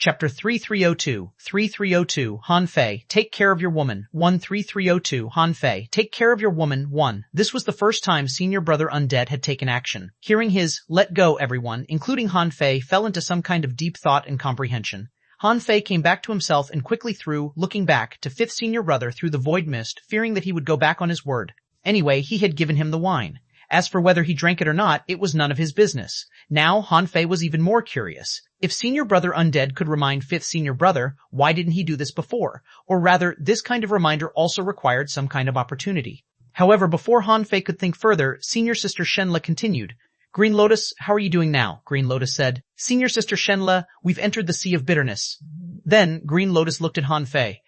Chapter 3302, Han Fei, take care of your woman. 13302, Han Fei, take care of your woman. 1. This was the first time Senior Brother Undead had taken action. Hearing his, let go everyone, including Han Fei, fell into some kind of deep thought and comprehension. Han Fei came back to himself and quickly threw, looking back, to fifth Senior Brother through the void mist, fearing that he would go back on his word. Anyway, he had given him the wine. As for whether he drank it or not, it was none of his business. Now, Han Fei was even more curious. If Senior Brother Undead could remind fifth Senior Brother, why didn't he do this before? Or rather, this kind of reminder also required some kind of opportunity. However, before Han Fei could think further, Senior Sister Shenla continued. Green Lotus, how are you doing now? Green Lotus said. Senior Sister Shenla, we've entered the Sea of Bitterness. Then, Green Lotus looked at Han Fei.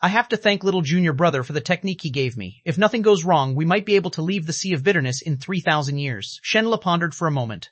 I have to thank little junior brother for the technique he gave me. If nothing goes wrong, we might be able to leave the Sea of Bitterness in 3,000 years. Shenla pondered for a moment.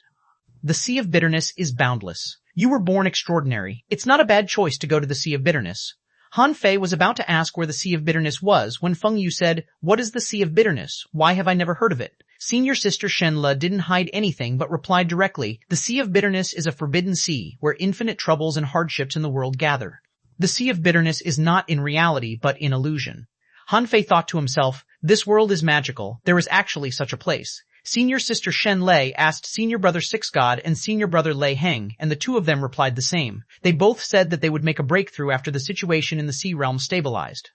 The Sea of Bitterness is boundless. You were born extraordinary. It's not a bad choice to go to the Sea of Bitterness. Han Fei was about to ask where the Sea of Bitterness was when Feng Yu said, What is the Sea of Bitterness? Why have I never heard of it? Senior Sister Shenla didn't hide anything but replied directly, The Sea of Bitterness is a forbidden sea where infinite troubles and hardships in the world gather. The Sea of Bitterness is not in reality but in illusion. Han Fei thought to himself, this world is magical. There is actually such a place. Senior Sister Shen Lei asked Senior Brother Six God and Senior Brother Lei Heng, and the two of them replied the same. They both said that they would make a breakthrough after the situation in the sea realm stabilized.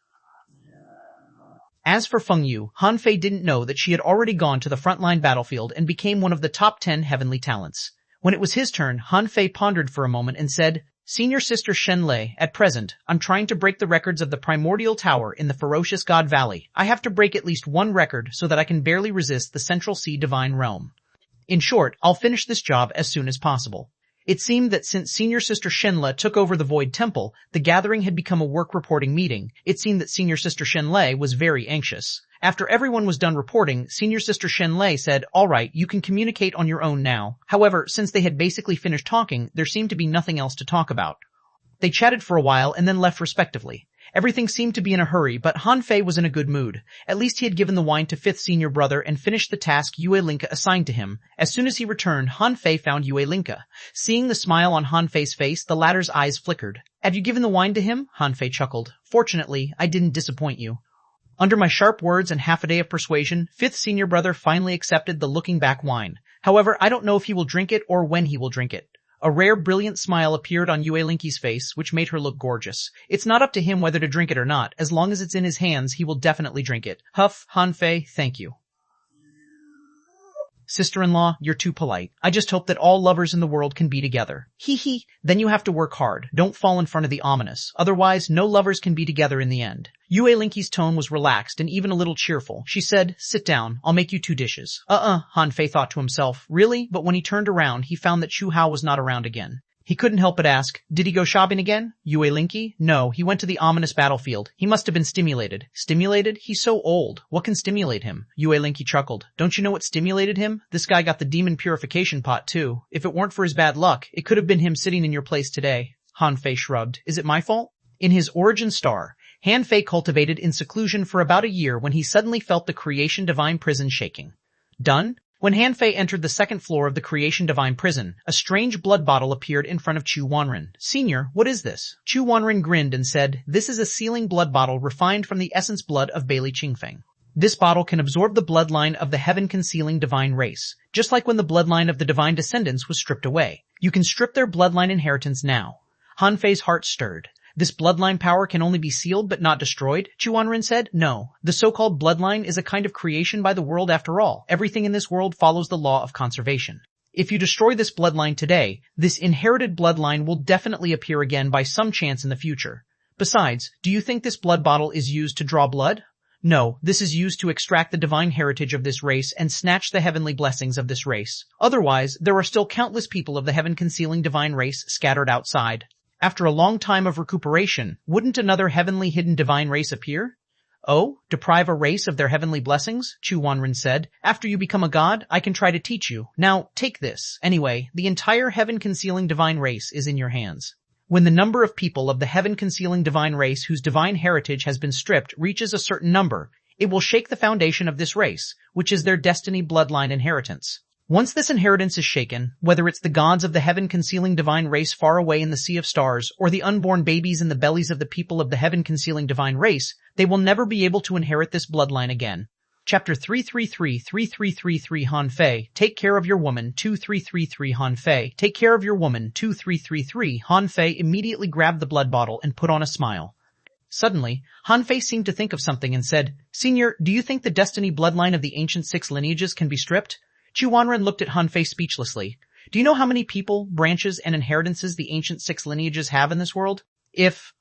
As for Feng Yu, Han Fei didn't know that she had already gone to the frontline battlefield and became one of the top 10 heavenly talents. When it was his turn, Han Fei pondered for a moment and said, Senior Sister Shen Lei, at present, I'm trying to break the records of the primordial tower in the ferocious God Valley. I have to break at least one record so that I can barely resist the Central Sea Divine Realm. In short, I'll finish this job as soon as possible. It seemed that since Senior Sister Shenla took over the Void Temple, the gathering had become a work reporting meeting. It seemed that Senior Sister Shenlei was very anxious. After everyone was done reporting, Senior Sister Shenlei said, all right, you can communicate on your own now. However, since they had basically finished talking, there seemed to be nothing else to talk about. They chatted for a while and then left respectively. Everything seemed to be in a hurry, but Han Fei was in a good mood. At least he had given the wine to fifth Senior Brother and finished the task Yue Linka assigned to him. As soon as he returned, Han Fei found Yue Linka. Seeing the smile on Han Fei's face, the latter's eyes flickered. Have you given the wine to him? Han Fei chuckled. Fortunately, I didn't disappoint you. Under my sharp words and half a day of persuasion, fifth Senior Brother finally accepted the looking back wine. However, I don't know if he will drink it or when he will drink it. A rare, brilliant smile appeared on Yue Linki's face, which made her look gorgeous. It's not up to him whether to drink it or not. As long as it's in his hands, he will definitely drink it. Huff, Han Fei, thank you. Sister-in-law, you're too polite. I just hope that all lovers in the world can be together. Hee hee. Then you have to work hard. Don't fall in front of the ominous. Otherwise, no lovers can be together in the end. Yue Linki's tone was relaxed and even a little cheerful. She said, sit down. I'll make you 2 dishes. Han Fei thought to himself. Really? But when he turned around, he found that Xuanhuan was not around again. He couldn't help but ask, did he go shopping again? Yue Linki? No, he went to the ominous battlefield. He must have been stimulated. Stimulated? He's so old. What can stimulate him? Yue Linki chuckled. Don't you know what stimulated him? This guy got the demon purification pot too. If it weren't for his bad luck, it could have been him sitting in your place today. Han Fei shrugged. Is it my fault? In his origin star, Han Fei cultivated in seclusion for about a year when he suddenly felt the Creation Divine Prison shaking. Done? When Han Fei entered the 2nd floor of the Creation Divine Prison, a strange blood bottle appeared in front of xuanhuan. Senior, what is this? Xuanhuan grinned and said, this is a sealing blood bottle refined from the essence blood of Bailey Qingfeng. This bottle can absorb the bloodline of the heaven-concealing divine race, just like when the bloodline of the divine descendants was stripped away. You can strip their bloodline inheritance now. Han Fei's heart stirred. This bloodline power can only be sealed but not destroyed, Xuanhuan said. No, the so-called bloodline is a kind of creation by the world after all. Everything in this world follows the law of conservation. If you destroy this bloodline today, this inherited bloodline will definitely appear again by some chance in the future. Besides, do you think this blood bottle is used to draw blood? No, this is used to extract the divine heritage of this race and snatch the heavenly blessings of this race. Otherwise, there are still countless people of the heaven-concealing divine race scattered outside. After a long time of recuperation, wouldn't another heavenly hidden divine race appear? Oh, deprive a race of their heavenly blessings? Xuanhuan said. After you become a god, I can try to teach you. Now, take this. Anyway, the entire heaven-concealing divine race is in your hands. When the number of people of the heaven-concealing divine race whose divine heritage has been stripped reaches a certain number, it will shake the foundation of this race, which is their destiny bloodline inheritance. Once this inheritance is shaken, whether it's the gods of the heaven-concealing divine race far away in the sea of stars, or the unborn babies in the bellies of the people of the heaven-concealing divine race, they will never be able to inherit this bloodline again. Chapter 333-3333 Han Fei, take care of your woman. 2333 Han Fei, take care of your woman. 2333 Han Fei immediately grabbed the blood bottle and put on a smile. Suddenly, Han Fei seemed to think of something and said, Senior, do you think the destiny bloodline of the ancient 6 lineages can be stripped? Xuanhuan looked at Han Fei speechlessly. Do you know how many people, branches, and inheritances the ancient 6 lineages have in this world? If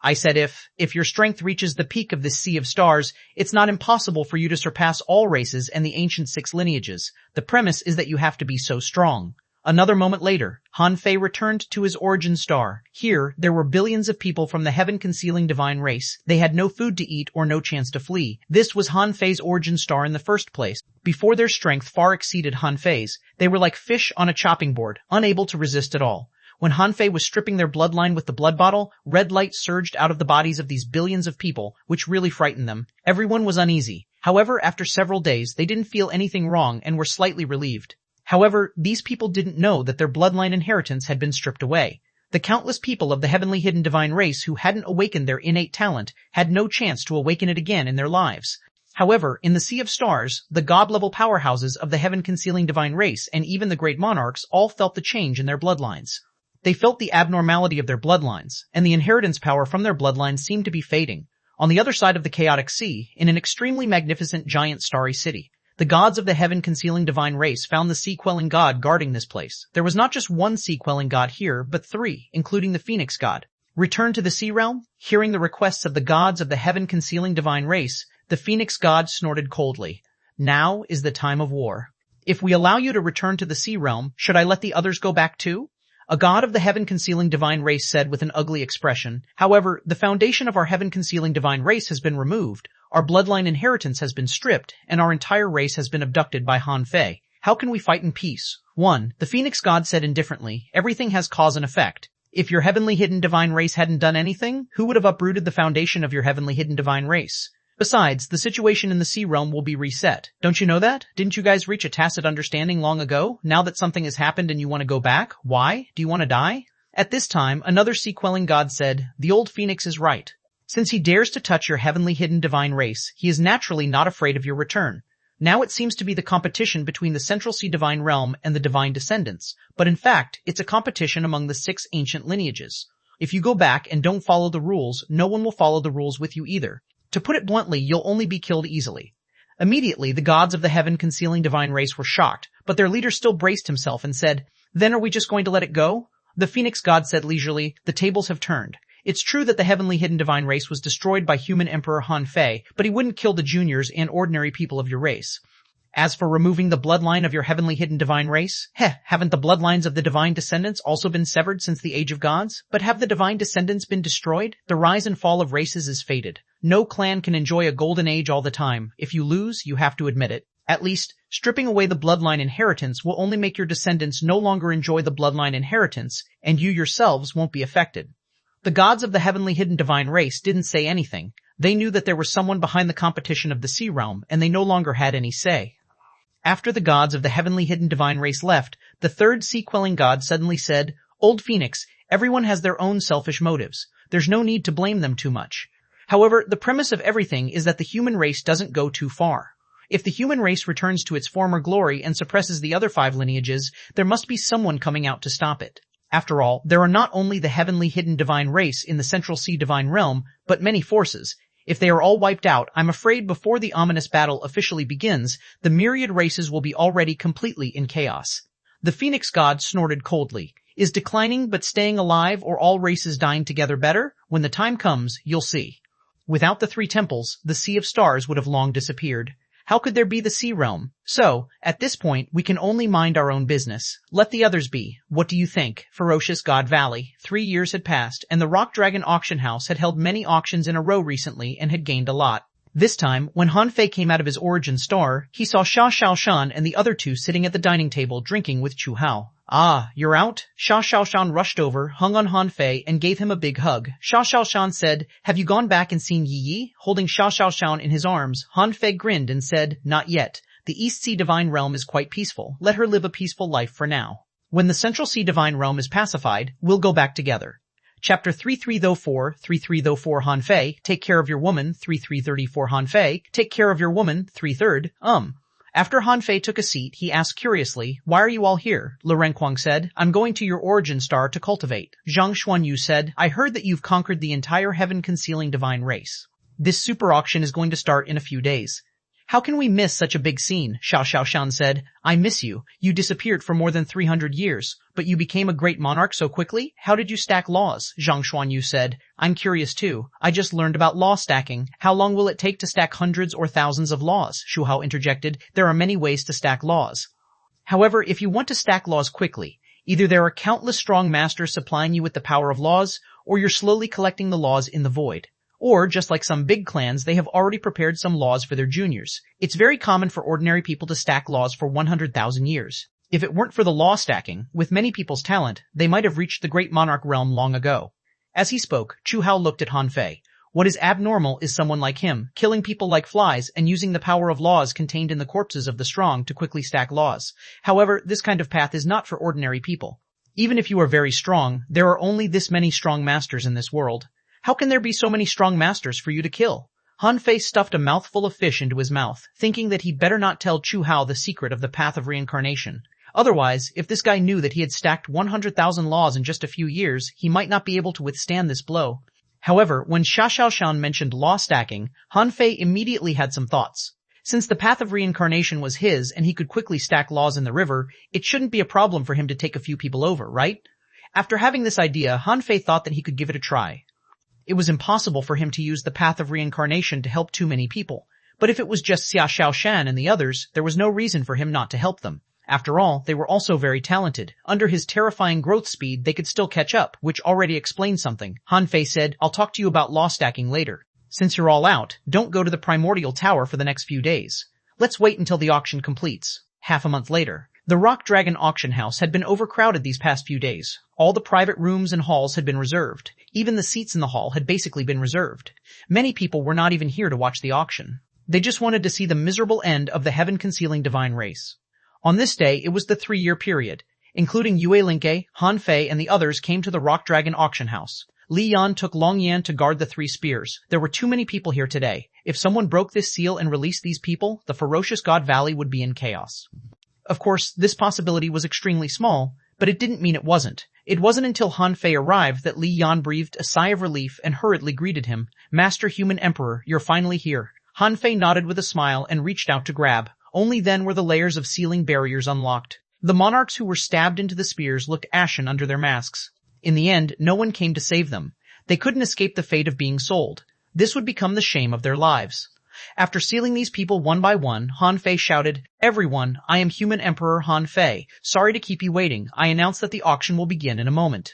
your strength reaches the peak of this sea of stars, it's not impossible for you to surpass all races and the ancient 6 lineages. The premise is that you have to be so strong. Another moment later, Han Fei returned to his origin star. Here, there were billions of people from the heaven-concealing divine race. They had no food to eat or no chance to flee. This was Han Fei's origin star in the first place. Before their strength far exceeded Han Fei's, they were like fish on a chopping board, unable to resist at all. When Han Fei was stripping their bloodline with the blood bottle, red light surged out of the bodies of these billions of people, which really frightened them. Everyone was uneasy. However, after several days, they didn't feel anything wrong and were slightly relieved. However, these people didn't know that their bloodline inheritance had been stripped away. The countless people of the heavenly hidden divine race who hadn't awakened their innate talent had no chance to awaken it again in their lives. However, in the sea of stars, the god-level powerhouses of the heaven-concealing divine race and even the great monarchs all felt the change in their bloodlines. They felt the abnormality of their bloodlines, and the inheritance power from their bloodlines seemed to be fading. On the other side of the chaotic sea, in an extremely magnificent giant starry city, the gods of the heaven-concealing divine race found the sea-quelling god guarding this place. There was not just one sea-quelling god here, but 3, including the phoenix god. Return to the sea realm? Hearing the requests of the gods of the heaven-concealing divine race, the phoenix god snorted coldly. Now is the time of war. If we allow you to return to the sea realm, should I let the others go back too? A god of the heaven-concealing divine race said with an ugly expression. However, the foundation of our heaven-concealing divine race has been removed. Our bloodline inheritance has been stripped, and our entire race has been abducted by Han Fei. How can we fight in peace? 1. The Phoenix God said indifferently, everything has cause and effect. If your heavenly hidden divine race hadn't done anything, who would have uprooted the foundation of your heavenly hidden divine race? Besides, the situation in the sea realm will be reset. Don't you know that? Didn't you guys reach a tacit understanding long ago? Now that something has happened and you want to go back? Why? Do you want to die? At this time, another sea-quelling god said, the old phoenix is right. Since he dares to touch your heavenly hidden divine race, he is naturally not afraid of your return. Now it seems to be the competition between the Central Sea divine realm and the divine descendants, but in fact, it's a competition among the 6 ancient lineages. If you go back and don't follow the rules, no one will follow the rules with you either. To put it bluntly, you'll only be killed easily. Immediately, the gods of the heaven-concealing divine race were shocked, but their leader still braced himself and said, then are we just going to let it go? The Phoenix god said leisurely, the tables have turned. It's true that the heavenly hidden divine race was destroyed by human Emperor Han Fei, but he wouldn't kill the juniors and ordinary people of your race. As for removing the bloodline of your heavenly hidden divine race, haven't the bloodlines of the divine descendants also been severed since the Age of Gods? But have the divine descendants been destroyed? The rise and fall of races is fated. No clan can enjoy a golden age all the time. If you lose, you have to admit it. At least, stripping away the bloodline inheritance will only make your descendants no longer enjoy the bloodline inheritance, and you yourselves won't be affected. The gods of the heavenly hidden divine race didn't say anything. They knew that there was someone behind the competition of the sea realm, and they no longer had any say. After the gods of the heavenly hidden divine race left, the third sea-quelling god suddenly said, Old Phoenix, everyone has their own selfish motives. There's no need to blame them too much. However, the premise of everything is that the human race doesn't go too far. If the human race returns to its former glory and suppresses the other 5 lineages, there must be someone coming out to stop it. After all, there are not only the heavenly hidden divine race in the Central Sea divine realm, but many forces. If they are all wiped out, I'm afraid before the ominous battle officially begins, the myriad races will be already completely in chaos. The Phoenix god snorted coldly. Is declining but staying alive or all races dying together better? When the time comes, you'll see. Without the 3 temples, the Sea of Stars would have long disappeared. How could there be the sea realm? So, at this point, we can only mind our own business. Let the others be. What do you think? Ferocious God Valley. 3 years had passed, and the Rock Dragon Auction House had held many auctions in a row recently and had gained a lot. This time, when Han Fei came out of his origin star, he saw Sha Shaoshan and the other 2 sitting at the dining table drinking with Chu Hao. Ah, you're out? Sha Shaoshan rushed over, hung on Han Fei, and gave him a big hug. Sha Shaoshan said, have you gone back and seen Yi Yi? Holding Sha Shaoshan in his arms, Han Fei grinned and said, not yet. The East Sea Divine Realm is quite peaceful. Let her live a peaceful life for now. When the Central Sea Divine Realm is pacified, we'll go back together. Chapter 3304 Han Fei, take care of your woman. 3334 Han Fei, take care of your woman. 3/3. After Han Fei took a seat, he asked curiously, why are you all here? Lu Renquang said, I'm going to your origin star to cultivate. Xuanhuan said, I heard that you've conquered the entire heaven-concealing divine race. This super auction is going to start in a few days. How can we miss such a big scene? Xiao said, I miss you. You disappeared for more than 300 years, but you became a great monarch so quickly? How did you stack laws? Zhang Xuanyu said, I'm curious too. I just learned about law stacking. How long will it take to stack hundreds or thousands of laws? Shu Hao interjected, there are many ways to stack laws. However, if you want to stack laws quickly, either there are countless strong masters supplying you with the power of laws, or you're slowly collecting the laws in the void. Or, just like some big clans, they have already prepared some laws for their juniors. It's very common for ordinary people to stack laws for 100,000 years. If it weren't for the law stacking, with many people's talent, they might have reached the great monarch realm long ago. As he spoke, Chu Hao looked at Han Fei. What is abnormal is someone like him, killing people like flies and using the power of laws contained in the corpses of the strong to quickly stack laws. However, this kind of path is not for ordinary people. Even if you are very strong, there are only this many strong masters in this world. How can there be so many strong masters for you to kill? Han Fei stuffed a mouthful of fish into his mouth, thinking that he'd better not tell Chu Hao the secret of the path of reincarnation. Otherwise, if this guy knew that he had stacked 100,000 laws in just a few years, he might not be able to withstand this blow. However, when Xiaoshan mentioned law stacking, Han Fei immediately had some thoughts. Since the path of reincarnation was his and he could quickly stack laws in the river, it shouldn't be a problem for him to take a few people over, right? After having this idea, Han Fei thought that he could give it a try. It was impossible for him to use the path of reincarnation to help too many people. But if it was just Xia Xiaoshan and the others, there was no reason for him not to help them. After all, they were also very talented. Under his terrifying growth speed, they could still catch up, which already explained something. Han Fei said, I'll talk to you about law stacking later. Since you're all out, don't go to the primordial tower for the next few days. Let's wait until the auction completes. Half a month later. The Rock Dragon auction house had been overcrowded these past few days. All the private rooms and halls had been reserved. Even the seats in the hall had basically been reserved. Many people were not even here to watch the auction. They just wanted to see the miserable end of the heaven-concealing divine race. On this day, it was the 3-year period. Including Yue Linke, Han Fei, and the others came to the Rock Dragon auction house. Li Yan took Long Yan to guard the 3 spears. There were too many people here today. If someone broke this seal and released these people, the ferocious God Valley would be in chaos. Of course, this possibility was extremely small, but it didn't mean it wasn't. It wasn't until Han Fei arrived that Li Yan breathed a sigh of relief and hurriedly greeted him. Master Human Emperor, you're finally here. Han Fei nodded with a smile and reached out to grab. Only then were the layers of sealing barriers unlocked. The monarchs who were stabbed into the spears looked ashen under their masks. In the end, no one came to save them. They couldn't escape the fate of being sold. This would become the shame of their lives. After sealing these people one by one, Han Fei shouted, Everyone, I am Human Emperor Han Fei. Sorry to keep you waiting. I announce that the auction will begin in a moment.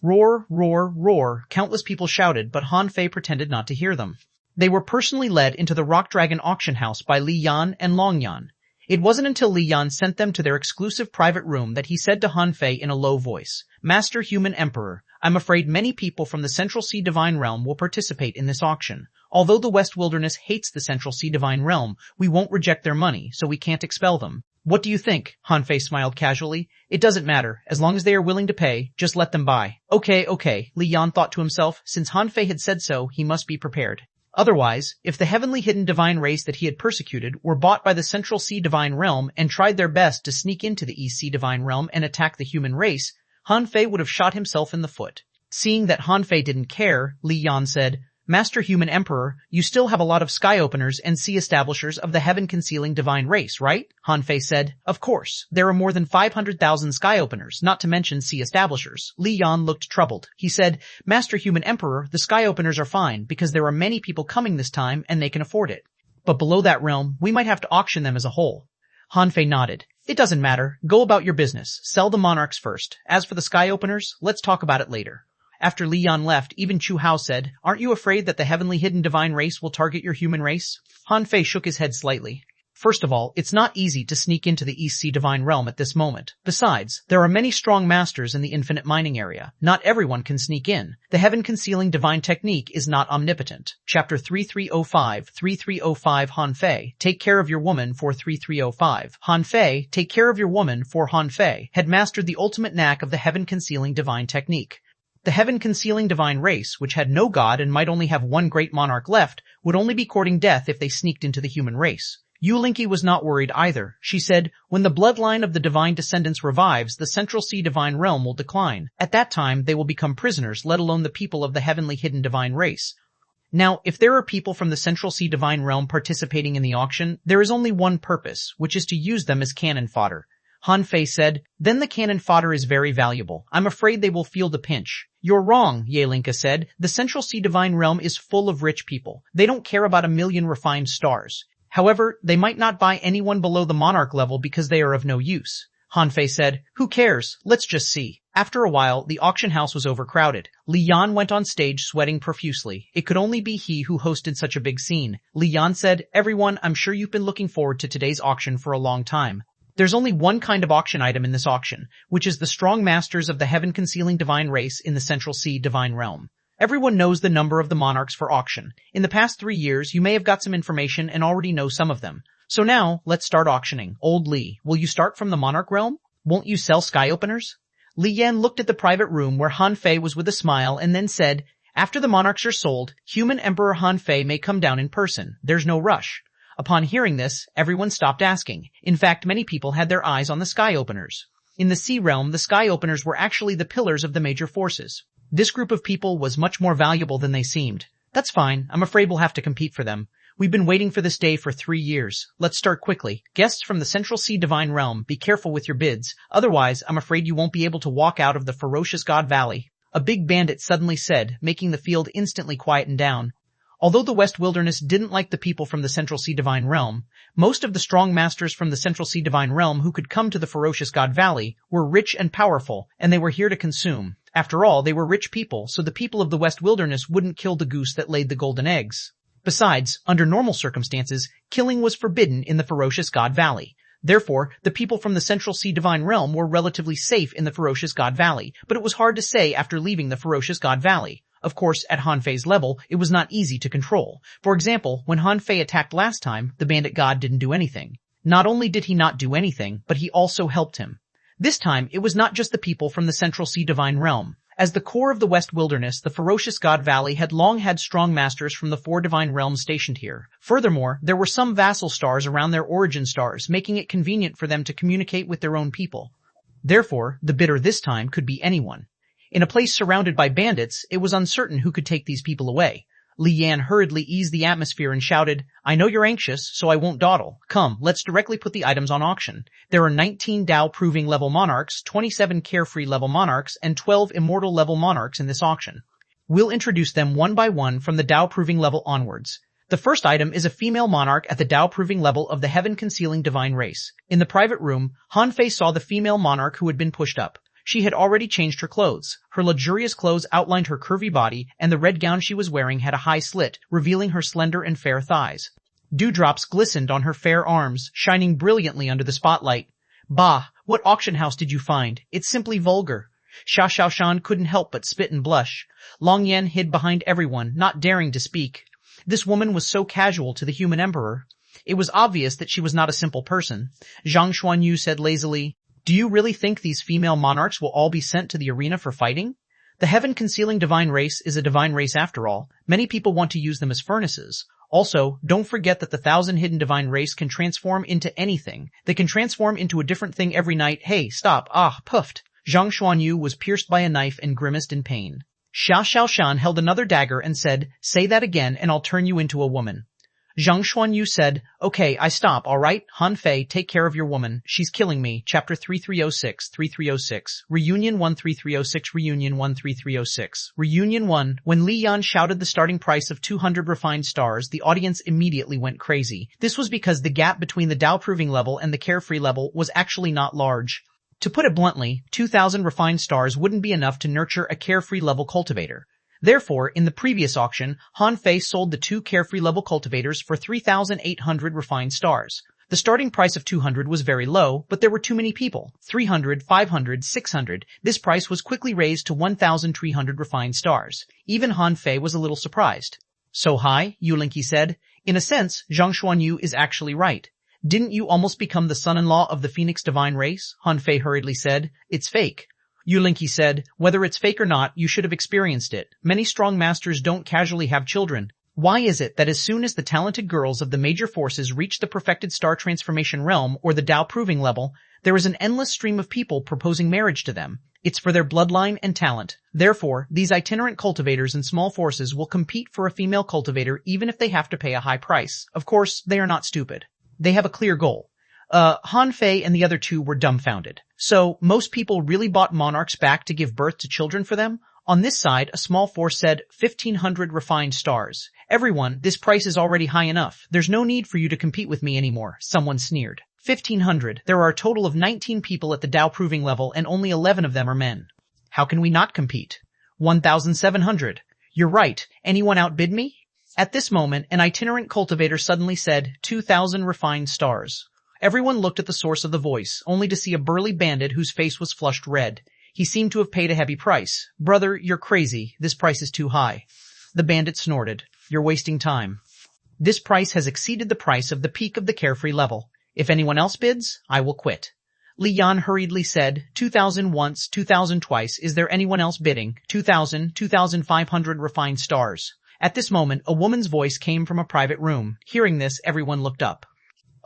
Roar, roar, roar. Countless people shouted, but Han Fei pretended not to hear them. They were personally led into the Rock Dragon auction house by Li Yan and Long Yan. It wasn't until Li Yan sent them to their exclusive private room that he said to Han Fei in a low voice, Master Human Emperor, I'm afraid many people from the Central Sea Divine Realm will participate in this auction. Although the West Wilderness hates the Central Sea Divine Realm, we won't reject their money, so we can't expel them. What do you think? Han Fei smiled casually. It doesn't matter. As long as they are willing to pay, just let them buy. Okay, Li Yan thought to himself. Since Han Fei had said so, he must be prepared. Otherwise, if the heavenly hidden divine race that he had persecuted were bought by the Central Sea Divine Realm and tried their best to sneak into the East Sea Divine Realm and attack the human race, Han Fei would have shot himself in the foot. Seeing that Han Fei didn't care, Li Yan said, Master Human Emperor, you still have a lot of sky openers and sea establishers of the heaven-concealing divine race, right? Han Fei said, Of course. There are more than 500,000 sky openers, not to mention sea establishers. Li Yan looked troubled. He said, Master Human Emperor, the sky openers are fine because there are many people coming this time and they can afford it. But below that realm, we might have to auction them as a whole. Han Fei nodded. It doesn't matter. Go about your business. Sell the monarchs first. As for the sky openers, let's talk about it later. After Li Yan left, even Chu Hao said, Aren't you afraid that the heavenly hidden divine race will target your human race? Han Fei shook his head slightly. First of all, it's not easy to sneak into the East Sea Divine Realm at this moment. Besides, there are many strong masters in the infinite mining area. Not everyone can sneak in. The heaven-concealing divine technique is not omnipotent. Chapter 3305, 3305 Han Fei, take care of your woman for 3305. Han Fei, take care of your woman for Han Fei, had mastered the ultimate knack of the heaven-concealing divine technique. The heaven-concealing divine race, which had no god and might only have one great monarch left, would only be courting death if they sneaked into the human race. Yulinki was not worried either. She said, when the bloodline of the divine descendants revives, the Central Sea Divine Realm will decline. At that time, they will become prisoners, let alone the people of the heavenly hidden divine race. Now, if there are people from the Central Sea Divine Realm participating in the auction, there is only one purpose, which is to use them as cannon fodder. Han Fei said, then the cannon fodder is very valuable. I'm afraid they will feel the pinch. You're wrong, Yelinka said. The Central Sea Divine Realm is full of rich people. They don't care about a million refined stars. However, they might not buy anyone below the monarch level because they are of no use. Han Fei said, who cares? Let's just see. After a while, the auction house was overcrowded. Li Yan went on stage sweating profusely. It could only be he who hosted such a big scene. Li Yan said, everyone, I'm sure you've been looking forward to today's auction for a long time. There's only one kind of auction item in this auction, which is the strong masters of the heaven-concealing divine race in the Central Sea Divine Realm. Everyone knows the number of the monarchs for auction. In the past 3 years, you may have got some information and already know some of them. So now, let's start auctioning. Old Li, will you start from the monarch realm? Won't you sell sky openers? Li Yan looked at the private room where Han Fei was with a smile and then said, after the monarchs are sold, human Emperor Han Fei may come down in person. There's no rush. Upon hearing this, everyone stopped asking. In fact, many people had their eyes on the sky openers. In the sea realm, the sky openers were actually the pillars of the major forces. This group of people was much more valuable than they seemed. That's fine. I'm afraid we'll have to compete for them. We've been waiting for this day for 3 years. Let's start quickly. Guests from the Central Sea Divine Realm, be careful with your bids. Otherwise, I'm afraid you won't be able to walk out of the ferocious God Valley. A big bandit suddenly said, making the field instantly quieten down. Although the West Wilderness didn't like the people from the Central Sea Divine Realm, most of the strong masters from the Central Sea Divine Realm who could come to the ferocious God Valley were rich and powerful, and they were here to consume. After all, they were rich people, so the people of the West Wilderness wouldn't kill the goose that laid the golden eggs. Besides, under normal circumstances, killing was forbidden in the ferocious God Valley. Therefore, the people from the Central Sea Divine Realm were relatively safe in the ferocious God Valley, but it was hard to say after leaving the ferocious God Valley. Of course, at Han Fei's level, it was not easy to control. For example, when Han Fei attacked last time, the bandit god didn't do anything. Not only did he not do anything, but he also helped him. This time, it was not just the people from the Central Sea Divine Realm. As the core of the West Wilderness, the ferocious God Valley had long had strong masters from the 4 divine realms stationed here. Furthermore, there were some vassal stars around their origin stars, making it convenient for them to communicate with their own people. Therefore, the bidder this time could be anyone. In a place surrounded by bandits, it was uncertain who could take these people away. Li Yan hurriedly eased the atmosphere and shouted, I know you're anxious, so I won't dawdle. Come, let's directly put the items on auction. There are 19 Tao-proving level monarchs, 27 carefree level monarchs, and 12 immortal level monarchs in this auction. We'll introduce them one by one from the Tao-proving level onwards. The first item is a female monarch at the Tao-proving level of the heaven-concealing divine race. In the private room, Han Fei saw the female monarch who had been pushed up. She had already changed her clothes. Her luxurious clothes outlined her curvy body, and the red gown she was wearing had a high slit, revealing her slender and fair thighs. Dewdrops glistened on her fair arms, shining brilliantly under the spotlight. Bah, what auction house did you find? It's simply vulgar. Xia Xiaoshan couldn't help but spit and blush. Long Yan hid behind everyone, not daring to speak. This woman was so casual to the human emperor. It was obvious that she was not a simple person. Xuanhuan said lazily, do you really think these female monarchs will all be sent to the arena for fighting? The heaven-concealing divine race is a divine race after all. Many people want to use them as furnaces. Also, don't forget that the 1,000 hidden divine race can transform into anything. They can transform into a different thing every night. Hey, stop. Ah, puffed. Zhang Xuanyu was pierced by a knife and grimaced in pain. Xia Xiaoshan held another dagger and said, say that again and I'll turn you into a woman. Zhang Xuanyu said, okay, I stop, alright? Han Fei, take care of your woman. She's killing me. Chapter 3306, 3306. Reunion 1 3306, Reunion 1 3306. Reunion 1. When Li Yan shouted the starting price of 200 refined stars, the audience immediately went crazy. This was because the gap between the Tao proving level and the carefree level was actually not large. To put it bluntly, 2,000 refined stars wouldn't be enough to nurture a carefree level cultivator. Therefore, in the previous auction, Han Fei sold the 2 carefree level cultivators for 3,800 refined stars. The starting price of 200 was very low, but there were too many people. 300, 500, 600. This price was quickly raised to 1,300 refined stars. Even Han Fei was a little surprised. So high, Yulinki said. In a sense, xuanhuan is actually right. Didn't you almost become the son-in-law of the Phoenix divine race? Han Fei hurriedly said. It's fake. Yulinki said, whether it's fake or not, you should have experienced it. Many strong masters don't casually have children. Why is it that as soon as the talented girls of the major forces reach the perfected star transformation realm or the Tao proving level, there is an endless stream of people proposing marriage to them? It's for their bloodline and talent. Therefore, these itinerant cultivators and small forces will compete for a female cultivator even if they have to pay a high price. Of course, they are not stupid. They have a clear goal. Han Fei and the other two were dumbfounded. So, most people really bought monarchs back to give birth to children for them? On this side, a small force said, 1,500 refined stars. Everyone, this price is already high enough. There's no need for you to compete with me anymore, someone sneered. 1,500. There are a total of 19 people at the Tao proving level and only 11 of them are men. How can we not compete? 1,700. You're right. Anyone outbid me? At this moment, an itinerant cultivator suddenly said, 2,000 refined stars. Everyone looked at the source of the voice, only to see a burly bandit whose face was flushed red. He seemed to have paid a heavy price. Brother, you're crazy. This price is too high. The bandit snorted. You're wasting time. This price has exceeded the price of the peak of the carefree level. If anyone else bids, I will quit. Li Yan hurriedly said, 2,000 once, 2,000 twice. Is there anyone else bidding? 2,000, 2,500 refined stars. At this moment, a woman's voice came from a private room. Hearing this, everyone looked up.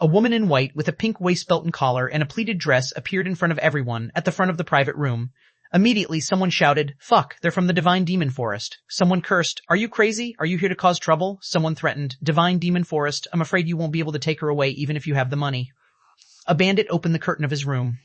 A woman in white with a pink waist-belt and collar and a pleated dress appeared in front of everyone at the front of the private room. Immediately, someone shouted, Fuck, they're from the Divine Demon Forest. Someone cursed, Are you crazy? Are you here to cause trouble? Someone threatened, Divine Demon Forest, I'm afraid you won't be able to take her away even if you have the money. A bandit opened the curtain of his room.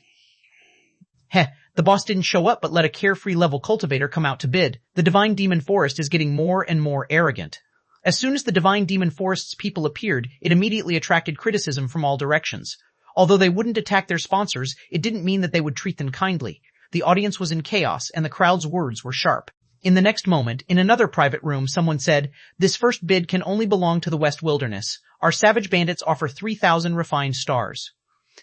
Heh, the boss didn't show up but let a carefree level cultivator come out to bid. The Divine Demon Forest is getting more and more arrogant. As soon as the Divine Demon Forest's people appeared, it immediately attracted criticism from all directions. Although they wouldn't attack their sponsors, it didn't mean that they would treat them kindly. The audience was in chaos, and the crowd's words were sharp. In the next moment, in another private room, someone said, This first bid can only belong to the West Wilderness. Our savage bandits offer 3,000 refined stars.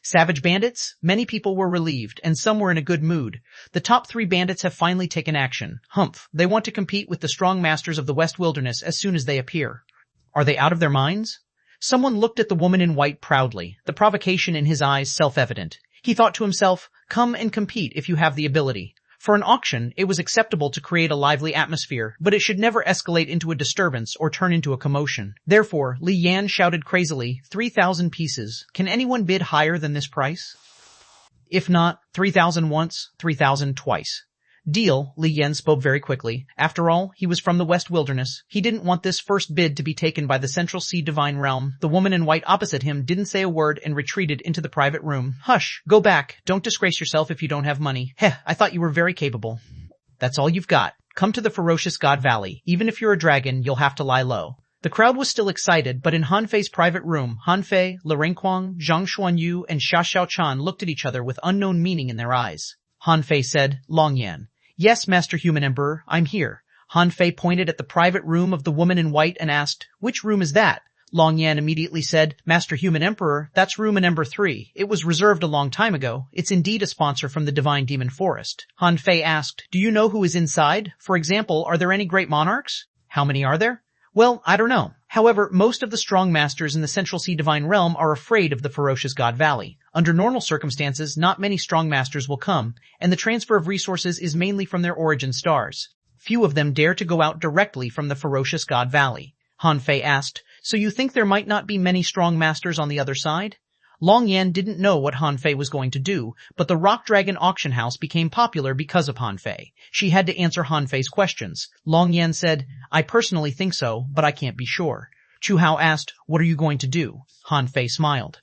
Savage bandits? Many people were relieved, and some were in a good mood. The top 3 bandits have finally taken action. Humph, they want to compete with the strong masters of the West Wilderness as soon as they appear. Are they out of their minds? Someone looked at the woman in white proudly, the provocation in his eyes self-evident. He thought to himself, Come and compete if you have the ability. For an auction, it was acceptable to create a lively atmosphere, but it should never escalate into a disturbance or turn into a commotion. Therefore, Li Yan shouted crazily, 3,000 pieces. Can anyone bid higher than this price? If not, 3,000 once, 3,000 twice. Deal, Li Yan spoke very quickly. After all, he was from the West Wilderness. He didn't want this first bid to be taken by the Central Sea Divine Realm. The woman in white opposite him didn't say a word and retreated into the private room. Hush, go back. Don't disgrace yourself if you don't have money. Heh, I thought you were very capable. That's all you've got. Come to the ferocious God Valley. Even if you're a dragon, you'll have to lie low. The crowd was still excited, but in Han Fei's private room, Han Fei, Renquang, Zhang Xuanyu, and Xia Xiaochan looked at each other with unknown meaning in their eyes. Han Fei said, Long Yan. Yes, Master Human Emperor, I'm here. Han Fei pointed at the private room of the woman in white and asked, Which room is that? Long Yan immediately said, Master Human Emperor, that's room number 3. It was reserved a long time ago. It's indeed a sponsor from the Divine Demon Forest. Han Fei asked, Do you know who is inside? For example, are there any great monarchs? How many are there? Well, I don't know. However, most of the strong masters in the Central Sea Divine Realm are afraid of the ferocious God Valley. Under normal circumstances, not many strong masters will come, and the transfer of resources is mainly from their origin stars. Few of them dare to go out directly from the ferocious God Valley. Han Fei asked, So you think there might not be many strong masters on the other side? Long Yan didn't know what Han Fei was going to do, but the Rock Dragon auction house became popular because of Han Fei. She had to answer Han Fei's questions. Long Yan said, I personally think so, but I can't be sure. Chu Hao asked, What are you going to do? Han Fei smiled.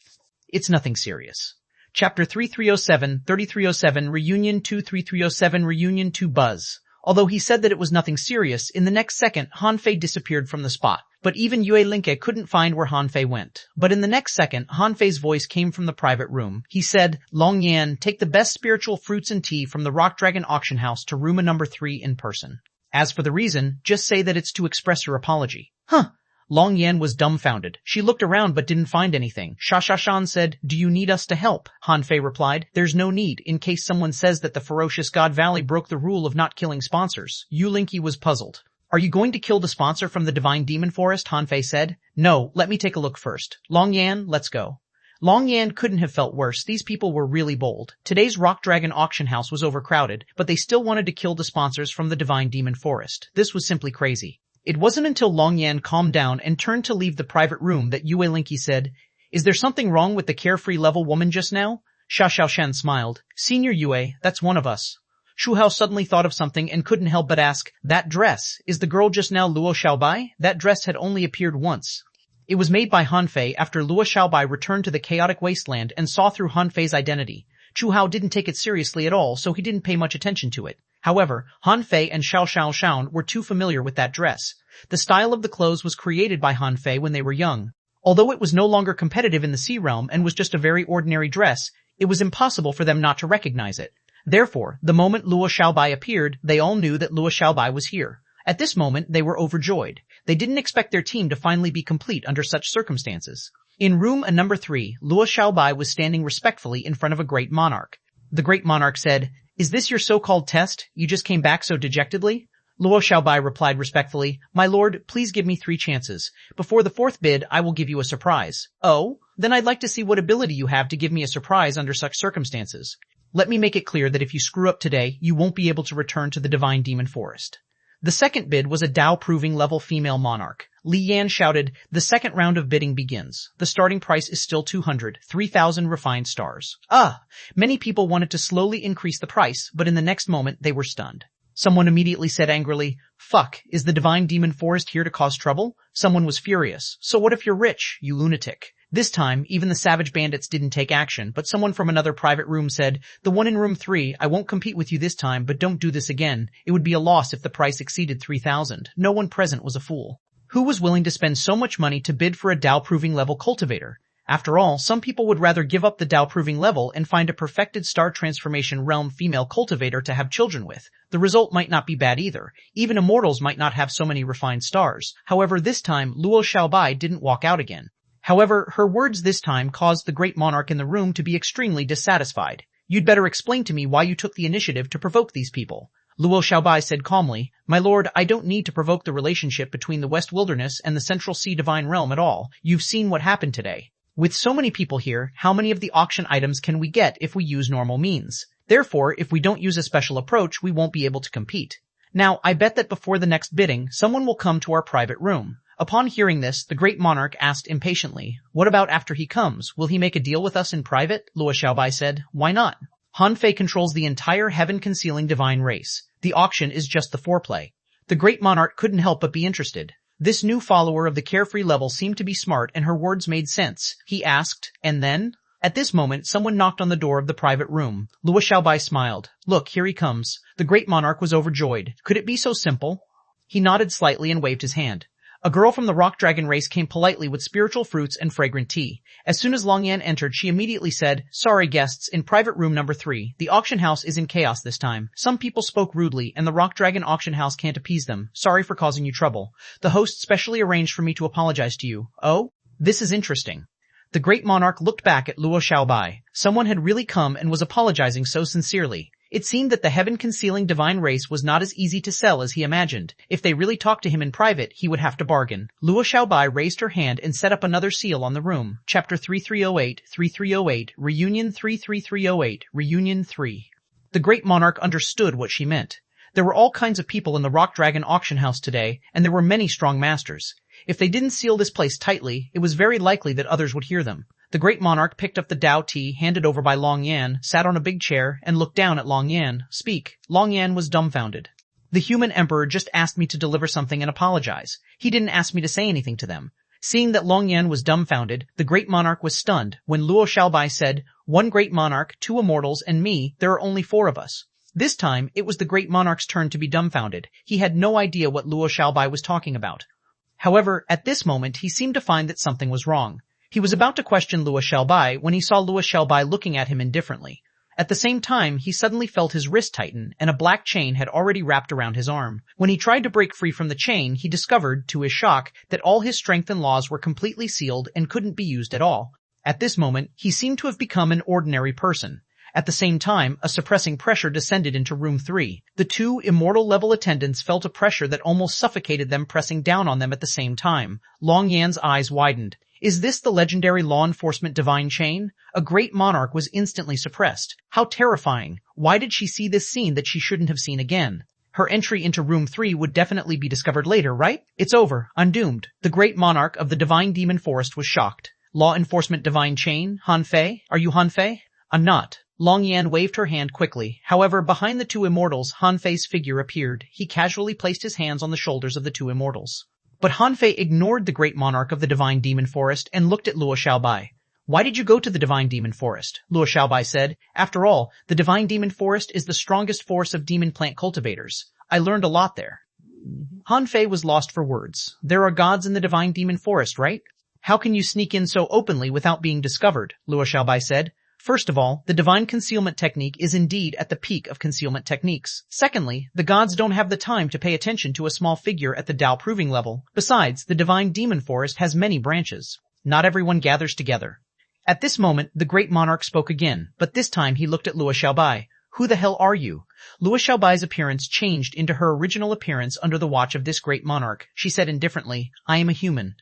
It's nothing serious. Chapter 3307, Reunion 2 3307, Reunion 2 Buzz. Although he said that it was nothing serious, in the next second Han Fei disappeared from the spot. But even Yue Linke couldn't find where Han Fei went. But in the next second, Han Fei's voice came from the private room. He said, Long Yan, take the best spiritual fruits and tea from the Rock Dragon auction house to room number 3 in person. As for the reason, just say that it's to express your apology. Huh. Long Yan was dumbfounded. She looked around but didn't find anything. Xuanhuan said, "Do you need us to help?" Han Fei replied, "There's no need, in case someone says that the ferocious God Valley broke the rule of not killing sponsors." Yu Linky was puzzled. "Are you going to kill the sponsor from the Divine Demon Forest?" Han Fei said. "No, let me take a look first. Long Yan, let's go." Long Yan couldn't have felt worse. These people were really bold. Today's Rock Dragon auction house was overcrowded, but they still wanted to kill the sponsors from the Divine Demon Forest. This was simply crazy. It wasn't until Long Yan calmed down and turned to leave the private room that Yue Linky said, "Is there something wrong with the carefree level woman just now?" Xuanhuan smiled. "Senior Yue, that's one of us." Shu Hao suddenly thought of something and couldn't help but ask, "That dress, is the girl just now Luo Xiaobai?" That dress had only appeared once. It was made by Han Fei after Luo Xiaobai returned to the chaotic wasteland and saw through Han Fei's identity. Chu Hao didn't take it seriously at all, so he didn't pay much attention to it. However, Han Fei and Xuanhuan were too familiar with that dress. The style of the clothes was created by Han Fei when they were young. Although it was no longer competitive in the Sea Realm and was just a very ordinary dress, it was impossible for them not to recognize it. Therefore, the moment Luo Xiaobai appeared, they all knew that Luo Xiaobai was here. At this moment, they were overjoyed. They didn't expect their team to finally be complete under such circumstances. In room number 3, Luo Xiaobai was standing respectfully in front of a great monarch. The great monarch said, "Is this your so-called test? You just came back so dejectedly?" Luo Xiaobai replied respectfully, "My lord, please give me 3 chances. Before the 4th bid, I will give you a surprise." "Oh? Then I'd like to see what ability you have to give me a surprise under such circumstances. Let me make it clear that if you screw up today, you won't be able to return to the Divine Demon Forest." The second bid was a Tao-proving level female monarch. Li Yan shouted, "The second round of bidding begins. The starting price is still 3,000 refined stars." Many people wanted to slowly increase the price, but in the next moment they were stunned. Someone immediately said angrily, "Fuck, is the Divine Demon Forest here to cause trouble?" Someone was furious. "So what if you're rich, you lunatic?" This time, even the savage bandits didn't take action, but someone from another private room said, "The one in room 3, I won't compete with you this time, but don't do this again. It would be a loss if the price exceeded 3,000. No one present was a fool. Who was willing to spend so much money to bid for a Tao-proving level cultivator? After all, some people would rather give up the Tao-proving level and find a perfected star transformation realm female cultivator to have children with. The result might not be bad either. Even immortals might not have so many refined stars. However, this time, Luo Xiaobai didn't walk out again. However, her words this time caused the great monarch in the room to be extremely dissatisfied. "You'd better explain to me why you took the initiative to provoke these people." Luo Xiaobai said calmly, "My lord, I don't need to provoke the relationship between the West Wilderness and the Central Sea Divine Realm at all. You've seen what happened today. With so many people here, how many of the auction items can we get if we use normal means? Therefore, if we don't use a special approach, we won't be able to compete. Now, I bet that before the next bidding, someone will come to our private room." Upon hearing this, the great monarch asked impatiently, "What about after he comes? Will he make a deal with us in private?" Luo Xiaobai said, "Why not? Han Fei controls the entire heaven-concealing divine race. The auction is just the foreplay." The great monarch couldn't help but be interested. This new follower of the carefree level seemed to be smart and her words made sense. He asked, "And then?" At this moment, someone knocked on the door of the private room. Luo Xiaobai smiled. "Look, here he comes." The great monarch was overjoyed. Could it be so simple? He nodded slightly and waved his hand. A girl from the rock dragon race came politely with spiritual fruits and fragrant tea. As soon as Long Yan entered, she immediately said, "Sorry guests, in private room number 3. The auction house is in chaos this time. Some people spoke rudely, and the rock dragon auction house can't appease them. Sorry for causing you trouble. The host specially arranged for me to apologize to you." "Oh? This is interesting." The great monarch looked back at Luo Xiaobai. Someone had really come and was apologizing so sincerely. It seemed that the heaven-concealing divine race was not as easy to sell as he imagined. If they really talked to him in private, he would have to bargain. Luo Xiaobai raised her hand and set up another seal on the room. Chapter 3308, 3308, Reunion 33308, Reunion 3. The great monarch understood what she meant. There were all kinds of people in the Rock Dragon auction house today, and there were many strong masters. If they didn't seal this place tightly, it was very likely that others would hear them. The great monarch picked up the Tao tea handed over by Long Yan, sat on a big chair, and looked down at Long Yan. "Speak." Long Yan was dumbfounded. "The human emperor just asked me to deliver something and apologize. He didn't ask me to say anything to them." Seeing that Long Yan was dumbfounded, the great monarch was stunned. When Luo Xiaobai said, "One great monarch, 2 immortals, and me, there are only 4 of us." This time, it was the great monarch's turn to be dumbfounded. He had no idea what Luo Xiaobai was talking about. However, at this moment, he seemed to find that something was wrong. He was about to question Luo Xiaobai when he saw Luo Xiaobai looking at him indifferently. At the same time, he suddenly felt his wrist tighten, and a black chain had already wrapped around his arm. When he tried to break free from the chain, he discovered, to his shock, that all his strength and laws were completely sealed and couldn't be used at all. At this moment, he seemed to have become an ordinary person. At the same time, a suppressing pressure descended into room 3. The two immortal-level attendants felt a pressure that almost suffocated them, pressing down on them at the same time. Long Yan's eyes widened. Is this the legendary law enforcement divine chain? A great monarch was instantly suppressed. How terrifying. Why did she see this scene that she shouldn't have seen again? Her entry into room 3 would definitely be discovered later, right? It's over. I'm doomed. The great monarch of the divine demon forest was shocked. Law enforcement divine chain? Han Fei? Are you Han Fei? I'm not. Long Yan waved her hand quickly. However, behind the two immortals, Han Fei's figure appeared. He casually placed his hands on the shoulders of the two immortals. But Han Fei ignored the great monarch of the divine demon forest and looked at Luo Xiaobai. Why did you go to the divine demon forest? Luo Xiaobai said. After all, the divine demon forest is the strongest force of demon plant cultivators. I learned a lot there. Han Fei was lost for words. There are gods in the divine demon forest, right? How can you sneak in so openly without being discovered? Luo Xiaobai said. First of all, the divine concealment technique is indeed at the peak of concealment techniques. Secondly, the gods don't have the time to pay attention to a small figure at the Dao proving level. Besides, the divine demon forest has many branches. Not everyone gathers together. At this moment, the great monarch spoke again, but this time he looked at Luo Xiaobai. Who the hell are you? Luo Xiaobai's appearance changed into her original appearance under the watch of this great monarch. She said indifferently, I am a human.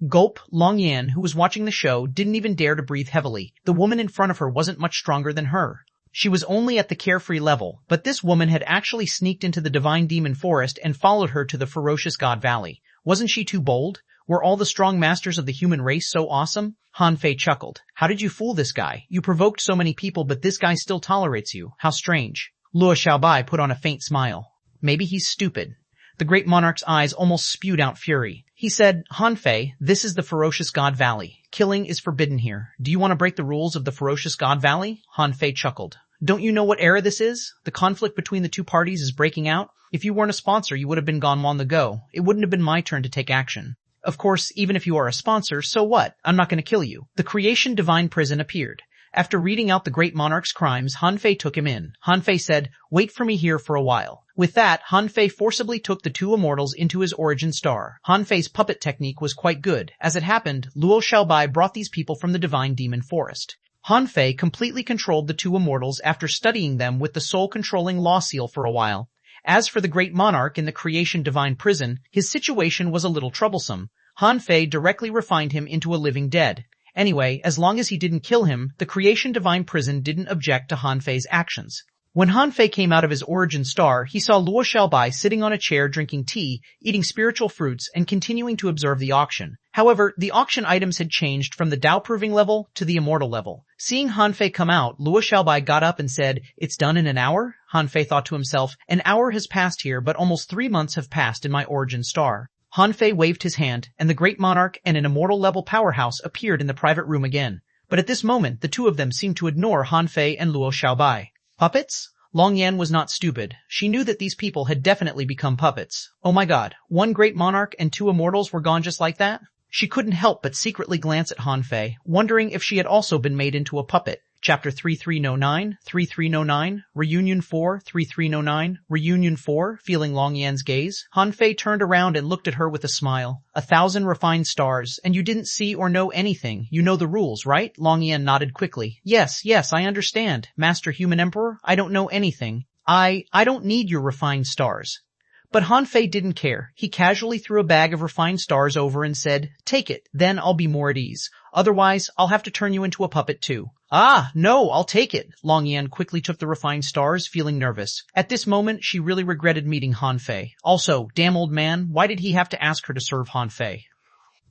Gulp. Long Yan, who was watching the show, didn't even dare to breathe heavily. The woman in front of her wasn't much stronger than her. She was only at the carefree level, but this woman had actually sneaked into the divine demon forest and followed her to the ferocious god valley. Wasn't she too bold? Were all the strong masters of the human race so awesome? Han Fei chuckled. How did you fool this guy? You provoked so many people, but this guy still tolerates you. How strange. Luo Xiaobai put on a faint smile. Maybe he's stupid. The great monarch's eyes almost spewed out fury. He said, Han Fei, this is the ferocious god valley. Killing is forbidden here. Do you want to break the rules of the ferocious god valley? Han Fei chuckled. Don't you know what era this is? The conflict between the two parties is breaking out. If you weren't a sponsor, you would have been gone long ago. It wouldn't have been my turn to take action. Of course, even if you are a sponsor, so what? I'm not going to kill you. The creation divine prison appeared. After reading out the great monarch's crimes, Han Fei took him in. Han Fei said, wait for me here for a while. With that, Han Fei forcibly took the two immortals into his origin star. Han Fei's puppet technique was quite good. As it happened, Luo Xiaobai brought these people from the divine demon forest. Han Fei completely controlled the two immortals after studying them with the soul-controlling law seal for a while. As for the great monarch in the creation divine prison, his situation was a little troublesome. Han Fei directly refined him into a living dead. Anyway, as long as he didn't kill him, the creation divine prison didn't object to Han Fei's actions. When Han Fei came out of his origin star, he saw Luo Xiaobai sitting on a chair drinking tea, eating spiritual fruits, and continuing to observe the auction. However, the auction items had changed from the Dao proving level to the immortal level. Seeing Han Fei come out, Luo Xiaobai got up and said, It's done in an hour? Han Fei thought to himself, an hour has passed here, but almost 3 months have passed in my origin star. Han Fei waved his hand, and the great monarch and an immortal-level powerhouse appeared in the private room again. But at this moment, the two of them seemed to ignore Han Fei and Luo Xiaobai. Puppets? Long Yan was not stupid. She knew that these people had definitely become puppets. Oh my god, one great monarch and 2 immortals were gone just like that? She couldn't help but secretly glance at Han Fei, wondering if she had also been made into a puppet. Chapter 3309, 3309, Reunion 4, 3309, Reunion 4, feeling Long Yan's gaze, Han Fei turned around and looked at her with a smile. 1,000 refined stars, and you didn't see or know anything. You know the rules, right? Long Yan nodded quickly. Yes, I understand. Master Human Emperor, I don't know anything. I don't need your refined stars. But Han Fei didn't care. He casually threw a bag of refined stars over and said, Take it, then I'll be more at ease. Otherwise, I'll have to turn you into a puppet too. Ah, no, I'll take it. Long Yan quickly took the refined stars, feeling nervous. At this moment, she really regretted meeting Han Fei. Also, damn old man, why did he have to ask her to serve Han Fei?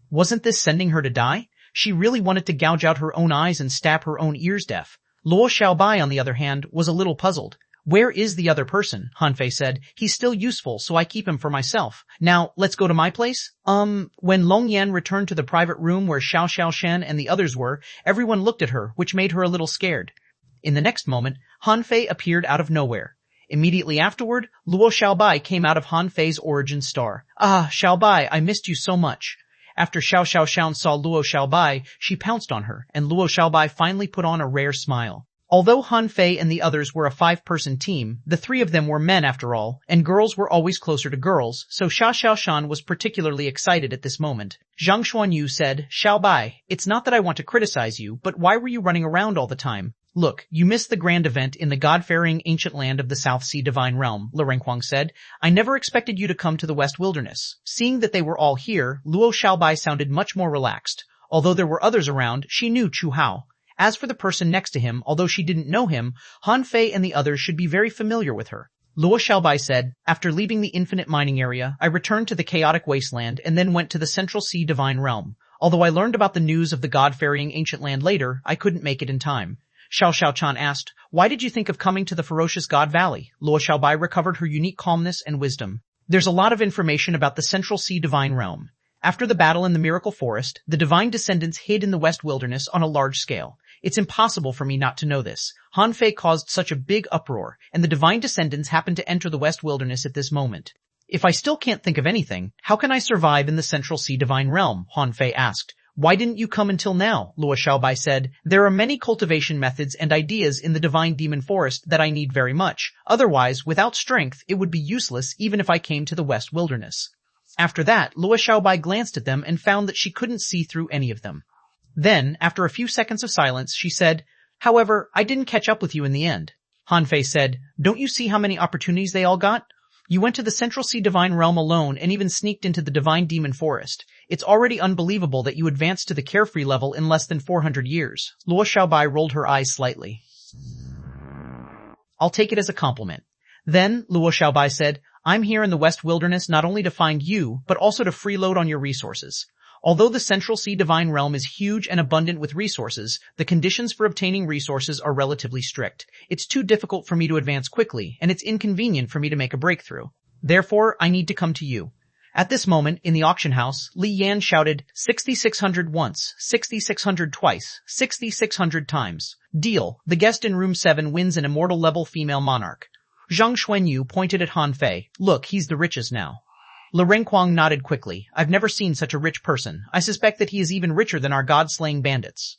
Wasn't this sending her to die? She really wanted to gouge out her own eyes and stab her own ears deaf. Luo Xiaobai, on the other hand, was a little puzzled. Where is the other person? Han Fei said. He's still useful, so I keep him for myself. Now, let's go to my place? When Long Yan returned to the private room where Xiao Xiaoshan and the others were, everyone looked at her, which made her a little scared. In the next moment, Han Fei appeared out of nowhere. Immediately afterward, Luo Xiaobai came out of Han Fei's origin star. Ah, Xiaobai, I missed you so much. After Xiao Xiaoshan saw Luo Xiaobai, she pounced on her, and Luo Xiaobai finally put on a rare smile. Although Han Fei and the others were a 5-person team, the 3 of them were men after all, and girls were always closer to girls, so Xuanhuan was particularly excited at this moment. Zhang Xuanyu said, "Xiao Bai, it's not that I want to criticize you, but why were you running around all the time? Look, you missed the grand event in the god-fearing ancient land of the South Sea Divine Realm," Renquang said. "I never expected you to come to the West Wilderness." Seeing that they were all here, Luo Xiaobai sounded much more relaxed. Although there were others around, she knew Chu Hao. As for the person next to him, although she didn't know him, Han Fei and the others should be very familiar with her. Luo Xiaobai said, "After leaving the infinite mining area, I returned to the chaotic wasteland and then went to the Central Sea Divine Realm. Although I learned about the news of the god-ferrying ancient land later, I couldn't make it in time." Xiao Xiaochan asked, "Why did you think of coming to the ferocious God Valley?" Luo Xiaobai recovered her unique calmness and wisdom. "There's a lot of information about the Central Sea Divine Realm. After the battle in the Miracle Forest, the divine descendants hid in the West Wilderness on a large scale. It's impossible for me not to know this. Han Fei caused such a big uproar, and the divine descendants happen to enter the West Wilderness at this moment. If I still can't think of anything, how can I survive in the Central Sea Divine Realm?" Han Fei asked. "Why didn't you come until now?" Luo Xiaobai said. "There are many cultivation methods and ideas in the divine demon forest that I need very much. Otherwise, without strength, it would be useless even if I came to the West Wilderness." After that, Luo Xiaobai glanced at them and found that she couldn't see through any of them. Then, after a few seconds of silence, she said, "However, I didn't catch up with you in the end." Han Fei said, "Don't you see how many opportunities they all got? You went to the Central Sea Divine Realm alone and even sneaked into the Divine Demon Forest. It's already unbelievable that you advanced to the carefree level in less than 400 years. Luo Xiaobai rolled her eyes slightly. "I'll take it as a compliment." Then, Luo Xiaobai said, "I'm here in the West Wilderness not only to find you, but also to freeload on your resources. Although the Central Sea Divine Realm is huge and abundant with resources, the conditions for obtaining resources are relatively strict. It's too difficult for me to advance quickly, and it's inconvenient for me to make a breakthrough. Therefore, I need to come to you." At this moment, in the auction house, Li Yan shouted, 6,600 once, 6,600 twice, 6,600 times. "Deal. The guest in room 7 wins an immortal level female monarch." Zhang Xuanyu pointed at Han Fei. "Look, he's the richest now." Renquang nodded quickly. "I've never seen such a rich person. I suspect that he is even richer than our god-slaying bandits."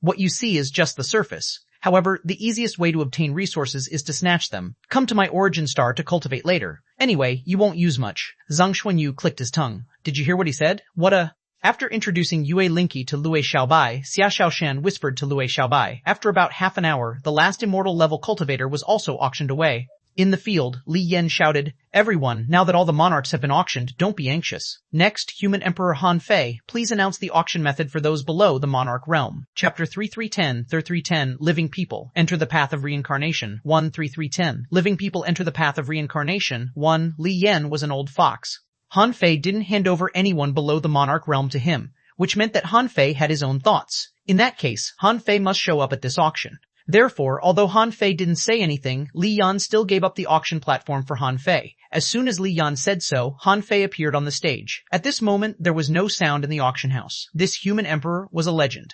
"What you see is just the surface. However, the easiest way to obtain resources is to snatch them. Come to my origin star to cultivate later. Anyway, you won't use much." Zhang Xuanyu clicked his tongue. Did you hear what he said? What a... After introducing Yue Linqi to Luo Xiaobai, Xia Xiaoshan whispered to Luo Xiaobai. After about half an hour, the last immortal level cultivator was also auctioned away. In the field, Li Yan shouted, "Everyone, now that all the monarchs have been auctioned, don't be anxious. Next, Human Emperor Han Fei, please announce the auction method for those below the monarch realm." Chapter 3310, Living People, Enter the Path of Reincarnation. 13310. Living People enter the Path of Reincarnation. 1. Li Yan was an old fox. Han Fei didn't hand over anyone below the monarch realm to him, which meant that Han Fei had his own thoughts. In that case, Han Fei must show up at this auction. Therefore, although Han Fei didn't say anything, Li Yan still gave up the auction platform for Han Fei. As soon as Li Yan said so, Han Fei appeared on the stage. At this moment, there was no sound in the auction house. This human emperor was a legend.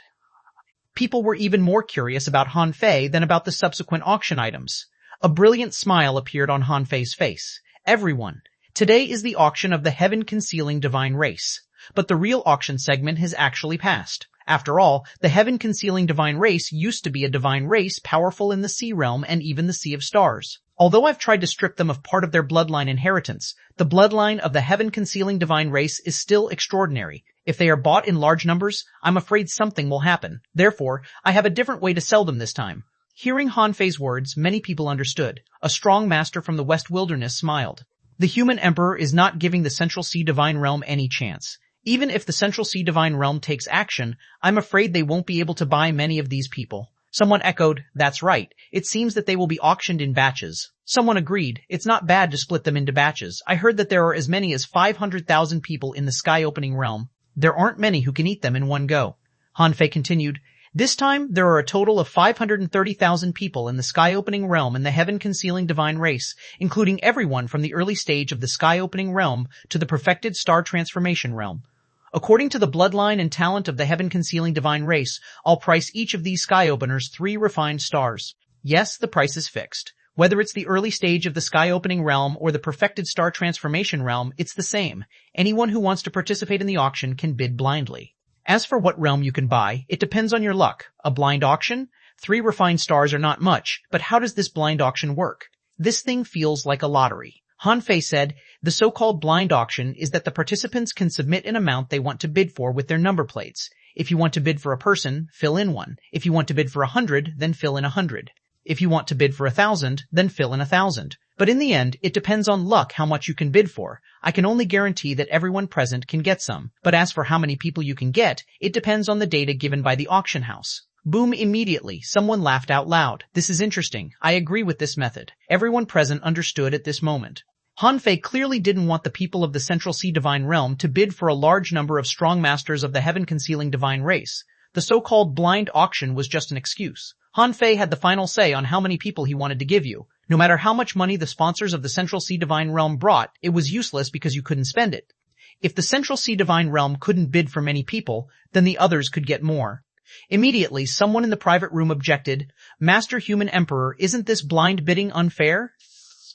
People were even more curious about Han Fei than about the subsequent auction items. A brilliant smile appeared on Han Fei's face. "Everyone, today is the auction of the heaven-concealing divine race. But the real auction segment has actually passed. After all, the heaven-concealing divine race used to be a divine race powerful in the sea realm and even the Sea of Stars. Although I've tried to strip them of part of their bloodline inheritance, the bloodline of the heaven-concealing divine race is still extraordinary. If they are bought in large numbers, I'm afraid something will happen. Therefore, I have a different way to sell them this time." Hearing Han Fei's words, many people understood. A strong master from the West Wilderness smiled. "The human emperor is not giving the Central Sea Divine Realm any chance. Even if the Central Sea Divine Realm takes action, I'm afraid they won't be able to buy many of these people." Someone echoed, "That's right. It seems that they will be auctioned in batches." Someone agreed, "It's not bad to split them into batches. I heard that there are as many as 500,000 people in the sky-opening realm. There aren't many who can eat them in one go." Han Fei continued, "This time, there are a total of 530,000 people in the sky-opening realm and the heaven-concealing divine race, including everyone from the early stage of the sky-opening realm to the perfected star transformation realm. According to the bloodline and talent of the heaven-concealing divine race, I'll price each of these sky-openers 3 refined stars. Yes, the price is fixed. Whether it's the early stage of the sky-opening realm or the perfected star transformation realm, it's the same. Anyone who wants to participate in the auction can bid blindly. As for what realm you can buy, it depends on your luck. A blind auction? 3 refined stars are not much, but how does this blind auction work? This thing feels like a lottery. Han Fei said, the so-called blind auction is that the participants can submit an amount they want to bid for with their number plates. If you want to bid for a person, fill in 1. If you want to bid for 100, then fill in 100. If you want to bid for 1,000, then fill in 1,000. But in the end, it depends on luck how much you can bid for. I can only guarantee that everyone present can get some. But as for how many people you can get, it depends on the data given by the auction house. Boom! Immediately, someone laughed out loud. This is interesting. I agree with this method. Everyone present understood at this moment. Han Fei clearly didn't want the people of the Central Sea Divine Realm to bid for a large number of strong masters of the heaven-concealing divine race. The so-called blind auction was just an excuse. Han Fei had the final say on how many people he wanted to give you. No matter how much money the sponsors of the Central Sea Divine Realm brought, it was useless because you couldn't spend it. If the Central Sea Divine Realm couldn't bid for many people, then the others could get more. Immediately, someone in the private room objected, Master Human Emperor, isn't this blind bidding unfair?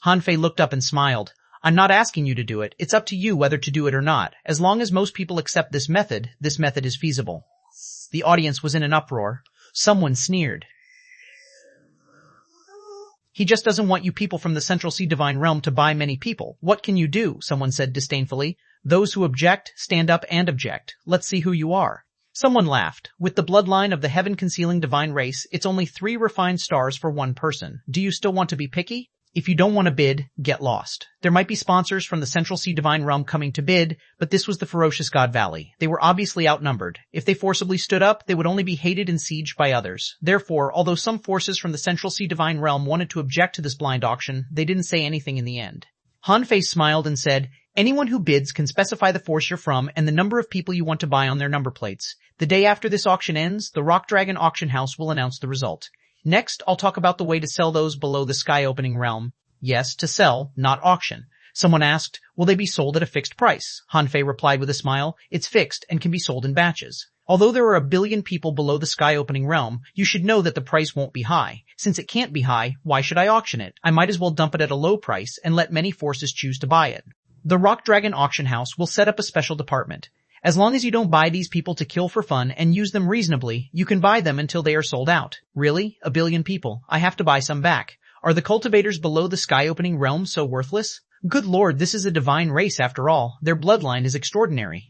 Han Fei looked up and smiled. I'm not asking you to do it. It's up to you whether to do it or not. As long as most people accept this method is feasible. The audience was in an uproar. Someone sneered. He just doesn't want you people from the Central Sea Divine Realm to buy many people. What can you do? Someone said disdainfully. Those who object, stand up and object. Let's see who you are. Someone laughed. With the bloodline of the heaven-concealing divine race, it's only 3 refined stars for one person. Do you still want to be picky? If you don't want to bid, get lost. There might be sponsors from the Central Sea Divine Realm coming to bid, but this was the ferocious God Valley. They were obviously outnumbered. If they forcibly stood up, they would only be hated and sieged by others. Therefore, although some forces from the Central Sea Divine Realm wanted to object to this blind auction, they didn't say anything in the end. Han Fei smiled and said, anyone who bids can specify the force you're from and the number of people you want to buy on their number plates. The day after this auction ends, the Rock Dragon Auction House will announce the result. Next, I'll talk about the way to sell those below the sky-opening realm. Yes, to sell, not auction. Someone asked, will they be sold at a fixed price? Han Fei replied with a smile, it's fixed and can be sold in batches. Although there are 1 billion people below the sky-opening realm, you should know that the price won't be high. Since it can't be high, why should I auction it? I might as well dump it at a low price and let many forces choose to buy it. The Rock Dragon Auction House will set up a special department. As long as you don't buy these people to kill for fun and use them reasonably, you can buy them until they are sold out. Really? 1 billion people. I have to buy some back. Are the cultivators below the sky-opening realm so worthless? Good lord, this is a divine race after all. Their bloodline is extraordinary.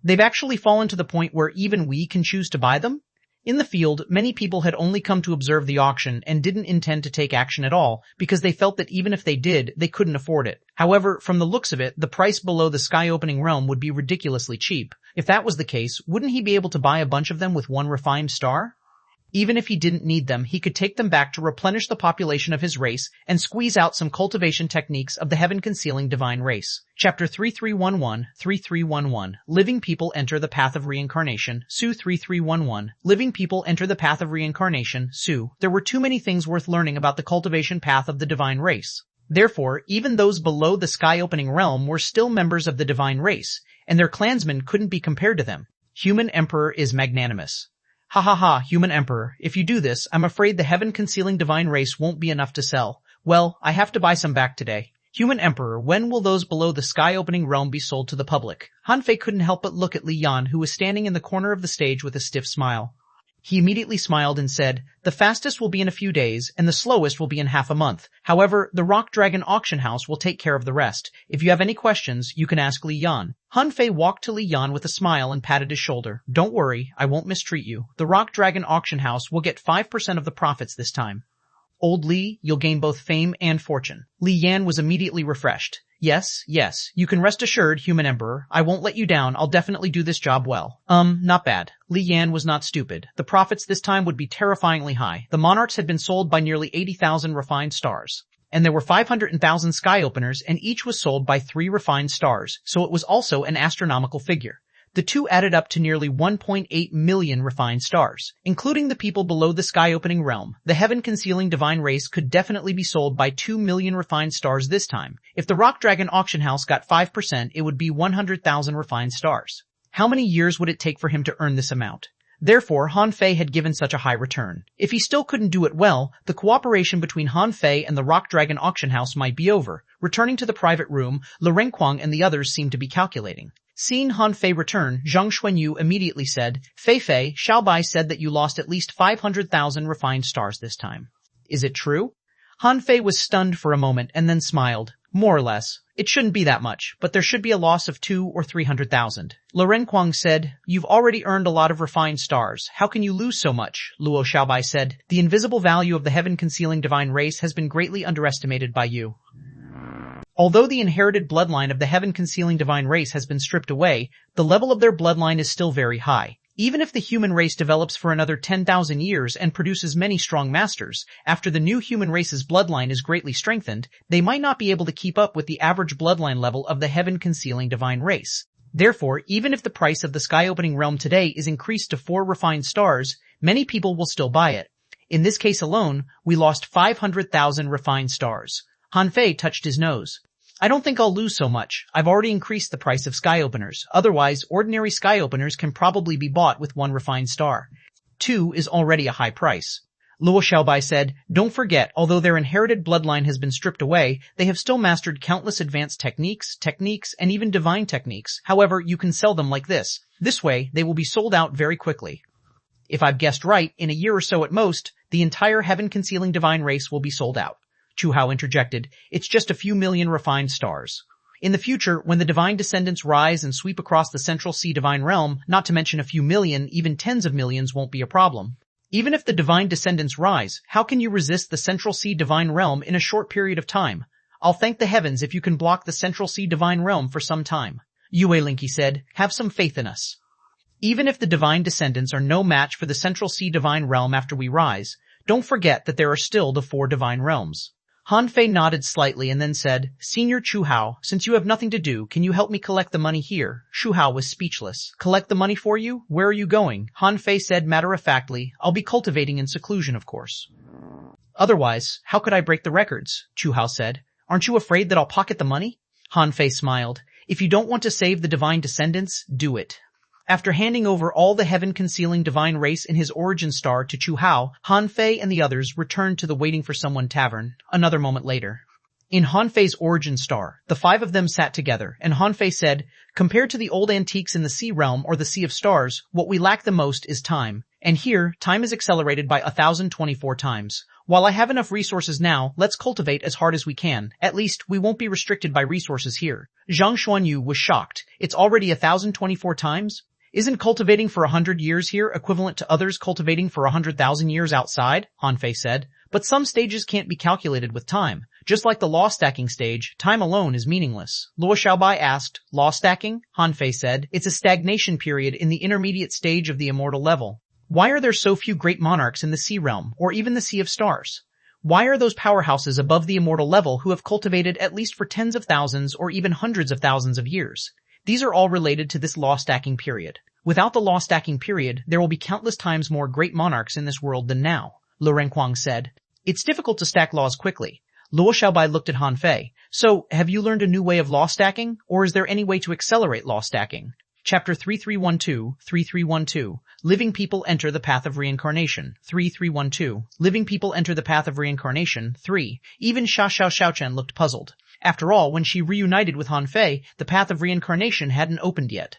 They've actually fallen to the point where even we can choose to buy them? In the field, many people had only come to observe the auction and didn't intend to take action at all because they felt that even if they did, they couldn't afford it. However, from the looks of it, the price below the sky-opening realm would be ridiculously cheap. If that was the case, wouldn't he be able to buy a bunch of them with 1 refined star? Even if he didn't need them, he could take them back to replenish the population of his race and squeeze out some cultivation techniques of the heaven-concealing divine race. Chapter 3311, Living People Enter the Path of Reincarnation, Su 3311, Living People Enter the Path of Reincarnation, Su. There were too many things worth learning about the cultivation path of the divine race. Therefore, even those below the sky-opening realm were still members of the divine race, and their clansmen couldn't be compared to them. Human Emperor is magnanimous. Ha ha ha, Human Emperor, if you do this, I'm afraid the heaven-concealing divine race won't be enough to sell. Well, I have to buy some back today. Human Emperor, when will those below the sky-opening realm be sold to the public? Han Fei couldn't help but look at Li Yan, who was standing in the corner of the stage with a stiff smile. He immediately smiled and said, the fastest will be in a few days, and the slowest will be in half a month. However, the Rock Dragon Auction House will take care of the rest. If you have any questions, you can ask Li Yan. Han Fei walked to Li Yan with a smile and patted his shoulder. Don't worry, I won't mistreat you. The Rock Dragon Auction House will get 5% of the profits this time. Old Li, you'll gain both fame and fortune. Li Yan was immediately refreshed. Yes, you can rest assured, Human Emperor. I won't let you down. I'll definitely do this job well. Not bad. Li Yan was not stupid. The profits this time would be terrifyingly high. The monarchs had been sold by nearly 80,000 refined stars. And there were 500,000 sky openers, and each was sold by 3 refined stars, so it was also an astronomical figure. The two added up to nearly 1.8 million refined stars. Including the people below the sky-opening realm, the heaven-concealing divine race could definitely be sold by 2 million refined stars this time. If the Rock Dragon Auction House got 5%, it would be 100,000 refined stars. How many years would it take for him to earn this amount? Therefore, Han Fei had given such a high return. If he still couldn't do it well, the cooperation between Han Fei and the Rock Dragon Auction House might be over. Returning to the private room, Lu Renquang and the others seemed to be calculating. Seeing Han Fei return, Zhang Xuanyu immediately said, Fei Fei, Xiaobai said that you lost at least 500,000 refined stars this time. Is it true? Han Fei was stunned for a moment and then smiled. More or less. It shouldn't be that much, but there should be a loss of 200,000 or 300,000. Luo Renquang said, You've already earned a lot of refined stars. How can you lose so much? Luo Xiaobai said, The invisible value of the heaven-concealing divine race has been greatly underestimated by you. Although the inherited bloodline of the heaven-concealing divine race has been stripped away, the level of their bloodline is still very high. Even if the human race develops for another 10,000 years and produces many strong masters, after the new human race's bloodline is greatly strengthened, they might not be able to keep up with the average bloodline level of the heaven-concealing divine race. Therefore, even if the price of the sky-opening realm today is increased to 4 refined stars, many people will still buy it. In this case alone, we lost 500,000 refined stars. Han Fei touched his nose. I don't think I'll lose so much. I've already increased the price of sky openers. Otherwise, ordinary sky openers can probably be bought with 1 refined star. 2 is already a high price. Luo Xiaobai said, Don't forget, although their inherited bloodline has been stripped away, they have still mastered countless advanced techniques, and even divine techniques. However, you can sell them like this. This way, they will be sold out very quickly. If I've guessed right, in a year or so at most, the entire heaven-concealing divine race will be sold out. Chu Hao interjected, It's just a few million refined stars. In the future, when the divine descendants rise and sweep across the Central Sea divine realm, not to mention a few million, even tens of millions won't be a problem. Even if the divine descendants rise, how can you resist the Central Sea divine realm in a short period of time? I'll thank the heavens if you can block the Central Sea divine realm for some time. Yue Linky said, Have some faith in us. Even if the divine descendants are no match for the Central Sea divine realm after we rise, don't forget that there are still the 4 divine realms. Han Fei nodded slightly and then said, Senior Chu Hao, since you have nothing to do, can you help me collect the money here? Chu Hao was speechless. Collect the money for you? Where are you going? Han Fei said matter-of-factly, I'll be cultivating in seclusion, of course. Otherwise, how could I break the records? Chu Hao said. Aren't you afraid that I'll pocket the money? Han Fei smiled. If you don't want to save the divine descendants, do it. After handing over all the heaven-concealing divine race in his origin star to Chu Hao, Han Fei and the others returned to the Waiting for Someone tavern, another moment later. In Han Fei's origin star, the 5 of them sat together, and Han Fei said, Compared to the old antiques in the Sea Realm or the Sea of Stars, what we lack the most is time. And here, time is accelerated by 1,024 times. While I have enough resources now, let's cultivate as hard as we can. At least, we won't be restricted by resources here. Zhang Xuanyu was shocked. It's already 1,024 times? Isn't cultivating for 100 years here equivalent to others cultivating for 100,000 years outside? Han Fei said. But some stages can't be calculated with time. Just like the law stacking stage, time alone is meaningless. Luo Xiaobai asked, Law stacking? Han Fei said. It's a stagnation period in the intermediate stage of the immortal level. Why are there so few great monarchs in the Sea Realm, or even the Sea of Stars? Why are those powerhouses above the immortal level who have cultivated at least for tens of thousands or even hundreds of thousands of years? These are all related to this law stacking period. Without the law stacking period, there will be countless times more great monarchs in this world than now, Luo Renquang said. It's difficult to stack laws quickly. Luo Xiaobai looked at Han Fei. So, have you learned a new way of law stacking, or is there any way to accelerate law stacking? Chapter 3312, Living People Enter the Path of Reincarnation. 3312. Living People Enter the Path of Reincarnation. 3. Even Xiaochen looked puzzled. After all, when she reunited with Han Fei, the path of reincarnation hadn't opened yet.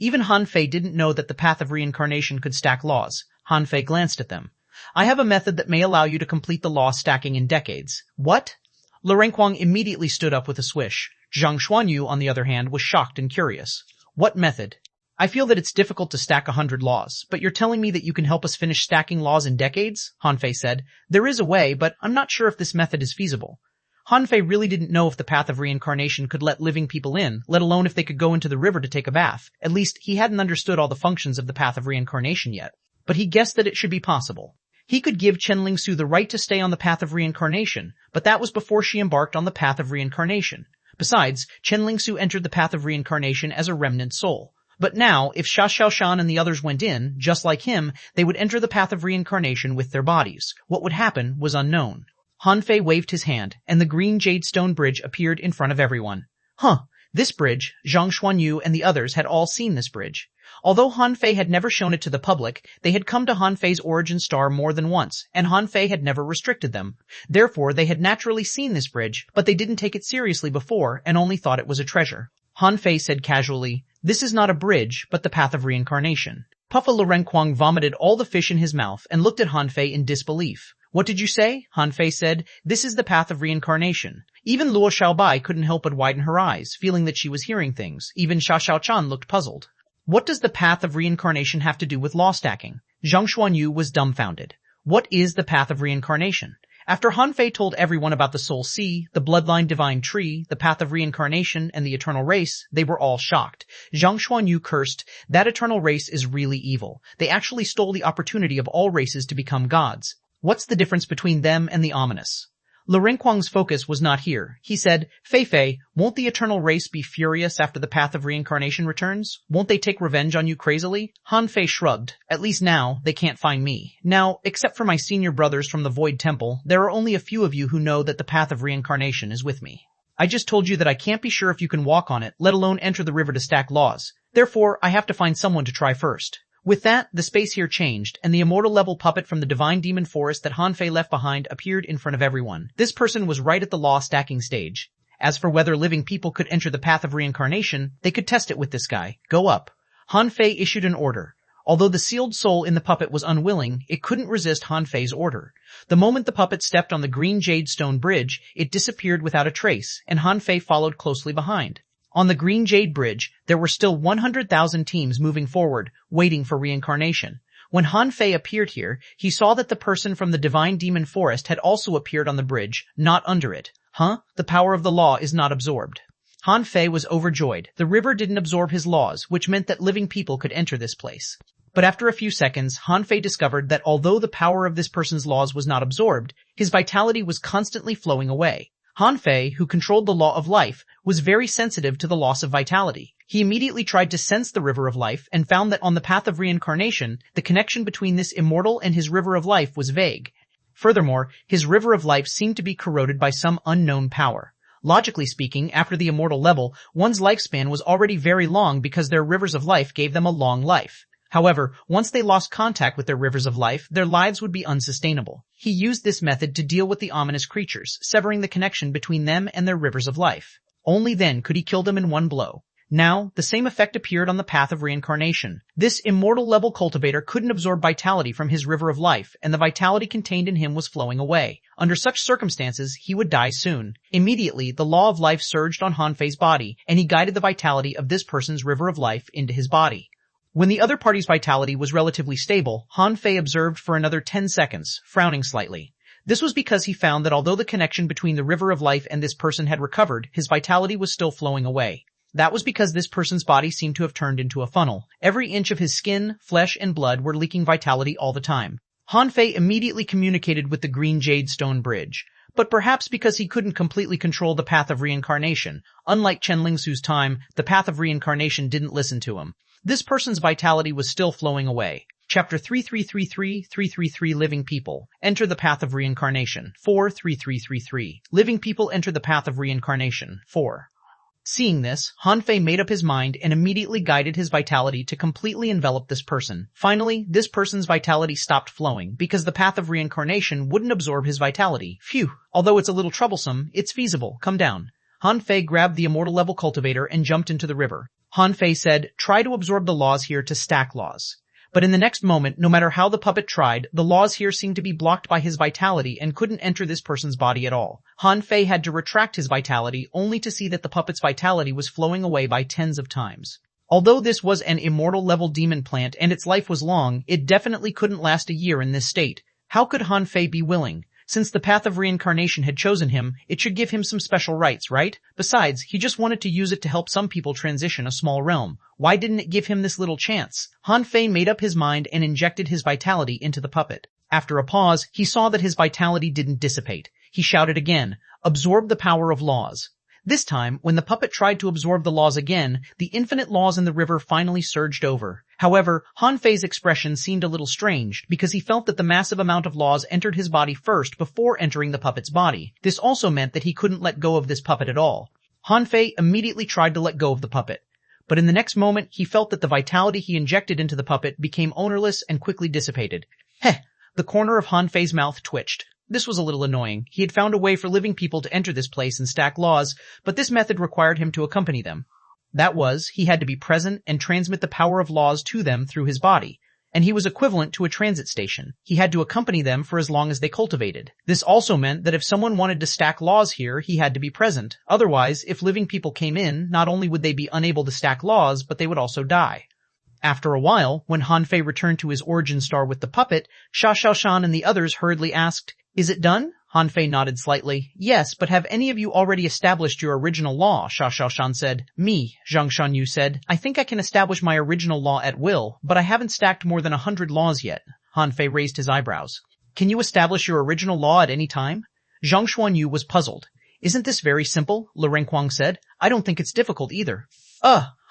Even Han Fei didn't know that the path of reincarnation could stack laws. Han Fei glanced at them. I have a method that may allow you to complete the law stacking in decades. What? Luo Renquang immediately stood up with a swish. Zhang Xuanyu, on the other hand, was shocked and curious. What method? I feel that it's difficult to stack 100 laws, but you're telling me that you can help us finish stacking laws in decades? Han Fei said. There is a way, but I'm not sure if this method is feasible. Han Fei really didn't know if the path of reincarnation could let living people in, let alone if they could go into the river to take a bath. At least, he hadn't understood all the functions of the path of reincarnation yet. But he guessed that it should be possible. He could give Chen Lingsu the right to stay on the path of reincarnation, but that was before she embarked on the path of reincarnation. Besides, Chen Lingsu entered the path of reincarnation as a remnant soul. But now, if Xia Xiaoshan and the others went in, just like him, they would enter the path of reincarnation with their bodies. What would happen was unknown. Han Fei waved his hand, and the green jade stone bridge appeared in front of everyone. This bridge, Zhang Xuanyu and the others had all seen this bridge. Although Han Fei had never shown it to the public, they had come to Han Fei's origin star more than once, and Han Fei had never restricted them. Therefore, they had naturally seen this bridge, but they didn't take it seriously before and only thought it was a treasure. Han Fei said casually, "This is not a bridge, but the path of reincarnation." Puffa Lurenquang vomited all the fish in his mouth and looked at Han Fei in disbelief. "What did you say?" Han Fei said. "This is the path of reincarnation." Even Luo Xiaobai couldn't help but widen her eyes, feeling that she was hearing things. Even Xia Xiaochan looked puzzled. What does the path of reincarnation have to do with law stacking? Zhang Xuanyu was dumbfounded. What is the path of reincarnation? After Han Fei told everyone about the soul sea, the bloodline divine tree, the path of reincarnation, and the eternal race, they were all shocked. Zhang Xuanyu cursed, "That eternal race is really evil. They actually stole the opportunity of all races to become gods. What's the difference between them and the ominous?" Lurenquang's focus was not here. He said, "Fei Fei, won't the eternal race be furious after the path of reincarnation returns? Won't they take revenge on you crazily?" Han Fei shrugged. "At least now, they can't find me. Now, except for my senior brothers from the Void Temple, there are only a few of you who know that the path of reincarnation is with me. I just told you that I can't be sure if you can walk on it, let alone enter the river to stack laws. Therefore, I have to find someone to try first." With that, the space here changed, and the immortal-level puppet from the divine demon forest that Han Fei left behind appeared in front of everyone. This person was right at the law-stacking stage. As for whether living people could enter the path of reincarnation, they could test it with this guy. Go up. Han Fei issued an order. Although the sealed soul in the puppet was unwilling, it couldn't resist Han Fei's order. The moment the puppet stepped on the green jade stone bridge, it disappeared without a trace, and Han Fei followed closely behind. On the Green Jade Bridge, there were still 100,000 teams moving forward, waiting for reincarnation. When Han Fei appeared here, he saw that the person from the Divine Demon Forest had also appeared on the bridge, not under it. The power of the law is not absorbed. Han Fei was overjoyed. The river didn't absorb his laws, which meant that living people could enter this place. But after a few seconds, Han Fei discovered that although the power of this person's laws was not absorbed, his vitality was constantly flowing away. Han Fei, who controlled the law of life, was very sensitive to the loss of vitality. He immediately tried to sense the river of life and found that on the path of reincarnation, the connection between this immortal and his river of life was vague. Furthermore, his river of life seemed to be corroded by some unknown power. Logically speaking, after the immortal level, one's lifespan was already very long because their rivers of life gave them a long life. However, once they lost contact with their rivers of life, their lives would be unsustainable. He used this method to deal with the ominous creatures, severing the connection between them and their rivers of life. Only then could he kill them in one blow. Now, the same effect appeared on the path of reincarnation. This immortal-level cultivator couldn't absorb vitality from his river of life, and the vitality contained in him was flowing away. Under such circumstances, he would die soon. Immediately, the law of life surged on Han Fei's body, and he guided the vitality of this person's river of life into his body. When the other party's vitality was relatively stable, Han Fei observed for another 10 seconds, frowning slightly. This was because he found that although the connection between the river of life and this person had recovered, his vitality was still flowing away. That was because this person's body seemed to have turned into a funnel. Every inch of his skin, flesh, and blood were leaking vitality all the time. Han Fei immediately communicated with the Green Jade Stone Bridge. But perhaps because he couldn't completely control the path of reincarnation. Unlike Chen Lingsu's time, the path of reincarnation didn't listen to him. This person's vitality was still flowing away. Chapter 3333 Living People. Enter the path of reincarnation. 43333. Living people enter the path of reincarnation. 4. Seeing this, Han Fei made up his mind and immediately guided his vitality to completely envelop this person. Finally, this person's vitality stopped flowing because the path of reincarnation wouldn't absorb his vitality. Phew! Although it's a little troublesome, it's feasible. Come down. Han Fei grabbed the immortal-level cultivator and jumped into the river. Han Fei said, "Try to absorb the laws here to stack laws." But in the next moment, no matter how the puppet tried, the laws here seemed to be blocked by his vitality and couldn't enter this person's body at all. Han Fei had to retract his vitality only to see that the puppet's vitality was flowing away by tens of times. Although this was an immortal-level demon plant and its life was long, it definitely couldn't last a year in this state. How could Han Fei be willing? Since the path of reincarnation had chosen him, it should give him some special rights, right? Besides, he just wanted to use it to help some people transition a small realm. Why didn't it give him this little chance? Han Fei made up his mind and injected his vitality into the puppet. After a pause, he saw that his vitality didn't dissipate. He shouted again, "Absorb the power of laws." This time, when the puppet tried to absorb the laws again, the infinite laws in the river finally surged over. However, Han Fei's expression seemed a little strange because he felt that the massive amount of laws entered his body first before entering the puppet's body. This also meant that he couldn't let go of this puppet at all. Han Fei immediately tried to let go of the puppet. But in the next moment, he felt that the vitality he injected into the puppet became ownerless and quickly dissipated. Heh! The corner of Han Fei's mouth twitched. This was a little annoying. He had found a way for living people to enter this place and stack laws, but this method required him to accompany them. That was, he had to be present and transmit the power of laws to them through his body. And he was equivalent to a transit station. He had to accompany them for as long as they cultivated. This also meant that if someone wanted to stack laws here, he had to be present. Otherwise, if living people came in, not only would they be unable to stack laws, but they would also die. After a while, when Han Fei returned to his origin star with the puppet, Xuanhuan and the others hurriedly asked, "Is it done?" Han Fei nodded slightly. "Yes, but have any of you already established your original law?" Xuanhuan said. "Me," Zhang Shanyu said. "I think I can establish my original law at will, but I haven't stacked more than 100 laws yet." Han Fei raised his eyebrows. "Can you establish your original law at any time?" Zhang Shanyu was puzzled. "Isn't this very simple?" Lu Renkuang said. "I don't think it's difficult either."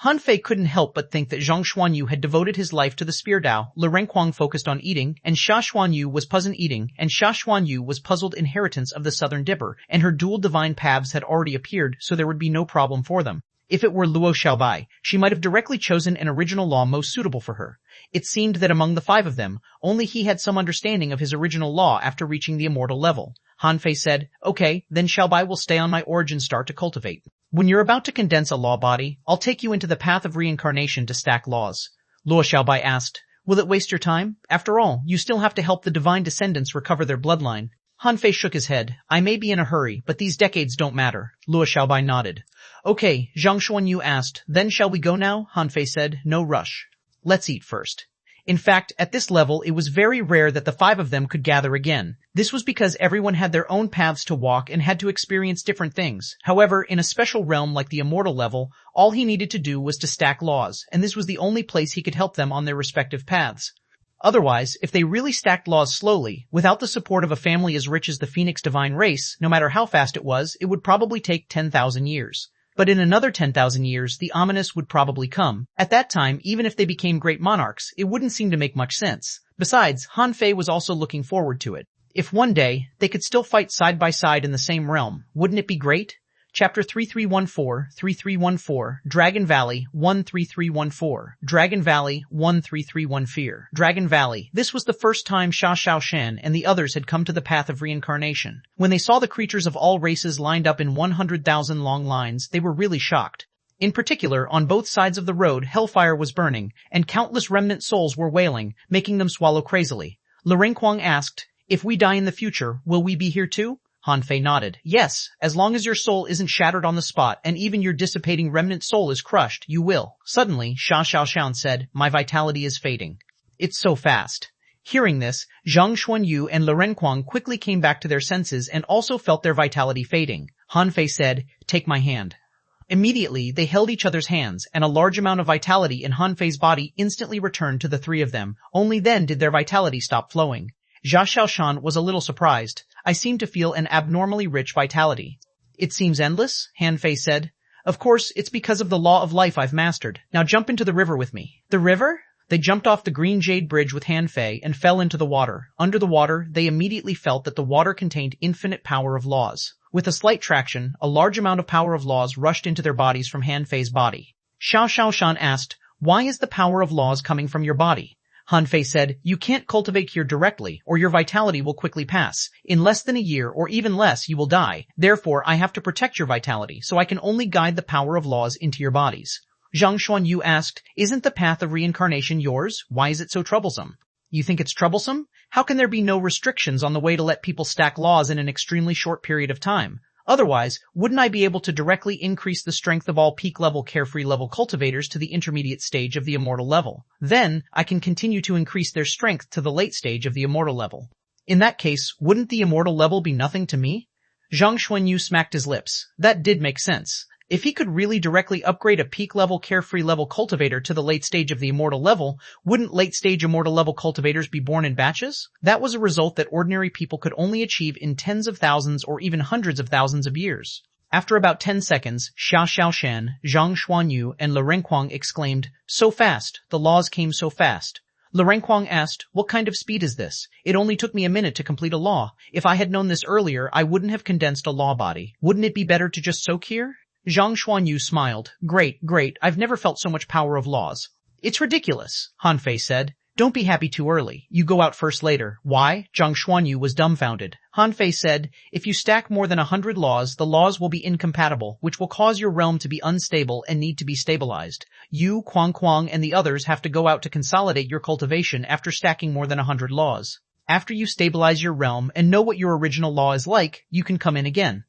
Han Fei couldn't help but think that Zhang Xuanyu had devoted his life to the spear Dao. Lu Renkuang focused on eating, and Xia Xuanyu was puzzled eating, and Xia Xuanyu was puzzled inheritance of the Southern Dipper, and her dual divine paths had already appeared, so there would be no problem for them. If it were Luo Xiaobai, she might have directly chosen an original law most suitable for her. It seemed that among the 5 of them, only he had some understanding of his original law after reaching the immortal level. Han Fei said, "Okay, then Xiaobai will stay on my origin star to cultivate. When you're about to condense a law body, I'll take you into the path of reincarnation to stack laws." Luo Xiaobai asked, "Will it waste your time? After all, you still have to help the divine descendants recover their bloodline." Han Fei shook his head. "I may be in a hurry, but these decades don't matter." Luo Xiaobai nodded. "Okay," Zhang Xuanyu asked, "then shall we go now?" Han Fei said, "No rush. Let's eat first." In fact, at this level, it was very rare that the 5 of them could gather again. This was because everyone had their own paths to walk and had to experience different things. However, in a special realm like the immortal level, all he needed to do was to stack laws, and this was the only place he could help them on their respective paths. Otherwise, if they really stacked laws slowly, without the support of a family as rich as the Phoenix divine race, no matter how fast it would probably take 10,000 years. But in another 10,000 years, the ominous would probably come. At that time, even if they became great monarchs, it wouldn't seem to make much sense. Besides, Han Fei was also looking forward to it. If one day, they could still fight side by side in the same realm, wouldn't it be great? Chapter 3314, Dragon Valley 13314, Dragon Valley 1331 Dragon Valley. This was the first time Xuanhuan and the others had come to the path of reincarnation. When they saw the creatures of all races lined up in 100,000 long lines, they were really shocked. In particular, on both sides of the road, hellfire was burning, and countless remnant souls were wailing, making them swallow crazily. Lu Renkuang asked, "If we die in the future, will we be here too?" Han Fei nodded. "Yes, as long as your soul isn't shattered on the spot and even your dissipating remnant soul is crushed, you will." Suddenly, Xuanhuan said, "My vitality is fading. It's so fast." Hearing this, Zhang Xuanyu and Lu Renkuang quickly came back to their senses and also felt their vitality fading. Han Fei said, "Take my hand." Immediately, they held each other's hands, and a large amount of vitality in Han Fei's body instantly returned to the 3 of them. Only then did their vitality stop flowing. Xuanhuan was a little surprised. "I seem to feel an abnormally rich vitality." "It seems endless," Han Fei said. "Of course, it's because of the law of life I've mastered. Now jump into the river with me." "The river?" They jumped off the green jade bridge with Han Fei and fell into the water. Under the water, they immediately felt that the water contained infinite power of laws. With a slight traction, a large amount of power of laws rushed into their bodies from Han Fei's body. Xuanhuan asked, "Why is the power of laws coming from your body?" Han Fei said, "You can't cultivate here directly, or your vitality will quickly pass. In less than a year, or even less, you will die. Therefore, I have to protect your vitality, so I can only guide the power of laws into your bodies." Zhang Xuanyu asked, "Isn't the path of reincarnation yours? Why is it so troublesome?" "You think it's troublesome? How can there be no restrictions on the way to let people stack laws in an extremely short period of time? Otherwise, wouldn't I be able to directly increase the strength of all peak-level carefree level cultivators to the intermediate stage of the immortal level? Then, I can continue to increase their strength to the late stage of the immortal level. In that case, wouldn't the immortal level be nothing to me?" Zhang Xuanyu smacked his lips. That did make sense. If he could really directly upgrade a peak-level carefree level cultivator to the late stage of the immortal level, wouldn't late-stage immortal level cultivators be born in batches? That was a result that ordinary people could only achieve in tens of thousands or even hundreds of thousands of years. After about 10 seconds, Xuanhuan, Zhang Xuanyu, and Lu Renkuang exclaimed, "So fast! The laws came so fast." Lu Renkuang asked, "What kind of speed is this? It only took me a minute to complete a law. If I had known this earlier, I wouldn't have condensed a law body. Wouldn't it be better to just soak here?" Zhang Xuanyu smiled. Great. I've never felt so much power of laws." "It's ridiculous," Han Fei said. "Don't be happy too early. You go out first later." "Why?" Zhang Xuanyu was dumbfounded. Han Fei said, if you stack more than 100 laws, the laws will be incompatible, which will cause your realm to be unstable and need to be stabilized. You, Xuanhuan, and the others have to go out to consolidate your cultivation after stacking more than 100 laws. After you stabilize your realm and know what your original law is like, you can come in again.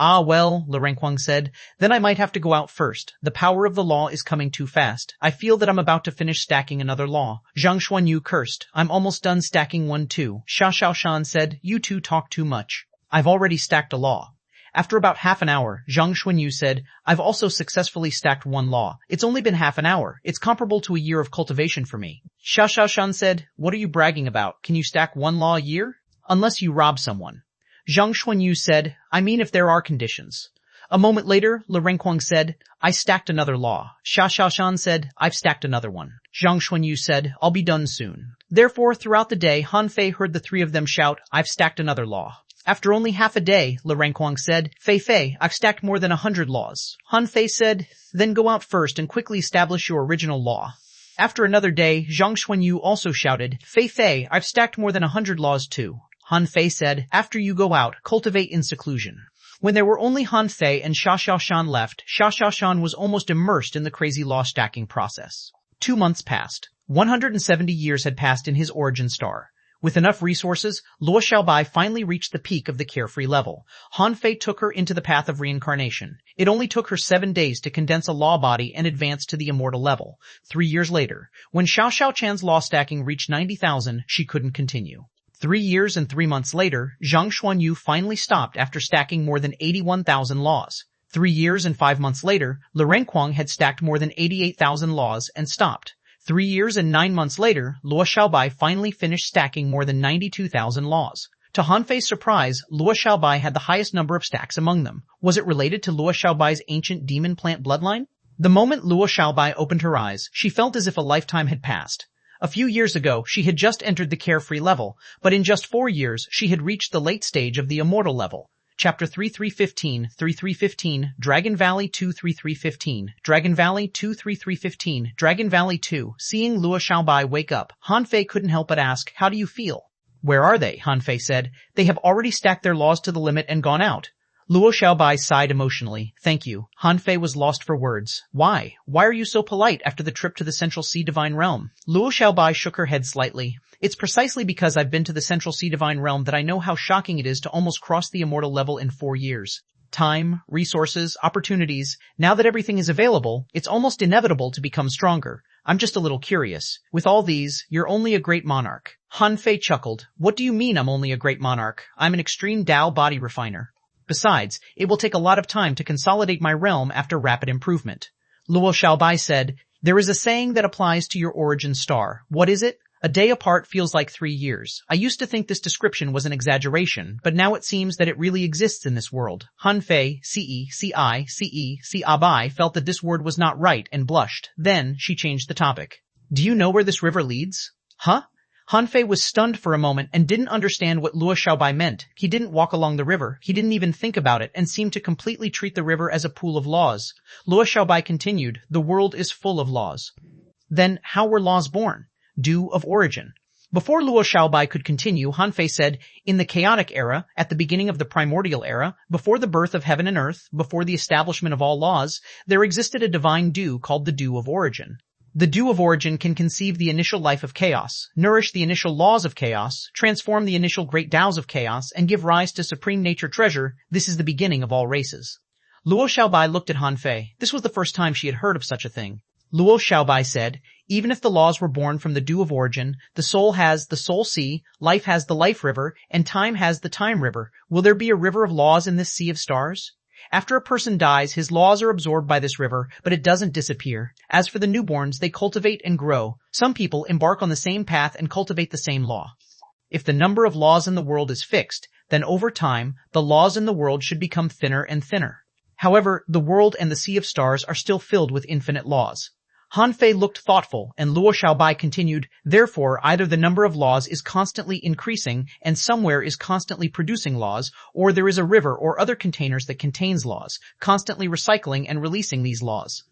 Ah well, Renquang said, then I might have to go out first. The power of the law is coming too fast. I feel that I'm about to finish stacking another law. Zhang Xuanyu cursed. I'm almost done stacking one too. Xiaoshan said, you two talk too much. I've already stacked a law. After about half an hour, Zhang Xuanyu said, I've also successfully stacked one law. It's only been half an hour. It's comparable to a year of cultivation for me. Xiaoshan said, what are you bragging about? Can you stack one law a year? Unless you rob someone. Zhang Xuanyu said, I mean if there are conditions. A moment later, Renquang said, I stacked another law. Xiaoshan said, I've stacked another one. Zhang Xuanyu said, I'll be done soon. Therefore, throughout the day, Han Fei heard the three of them shout, I've stacked another law. After only half a day, Renquang said, Fei, I've stacked more than 100 laws. Han Fei said, then go out first and quickly establish your original law. After another day, Zhang Xuanyu also shouted, Fei, I've stacked more than 100 laws too. Han Fei said, after you go out, cultivate in seclusion. When there were only Han Fei and Xiaoshan left, Xiaoshan was almost immersed in the crazy law stacking process. 2 months passed. 170 years had passed in his origin star. With enough resources, Luo Xiaobai finally reached the peak of the carefree level. Han Fei took her into the path of reincarnation. It only took her 7 days to condense a law body and advance to the immortal level. 3 years later, when Xiao Chan's law stacking reached 90,000, she couldn't continue. 3 years and 3 months later, Zhang Xuanyu finally stopped after stacking more than 81,000 laws. 3 years and 5 months later, Renquang had stacked more than 88,000 laws and stopped. 3 years and 9 months later, Luo Xiaobai finally finished stacking more than 92,000 laws. To Han Fei's surprise, Luo Xiaobai had the highest number of stacks among them. Was it related to Luo Xiaobai's ancient demon plant bloodline? The moment Luo Xiaobai opened her eyes, she felt as if a lifetime had passed. A few years ago, she had just entered the carefree level, but in just 4 years, she had reached the late stage of the immortal level. Chapter 3315, Dragon Valley 23315, Dragon Valley 23315, Dragon Valley 2. Seeing Luo Xiaobai wake up, Han Fei couldn't help but ask, how do you feel? Where are they? Han Fei said. They have already stacked their laws to the limit and gone out. Luo Xiaobai sighed emotionally. Thank you. Han Fei was lost for words. Why? Why are you so polite after the trip to the Central Sea Divine Realm? Luo Xiaobai shook her head slightly. It's precisely because I've been to the Central Sea Divine Realm that I know how shocking it is to almost cross the immortal level in 4 years. Time, resources, opportunities. Now that everything is available, it's almost inevitable to become stronger. I'm just a little curious. With all these, you're only a great monarch. Han Fei chuckled. What do you mean I'm only a great monarch? I'm an extreme Tao body refiner. Besides, it will take a lot of time to consolidate my realm after rapid improvement. Luo Xiaobai said, there is a saying that applies to your origin star. What is it? A day apart feels like 3 years. I used to think this description was an exaggeration, but now it seems that it really exists in this world. Han Fei, Abai felt that this word was not right and blushed. Then she changed the topic. Do you know where this river leads? Huh? Han Fei was stunned for a moment and didn't understand what Luo Xiaobai meant. He didn't walk along the river. He didn't even think about it and seemed to completely treat the river as a pool of laws. Luo Xiaobai continued, the world is full of laws. Then how were laws born? Due of origin. Before Luo Xiaobai could continue, Han Fei said, in the chaotic era, at the beginning of the primordial era, before the birth of heaven and earth, before the establishment of all laws, there existed a divine dew called the dew of origin. The dew of origin can conceive the initial life of chaos, nourish the initial laws of chaos, transform the initial great Taos of chaos, and give rise to supreme nature treasure. This is the beginning of all races. Luo Xiaobai looked at Han Fei. This was the first time she had heard of such a thing. Luo Xiaobai said, even if the laws were born from the dew of origin, the soul has the soul sea, life has the life river, and time has the time river. Will there be a river of laws in this sea of stars? After a person dies, his laws are absorbed by this river, but it doesn't disappear. As for the newborns, they cultivate and grow. Some people embark on the same path and cultivate the same law. If the number of laws in the world is fixed, then over time, the laws in the world should become thinner and thinner. However, the world and the sea of stars are still filled with infinite laws. Han Fei looked thoughtful, and Luo Xiaobai continued, therefore either the number of laws is constantly increasing and somewhere is constantly producing laws, or there is a river or other containers that contains laws, constantly recycling and releasing these laws.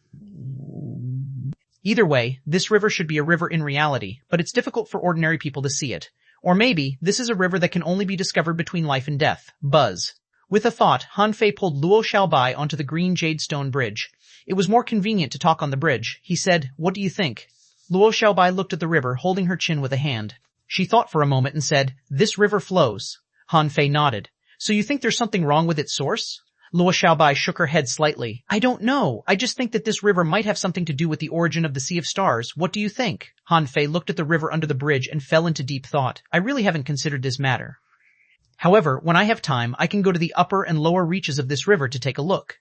Either way, this river should be a river in reality, but it's difficult for ordinary people to see it. Or maybe, this is a river that can only be discovered between life and death. Buzz. With a thought, Han Fei pulled Luo Xiaobai onto the green jade stone bridge. It was more convenient to talk on the bridge. He said, "What do you think?" Luo Xiaobai looked at the river, holding her chin with a hand. She thought for a moment and said, "This river flows." Han Fei nodded. "So you think there's something wrong with its source?" Luo Xiaobai shook her head slightly. "I don't know. I just think that this river might have something to do with the origin of the Sea of Stars. What do you think?" Han Fei looked at the river under the bridge and fell into deep thought. "I really haven't considered this matter. However, when I have time, I can go to the upper and lower reaches of this river to take a look."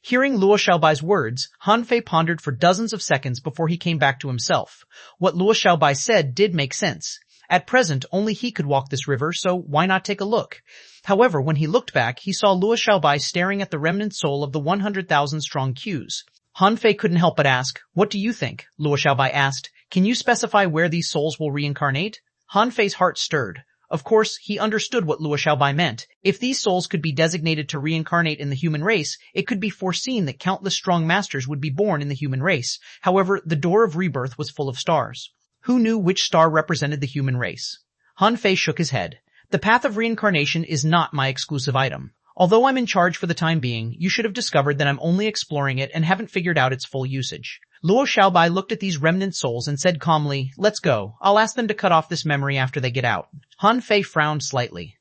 Hearing Luo Xiaobai's words, Han Fei pondered for dozens of seconds before he came back to himself. What Luo Xiaobai said did make sense. At present, only he could walk this river, so why not take a look? However, when he looked back, he saw Luo Xiaobai staring at the remnant soul of the 100,000-strong Qs. Han Fei couldn't help but ask, "What do you think?" Luo Xiaobai asked. "Can you specify where these souls will reincarnate?" Han Fei's heart stirred. Of course, he understood what Luo Xiaobai meant. If these souls could be designated to reincarnate in the human race, it could be foreseen that countless strong masters would be born in the human race. However, the door of rebirth was full of stars. Who knew which star represented the human race? Han Fei shook his head. "The path of reincarnation is not my exclusive item. Although I'm in charge for the time being, you should have discovered that I'm only exploring it and haven't figured out its full usage." Luo Xiaobai looked at these remnant souls and said calmly, "Let's go. I'll ask them to cut off this memory after they get out." Han Fei frowned slightly.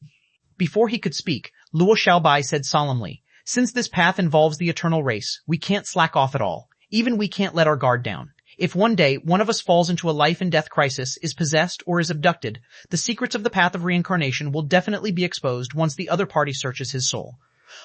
Before he could speak, Luo Xiaobai said solemnly, "Since this path involves the eternal race, we can't slack off at all. Even we can't let our guard down. If one day one of us falls into a life and death crisis, is possessed, or is abducted, the secrets of the path of reincarnation will definitely be exposed once the other party searches his soul."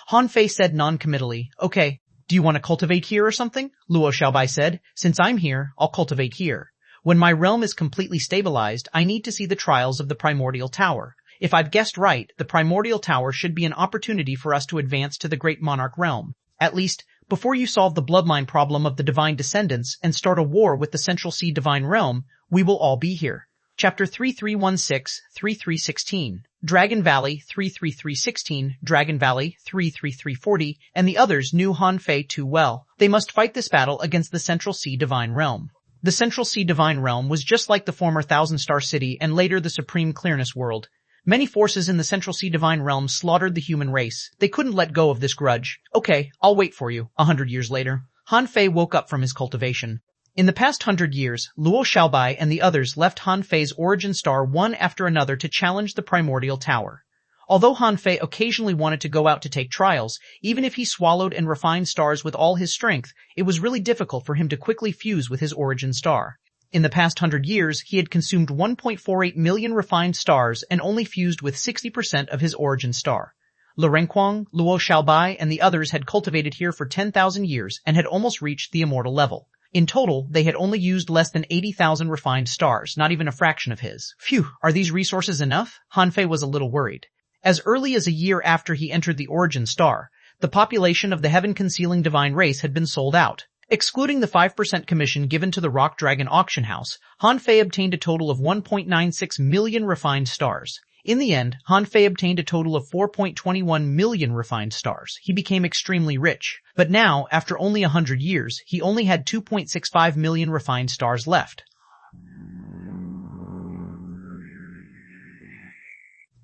Han Fei said non-committally, "Okay. Do you want to cultivate here or something?" Luo Xiaobai said, "Since I'm here, I'll cultivate here. When my realm is completely stabilized, I need to see the trials of the primordial tower. If I've guessed right, the primordial tower should be an opportunity for us to advance to the great monarch realm. At least, before you solve the bloodline problem of the divine descendants and start a war with the Central Sea divine realm, we will all be here." Chapter 3316-3316, Dragon Valley 33316, Dragon Valley 33340, and the others knew Han Fei too well. They must fight this battle against the Central Sea divine realm. The Central Sea divine realm was just like the former Thousand Star City and later the Supreme Clearness World. Many forces in the Central Sea divine realm slaughtered the human race. They couldn't let go of this grudge. "Okay, I'll wait for you." 100 years later, Han Fei woke up from his cultivation. In the past 100 years, Luo Xiaobai and the others left Han Fei's origin star one after another to challenge the primordial tower. Although Han Fei occasionally wanted to go out to take trials, even if he swallowed and refined stars with all his strength, it was really difficult for him to quickly fuse with his origin star. In the past 100 years, he had consumed 1.48 million refined stars and only fused with 60% of his origin star. Lu Renquang, Luo Xiaobai, and the others had cultivated here for 10,000 years and had almost reached the immortal level. In total, they had only used less than 80,000 refined stars, not even a fraction of his. Phew, are these resources enough? Han Fei was a little worried. As early as a year after he entered the origin star, the population of the heaven-concealing divine race had been sold out. Excluding the 5% commission given to the Rock Dragon auction house, Han Fei obtained a total of 1.96 million refined stars. In the end, Han Fei obtained a total of 4.21 million refined stars. He became extremely rich. But now, after only 100 years, he only had 2.65 million refined stars left.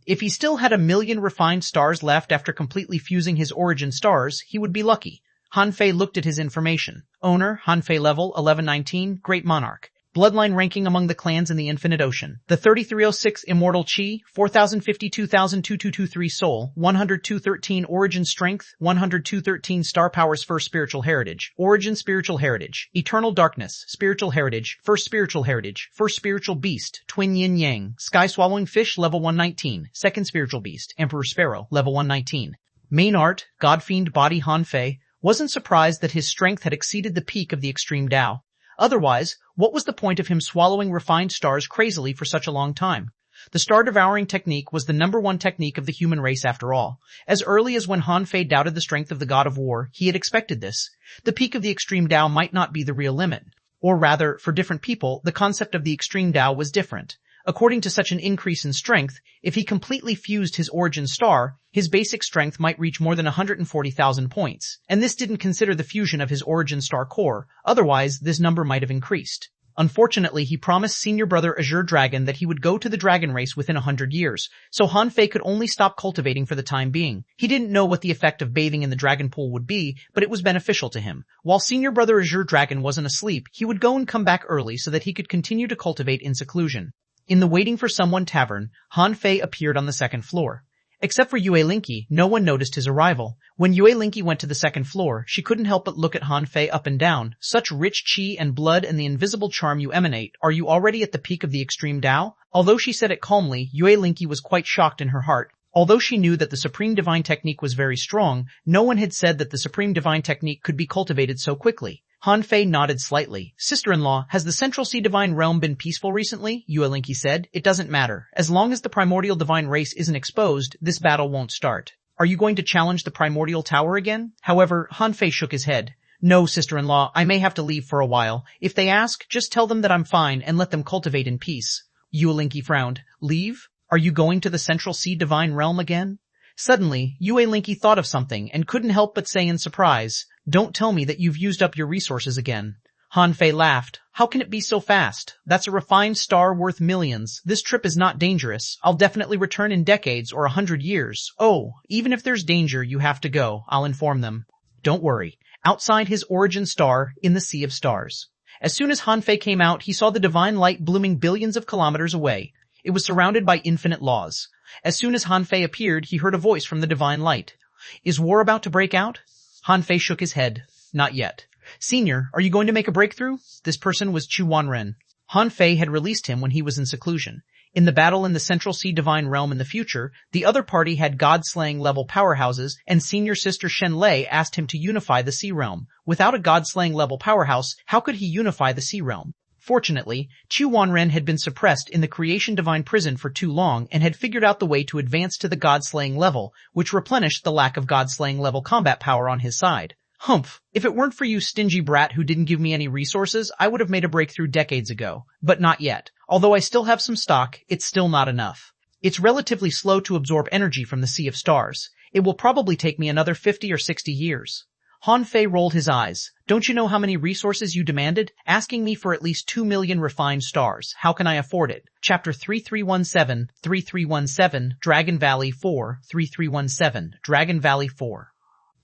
If he still had 1 million refined stars left after completely fusing his origin stars, he would be lucky. Han Fei looked at his information. Owner, Han Fei level, 1119, Great Monarch. Bloodline ranking among the clans in the Infinite Ocean. The 3306 Immortal Chi, 4052,2223 Soul, 10213 Origin Strength, 10213 Star Powers First Spiritual Heritage, Origin Spiritual Heritage, Eternal Darkness, Spiritual Heritage, First Spiritual Heritage, First Spiritual Beast, Twin Yin Yang, Sky Swallowing Fish, Level 119, Second Spiritual Beast, Emperor Sparrow, Level 119. Main Art, God-Fiend Body Han Fei, wasn't surprised that his strength had exceeded the peak of the Extreme Tao. Otherwise, what was the point of him swallowing refined stars crazily for such a long time? The star-devouring technique was the #1 technique of the human race after all. As early as when Han Fei doubted the strength of the god of war, he had expected this. The peak of the Extreme Tao might not be the real limit. Or rather, for different people, the concept of the Extreme Tao was different. According to such an increase in strength, if he completely fused his origin star, his basic strength might reach more than 140,000 points. And this didn't consider the fusion of his origin star core, otherwise this number might have increased. Unfortunately, he promised senior brother Azure Dragon that he would go to the dragon race within 100 years, so Han Fei could only stop cultivating for the time being. He didn't know what the effect of bathing in the dragon pool would be, but it was beneficial to him. While senior brother Azure Dragon wasn't asleep, he would go and come back early so that he could continue to cultivate in seclusion. In the Waiting for Someone tavern, Han Fei appeared on the second floor. Except for Yue Linky, no one noticed his arrival. When Yue Linky went to the second floor, she couldn't help but look at Han Fei up and down. Such rich qi and blood and the invisible charm you emanate. Are you already at the peak of the extreme Tao? Although she said it calmly, Yue Linky was quite shocked in her heart. Although she knew that the Supreme Divine Technique was very strong, no one had said that the Supreme Divine Technique could be cultivated so quickly. Han Fei nodded slightly. Sister-in-law, has the Central Sea Divine Realm been peaceful recently? Yue Linky said. It doesn't matter. As long as the primordial divine race isn't exposed, this battle won't start. Are you going to challenge the primordial tower again? However, Han Fei shook his head. No, sister-in-law, I may have to leave for a while. If they ask, just tell them that I'm fine and let them cultivate in peace. Yue Linky frowned. Leave? Are you going to the Central Sea Divine Realm again? Suddenly, Yue Linky thought of something and couldn't help but say in surprise, don't tell me that you've used up your resources again. Han Fei laughed. How can it be so fast? That's a refined star worth millions. This trip is not dangerous. I'll definitely return in decades or 100 years. Oh, even if there's danger, you have to go. I'll inform them. Don't worry. Outside his origin star, in the Sea of Stars. As soon as Han Fei came out, he saw the divine light blooming billions of kilometers away. It was surrounded by infinite laws. As soon as Han Fei appeared, he heard a voice from the divine light. Is war about to break out? Han Fei shook his head. Not yet. Senior, are you going to make a breakthrough? This person was xuanhuan. Han Fei had released him when he was in seclusion. In the battle in the Central Sea Divine Realm in the future, the other party had god-slaying level powerhouses, and senior sister Shen Lei asked him to unify the Sea Realm. Without a god-slaying level powerhouse, how could he unify the Sea Realm? Fortunately, xuanhuan had been suppressed in the Creation Divine Prison for too long and had figured out the way to advance to the god-slaying level, which replenished the lack of god-slaying level combat power on his side. Humph, if it weren't for you stingy brat who didn't give me any resources, I would have made a breakthrough decades ago. But not yet. Although I still have some stock, it's still not enough. It's relatively slow to absorb energy from the Sea of Stars. It will probably take me another 50 or 60 years. Han Fei rolled his eyes. Don't you know how many resources you demanded? Asking me for at least 2 million refined stars. How can I afford it? Chapter 3317, 3317, Dragon Valley 4, 3317, Dragon Valley 4.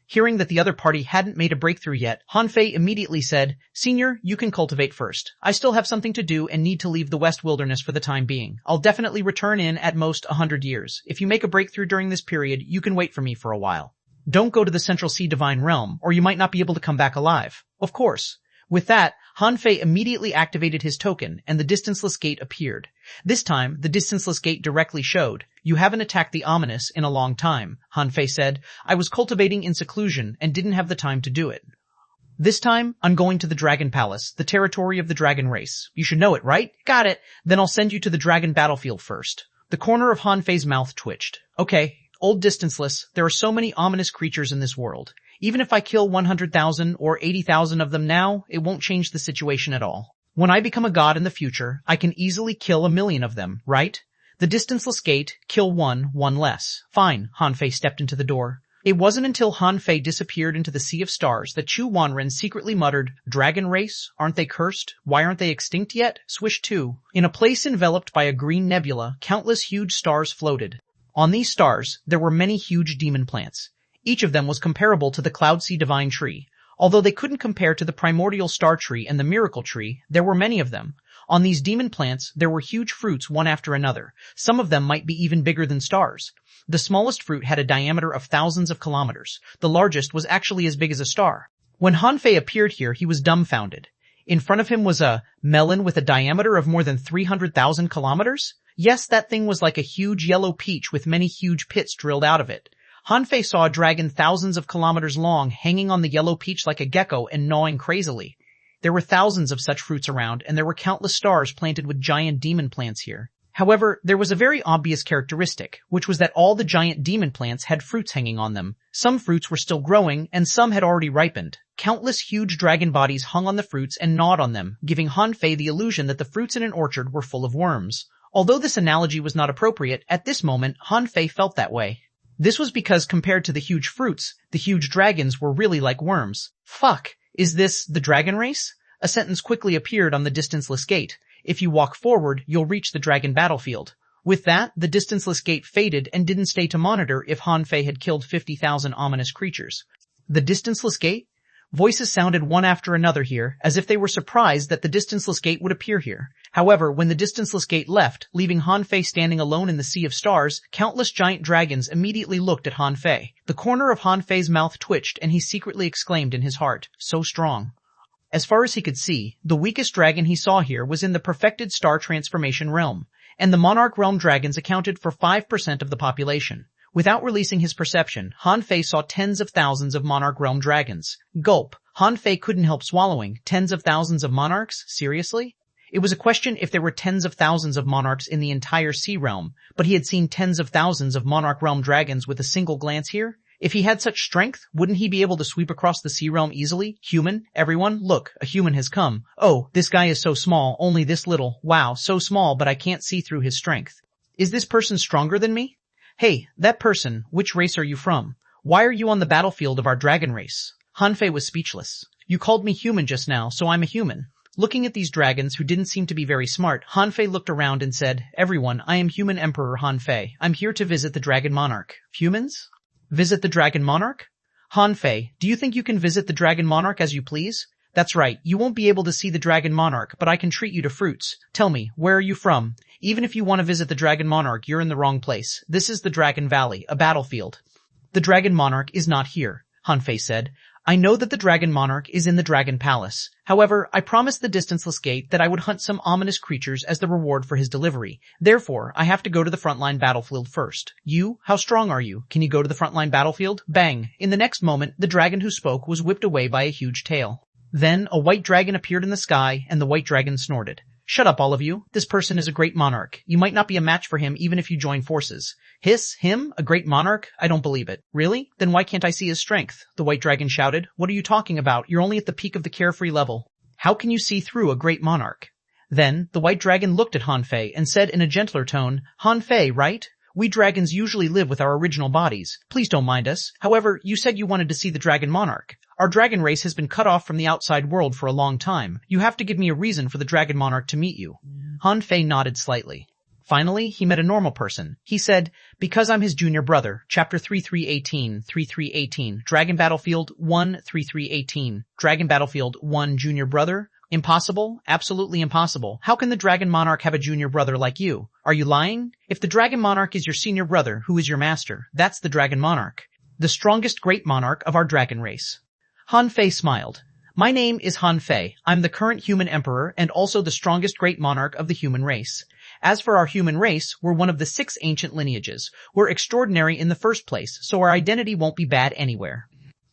Hearing that the other party hadn't made a breakthrough yet, Han Fei immediately said, Senior, you can cultivate first. I still have something to do and need to leave the West Wilderness for the time being. I'll definitely return in at most 100 years. If you make a breakthrough during this period, you can wait for me for a while. Don't go to the Central Sea Divine Realm, or you might not be able to come back alive. Of course. With that, Han Fei immediately activated his token, and the distanceless gate appeared. This time, the distanceless gate directly showed, You haven't attacked the ominous in a long time, Han Fei said. I was cultivating in seclusion and didn't have the time to do it. This time, I'm going to the Dragon Palace, the territory of the dragon race. You should know it, right? Got it. Then I'll send you to the dragon battlefield first. The corner of Han Fei's mouth twitched. Okay. Old distanceless, there are so many ominous creatures in this world. Even if I kill 100,000 or 80,000 of them now, it won't change the situation at all. When I become a god in the future, I can easily kill 1,000,000 of them, right? The distanceless gate, kill one less. Fine, Han Fei stepped into the door. It wasn't until Han Fei disappeared into the Sea of Stars that xuanhuan secretly muttered, Dragon race? Aren't they cursed? Why aren't they extinct yet? Swish 2. In a place enveloped by a green nebula, countless huge stars floated. On these stars, there were many huge demon plants. Each of them was comparable to the Cloud Sea Divine Tree. Although they couldn't compare to the Primordial Star Tree and the Miracle Tree, there were many of them. On these demon plants, there were huge fruits one after another. Some of them might be even bigger than stars. The smallest fruit had a diameter of thousands of kilometers. The largest was actually as big as a star. When Han Fei appeared here, he was dumbfounded. In front of him was a melon with a diameter of more than 300,000 kilometers? Yes, that thing was like a huge yellow peach with many huge pits drilled out of it. Han Fei saw a dragon thousands of kilometers long hanging on the yellow peach like a gecko and gnawing crazily. There were thousands of such fruits around, and there were countless stars planted with giant demon plants here. However, there was a very obvious characteristic, which was that all the giant demon plants had fruits hanging on them. Some fruits were still growing, and some had already ripened. Countless huge dragon bodies hung on the fruits and gnawed on them, giving Han Fei the illusion that the fruits in an orchard were full of worms. Although this analogy was not appropriate, at this moment, Han Fei felt that way. This was because compared to the huge fruits, the huge dragons were really like worms. Fuck, is this the dragon race? A sentence quickly appeared on the distanceless gate. If you walk forward, you'll reach the dragon battlefield. With that, the distanceless gate faded and didn't stay to monitor if Han Fei had killed 50,000 ominous creatures. The distanceless gate? Voices sounded one after another here, as if they were surprised that the distanceless gate would appear here. However, when the distanceless gate left, leaving Han Fei standing alone in the sea of stars, countless giant dragons immediately looked at Han Fei. The corner of Han Fei's mouth twitched and he secretly exclaimed in his heart, "So strong." As far as he could see, the weakest dragon he saw here was in the perfected star transformation realm, and the monarch realm dragons accounted for 5% of the population. Without releasing his perception, Han Fei saw tens of thousands of monarch realm dragons. Gulp. Han Fei couldn't help swallowing. Tens of thousands of monarchs? Seriously? It was a question if there were tens of thousands of monarchs in the entire sea realm, but he had seen tens of thousands of monarch realm dragons with a single glance here. If he had such strength, wouldn't he be able to sweep across the sea realm easily? Human? Everyone? Look, a human has come. Oh, this guy is so small, only this little. Wow, so small, but I can't see through his strength. Is this person stronger than me? Hey, that person, which race are you from? Why are you on the battlefield of our dragon race? Han Fei was speechless. You called me human just now, so I'm a human. Looking at these dragons who didn't seem to be very smart, Han Fei looked around and said, "Everyone, I am Human Emperor Han Fei. I'm here to visit the Dragon Monarch." Humans? Visit the Dragon Monarch? Han Fei, do you think you can visit the Dragon Monarch as you please? That's right, you won't be able to see the Dragon Monarch, but I can treat you to fruits. Tell me, where are you from? Even if you want to visit the Dragon Monarch, you're in the wrong place. This is the Dragon Valley, a battlefield. The Dragon Monarch is not here, Han Fei said. I know that the Dragon Monarch is in the Dragon Palace. However, I promised the distanceless gate that I would hunt some ominous creatures as the reward for his delivery. Therefore, I have to go to the frontline battlefield first. You? How strong are you? Can you go to the frontline battlefield? Bang! In the next moment, the dragon who spoke was whipped away by a huge tail. Then, a white dragon appeared in the sky, and the white dragon snorted. Shut up, all of you. This person is a great monarch. You might not be a match for him even if you join forces. Hiss, him? A great monarch? I don't believe it. Really? Then why can't I see his strength? The white dragon shouted. What are you talking about? You're only at the peak of the carefree level. How can you see through a great monarch? Then, the white dragon looked at Han Fei and said in a gentler tone, Han Fei, right? We dragons usually live with our original bodies. Please don't mind us. However, you said you wanted to see the Dragon Monarch. Our dragon race has been cut off from the outside world for a long time. You have to give me a reason for the Dragon Monarch to meet you. Han Fei nodded slightly. Finally, he met a normal person. He said, because I'm his junior brother, Chapter 3318, Dragon Battlefield 1, Dragon Battlefield 1, Junior Brother. Impossible? Absolutely impossible. How can the Dragon Monarch have a junior brother like you? Are you lying? If the Dragon Monarch is your senior brother, who is your master? That's the Dragon Monarch. The strongest great monarch of our dragon race. Han Fei smiled. My name is Han Fei. I'm the current human emperor and also the strongest great monarch of the human race. As for our human race, we're one of the 6 ancient lineages. We're extraordinary in the first place, so our identity won't be bad anywhere.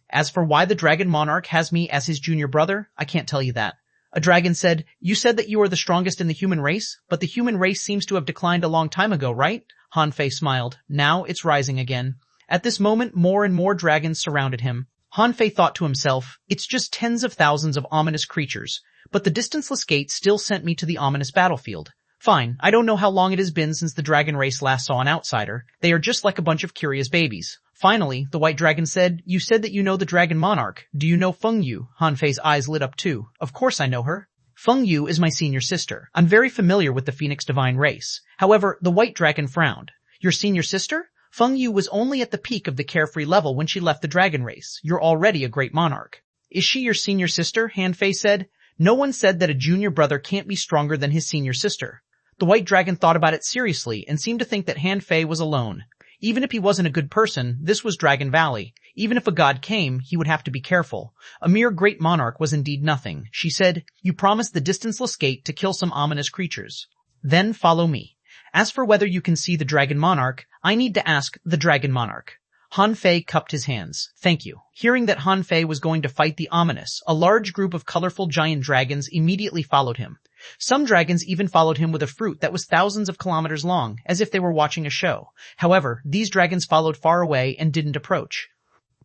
As for why the Dragon Monarch has me as his junior brother, I can't tell you that. A dragon said, you said that you are the strongest in the human race, but the human race seems to have declined a long time ago, right? Han Fei smiled. Now it's rising again. At this moment, more and more dragons surrounded him. Han Fei thought to himself, it's just tens of thousands of ominous creatures, but the distanceless gate still sent me to the ominous battlefield. Fine, I don't know how long it has been since the dragon race last saw an outsider. They are just like a bunch of curious babies. Finally, the white dragon said, you said that you know the Dragon Monarch. Do you know Feng Yu? Han Fei's eyes lit up too. Of course I know her. Feng Yu is my senior sister. I'm very familiar with the Phoenix Divine race. However, the white dragon frowned. Your senior sister? Feng Yu was only at the peak of the carefree level when she left the dragon race. You're already a great monarch. Is she your senior sister? Han Fei said. No one said that a junior brother can't be stronger than his senior sister. The white dragon thought about it seriously and seemed to think that Han Fei was alone. Even if he wasn't a good person, this was Dragon Valley. Even if a god came, he would have to be careful. A mere great monarch was indeed nothing. She said, you promised the distanceless gate to kill some ominous creatures. Then follow me. As for whether you can see the Dragon Monarch, I need to ask the Dragon Monarch. Han Fei cupped his hands. Thank you. Hearing that Han Fei was going to fight the ominous, a large group of colorful giant dragons immediately followed him. Some dragons even followed him with a fruit that was thousands of kilometers long, as if they were watching a show. However, these dragons followed far away and didn't approach.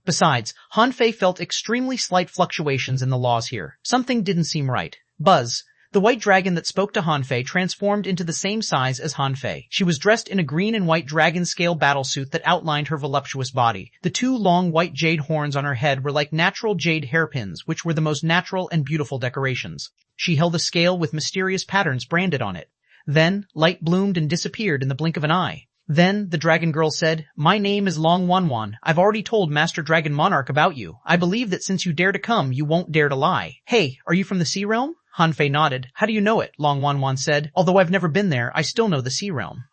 Besides, Han Fei felt extremely slight fluctuations in the laws here. Something didn't seem right. Buzz. The white dragon that spoke to Han Fei transformed into the same size as Han Fei. She was dressed in a green and white dragon scale battlesuit that outlined her voluptuous body. The two long white jade horns on her head were like natural jade hairpins, which were the most natural and beautiful decorations. She held a scale with mysterious patterns branded on it. Then, light bloomed and disappeared in the blink of an eye. Then, the dragon girl said, "My name is xuanhuan. I've already told Master Dragon Monarch about you. I believe that since you dare to come, you won't dare to lie. Hey, are you from the Sea Realm?" Han Fei nodded. "How do you know it?" xuanhuan said. "Although I've never been there, I still know the Sea Realm."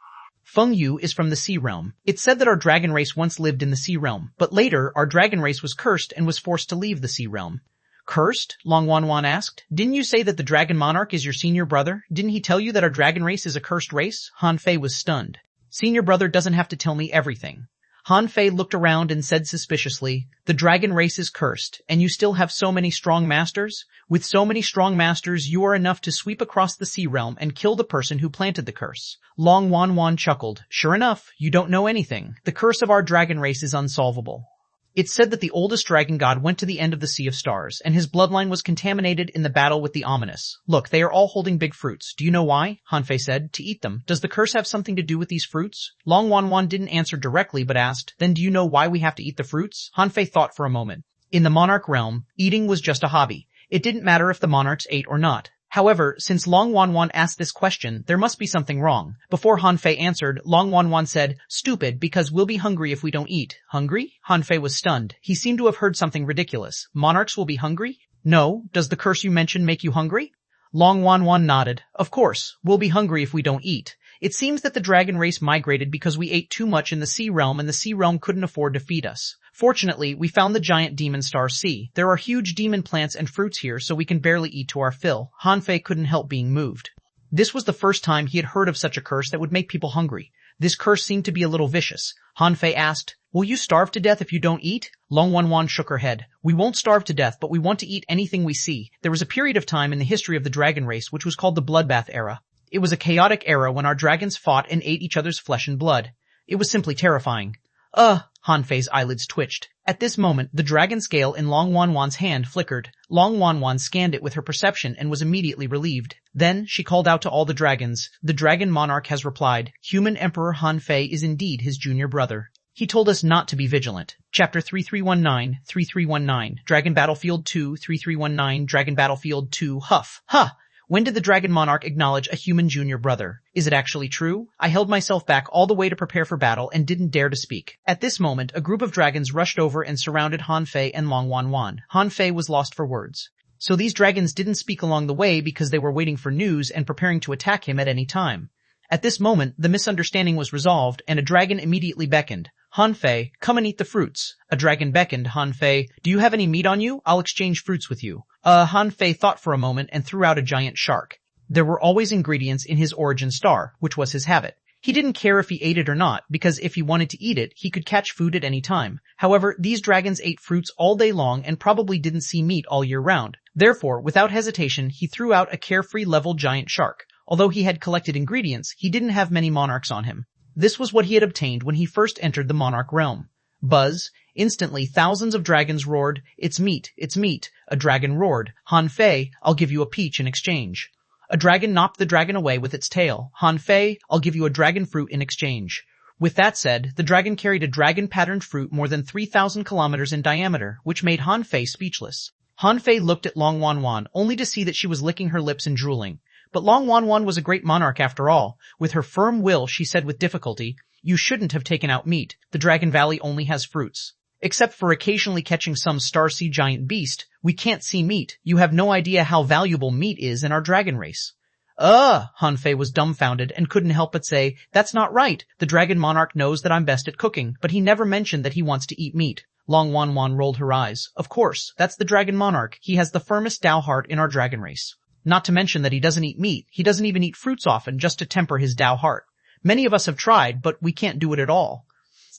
Feng Yu is from the Sea Realm. It's said that our dragon race once lived in the Sea Realm, but later our dragon race was cursed and was forced to leave the Sea Realm. Cursed? xuanhuan asked. "Didn't you say that the Dragon Monarch is your senior brother? Didn't he tell you that our dragon race is a cursed race?" Han Fei was stunned. "Senior brother doesn't have to tell me everything." Han Fei looked around and said suspiciously, "The dragon race is cursed, and you still have so many strong masters? With so many strong masters, you are enough to sweep across the sea realm and kill the person who planted the curse." xuanhuan chuckled. "Sure enough, you don't know anything. The curse of our dragon race is unsolvable. It's said that the oldest dragon god went to the end of the Sea of Stars, and his bloodline was contaminated in the battle with the ominous. Look, they are all holding big fruits. Do you know why?" Han Fei said. "To eat them. Does the curse have something to do with these fruits?" xuanhuan didn't answer directly, but asked, "Then do you know why we have to eat the fruits?" Han Fei thought for a moment. In the monarch realm, eating was just a hobby. It didn't matter if the monarchs ate or not. However, since xuanhuan asked this question, there must be something wrong. Before Han Fei answered, xuanhuan said, "Stupid, because we'll be hungry if we don't eat." "Hungry?" Han Fei was stunned. He seemed to have heard something ridiculous. "Monarchs will be hungry?" "No. Does the curse you mentioned make you hungry?" xuanhuan nodded. "Of course. We'll be hungry if we don't eat. It seems that the dragon race migrated because we ate too much in the Sea Realm and the Sea Realm couldn't afford to feed us. Fortunately, we found the giant demon star sea. There are huge demon plants and fruits here, so we can barely eat to our fill." Han Fei couldn't help being moved. This was the first time he had heard of such a curse that would make people hungry. This curse seemed to be a little vicious. Han Fei asked, "Will you starve to death if you don't eat?" xuanhuan shook her head. "We won't starve to death, but we want to eat anything we see." There was a period of time in the history of the dragon race which was called the Bloodbath Era. It was a chaotic era when our dragons fought and ate each other's flesh and blood. It was simply terrifying. Han Fei's eyelids twitched. At this moment, the dragon scale in xuanhuan's hand flickered. xuanhuan scanned it with her perception and was immediately relieved. Then she called out to all the dragons. "The dragon monarch has replied. Human Emperor Han Fei is indeed his junior brother. He told us not to be vigilant." Chapter 3319, 3319, Dragon Battlefield 2, 3319, Dragon Battlefield 2, Huff. "Huh! When did the Dragon Monarch acknowledge a human junior brother? Is it actually true? I held myself back all the way to prepare for battle and didn't dare to speak." At this moment, a group of dragons rushed over and surrounded Han Fei and xuanhuan. Han Fei was lost for words. So these dragons didn't speak along the way because they were waiting for news and preparing to attack him at any time. At this moment, the misunderstanding was resolved, and a dragon immediately beckoned. "Han Fei, come and eat the fruits." A dragon beckoned Han Fei. "Do you have any meat on you? I'll exchange fruits with you." Han Fei thought for a moment and threw out a giant shark. There were always ingredients in his origin star, which was his habit. He didn't care if he ate it or not, because if he wanted to eat it, he could catch food at any time. However, these dragons ate fruits all day long and probably didn't see meat all year round. Therefore, without hesitation, he threw out a carefree level giant shark. Although he had collected ingredients, he didn't have many monarchs on him. This was what he had obtained when he first entered the monarch realm. Buzz! Instantly, thousands of dragons roared, "It's meat, it's meat." A dragon roared, "Han Fei, I'll give you a peach in exchange." A dragon knocked the dragon away with its tail. "Han Fei, I'll give you a dragon fruit in exchange." With that said, the dragon carried a dragon-patterned fruit more than 3,000 kilometers in diameter, which made Han Fei speechless. Han Fei looked at xuanhuan, only to see that she was licking her lips and drooling. But xuanhuan was a great monarch after all. With her firm will, she said with difficulty, "You shouldn't have taken out meat. The Dragon Valley only has fruits. Except for occasionally catching some Starsea giant beast, we can't see meat. You have no idea how valuable meat is in our dragon race." Han Fei was dumbfounded and couldn't help but say, "That's not right. The Dragon Monarch knows that I'm best at cooking, but he never mentioned that he wants to eat meat." xuanhuan rolled her eyes. "Of course, that's the Dragon Monarch. He has the firmest Dao heart in our dragon race. Not to mention that he doesn't eat meat. He doesn't even eat fruits often, just to temper his Dao heart. Many of us have tried, but we can't do it at all."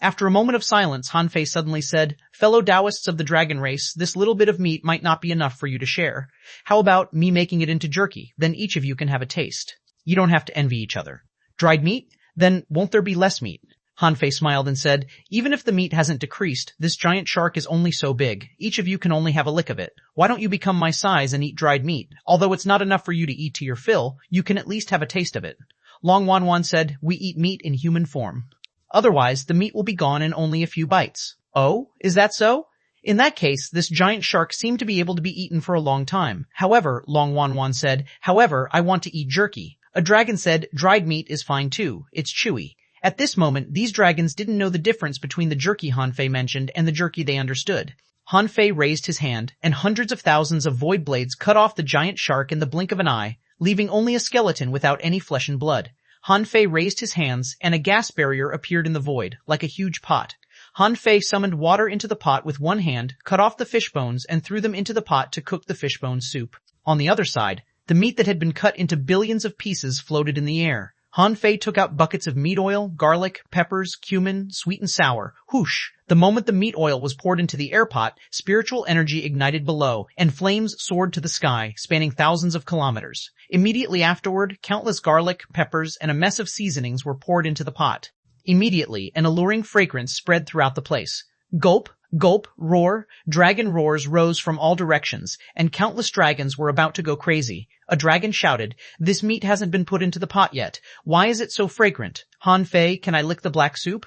After a moment of silence, Han Fei suddenly said, "Fellow Taoists of the dragon race, this little bit of meat might not be enough for you to share. How about me making it into jerky? Then each of you can have a taste. You don't have to envy each other. Dried meat? Then won't there be less meat?" Hanfei smiled and said, even if the meat hasn't decreased, this giant shark is only so big. Each of you can only have a lick of it. Why don't you become my size and eat dried meat? Although it's not enough for you to eat to your fill, you can at least have a taste of it. Long Xuanhuan said, we eat meat in human form. Otherwise, the meat will be gone in only a few bites. Oh, is that so? In that case, this giant shark seemed to be able to be eaten for a long time. However, Long Xuanhuan said, I want to eat jerky. A dragon said, dried meat is fine too. It's chewy. At this moment, these dragons didn't know the difference between the jerky Hanfei mentioned and the jerky they understood. Hanfei raised his hand, and hundreds of thousands of void blades cut off the giant shark in the blink of an eye, leaving only a skeleton without any flesh and blood. Hanfei raised his hands, and a gas barrier appeared in the void, like a huge pot. Hanfei summoned water into the pot with one hand, cut off the fish bones, and threw them into the pot to cook the fish bone soup. On the other side, the meat that had been cut into billions of pieces floated in the air. Hanfei took out buckets of meat oil, garlic, peppers, cumin, sweet and sour. Whoosh! The moment the meat oil was poured into the air pot, spiritual energy ignited below, and flames soared to the sky, spanning thousands of kilometers. Immediately afterward, countless garlic, peppers, and a mess of seasonings were poured into the pot. Immediately, an alluring fragrance spread throughout the place. Gulp, gulp, roar, dragon roars rose from all directions, and countless dragons were about to go crazy. A dragon shouted, this meat hasn't been put into the pot yet. Why is it so fragrant? Hanfei, can I lick the black soup?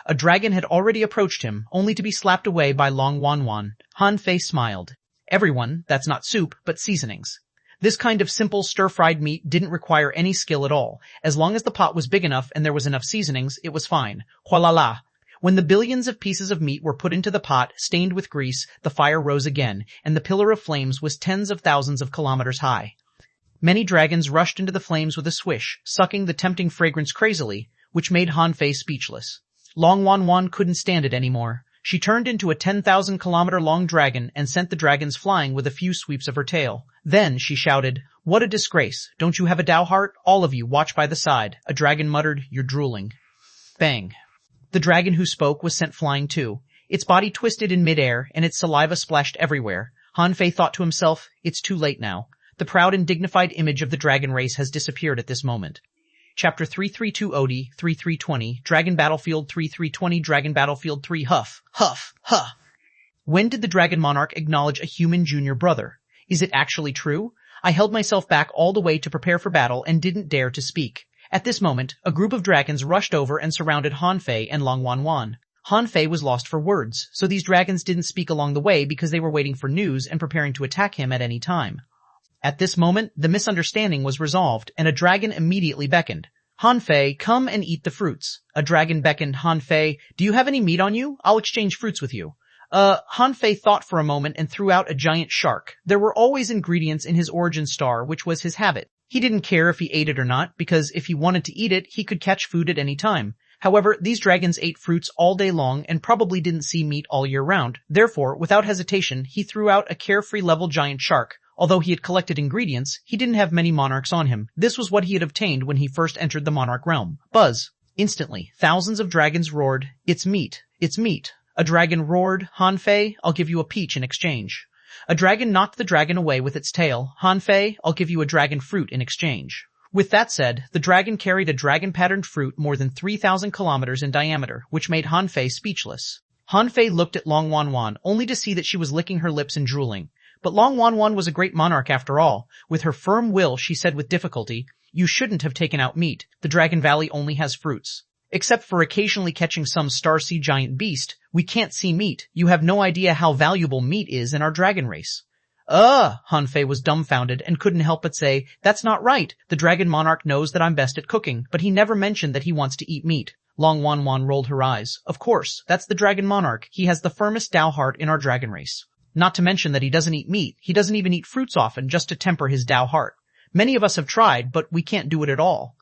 A dragon had already approached him, only to be slapped away by Long Xuanhuan. Hanfei smiled. Everyone, that's not soup, but seasonings. This kind of simple stir-fried meat didn't require any skill at all. As long as the pot was big enough and there was enough seasonings, it was fine. Hualala. When the billions of pieces of meat were put into the pot, stained with grease, the fire rose again, and the pillar of flames was tens of thousands of kilometers high. Many dragons rushed into the flames with a swish, sucking the tempting fragrance crazily, which made Hanfei speechless. Long Xuanhuan couldn't stand it anymore. She turned into a 10,000-kilometer-long dragon and sent the dragons flying with a few sweeps of her tail. Then she shouted, what a disgrace. Don't you have a Dao heart? All of you, watch by the side. A dragon muttered, you're drooling. Bang. The dragon who spoke was sent flying too. Its body twisted in midair, and its saliva splashed everywhere. Hanfei thought to himself, it's too late now. The proud and dignified image of the dragon race has disappeared at this moment. Chapter 3320, 3320, Dragon Battlefield 3320, Dragon Battlefield 3 Huff, Huff, Huh. When did the Dragon Monarch acknowledge a human junior brother? Is it actually true? I held myself back all the way to prepare for battle and didn't dare to speak. At this moment, a group of dragons rushed over and surrounded Hanfei and Long Xuanhuan. Hanfei was lost for words, so these dragons didn't speak along the way because they were waiting for news and preparing to attack him at any time. At this moment, the misunderstanding was resolved, and a dragon immediately beckoned. Hanfei, come and eat the fruits. A dragon beckoned Hanfei, do you have any meat on you? I'll exchange fruits with you. Hanfei thought for a moment and threw out a giant shark. There were always ingredients in his origin star, which was his habit. He didn't care if he ate it or not, because if he wanted to eat it, he could catch food at any time. However, these dragons ate fruits all day long and probably didn't see meat all year round. Therefore, without hesitation, he threw out a carefree level giant shark. Although he had collected ingredients, he didn't have many monarchs on him. This was what he had obtained when he first entered the monarch realm. Buzz. Instantly, thousands of dragons roared, it's meat, it's meat. A dragon roared, Hanfei, I'll give you a peach in exchange. A dragon knocked the dragon away with its tail. Hanfei, I'll give you a dragon fruit in exchange. With that said, the dragon carried a dragon-patterned fruit more than 3,000 kilometers in diameter, which made Hanfei speechless. Hanfei looked at Long Xuanhuan, only to see that she was licking her lips and drooling. But Long Xuanhuan was a great monarch after all. With her firm will, she said with difficulty, you shouldn't have taken out meat. The Dragon Valley only has fruits. Except for occasionally catching some starseed giant beast, we can't see meat. You have no idea how valuable meat is in our dragon race. Hanfei was dumbfounded and couldn't help but say, that's not right. The dragon monarch knows that I'm best at cooking, but he never mentioned that he wants to eat meat. Long Xuanhuan rolled her eyes. Of course, that's the dragon monarch. He has the firmest Dao heart in our dragon race. Not to mention that he doesn't eat meat. He doesn't even eat fruits often just to temper his Dao heart. Many of us have tried, but we can't do it at all.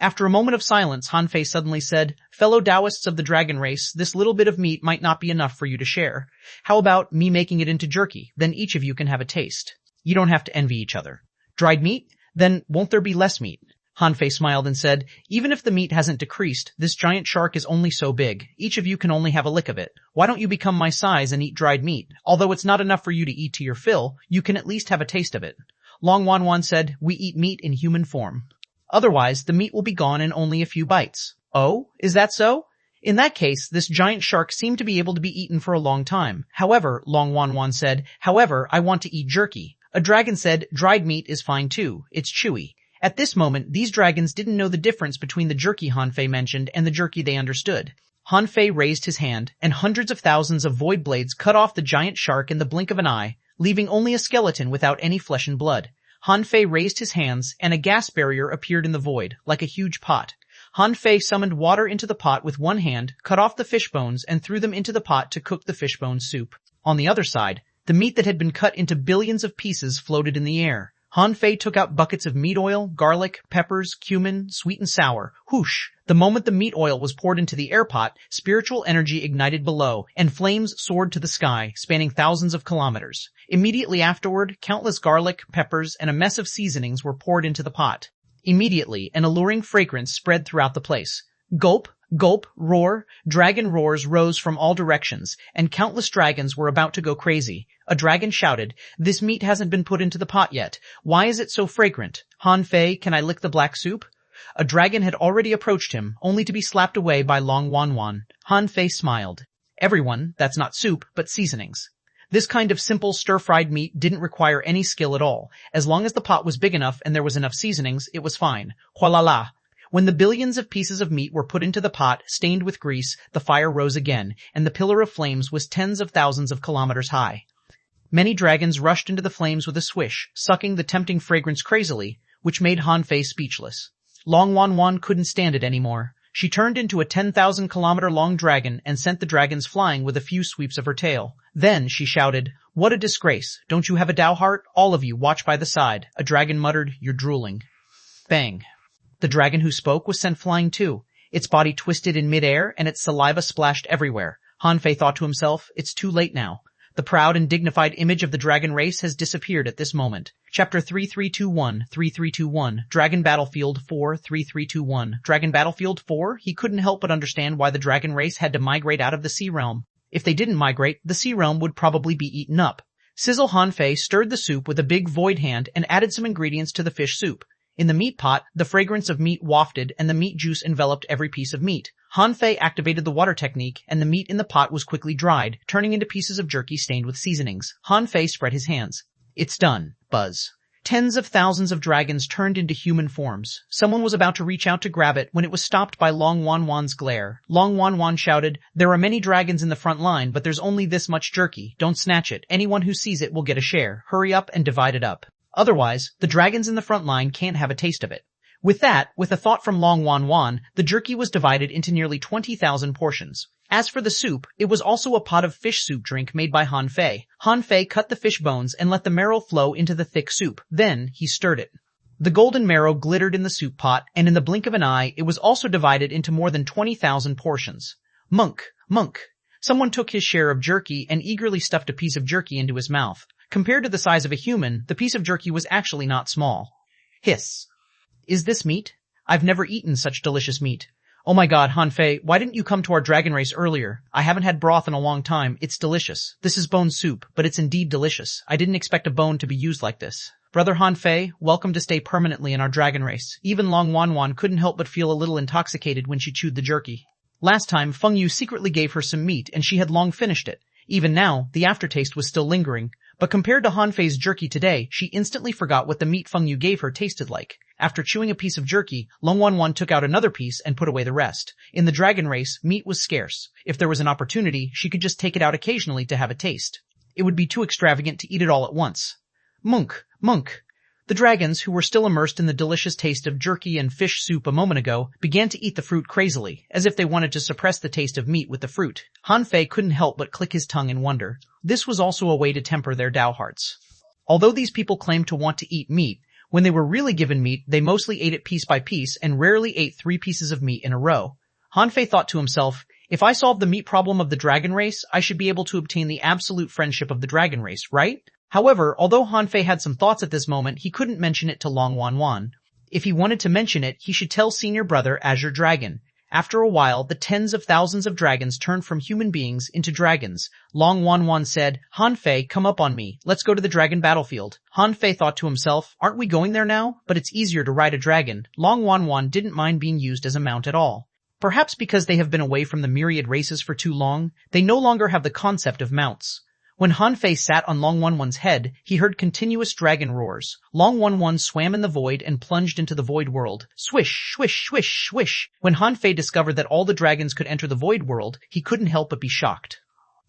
After a moment of silence, Hanfei suddenly said, fellow Taoists of the dragon race, this little bit of meat might not be enough for you to share. How about me making it into jerky? Then each of you can have a taste. You don't have to envy each other. Dried meat? Then won't there be less meat? Hanfei smiled and said, even if the meat hasn't decreased, this giant shark is only so big. Each of you can only have a lick of it. Why don't you become my size and eat dried meat? Although it's not enough for you to eat to your fill, you can at least have a taste of it. Long Xuanhuan said, we eat meat in human form. Otherwise, the meat will be gone in only a few bites. Oh, is that so? In that case, this giant shark seemed to be able to be eaten for a long time. However, xuanhuan said, however, I want to eat jerky. A dragon said, dried meat is fine too. It's chewy. At this moment, these dragons didn't know the difference between the jerky Hanfei mentioned and the jerky they understood. Hanfei raised his hand, and hundreds of thousands of void blades cut off the giant shark in the blink of an eye, leaving only a skeleton without any flesh and blood. Hanfei raised his hands, and a gas barrier appeared in the void, like a huge pot. Hanfei summoned water into the pot with one hand, cut off the fish bones, and threw them into the pot to cook the fish bone soup. On the other side, the meat that had been cut into billions of pieces floated in the air. Hanfei took out buckets of meat oil, garlic, peppers, cumin, sweet and sour. Whoosh! The moment the meat oil was poured into the air pot, spiritual energy ignited below, and flames soared to the sky, spanning thousands of kilometers. Immediately afterward, countless garlic, peppers, and a mess of seasonings were poured into the pot. Immediately, an alluring fragrance spread throughout the place. Gulp, gulp, roar. Dragon roars rose from all directions, and countless dragons were about to go crazy. A dragon shouted, "This meat hasn't been put into the pot yet. Why is it so fragrant? Hanfei, can I lick the black soup?" A dragon had already approached him, only to be slapped away by xuanhuan. Hanfei smiled. Everyone, that's not soup, but seasonings. This kind of simple stir-fried meat didn't require any skill at all. As long as the pot was big enough and there was enough seasonings, it was fine. Hualala. When the billions of pieces of meat were put into the pot, stained with grease, the fire rose again, and the pillar of flames was tens of thousands of kilometers high. Many dragons rushed into the flames with a swish, sucking the tempting fragrance crazily, which made Hanfei speechless. Xuanhuan couldn't stand it anymore. She turned into a 10,000-kilometer-long dragon and sent the dragons flying with a few sweeps of her tail. Then she shouted, "What a disgrace! Don't you have a Dao heart? All of you, watch by the side." A dragon muttered, "You're drooling." Bang. The dragon who spoke was sent flying too. Its body twisted in midair and its saliva splashed everywhere. Hanfei thought to himself, it's too late now. The proud and dignified image of the dragon race has disappeared at this moment. Chapter 3321, Dragon Battlefield 4, 3321. Dragon Battlefield 4? He couldn't help but understand why the dragon race had to migrate out of the sea realm. If they didn't migrate, the sea realm would probably be eaten up. Sizzle Hanfei stirred the soup with a big void hand and added some ingredients to the fish soup. In the meat pot, the fragrance of meat wafted and the meat juice enveloped every piece of meat. Hanfei activated the water technique and the meat in the pot was quickly dried, turning into pieces of jerky stained with seasonings. Hanfei spread his hands. It's done. Buzz. Tens of thousands of dragons turned into human forms. Someone was about to reach out to grab it when it was stopped by xuanhuan's glare. Xuanhuan shouted, "There are many dragons in the front line, but there's only this much jerky. Don't snatch it. Anyone who sees it will get a share. Hurry up and divide it up. Otherwise, the dragons in the front line can't have a taste of it." With that, with a thought from xuanhuan, the jerky was divided into nearly 20,000 portions. As for the soup, it was also a pot of fish soup drink made by Hanfei. Hanfei cut the fish bones and let the marrow flow into the thick soup. Then, he stirred it. The golden marrow glittered in the soup pot, and in the blink of an eye, it was also divided into more than 20,000 portions. Monk. Someone took his share of jerky and eagerly stuffed a piece of jerky into his mouth. Compared to the size of a human, the piece of jerky was actually not small. Hiss. Is this meat? I've never eaten such delicious meat. Oh my god, Hanfei, why didn't you come to our dragon race earlier? I haven't had broth in a long time. It's delicious. This is bone soup, but it's indeed delicious. I didn't expect a bone to be used like this. Brother Hanfei, welcome to stay permanently in our dragon race. Even xuanhuan couldn't help but feel a little intoxicated when she chewed the jerky. Last time, Feng Yu secretly gave her some meat, and she had long finished it. Even now, the aftertaste was still lingering. But compared to Hanfei's jerky today, she instantly forgot what the meat Feng Yu gave her tasted like. After chewing a piece of jerky, xuanhuan took out another piece and put away the rest. In the dragon race, meat was scarce. If there was an opportunity, she could just take it out occasionally to have a taste. It would be too extravagant to eat it all at once. Monk. The dragons, who were still immersed in the delicious taste of jerky and fish soup a moment ago, began to eat the fruit crazily, as if they wanted to suppress the taste of meat with the fruit. Hanfei couldn't help but click his tongue in wonder. This was also a way to temper their Dao hearts. Although these people claimed to want to eat meat, when they were really given meat, they mostly ate it piece by piece and rarely ate 3 pieces of meat in a row. Hanfei thought to himself, if I solve the meat problem of the dragon race, I should be able to obtain the absolute friendship of the dragon race, right? However, although Hanfei had some thoughts at this moment, he couldn't mention it to xuanhuan. If he wanted to mention it, he should tell senior brother Azure Dragon. After a while, the tens of thousands of dragons turned from human beings into dragons. xuanhuan said, Hanfei, come up on me. Let's go to the dragon battlefield. Hanfei thought to himself, aren't we going there now? But it's easier to ride a dragon. xuanhuan didn't mind being used as a mount at all. Perhaps because they have been away from the myriad races for too long, they no longer have the concept of mounts. When Hanfei sat on Long Wanwan's head, he heard continuous dragon roars. Long Wanwan swam in the void and plunged into the void world. Swish, swish, swish, swish. When Hanfei discovered that all the dragons could enter the void world, he couldn't help but be shocked.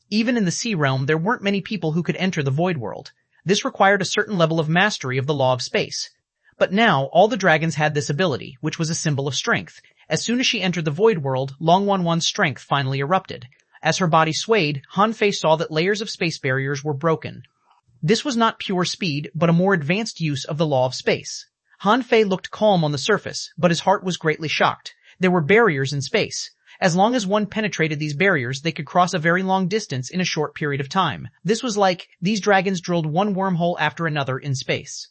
Even in the sea realm, there weren't many people who could enter the void world. This required a certain level of mastery of the law of space. But now, all the dragons had this ability, which was a symbol of strength. As soon as she entered the void world, Long Wanwan's strength finally erupted. As her body swayed, Hanfei saw that layers of space barriers were broken. This was not pure speed, but a more advanced use of the law of space. Hanfei looked calm on the surface, but his heart was greatly shocked. There were barriers in space. As long as one penetrated these barriers, they could cross a very long distance in a short period of time. This was like, these dragons drilled one wormhole after another in space.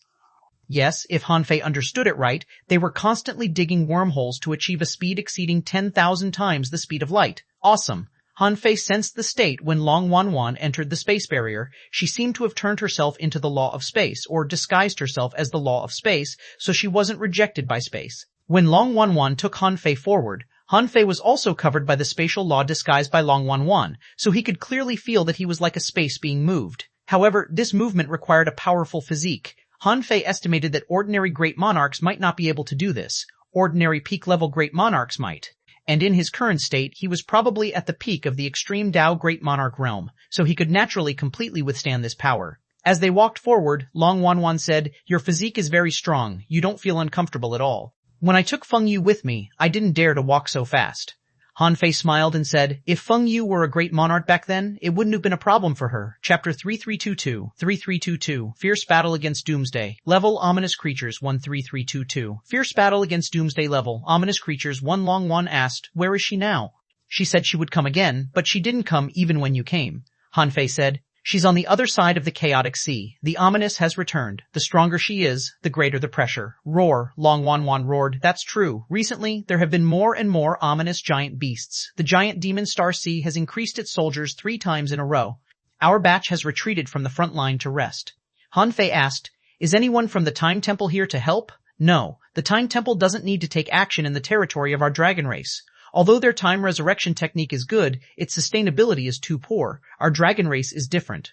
Yes, if Hanfei understood it right, they were constantly digging wormholes to achieve a speed exceeding 10,000 times the speed of light. Awesome. Hanfei sensed the state when Long Wanwan entered the space barrier. She seemed to have turned herself into the law of space, or disguised herself as the law of space, so she wasn't rejected by space. When Long Wanwan took Hanfei forward, Hanfei was also covered by the spatial law disguised by Long Wanwan, so he could clearly feel that he was like a space being moved. However, this movement required a powerful physique. Hanfei estimated that ordinary great monarchs might not be able to do this. Ordinary peak-level great monarchs might. And in his current state, he was probably at the peak of the extreme Tao Great Monarch realm, so he could naturally completely withstand this power. As they walked forward, Long Wanwan said, "Your physique is very strong. You don't feel uncomfortable at all. When I took Feng Yu with me, I didn't dare to walk so fast." Hanfei smiled and said, "If Feng Yu were a great monarch back then, it wouldn't have been a problem for her." Chapter 3322, Fierce Battle Against Doomsday. Level, Ominous Creatures 13322. Fierce Battle Against Doomsday level, Ominous Creatures 1. Long Wan asked, "Where is she now?" "She said she would come again, but she didn't come even when you came." Hanfei said, "She's on the other side of the chaotic sea. The ominous has returned. The stronger she is, the greater the pressure." Roar, Long Wanwan roared. "That's true. Recently, there have been more and more ominous giant beasts. The giant demon Star Sea has increased its soldiers 3 times in a row. Our batch has retreated from the front line to rest." Hanfei asked, "Is anyone from the Time Temple here to help?" "No. The Time Temple doesn't need to take action in the territory of our dragon race. Although their time resurrection technique is good, its sustainability is too poor. Our dragon race is different.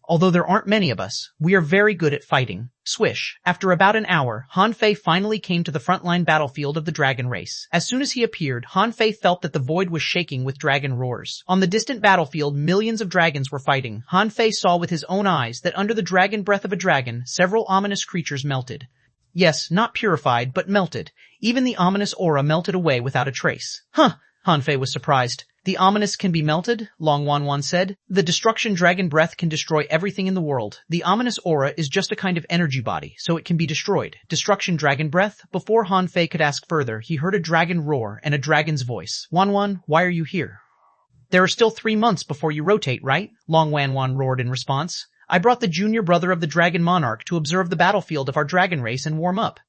Although there aren't many of us, we are very good at fighting." Swish. After about an hour, Hanfei finally came to the frontline battlefield of the dragon race. As soon as he appeared, Hanfei felt that the void was shaking with dragon roars. On the distant battlefield, millions of dragons were fighting. Hanfei saw with his own eyes that under the dragon breath of a dragon, several ominous creatures melted. Yes, not purified, but melted. Even the ominous aura melted away without a trace. "Huh!" Hanfei was surprised. "The ominous can be melted?" Long Wanwan said. "The destruction dragon breath can destroy everything in the world. The ominous aura is just a kind of energy body, so it can be destroyed." Destruction dragon breath? Before Hanfei could ask further, he heard a dragon roar and a dragon's voice. "Wanwan, why are you here?" "There are still 3 months before you rotate, right?" Long Wanwan roared in response. "I brought the junior brother of the Dragon Monarch to observe the battlefield of our dragon race and warm up."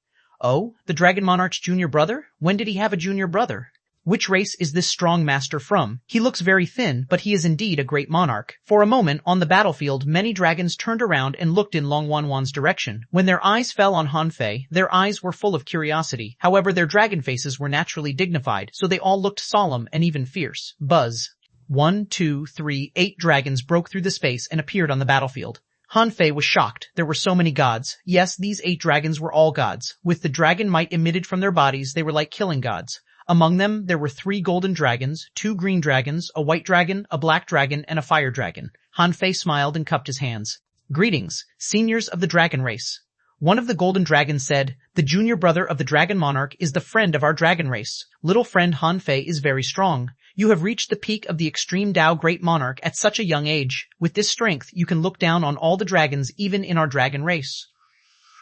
"Oh, the Dragon Monarch's junior brother? When did he have a junior brother? Which race is this strong master from? He looks very thin, but he is indeed a great monarch." For a moment, on the battlefield, many dragons turned around and looked in Long Wanwan's direction. When their eyes fell on Hanfei, their eyes were full of curiosity. However, their dragon faces were naturally dignified, so they all looked solemn and even fierce. Buzz. 1, 2, 3, 8 dragons broke through the space and appeared on the battlefield. Hanfei was shocked. There were so many gods. Yes, these 8 dragons were all gods. With the dragon might emitted from their bodies, they were like killing gods. Among them, there were 3 golden dragons, 2 green dragons, a white dragon, a black dragon, and a fire dragon. Hanfei smiled and cupped his hands. "Greetings, seniors of the dragon race." One of the golden dragons said, "The junior brother of the dragon monarch is the friend of our dragon race. Little friend Hanfei is very strong. You have reached the peak of the extreme Tao Great Monarch at such a young age. With this strength, you can look down on all the dragons even in our dragon race."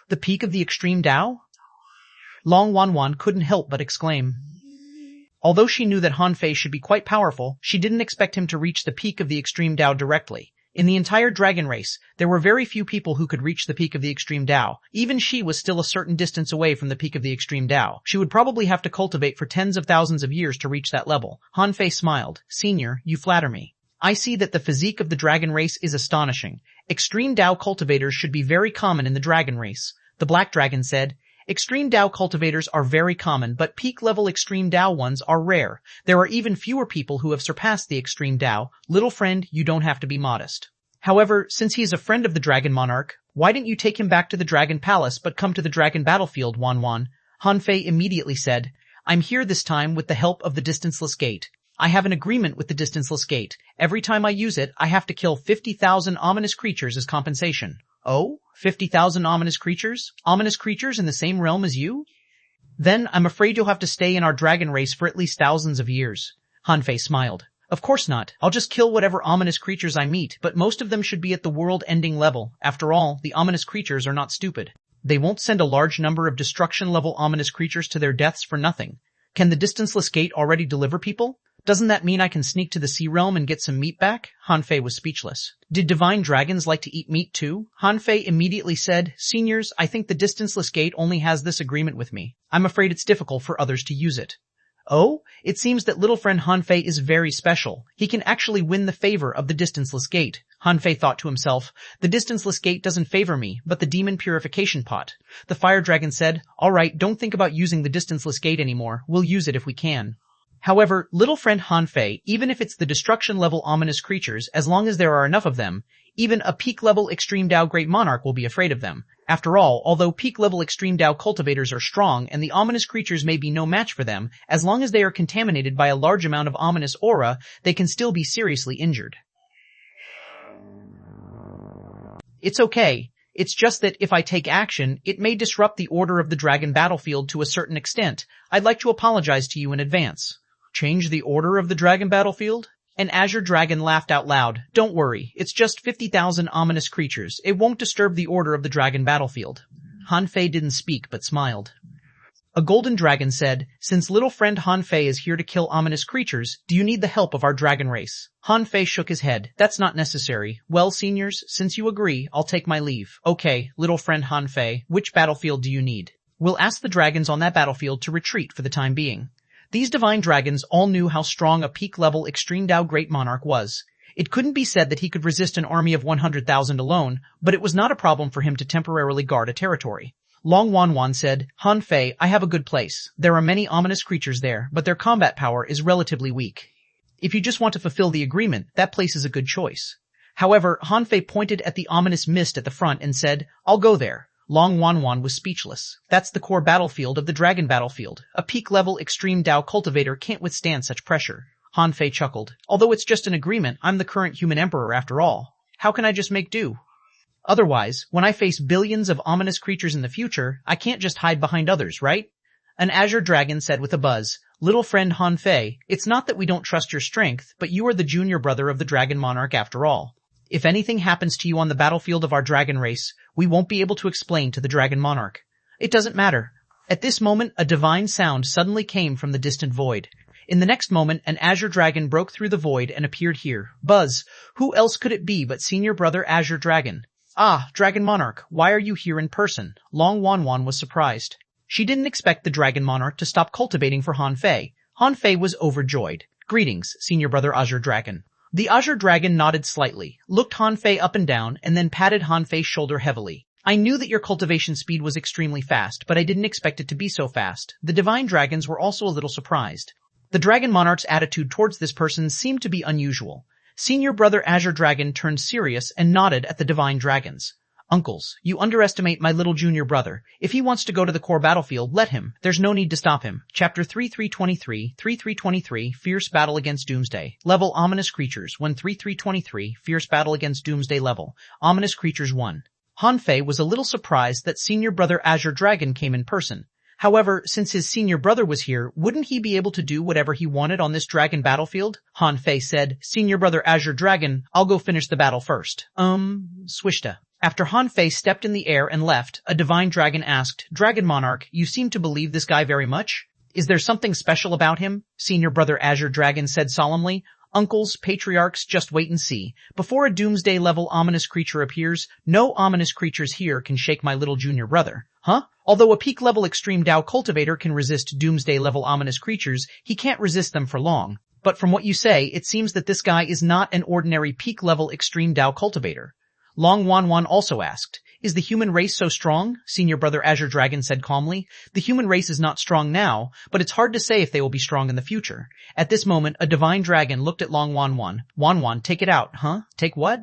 "The peak of the extreme Tao?" Long Wanwan couldn't help but exclaim. Although she knew that Hanfei should be quite powerful, she didn't expect him to reach the peak of the extreme Tao directly. In the entire dragon race, there were very few people who could reach the peak of the extreme Tao. Even she was still a certain distance away from the peak of the extreme Tao. She would probably have to cultivate for tens of thousands of years to reach that level. Hanfei smiled. "Senior, you flatter me. I see that the physique of the dragon race is astonishing. Extreme Tao cultivators should be very common in the dragon race." The black dragon said, Extreme Dao cultivators are very common, but peak-level Extreme Dao ones are rare. There are even fewer people who have surpassed the Extreme Dao. Little friend, you don't have to be modest. However, since he is a friend of the Dragon Monarch, why didn't you take him back to the Dragon Palace but come to the Dragon Battlefield, Xuanhuan? Han Fei immediately said, I'm here this time with the help of the Distanceless Gate. I have an agreement with the Distanceless Gate. Every time I use it, I have to kill 50,000 ominous creatures as compensation. Oh? 50,000 ominous creatures? Ominous creatures in the same realm as you? Then I'm afraid you'll have to stay in our dragon race for at least thousands of years. Han Fei smiled. Of course not. I'll just kill whatever ominous creatures I meet, but most of them should be at the world-ending level. After all, the ominous creatures are not stupid. They won't send a large number of destruction-level ominous creatures to their deaths for nothing. Can the Distanceless Gate already deliver people? Doesn't that mean I can sneak to the Sea Realm and get some meat back? Han Fei was speechless. Did divine dragons like to eat meat too? Han Fei immediately said, Seniors, I think the Distanceless Gate only has this agreement with me. I'm afraid it's difficult for others to use it. Oh? It seems that little friend Han Fei is very special. He can actually win the favor of the Distanceless Gate. Han Fei thought to himself, the Distanceless Gate doesn't favor me, but the Demon Purification Pot. The Fire Dragon said, Alright, don't think about using the Distanceless Gate anymore. We'll use it if we can. However, little friend Han Fei, even if it's the destruction-level ominous creatures, as long as there are enough of them, even a peak-level Extreme Dao Great Monarch will be afraid of them. After all, although peak-level Extreme Dao cultivators are strong and the ominous creatures may be no match for them, as long as they are contaminated by a large amount of ominous aura, they can still be seriously injured. It's okay. It's just that if I take action, it may disrupt the order of the Dragon Battlefield to a certain extent. I'd like to apologize to you in advance. Change the order of the Dragon Battlefield? An Azure Dragon laughed out loud. Don't worry, it's just 50,000 ominous creatures. It won't disturb the order of the Dragon Battlefield. Han Fei didn't speak, but smiled. A golden dragon said, Since little friend Han Fei is here to kill ominous creatures, do you need the help of our dragon race? Han Fei shook his head. That's not necessary. Well, seniors, since you agree, I'll take my leave. Okay, little friend Han Fei, which battlefield do you need? We'll ask the dragons on that battlefield to retreat for the time being. These divine dragons all knew how strong a peak-level Extreme Dao Great Monarch was. It couldn't be said that he could resist an army of 100,000 alone, but it was not a problem for him to temporarily guard a territory. Long Xuanhuan said, Han Fei, I have a good place. There are many ominous creatures there, but their combat power is relatively weak. If you just want to fulfill the agreement, that place is a good choice. However, Han Fei pointed at the ominous mist at the front and said, I'll go there. Long Xuanhuan was speechless. That's the core battlefield of the Dragon Battlefield. A peak-level Extreme Dao cultivator can't withstand such pressure. Han Fei chuckled. Although it's just an agreement, I'm the current human emperor after all. How can I just make do? Otherwise, when I face billions of ominous creatures in the future, I can't just hide behind others, right? An Azure Dragon said with a buzz, Little friend Han Fei, it's not that we don't trust your strength, but you are the junior brother of the Dragon Monarch after all. If anything happens to you on the battlefield of our dragon race, we won't be able to explain to the Dragon Monarch. It doesn't matter. At this moment, a divine sound suddenly came from the distant void. In the next moment, an Azure Dragon broke through the void and appeared here. Buzz, who else could it be but senior brother Azure Dragon? Ah, Dragon Monarch, why are you here in person? Long Xuanhuan was surprised. She didn't expect the Dragon Monarch to stop cultivating for Han Fei. Han Fei was overjoyed. Greetings, senior brother Azure Dragon. The Azure Dragon nodded slightly, looked Han Fei up and down, and then patted Han Fei's shoulder heavily. I knew that your cultivation speed was extremely fast, but I didn't expect it to be so fast. The divine dragons were also a little surprised. The Dragon Monarch's attitude towards this person seemed to be unusual. Senior brother Azure Dragon turned serious and nodded at the divine dragons. Uncles, you underestimate my little junior brother. If he wants to go to the core battlefield, let him. There's no need to stop him. Chapter 3323, Fierce Battle Against Doomsday. Level Ominous Creatures. When 3323, Fierce Battle Against Doomsday level. Ominous Creatures 1. Han Fei was a little surprised that senior brother Azure Dragon came in person. However, since his senior brother was here, wouldn't he be able to do whatever he wanted on this dragon battlefield? Han Fei said, Senior brother Azure Dragon, I'll go finish the battle first. Swishta. After Han Fei stepped in the air and left, a divine dragon asked, Dragon Monarch, you seem to believe this guy very much? Is there something special about him? Senior brother Azure Dragon said solemnly. Uncles, patriarchs, just wait and see. Before a doomsday-level ominous creature appears, no ominous creatures here can shake my little junior brother. Huh? Although a peak-level Extreme Dao cultivator can resist doomsday-level ominous creatures, he can't resist them for long. But from what you say, it seems that this guy is not an ordinary peak-level Extreme Dao cultivator. Long Xuanhuan also asked, Is the human race so strong? Senior Brother Azure Dragon said calmly. The human race is not strong now, but it's hard to say if they will be strong in the future. At this moment, a divine dragon looked at Long Xuanhuan. Xuanhuan, take it out, huh? Take what?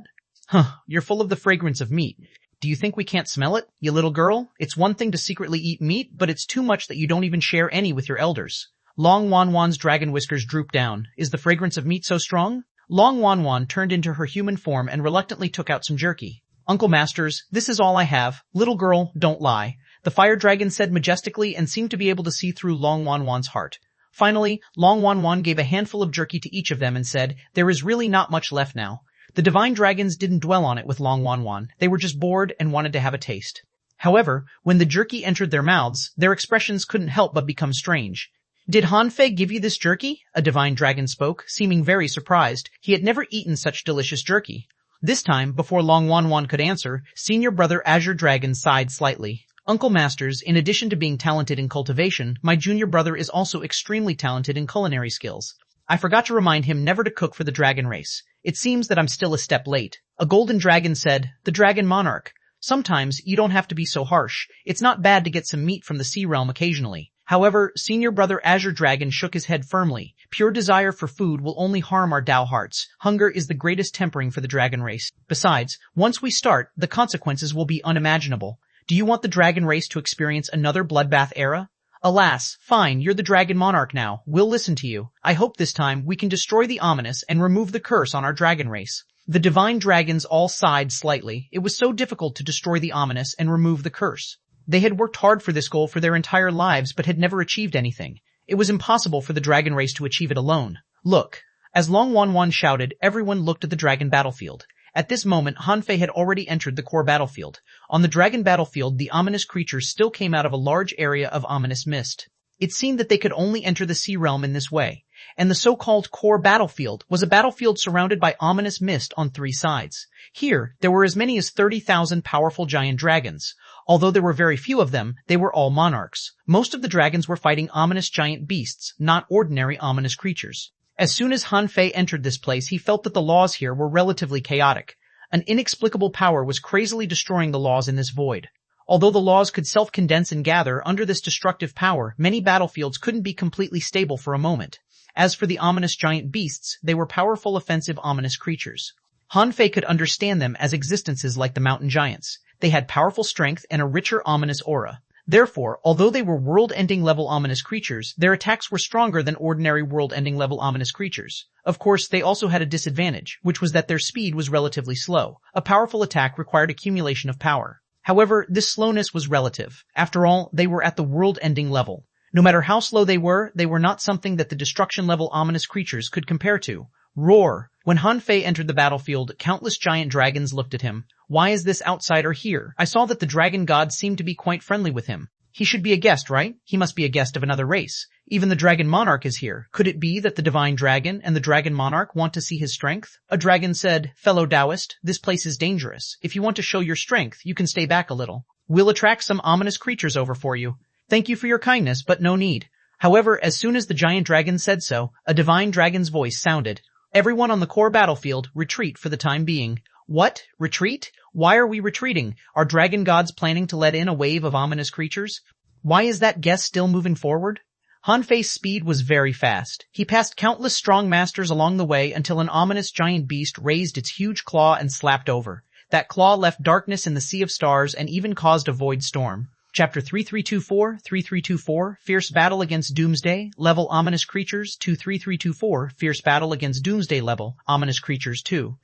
Huh, you're full of the fragrance of meat. Do you think we can't smell it, you little girl? It's one thing to secretly eat meat, but it's too much that you don't even share any with your elders. Long Xuanhuan's dragon whiskers drooped down. Is the fragrance of meat so strong? Long Xuanhuan turned into her human form and reluctantly took out some jerky. Uncle Masters, this is all I have. Little girl, don't lie. The fire dragon said majestically and seemed to be able to see through Long Xuanhuan's heart. Finally, Long Xuanhuan gave a handful of jerky to each of them and said, there is really not much left now. The divine dragons didn't dwell on it with Long Xuanhuan. They were just bored and wanted to have a taste. However, when the jerky entered their mouths, their expressions couldn't help but become strange. Did Hanfei give you this jerky? A divine dragon spoke, seeming very surprised. He had never eaten such delicious jerky. This time, before Long Xuanhuan could answer, Senior Brother Azure Dragon sighed slightly. Uncle Masters, in addition to being talented in cultivation, my junior brother is also extremely talented in culinary skills. I forgot to remind him never to cook for the dragon race. It seems that I'm still a step late. A golden dragon said, the dragon monarch. Sometimes you don't have to be so harsh. It's not bad to get some meat from the sea realm occasionally. However, Senior Brother Azure Dragon shook his head firmly. Pure desire for food will only harm our Tao hearts. Hunger is the greatest tempering for the dragon race. Besides, once we start, the consequences will be unimaginable. Do you want the dragon race to experience another bloodbath era? Alas, fine, you're the dragon monarch now. We'll listen to you. I hope this time we can destroy the ominous and remove the curse on our dragon race. The divine dragons all sighed slightly. It was so difficult to destroy the ominous and remove the curse. They had worked hard for this goal for their entire lives but had never achieved anything. It was impossible for the dragon race to achieve it alone. Look. As Long Xuanhuan shouted, everyone looked at the dragon battlefield. At this moment, Hanfei had already entered the core battlefield. On the dragon battlefield, the ominous creatures still came out of a large area of ominous mist. It seemed that they could only enter the sea realm in this way. And the so-called core battlefield was a battlefield surrounded by ominous mist on three sides. Here, there were as many as 30,000 powerful giant dragons. Although there were very few of them, they were all monarchs. Most of the dragons were fighting ominous giant beasts, not ordinary ominous creatures. As soon as Hanfei entered this place, he felt that the laws here were relatively chaotic. An inexplicable power was crazily destroying the laws in this void. Although the laws could self-condense and gather under this destructive power, many battlefields couldn't be completely stable for a moment. As for the ominous giant beasts, they were powerful offensive ominous creatures. Hanfei could understand them as existences like the mountain giants. They had powerful strength and a richer ominous aura. Therefore, although they were world-ending level ominous creatures, their attacks were stronger than ordinary world-ending level ominous creatures. Of course, they also had a disadvantage, which was that their speed was relatively slow. A powerful attack required accumulation of power. However, this slowness was relative. After all, they were at the world-ending level. No matter how slow they were not something that the destruction-level ominous creatures could compare to. Roar! When Hanfei entered the battlefield, countless giant dragons looked at him. Why is this outsider here? I saw that the dragon gods seemed to be quite friendly with him. He should be a guest, right? He must be a guest of another race. Even the dragon monarch is here. Could it be that the divine dragon and the dragon monarch want to see his strength? A dragon said, fellow Taoist, this place is dangerous. If you want to show your strength, you can stay back a little. We'll attract some ominous creatures over for you. Thank you for your kindness, but no need. However, as soon as the giant dragon said so, a divine dragon's voice sounded. Everyone on the core battlefield, retreat for the time being. What? Retreat? Why are we retreating? Are dragon gods planning to let in a wave of ominous creatures? Why is that guest still moving forward? Hanfei's speed was very fast. He passed countless strong masters along the way until an ominous giant beast raised its huge claw and slapped over. That claw left darkness in the sea of stars and even caused a void storm. Chapter 3324, Fierce Battle Against Doomsday, Level Ominous Creatures, 23324, Fierce Battle Against Doomsday Level, Ominous Creatures 2.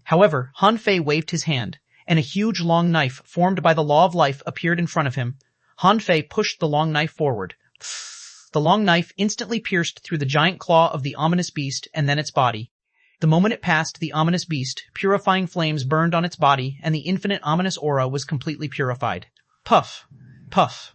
However, Hanfei waved his hand, and a huge long knife formed by the law of life appeared in front of him. Hanfei pushed the long knife forward. The long knife instantly pierced through the giant claw of the ominous beast and then its body. The moment it passed the ominous beast, purifying flames burned on its body, and the infinite ominous aura was completely purified. Puff. Puff.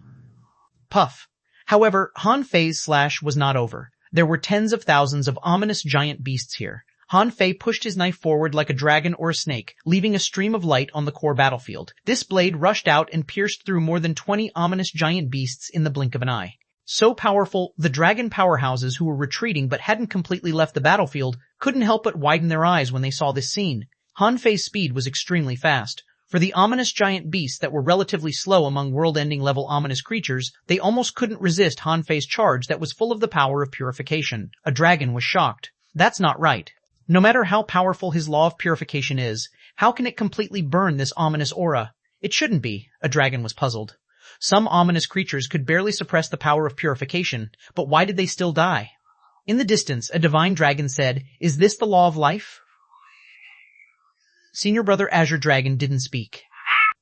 Puff. However, Hanfei's slash was not over. There were tens of thousands of ominous giant beasts here. Hanfei pushed his knife forward like a dragon or a snake, leaving a stream of light on the core battlefield. This blade rushed out and pierced through more than 20 ominous giant beasts in the blink of an eye. So powerful, the dragon powerhouses who were retreating but hadn't completely left the battlefield couldn't help but widen their eyes when they saw this scene. Hanfei's speed was extremely fast. For the ominous giant beasts that were relatively slow among world-ending level ominous creatures, they almost couldn't resist Han Fei's charge that was full of the power of purification. A dragon was shocked. That's not right. No matter how powerful his law of purification is, how can it completely burn this ominous aura? It shouldn't be. A dragon was puzzled. Some ominous creatures could barely suppress the power of purification, but why did they still die? In the distance, a divine dragon said, "Is this the law of life?" Senior Brother Azure Dragon didn't speak.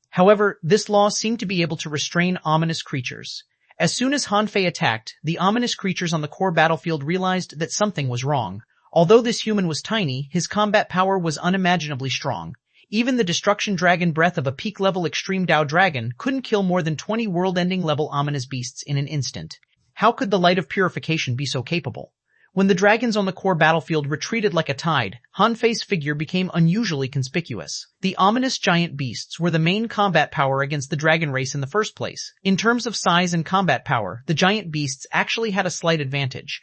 However, this law seemed to be able to restrain ominous creatures. As soon as Han Fei attacked, the ominous creatures on the core battlefield realized that something was wrong. Although this human was tiny, his combat power was unimaginably strong. Even the destruction dragon breath of a peak-level extreme Dao dragon couldn't kill more than 20 world-ending level ominous beasts in an instant. How could the light of purification be so capable? When the dragons on the core battlefield retreated like a tide, Han Fei's figure became unusually conspicuous. The ominous giant beasts were the main combat power against the dragon race in the first place. In terms of size and combat power, the giant beasts actually had a slight advantage.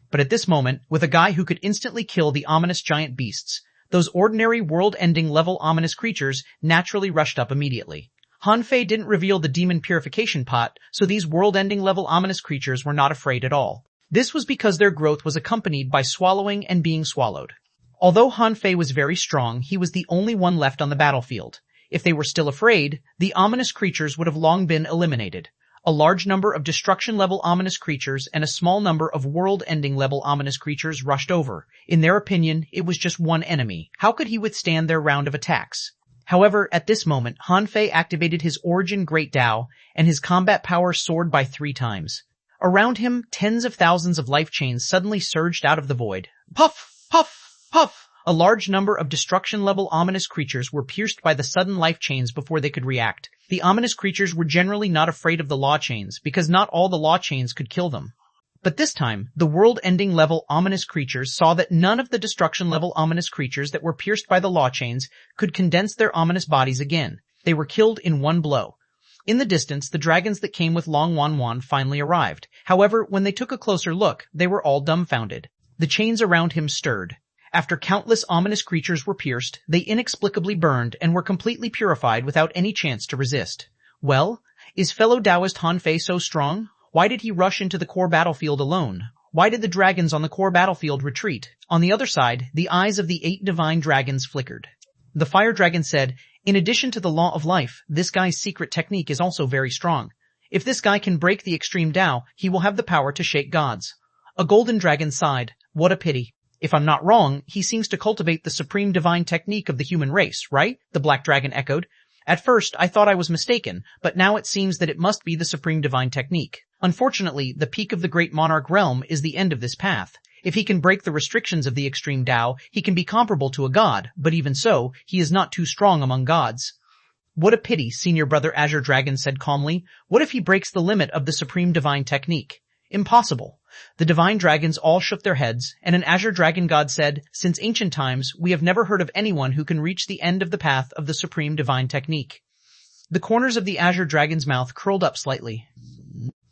But at this moment, with a guy who could instantly kill the ominous giant beasts, those ordinary world-ending level ominous creatures naturally rushed up immediately. Han Fei didn't reveal the demon purification pot, so these world-ending level ominous creatures were not afraid at all. This was because their growth was accompanied by swallowing and being swallowed. Although Han Fei was very strong, he was the only one left on the battlefield. If they were still afraid, the ominous creatures would have long been eliminated. A large number of destruction-level ominous creatures and a small number of world-ending level ominous creatures rushed over. In their opinion, it was just one enemy. How could he withstand their round of attacks? However, at this moment, Han Fei activated his Origin Great Dao, and his combat power soared by 3 times. Around him, tens of thousands of life chains suddenly surged out of the void. Puff! Puff! Puff! A large number of destruction-level ominous creatures were pierced by the sudden life chains before they could react. The ominous creatures were generally not afraid of the law chains, because not all the law chains could kill them. But this time, the world-ending level ominous creatures saw that none of the destruction-level ominous creatures that were pierced by the law chains could condense their ominous bodies again. They were killed in one blow. In the distance, the dragons that came with xuanhuan finally arrived. However, when they took a closer look, they were all dumbfounded. The chains around him stirred. After countless ominous creatures were pierced, they inexplicably burned and were completely purified without any chance to resist. Well, is fellow Taoist Han Fei so strong? Why did he rush into the core battlefield alone? Why did the dragons on the core battlefield retreat? On the other side, the eyes of the 8 divine dragons flickered. The fire dragon said, "In addition to the law of life, this guy's secret technique is also very strong. If this guy can break the extreme Dao, he will have the power to shake gods." A golden dragon sighed. "What a pity. If I'm not wrong, he seems to cultivate the supreme divine technique of the human race, right?" The black dragon echoed. "At first, I thought I was mistaken, but now it seems that it must be the supreme divine technique. Unfortunately, the peak of the great monarch realm is the end of this path. If he can break the restrictions of the extreme Dao, he can be comparable to a god, but even so, he is not too strong among gods." "What a pity," Senior Brother Azure Dragon said calmly. "What if he breaks the limit of the supreme divine technique?" "Impossible." The divine dragons all shook their heads, and an Azure Dragon god said, "Since ancient times, we have never heard of anyone who can reach the end of the path of the supreme divine technique." The corners of the Azure Dragon's mouth curled up slightly.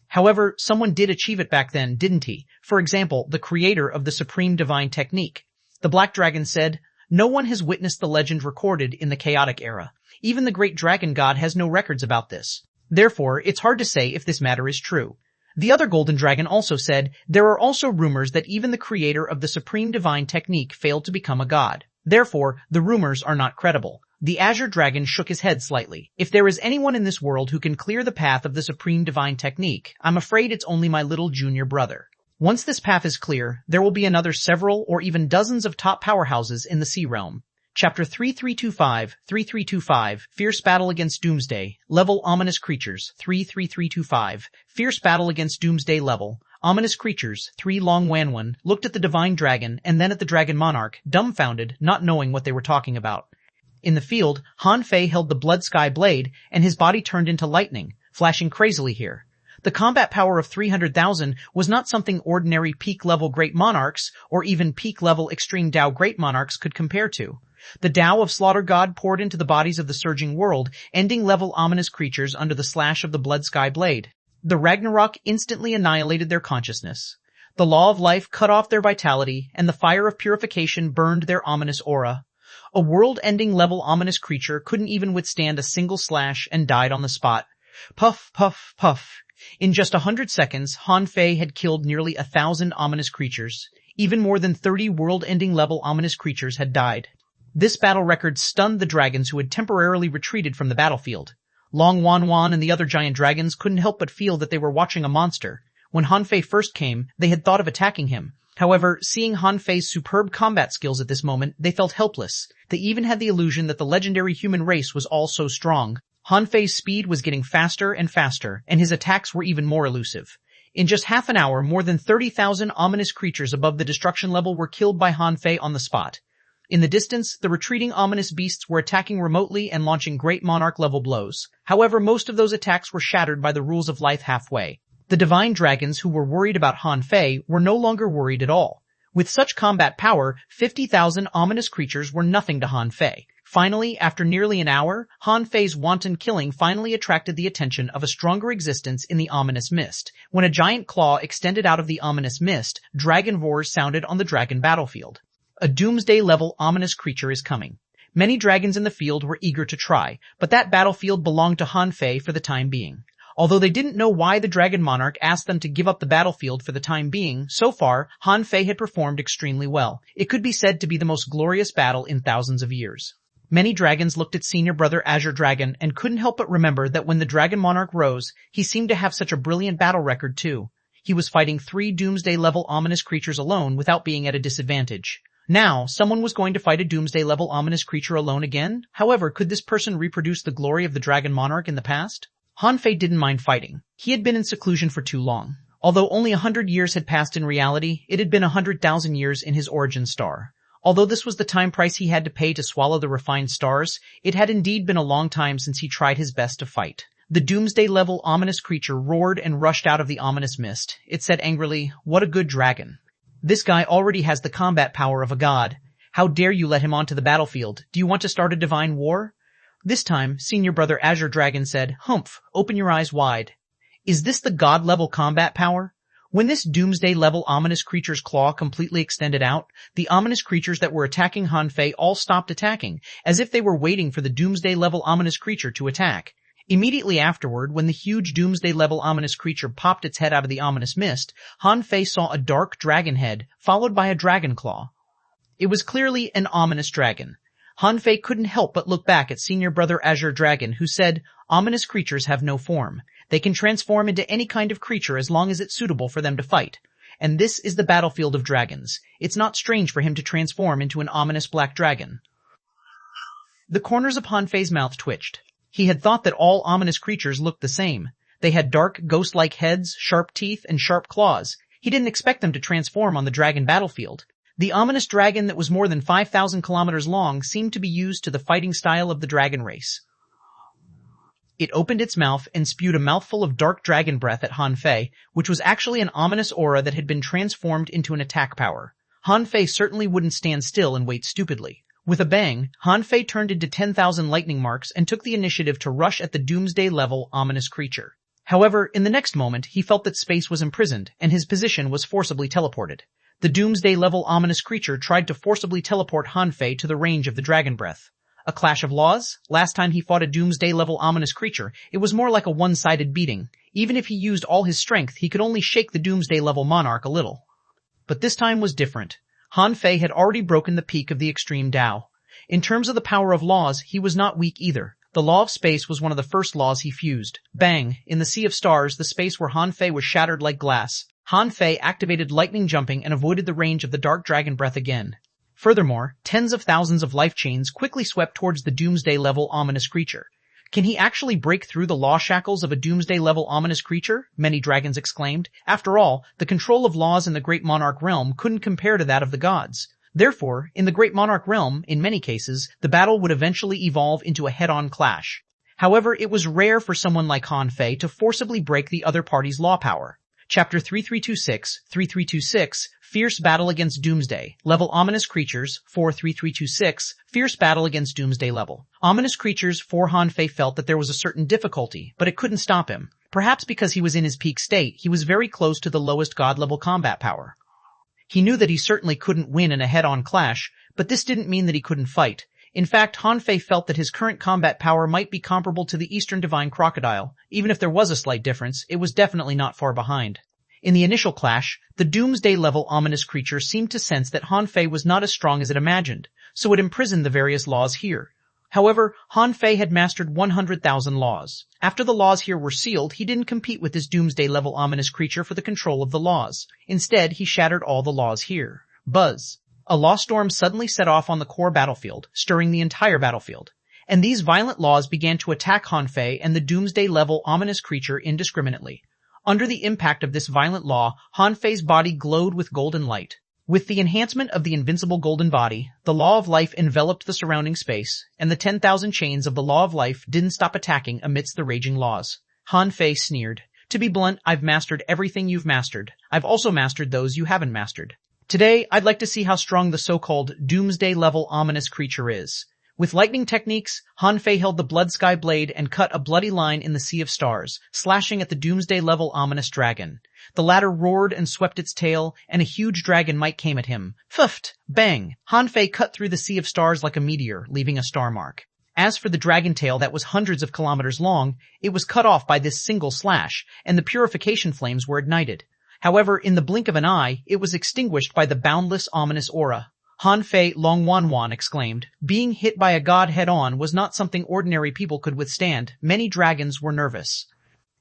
However, someone did achieve it back then, didn't he? For example, the creator of the supreme divine technique. The black dragon said, "No one has witnessed the legend recorded in the chaotic era. Even the great dragon god has no records about this. Therefore, it's hard to say if this matter is true." The other golden dragon also said, "There are also rumors that even the creator of the supreme divine technique failed to become a god. Therefore, the rumors are not credible." The Azure Dragon shook his head slightly. "If there is anyone in this world who can clear the path of the supreme divine technique, I'm afraid it's only my little junior brother. Once this path is clear, there will be another several or even dozens of top powerhouses in the Sea Realm." Chapter 3325, Fierce Battle Against Doomsday, Level Ominous Creatures, 33325, Fierce Battle Against Doomsday Level, Ominous Creatures, 3 xuanhuan, looked at the Divine Dragon and then at the Dragon Monarch, dumbfounded, not knowing what they were talking about. In the field, Han Fei held the Blood Sky Blade, and his body turned into lightning, flashing crazily here. The combat power of 300,000 was not something ordinary peak-level Great Monarchs, or even peak-level Extreme Dao Great Monarchs could compare to. The Dao of Slaughter God poured into the bodies of the surging world, ending level ominous creatures under the slash of the Blood Sky Blade. The Ragnarok instantly annihilated their consciousness. The law of life cut off their vitality, and the fire of purification burned their ominous aura. A world-ending level ominous creature couldn't even withstand a single slash and died on the spot. Puff, puff, puff. In just 100 seconds, Han Fei had killed nearly 1,000 ominous creatures. Even more than 30 world-ending level ominous creatures had died. This battle record stunned the dragons who had temporarily retreated from the battlefield. Xuanhuan and the other giant dragons couldn't help but feel that they were watching a monster. When Han Fei first came, they had thought of attacking him. However, seeing Han Fei's superb combat skills at this moment, they felt helpless. They even had the illusion that the legendary human race was all so strong. Han Fei's speed was getting faster and faster, and his attacks were even more elusive. In just half an hour, more than 30,000 ominous creatures above the destruction level were killed by Han Fei on the spot. In the distance, the retreating ominous beasts were attacking remotely and launching great monarch-level blows. However, most of those attacks were shattered by the rules of life halfway. The divine dragons who were worried about Han Fei were no longer worried at all. With such combat power, 50,000 ominous creatures were nothing to Han Fei. Finally, after nearly an hour, Han Fei's wanton killing finally attracted the attention of a stronger existence in the ominous mist. When a giant claw extended out of the ominous mist, dragon roars sounded on the dragon battlefield. A doomsday-level ominous creature is coming. Many dragons in the field were eager to try, but that battlefield belonged to Han Fei for the time being. Although they didn't know why the Dragon Monarch asked them to give up the battlefield for the time being, so far, Han Fei had performed extremely well. It could be said to be the most glorious battle in thousands of years. Many dragons looked at senior brother Azure Dragon and couldn't help but remember that when the Dragon Monarch rose, he seemed to have such a brilliant battle record too. He was fighting 3 doomsday-level ominous creatures alone without being at a disadvantage. Now, someone was going to fight a doomsday-level ominous creature alone again? However, could this person reproduce the glory of the Dragon Monarch in the past? Han Fei didn't mind fighting. He had been in seclusion for too long. Although only 100 years had passed in reality, it had been 100,000 years in his origin star. Although this was the time price he had to pay to swallow the refined stars, it had indeed been a long time since he tried his best to fight. The doomsday-level ominous creature roared and rushed out of the ominous mist. It said angrily, "What a good dragon. This guy already has the combat power of a god. How dare you let him onto the battlefield? Do you want to start a divine war?" This time, senior brother Azure Dragon said, "Humph, open your eyes wide. Is this the god-level combat power?" When this doomsday-level ominous creature's claw completely extended out, the ominous creatures that were attacking Han Fei all stopped attacking, as if they were waiting for the doomsday-level ominous creature to attack. Immediately afterward, when the huge doomsday-level ominous creature popped its head out of the ominous mist, Han Fei saw a dark dragon head, followed by a dragon claw. It was clearly an ominous dragon. Han Fei couldn't help but look back at senior brother Azure Dragon, who said, "Ominous creatures have no form. They can transform into any kind of creature as long as it's suitable for them to fight. And this is the battlefield of dragons. It's not strange for him to transform into an ominous black dragon." The corners of Han Fei's mouth twitched. He had thought that all ominous creatures looked the same. They had dark, ghost-like heads, sharp teeth, and sharp claws. He didn't expect them to transform on the dragon battlefield. The ominous dragon that was more than 5,000 kilometers long seemed to be used to the fighting style of the dragon race. It opened its mouth and spewed a mouthful of dark dragon breath at Han Fei, which was actually an ominous aura that had been transformed into an attack power. Han Fei certainly wouldn't stand still and wait stupidly. With a bang, Han Fei turned into 10,000 lightning marks and took the initiative to rush at the doomsday-level ominous creature. However, in the next moment, he felt that space was imprisoned, and his position was forcibly teleported. The doomsday-level ominous creature tried to forcibly teleport Han Fei to the range of the dragon breath. A clash of laws? Last time he fought a doomsday-level ominous creature, it was more like a one-sided beating. Even if he used all his strength, he could only shake the doomsday-level monarch a little. But this time was different. Han Fei had already broken the peak of the extreme Tao. In terms of the power of laws, he was not weak either. The law of space was one of the first laws he fused. Bang! In the sea of stars, the space where Han Fei was shattered like glass. Han Fei activated lightning jumping and avoided the range of the dark dragon breath again. Furthermore, tens of thousands of life chains quickly swept towards the doomsday-level ominous creature. Can he actually break through the law shackles of a doomsday-level ominous creature? Many dragons exclaimed. After all, the control of laws in the Great Monarch realm couldn't compare to that of the gods. Therefore, in the Great Monarch realm, in many cases, the battle would eventually evolve into a head-on clash. However, it was rare for someone like Han Fei to forcibly break the other party's law power. Chapter 3326, 3326, Fierce Battle Against Doomsday. Level Ominous Creatures, 43326, Fierce Battle Against Doomsday Level. Ominous Creatures, 4 Han Fei felt that there was a certain difficulty, but it couldn't stop him. Perhaps because he was in his peak state, he was very close to the lowest god-level combat power. He knew that he certainly couldn't win in a head-on clash, but this didn't mean that he couldn't fight. In fact, Han Fei felt that his current combat power might be comparable to the Eastern Divine Crocodile. Even if there was a slight difference, it was definitely not far behind. In the initial clash, the Doomsday-level ominous creature seemed to sense that Han Fei was not as strong as it imagined, so it imprisoned the various laws here. However, Han Fei had mastered 100,000 laws. After the laws here were sealed, he didn't compete with this Doomsday-level ominous creature for the control of the laws. Instead, he shattered all the laws here. Buzz. A law storm suddenly set off on the core battlefield, stirring the entire battlefield. And these violent laws began to attack Han Fei and the Doomsday-level ominous creature indiscriminately. Under the impact of this violent law, Han Fei's body glowed with golden light. With the enhancement of the invincible golden body, the law of life enveloped the surrounding space, and the 10,000 chains of the law of life didn't stop attacking amidst the raging laws. Han Fei sneered. To be blunt, I've mastered everything you've mastered. I've also mastered those you haven't mastered. Today, I'd like to see how strong the so-called Doomsday-level ominous creature is. With lightning techniques, Han Fei held the blood sky blade and cut a bloody line in the sea of stars, slashing at the Doomsday-level ominous dragon. The latter roared and swept its tail, and a huge dragon might came at him. Fuffed! Bang! Han Fei cut through the sea of stars like a meteor, leaving a star mark. As for the dragon tail that was hundreds of kilometers long, it was cut off by this single slash, and the purification flames were ignited. However, in the blink of an eye, it was extinguished by the boundless ominous aura. Han Fei xuanhuan exclaimed. Being hit by a god head-on was not something ordinary people could withstand. Many dragons were nervous.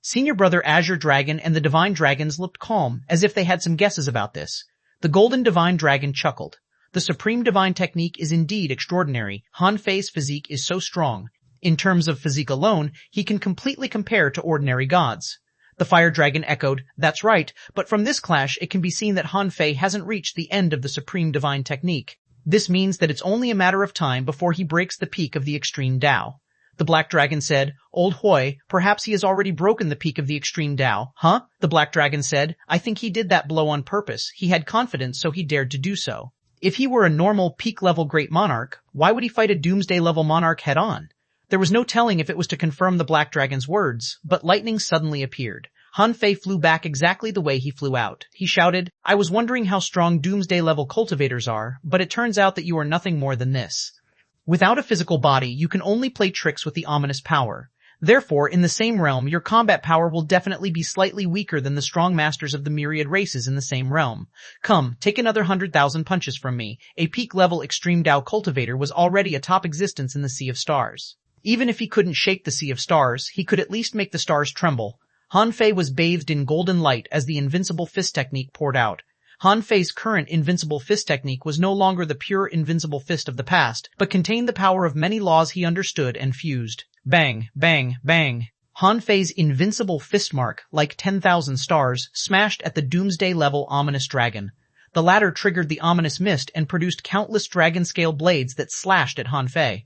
Senior Brother Azure Dragon and the Divine Dragons looked calm, as if they had some guesses about this. The Golden Divine Dragon chuckled. The Supreme Divine Technique is indeed extraordinary. Han Fei's physique is so strong. In terms of physique alone, he can completely compare to ordinary gods. The Fire Dragon echoed, That's right, but from this clash it can be seen that Han Fei hasn't reached the end of the Supreme Divine Technique. This means that it's only a matter of time before he breaks the peak of the Extreme Tao. The Black Dragon said, Old Hui, perhaps he has already broken the peak of the Extreme Tao, huh? The Black Dragon said, I think he did that blow on purpose. He had confidence, so he dared to do so. If he were a normal peak-level Great Monarch, why would he fight a Doomsday-level Monarch head-on? There was no telling if it was to confirm the Black Dragon's words, but lightning suddenly appeared. Han Fei flew back exactly the way he flew out. He shouted, I was wondering how strong Doomsday-level cultivators are, but it turns out that you are nothing more than this. Without a physical body, you can only play tricks with the ominous power. Therefore, in the same realm, your combat power will definitely be slightly weaker than the strong masters of the myriad races in the same realm. Come, take another 100,000 punches from me. A peak-level Extreme Tao cultivator was already a top existence in the Sea of Stars. Even if he couldn't shake the Sea of Stars, he could at least make the stars tremble. Han Fei was bathed in golden light as the Invincible Fist technique poured out. Han Fei's current Invincible Fist technique was no longer the pure Invincible Fist of the past, but contained the power of many laws he understood and fused. Bang, bang, bang. Han Fei's Invincible Fist mark, like 10,000 stars, smashed at the Doomsday-level ominous dragon. The latter triggered the ominous mist and produced countless dragon-scale blades that slashed at Han Fei.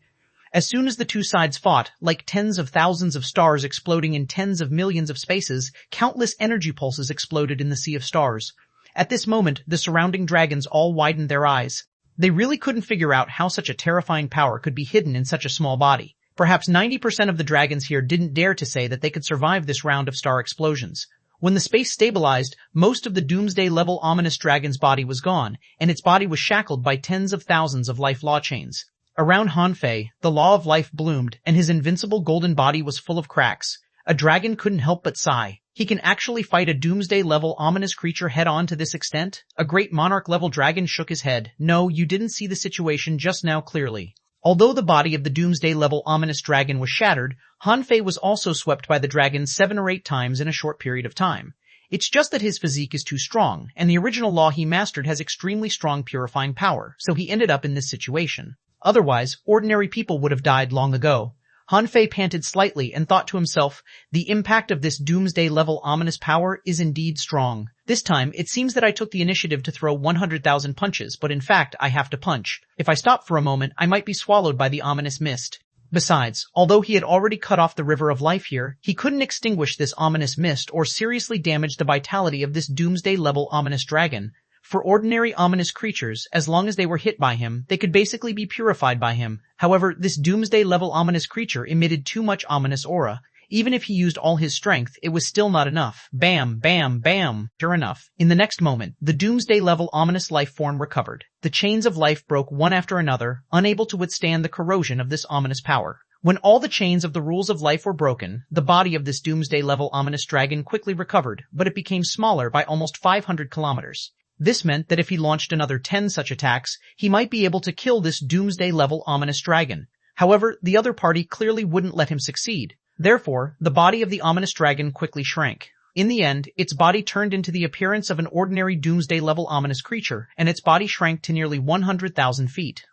As soon as the two sides fought, like tens of thousands of stars exploding in tens of millions of spaces, countless energy pulses exploded in the Sea of Stars. At this moment, the surrounding dragons all widened their eyes. They really couldn't figure out how such a terrifying power could be hidden in such a small body. Perhaps 90% of the dragons here didn't dare to say that they could survive this round of star explosions. When the space stabilized, most of the Doomsday-level ominous dragon's body was gone, and its body was shackled by tens of thousands of life law chains. Around Han Fei, the law of life bloomed, and his invincible golden body was full of cracks. A dragon couldn't help but sigh. He can actually fight a Doomsday-level ominous creature head-on to this extent? A great monarch-level dragon shook his head. No, you didn't see the situation just now clearly. Although the body of the Doomsday-level ominous dragon was shattered, Han Fei was also swept by the dragon 7 or 8 times in a short period of time. It's just that his physique is too strong, and the original law he mastered has extremely strong purifying power, so he ended up in this situation. Otherwise, ordinary people would have died long ago. Han Fei panted slightly and thought to himself, the impact of this Doomsday-level ominous power is indeed strong. This time, it seems that I took the initiative to throw 100,000 punches, but in fact, I have to punch. If I stop for a moment, I might be swallowed by the ominous mist. Besides, although he had already cut off the river of life here, he couldn't extinguish this ominous mist or seriously damage the vitality of this Doomsday-level ominous dragon. For ordinary ominous creatures, as long as they were hit by him, they could basically be purified by him. However, this Doomsday-level ominous creature emitted too much ominous aura. Even if he used all his strength, it was still not enough. Bam, bam, bam. Sure enough. In the next moment, the doomsday-level ominous life form recovered. The chains of life broke one after another, unable to withstand the corrosion of this ominous power. When all the chains of the rules of life were broken, the body of this doomsday-level ominous dragon quickly recovered, but it became smaller by almost 500 kilometers. This meant that if he launched another 10 such attacks, he might be able to kill this doomsday-level ominous dragon. However, the other party clearly wouldn't let him succeed. Therefore, the body of the ominous dragon quickly shrank. In the end, its body turned into the appearance of an ordinary doomsday-level ominous creature, and its body shrank to nearly 100,000 feet.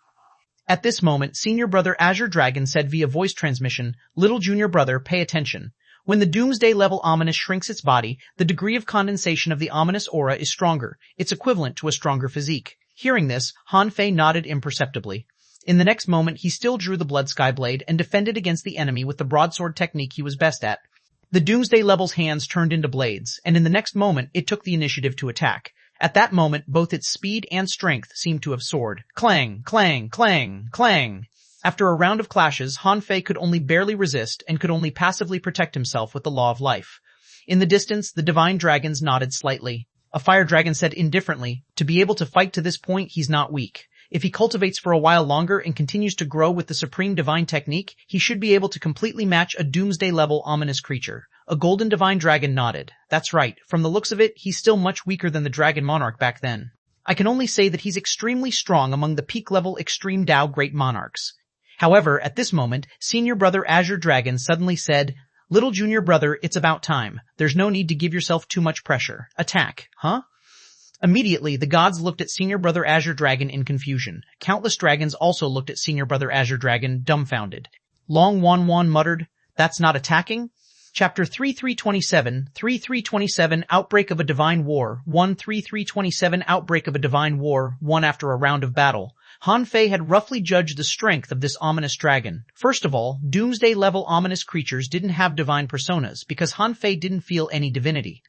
At this moment, Senior Brother Azure Dragon said via voice transmission, "Little Junior Brother, pay attention. When the doomsday-level ominous shrinks its body, the degree of condensation of the ominous aura is stronger. It's equivalent to a stronger physique." Hearing this, Han Fei nodded imperceptibly. In the next moment, he still drew the Blood Sky Blade and defended against the enemy with the broadsword technique he was best at. The doomsday-level's hands turned into blades, and in the next moment, it took the initiative to attack. At that moment, both its speed and strength seemed to have soared. Clang, clang, clang, clang. After a round of clashes, Han Fei could only barely resist and could only passively protect himself with the Law of Life. In the distance, the divine dragons nodded slightly. A fire dragon said indifferently, "To be able to fight to this point, he's not weak. If he cultivates for a while longer and continues to grow with the supreme divine technique, he should be able to completely match a doomsday-level ominous creature." A golden divine dragon nodded. "That's right. From the looks of it, he's still much weaker than the dragon monarch back then. I can only say that he's extremely strong among the peak-level extreme Tao great monarchs." However, at this moment, Senior Brother Azure Dragon suddenly said, "Little Junior Brother, it's about time. There's no need to give yourself too much pressure. Attack." Huh? Immediately, the gods looked at Senior Brother Azure Dragon in confusion. Countless dragons also looked at Senior Brother Azure Dragon, dumbfounded. Xuanhuan muttered, "That's not attacking?" Chapter 3327 Outbreak of a Divine War 13327 Outbreak of a Divine War 1 After a round of battle, Han Fei had roughly judged the strength of this ominous dragon. First of all, doomsday-level ominous creatures didn't have divine personas because Han Fei didn't feel any divinity.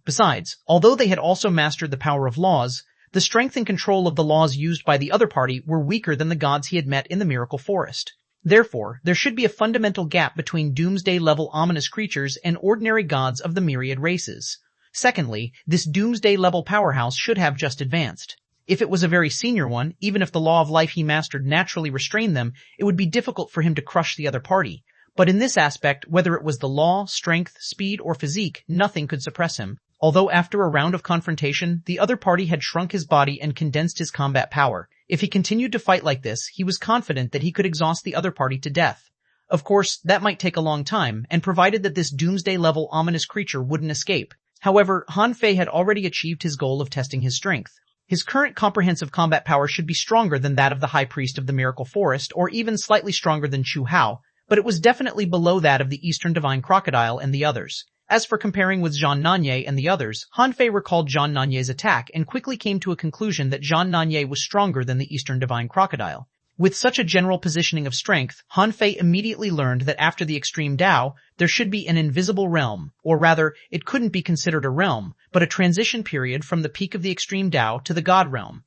Besides, although they had also mastered the power of laws, the strength and control of the laws used by the other party were weaker than the gods he had met in the Miracle Forest. Therefore, there should be a fundamental gap between doomsday-level ominous creatures and ordinary gods of the myriad races. Secondly, this doomsday-level powerhouse should have just advanced. If it was a very senior one, even if the law of life he mastered naturally restrained them, it would be difficult for him to crush the other party. But in this aspect, whether it was the law, strength, speed, or physique, nothing could suppress him. Although after a round of confrontation, the other party had shrunk his body and condensed his combat power. If he continued to fight like this, he was confident that he could exhaust the other party to death. Of course, that might take a long time, and provided that this doomsday-level ominous creature wouldn't escape. However, Han Fei had already achieved his goal of testing his strength. His current comprehensive combat power should be stronger than that of the High Priest of the Miracle Forest, or even slightly stronger than Howl, but it was definitely below that of the Eastern Divine Crocodile and the others. As for comparing with Jean Nanye and the others, Han Fei recalled Jean Nanye's attack and quickly came to a conclusion that Jean Nanye was stronger than the Eastern Divine Crocodile. With such a general positioning of strength, Han Fei immediately learned that after the extreme Tao, there should be an invisible realm, or rather, it couldn't be considered a realm, but a transition period from the peak of the extreme Tao to the God realm.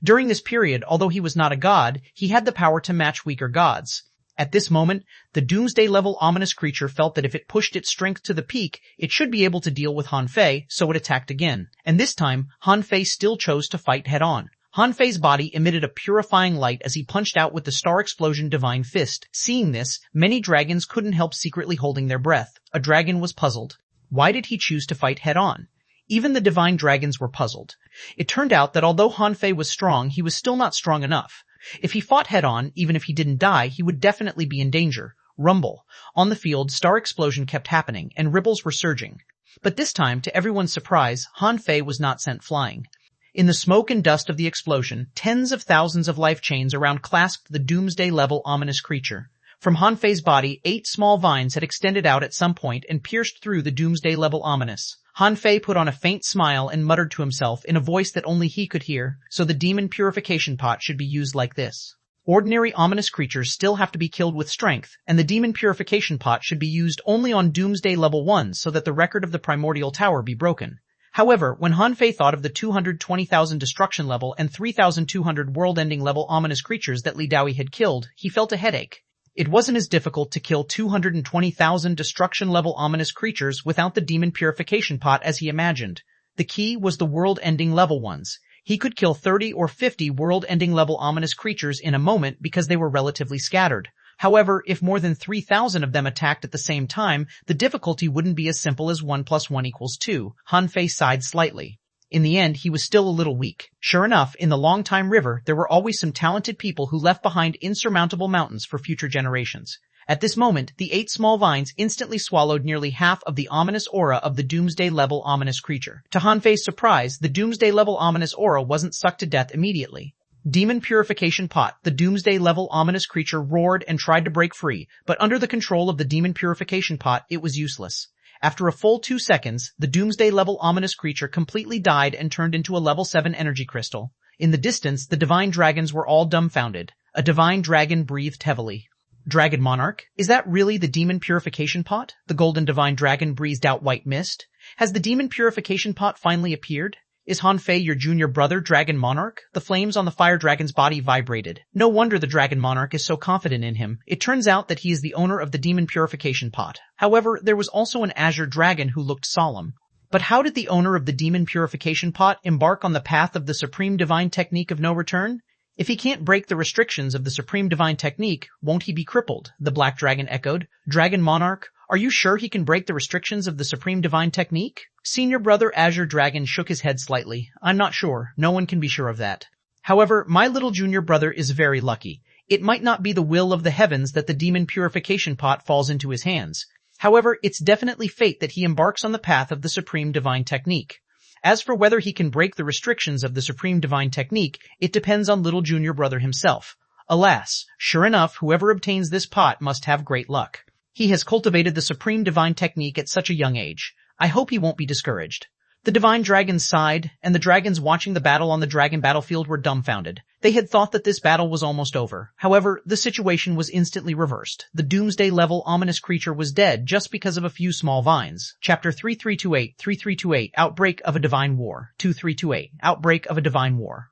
During this period, although he was not a god, he had the power to match weaker gods. At this moment, the doomsday-level ominous creature felt that if it pushed its strength to the peak, it should be able to deal with Han Fei, so it attacked again. And this time, Han Fei still chose to fight head-on. Han Fei's body emitted a purifying light as he punched out with the Star Explosion Divine Fist. Seeing this, many dragons couldn't help secretly holding their breath. A dragon was puzzled. Why did he choose to fight head-on? Even the divine dragons were puzzled. It turned out that although Han Fei was strong, he was still not strong enough. If he fought head-on, even if he didn't die, he would definitely be in danger. Rumble. On the field, Star Explosion kept happening, and ripples were surging. But this time, to everyone's surprise, Han Fei was not sent flying. In the smoke and dust of the explosion, tens of thousands of life chains around clasped the doomsday-level ominous creature. From Han Fei's body, 8 small vines had extended out at some point and pierced through the doomsday-level ominous. Han Fei put on a faint smile and muttered to himself in a voice that only he could hear, so the demon purification pot should be used like this. Ordinary ominous creatures still have to be killed with strength, and the demon purification pot should be used only on doomsday level 1 so that the record of the primordial tower be broken. However, when Han Fei thought of the 220,000 destruction level and 3,200 world-ending level ominous creatures that Li Daoi had killed, he felt a headache. It wasn't as difficult to kill 220,000 destruction-level ominous creatures without the demon purification pot as he imagined. The key was the world-ending level ones. He could kill 30 or 50 world-ending level ominous creatures in a moment because they were relatively scattered. However, if more than 3,000 of them attacked at the same time, the difficulty wouldn't be as simple as 1 + 1 = 2. Han Fei sighed slightly. In the end, he was still a little weak. Sure enough, in the Longtime River, there were always some talented people who left behind insurmountable mountains for future generations. At this moment, the 8 small vines instantly swallowed nearly half of the ominous aura of the Doomsday-level ominous creature. To Han Fei's surprise, the Doomsday-level ominous aura wasn't sucked to death immediately. Demon Purification Pot, the Doomsday-level ominous creature roared and tried to break free, but under the control of the Demon Purification Pot, it was useless. After a full 2 seconds, the Doomsday-level ominous creature completely died and turned into a level 7 energy crystal. In the distance, the divine dragons were all dumbfounded. A divine dragon breathed heavily. Dragon Monarch? Is that really the Demon Purification Pot? The golden divine dragon breathed out white mist. Has the Demon Purification Pot finally appeared? Is Han Fei your junior brother, Dragon Monarch? The flames on the fire dragon's body vibrated. No wonder the Dragon Monarch is so confident in him. It turns out that he is the owner of the Demon Purification Pot. However, there was also an azure dragon who looked solemn. But how did the owner of the Demon Purification Pot embark on the path of the Supreme Divine Technique of No Return? If he can't break the restrictions of the Supreme Divine Technique, won't he be crippled? The Black Dragon echoed. Dragon Monarch, are you sure he can break the restrictions of the Supreme Divine Technique? Senior brother Azure Dragon shook his head slightly. I'm not sure. No one can be sure of that. However, my little junior brother is very lucky. It might not be the will of the heavens that the Demon Purification Pot falls into his hands. However, it's definitely fate that he embarks on the path of the Supreme Divine Technique. As for whether he can break the restrictions of the Supreme Divine Technique, it depends on little junior brother himself. Alas, sure enough, whoever obtains this pot must have great luck. He has cultivated the Supreme Divine Technique at such a young age. I hope he won't be discouraged. The divine dragons sighed, and the dragons watching the battle on the dragon battlefield were dumbfounded. They had thought that this battle was almost over. However, the situation was instantly reversed. The Doomsday-level ominous creature was dead just because of a few small vines. Chapter 3328 Outbreak of a Divine War 2328 Outbreak of a Divine War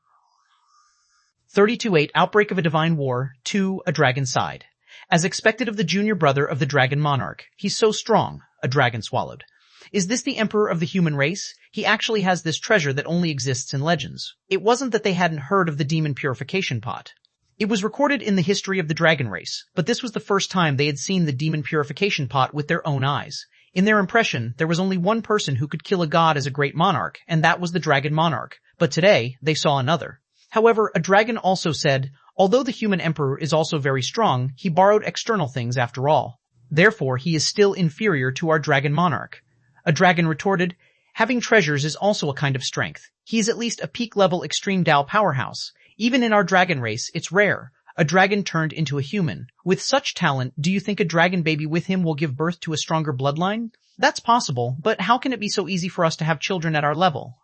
3028 Outbreak of a Divine War 2 A Dragon sighed. As expected of the junior brother of the Dragon Monarch, he's so strong, a dragon swallowed. Is this the emperor of the human race? He actually has this treasure that only exists in legends. It wasn't that they hadn't heard of the Demon Purification Pot. It was recorded in the history of the dragon race, but this was the first time they had seen the Demon Purification Pot with their own eyes. In their impression, there was only one person who could kill a god as a great monarch, and that was the Dragon Monarch. But today, they saw another. However, a dragon also said, although the human emperor is also very strong, he borrowed external things after all. Therefore, he is still inferior to our Dragon Monarch. A dragon retorted, having treasures is also a kind of strength. He is at least a peak-level extreme Dao powerhouse. Even in our dragon race, it's rare. A dragon turned into a human. With such talent, do you think a dragon baby with him will give birth to a stronger bloodline? That's possible, but how can it be so easy for us to have children at our level?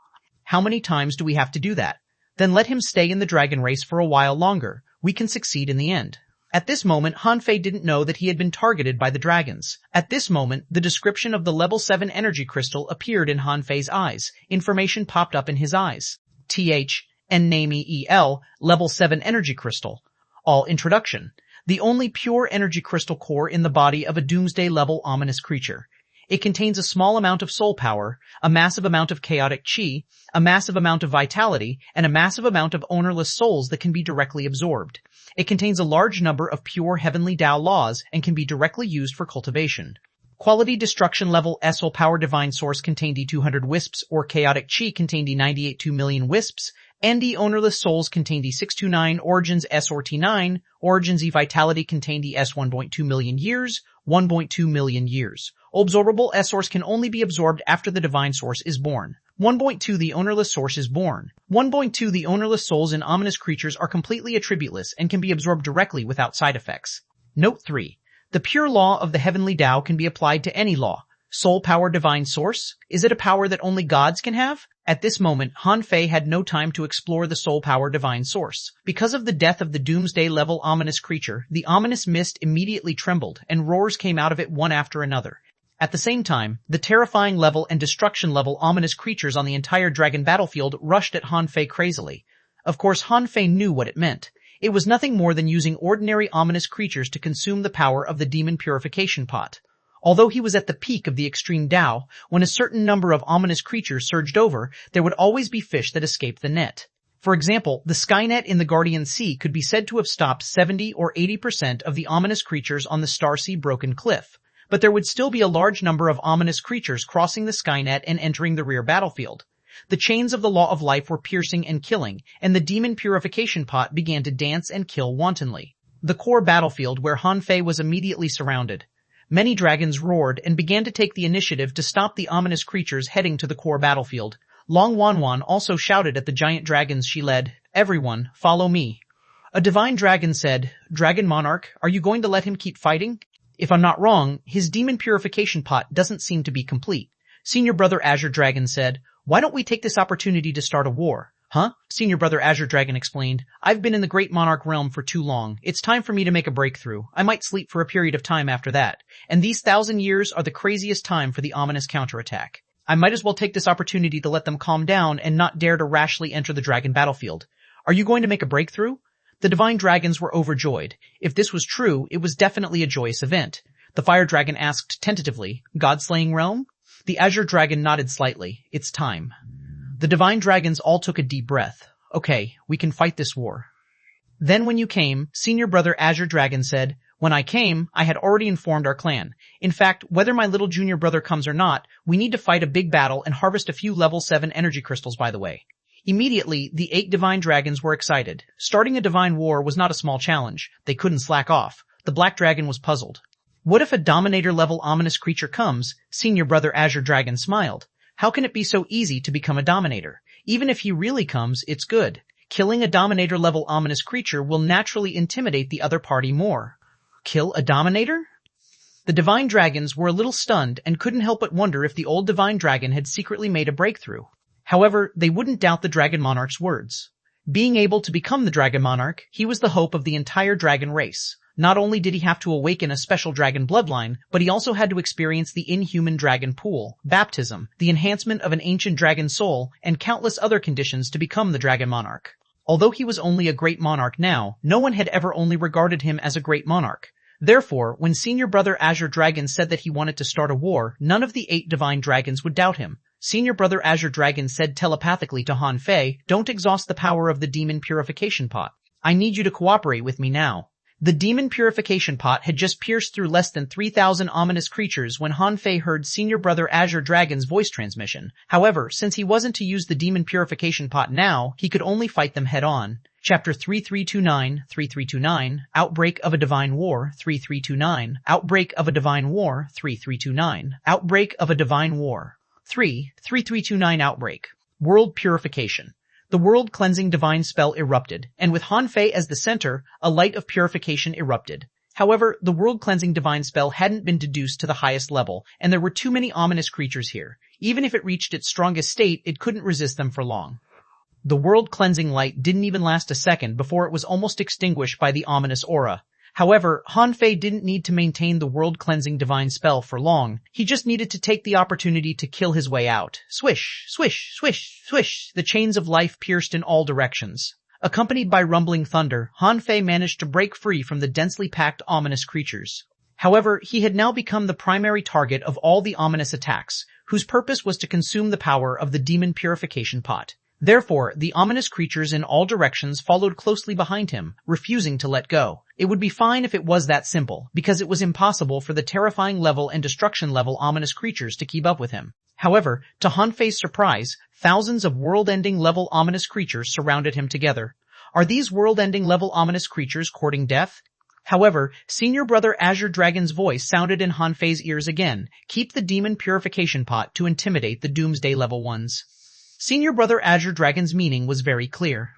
How many times do we have to do that? Then let him stay in the dragon race for a while longer. We can succeed in the end. At this moment, Han Fei didn't know that he had been targeted by the dragons. At this moment, the description of the level 7 energy crystal appeared in Han Fei's eyes. Information popped up in his eyes. THNAMEEL, level 7 energy crystal. All introduction. The only pure energy crystal core in the body of a doomsday-level ominous creature. It contains a small amount of soul power, a massive amount of chaotic chi, a massive amount of vitality, and a massive amount of ownerless souls that can be directly absorbed. It contains a large number of pure heavenly Tao laws and can be directly used for cultivation. Quality destruction level soul power divine source contained D200 wisps or chaotic chi contained D98 million wisps, and the ownerless souls contained D629 origins S or T9, origins E vitality contained S 1.2 million years, 1.2 million years. Absorbable S-source can only be absorbed after the divine source is born. 1.2 The ownerless source is born. 1.2 The ownerless souls in ominous creatures are completely attributeless and can be absorbed directly without side effects. Note 3. The pure law of the heavenly Tao can be applied to any law. Soul power divine source? Is it a power that only gods can have? At this moment, Han Fei had no time to explore the soul power divine source. Because of the death of the doomsday-level ominous creature, the ominous mist immediately trembled, and roars came out of it one after another. At the same time, the terrifying level and destruction level ominous creatures on the entire dragon battlefield rushed at Han Fei crazily. Of course, Han Fei knew what it meant. It was nothing more than using ordinary ominous creatures to consume the power of the demon purification pot. Although he was at the peak of the extreme Tao, when a certain number of ominous creatures surged over, there would always be fish that escaped the net. For example, the Skynet in the Guardian Sea could be said to have stopped 70 or 80% of the ominous creatures on the Starsea Broken Cliff. But there would still be a large number of ominous creatures crossing the Skynet and entering the rear battlefield. The chains of the law of life were piercing and killing, and the demon purification pot began to dance and kill wantonly. The core battlefield where Han Fei was immediately surrounded. Many dragons roared and began to take the initiative to stop the ominous creatures heading to the core battlefield. Xuanhuan also shouted at the giant dragons she led, "Everyone, follow me." A divine dragon said, "Dragon Monarch, are you going to let him keep fighting? If I'm not wrong, his demon purification pot doesn't seem to be complete." Senior Brother Azure Dragon said, "Why don't we take this opportunity to start a war?" "Huh?" Senior Brother Azure Dragon explained, "I've been in the Great Monarch realm for too long. It's time for me to make a breakthrough. I might sleep for a period of time after that. And these 1,000 years are the craziest time for the ominous counterattack. I might as well take this opportunity to let them calm down and not dare to rashly enter the dragon battlefield. Are you going to make a breakthrough?" The divine dragons were overjoyed. If this was true, it was definitely a joyous event. The fire dragon asked tentatively, "God-slaying realm?" The azure dragon nodded slightly. "It's time." The divine dragons all took a deep breath. "Okay, we can fight this war." "Then when you came," Senior Brother Azure Dragon said, "when I came, I had already informed our clan. In fact, whether my little junior brother comes or not, we need to fight a big battle and harvest a few level 7 energy crystals by the way." Immediately, the 8 divine dragons were excited. Starting a divine war was not a small challenge. They couldn't slack off. The black dragon was puzzled. "What if a dominator-level ominous creature comes?" Senior Brother Azure Dragon smiled. "How can it be so easy to become a dominator? Even if he really comes, it's good. Killing a dominator-level ominous creature will naturally intimidate the other party more." "Kill a dominator?" The divine dragons were a little stunned and couldn't help but wonder if the old divine dragon had secretly made a breakthrough. However, they wouldn't doubt the dragon monarch's words. Being able to become the dragon monarch, he was the hope of the entire dragon race. Not only did he have to awaken a special dragon bloodline, but he also had to experience the inhuman dragon pool, baptism, the enhancement of an ancient dragon soul, and countless other conditions to become the dragon monarch. Although he was only a great monarch now, no one had ever only regarded him as a great monarch. Therefore, when Senior Brother Azure Dragon said that he wanted to start a war, none of the 8 divine dragons would doubt him. Senior Brother Azure Dragon said telepathically to Han Fei, "Don't exhaust the power of the demon purification pot. I need you to cooperate with me now." The demon purification pot had just pierced through less than 3,000 ominous creatures when Han Fei heard Senior Brother Azure Dragon's voice transmission. However, since he wasn't to use the demon purification pot now, he could only fight them head-on. Chapter 3329, Outbreak of a Divine War, 3329, Outbreak of a Divine War, 3329, Outbreak of a Divine War. 3329 Outbreak. World Purification. The world-cleansing divine spell erupted, and with Han Fei as the center, a light of purification erupted. However, the world-cleansing divine spell hadn't been deduced to the highest level, and there were too many ominous creatures here. Even if it reached its strongest state, it couldn't resist them for long. The world-cleansing light didn't even last a second before it was almost extinguished by the ominous aura. However, Han Fei didn't need to maintain the world-cleansing divine spell for long. He just needed to take the opportunity to kill his way out. Swish, swish, swish, swish, the chains of life pierced in all directions. Accompanied by rumbling thunder, Han Fei managed to break free from the densely packed ominous creatures. However, he had now become the primary target of all the ominous attacks, whose purpose was to consume the power of the demon purification pot. Therefore, the ominous creatures in all directions followed closely behind him, refusing to let go. It would be fine if it was that simple, because it was impossible for the terrifying level and destruction level ominous creatures to keep up with him. However, to Han Fei's surprise, thousands of world-ending level ominous creatures surrounded him together. Are these world-ending level ominous creatures courting death? However, Senior Brother Azure Dragon's voice sounded in Han Fei's ears again. Keep the demon purification pot to intimidate the doomsday level ones. Senior Brother Azure Dragon's meaning was very clear.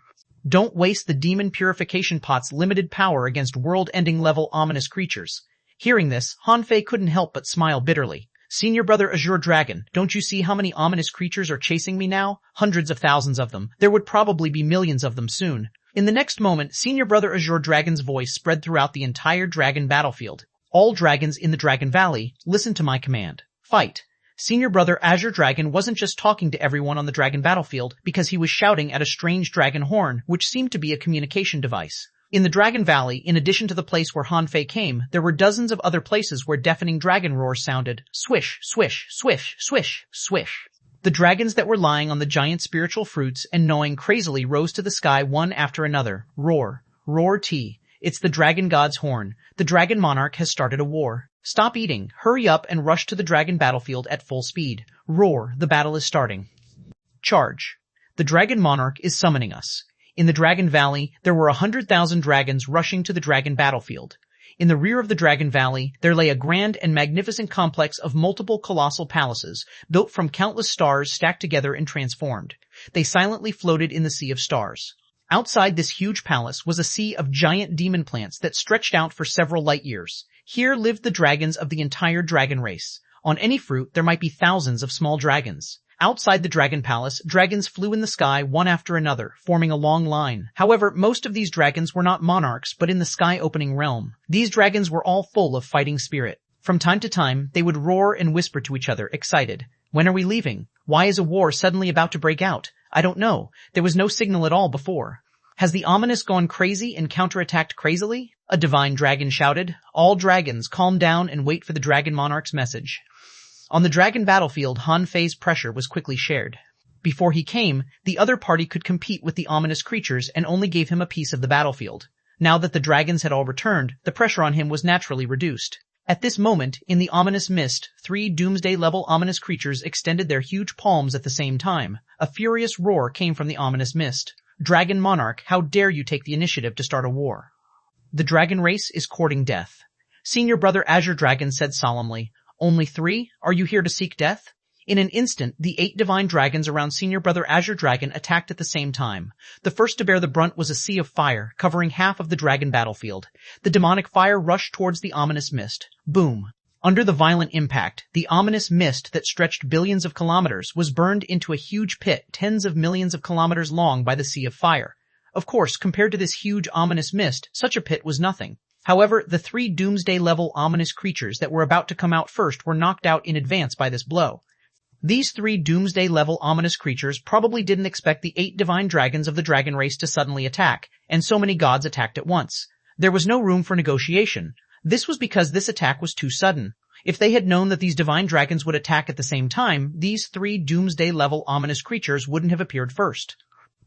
Don't waste the demon purification pot's limited power against world-ending level ominous creatures. Hearing this, Han Fei couldn't help but smile bitterly. Senior Brother Azure Dragon, don't you see how many ominous creatures are chasing me now? Hundreds of thousands of them. There would probably be millions of them soon. In the next moment, Senior Brother Azure Dragon's voice spread throughout the entire dragon battlefield. All dragons in the Dragon Valley, listen to my command. Fight. Senior Brother Azure Dragon wasn't just talking to everyone on the dragon battlefield because he was shouting at a strange dragon horn, which seemed to be a communication device. In the Dragon Valley, in addition to the place where Han Fei came, there were dozens of other places where deafening dragon roars sounded. Swish, swish, swish, swish, swish. The dragons that were lying on the giant spiritual fruits and gnawing crazily rose to the sky one after another. Roar. Roar T. It's the dragon god's horn. The dragon monarch has started a war. Stop eating, hurry up and rush to the dragon battlefield at full speed. Roar, the battle is starting. Charge. The dragon monarch is summoning us. In the Dragon Valley, there were 100,000 dragons rushing to the dragon battlefield. In the rear of the Dragon Valley, there lay a grand and magnificent complex of multiple colossal palaces, built from countless stars stacked together and transformed. They silently floated in the sea of stars. Outside this huge palace was a sea of giant demon plants that stretched out for several light years. Here lived the dragons of the entire dragon race. On any fruit, there might be thousands of small dragons. Outside the dragon palace, dragons flew in the sky one after another, forming a long line. However, most of these dragons were not monarchs, but in the sky-opening realm. These dragons were all full of fighting spirit. From time to time, they would roar and whisper to each other, excited. When are we leaving? Why is a war suddenly about to break out? I don't know. There was no signal at all before. Has the ominous gone crazy and counterattacked crazily? A divine dragon shouted. All dragons, calm down and wait for the dragon monarch's message. On the dragon battlefield, Han Fei's pressure was quickly shared. Before he came, the other party could compete with the ominous creatures and only gave him a piece of the battlefield. Now that the dragons had all returned, the pressure on him was naturally reduced. At this moment, in the ominous mist, 3 doomsday-level ominous creatures extended their huge palms at the same time. A furious roar came from the ominous mist. Dragon Monarch, how dare you take the initiative to start a war? The dragon race is courting death. Senior Brother Azure Dragon said solemnly, Only 3? Are you here to seek death? In an instant, the 8 divine dragons around Senior Brother Azure Dragon attacked at the same time. The first to bear the brunt was a sea of fire, covering half of the dragon battlefield. The demonic fire rushed towards the ominous mist. Boom. Under the violent impact, the ominous mist that stretched billions of kilometers was burned into a huge pit tens of millions of kilometers long by the sea of fire. Of course, compared to this huge ominous mist, such a pit was nothing. However, the 3 doomsday-level ominous creatures that were about to come out first were knocked out in advance by this blow. These 3 doomsday-level ominous creatures probably didn't expect the 8 divine dragons of the dragon race to suddenly attack, and so many gods attacked at once. There was no room for negotiation. This was because this attack was too sudden. If they had known that these divine dragons would attack at the same time, these 3 doomsday-level ominous creatures wouldn't have appeared first.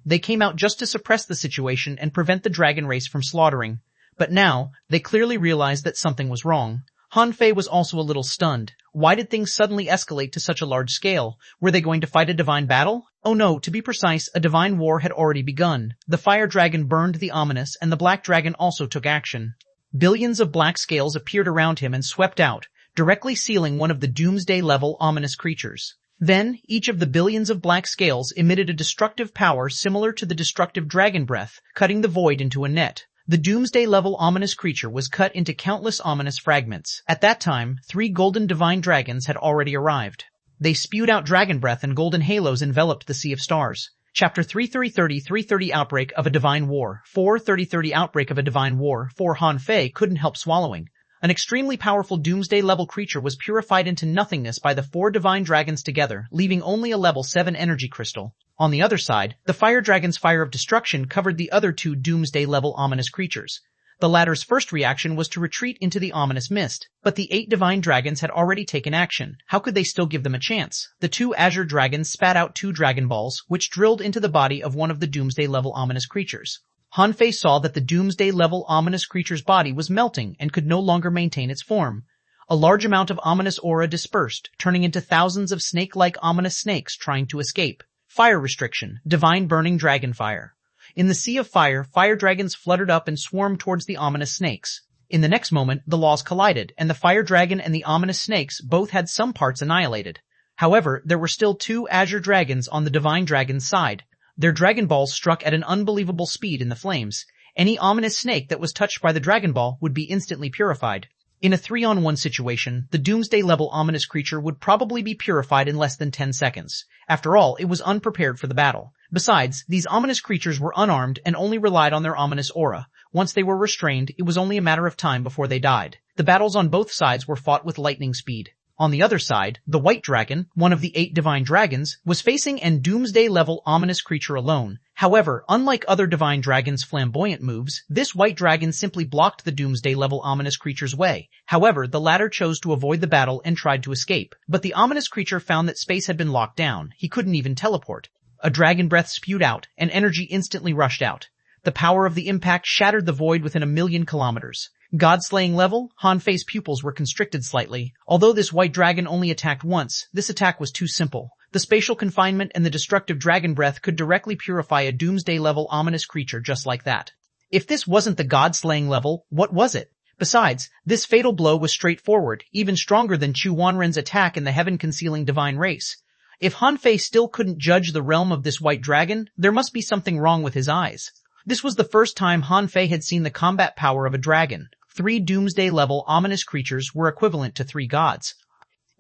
They came out just to suppress the situation and prevent the dragon race from slaughtering. But now, they clearly realized that something was wrong. Han Fei was also a little stunned. Why did things suddenly escalate to such a large scale? Were they going to fight a divine battle? Oh no, to be precise, a divine war had already begun. The fire dragon burned the ominous, and the black dragon also took action. Billions of black scales appeared around him and swept out, directly sealing one of the doomsday-level ominous creatures. Then, each of the billions of black scales emitted a destructive power similar to the destructive dragon breath, cutting the void into a net. The doomsday-level ominous creature was cut into countless ominous fragments. At that time, 3 golden divine dragons had already arrived. They spewed out dragon breath and golden halos enveloped the sea of stars. Chapter 330 Outbreak of a Divine War. 4:30 Outbreak of a Divine War. 4 Han Fei couldn't help swallowing. An extremely powerful doomsday-level creature was purified into nothingness by the 4 divine dragons together, leaving only a level 7 energy crystal. On the other side, the fire dragon's fire of destruction covered the other 2 doomsday-level ominous creatures. The latter's first reaction was to retreat into the ominous mist, but the 8 divine dragons had already taken action. How could they still give them a chance? The 2 azure dragons spat out 2 dragon balls, which drilled into the body of one of the doomsday-level ominous creatures. Han Fei saw that the doomsday-level ominous creature's body was melting and could no longer maintain its form. A large amount of ominous aura dispersed, turning into thousands of snake-like ominous snakes trying to escape. Fire restriction, divine burning dragon fire. In the sea of fire, fire dragons fluttered up and swarmed towards the ominous snakes. In the next moment, the laws collided, and the fire dragon and the ominous snakes both had some parts annihilated. However, there were still 2 azure dragons on the divine dragon's side. Their dragon balls struck at an unbelievable speed in the flames. Any ominous snake that was touched by the dragon ball would be instantly purified. In a 3-on-1 situation, the doomsday-level ominous creature would probably be purified in less than 10 seconds. After all, it was unprepared for the battle. Besides, these ominous creatures were unarmed and only relied on their ominous aura. Once they were restrained, it was only a matter of time before they died. The battles on both sides were fought with lightning speed. On the other side, the White Dragon, one of the 8 divine dragons, was facing an doomsday-level ominous creature alone. However, unlike other divine dragons' flamboyant moves, this White Dragon simply blocked the doomsday-level ominous creature's way. However, the latter chose to avoid the battle and tried to escape. But the ominous creature found that space had been locked down. He couldn't even teleport. A dragon breath spewed out, and energy instantly rushed out. The power of the impact shattered the void within 1,000,000 kilometers. God-slaying level, Han Fei's pupils were constricted slightly. Although this White Dragon only attacked once, this attack was too simple. The spatial confinement and the destructive dragon breath could directly purify a doomsday-level ominous creature just like that. If this wasn't the God-slaying level, what was it? Besides, this fatal blow was straightforward, even stronger than xuanhuan's attack in the heaven-concealing divine race. If Han Fei still couldn't judge the realm of this White Dragon, there must be something wrong with his eyes. This was the first time Han Fei had seen the combat power of a dragon. 3 doomsday-level ominous creatures were equivalent to 3 gods.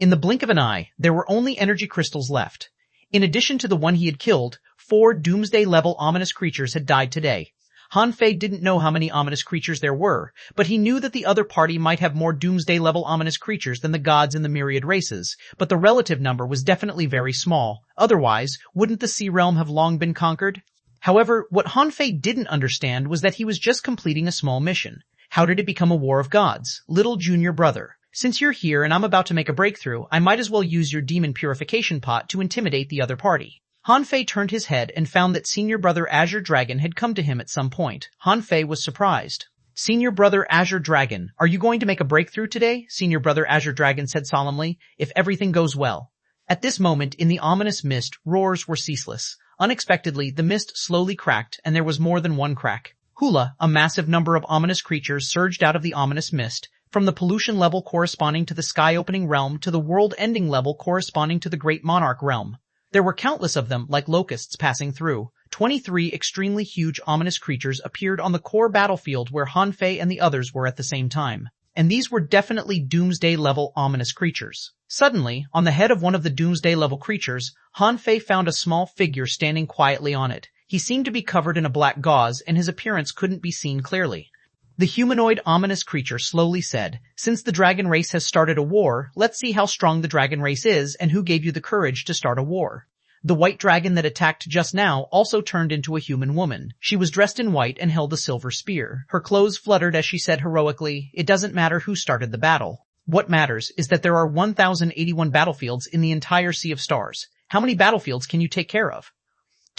In the blink of an eye, there were only energy crystals left. In addition to the one he had killed, 4 doomsday-level ominous creatures had died today. Han Fei didn't know how many ominous creatures there were, but he knew that the other party might have more doomsday-level ominous creatures than the gods in the myriad races, but the relative number was definitely very small. Otherwise, wouldn't the Sea Realm have long been conquered? However, what Han Fei didn't understand was that he was just completing a small mission. How did it become a war of gods? Little junior brother. Since you're here and I'm about to make a breakthrough, I might as well use your demon purification pot to intimidate the other party. Han Fei turned his head and found that Senior Brother Azure Dragon had come to him at some point. Han Fei was surprised. Senior Brother Azure Dragon, are you going to make a breakthrough today? Senior Brother Azure Dragon said solemnly, if everything goes well. At this moment, in the ominous mist, roars were ceaseless. Unexpectedly, the mist slowly cracked, and there was more than one crack. Hula, a massive number of ominous creatures surged out of the ominous mist, from the pollution level corresponding to the sky-opening realm to the world-ending level corresponding to the Great Monarch realm. There were countless of them, like locusts passing through. 23 extremely huge ominous creatures appeared on the core battlefield where Han Fei and the others were at the same time. And these were definitely Doomsday-level ominous creatures. Suddenly, on the head of one of the Doomsday-level creatures, Han Fei found a small figure standing quietly on it. He seemed to be covered in a black gauze, and his appearance couldn't be seen clearly. The humanoid ominous creature slowly said, since the dragon race has started a war, let's see how strong the dragon race is and who gave you the courage to start a war. The white dragon that attacked just now also turned into a human woman. She was dressed in white and held a silver spear. Her clothes fluttered as she said heroically, it doesn't matter who started the battle. What matters is that there are 1,081 battlefields in the entire Sea of Stars. How many battlefields can you take care of?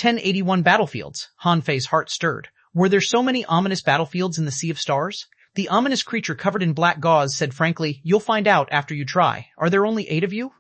1081 battlefields. Han Fei's heart stirred. Were there so many ominous battlefields in the Sea of Stars? The ominous creature covered in black gauze said frankly, you'll find out after you try. Are there only 8 of you?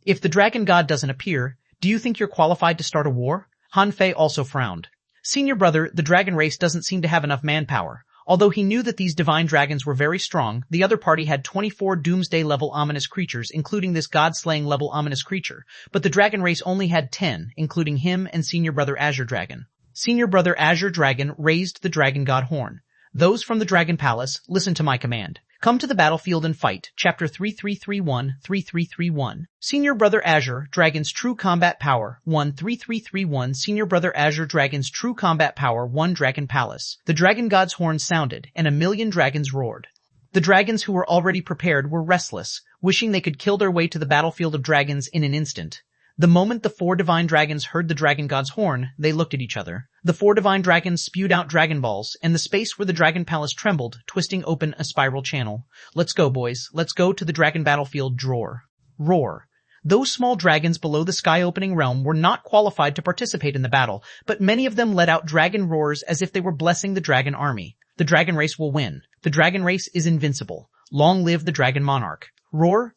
If the dragon god doesn't appear, do you think you're qualified to start a war? Han Fei also frowned. Senior brother, the dragon race doesn't seem to have enough manpower. Although he knew that these divine dragons were very strong, the other party had 24 doomsday-level ominous creatures, including this god-slaying level ominous creature. But the dragon race only had 10, including him and Senior Brother Azure Dragon. Senior Brother Azure Dragon raised the dragon god horn. Those from the Dragon Palace, listen to my command. Come to the battlefield and fight. Chapter 3331-3331. Senior Brother Azure Dragon's True Combat Power 1 3331. Senior Brother Azure Dragon's True Combat Power 1 Dragon Palace. The dragon god's horn sounded, and 1,000,000 dragons roared. The dragons who were already prepared were restless, wishing they could kill their way to the battlefield of dragons in an instant. The moment the 4 divine dragons heard the dragon god's horn, they looked at each other. The 4 divine dragons spewed out dragon balls, and the space where the dragon palace trembled, twisting open a spiral channel. Let's go, boys. Let's go to the dragon battlefield drawer. Roar. Those small dragons below the sky-opening realm were not qualified to participate in the battle, but many of them let out dragon roars as if they were blessing the dragon army. The dragon race will win. The dragon race is invincible. Long live the dragon monarch. Roar,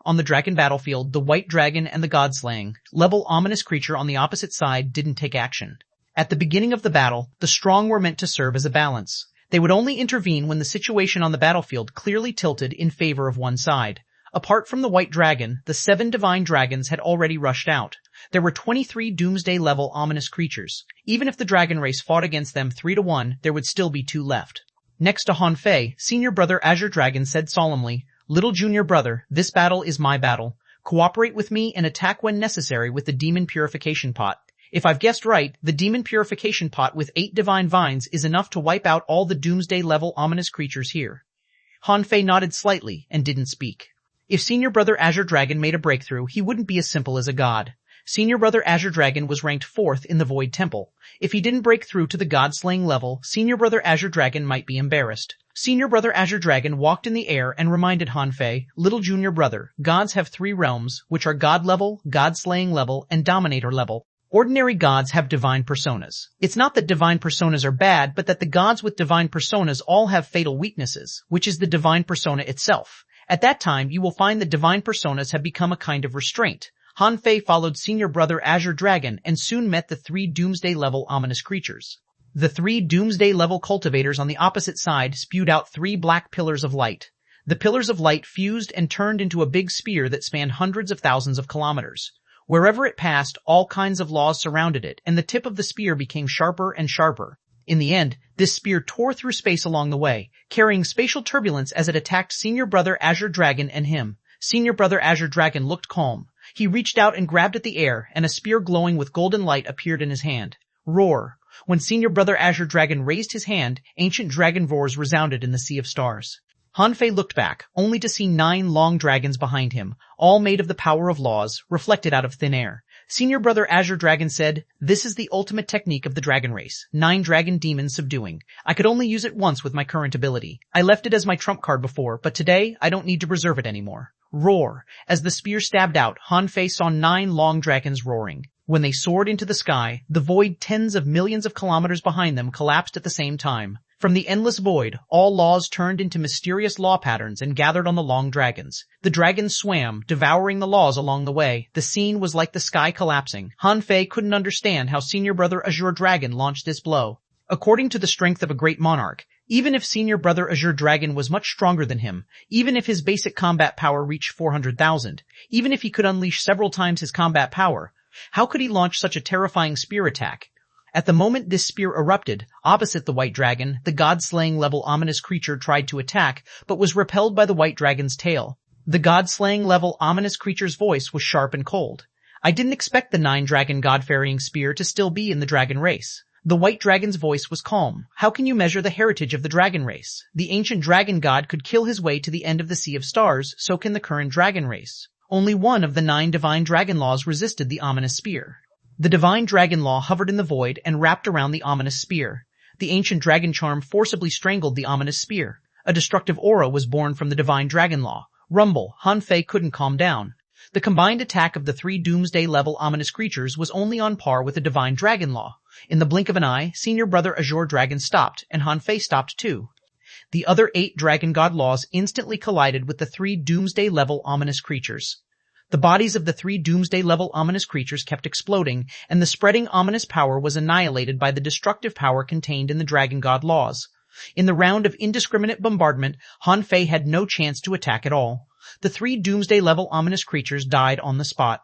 on the dragon battlefield, the white dragon and the god-slaying, level ominous creature on the opposite side didn't take action. At the beginning of the battle, the strong were meant to serve as a balance. They would only intervene when the situation on the battlefield clearly tilted in favor of one side. Apart from the white dragon, the 7 divine dragons had already rushed out. There were 23 doomsday-level ominous creatures. Even if the dragon race fought against them 3-1, there would still be 2 left. Next to Han Fei, Senior Brother Azure Dragon said solemnly, Little junior brother, this battle is my battle. Cooperate with me and attack when necessary with the demon purification pot. If I've guessed right, the demon purification pot with 8 divine vines is enough to wipe out all the doomsday-level ominous creatures here. Han Fei nodded slightly and didn't speak. If Senior Brother Azure Dragon made a breakthrough, he wouldn't be as simple as a god. Senior Brother Azure Dragon was ranked 4th in the Void Temple. If he didn't break through to the god-slaying level, Senior Brother Azure Dragon might be embarrassed. Senior Brother Azure Dragon walked in the air and reminded Han Fei, little junior brother, gods have 3 realms, which are God level, God-slaying level, and Dominator level. Ordinary gods have divine personas. It's not that divine personas are bad, but that the gods with divine personas all have fatal weaknesses, which is the divine persona itself. At that time, you will find that divine personas have become a kind of restraint. Han Fei followed Senior Brother Azure Dragon and soon met the 3 Doomsday-level ominous creatures. The 3 Doomsday-level cultivators on the opposite side spewed out 3 black pillars of light. The pillars of light fused and turned into a big spear that spanned hundreds of thousands of kilometers. Wherever it passed, all kinds of laws surrounded it, and the tip of the spear became sharper and sharper. In the end, this spear tore through space along the way, carrying spatial turbulence as it attacked Senior Brother Azure Dragon and him. Senior Brother Azure Dragon looked calm. He reached out and grabbed at the air, and a spear glowing with golden light appeared in his hand. Roar! When Senior Brother Azure Dragon raised his hand, ancient dragon roars resounded in the sea of stars. Han Fei looked back, only to see 9 long dragons behind him, all made of the power of laws, reflected out of thin air. Senior Brother Azure Dragon said, "This is the ultimate technique of the dragon race, 9 dragon demons subduing. I could only use it once with my current ability. I left it as my trump card before, but today I don't need to preserve it anymore." Roar! As the spear stabbed out, Han Fei saw 9 long dragons roaring. When they soared into the sky, the void tens of millions of kilometers behind them collapsed at the same time. From the endless void, all laws turned into mysterious law patterns and gathered on the long dragons. The dragons swam, devouring the laws along the way. The scene was like the sky collapsing. Han Fei couldn't understand how Senior Brother Azure Dragon launched this blow. According to the strength of a great monarch, even if Senior Brother Azure Dragon was much stronger than him, even if his basic combat power reached 400,000, even if he could unleash several times his combat power, how could he launch such a terrifying spear attack? At the moment this spear erupted, opposite the white dragon, the god-slaying level ominous creature tried to attack, but was repelled by the white dragon's tail. The god-slaying level ominous creature's voice was sharp and cold. I didn't expect the 9-dragon god-ferrying spear to still be in the dragon race. The white dragon's voice was calm. How can you measure the heritage of the dragon race? The ancient dragon god could kill his way to the end of the Sea of Stars, so can the current dragon race. Only one of the 9 divine dragon laws resisted the ominous spear. The divine dragon law hovered in the void and wrapped around the ominous spear. The ancient dragon charm forcibly strangled the ominous spear. A destructive aura was born from the divine dragon law. Rumble, Han Fei couldn't calm down. The combined attack of the 3 Doomsday-level ominous creatures was only on par with the divine dragon law. In the blink of an eye, Senior Brother Azure Dragon stopped, and Han Fei stopped too. The other 8 dragon god laws instantly collided with the 3 Doomsday-level ominous creatures. The bodies of the 3 Doomsday-level ominous creatures kept exploding, and the spreading ominous power was annihilated by the destructive power contained in the dragon god laws. In the round of indiscriminate bombardment, Han Fei had no chance to attack at all. The 3 Doomsday-level ominous creatures died on the spot.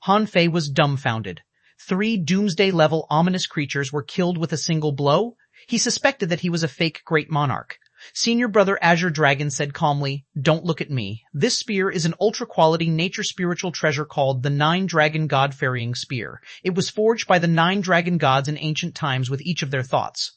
Han Fei was dumbfounded. 3 Doomsday-level ominous creatures were killed with a single blow? He suspected that he was a fake great monarch. Senior Brother Azure Dragon said calmly, "Don't look at me. This spear is an ultra-quality nature spiritual treasure called the 9-dragon god-ferrying spear. It was forged by the 9 dragon gods in ancient times with each of their thoughts.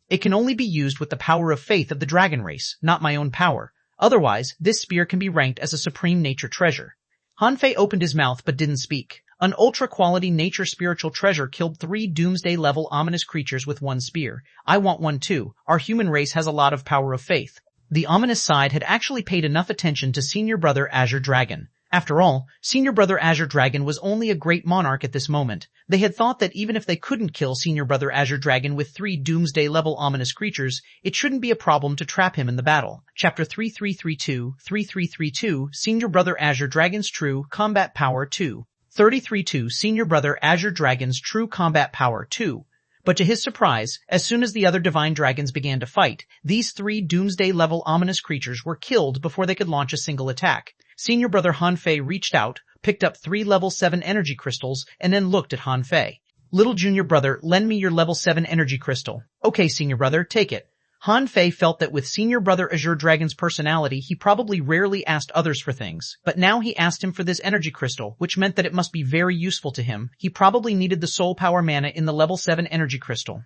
It can only be used with the power of faith of the dragon race, not my own power. Otherwise, this spear can be ranked as a supreme nature treasure." Han Fei opened his mouth but didn't speak. An ultra-quality nature spiritual treasure killed 3 Doomsday-level ominous creatures with 1 spear. I want one too. Our human race has a lot of power of faith. The ominous side had actually paid enough attention to Senior Brother Azure Dragon. After all, Senior Brother Azure Dragon was only a great monarch at this moment. They had thought that even if they couldn't kill Senior Brother Azure Dragon with 3 Doomsday-level ominous creatures, it shouldn't be a problem to trap him in the battle. Chapter 3332 Senior Brother Azure Dragon's True Combat Power 2 33-2 Senior Brother Azure Dragon's True Combat Power 2. But to his surprise, as soon as the other divine dragons began to fight, these 3 Doomsday-level ominous creatures were killed before they could launch a single attack. Senior Brother Han Fei reached out, picked up 3 level 7 energy crystals, and then looked at Han Fei. "Little junior brother, lend me your level 7 energy crystal." "Okay, Senior Brother, take it." Han Fei felt that with Senior Brother Azure Dragon's personality, he probably rarely asked others for things. But now he asked him for this energy crystal, which meant that it must be very useful to him. He probably needed the soul power mana in the level 7 energy crystal.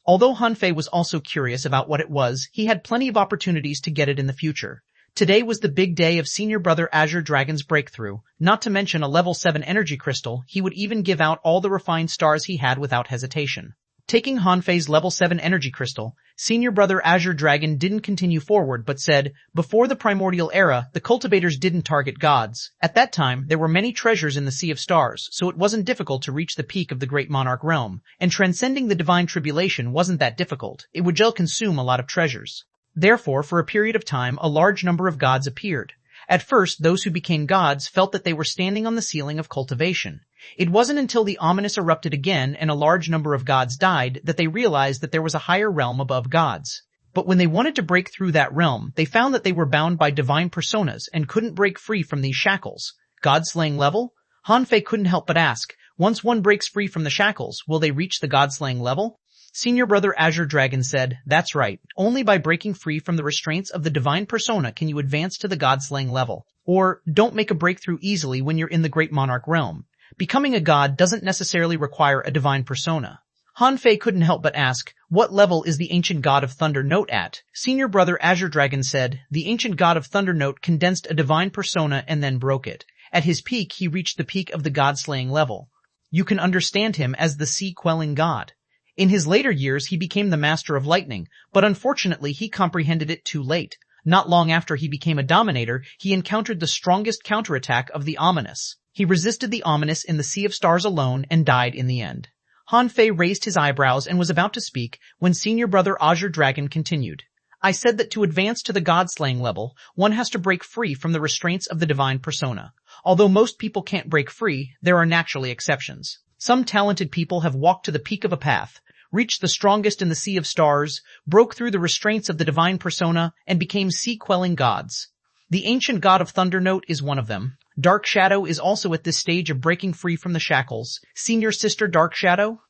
Although Han Fei was also curious about what it was, he had plenty of opportunities to get it in the future. Today was the big day of Senior Brother Azure Dragon's breakthrough, not to mention a level 7 energy crystal. He would even give out all the refined stars he had without hesitation. Taking Hanfei's level 7 energy crystal, Senior Brother Azure Dragon didn't continue forward but said, before the primordial era, the cultivators didn't target gods. At that time, there were many treasures in the Sea of Stars, so it wasn't difficult to reach the peak of the Great Monarch Realm, and transcending the divine tribulation wasn't that difficult. It would just consume a lot of treasures. Therefore, for a period of time, a large number of gods appeared. At first, those who became gods felt that they were standing on the ceiling of cultivation. It wasn't until the ominous erupted again and a large number of gods died that they realized that there was a higher realm above gods. But when they wanted to break through that realm, they found that they were bound by divine personas and couldn't break free from these shackles. God-slaying level? Hanfei couldn't help but ask, once one breaks free from the shackles, will they reach the God-slaying level? Senior Brother Azure Dragon said, that's right. Only by breaking free from the restraints of the divine persona can you advance to the God-slaying level. Or, don't make a breakthrough easily when you're in the Great Monarch Realm. Becoming a god doesn't necessarily require a divine persona. Hanfei couldn't help but ask, what level is the ancient god of Thunder Note at? Senior Brother Azure Dragon said, the ancient god of Thunder Note condensed a divine persona and then broke it. At his peak, he reached the peak of the god-slaying level. You can understand him as the sea-quelling god. In his later years, he became the master of lightning, but unfortunately he comprehended it too late. Not long after he became a dominator, he encountered the strongest counterattack of the ominous. He resisted the ominous in the Sea of Stars alone and died in the end. Hanfei raised his eyebrows and was about to speak when Senior Brother Azure Dragon continued. I said that to advance to the god-slaying level, one has to break free from the restraints of the divine persona. Although most people can't break free, there are naturally exceptions. Some talented people have walked to the peak of a path, reached the strongest in the Sea of Stars, broke through the restraints of the divine persona, and became sea-quelling gods. The ancient god of Thunder Note is one of them. Dark Shadow is also at this stage of breaking free from the shackles. Senior Sister Dark Shadow?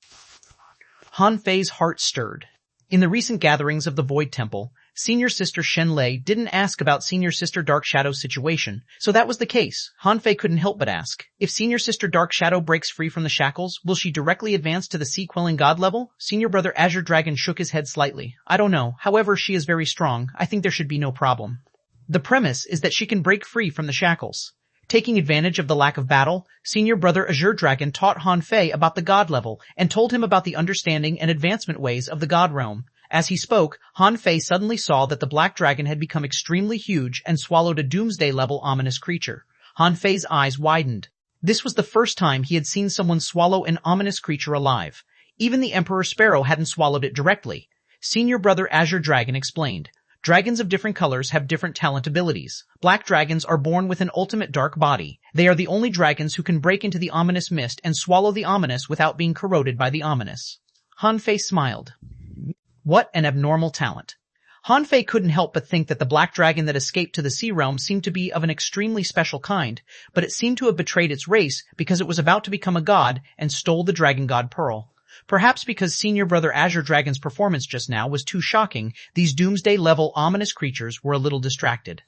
Hanfei's heart stirred. In the recent gatherings of the Void Temple, Senior Sister Shen Lei didn't ask about Senior Sister Dark Shadow's situation, so that was the case. Hanfei couldn't help but ask, if Senior Sister Dark Shadow breaks free from the shackles, will she directly advance to the sea-quelling god level? Senior Brother Azure Dragon shook his head slightly. I don't know. However, she is very strong. I think there should be no problem. The premise is that she can break free from the shackles. Taking advantage of the lack of battle, Senior Brother Azure Dragon taught Hanfei about the god level and told him about the understanding and advancement ways of the god realm. As he spoke, Hanfei suddenly saw that the black dragon had become extremely huge and swallowed a doomsday-level ominous creature. Hanfei's eyes widened. This was the first time he had seen someone swallow an ominous creature alive. Even the Emperor Sparrow hadn't swallowed it directly. Senior Brother Azure Dragon explained. Dragons of different colors have different talent abilities. Black dragons are born with an ultimate dark body. They are the only dragons who can break into the ominous mist and swallow the ominous without being corroded by the ominous. Hanfei smiled. What an abnormal talent. Hanfei couldn't help but think that the black dragon that escaped to the sea realm seemed to be of an extremely special kind, but it seemed to have betrayed its race because it was about to become a god and stole the dragon god pearl. Perhaps because Senior Brother Azure Dragon's performance just now was too shocking, these doomsday-level ominous creatures were a little distracted.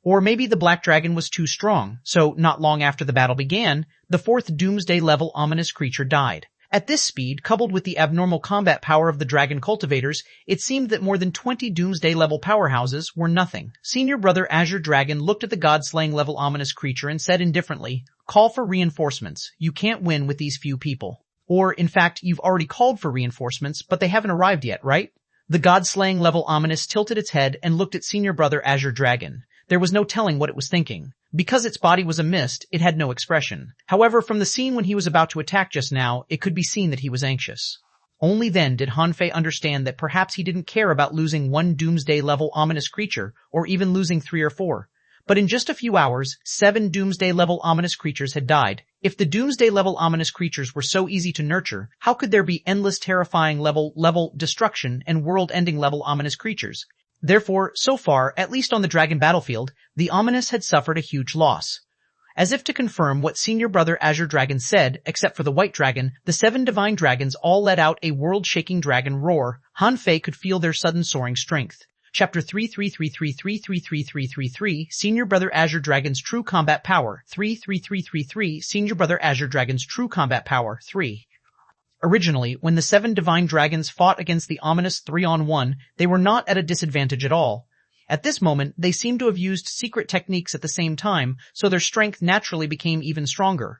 Or maybe the black dragon was too strong, so not long after the battle began, the fourth doomsday-level ominous creature died. At this speed, coupled with the abnormal combat power of the dragon cultivators, it seemed that more than 20 doomsday-level powerhouses were nothing. Senior Brother Azure Dragon looked at the god-slaying-level ominous creature and said indifferently, "Call for reinforcements. You can't win with these few people." Or, in fact, you've already called for reinforcements, but they haven't arrived yet, right? The god-slaying level ominous tilted its head and looked at Senior Brother Azure Dragon. There was no telling what it was thinking. Because its body was a mist, it had no expression. However, from the scene when he was about to attack just now, it could be seen that he was anxious. Only then did Hanfei understand that perhaps he didn't care about losing one doomsday-level ominous creature, or even losing 3 or 4. But in just a few hours, 7 doomsday-level ominous creatures had died. If the doomsday-level ominous creatures were so easy to nurture, how could there be endless terrifying level destruction and world-ending level ominous creatures? Therefore, so far, at least on the dragon battlefield, the ominous had suffered a huge loss. As if to confirm what Senior Brother Azure Dragon said, except for the white dragon, the 7 divine dragons all let out a world-shaking dragon roar. Hanfei could feel their sudden soaring strength. Chapter 333333333 Senior Brother Azure Dragon's True Combat Power 33333 Senior Brother Azure Dragon's True Combat Power 3. Originally, when the 7 divine dragons fought against the ominous 3-on-1, they were not at a disadvantage at all. At this moment, they seemed to have used secret techniques at the same time, so their strength naturally became even stronger.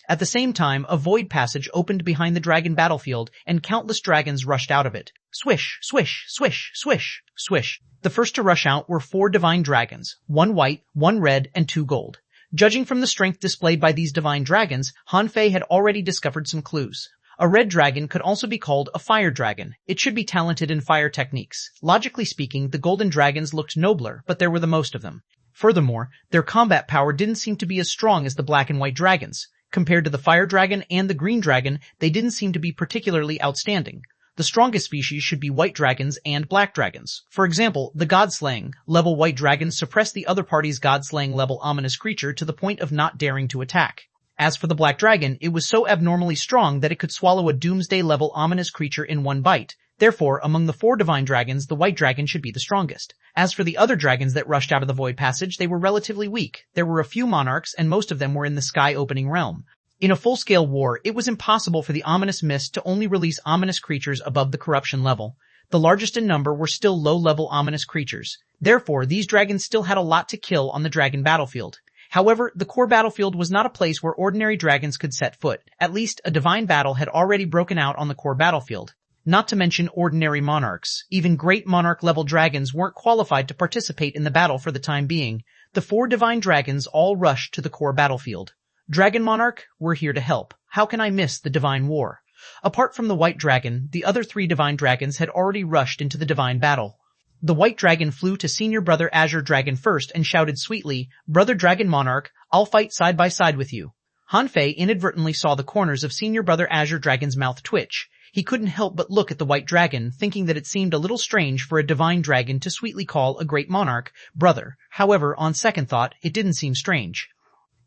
At the same time, a void passage opened behind the dragon battlefield, and countless dragons rushed out of it. Swish, swish, swish, swish, swish. The first to rush out were 4 divine dragons, 1 white, 1 red, and 2 gold. Judging from the strength displayed by these divine dragons, Han Fei had already discovered some clues. A red dragon could also be called a fire dragon. It should be talented in fire techniques. Logically speaking, the golden dragons looked nobler, but there were the most of them. Furthermore, their combat power didn't seem to be as strong as the black and white dragons. Compared to the fire dragon and the green dragon, they didn't seem to be particularly outstanding. The strongest species should be white dragons and black dragons. For example, the god-slaying level white dragons suppressed the other party's god-slaying level ominous creature to the point of not daring to attack. As for the black dragon, it was so abnormally strong that it could swallow a doomsday-level ominous creature in one bite. Therefore, among the 4 divine dragons, the white dragon should be the strongest. As for the other dragons that rushed out of the void passage, they were relatively weak. There were a few monarchs, and most of them were in the sky-opening realm. In a full-scale war, it was impossible for the ominous mist to only release ominous creatures above the corruption level. The largest in number were still low-level ominous creatures. Therefore, these dragons still had a lot to kill on the dragon battlefield. However, the core battlefield was not a place where ordinary dragons could set foot. At least, a divine battle had already broken out on the core battlefield. Not to mention ordinary monarchs. Even great monarch-level dragons weren't qualified to participate in the battle for the time being. The 4 divine dragons all rushed to the core battlefield. Dragon Monarch, we're here to help. How can I miss the divine war? Apart from the white dragon, the other 3 divine dragons had already rushed into the divine battle. The white dragon flew to Senior Brother Azure Dragon first and shouted sweetly, "Brother Dragon Monarch, I'll fight side by side with you." Han Fei inadvertently saw the corners of Senior Brother Azure Dragon's mouth twitch. He couldn't help but look at the white dragon, thinking that it seemed a little strange for a divine dragon to sweetly call a great monarch brother. However, on second thought, it didn't seem strange.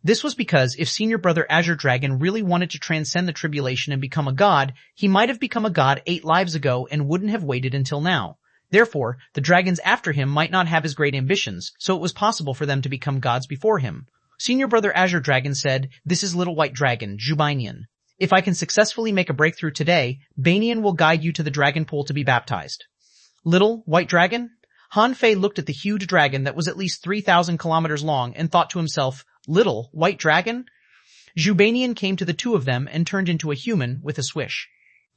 This was because if Senior Brother Azure Dragon really wanted to transcend the tribulation and become a god, he might have become a god 8 lives ago and wouldn't have waited until now. Therefore, the dragons after him might not have as great ambitions, so it was possible for them to become gods before him. Senior Brother Azure Dragon said, "This is Little White Dragon, Zhubainian. If I can successfully make a breakthrough today, Bainian will guide you to the dragon pool to be baptized." Little White Dragon? Han Fei looked at the huge dragon that was at least 3,000 kilometers long and thought to himself, Little White Dragon? Zhubainian came to the 2 of them and turned into a human with a swish.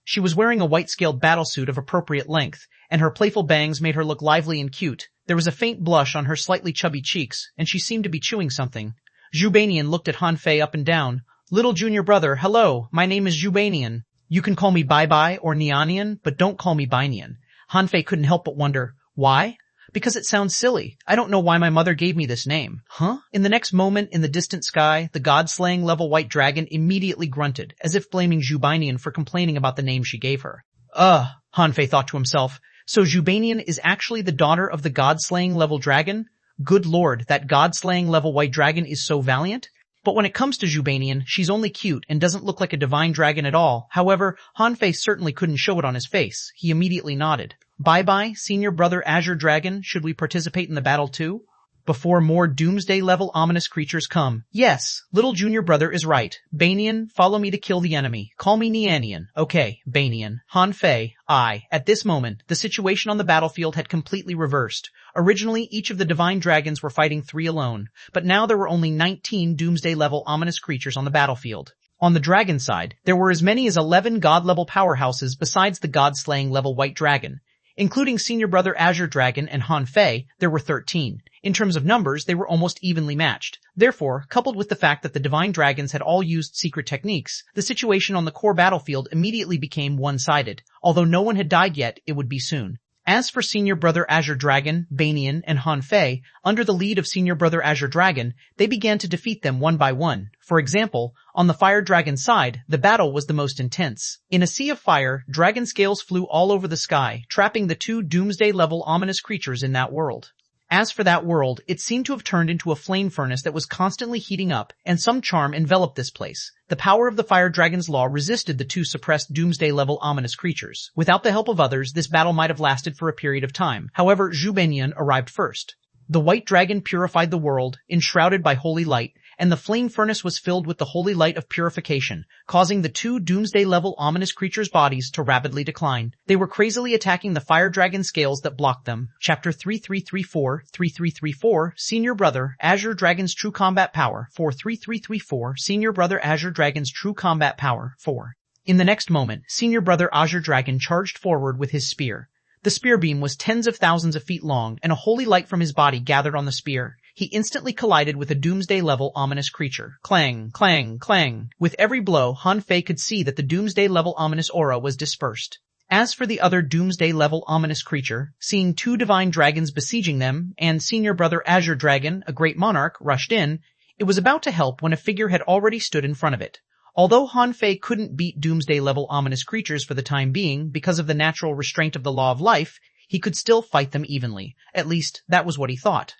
She was wearing a white-scaled battlesuit of appropriate length, and her playful bangs made her look lively and cute. There was a faint blush on her slightly chubby cheeks, and she seemed to be chewing something. Zhubainian looked at Han Fei up and down. "Little junior brother, hello, my name is Zhubainian. You can call me Bai or Nianian, but don't call me Bainian." Han Fei couldn't help but wonder, why? Because it sounds silly. I don't know why my mother gave me this name. Huh? In the next moment, in the distant sky, the god-slaying level white dragon immediately grunted, as if blaming Zhubainian for complaining about the name she gave her. Han Fei thought to himself, so Zhubainian is actually the daughter of the god-slaying level dragon? Good lord, that god-slaying level white dragon is so valiant? But when it comes to Zhubainian, she's only cute and doesn't look like a divine dragon at all. However, Han Fei certainly couldn't show it on his face. He immediately nodded. Bye-bye, Senior Brother Azure Dragon. Should we participate in the battle too? Before more doomsday-level ominous creatures come. Yes, little junior brother is right. Bainian, follow me to kill the enemy. Call me Nianian. Okay, Bainian. Han Fei, I. At this moment, the situation on the battlefield had completely reversed. Originally, each of the divine dragons were fighting 3 alone, but now there were only 19 doomsday-level ominous creatures on the battlefield. On the dragon side, there were as many as 11 god-level powerhouses besides the god-slaying level white dragon. Including Senior Brother Azure Dragon and Han Fei, there were 13. In terms of numbers, they were almost evenly matched. Therefore, coupled with the fact that the divine dragons had all used secret techniques, the situation on the core battlefield immediately became one-sided. Although no one had died yet, it would be soon. As for Senior Brother Azure Dragon, Bainian, and Han Fei, under the lead of Senior Brother Azure Dragon, they began to defeat them one by one. For example, on the Fire Dragon side, the battle was the most intense. In a sea of fire, dragon scales flew all over the sky, trapping the 2 doomsday-level ominous creatures in that world. As for that world, it seemed to have turned into a flame furnace that was constantly heating up, and some charm enveloped this place. The power of the Fire Dragon's law resisted the 2 suppressed doomsday-level ominous creatures. Without the help of others, this battle might have lasted for a period of time. However, Zhubainian arrived first. The white dragon purified the world, enshrouded by holy light, and the flame furnace was filled with the holy light of purification, causing the two doomsday-level ominous creatures' bodies to rapidly decline. They were crazily attacking the fire dragon scales that blocked them. Chapter 3334 Senior Brother Azure Dragon's True Combat Power 43334 Senior Brother Azure Dragon's True Combat Power 4. In the next moment, Senior Brother Azure Dragon charged forward with his spear. The spear beam was tens of thousands of feet long, and a holy light from his body gathered on the spear. He instantly collided with a doomsday-level ominous creature. Clang, clang, clang. With every blow, Han Fei could see that the doomsday-level ominous aura was dispersed. As for the other doomsday-level ominous creature, seeing two divine dragons besieging them, and Senior Brother Azure Dragon, a great monarch, rushed in, it was about to help when a figure had already stood in front of it. Although Han Fei couldn't beat doomsday-level ominous creatures for the time being because of the natural restraint of the law of life, he could still fight them evenly. At least, that was what he thought.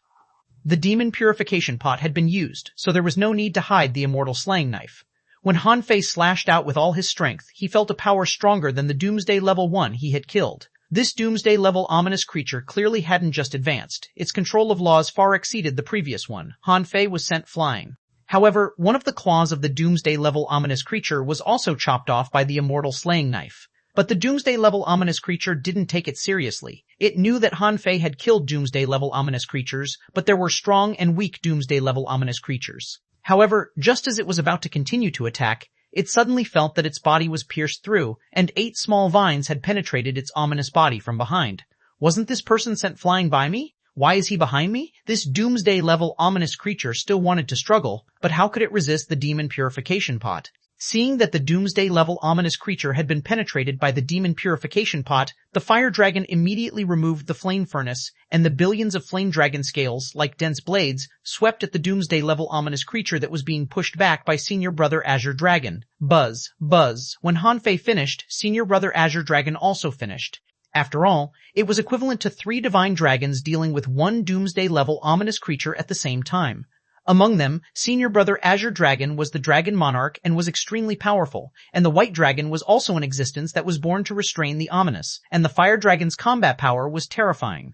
The demon purification pot had been used, so there was no need to hide the immortal slaying knife. When Han Fei slashed out with all his strength, he felt a power stronger than the doomsday level 1 he had killed. This doomsday-level ominous creature clearly hadn't just advanced. Its control of laws far exceeded the previous one. Han Fei was sent flying. However, one of the claws of the doomsday-level ominous creature was also chopped off by the immortal slaying knife. But the doomsday-level ominous creature didn't take it seriously. It knew that Han Fei had killed doomsday-level ominous creatures, but there were strong and weak doomsday-level ominous creatures. However, just as it was about to continue to attack, it suddenly felt that its body was pierced through, and 8 small vines had penetrated its ominous body from behind. Wasn't this person sent flying by me? Why is he behind me? This doomsday-level ominous creature still wanted to struggle, but how could it resist the demon purification pot? Seeing that the doomsday-level ominous creature had been penetrated by the demon purification pot, the fire dragon immediately removed the flame furnace, and the billions of flame dragon scales, like dense blades, swept at the doomsday-level ominous creature that was being pushed back by Senior Brother Azure Dragon. Buzz, buzz. When Han Fei finished, Senior Brother Azure Dragon also finished. After all, it was equivalent to 3 divine dragons dealing with one doomsday-level ominous creature at the same time. Among them, Senior Brother Azure Dragon was the dragon monarch and was extremely powerful, and the white dragon was also in existence that was born to restrain the ominous, and the fire dragon's combat power was terrifying.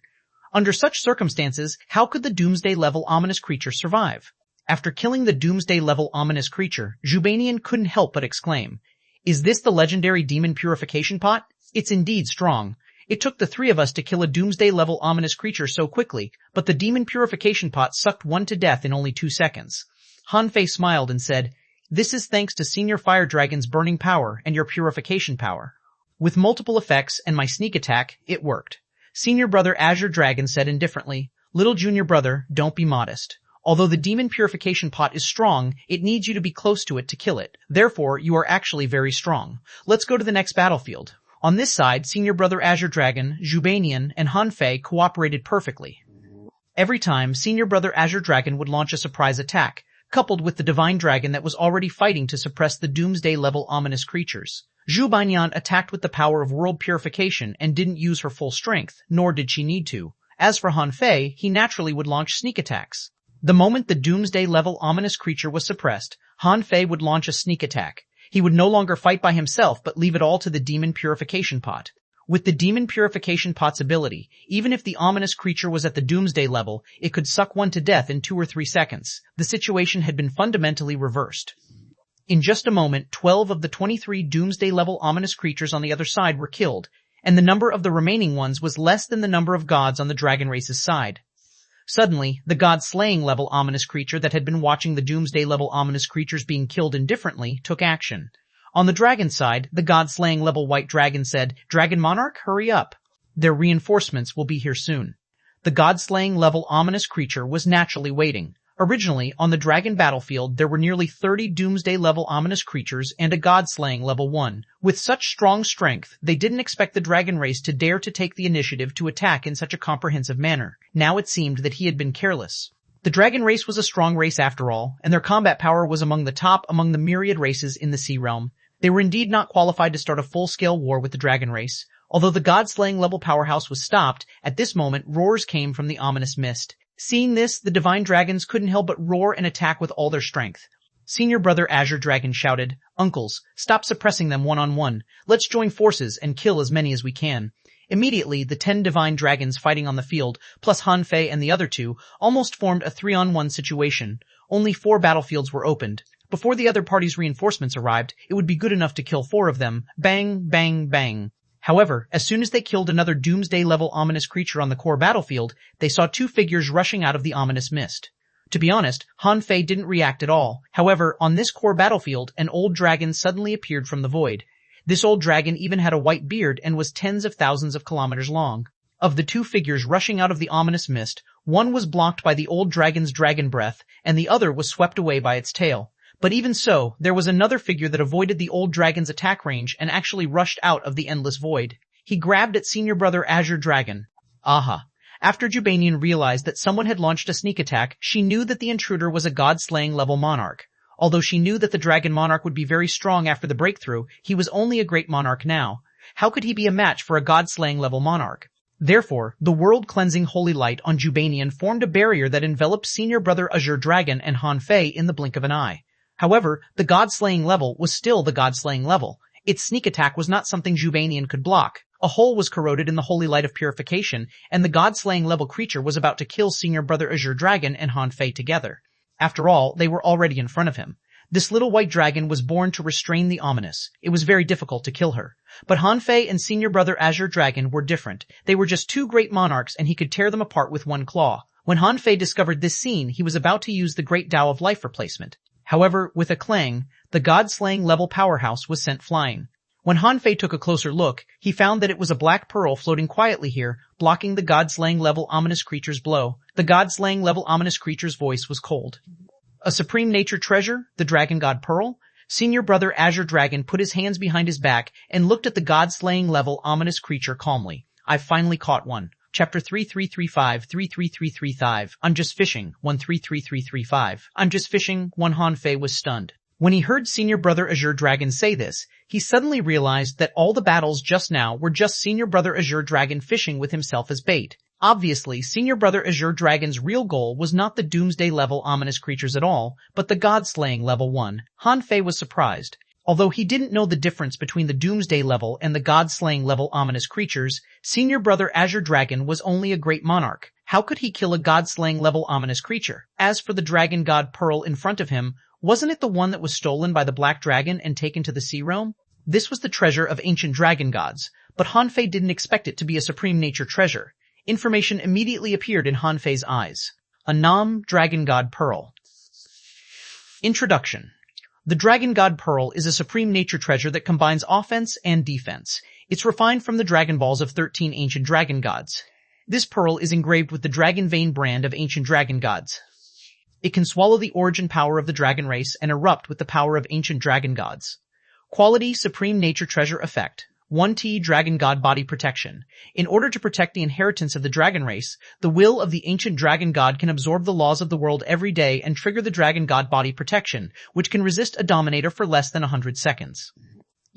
Under such circumstances, how could the doomsday-level ominous creature survive? After killing the doomsday-level ominous creature, Zhubanian couldn't help but exclaim, "Is this the legendary demon purification pot? It's indeed strong. It took the 3 of us to kill a doomsday-level ominous creature so quickly, but the demon purification pot sucked one to death in only 2 seconds. Han Fei smiled and said, "This is thanks to Senior Fire Dragon's burning power and your purification power. With multiple effects and my sneak attack, it worked." Senior Brother Azure Dragon said indifferently, "Little Junior Brother, don't be modest. Although the demon purification pot is strong, it needs you to be close to it to kill it. Therefore, you are actually very strong. Let's go to the next battlefield." On this side, Senior Brother Azure Dragon, Zhubanian, and Han Fei cooperated perfectly. Every time, Senior Brother Azure Dragon would launch a surprise attack, coupled with the Divine Dragon that was already fighting to suppress the Doomsday-level ominous creatures. Zhubanian attacked with the power of world purification and didn't use her full strength, nor did she need to. As for Han Fei, he naturally would launch sneak attacks. The moment the Doomsday-level ominous creature was suppressed, Han Fei would launch a sneak attack. He would no longer fight by himself, but leave it all to the demon purification pot. With the demon purification pot's ability, even if the ominous creature was at the doomsday level, it could suck one to death in 2 or 3 seconds. The situation had been fundamentally reversed. In just a moment, 12 of the 23 doomsday-level ominous creatures on the other side were killed, and the number of the remaining ones was less than the number of gods on the dragon race's side. Suddenly, the god-slaying level ominous creature that had been watching the doomsday level ominous creatures being killed indifferently took action. On the dragon side, the god-slaying level white dragon said, "Dragon Monarch, hurry up. Their reinforcements will be here soon." The god-slaying level ominous creature was naturally waiting. Originally, on the dragon battlefield, there were nearly 30 doomsday-level ominous creatures and a god-slaying level 1. With such strong strength, they didn't expect the dragon race to dare to take the initiative to attack in such a comprehensive manner. Now it seemed that he had been careless. The dragon race was a strong race after all, and their combat power was among the top among the myriad races in the Sea Realm. They were indeed not qualified to start a full-scale war with the dragon race. Although the god-slaying level powerhouse was stopped, at this moment roars came from the ominous mist. Seeing this, the divine dragons couldn't help but roar and attack with all their strength. Senior Brother Azure Dragon shouted, "Uncles, stop suppressing them one-on-one. Let's join forces and kill as many as we can." Immediately, the 10 divine dragons fighting on the field, plus Han Fei and the other 2, almost formed a 3-on-1 situation. Only 4 battlefields were opened. Before the other party's reinforcements arrived, it would be good enough to kill 4 of them. Bang, bang, bang. However, as soon as they killed another doomsday-level ominous creature on the core battlefield, they saw 2 figures rushing out of the ominous mist. To be honest, Han Fei didn't react at all. However, on this core battlefield, an old dragon suddenly appeared from the void. This old dragon even had a white beard and was tens of thousands of kilometers long. Of the 2 figures rushing out of the ominous mist, one was blocked by the old dragon's dragon breath, and the other was swept away by its tail. But even so, there was another figure that avoided the old dragon's attack range and actually rushed out of the endless void. He grabbed at Senior Brother Azure Dragon. Aha. After Jubanian realized that someone had launched a sneak attack, she knew that the intruder was a god-slaying level monarch. Although she knew that the dragon monarch would be very strong after the breakthrough, he was only a great monarch now. How could he be a match for a god-slaying level monarch? Therefore, the world-cleansing holy light on Jubanian formed a barrier that enveloped Senior Brother Azure Dragon and Han Fei in the blink of an eye. However, the god-slaying level was still the god-slaying level. Its sneak attack was not something Jubanian could block. A hole was corroded in the holy light of purification, and the god-slaying level creature was about to kill Senior Brother Azure Dragon and Han Fei together. After all, they were already in front of him. This little white dragon was born to restrain the ominous. It was very difficult to kill her. But Han Fei and Senior Brother Azure Dragon were different. They were just 2 great monarchs and he could tear them apart with one claw. When Han Fei discovered this scene, he was about to use the Great Tao of Life replacement. However, with a clang, the god-slaying level powerhouse was sent flying. When Han Fei took a closer look, he found that it was a black pearl floating quietly here, blocking the god-slaying level ominous creature's blow. The god-slaying level ominous creature's voice was cold. A supreme nature treasure, the Dragon God Pearl? Senior Brother Azure Dragon put his hands behind his back and looked at the god-slaying level ominous creature calmly. I've finally caught one. Chapter 33335, 33335. I'm just fishing. 133335. I'm just fishing. Han Fei was stunned. When he heard Senior Brother Azure Dragon say this, he suddenly realized that all the battles just now were just Senior Brother Azure Dragon fishing with himself as bait. Obviously, Senior Brother Azure Dragon's real goal was not the Doomsday-level ominous creatures at all, but the God-slaying level one. Han Fei was surprised. Although he didn't know the difference between the Doomsday level and the God-slaying level ominous creatures, Senior Brother Azure Dragon was only a great monarch. How could he kill a God-slaying level ominous creature? As for the Dragon God Pearl in front of him, wasn't it the one that was stolen by the Black Dragon and taken to the sea realm? This was the treasure of ancient dragon gods, but Han Fei didn't expect it to be a supreme nature treasure. Information immediately appeared in Han Fei's eyes. A Nam Dragon God Pearl. Introduction. The Dragon God Pearl is a supreme nature treasure that combines offense and defense. It's refined from the Dragon Balls of 13 ancient dragon gods. This pearl is engraved with the Dragon Vein brand of ancient dragon gods. It can swallow the origin power of the dragon race and erupt with the power of ancient dragon gods. Quality Supreme Nature Treasure Effect. 1T Dragon God Body Protection. In order to protect the inheritance of the dragon race, the will of the ancient dragon god can absorb the laws of the world every day and trigger the dragon god body protection, which can resist a dominator for less than 100 seconds.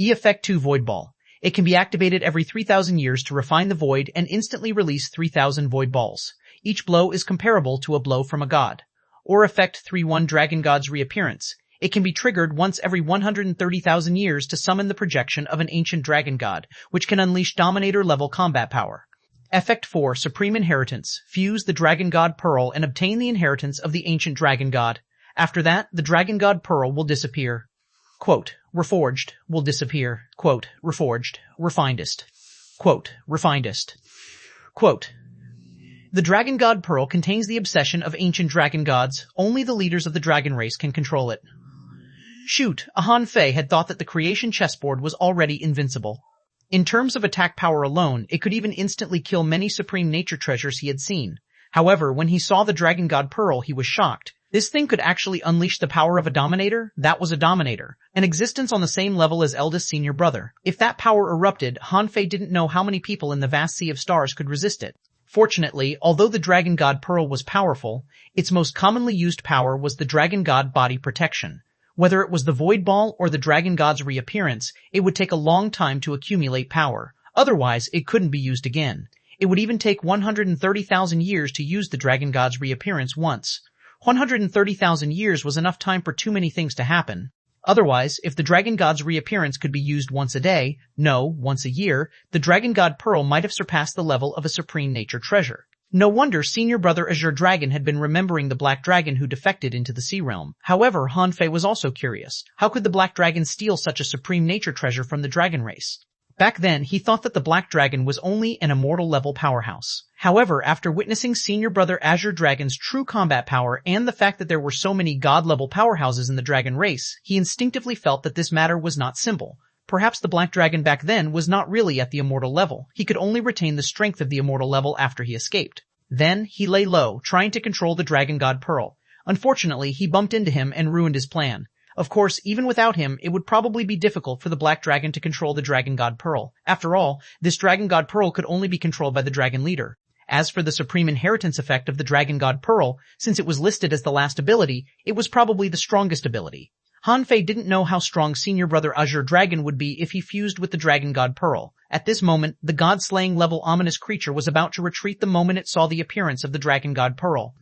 E-Effect 2 Void Ball. It can be activated every 3,000 years to refine the void and instantly release 3,000 void balls. Each blow is comparable to a blow from a god. Or Effect 3-1 Dragon God's Reappearance. It can be triggered once every 130,000 years to summon the projection of an ancient dragon god, which can unleash Dominator-level combat power. Effect 4 Supreme Inheritance. Fuse the Dragon God Pearl and obtain the inheritance of the ancient dragon god. After that, the Dragon God Pearl will disappear. Quote, Reforged will disappear. Quote, Reforged. Refinedest. Quote, Refinedest. Quote, The Dragon God Pearl contains the obsession of ancient dragon gods. Only the leaders of the dragon race can control it. Shoot, Han Fei had thought that the creation chessboard was already invincible. In terms of attack power alone, it could even instantly kill many supreme nature treasures he had seen. However, when he saw the Dragon God Pearl, he was shocked. This thing could actually unleash the power of a dominator? That was a dominator. An existence on the same level as eldest senior brother. If that power erupted, Han Fei didn't know how many people in the vast sea of stars could resist it. Fortunately, although the Dragon God Pearl was powerful, its most commonly used power was the Dragon God Body Protection. Whether it was the Void Ball or the Dragon God's reappearance, it would take a long time to accumulate power. Otherwise, it couldn't be used again. It would even take 130,000 years to use the Dragon God's reappearance once. 130,000 years was enough time for too many things to happen. Otherwise, if the Dragon God's reappearance could be used once a day, no, once a year, the Dragon God Pearl might have surpassed the level of a supreme nature treasure. No wonder Senior Brother Azure Dragon had been remembering the Black Dragon who defected into the Sea Realm. However, Han Fei was also curious. How could the Black Dragon steal such a supreme nature treasure from the dragon race? Back then, he thought that the Black Dragon was only an immortal level powerhouse. However, after witnessing Senior Brother Azure Dragon's true combat power and the fact that there were so many god-level powerhouses in the dragon race, he instinctively felt that this matter was not simple. Perhaps the Black Dragon back then was not really at the immortal level. He could only retain the strength of the immortal level after he escaped. Then, he lay low, trying to control the Dragon God Pearl. Unfortunately, he bumped into him and ruined his plan. Of course, even without him, it would probably be difficult for the Black Dragon to control the Dragon God Pearl. After all, this Dragon God Pearl could only be controlled by the Dragon Leader. As for the supreme inheritance effect of the Dragon God Pearl, since it was listed as the last ability, it was probably the strongest ability. Han Fei didn't know how strong Senior Brother Azure Dragon would be if he fused with the Dragon God Pearl. At this moment, the god-slaying level ominous creature was about to retreat the moment it saw the appearance of the Dragon God Pearl.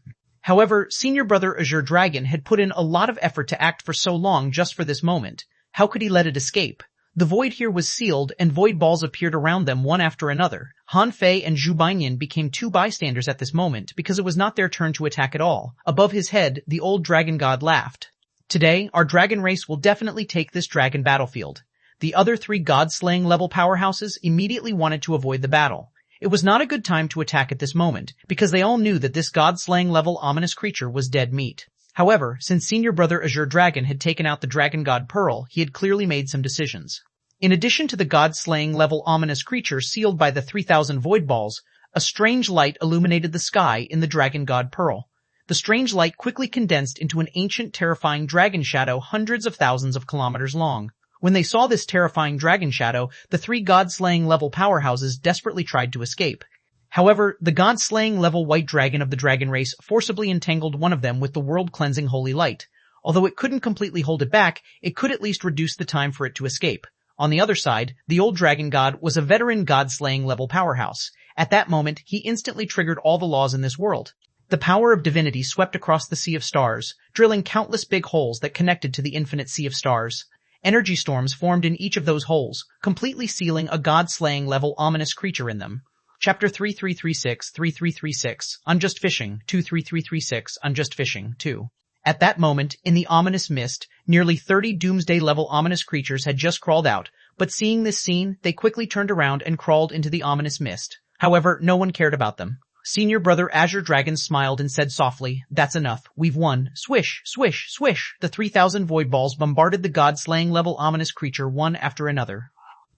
However, Senior Brother Azure Dragon had put in a lot of effort to act for so long just for this moment. How could he let it escape? The void here was sealed, and void balls appeared around them one after another. Han Fei and Zhu Baiyan became two bystanders at this moment because it was not their turn to attack at all. Above his head, the old dragon god laughed. Today, our dragon race will definitely take this dragon battlefield. The other three god-slaying level powerhouses immediately wanted to avoid the battle. It was not a good time to attack at this moment, because they all knew that this god-slaying level ominous creature was dead meat. However, since Senior Brother Azure Dragon had taken out the Dragon God Pearl, he had clearly made some decisions. In addition to the god-slaying level ominous creature sealed by the 3,000 void balls, a strange light illuminated the sky in the Dragon God Pearl. The strange light quickly condensed into an ancient terrifying dragon shadow hundreds of thousands of kilometers long. When they saw this terrifying dragon shadow, the three god-slaying level powerhouses desperately tried to escape. However, the god-slaying level white dragon of the dragon race forcibly entangled one of them with the world-cleansing holy light. Although it couldn't completely hold it back, it could at least reduce the time for it to escape. On the other side, the old dragon god was a veteran god-slaying level powerhouse. At that moment, he instantly triggered all the laws in this world. The power of divinity swept across the sea of stars, drilling countless big holes that connected to the infinite sea of stars. Energy storms formed in each of those holes, completely sealing a god-slaying level ominous creature in them. Chapter 3336-3336, Unjust Fishing, 23336, Unjust Fishing, 2. At that moment, in the ominous mist, nearly 30 doomsday-level ominous creatures had just crawled out, but seeing this scene, they quickly turned around and crawled into the ominous mist. However, no one cared about them. Senior Brother Azure Dragon smiled and said softly, "That's enough. We've won." Swish, swish, swish. The 3,000 void balls bombarded the god-slaying level ominous creature one after another.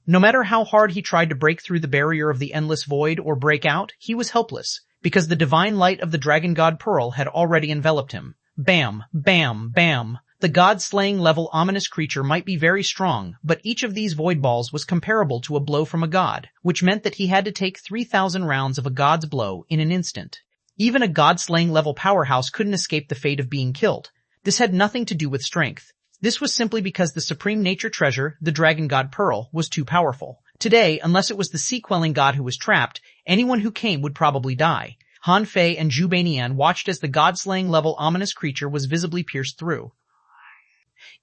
No matter how hard he tried to break through the barrier of the endless void or break out, he was helpless, because the divine light of the Dragon God Pearl had already enveloped him. Bam, bam, bam. The god-slaying level ominous creature might be very strong, but each of these void balls was comparable to a blow from a god, which meant that he had to take 3,000 rounds of a god's blow in an instant. Even a god-slaying level powerhouse couldn't escape the fate of being killed. This had nothing to do with strength. This was simply because the supreme nature treasure, the Dragon God Pearl, was too powerful. Today, unless it was the sea-quelling god who was trapped, anyone who came would probably die. Han Fei and Zhu Baiyan watched as the god-slaying level ominous creature was visibly pierced through.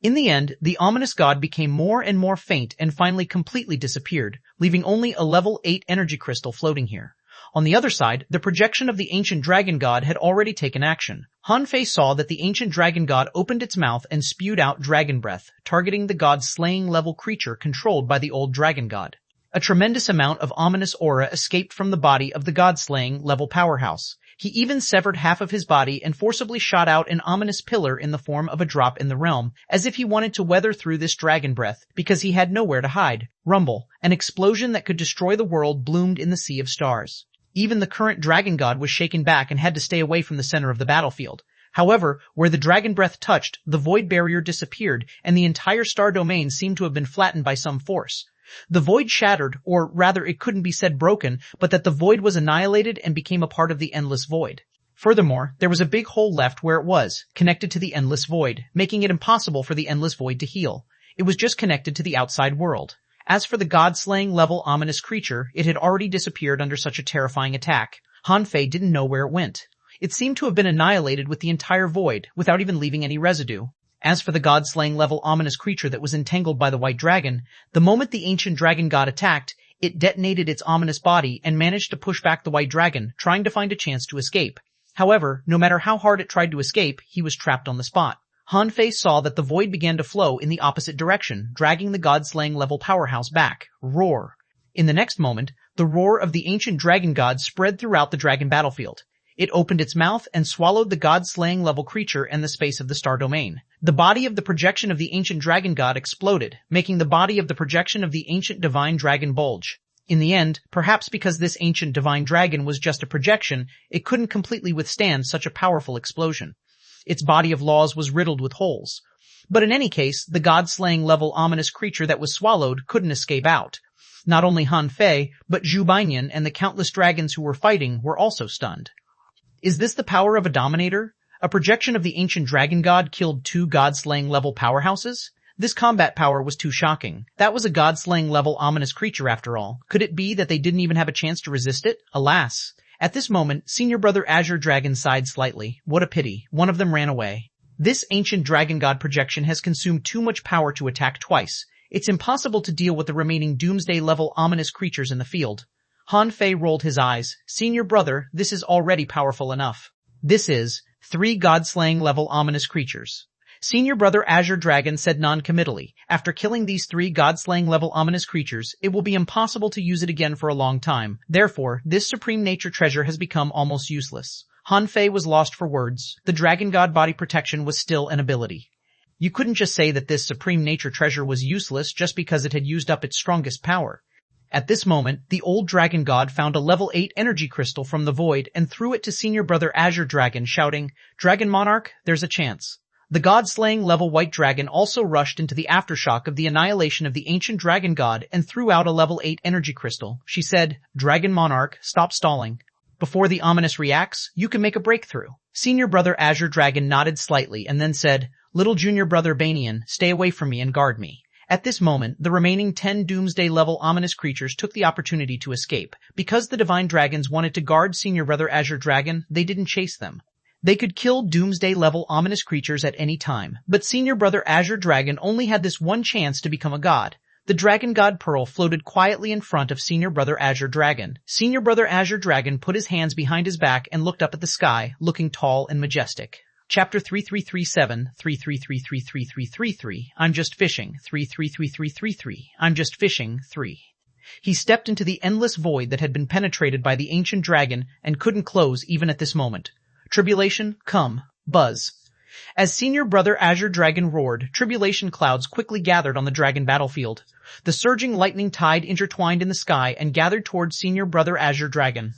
In the end, the ominous god became more and more faint and finally completely disappeared, leaving only a level 8 energy crystal floating here. On the other side, the projection of the ancient dragon god had already taken action. Han Fei saw that the ancient dragon god opened its mouth and spewed out dragon breath, targeting the god-slaying level creature controlled by the old dragon god. A tremendous amount of ominous aura escaped from the body of the god-slaying level powerhouse. He even severed half of his body and forcibly shot out an ominous pillar in the form of a drop in the realm, as if he wanted to weather through this dragon breath, because he had nowhere to hide. Rumble, an explosion that could destroy the world bloomed in the sea of stars. Even the current dragon god was shaken back and had to stay away from the center of the battlefield. However, where the dragon breath touched, the void barrier disappeared, and the entire star domain seemed to have been flattened by some force. The void shattered, or rather it couldn't be said broken, but that the void was annihilated and became a part of the endless void. Furthermore, there was a big hole left where it was, connected to the endless void, making it impossible for the endless void to heal. It was just connected to the outside world. As for the god-slaying level ominous creature, it had already disappeared under such a terrifying attack. Han Fei didn't know where it went. It seemed to have been annihilated with the entire void, without even leaving any residue. As for the god-slaying level ominous creature that was entangled by the white dragon, the moment the ancient dragon god attacked, It detonated its ominous body and managed to push back the white dragon, trying to find a chance to escape. However, no matter how hard it tried to escape, he was trapped on the spot. Han Fei saw that the void began to flow in the opposite direction, dragging the god-slaying level powerhouse back. Roar. In the next moment, the roar of the ancient dragon god spread throughout the dragon battlefield. It opened its mouth and swallowed the god-slaying level creature and the space of the star domain. The body of the projection of the ancient dragon god exploded, making the body of the projection of the ancient divine dragon bulge. In the end, perhaps because this ancient divine dragon was just a projection, it couldn't completely withstand such a powerful explosion. Its body of laws was riddled with holes. But in any case, the god-slaying level ominous creature that was swallowed couldn't escape out. Not only Han Fei, but Zhu Bainian and the countless dragons who were fighting were also stunned. Is this the power of a dominator? A projection of the ancient dragon god killed 2 god-slaying level powerhouses? This combat power was too shocking. That was a god-slaying level ominous creature after all. Could it be that they didn't even have a chance to resist it? Alas. At this moment, Senior Brother Azure Dragon sighed slightly. What a pity. One of them ran away. This ancient dragon god projection has consumed too much power to attack twice. It's impossible to deal with the remaining doomsday-level ominous creatures in the field. Han Fei rolled his eyes. Senior Brother, this is already powerful enough. This is 3 god-slaying level ominous creatures. Senior Brother Azure Dragon said non-committally, after killing these 3 god-slaying level ominous creatures, it will be impossible to use it again for a long time. Therefore, this supreme nature treasure has become almost useless. Han Fei was lost for words. The dragon god body protection was still an ability. You couldn't just say that this supreme nature treasure was useless just because it had used up its strongest power. At this moment, the old dragon god found a level 8 energy crystal from the void and threw it to Senior Brother Azure Dragon, shouting, "Dragon Monarch, there's a chance." The god-slaying level white dragon also rushed into the aftershock of the annihilation of the ancient dragon god and threw out a level 8 energy crystal. She said, "Dragon Monarch, stop stalling. Before the ominous reacts, you can make a breakthrough." Senior Brother Azure Dragon nodded slightly and then said, "Little Junior Brother Bainian, stay away from me and guard me." At this moment, the remaining 10 doomsday-level ominous creatures took the opportunity to escape. Because the divine dragons wanted to guard Senior Brother Azure Dragon, they didn't chase them. They could kill doomsday-level ominous creatures at any time, but Senior Brother Azure Dragon only had this one chance to become a god. The Dragon God Pearl floated quietly in front of Senior Brother Azure Dragon. Senior Brother Azure Dragon put his hands behind his back and looked up at the sky, looking tall and majestic. Chapter 3337, 33333333, I'm Just Fishing, 333333, I'm Just Fishing, 3. He stepped into the endless void that had been penetrated by the ancient dragon and couldn't close even at this moment. Tribulation, come, buzz. As Senior Brother Azure Dragon roared, tribulation clouds quickly gathered on the dragon battlefield. The surging lightning tide intertwined in the sky and gathered towards Senior Brother Azure Dragon.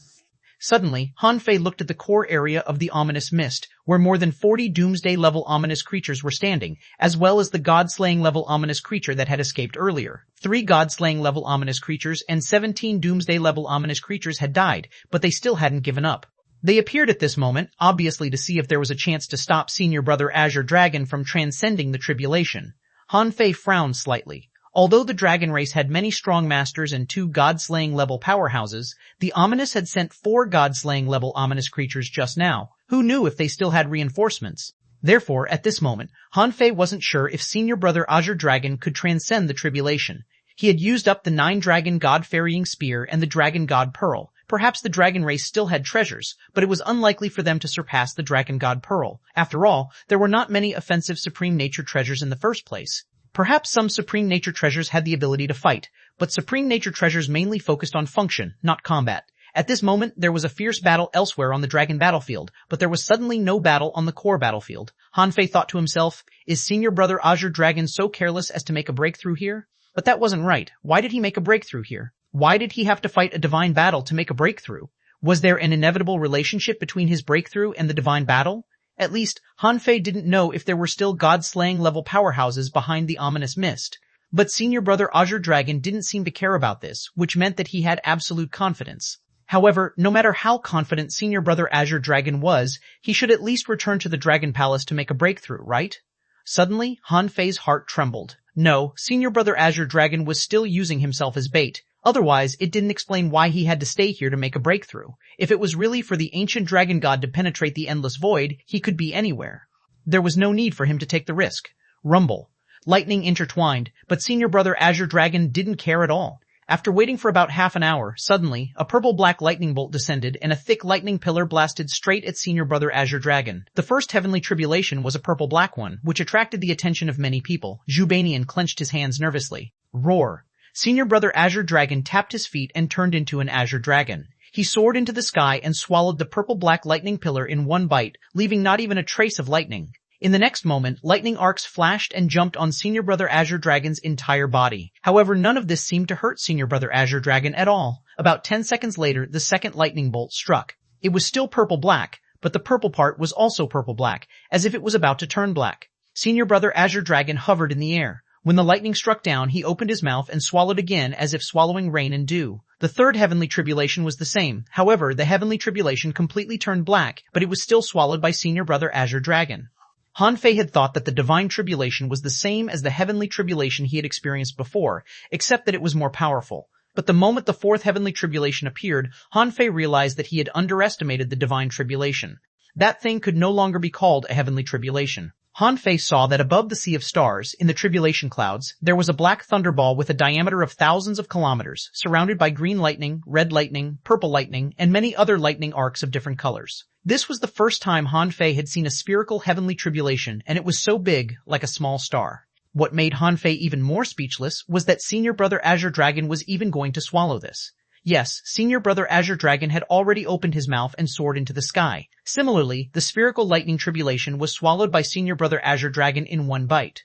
Suddenly, Han Fei looked at the core area of the ominous mist, where more than 40 doomsday-level ominous creatures were standing, as well as the god-slaying-level ominous creature that had escaped earlier. 3 god-slaying-level ominous creatures and 17 doomsday-level ominous creatures had died, but they still hadn't given up. They appeared at this moment, obviously to see if there was a chance to stop Senior Brother Azure Dragon from transcending the tribulation. Han Fei frowned slightly. Although the dragon race had many strong masters and 2 god-slaying level powerhouses, the ominous had sent 4 god-slaying level ominous creatures just now. Who knew if they still had reinforcements? Therefore, at this moment, Han Fei wasn't sure if Senior Brother Azure Dragon could transcend the tribulation. He had used up the 9-dragon god-ferrying spear and the dragon god pearl. Perhaps the dragon race still had treasures, but it was unlikely for them to surpass the dragon god pearl. After all, there were not many offensive supreme nature treasures in the first place. Perhaps some supreme nature treasures had the ability to fight, but supreme nature treasures mainly focused on function, not combat. At this moment, there was a fierce battle elsewhere on the dragon battlefield, but there was suddenly no battle on the core battlefield. Han Fei thought to himself, is Senior Brother Azure Dragon so careless as to make a breakthrough here? But that wasn't right. Why did he make a breakthrough here? Why did he have to fight a divine battle to make a breakthrough? Was there an inevitable relationship between his breakthrough and the divine battle? At least, Han Fei didn't know if there were still god-slaying level powerhouses behind the ominous mist. But Senior Brother Azure Dragon didn't seem to care about this, which meant that he had absolute confidence. However, no matter how confident Senior Brother Azure Dragon was, he should at least return to the Dragon Palace to make a breakthrough, right? Suddenly, Han Fei's heart trembled. No, Senior Brother Azure Dragon was still using himself as bait. Otherwise, it didn't explain why he had to stay here to make a breakthrough. If it was really for the ancient dragon god to penetrate the endless void, he could be anywhere. There was no need for him to take the risk. Rumble. Lightning intertwined, but Senior Brother Azure Dragon didn't care at all. After waiting for about half an hour, suddenly, a purple-black lightning bolt descended and a thick lightning pillar blasted straight at Senior Brother Azure Dragon. The first heavenly tribulation was a purple-black one, which attracted the attention of many people. Zhubanian clenched his hands nervously. Roar. Senior Brother Azure Dragon tapped his feet and turned into an Azure Dragon. He soared into the sky and swallowed the purple-black lightning pillar in one bite, leaving not even a trace of lightning. In the next moment, lightning arcs flashed and jumped on Senior Brother Azure Dragon's entire body. However, none of this seemed to hurt Senior Brother Azure Dragon at all. About 10 seconds later, the second lightning bolt struck. It was still purple-black, but the purple part was also purple-black, as if it was about to turn black. Senior Brother Azure Dragon hovered in the air. When the lightning struck down, he opened his mouth and swallowed again as if swallowing rain and dew. The third heavenly tribulation was the same. However, the heavenly tribulation completely turned black, but it was still swallowed by Senior Brother Azure Dragon. Han Fei had thought that the divine tribulation was the same as the heavenly tribulation he had experienced before, except that it was more powerful. But the moment the fourth heavenly tribulation appeared, Han Fei realized that he had underestimated the divine tribulation. That thing could no longer be called a heavenly tribulation. Han Fei saw that above the sea of stars, in the tribulation clouds, there was a black thunderball with a diameter of thousands of kilometers, surrounded by green lightning, red lightning, purple lightning, and many other lightning arcs of different colors. This was the first time Han Fei had seen a spherical heavenly tribulation, and it was so big, like a small star. What made Han Fei even more speechless was that Senior Brother Azure Dragon was even going to swallow this. Yes, Senior Brother Azure Dragon had already opened his mouth and soared into the sky. Similarly, the spherical lightning tribulation was swallowed by Senior Brother Azure Dragon in one bite.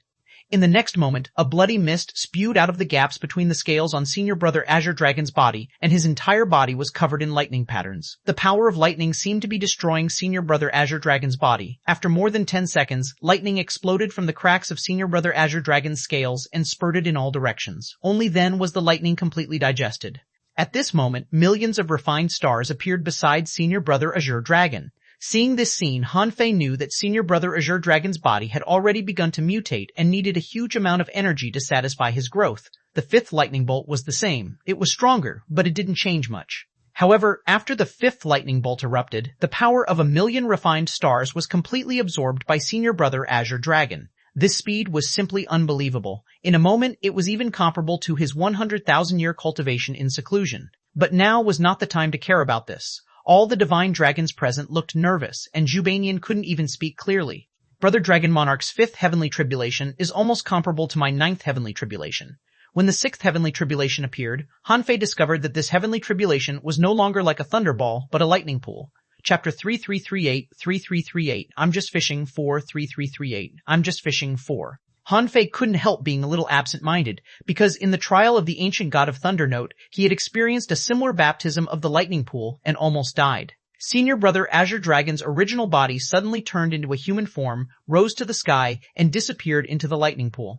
In the next moment, a bloody mist spewed out of the gaps between the scales on Senior Brother Azure Dragon's body, and his entire body was covered in lightning patterns. The power of lightning seemed to be destroying Senior Brother Azure Dragon's body. After more than 10 seconds, lightning exploded from the cracks of Senior Brother Azure Dragon's scales and spurted in all directions. Only then was the lightning completely digested. At this moment, millions of refined stars appeared beside Senior Brother Azure Dragon. Seeing this scene, Han Fei knew that Senior Brother Azure Dragon's body had already begun to mutate and needed a huge amount of energy to satisfy his growth. The fifth lightning bolt was the same. It was stronger, but it didn't change much. However, after the fifth lightning bolt erupted, the power of 1,000,000 refined stars was completely absorbed by Senior Brother Azure Dragon. This speed was simply unbelievable. In a moment, it was even comparable to his 100,000-year cultivation in seclusion. But now was not the time to care about this. All the divine dragons present looked nervous, and Zhubanian couldn't even speak clearly. Brother Dragon Monarch's fifth heavenly tribulation is almost comparable to my ninth heavenly tribulation. When the sixth heavenly tribulation appeared, Han Fei discovered that this heavenly tribulation was no longer like a thunderball, but a lightning pool. Chapter 3338. I'm just fishing for 3338. I'm just fishing for. Han Fei couldn't help being a little absent-minded, because in the trial of the ancient god of Thunder Note, he had experienced a similar baptism of the lightning pool and almost died. Senior Brother Azure Dragon's original body suddenly turned into a human form, rose to the sky, and disappeared into the lightning pool.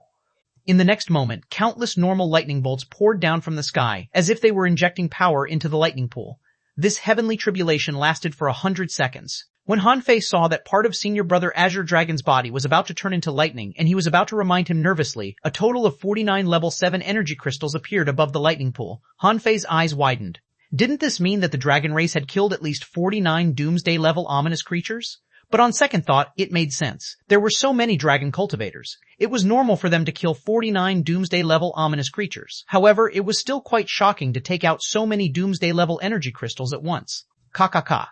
In the next moment, countless normal lightning bolts poured down from the sky, as if they were injecting power into the lightning pool. This heavenly tribulation lasted for 100 seconds. When Han Fei saw that part of Senior Brother Azure Dragon's body was about to turn into lightning, and he was about to remind him nervously, a total of 49 level 7 energy crystals appeared above the lightning pool. Han Fei's eyes widened. Didn't this mean that the dragon race had killed at least 49 doomsday-level ominous creatures? But on second thought, it made sense. There were so many dragon cultivators. It was normal for them to kill 49 doomsday-level ominous creatures. However, it was still quite shocking to take out so many doomsday-level energy crystals at once. Ka.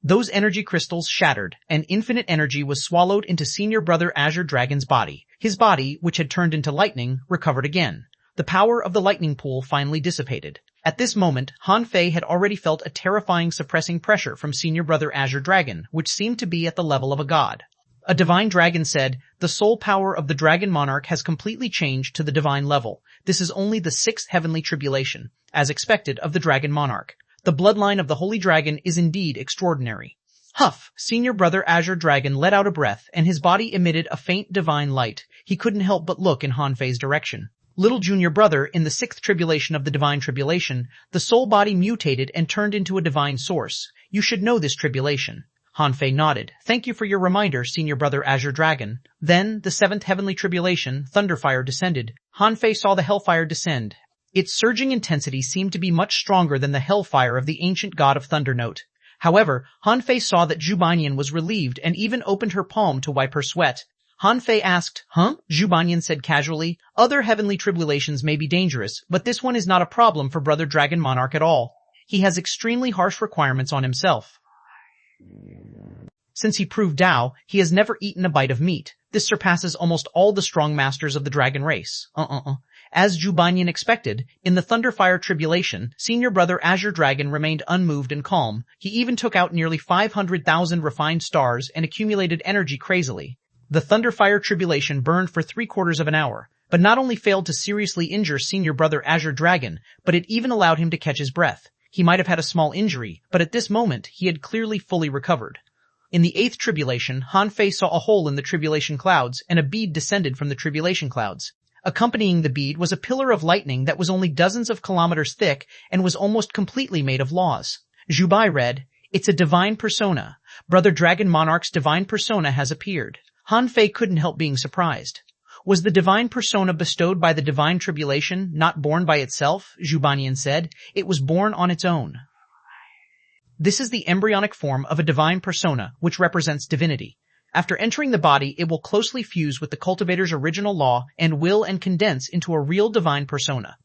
Those energy crystals shattered, and infinite energy was swallowed into Senior Brother Azure Dragon's body. His body, which had turned into lightning, recovered again. The power of the lightning pool finally dissipated. At this moment, Han Fei had already felt a terrifying suppressing pressure from Senior Brother Azure Dragon, which seemed to be at the level of a god. A divine dragon said, "The soul power of the Dragon Monarch has completely changed to the divine level. This is only the sixth heavenly tribulation, as expected of the Dragon Monarch. The bloodline of the Holy Dragon is indeed extraordinary." Huff! Senior Brother Azure Dragon let out a breath, and his body emitted a faint divine light. He couldn't help but look in Han Fei's direction. Little junior brother, in the sixth tribulation of the divine tribulation, the soul body mutated and turned into a divine source. You should know this tribulation. Han Fei nodded. Thank you for your reminder, Senior Brother Azure Dragon. Then, the seventh heavenly tribulation, Thunderfire, descended. Han Fei saw the hellfire descend. Its surging intensity seemed to be much stronger than the hellfire of the ancient god of Thunder Note. However, Han Fei saw that Zhubanian was relieved and even opened her palm to wipe her sweat. Han Fei asked. Huh? Zhu Banyan said casually. Other heavenly tribulations may be dangerous, but this one is not a problem for Brother Dragon Monarch at all. He has extremely harsh requirements on himself. Since he proved Tao, he has never eaten a bite of meat. This surpasses almost all the strong masters of the dragon race. As Zhu Banyan expected, in the Thunderfire Tribulation, Senior Brother Azure Dragon remained unmoved and calm. He even took out nearly 500,000 refined stars and accumulated energy crazily. The Thunderfire Tribulation burned for 3/4 of an hour, but not only failed to seriously injure Senior Brother Azure Dragon, but it even allowed him to catch his breath. He might have had a small injury, but at this moment he had clearly fully recovered. In the 8th Tribulation, Han Fei saw a hole in the Tribulation clouds, and a bead descended from the Tribulation clouds. Accompanying the bead was a pillar of lightning that was only dozens of kilometers thick and was almost completely made of laws. Zhu Bai read, "It's a divine persona. Brother Dragon Monarch's divine persona has appeared." Han Fei couldn't help being surprised. Was the divine persona bestowed by the divine tribulation not born by itself? Zhu Banyan said. It was born on its own. This is the embryonic form of a divine persona, which represents divinity. After entering the body, it will closely fuse with the cultivator's original law and will and condense into a real divine persona.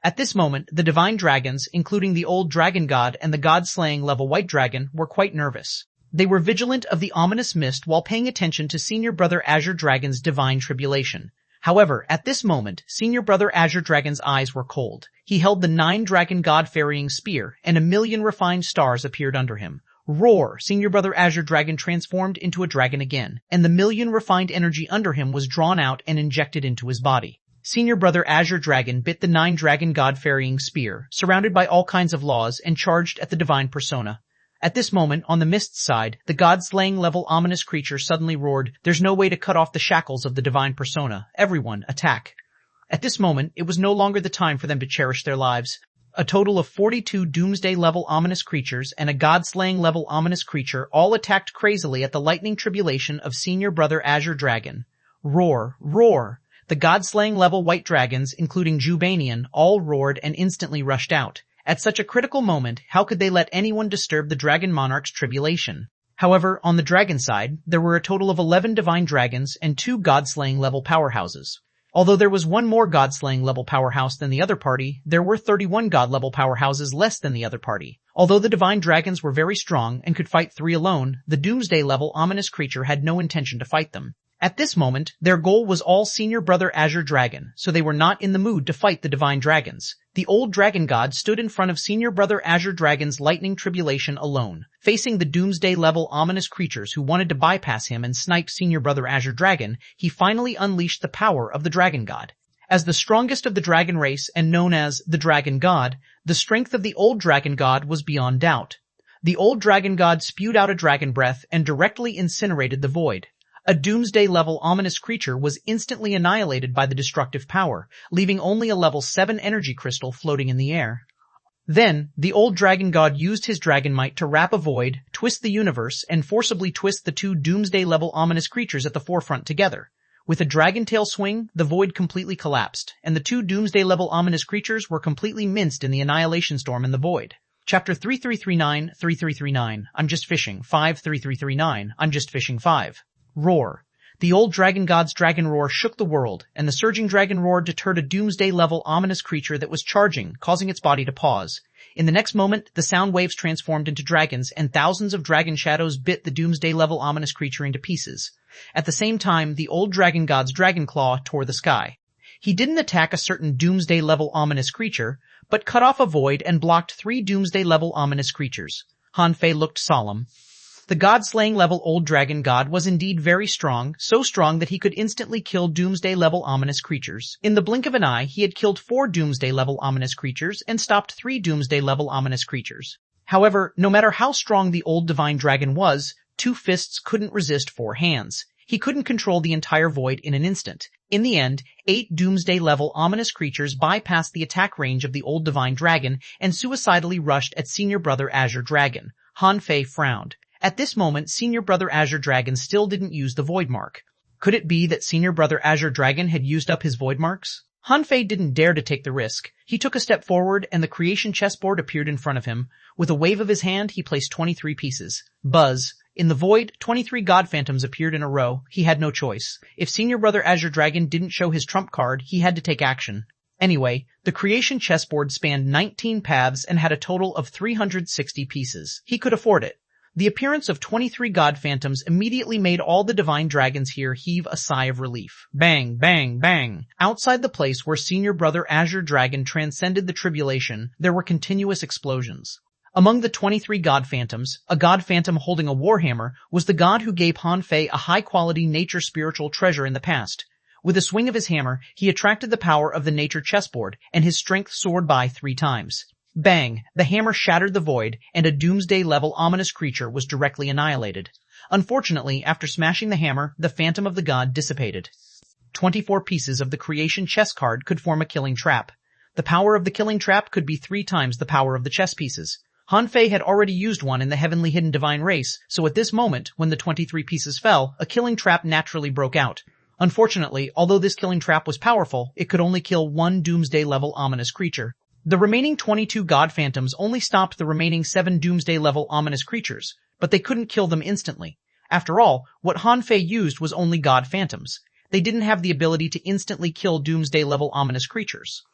At this moment, the divine dragons, including the old dragon god and the god-slaying level white dragon, were quite nervous. They were vigilant of the ominous mist while paying attention to Senior Brother Azure Dragon's divine tribulation. However, at this moment, Senior Brother Azure Dragon's eyes were cold. He held the 9-dragon god-ferrying spear, and 1,000,000 refined stars appeared under him. Roar! Senior Brother Azure Dragon transformed into a dragon again, and the 1,000,000 refined energy under him was drawn out and injected into his body. Senior Brother Azure Dragon bit the 9-dragon god-ferrying spear, surrounded by all kinds of laws, and charged at the divine persona. At this moment, on the mist's side, the god-slaying level ominous creature suddenly roared, "There's no way to cut off the shackles of the divine persona. Everyone, attack." At this moment, it was no longer the time for them to cherish their lives. A total of 42 Doomsday-level ominous creatures and a god-slaying level ominous creature all attacked crazily at the lightning tribulation of Senior Brother Azure Dragon. Roar, roar! The god-slaying level white dragons, including Zhu Banyan, all roared and instantly rushed out. At such a critical moment, how could they let anyone disturb the Dragon Monarch's tribulation? However, on the dragon side, there were a total of 11 divine dragons and 2 god-slaying level powerhouses. Although there was one more god-slaying level powerhouse than the other party, there were 31 god-level powerhouses less than the other party. Although the divine dragons were very strong and could fight 3 alone, the Doomsday level ominous creature had no intention to fight them. At this moment, their goal was all Senior Brother Azure Dragon, so they were not in the mood to fight the divine dragons. The old dragon god stood in front of Senior Brother Azure Dragon's lightning tribulation alone, facing the Doomsday-level ominous creatures who wanted to bypass him and snipe Senior Brother Azure Dragon. He finally unleashed the power of the dragon god. As the strongest of the dragon race and known as the dragon god, the strength of the old dragon god was beyond doubt. The old dragon god spewed out a dragon breath and directly incinerated the void. A Doomsday-level ominous creature was instantly annihilated by the destructive power, leaving only a level 7 energy crystal floating in the air. Then, the old dragon god used his dragon might to wrap a void, twist the universe, and forcibly twist the 2 Doomsday-level ominous creatures at the forefront together. With a dragon tail swing, the void completely collapsed, and the 2 Doomsday-level ominous creatures were completely minced in the annihilation storm in the void. Chapter 3339-3339, I'm Just Fishing, 5-3339, I'm Just Fishing 5. Roar. The old dragon god's dragon roar shook the world, and the surging dragon roar deterred a Doomsday-level ominous creature that was charging, causing its body to pause. In the next moment, the sound waves transformed into dragons, and thousands of dragon shadows bit the Doomsday-level ominous creature into pieces. At the same time, the old dragon god's dragon claw tore the sky. He didn't attack a certain Doomsday-level ominous creature, but cut off a void and blocked 3 Doomsday-level ominous creatures. Han Fei looked solemn. The god-slaying level old dragon god was indeed very strong, so strong that he could instantly kill Doomsday-level ominous creatures. In the blink of an eye, he had killed 4 Doomsday-level ominous creatures and stopped 3 Doomsday-level ominous creatures. However, no matter how strong the old divine dragon was, 2 fists couldn't resist 4 hands. He couldn't control the entire void in an instant. In the end, 8 Doomsday-level ominous creatures bypassed the attack range of the old divine dragon and suicidally rushed at Senior Brother Azure Dragon. Han Fei frowned. At this moment, Senior Brother Azure Dragon still didn't use the void mark. Could it be that Senior Brother Azure Dragon had used up his void marks? Han Fei didn't dare to take the risk. He took a step forward and the creation chessboard appeared in front of him. With a wave of his hand, he placed 23 pieces. Buzz. In the void, 23 god phantoms appeared in a row. He had no choice. If Senior Brother Azure Dragon didn't show his trump card, he had to take action. Anyway, the creation chessboard spanned 19 paths and had a total of 360 pieces. He could afford it. The appearance of 23 god phantoms immediately made all the divine dragons here heave a sigh of relief. Bang, bang, bang. Outside the place where Senior Brother Azure Dragon transcended the tribulation, there were continuous explosions. Among the 23 god phantoms, a god phantom holding a warhammer was the god who gave Han Fei a high-quality nature spiritual treasure in the past. With a swing of his hammer, he attracted the power of the nature chessboard, and his strength soared by 3 times. Bang! The hammer shattered the void, and a doomsday-level ominous creature was directly annihilated. Unfortunately, after smashing the hammer, the phantom of the god dissipated. 24 pieces of the creation chess card could form a killing trap. The power of the killing trap could be 3 times the power of the chess pieces. Han Fei had already used one in the heavenly hidden divine race, so at this moment, when the 23 pieces fell, a killing trap naturally broke out. Unfortunately, although this killing trap was powerful, it could only kill 1 doomsday-level ominous creature. The remaining 22 god phantoms only stopped the remaining 7 doomsday-level ominous creatures, but they couldn't kill them instantly. After all, what Han Fei used was only god phantoms. They didn't have the ability to instantly kill doomsday-level ominous creatures.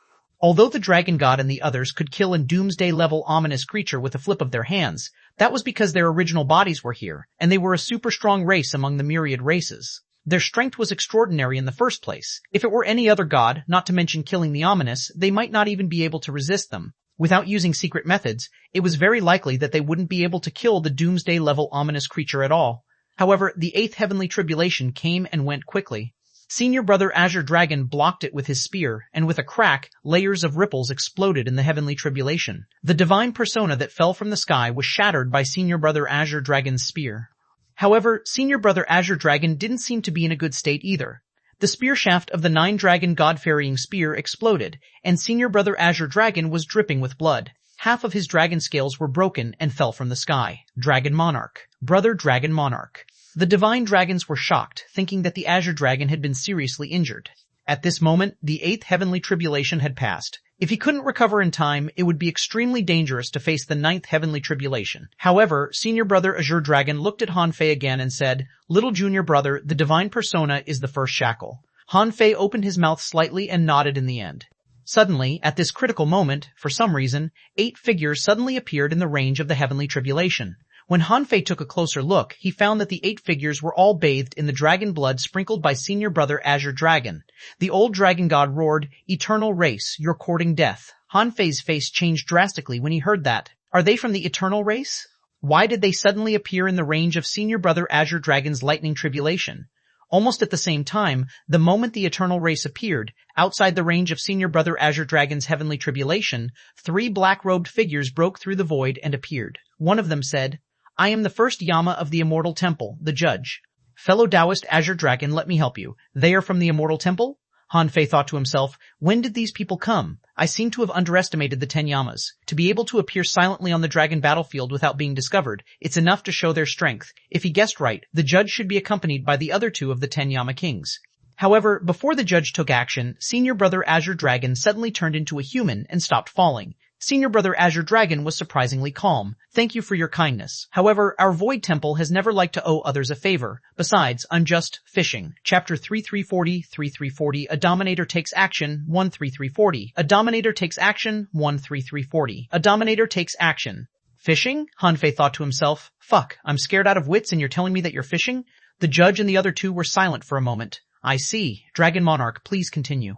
Although the dragon god and the others could kill a doomsday-level ominous creature with a flip of their hands, that was because their original bodies were here, and they were a super strong race among the myriad races. Their strength was extraordinary in the first place. If it were any other god, not to mention killing the ominous, they might not even be able to resist them. Without using secret methods, it was very likely that they wouldn't be able to kill the doomsday-level ominous creature at all. However, the 8th heavenly tribulation came and went quickly. Senior Brother Azure Dragon blocked it with his spear, and with a crack, layers of ripples exploded in the heavenly tribulation. The divine persona that fell from the sky was shattered by Senior Brother Azure Dragon's spear. However, Senior Brother Azure Dragon didn't seem to be in a good state either. The spear shaft of the 9-dragon god-ferrying spear exploded, and Senior Brother Azure Dragon was dripping with blood. Half of his dragon scales were broken and fell from the sky. Dragon Monarch. Brother Dragon Monarch. The divine dragons were shocked, thinking that the Azure Dragon had been seriously injured. At this moment, the 8th heavenly tribulation had passed. If he couldn't recover in time, it would be extremely dangerous to face the 9th heavenly tribulation. However, Senior Brother Azure Dragon looked at Han Fei again and said, "Little junior brother, the divine persona is the first shackle." Han Fei opened his mouth slightly and nodded in the end. Suddenly, at this critical moment, for some reason, 8 figures suddenly appeared in the range of the heavenly tribulation. When Han Fei took a closer look, he found that the 8 figures were all bathed in the dragon blood sprinkled by Senior Brother Azure Dragon. The old dragon god roared, "Eternal race, you're courting death." Han Fei's face changed drastically when he heard that. Are they from the eternal race? Why did they suddenly appear in the range of Senior Brother Azure Dragon's lightning tribulation? Almost at the same time, the moment the eternal race appeared, outside the range of Senior Brother Azure Dragon's heavenly tribulation, 3 black-robed figures broke through the void and appeared. One of them said, "I am the first Yama of the Immortal Temple, the judge. Fellow Taoist Azure Dragon, let me help you. They are from the Immortal Temple?" Han Fei thought to himself, when did these people come? I seem to have underestimated the 10 Yamas. To be able to appear silently on the dragon battlefield without being discovered, it's enough to show their strength. If he guessed right, the judge should be accompanied by the other 2 of the 10 Yama kings. However, before the judge took action, Senior Brother Azure Dragon suddenly turned into a human and stopped falling. Senior Brother Azure Dragon was surprisingly calm. "Thank you for your kindness. However, our Void Temple has never liked to owe others a favor. Besides, unjust fishing. Chapter 3340, 3340, a Dominator takes action, 13340. A Dominator takes action, 13340. A Dominator takes action. Fishing? Han Fei thought to himself. Fuck, I'm scared out of wits and you're telling me that you're fishing? The judge and the other 2 were silent for a moment. I see. Dragon Monarch, please continue.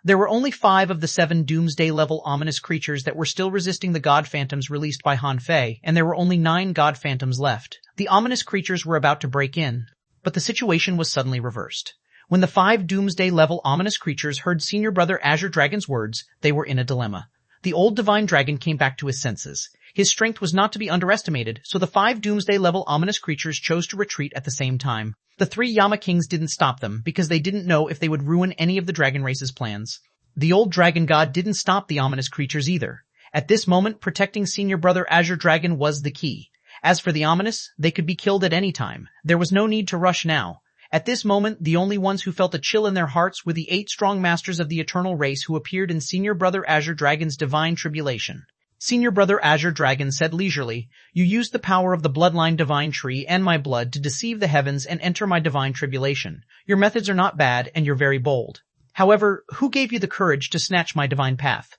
There were only 5 of the 7 Doomsday-level ominous creatures that were still resisting the God Phantoms released by Han Fei, and there were only 9 God Phantoms left. The ominous creatures were about to break in, but the situation was suddenly reversed. When the 5 Doomsday-level ominous creatures heard Senior Brother Azure Dragon's words, they were in a dilemma. The old divine dragon came back to his senses. His strength was not to be underestimated, so the 5 Doomsday-level ominous creatures chose to retreat at the same time. The 3 Yama Kings didn't stop them, because they didn't know if they would ruin any of the dragon race's plans. The old dragon god didn't stop the ominous creatures either. At this moment, protecting Senior Brother Azure Dragon was the key. As for the ominous, they could be killed at any time. There was no need to rush now. At this moment, the only ones who felt a chill in their hearts were the 8 strong masters of the eternal race who appeared in Senior Brother Azure Dragon's divine tribulation. Senior Brother Azure Dragon said leisurely, "You used the power of the bloodline divine tree and my blood to deceive the heavens and enter my divine tribulation. Your methods are not bad and you're very bold. However, who gave you the courage to snatch my divine path?"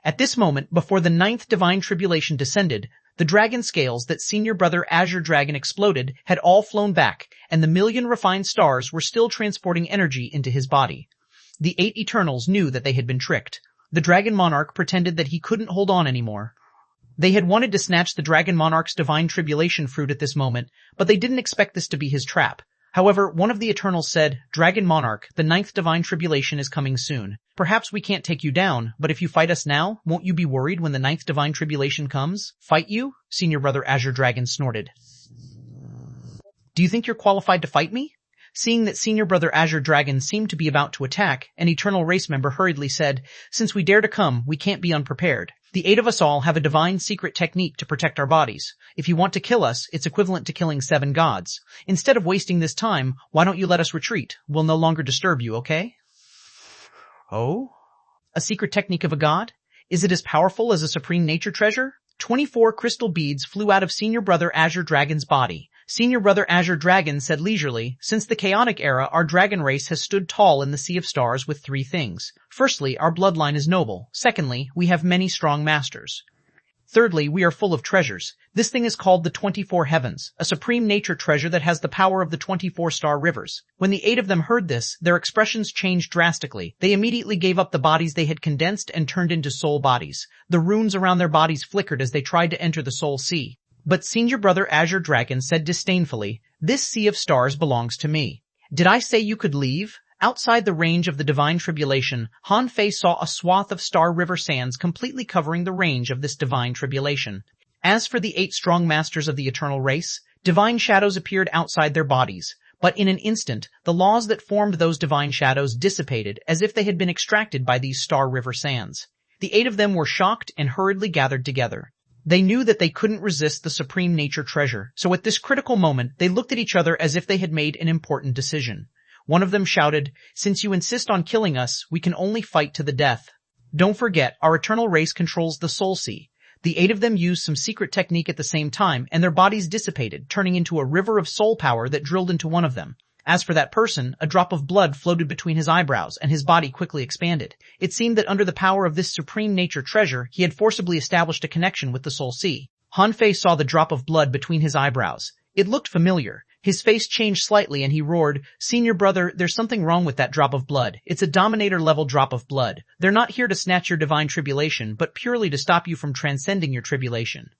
At this moment, before the 9th divine tribulation descended, the dragon scales that Senior Brother Azure Dragon exploded had all flown back, and the million refined stars were still transporting energy into his body. The 8 Eternals knew that they had been tricked. The Dragon Monarch pretended that he couldn't hold on anymore. They had wanted to snatch the Dragon Monarch's divine tribulation fruit at this moment, but they didn't expect this to be his trap. However, one of the Eternals said, "Dragon Monarch, the 9th divine tribulation is coming soon. Perhaps we can't take you down, but if you fight us now, won't you be worried when the 9th divine tribulation comes?" "Fight you?" Senior Brother Azure Dragon snorted. "Do you think you're qualified to fight me?" Seeing that Senior Brother Azure Dragon seemed to be about to attack, an Eternal Race member hurriedly said, "Since we dare to come, we can't be unprepared. The 8 of us all have a divine secret technique to protect our bodies. If you want to kill us, it's equivalent to killing 7 gods. Instead of wasting this time, why don't you let us retreat? We'll no longer disturb you, okay?" "Oh? A secret technique of a god? Is it as powerful as a supreme nature treasure?" 24 crystal beads flew out of Senior Brother Azure Dragon's body. Senior Brother Azure Dragon said leisurely, "Since the chaotic era, our dragon race has stood tall in the sea of stars with 3 things. Firstly, our bloodline is noble. Secondly, we have many strong masters. Thirdly, we are full of treasures. This thing is called the 24 Heavens, a supreme nature treasure that has the power of the 24-star rivers." When the 8 of them heard this, their expressions changed drastically. They immediately gave up the bodies they had condensed and turned into soul bodies. The runes around their bodies flickered as they tried to enter the soul sea. But Senior Brother Azure Dragon said disdainfully, "This sea of stars belongs to me. Did I say you could leave?" Outside the range of the divine tribulation, Han Fei saw a swath of star river sands completely covering the range of this divine tribulation. As for the 8 strong masters of the eternal race, divine shadows appeared outside their bodies. But in an instant, the laws that formed those divine shadows dissipated as if they had been extracted by these star river sands. The 8 of them were shocked and hurriedly gathered together. They knew that they couldn't resist the supreme nature treasure, so at this critical moment they looked at each other as if they had made an important decision. One of them shouted, "Since you insist on killing us, we can only fight to the death. Don't forget, our eternal race controls the soul sea." The 8 of them used some secret technique at the same time, and their bodies dissipated, turning into a river of soul power that drilled into one of them. As for that person, a drop of blood floated between his eyebrows, and his body quickly expanded. It seemed that under the power of this supreme nature treasure, he had forcibly established a connection with the soul sea. Han Fei saw the drop of blood between his eyebrows. It looked familiar. His face changed slightly and he roared, "Senior Brother, there's something wrong with that drop of blood. It's a Dominator-level drop of blood. They're not here to snatch your divine tribulation, but purely to stop you from transcending your tribulation."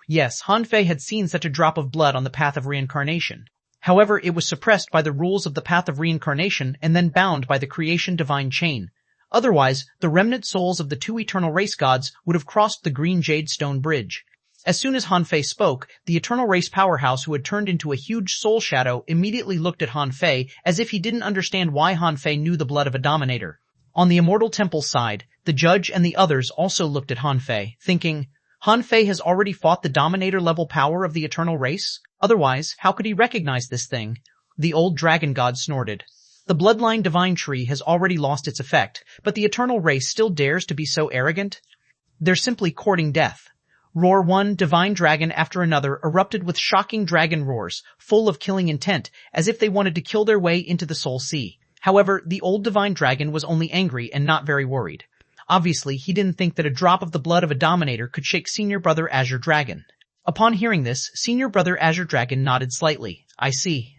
Yes, Han Fei had seen such a drop of blood on the path of reincarnation. However, it was suppressed by the rules of the path of reincarnation and then bound by the creation divine chain. Otherwise, the remnant souls of the 2 eternal race gods would have crossed the green jade stone bridge. As soon as Han Fei spoke, the eternal race powerhouse who had turned into a huge soul shadow immediately looked at Han Fei as if he didn't understand why Han Fei knew the blood of a Dominator. On the Immortal Temple's side, the judge and the others also looked at Han Fei, thinking, Han Fei has already fought the Dominator-level power of the eternal race? Otherwise, how could he recognize this thing? The old dragon god snorted. The bloodline divine tree has already lost its effect, but the eternal race still dares to be so arrogant? They're simply courting death. Roar one divine dragon after another erupted with shocking dragon roars, full of killing intent, as if they wanted to kill their way into the soul sea. However, the old divine dragon was only angry and not very worried. Obviously, he didn't think that a drop of the blood of a Dominator could shake Senior Brother Azure Dragon. Upon hearing this, Senior Brother Azure Dragon nodded slightly. "I see.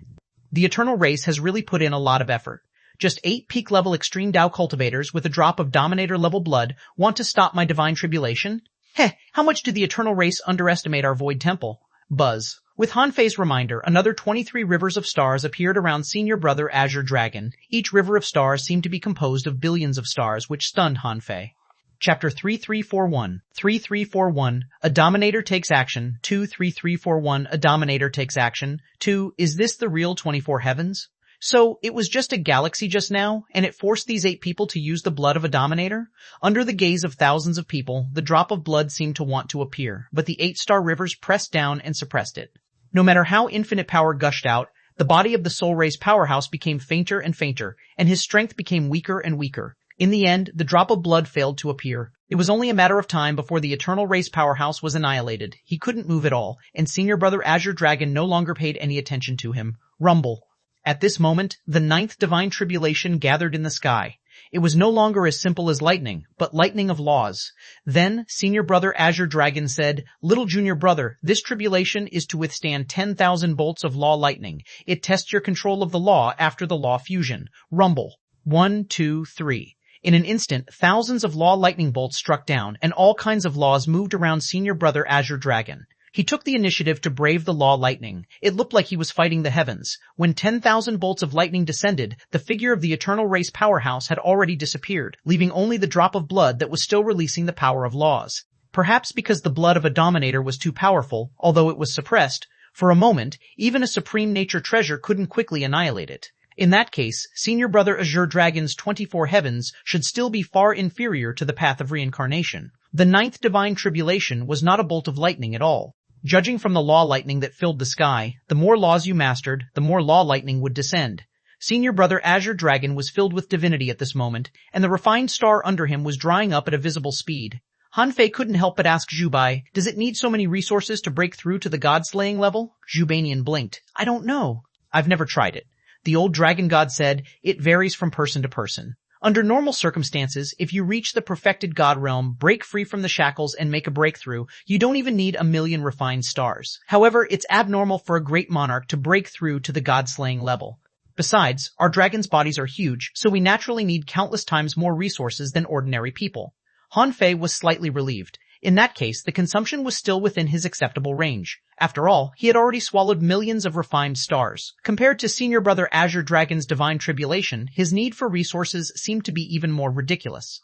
The eternal race has really put in a lot of effort. Just 8 peak-level extreme Dao cultivators with a drop of Dominator-level blood want to stop my divine tribulation? Heh, how much do the eternal race underestimate our void temple?" Buzz. With Han Fei's reminder, another 23 rivers of stars appeared around Senior Brother Azure Dragon. Each river of stars seemed to be composed of billions of stars, which stunned Han Fei. Chapter 3341. 3341. A Dominator takes action. 23341. A Dominator takes action. 2. Is this the real 24 heavens? So, it was just a galaxy just now, and it forced these 8 people to use the blood of a Dominator? Under the gaze of thousands of people, the drop of blood seemed to want to appear, but the 8-star rivers pressed down and suppressed it. No matter how infinite power gushed out, the body of the Soul Race powerhouse became fainter and fainter, and his strength became weaker and weaker. In the end, the drop of blood failed to appear. It was only a matter of time before the eternal race powerhouse was annihilated. He couldn't move at all, and Senior Brother Azure Dragon no longer paid any attention to him. Rumble. At this moment, the 9th divine tribulation gathered in the sky. It was no longer as simple as lightning, but lightning of laws. Then, Senior Brother Azure Dragon said, "Little Junior Brother, this tribulation is to withstand 10,000 bolts of law lightning. It tests your control of the law after the law fusion." Rumble. 1, 2, 3. In an instant, thousands of law lightning bolts struck down, and all kinds of laws moved around Senior Brother Azure Dragon. He took the initiative to brave the law lightning. It looked like he was fighting the heavens. When 10,000 bolts of lightning descended, the figure of the eternal race powerhouse had already disappeared, leaving only the drop of blood that was still releasing the power of laws. Perhaps because the blood of a dominator was too powerful, although it was suppressed, for a moment, even a supreme nature treasure couldn't quickly annihilate it. In that case, Senior Brother Azure Dragon's 24 heavens should still be far inferior to the path of reincarnation. The 9th divine tribulation was not a bolt of lightning at all. Judging from the law lightning that filled the sky, the more laws you mastered, the more law lightning would descend. Senior Brother Azure Dragon was filled with divinity at this moment, and the refined star under him was drying up at a visible speed. Hanfei couldn't help but ask Zhubai, "Does it need so many resources to break through to the god-slaying level?" Zhubanian blinked. "I don't know. I've never tried it." The old dragon god said, "It varies from person to person. Under normal circumstances, if you reach the perfected god realm, break free from the shackles and make a breakthrough, you don't even need 1,000,000 refined stars. However, it's abnormal for a great monarch to break through to the god-slaying level. Besides, our dragons' bodies are huge, so we naturally need countless times more resources than ordinary people." Hanfei was slightly relieved. In that case, the consumption was still within his acceptable range. After all, he had already swallowed millions of refined stars. Compared to Senior Brother Azure Dragon's divine tribulation, his need for resources seemed to be even more ridiculous.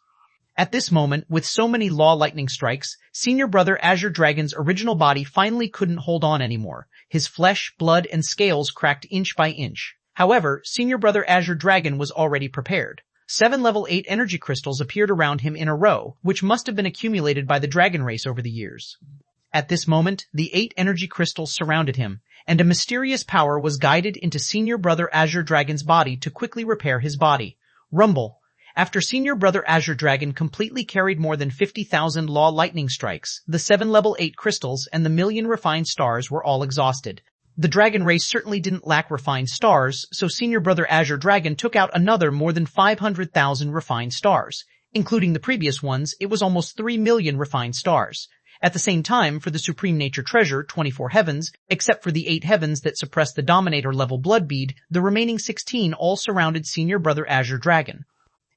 At this moment, with so many law lightning strikes, Senior Brother Azure Dragon's original body finally couldn't hold on anymore. His flesh, blood, and scales cracked inch by inch. However, Senior Brother Azure Dragon was already prepared. 7 level 8 energy crystals appeared around him in a row, which must have been accumulated by the dragon race over the years. At this moment, the 8 energy crystals surrounded him, and a mysterious power was guided into Senior Brother Azure Dragon's body to quickly repair his body. Rumble. After Senior Brother Azure Dragon completely carried more than 50,000 law lightning strikes, the 7 level 8 crystals and the 1,000,000 refined stars were all exhausted. The dragon race certainly didn't lack refined stars, so Senior Brother Azure Dragon took out another more than 500,000 refined stars. Including the previous ones, it was almost 3,000,000 refined stars. At the same time, for the Supreme Nature Treasure, 24 heavens, except for the 8 heavens that suppressed the Dominator-level blood bead, the remaining 16 all surrounded Senior Brother Azure Dragon.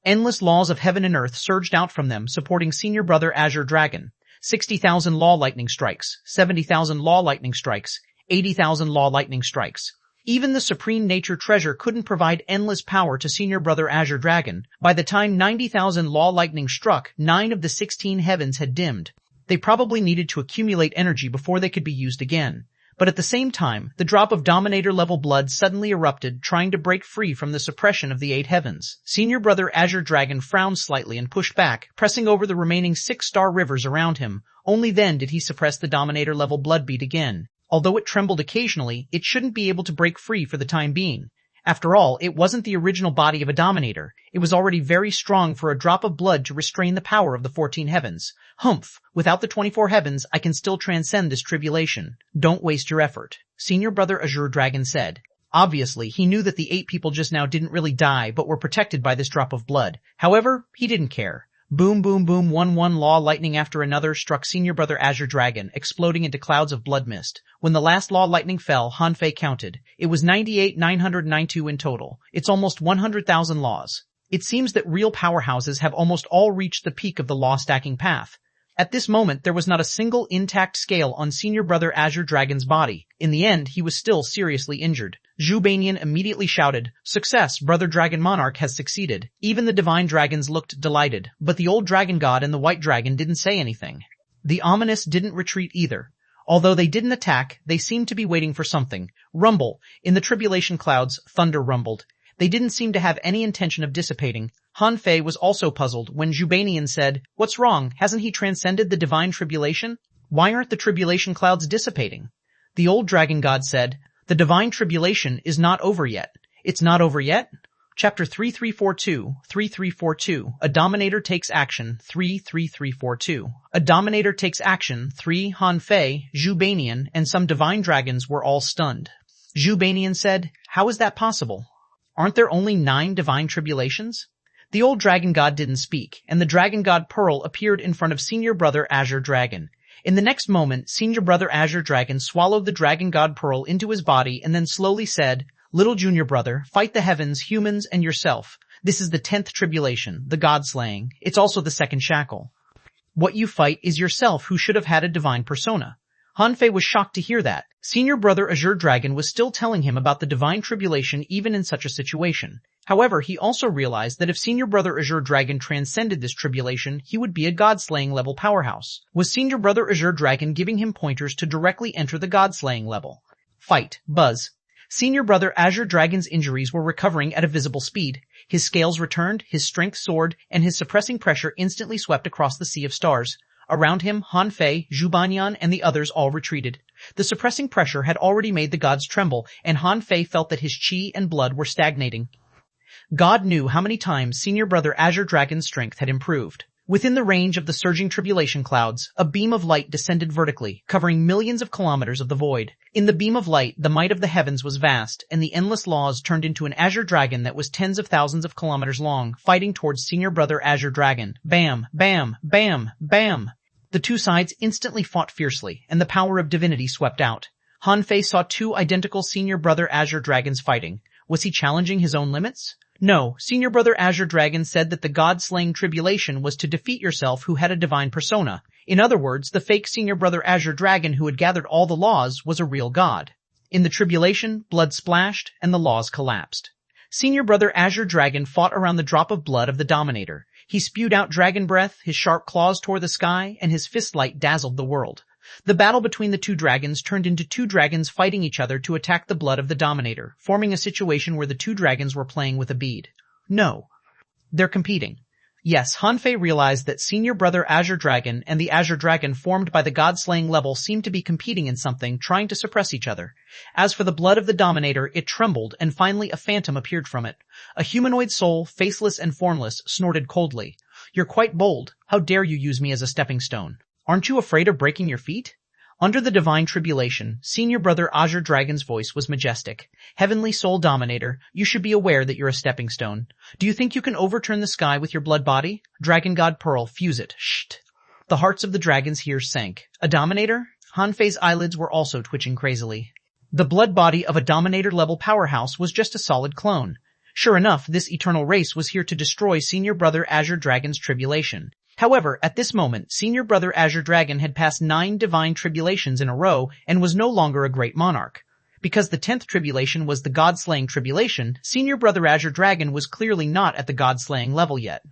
Endless laws of heaven and earth surged out from them, supporting Senior Brother Azure Dragon. 60,000 law lightning strikes, 70,000 law lightning strikes, 80,000 law lightning strikes. Even the Supreme Nature Treasure couldn't provide endless power to Senior Brother Azure Dragon. By the time 90,000 law lightning struck, 9 of the 16 heavens had dimmed. They probably needed to accumulate energy before they could be used again. But at the same time, the drop of Dominator-level blood suddenly erupted, trying to break free from the suppression of the 8 heavens. Senior Brother Azure Dragon frowned slightly and pushed back, pressing over the remaining 6-star rivers around him. Only then did he suppress the Dominator-level blood bead again. Although it trembled occasionally, it shouldn't be able to break free for the time being. After all, it wasn't the original body of a Dominator. It was already very strong for a drop of blood to restrain the power of the 14 heavens. Humph! Without the 24 heavens, I can still transcend this tribulation. Don't waste your effort, Senior Brother Azure Dragon said. Obviously, he knew that the 8 people just now didn't really die, but were protected by this drop of blood. However, he didn't care. Boom, boom, boom, one law lightning after another struck Senior Brother Azure Dragon, exploding into clouds of blood mist. When the last law lightning fell, Hanfei counted. It was 98,992 in total. It's almost 100,000 laws. It seems that real powerhouses have almost all reached the peak of the law stacking path. At this moment, there was not a single intact scale on Senior Brother Azure Dragon's body. In the end, he was still seriously injured. Zhubanian immediately shouted, "Success! Brother Dragon Monarch has succeeded." Even the divine dragons looked delighted, but the old dragon god and the white dragon didn't say anything. The ominous didn't retreat either. Although they didn't attack, they seemed to be waiting for something. Rumble. In the tribulation clouds, thunder rumbled. They didn't seem to have any intention of dissipating. Hanfei was also puzzled when Zhubanian said, "What's wrong? Hasn't he transcended the divine tribulation? Why aren't the tribulation clouds dissipating?" The old dragon god said, "The divine tribulation is not over yet." "It's not over yet?" Chapter 3342, A Dominator Takes Action, 33342. A Dominator Takes Action, 3 Han Fei, Zhu Banian, and some divine dragons were all stunned. Zhu Banian said, "How is that possible? Aren't there only 9 divine tribulations?" The old dragon god didn't speak, and the dragon god Pearl appeared in front of Senior Brother Azure Dragon. In the next moment, Senior Brother Azure Dragon swallowed the dragon god Pearl into his body and then slowly said, "Little junior brother, fight the heavens, humans, and yourself. This is the 10th tribulation, the god-slaying. It's also the second shackle. What you fight is yourself, who should have had a divine persona." Han Fei was shocked to hear that. Senior Brother Azure Dragon was still telling him about the divine tribulation even in such a situation. However, he also realized that if Senior Brother Azure Dragon transcended this tribulation, he would be a god-slaying level powerhouse. Was Senior Brother Azure Dragon giving him pointers to directly enter the god-slaying level? Fight. Buzz. Senior Brother Azure Dragon's injuries were recovering at a visible speed. His scales returned, his strength soared, and his suppressing pressure instantly swept across the sea of stars. Around him, Han Fei, Zhu Banian, and the others all retreated. The suppressing pressure had already made the gods tremble, and Han Fei felt that his chi and blood were stagnating. God knew how many times Senior Brother Azure Dragon's strength had improved. Within the range of the surging tribulation clouds, a beam of light descended vertically, covering millions of kilometers of the void. In the beam of light, the might of the heavens was vast, and the endless laws turned into an Azure Dragon that was tens of thousands of kilometers long, fighting towards Senior Brother Azure Dragon. Bam, bam, bam, bam. The two sides instantly fought fiercely, and the power of divinity swept out. Han Fei saw 2 identical Senior Brother Azure Dragons fighting. Was he challenging his own limits? No, Senior Brother Azure Dragon said that the god-slaying tribulation was to defeat yourself who had a divine persona. In other words, the fake Senior Brother Azure Dragon who had gathered all the laws was a real god. In the tribulation, blood splashed, and the laws collapsed. Senior Brother Azure Dragon fought around the drop of blood of the Dominator. He spewed out dragon breath, his sharp claws tore the sky, and his fist light dazzled the world. The battle between the 2 dragons turned into 2 dragons fighting each other to attack the blood of the Dominator, forming a situation where the 2 dragons were playing with a bead. No. They're competing. Yes, Han Fei realized that Senior Brother Azure Dragon and the Azure Dragon formed by the god-slaying level seemed to be competing in something, trying to suppress each other. As for the blood of the Dominator, it trembled, and finally a phantom appeared from it. A humanoid soul, faceless and formless, snorted coldly. "You're quite bold. How dare you use me as a stepping stone? Aren't you afraid of breaking your feet?" Under the divine tribulation, Senior Brother Azure Dragon's voice was majestic. "Heavenly Soul Dominator, you should be aware that you're a stepping stone. Do you think you can overturn the sky with your blood body? Dragon God Pearl, fuse it. Sht." The hearts of the dragons here sank. A Dominator? Han Fei's eyelids were also twitching crazily. The blood body of a Dominator-level powerhouse was just a solid clone. Sure enough, this eternal race was here to destroy Senior Brother Azure Dragon's tribulation. However, at this moment, Senior Brother Azure Dragon had passed 9 divine tribulations in a row and was no longer a great monarch. Because the 10th tribulation was the god-slaying tribulation, Senior Brother Azure Dragon was clearly not at the god-slaying level yet.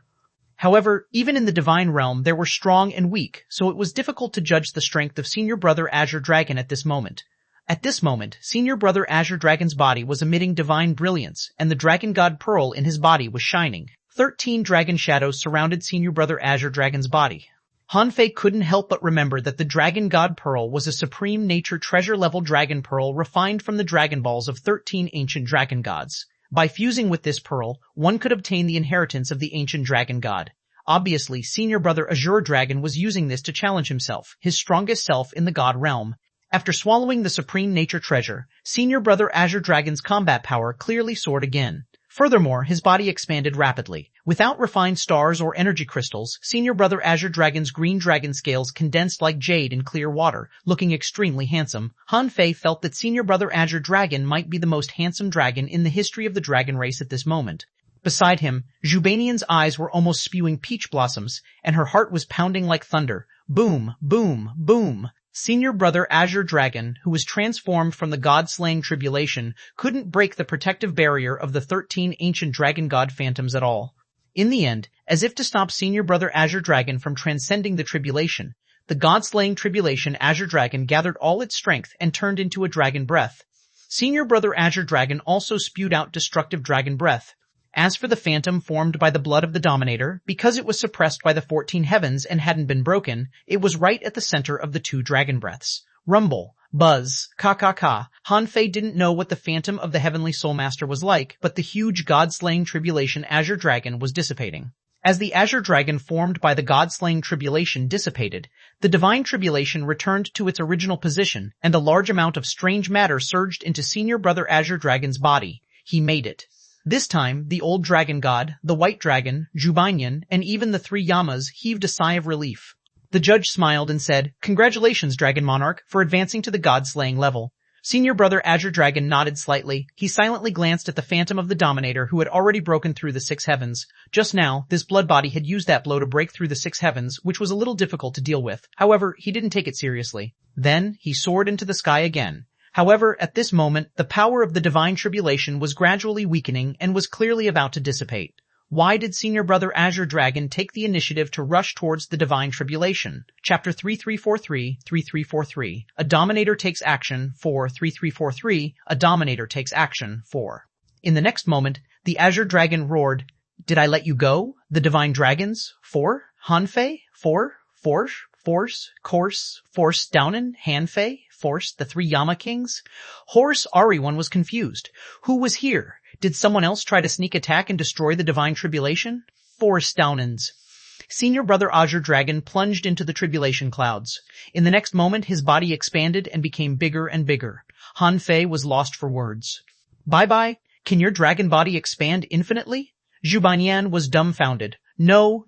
However, even in the divine realm, there were strong and weak, so it was difficult to judge the strength of Senior Brother Azure Dragon at this moment. At this moment, Senior Brother Azure Dragon's body was emitting divine brilliance, and the Dragon God Pearl in his body was shining. 13 dragon shadows surrounded Senior Brother Azure Dragon's body. Han Fei couldn't help but remember that the Dragon God Pearl was a supreme nature treasure-level dragon pearl refined from the Dragon Balls of 13 ancient dragon gods. By fusing with this pearl, one could obtain the inheritance of the ancient dragon god. Obviously, Senior Brother Azure Dragon was using this to challenge himself, his strongest self in the god realm. After swallowing the supreme nature treasure, Senior Brother Azure Dragon's combat power clearly soared again. Furthermore, his body expanded rapidly. Without refined stars or energy crystals, Senior Brother Azure Dragon's green dragon scales condensed like jade in clear water, looking extremely handsome. Han Fei felt that Senior Brother Azure Dragon might be the most handsome dragon in the history of the dragon race at this moment. Beside him, Zhu Banian's eyes were almost spewing peach blossoms, and her heart was pounding like thunder. Boom, boom, boom. Senior Brother Azure Dragon, who was transformed from the god-slaying tribulation, couldn't break the protective barrier of the 13 ancient dragon god phantoms at all. In the end, as if to stop Senior Brother Azure Dragon from transcending the tribulation, the god-slaying tribulation Azure Dragon gathered all its strength and turned into a dragon breath. Senior Brother Azure Dragon also spewed out destructive dragon breath. As for the phantom formed by the blood of the Dominator, because it was suppressed by the 14 heavens and hadn't been broken, it was right at the center of the 2 dragon breaths. Rumble. Buzz. Ka. Hanfei didn't know what the phantom of the Heavenly Soul Master was like, but the huge god-slaying tribulation Azure Dragon was dissipating. As the Azure Dragon formed by the god-slaying tribulation dissipated, the divine tribulation returned to its original position, and a large amount of strange matter surged into Senior Brother Azure Dragon's body. He made it. This time, the old dragon god, the white dragon, Jubanyan, and even the three Yamas heaved a sigh of relief. The judge smiled and said, "Congratulations, Dragon Monarch, for advancing to the god-slaying level." Senior Brother Azure Dragon nodded slightly. He silently glanced at the phantom of the Dominator who had already broken through the 6 heavens. Just now, this blood body had used that blow to break through the 6 heavens, which was a little difficult to deal with. However, he didn't take it seriously. Then, he soared into the sky again. However, at this moment, the power of the divine tribulation was gradually weakening and was clearly about to dissipate. Why did Senior Brother Azure Dragon take the initiative to rush towards the divine tribulation? Chapter 3343. A Dominator takes action. 3343. A Dominator takes action. 4. In the next moment, the Azure Dragon roared, "Did I let you go? The divine dragons? 4. Hanfei? 4. Force, Downen, Hanfei, Force, the 3 Yama Kings? Horse, everyone was confused. Who was here? Did someone else try to sneak attack and destroy the divine tribulation? Force Downens. Senior Brother Azure Dragon plunged into the tribulation clouds. In the next moment, his body expanded and became bigger and bigger. Hanfei was lost for words. Bye-bye? Can your dragon body expand infinitely? Jubanyan was dumbfounded. No.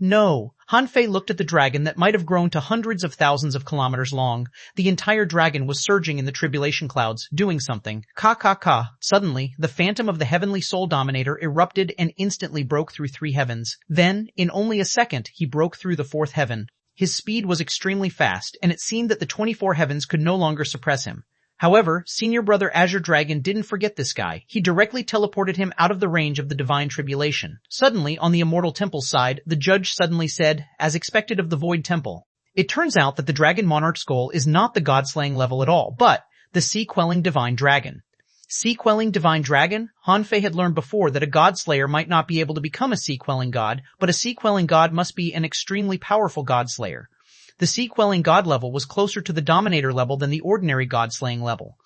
Hanfei looked at the dragon that might have grown to hundreds of thousands of kilometers long. The entire dragon was surging in the tribulation clouds, doing something. Ka. Suddenly, the phantom of the Heavenly Soul Dominator erupted and instantly broke through 3 heavens. Then, in only a second, he broke through the 4th heaven. His speed was extremely fast, and it seemed that the 24 heavens could no longer suppress him. However, Senior Brother Azure Dragon didn't forget this guy. He directly teleported him out of the range of the divine tribulation. Suddenly, on the Immortal Temple's side, the judge suddenly said, as expected of the Void Temple, "It turns out that the Dragon Monarch's goal is not the God-slaying level at all, but the Sea-quelling Divine Dragon." Sea-quelling Divine Dragon? Hanfei had learned before that a God-slayer might not be able to become a sea-quelling god, but a sea-quelling god must be an extremely powerful God-slayer. The sea-quelling god level was closer to the Dominator level than the ordinary god-slaying level.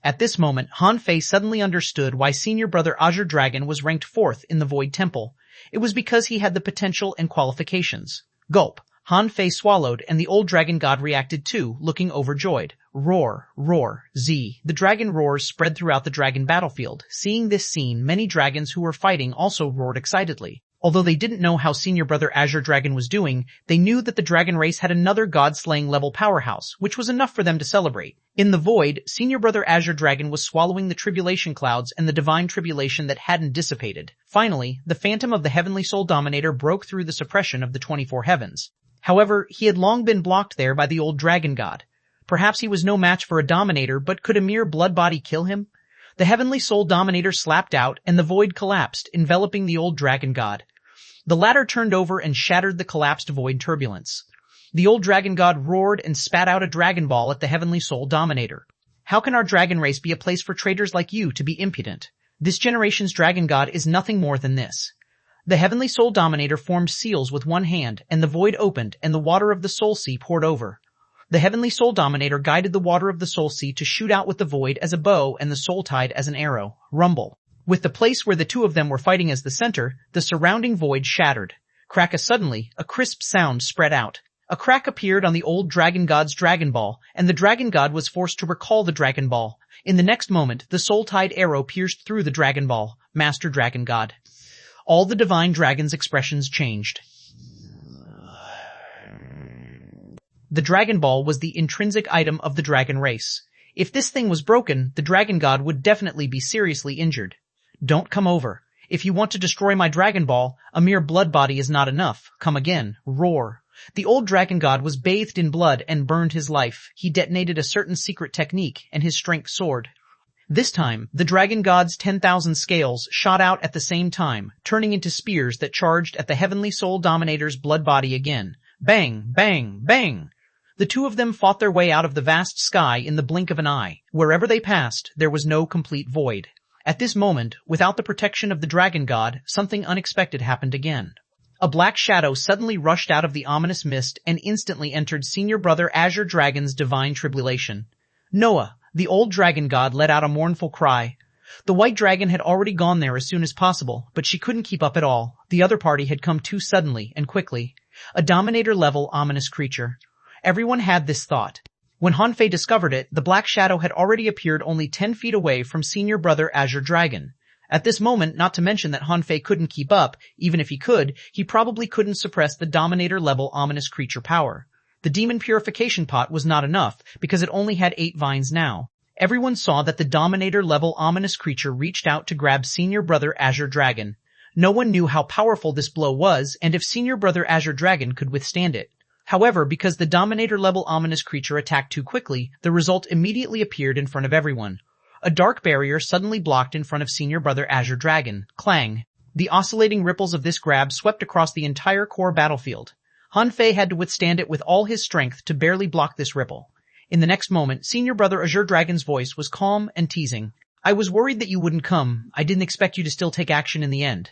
At this moment, Hanfei suddenly understood why Senior Brother Azure Dragon was ranked 4th in the Void Temple. It was because he had the potential and qualifications. Gulp. Hanfei swallowed, and the old dragon god reacted too, looking overjoyed. Roar. Z. The dragon roars spread throughout the dragon battlefield. Seeing this scene, many dragons who were fighting also roared excitedly. Although they didn't know how Senior Brother Azure Dragon was doing, they knew that the dragon race had another god-slaying level powerhouse, which was enough for them to celebrate. In the void, Senior Brother Azure Dragon was swallowing the tribulation clouds and the divine tribulation that hadn't dissipated. Finally, the phantom of the Heavenly Soul Dominator broke through the suppression of the 24 heavens. However, he had long been blocked there by the old dragon god. Perhaps he was no match for a Dominator, but could a mere blood body kill him? The Heavenly Soul Dominator slapped out, and the void collapsed, enveloping the old dragon god. The latter turned over and shattered the collapsed void turbulence. The old dragon god roared and spat out a dragon ball at the Heavenly Soul Dominator. "How can our dragon race be a place for traitors like you to be impudent? This generation's dragon god is nothing more than this." The Heavenly Soul Dominator formed seals with one hand, and the void opened, and the water of the Soul Sea poured over. The Heavenly Soul Dominator guided the water of the Soul Sea to shoot out with the void as a bow and the Soul Tide as an arrow. Rumble. With the place where the two of them were fighting as the center, the surrounding void shattered. Crack. Suddenly, a crisp sound spread out. A crack appeared on the old dragon god's dragon ball, and the dragon god was forced to recall the dragon ball. In the next moment, the Soul Tide arrow pierced through the dragon ball. Master Dragon God. All the divine dragon's expressions changed. The Dragon Ball was the intrinsic item of the dragon race. If this thing was broken, the dragon god would definitely be seriously injured. "Don't come over. If you want to destroy my Dragon Ball, a mere blood body is not enough. Come again. Roar." The old dragon god was bathed in blood and burned his life. He detonated a certain secret technique, and his strength soared. This time, the dragon god's 10,000 scales shot out at the same time, turning into spears that charged at the Heavenly Soul Dominator's blood body again. Bang, bang, bang! The two of them fought their way out of the vast sky in the blink of an eye. Wherever they passed, there was no complete void. At this moment, without the protection of the dragon god, something unexpected happened again. A black shadow suddenly rushed out of the ominous mist and instantly entered Senior Brother Azure Dragon's divine tribulation. Noah, the old dragon god, let out a mournful cry. The white dragon had already gone there as soon as possible, but she couldn't keep up at all. The other party had come too suddenly and quickly. A Dominator-level ominous creature. Everyone had this thought. When Hanfei discovered it, the black shadow had already appeared only 10 feet away from senior brother Azure Dragon. At this moment, not to mention that Hanfei couldn't keep up, even if he could, he probably couldn't suppress the Dominator-level ominous creature power. The demon purification pot was not enough, because it only had 8 vines now. Everyone saw that the Dominator-level ominous creature reached out to grab senior brother Azure Dragon. No one knew how powerful this blow was, and if senior brother Azure Dragon could withstand it. However, because the Dominator-level ominous creature attacked too quickly, the result immediately appeared in front of everyone. A dark barrier suddenly blocked in front of senior brother Azure Dragon. Clang. The oscillating ripples of this grab swept across the entire core battlefield. Hanfei had to withstand it with all his strength to barely block this ripple. In the next moment, senior brother Azure Dragon's voice was calm and teasing. I was worried that you wouldn't come. I didn't expect you to still take action in the end.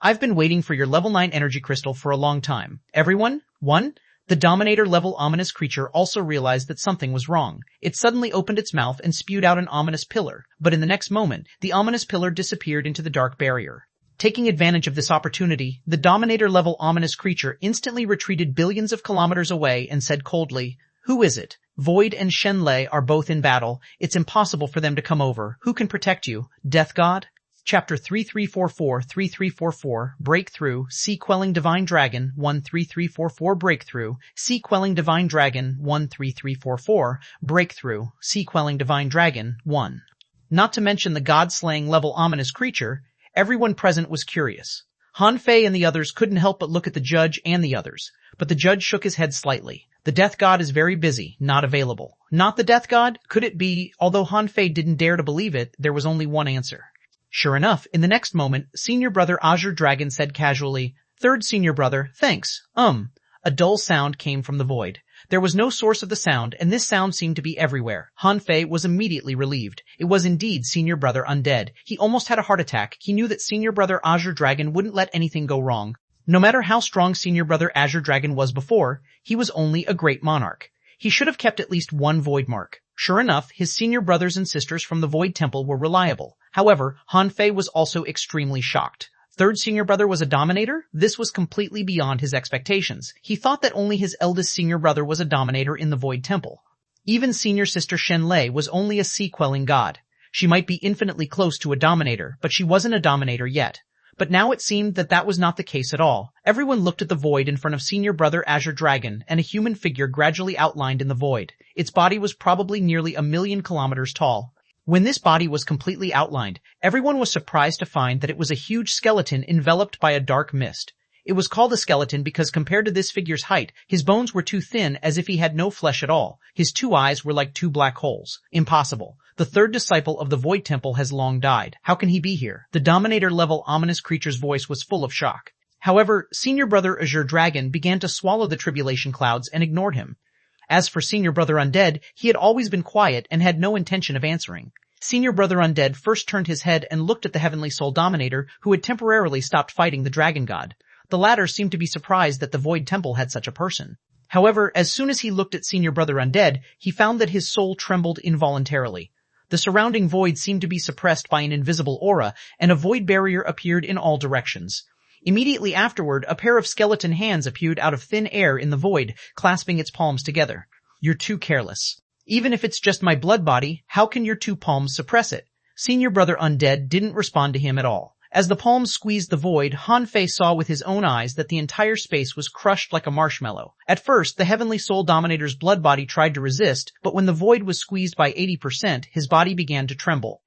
I've been waiting for your level 9 energy crystal for a long time. Everyone? 1. The Dominator-level ominous creature also realized that something was wrong. It suddenly opened its mouth and spewed out an ominous pillar, but in the next moment, the ominous pillar disappeared into the dark barrier. Taking advantage of this opportunity, the Dominator-level ominous creature instantly retreated billions of kilometers away and said coldly, Who is it? Void and Shenlei are both in battle. It's impossible for them to come over. Who can protect you? Death God? Chapter 3344 Breakthrough Sea Quelling Divine Dragon 13344 Breakthrough Sea Quelling Divine Dragon 13344 Breakthrough Sea Quelling Divine Dragon 1. Not to mention the god-slaying level ominous creature, everyone present was curious. Hanfei and the others couldn't help but look at the judge and the others, but the judge shook his head slightly. The Death God is very busy, not available. Not the Death God? Could it be? Although Hanfei didn't dare to believe it, there was only one answer. Sure enough, in the next moment, senior brother Azure Dragon said casually, Third senior brother, thanks. A dull sound came from the void. There was no source of the sound, and this sound seemed to be everywhere. Hanfei was immediately relieved. It was indeed senior brother Undead. He almost had a heart attack. He knew that senior brother Azure Dragon wouldn't let anything go wrong. No matter how strong senior brother Azure Dragon was before, he was only a great monarch. He should have kept at least one void mark. Sure enough, his senior brothers and sisters from the Void Temple were reliable. However, Hanfei was also extremely shocked. Third senior brother was a dominator? This was completely beyond his expectations. He thought that only his eldest senior brother was a dominator in the Void Temple. Even senior sister Shenlei was only a sea-quelling god. She might be infinitely close to a dominator, but she wasn't a dominator yet. But now it seemed that that was not the case at all. Everyone looked at the void in front of senior brother Azure Dragon, and a human figure gradually outlined in the void. Its body was probably nearly 1,000,000 kilometers tall. When this body was completely outlined, everyone was surprised to find that it was a huge skeleton enveloped by a dark mist. It was called a skeleton because compared to this figure's height, his bones were too thin as if he had no flesh at all. His 2 eyes were like 2 black holes. Impossible. The third disciple of the Void Temple has long died. How can he be here? The Dominator-level ominous creature's voice was full of shock. However, senior brother Azure Dragon began to swallow the tribulation clouds and ignored him. As for senior brother Undead, he had always been quiet and had no intention of answering. Senior brother Undead first turned his head and looked at the Heavenly Soul Dominator, who had temporarily stopped fighting the Dragon God. The latter seemed to be surprised that the Void Temple had such a person. However, as soon as he looked at senior brother Undead, he found that his soul trembled involuntarily. The surrounding void seemed to be suppressed by an invisible aura, and a void barrier appeared in all directions. Immediately afterward, a pair of skeleton hands appeared out of thin air in the void, clasping its palms together. You're too careless. Even if it's just my blood body, how can your 2 palms suppress it? Senior brother Undead didn't respond to him at all. As the palms squeezed the void, Hanfei saw with his own eyes that the entire space was crushed like a marshmallow. At first, the Heavenly Soul Dominator's blood body tried to resist, but when the void was squeezed by 80%, his body began to tremble.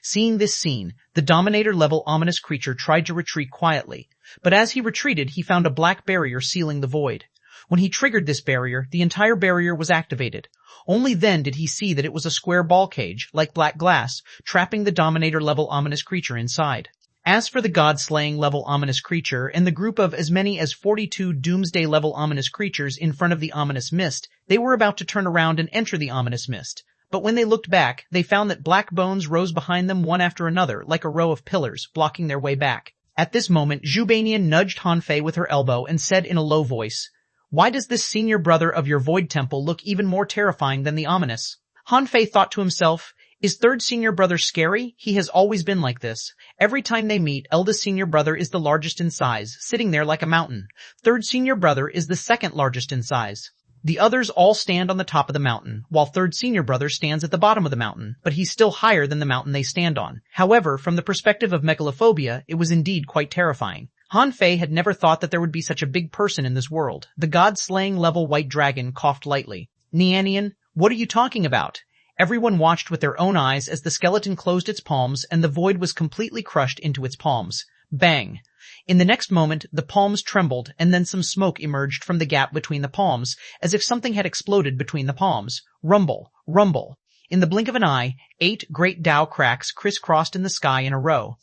Seeing this scene, the Dominator-level ominous creature tried to retreat quietly, but as he retreated, he found a black barrier sealing the void. When he triggered this barrier, the entire barrier was activated. Only then did he see that it was a square ball cage, like black glass, trapping the Dominator-level ominous creature inside. As for the god-slaying level ominous creature and the group of as many as 42 doomsday-level ominous creatures in front of the ominous mist, they were about to turn around and enter the ominous mist. But when they looked back, they found that black bones rose behind them one after another, like a row of pillars, blocking their way back. At this moment, Zhubanian nudged Hanfei with her elbow and said in a low voice, Why does this senior brother of your Void Temple look even more terrifying than the ominous? Han Fei thought to himself, is third senior brother scary? He has always been like this. Every time they meet, eldest senior brother is the largest in size, sitting there like a mountain. Third senior brother is the second largest in size. The others all stand on the top of the mountain, while third senior brother stands at the bottom of the mountain, but he's still higher than the mountain they stand on. However, from the perspective of megalophobia, it was indeed quite terrifying. Han Fei had never thought that there would be such a big person in this world. The god-slaying level white dragon coughed lightly. Nianian, what are you talking about? Everyone watched with their own eyes as the skeleton closed its palms and the void was completely crushed into its palms. Bang! In the next moment, the palms trembled and then some smoke emerged from the gap between the palms, as if something had exploded between the palms. Rumble, rumble. In the blink of an eye, 8 great Tao cracks crisscrossed in the sky in a row.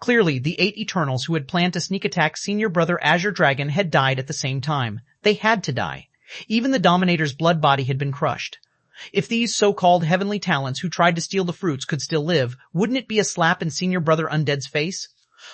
Clearly, the 8 Eternals who had planned to sneak attack Senior Brother Azure Dragon had died at the same time. They had to die. Even the Dominator's blood body had been crushed. If these so-called heavenly talents who tried to steal the fruits could still live, wouldn't it be a slap in Senior Brother Undead's face?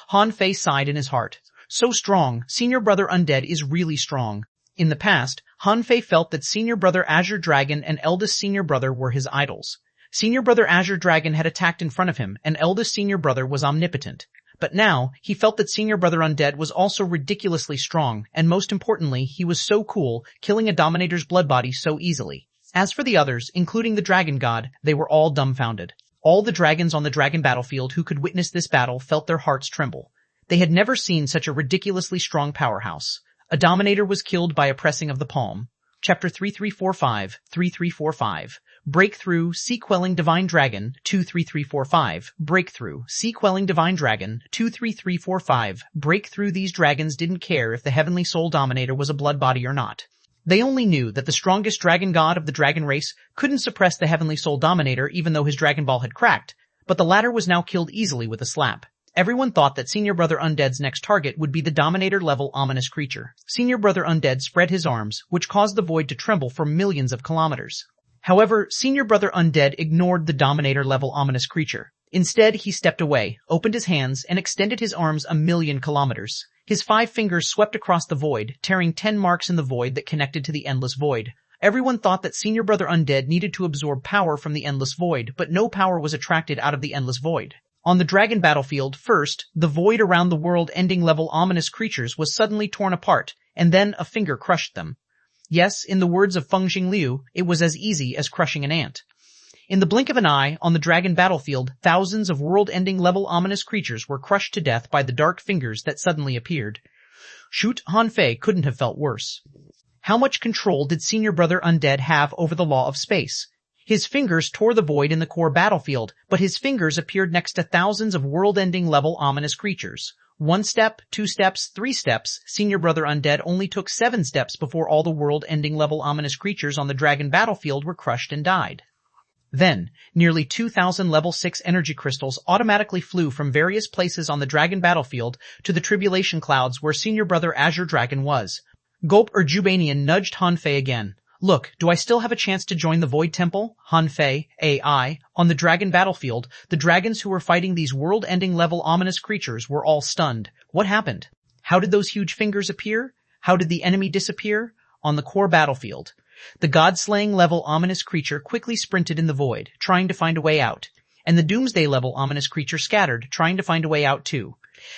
Han Fei sighed in his heart. So strong, Senior Brother Undead is really strong. In the past, Han Fei felt that Senior Brother Azure Dragon and eldest Senior Brother were his idols. Senior Brother Azure Dragon had attacked in front of him, and eldest Senior Brother was omnipotent. But now, he felt that Senior Brother Undead was also ridiculously strong, and most importantly, he was so cool, killing a Dominator's blood body so easily. As for the others, including the Dragon God, they were all dumbfounded. All the dragons on the dragon battlefield who could witness this battle felt their hearts tremble. They had never seen such a ridiculously strong powerhouse. A Dominator was killed by a pressing of the palm. Chapter 3345. Breakthrough, Sea-Quelling Divine Dragon, 23345. Breakthrough, Sea-Quelling Divine Dragon, 23345. Breakthrough. These dragons didn't care if the Heavenly Soul Dominator was a blood body or not. They only knew that the strongest dragon god of the dragon race couldn't suppress the Heavenly Soul Dominator even though his Dragon Ball had cracked, but the latter was now killed easily with a slap. Everyone thought that Senior Brother Undead's next target would be the Dominator-level ominous creature. Senior Brother Undead spread his arms, which caused the void to tremble for millions of kilometers. However, Senior Brother Undead ignored the Dominator-level ominous creature. Instead, he stepped away, opened his hands, and extended his arms 1,000,000 kilometers. His 5 fingers swept across the void, tearing 10 marks in the void that connected to the endless void. Everyone thought that Senior Brother Undead needed to absorb power from the endless void, but no power was attracted out of the endless void. On the dragon battlefield, first, the void around the world-ending level ominous creatures was suddenly torn apart, and then a finger crushed them. Yes, in the words of Feng Xingliu, it was as easy as crushing an ant. In the blink of an eye, on the dragon battlefield, thousands of world-ending level ominous creatures were crushed to death by the dark fingers that suddenly appeared. Shoot, Han Fei couldn't have felt worse. How much control did Senior Brother Undead have over the law of space? His fingers tore the void in the core battlefield, but his fingers appeared next to thousands of world-ending level ominous creatures. 1 step, 2 steps, 3 steps, Senior Brother Undead only took 7 steps before all the world-ending level ominous creatures on the dragon battlefield were crushed and died. Then, nearly 2,000 level 6 energy crystals automatically flew from various places on the dragon battlefield to the tribulation clouds where Senior Brother Azure Dragon was. Gulp Jubanian nudged Han Fei again. Look, do I still have a chance to join the Void Temple? Han Fei, AI. On the dragon battlefield, the dragons who were fighting these world-ending level ominous creatures were all stunned. What happened? How did those huge fingers appear? How did the enemy disappear? On the core battlefield. The god-slaying level ominous creature quickly sprinted in the void, trying to find a way out, and the doomsday level ominous creature scattered, trying to find a way out too.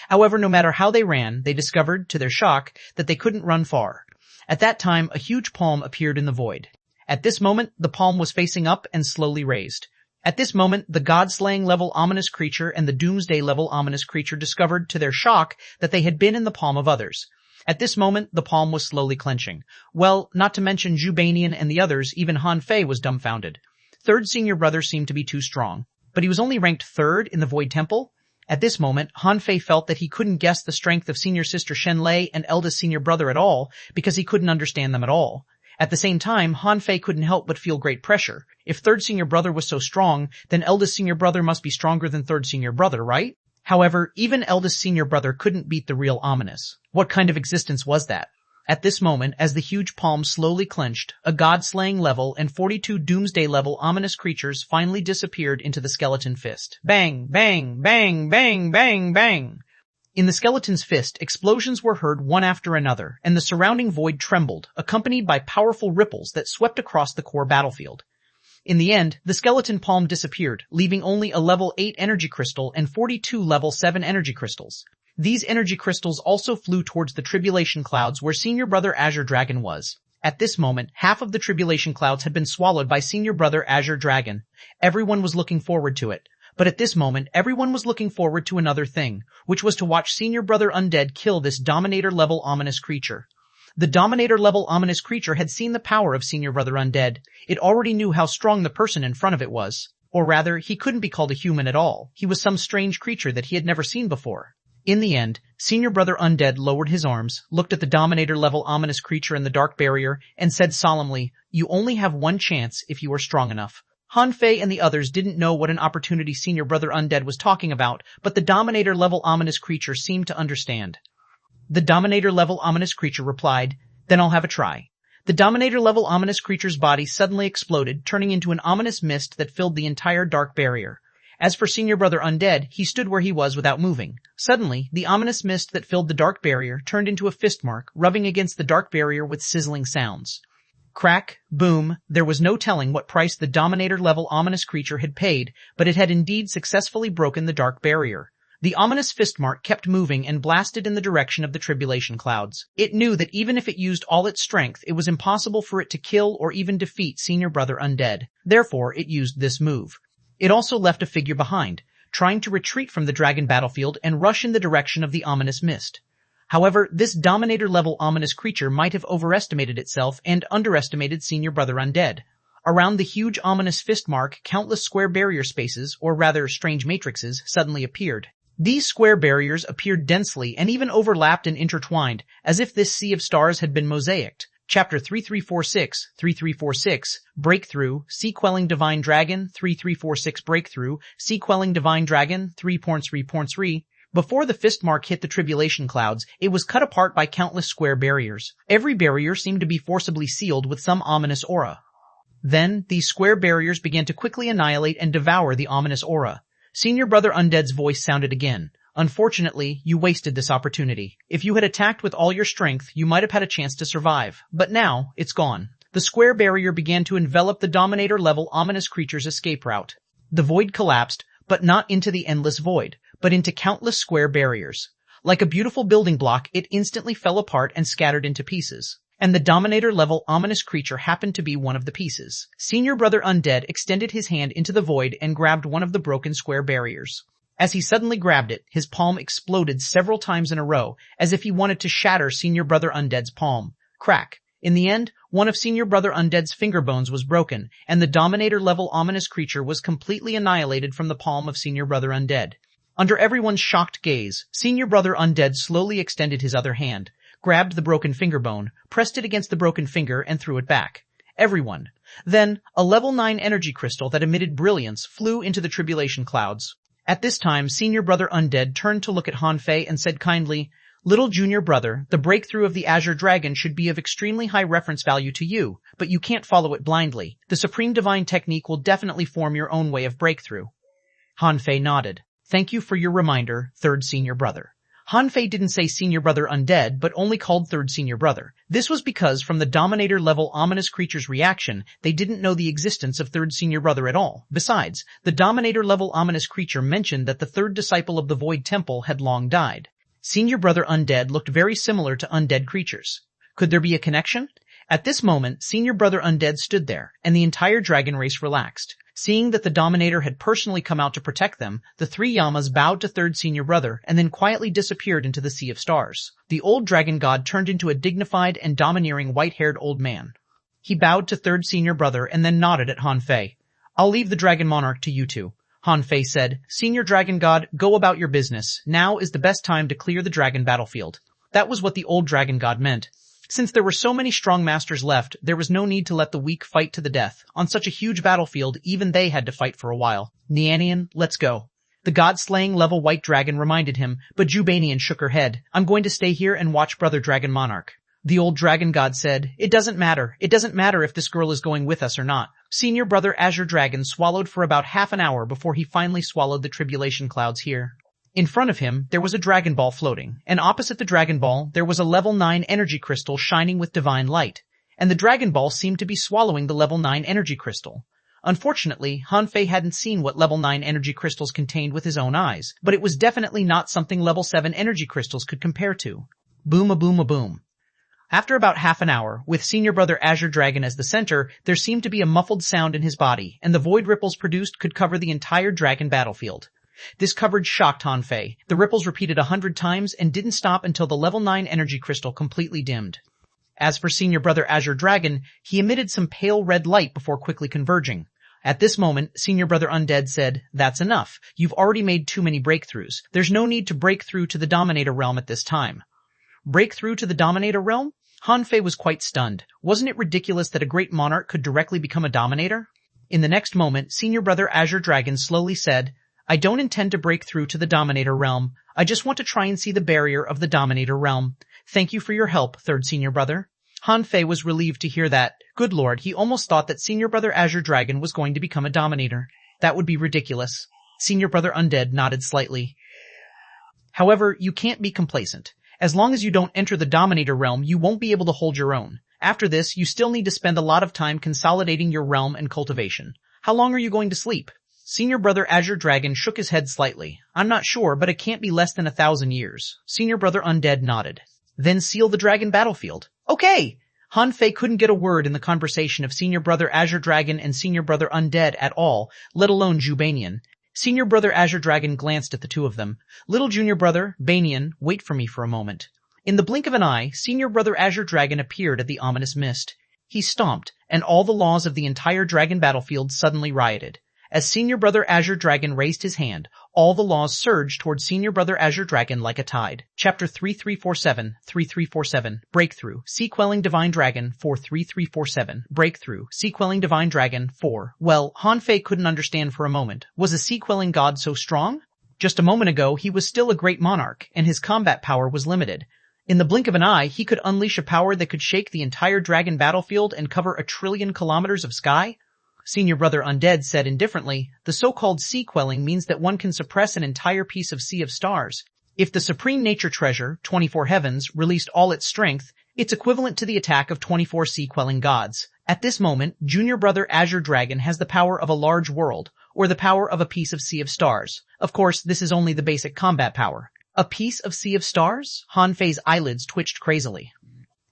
However, no matter how they ran, they discovered, to their shock, that they couldn't run far. At that time, a huge palm appeared in the void. At this moment, the palm was facing up and slowly raised. At this moment, the god-slaying level ominous creature and the doomsday level ominous creature discovered, to their shock, that they had been in the palm of others. At this moment, the palm was slowly clenching. Well, not to mention Jubanian and the others, even Han Fei was dumbfounded. Third Senior Brother seemed to be too strong. But he was only ranked 3rd in the Void Temple. At this moment, Han Fei felt that he couldn't guess the strength of Senior Sister Shenlei and eldest Senior Brother at all, because he couldn't understand them at all. At the same time, Han Fei couldn't help but feel great pressure. If Third Senior Brother was so strong, then eldest Senior Brother must be stronger than Third Senior Brother, right? However, even eldest Senior Brother couldn't beat the real ominous. What kind of existence was that? At this moment, as the huge palm slowly clenched, a god-slaying level and 42 doomsday level ominous creatures finally disappeared into the skeleton fist. Bang, bang, bang, bang, bang, bang. In the skeleton's fist, explosions were heard one after another, and the surrounding void trembled, accompanied by powerful ripples that swept across the core battlefield. In the end, the skeleton palm disappeared, leaving only a level 8 energy crystal and 42 level 7 energy crystals. These energy crystals also flew towards the tribulation clouds where Senior Brother Azure Dragon was. At this moment, half of the tribulation clouds had been swallowed by Senior Brother Azure Dragon. Everyone was looking forward to it. But at this moment, everyone was looking forward to another thing, which was to watch Senior Brother Undead kill this Dominator-level ominous creature. The Dominator-level ominous creature had seen the power of Senior Brother Undead. It already knew how strong the person in front of it was. Or rather, he couldn't be called a human at all. He was some strange creature that he had never seen before. In the end, Senior Brother Undead lowered his arms, looked at the Dominator-level ominous creature in the dark barrier, and said solemnly, "You only have one chance if you are strong enough." Han Fei and the others didn't know what an opportunity Senior Brother Undead was talking about, but the Dominator-level ominous creature seemed to understand. The Dominator-level ominous creature replied, "Then I'll have a try." The Dominator-level ominous creature's body suddenly exploded, turning into an ominous mist that filled the entire dark barrier. As for Senior Brother Undead, he stood where he was without moving. Suddenly, the ominous mist that filled the dark barrier turned into a fist mark, rubbing against the dark barrier with sizzling sounds. Crack, boom, there was no telling what price the Dominator-level ominous creature had paid, but it had indeed successfully broken the dark barrier. The ominous fist mark kept moving and blasted in the direction of the tribulation clouds. It knew that even if it used all its strength, it was impossible for it to kill or even defeat Senior Brother Undead. Therefore, it used this move. It also left a figure behind, trying to retreat from the dragon battlefield and rush in the direction of the ominous mist. However, this Dominator-level ominous creature might have overestimated itself and underestimated Senior Brother Undead. Around the huge ominous fist mark, countless square barrier spaces, or rather strange matrices, suddenly appeared. These square barriers appeared densely and even overlapped and intertwined, as if this sea of stars had been mosaicked. Chapter 3346, Breakthrough, Sea Quelling Divine Dragon, 3346 Breakthrough, Sea Quelling Divine Dragon, 3.3.3. Before the fist mark hit the tribulation clouds, it was cut apart by countless square barriers. Every barrier seemed to be forcibly sealed with some ominous aura. Then, these square barriers began to quickly annihilate and devour the ominous aura. Senior Brother Undead's voice sounded again. "Unfortunately, you wasted this opportunity. If you had attacked with all your strength, you might have had a chance to survive. But now, it's gone." The square barrier began to envelop the Dominator-level ominous creature's escape route. The void collapsed, but not into the endless void, but into countless square barriers. Like a beautiful building block, it instantly fell apart and scattered into pieces. And the Dominator-level ominous creature happened to be one of the pieces. Senior Brother Undead extended his hand into the void and grabbed one of the broken square barriers. As he suddenly grabbed it, his palm exploded several times in a row, as if he wanted to shatter Senior Brother Undead's palm. Crack. In the end, one of Senior Brother Undead's finger bones was broken, and the Dominator-level ominous creature was completely annihilated from the palm of Senior Brother Undead. Under everyone's shocked gaze, Senior Brother Undead slowly extended his other hand, grabbed the broken finger bone, pressed it against the broken finger, and threw it back. Everyone. Then, a level 9 energy crystal that emitted brilliance flew into the tribulation clouds. At this time, Senior Brother Undead turned to look at Han Fei and said kindly, "Little junior brother, the breakthrough of the Azure Dragon should be of extremely high reference value to you, but you can't follow it blindly. The Supreme Divine Technique will definitely form your own way of breakthrough." Han Fei nodded. "Thank you for your reminder, third senior brother." Han Fei didn't say Senior Brother Undead, but only called Third Senior Brother. This was because from the Dominator-level ominous creature's reaction, they didn't know the existence of Third Senior Brother at all. Besides, the Dominator-level ominous creature mentioned that the third disciple of the Void Temple had long died. Senior Brother Undead looked very similar to undead creatures. Could there be a connection? At this moment, Senior Brother Undead stood there, and the entire dragon race relaxed. Seeing that the Dominator had personally come out to protect them, the three Yamas bowed to Third Senior Brother and then quietly disappeared into the Sea of Stars. The old dragon god turned into a dignified and domineering white-haired old man. He bowed to Third Senior Brother and then nodded at Han Fei. "I'll leave the Dragon Monarch to you two." Han Fei said, "Senior Dragon God, go about your business. Now is the best time to clear the dragon battlefield." That was what the old dragon god meant. Since there were so many strong masters left, there was no need to let the weak fight to the death. On such a huge battlefield, even they had to fight for a while. "Nianian, let's go." The god-slaying level white dragon reminded him, but Jubanian shook her head. "I'm going to stay here and watch Brother Dragon Monarch." The old dragon god said, "It doesn't matter. It doesn't matter if this girl is going with us or not." Senior Brother Azure Dragon swallowed for about half an hour before he finally swallowed the tribulation clouds here. In front of him, there was a Dragon Ball floating, and opposite the Dragon Ball, there was a level 9 energy crystal shining with divine light, and the Dragon Ball seemed to be swallowing the level 9 energy crystal. Unfortunately, Han Fei hadn't seen what level 9 energy crystals contained with his own eyes, but it was definitely not something level 7 energy crystals could compare to. Boom-a-boom-a-boom. After about half an hour, with Senior Brother Azure Dragon as the center, there seemed to be a muffled sound in his body, and the void ripples produced could cover the entire dragon battlefield. This coverage shocked Han Fei. The ripples repeated 100 times and didn't stop until the level 9 energy crystal completely dimmed. As for Senior Brother Azure Dragon, he emitted some pale red light before quickly converging. At this moment, Senior Brother Undead said, "That's enough. You've already made too many breakthroughs. There's no need to break through to the Dominator realm at this time." Break through to the Dominator realm? Han Fei was quite stunned. Wasn't it ridiculous that a great monarch could directly become a dominator? In the next moment, Senior Brother Azure Dragon slowly said, "I don't intend to break through to the Dominator realm. I just want to try and see the barrier of the Dominator realm. Thank you for your help, Third Senior Brother." Han Fei was relieved to hear that. Good lord, he almost thought that Senior Brother Azure Dragon was going to become a dominator. That would be ridiculous. Senior Brother Undead nodded slightly. However, you can't be complacent. As long as you don't enter the Dominator realm, you won't be able to hold your own. After this, you still need to spend a lot of time consolidating your realm and cultivation. How long are you going to sleep? Senior Brother Azure Dragon shook his head slightly. I'm not sure, but it can't be less than 1,000 years. Senior Brother Undead nodded. Then seal the dragon battlefield. Okay! Han Fei couldn't get a word in the conversation of Senior Brother Azure Dragon and Senior Brother Undead at all, let alone Jubanian. Senior Brother Azure Dragon glanced at the two of them. Little Junior Brother, Banian, wait for me for a moment. In the blink of an eye, Senior Brother Azure Dragon appeared at the ominous mist. He stomped, and all the laws of the entire dragon battlefield suddenly rioted. As Senior Brother Azure Dragon raised his hand, all the laws surged towards Senior Brother Azure Dragon like a tide. Chapter 3347, Breakthrough, Sea Quelling Divine Dragon 43347, Breakthrough, Sea Quelling Divine Dragon 4. Well, Han Fei couldn't understand for a moment. Was a sea quelling god so strong? Just a moment ago, he was still a great monarch, and his combat power was limited. In the blink of an eye, he could unleash a power that could shake the entire dragon battlefield and cover 1,000,000,000,000 kilometers of sky? Senior Brother Undead said indifferently, the so-called sea quelling means that one can suppress an entire piece of sea of stars. If the supreme nature treasure, 24 Heavens, released all its strength, it's equivalent to the attack of 24 sea quelling gods. At this moment, Junior Brother Azure Dragon has the power of a large world, or the power of a piece of sea of stars. Of course, this is only the basic combat power. A piece of sea of stars? Han Fei's eyelids twitched crazily.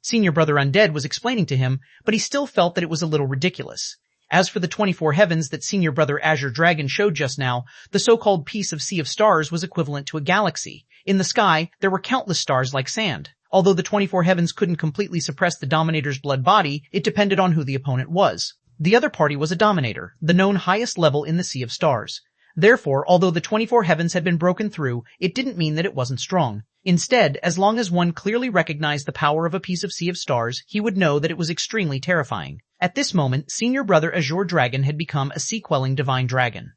Senior Brother Undead was explaining to him, but he still felt that it was a little ridiculous. As for the 24 heavens that Senior Brother Azure Dragon showed just now, the so-called piece of sea of stars was equivalent to a galaxy. In the sky, there were countless stars like sand. Although the 24 heavens couldn't completely suppress the Dominator's blood body, it depended on who the opponent was. The other party was a Dominator, the known highest level in the sea of stars. Therefore, although the 24 heavens had been broken through, it didn't mean that it wasn't strong. Instead, as long as one clearly recognized the power of a piece of sea of stars, he would know that it was extremely terrifying. At this moment, Senior Brother Azure Dragon had become a sea-quelling divine dragon.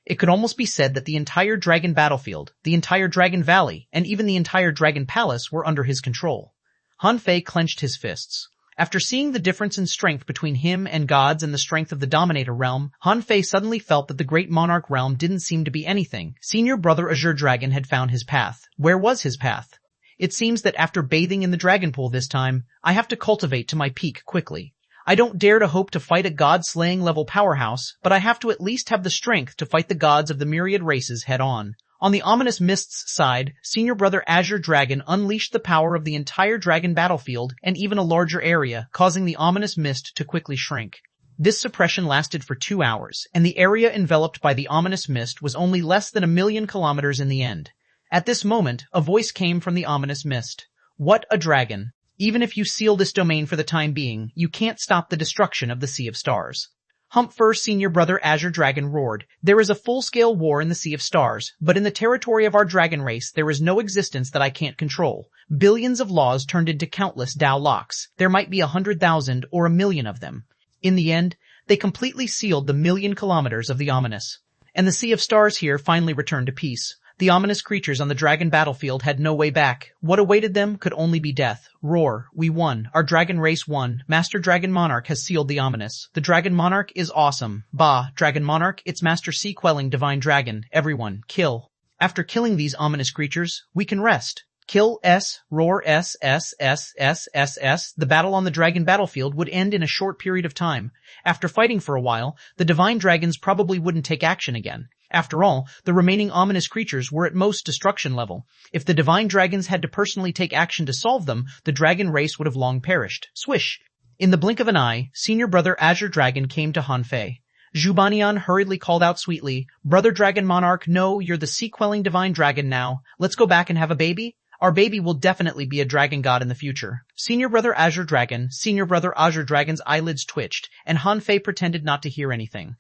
It could almost be said that the entire dragon battlefield, the entire dragon valley, and even the entire dragon palace were under his control. Han Fei clenched his fists. After seeing the difference in strength between him and gods and the strength of the Dominator realm, Han Fei suddenly felt that the Great Monarch realm didn't seem to be anything. Senior Brother Azure Dragon had found his path. Where was his path? It seems that after bathing in the dragon pool this time, I have to cultivate to my peak quickly. I don't dare to hope to fight a god-slaying level powerhouse, but I have to at least have the strength to fight the gods of the myriad races head-on. On the ominous mists side, Senior Brother Azure Dragon unleashed the power of the entire dragon battlefield and even a larger area, causing the ominous mist to quickly shrink. This suppression lasted for 2 hours, and the area enveloped by the ominous mist was only less than 1,000,000 kilometers in the end. At this moment, a voice came from the ominous mist. What a dragon! Even if you seal this domain for the time being, you can't stop the destruction of the Sea of Stars. Humph Senior Brother Azure Dragon roared. There is a full-scale war in the Sea of Stars, but in the territory of our dragon race there is no existence that I can't control. Billions of laws turned into countless Dao locks. There might be 100,000 or 1,000,000 of them. In the end, they completely sealed the 1,000,000 kilometers of the ominous. And the Sea of Stars here finally returned to peace. The ominous creatures on the dragon battlefield had no way back. What awaited them could only be death. Roar. We won. Our dragon race won. Master Dragon Monarch has sealed the ominous. The Dragon Monarch is awesome. Bah, Dragon Monarch, it's Master Sea-Quelling Divine Dragon. Everyone, kill. After killing these ominous creatures, we can rest. Kill S, roar S, S, S, S, S, S. The battle on the dragon battlefield would end in a short period of time. After fighting for a while, the divine dragons probably wouldn't take action again. After all, the remaining ominous creatures were at most destruction level. If the divine dragons had to personally take action to solve them, the dragon race would have long perished. Swish! In the blink of an eye, Senior Brother Azure Dragon came to Han Fei. Zhubanian hurriedly called out sweetly, "Brother Dragon Monarch, no, you're the sea-quelling divine dragon now. Let's go back and have a baby? Our baby will definitely be a dragon god in the future." Senior Brother Azure Dragon's eyelids twitched, and Han Fei pretended not to hear anything.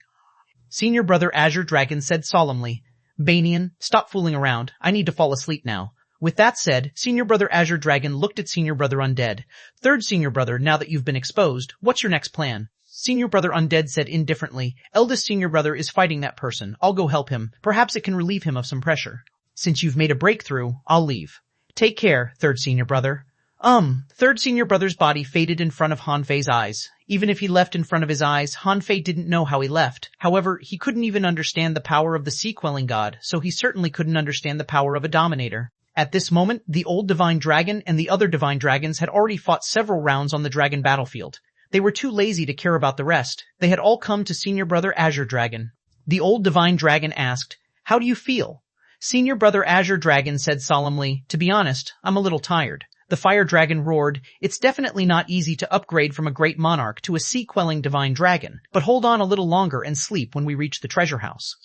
Senior Brother Azure Dragon said solemnly, "Banian, stop fooling around. I need to fall asleep now." With that said, Senior Brother Azure Dragon looked at Senior Brother Undead. "Third Senior Brother, now that you've been exposed, what's your next plan?" Senior Brother Undead said indifferently, "Eldest Senior Brother is fighting that person. I'll go help him. Perhaps it can relieve him of some pressure. Since you've made a breakthrough, I'll leave. Take care, Third Senior Brother." Third Senior Brother's body faded in front of Han Fei's eyes. Even if he left in front of his eyes, Han Fei didn't know how he left. However, he couldn't even understand the power of the sea-quelling god, so he certainly couldn't understand the power of a dominator. At this moment, the old divine dragon and the other divine dragons had already fought several rounds on the dragon battlefield. They were too lazy to care about the rest. They had all come to Senior Brother Azure Dragon. The old divine dragon asked, "How do you feel?" Senior Brother Azure Dragon said solemnly, "To be honest, I'm a little tired." The fire dragon roared, "It's definitely not easy to upgrade from a great monarch to a sea-quelling divine dragon, but hold on a little longer and sleep when we reach the treasure house."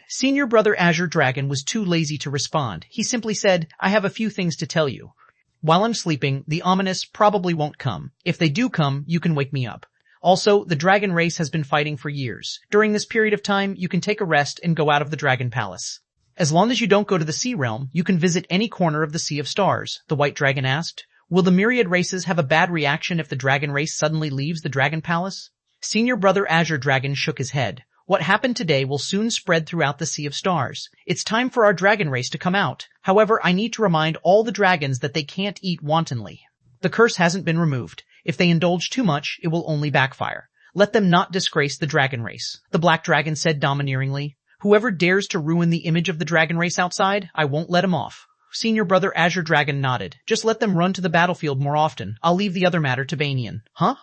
Senior Brother Azure Dragon was too lazy to respond. He simply said, "I have a few things to tell you. While I'm sleeping, the ominous probably won't come. If they do come, you can wake me up. Also, the dragon race has been fighting for years. During this period of time, you can take a rest and go out of the dragon palace. As long as you don't go to the sea realm, you can visit any corner of the Sea of Stars," the white dragon asked. "Will the myriad races have a bad reaction if the dragon race suddenly leaves the dragon palace?" Senior Brother Azure Dragon shook his head. "What happened today will soon spread throughout the Sea of Stars. It's time for our dragon race to come out. However, I need to remind all the dragons that they can't eat wantonly. The curse hasn't been removed. If they indulge too much, it will only backfire. Let them not disgrace the dragon race," the black dragon said domineeringly. "Whoever dares to ruin the image of the dragon race outside, I won't let him off." Senior Brother Azure Dragon nodded. "Just let them run to the battlefield more often. I'll leave the other matter to Banian." "Huh?"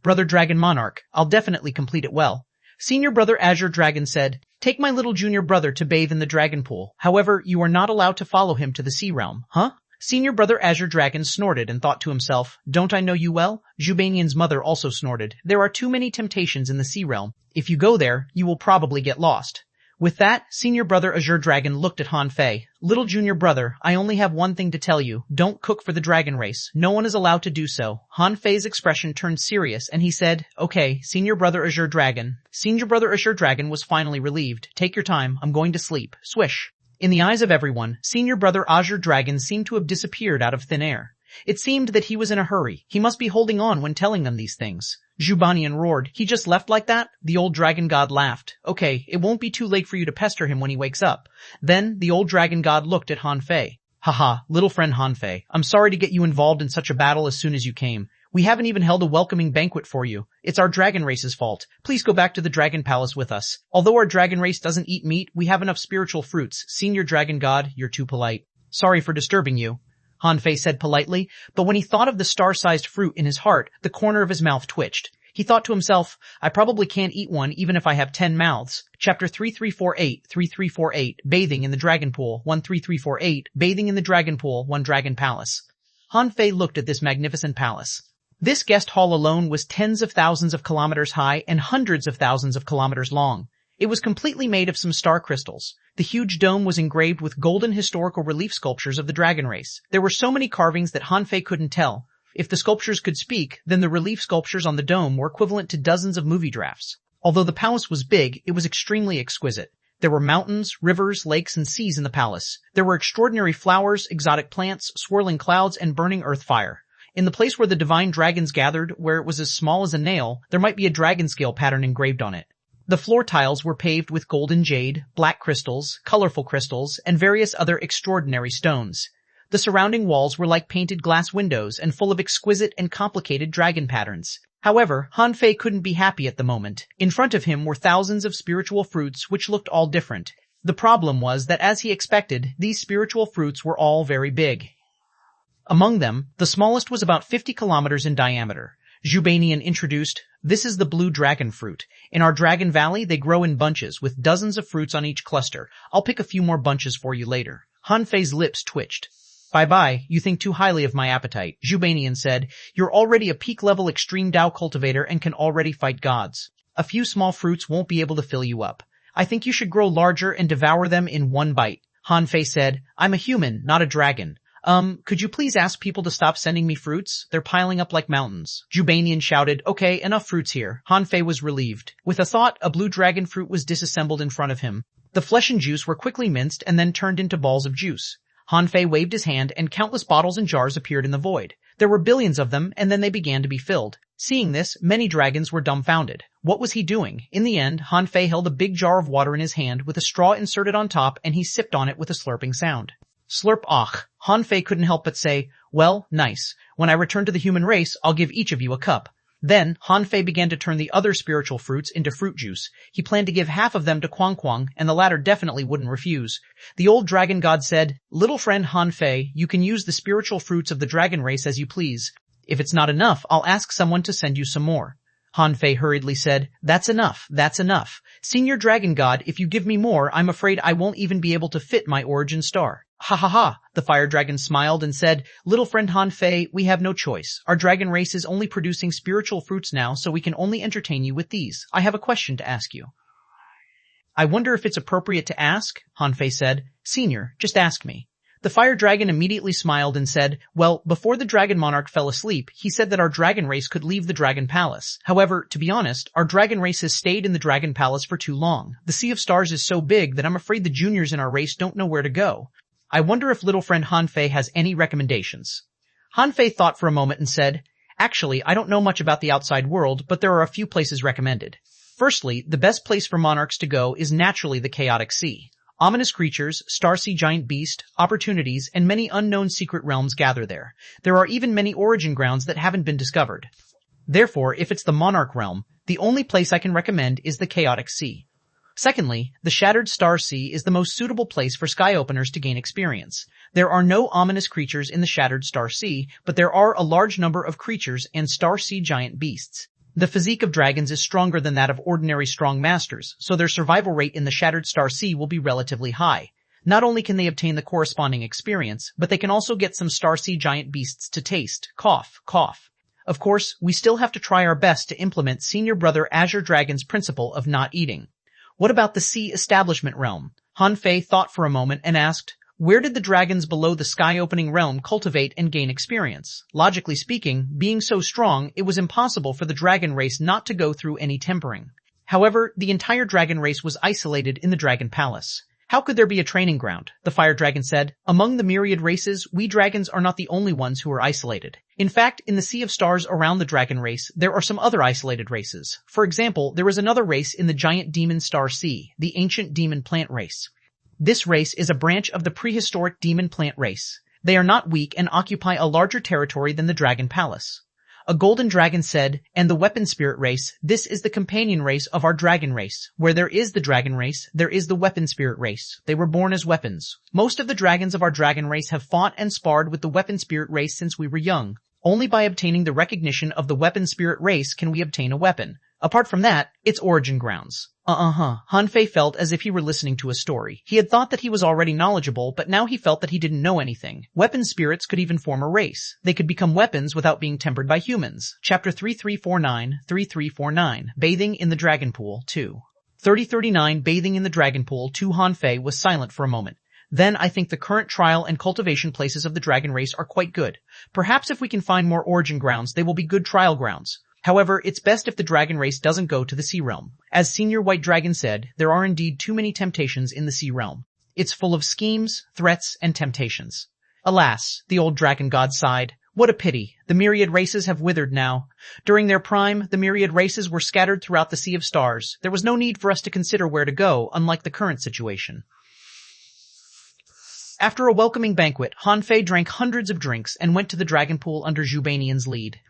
"Brother Dragon Monarch, I'll definitely complete it well." Senior Brother Azure Dragon said, "Take my little junior brother to bathe in the dragon pool. However, you are not allowed to follow him to the sea realm." "Huh?" Senior Brother Azure Dragon snorted and thought to himself, "Don't I know you well?" Zhubanian's mother also snorted. "There are too many temptations in the sea realm. If you go there, you will probably get lost." With that, Senior Brother Azure Dragon looked at Han Fei. "Little junior brother, I only have one thing to tell you. Don't cook for the dragon race. No one is allowed to do so." Han Fei's expression turned serious, and he said, "Okay, Senior Brother Azure Dragon." Senior Brother Azure Dragon was finally relieved. "Take your time. I'm going to sleep." Swish. In the eyes of everyone, Senior Brother Azure Dragon seemed to have disappeared out of thin air. It seemed that he was in a hurry. He must be holding on when telling them these things. Zhubanian roared, "He just left like that?" The old dragon god laughed. "Okay, it won't be too late for you to pester him when he wakes up." Then the old dragon god looked at Han Fei. "Haha, little friend Han Fei, I'm sorry to get you involved in such a battle as soon as you came. We haven't even held a welcoming banquet for you. It's our dragon race's fault. Please go back to the dragon palace with us. Although our dragon race doesn't eat meat, we have enough spiritual fruits. Senior dragon god, you're too polite." "Sorry for disturbing you," Han Fei said politely, but when he thought of the star-sized fruit in his heart, the corner of his mouth twitched. He thought to himself, "I probably can't eat one even if I have 10 mouths. Chapter 3348, Bathing in the Dragon Pool, 13348, Bathing in the Dragon Pool, 1 Dragon Palace. Han Fei looked at this magnificent palace. This guest hall alone was tens of thousands of kilometers high and hundreds of thousands of kilometers long. It was completely made of some star crystals. The huge dome was engraved with golden historical relief sculptures of the dragon race. There were so many carvings that Han Fei couldn't tell. If the sculptures could speak, then the relief sculptures on the dome were equivalent to dozens of movie drafts. Although the palace was big, it was extremely exquisite. There were mountains, rivers, lakes, and seas in the palace. There were extraordinary flowers, exotic plants, swirling clouds, and burning earth fire. In the place where the divine dragons gathered, where it was as small as a nail, there might be a dragon scale pattern engraved on it. The floor tiles were paved with golden jade, black crystals, colorful crystals, and various other extraordinary stones. The surrounding walls were like painted glass windows and full of exquisite and complicated dragon patterns. However, Han Fei couldn't be happy at the moment. In front of him were thousands of spiritual fruits which looked all different. The problem was that, as he expected, these spiritual fruits were all very big. Among them, the smallest was about 50 kilometers in diameter. Zhubanian introduced, "This is the blue dragon fruit. In our Dragon Valley, they grow in bunches with dozens of fruits on each cluster. I'll pick a few more bunches for you later." Han Fei's lips twitched. "Bye-bye, you think too highly of my appetite," Zhubanian said. "You're already a peak-level extreme Dao cultivator and can already fight gods. A few small fruits won't be able to fill you up. I think you should grow larger and devour them in one bite." Han Fei said, "I'm a human, not a dragon. Could you please ask people to stop sending me fruits? They're piling up like mountains." Zhubanian shouted, "Okay, enough fruits here." Han Fei was relieved. With a thought, a blue dragon fruit was disassembled in front of him. The flesh and juice were quickly minced and then turned into balls of juice. Han Fei waved his hand and countless bottles and jars appeared in the void. There were billions of them and then they began to be filled. Seeing this, many dragons were dumbfounded. What was he doing? In the end, Han Fei held a big jar of water in his hand with a straw inserted on top and he sipped on it with a slurping sound. Slurp ach. Han Fei couldn't help but say, "Well, nice. When I return to the human race, I'll give each of you a cup." Then, Han Fei began to turn the other spiritual fruits into fruit juice. He planned to give half of them to xuanhuan, and the latter definitely wouldn't refuse. The old dragon god said, "Little friend Han Fei, you can use the spiritual fruits of the dragon race as you please. If it's not enough, I'll ask someone to send you some more." Han Fei hurriedly said, "That's enough, that's enough. Senior dragon god, if you give me more, I'm afraid I won't even be able to fit my origin star." "Ha ha ha," the fire dragon smiled and said, "Little friend Han Fei, we have no choice. Our dragon race is only producing spiritual fruits now, so we can only entertain you with these. I have a question to ask you." "I wonder if it's appropriate to ask?" Han Fei said. "Senior, just ask me." The fire dragon immediately smiled and said, "Well, before the dragon monarch fell asleep, he said that our dragon race could leave the dragon palace. However, to be honest, our dragon race has stayed in the dragon palace for too long. The Sea of Stars is so big that I'm afraid the juniors in our race don't know where to go. I wonder if little friend Han Fei has any recommendations." Han Fei thought for a moment and said, "Actually, I don't know much about the outside world, but there are a few places recommended. Firstly, the best place for monarchs to go is naturally the chaotic sea. Ominous creatures, star-sea giant beast, opportunities, and many unknown secret realms gather there. There are even many origin grounds that haven't been discovered. Therefore, if it's the monarch realm, the only place I can recommend is the chaotic sea. Secondly, the Shattered Star Sea is the most suitable place for sky openers to gain experience. There are no ominous creatures in the Shattered Star Sea, but there are a large number of creatures and star sea giant beasts. The physique of dragons is stronger than that of ordinary strong masters, so their survival rate in the Shattered Star Sea will be relatively high. Not only can they obtain the corresponding experience, but they can also get some star sea giant beasts to taste. Cough, cough. Of course, we still have to try our best to implement Senior Brother Azure Dragon's principle of not eating. What about the Sea Establishment Realm?" Han Fei thought for a moment and asked, "Where did the dragons below the sky-opening realm cultivate and gain experience? Logically speaking, being so strong, it was impossible for the dragon race not to go through any tempering. However, the entire dragon race was isolated in the Dragon Palace. How could there be a training ground?" The fire dragon said, "Among the myriad races, we dragons are not the only ones who are isolated. In fact, in the Sea of Stars around the dragon race, there are some other isolated races. For example, there is another race in the giant demon star sea, the ancient demon plant race. This race is a branch of the prehistoric demon plant race. They are not weak and occupy a larger territory than the Dragon Palace." A golden dragon said, "And the weapon spirit race, this is the companion race of our dragon race. Where there is the dragon race, there is the weapon spirit race. They were born as weapons. Most of the dragons of our dragon race have fought and sparred with the weapon spirit race since we were young. Only by obtaining the recognition of the weapon spirit race can we obtain a weapon. Apart from that, it's origin grounds." Han Fei felt as if he were listening to a story. He had thought that he was already knowledgeable, but now he felt that he didn't know anything. Weapon spirits could even form a race. They could become weapons without being tempered by humans. Chapter 3349, Bathing in the Dragon Pool 2. 3039 Bathing in the Dragon Pool 2. Han Fei was silent for a moment. "Then I think the current trial and cultivation places of the dragon race are quite good. Perhaps if we can find more origin grounds, they will be good trial grounds. However, it's best if the dragon race doesn't go to the sea realm. As Senior White Dragon said, there are indeed too many temptations in the sea realm. It's full of schemes, threats, and temptations." "Alas," the old dragon god sighed. "What a pity. The myriad races have withered now. During their prime, the myriad races were scattered throughout the Sea of Stars. There was no need for us to consider where to go, unlike the current situation." After a welcoming banquet, Han Fei drank hundreds of drinks and went to the dragon pool under Zhubanian's lead.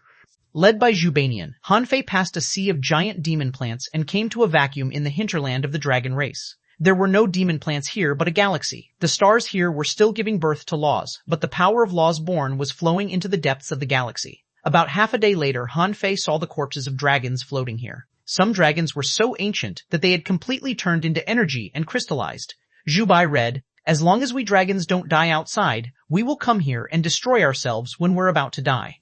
Led by Zhubanian, Han Fei passed a sea of giant demon plants and came to a vacuum in the hinterland of the dragon race. There were no demon plants here but a galaxy. The stars here were still giving birth to laws, but the power of laws born was flowing into the depths of the galaxy. About half a day later, Han Fei saw the corpses of dragons floating here. Some dragons were so ancient that they had completely turned into energy and crystallized. Zhu Bai read, "As long as we dragons don't die outside, we will come here and destroy ourselves when we're about to die.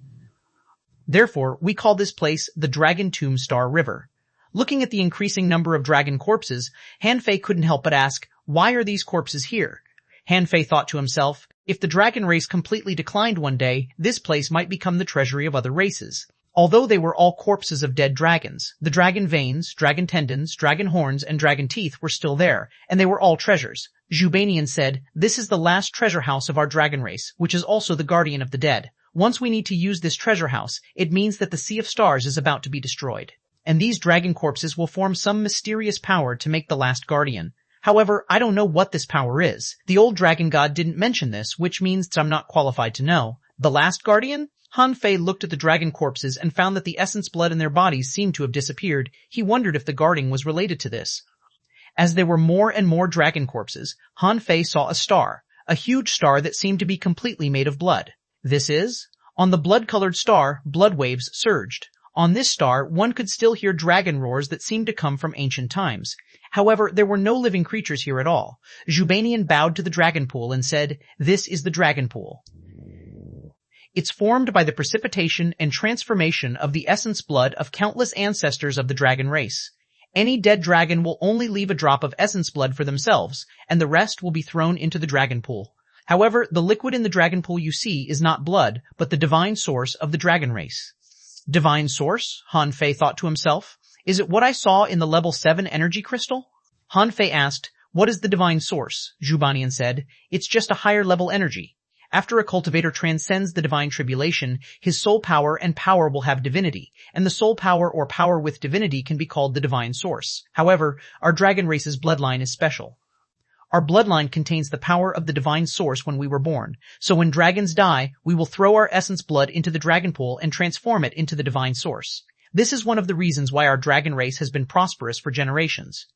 Therefore, we call this place the Dragon Tomb Star River." Looking at the increasing number of dragon corpses, Han Fei couldn't help but ask, why are these corpses here? Han Fei thought to himself, if the dragon race completely declined one day, this place might become the treasury of other races. Although they were all corpses of dead dragons, the dragon veins, dragon tendons, dragon horns, and dragon teeth were still there, and they were all treasures. Zhubanian said, "This is the last treasure house of our dragon race, which is also the guardian of the dead. Once we need to use this treasure house, it means that the Sea of Stars is about to be destroyed. And these dragon corpses will form some mysterious power to make the last guardian. However, I don't know what this power is. The old dragon god didn't mention this, which means I'm not qualified to know. The last guardian?" Han Fei looked at the dragon corpses and found that the essence blood in their bodies seemed to have disappeared. He wondered if the guarding was related to this. As there were more and more dragon corpses, Han Fei saw a star, a huge star that seemed to be completely made of blood. This is? On the blood-colored star, blood waves surged. On this star, one could still hear dragon roars that seemed to come from ancient times. However, there were no living creatures here at all. Zhubanian bowed to the dragon pool and said, "This is the dragon pool. It's formed by the precipitation and transformation of the essence blood of countless ancestors of the dragon race. Any dead dragon will only leave a drop of essence blood for themselves, and the rest will be thrown into the dragon pool. However, the liquid in the dragon pool you see is not blood, but the divine source of the dragon race." Divine source? Han Fei thought to himself. Is it what I saw in the level 7 energy crystal? Han Fei asked, "What is the divine source?" Zhubanian said, "It's just a higher level energy. After a cultivator transcends the divine tribulation, his soul power and power will have divinity, and the soul power or power with divinity can be called the divine source. However, our dragon race's bloodline is special. Our bloodline contains the power of the divine source when we were born, so when dragons die, we will throw our essence blood into the dragon pool and transform it into the divine source. This is one of the reasons why our dragon race has been prosperous for generations."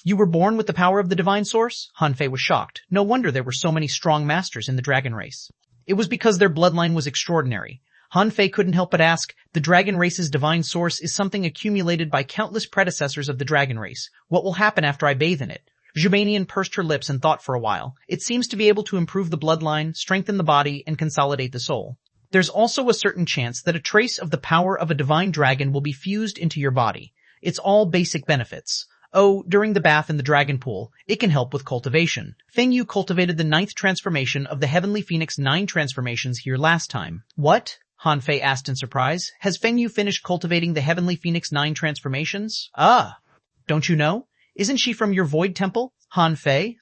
"You were born with the power of the divine source?" Han Fei was shocked. No wonder there were so many strong masters in the dragon race. It was because their bloodline was extraordinary. Han Fei couldn't help but ask, the dragon race's divine source is something accumulated by countless predecessors of the dragon race. What will happen after I bathe in it? Zhubanian pursed her lips and thought for a while. It seems to be able to improve the bloodline, strengthen the body, and consolidate the soul. There's also a certain chance that a trace of the power of a divine dragon will be fused into your body. It's all basic benefits. Oh, during the bath in the dragon pool, it can help with cultivation. Feng Yu cultivated the 9th transformation of the Heavenly Phoenix 9 transformations here last time. What? Han Fei asked in surprise. Has Feng Yu finished cultivating the Heavenly Phoenix 9 transformations? Ah. Don't you know? Isn't she from your Void Temple? Han Fei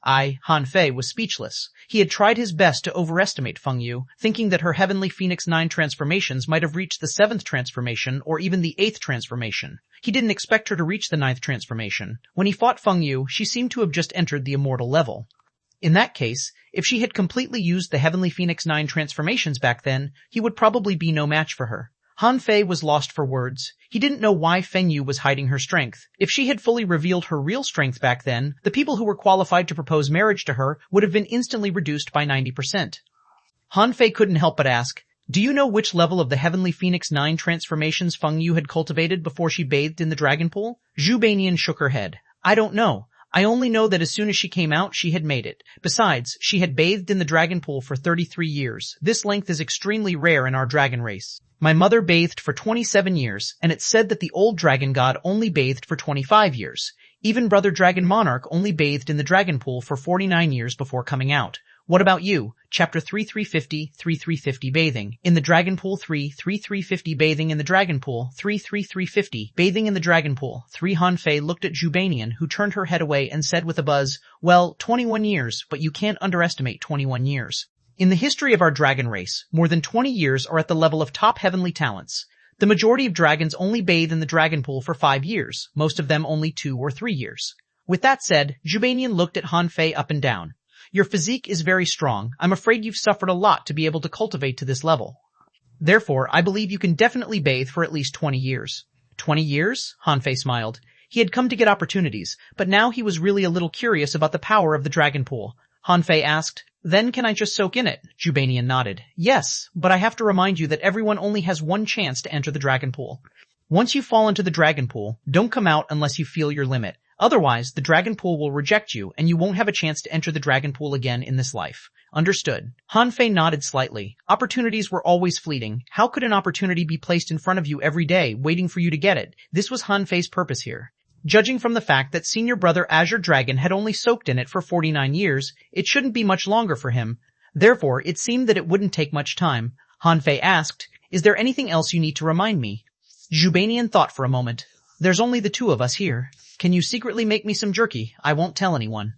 was speechless. He had tried his best to overestimate Feng Yu, thinking that her Heavenly Phoenix 9 transformations might have reached the 7th transformation or even the 8th transformation. He didn't expect her to reach the 9th transformation. When he fought Feng Yu, she seemed to have just entered the immortal level. In that case, if she had completely used the Heavenly Phoenix 9 transformations back then, he would probably be no match for her. Han Fei was lost for words. He didn't know why Feng Yu was hiding her strength. If she had fully revealed her real strength back then, the people who were qualified to propose marriage to her would have been instantly reduced by 90%. Han Fei couldn't help but ask, "Do you know which level of the Heavenly Phoenix 9 transformations Feng Yu had cultivated before she bathed in the dragon pool?" Zhubanian shook her head. "I don't know. I only know that as soon as she came out, she had made it. Besides, she had bathed in the dragon pool for 33 years. This length is extremely rare in our dragon race. My mother bathed for 27 years, and it's said that the old dragon god only bathed for 25 years. Even Brother Dragon Monarch only bathed in the dragon pool for 49 years before coming out. What about you? Chapter 3350 bathing in the dragon pool 3350 bathing in the dragon pool 3350 bathing in the dragon pool 3 Han Fei looked at Zhubanian, who turned her head away and said with a buzz, "Well, 21 years, but you can't underestimate 21 years. In the history of our dragon race, more than 20 years are at the level of top heavenly talents. The majority of dragons only bathe in the dragon pool for 5 years, most of them only 2 or 3 years." With that said, Zhubanian looked at Han Fei up and down. "Your physique is very strong. I'm afraid you've suffered a lot to be able to cultivate to this level. Therefore, I believe you can definitely bathe for at least 20 years. 20 years? Han Fei smiled. He had come to get opportunities, but now he was really a little curious about the power of the dragon pool. Han Fei asked, "Then can I just soak in it?" Jubanian nodded. "Yes, but I have to remind you that everyone only has one chance to enter the dragon pool. Once you fall into the dragon pool, don't come out unless you feel your limit. Otherwise, the dragon pool will reject you and you won't have a chance to enter the dragon pool again in this life." Understood. Han Fei nodded slightly. Opportunities were always fleeting. How could an opportunity be placed in front of you every day, waiting for you to get it? This was Han Fei's purpose here. Judging from the fact that senior brother Azure Dragon had only soaked in it for 49 years, it shouldn't be much longer for him. Therefore, it seemed that it wouldn't take much time. Han Fei asked, "Is there anything else you need to remind me?" Jubanian thought for a moment. "There's only the two of us here. Can you secretly make me some jerky? I won't tell anyone."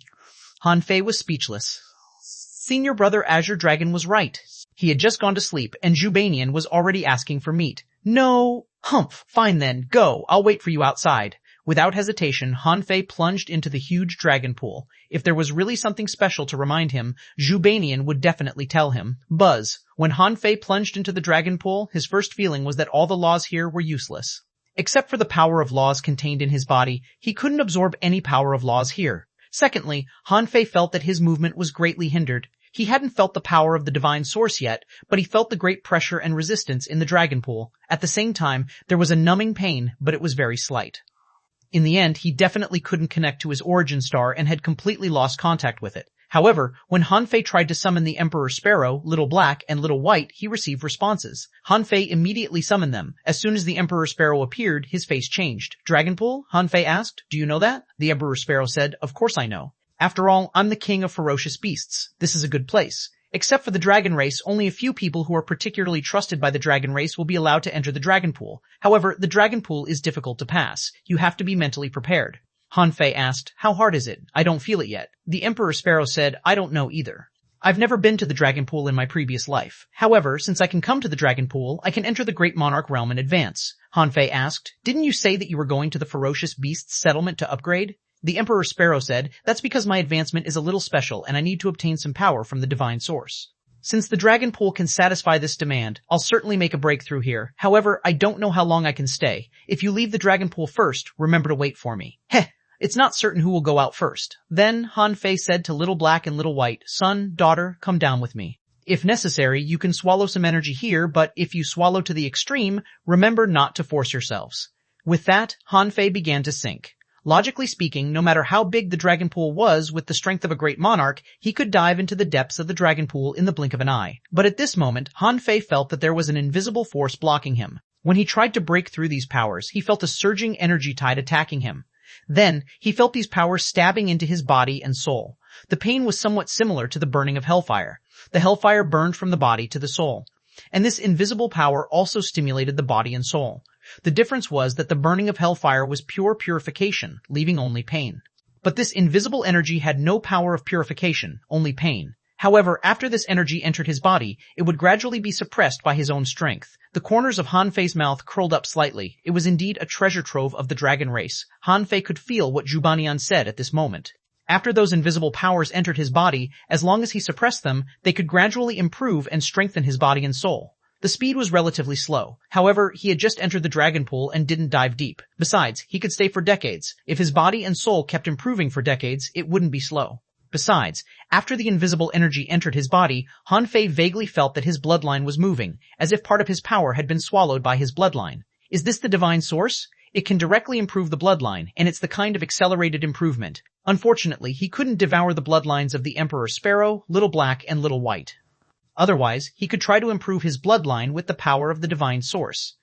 Han Fei was speechless. Senior brother Azure Dragon was right. He had just gone to sleep, and Jubanian was already asking for meat. "No, humph, fine then, go, I'll wait for you outside." Without hesitation, Han Fei plunged into the huge dragon pool. If there was really something special to remind him, Jubanian would definitely tell him. Buzz. When Han Fei plunged into the dragon pool, his first feeling was that all the laws here were useless. Except for the power of laws contained in his body, he couldn't absorb any power of laws here. Secondly, Han Fei felt that his movement was greatly hindered. He hadn't felt the power of the divine source yet, but he felt the great pressure and resistance in the dragon pool. At the same time, there was a numbing pain, but it was very slight. In the end, he definitely couldn't connect to his origin star and had completely lost contact with it. However, when Han Fei tried to summon the Emperor Sparrow, Little Black, and Little White, he received responses. Han Fei immediately summoned them. As soon as the Emperor Sparrow appeared, his face changed. "Dragon Pool?" Han Fei asked. "Do you know that?" The Emperor Sparrow said, "Of course I know. After all, I'm the king of ferocious beasts. This is a good place. Except for the dragon race, only a few people who are particularly trusted by the dragon race will be allowed to enter the dragon pool. However, the dragon pool is difficult to pass. You have to be mentally prepared." Han Fei asked, "How hard is it? I don't feel it yet." The Emperor Sparrow said, "I don't know either. I've never been to the dragon pool in my previous life. However, since I can come to the dragon pool, I can enter the great monarch realm in advance." Han Fei asked, "Didn't you say that you were going to the ferocious beasts settlement to upgrade?" The Emperor Sparrow said, "That's because my advancement is a little special and I need to obtain some power from the divine source. Since the dragon pool can satisfy this demand, I'll certainly make a breakthrough here. However, I don't know how long I can stay. If you leave the dragon pool first, remember to wait for me." Heh, it's not certain who will go out first. Then Han Fei said to Little Black and Little White, "Son, daughter, come down with me. If necessary, you can swallow some energy here, but if you swallow to the extreme, remember not to force yourselves." With that, Han Fei began to sink. Logically speaking, no matter how big the dragon pool was, with the strength of a great monarch, he could dive into the depths of the dragon pool in the blink of an eye. But at this moment, Han Fei felt that there was an invisible force blocking him. When he tried to break through these powers, he felt a surging energy tide attacking him. Then, he felt these powers stabbing into his body and soul. The pain was somewhat similar to the burning of hellfire. The hellfire burned from the body to the soul. And this invisible power also stimulated the body and soul. The difference was that the burning of hellfire was pure purification, leaving only pain. But this invisible energy had no power of purification, only pain. However, after this energy entered his body, it would gradually be suppressed by his own strength. The corners of Han Fei's mouth curled up slightly. It was indeed a treasure trove of the dragon race. Han Fei could feel what Jubanian said at this moment. After those invisible powers entered his body, as long as he suppressed them, they could gradually improve and strengthen his body and soul. The speed was relatively slow. However, he had just entered the dragon pool and didn't dive deep. Besides, he could stay for decades. If his body and soul kept improving for decades, it wouldn't be slow. Besides, after the invisible energy entered his body, Han Fei vaguely felt that his bloodline was moving, as if part of his power had been swallowed by his bloodline. Is this the divine source? It can directly improve the bloodline, and it's the kind of accelerated improvement. Unfortunately, he couldn't devour the bloodlines of the Emperor Sparrow, Little Black, and Little White. Otherwise, he could try to improve his bloodline with the power of the divine source.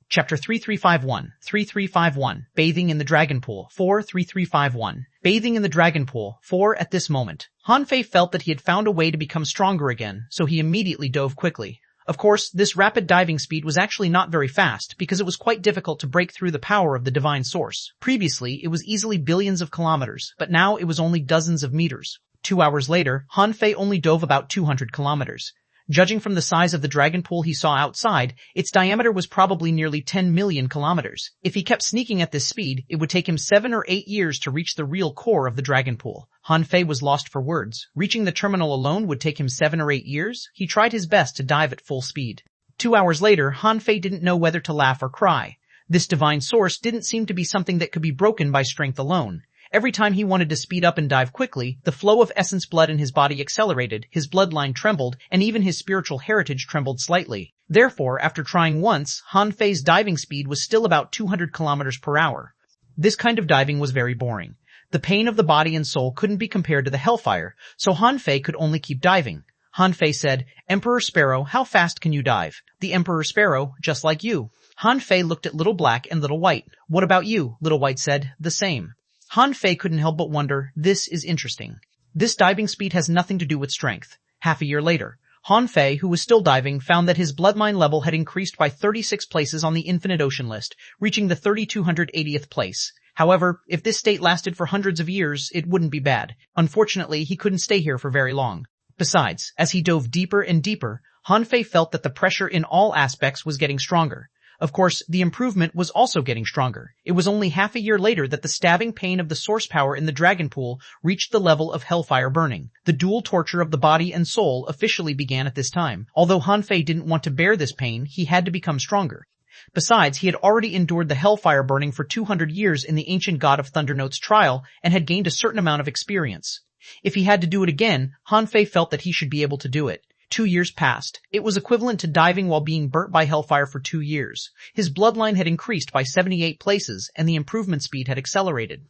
Chapter 3351, 3351, Bathing in the Dragon Pool, 43351. Bathing in the Dragon Pool, 4 at this moment. Han Fei felt that he had found a way to become stronger again, so he immediately dove quickly. Of course, this rapid diving speed was actually not very fast, because it was quite difficult to break through the power of the divine source. Previously, it was easily billions of kilometers, but now it was only dozens of meters. 2 hours later, Han Fei only dove about 200 kilometers. Judging from the size of the dragon pool he saw outside, its diameter was probably nearly 10 million kilometers. If he kept sneaking at this speed, it would take him 7 or 8 years to reach the real core of the dragon pool. Han Fei was lost for words. Reaching the terminal alone would take him 7 or 8 years? He tried his best to dive at full speed. 2 hours later, Han Fei didn't know whether to laugh or cry. This divine source didn't seem to be something that could be broken by strength alone. Every time he wanted to speed up and dive quickly, the flow of essence blood in his body accelerated, his bloodline trembled, and even his spiritual heritage trembled slightly. Therefore, after trying once, Han Fei's diving speed was still about 200 kilometers per hour. This kind of diving was very boring. The pain of the body and soul couldn't be compared to the hellfire, so Han Fei could only keep diving. Han Fei said, "Emperor Sparrow, how fast can you dive?" The Emperor Sparrow, "Just like you." Han Fei looked at Little Black and Little White. "What about you?" Little White said, "The same." Han Fei couldn't help but wonder, this is interesting. This diving speed has nothing to do with strength. Half a year later, Han Fei, who was still diving, found that his bloodline level had increased by 36 places on the infinite ocean list, reaching the 3280th place. However, if this state lasted for hundreds of years, it wouldn't be bad. Unfortunately, he couldn't stay here for very long. Besides, as he dove deeper and deeper, Han Fei felt that the pressure in all aspects was getting stronger. Of course, the improvement was also getting stronger. It was only half a year later that the stabbing pain of the source power in the dragon pool reached the level of hellfire burning. The dual torture of the body and soul officially began at this time. Although Han Fei didn't want to bear this pain, he had to become stronger. Besides, he had already endured the hellfire burning for 200 years in the ancient god of Thundernote's trial and had gained a certain amount of experience. If he had to do it again, Han Fei felt that he should be able to do it. 2 years passed. It was equivalent to diving while being burnt by hellfire for 2 years. His bloodline had increased by 78 places, and the improvement speed had accelerated.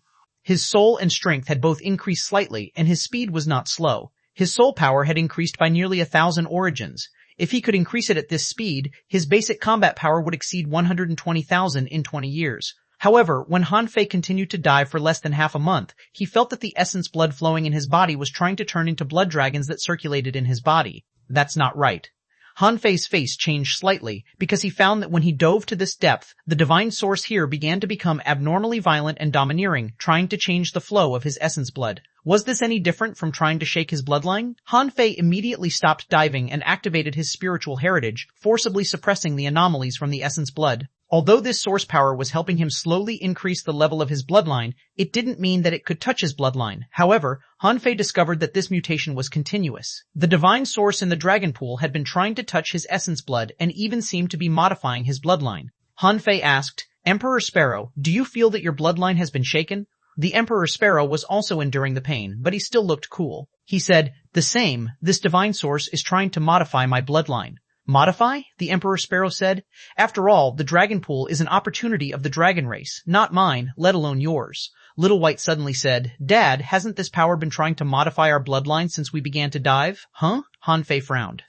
His soul and strength had both increased slightly, and his speed was not slow. His soul power had increased by nearly 1,000 origins. If he could increase it at this speed, his basic combat power would exceed 120,000 in 20 years. However, when Han Fei continued to dive for less than half a month, he felt that the essence blood flowing in his body was trying to turn into blood dragons that circulated in his body. That's not right. Han Fei's face changed slightly because he found that when he dove to this depth, the divine source here began to become abnormally violent and domineering, trying to change the flow of his essence blood. Was this any different from trying to shake his bloodline? Han Fei immediately stopped diving and activated his spiritual heritage, forcibly suppressing the anomalies from the essence blood. Although this source power was helping him slowly increase the level of his bloodline, it didn't mean that it could touch his bloodline. However, Han Fei discovered that this mutation was continuous. The divine source in the dragon pool had been trying to touch his essence blood and even seemed to be modifying his bloodline. Han Fei asked, "Emperor Sparrow, do you feel that your bloodline has been shaken?" The Emperor Sparrow was also enduring the pain, but he still looked cool. He said, "The same, this divine source is trying to modify my bloodline." "Modify?" the Emperor Sparrow said. "After all, the dragon pool is an opportunity of the dragon race, not mine, let alone yours." Little White suddenly said, "Dad, hasn't this power been trying to modify our bloodline since we began to dive?" "Huh?" Han Fei frowned.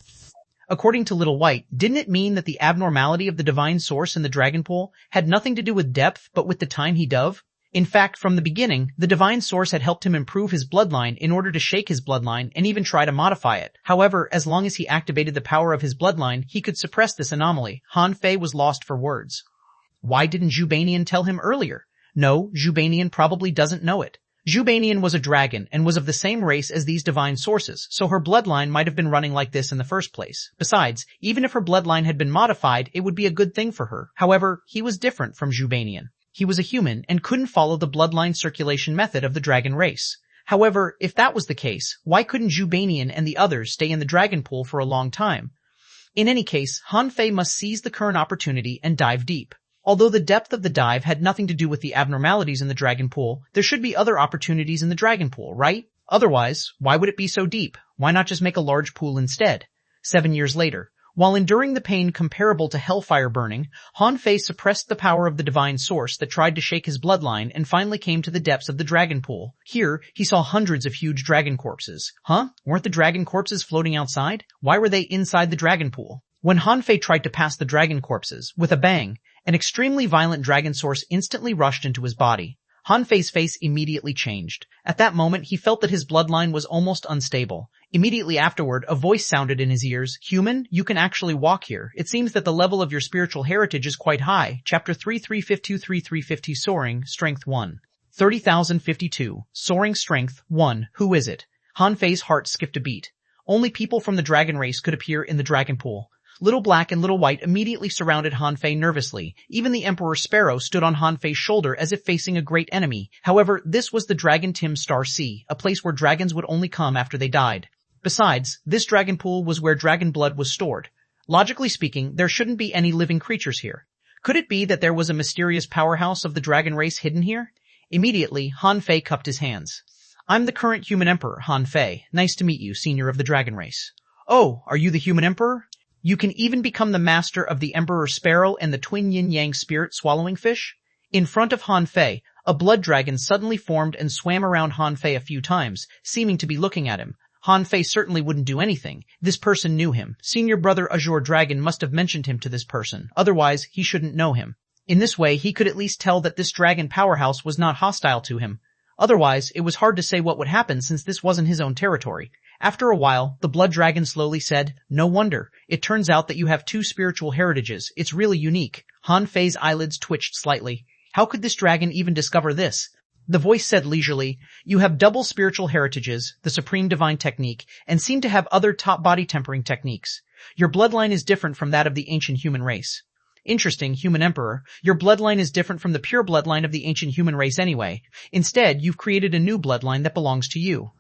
According to Little White, didn't it mean that the abnormality of the divine source in the dragon pool had nothing to do with depth but with the time he dove? In fact, from the beginning, the divine source had helped him improve his bloodline in order to shake his bloodline and even try to modify it. However, as long as he activated the power of his bloodline, he could suppress this anomaly. Han Fei was lost for words. Why didn't Zhubanian tell him earlier? No, Zhubanian probably doesn't know it. Zhubanian was a dragon and was of the same race as these divine sources, so her bloodline might have been running like this in the first place. Besides, even if her bloodline had been modified, it would be a good thing for her. However, he was different from Zhubanian. He was a human and couldn't follow the bloodline circulation method of the dragon race. However, if that was the case, why couldn't Zhubanian and the others stay in the dragon pool for a long time? In any case, Han Fei must seize the current opportunity and dive deep. Although the depth of the dive had nothing to do with the abnormalities in the dragon pool, there should be other opportunities in the dragon pool, right? Otherwise, why would it be so deep? Why not just make a large pool instead? 7 years later, while enduring the pain comparable to hellfire burning, Han Fei suppressed the power of the divine source that tried to shake his bloodline and finally came to the depths of the dragon pool. Here, he saw hundreds of huge dragon corpses. Huh? Weren't the dragon corpses floating outside? Why were they inside the dragon pool? When Han Fei tried to pass the dragon corpses, with a bang, an extremely violent dragon source instantly rushed into his body. Han Fei's face immediately changed. At that moment, he felt that his bloodline was almost unstable. Immediately afterward, a voice sounded in his ears. "Human, you can actually walk here. It seems that the level of your spiritual heritage is quite high." Chapter 3352 Soaring, Strength 1. 30,052. Soaring Strength 1. Who is it? Han Fei's heart skipped a beat. Only people from the dragon race could appear in the dragon pool. Little Black and Little White immediately surrounded Han Fei nervously. Even the Emperor Sparrow stood on Han Fei's shoulder as if facing a great enemy. However, this was the Dragon Tim Star Sea, a place where dragons would only come after they died. Besides, this dragon pool was where dragon blood was stored. Logically speaking, there shouldn't be any living creatures here. Could it be that there was a mysterious powerhouse of the dragon race hidden here? Immediately, Han Fei cupped his hands. I'm the current human emperor, Han Fei. Nice to meet you, senior of the dragon race. Oh, are you the human emperor? You can even become the master of the emperor sparrow and the twin yin-yang spirit swallowing fish? In front of Han Fei, a blood dragon suddenly formed and swam around Han Fei a few times, seeming to be looking at him. Han Fei certainly wouldn't do anything. This person knew him. Senior brother Azure Dragon must have mentioned him to this person. Otherwise, he shouldn't know him. In this way, he could at least tell that this dragon powerhouse was not hostile to him. Otherwise, it was hard to say what would happen since this wasn't his own territory. After a while, the blood dragon slowly said, No wonder. It turns out that you have 2 spiritual heritages. It's really unique. Han Fei's eyelids twitched slightly. How could this dragon even discover this? The voice said leisurely, You have double spiritual heritages, the supreme divine technique, and seem to have other top body tempering techniques. Your bloodline is different from that of the ancient human race. Interesting, human emperor. Your bloodline is different from the pure bloodline of the ancient human race anyway. Instead, you've created a new bloodline that belongs to you.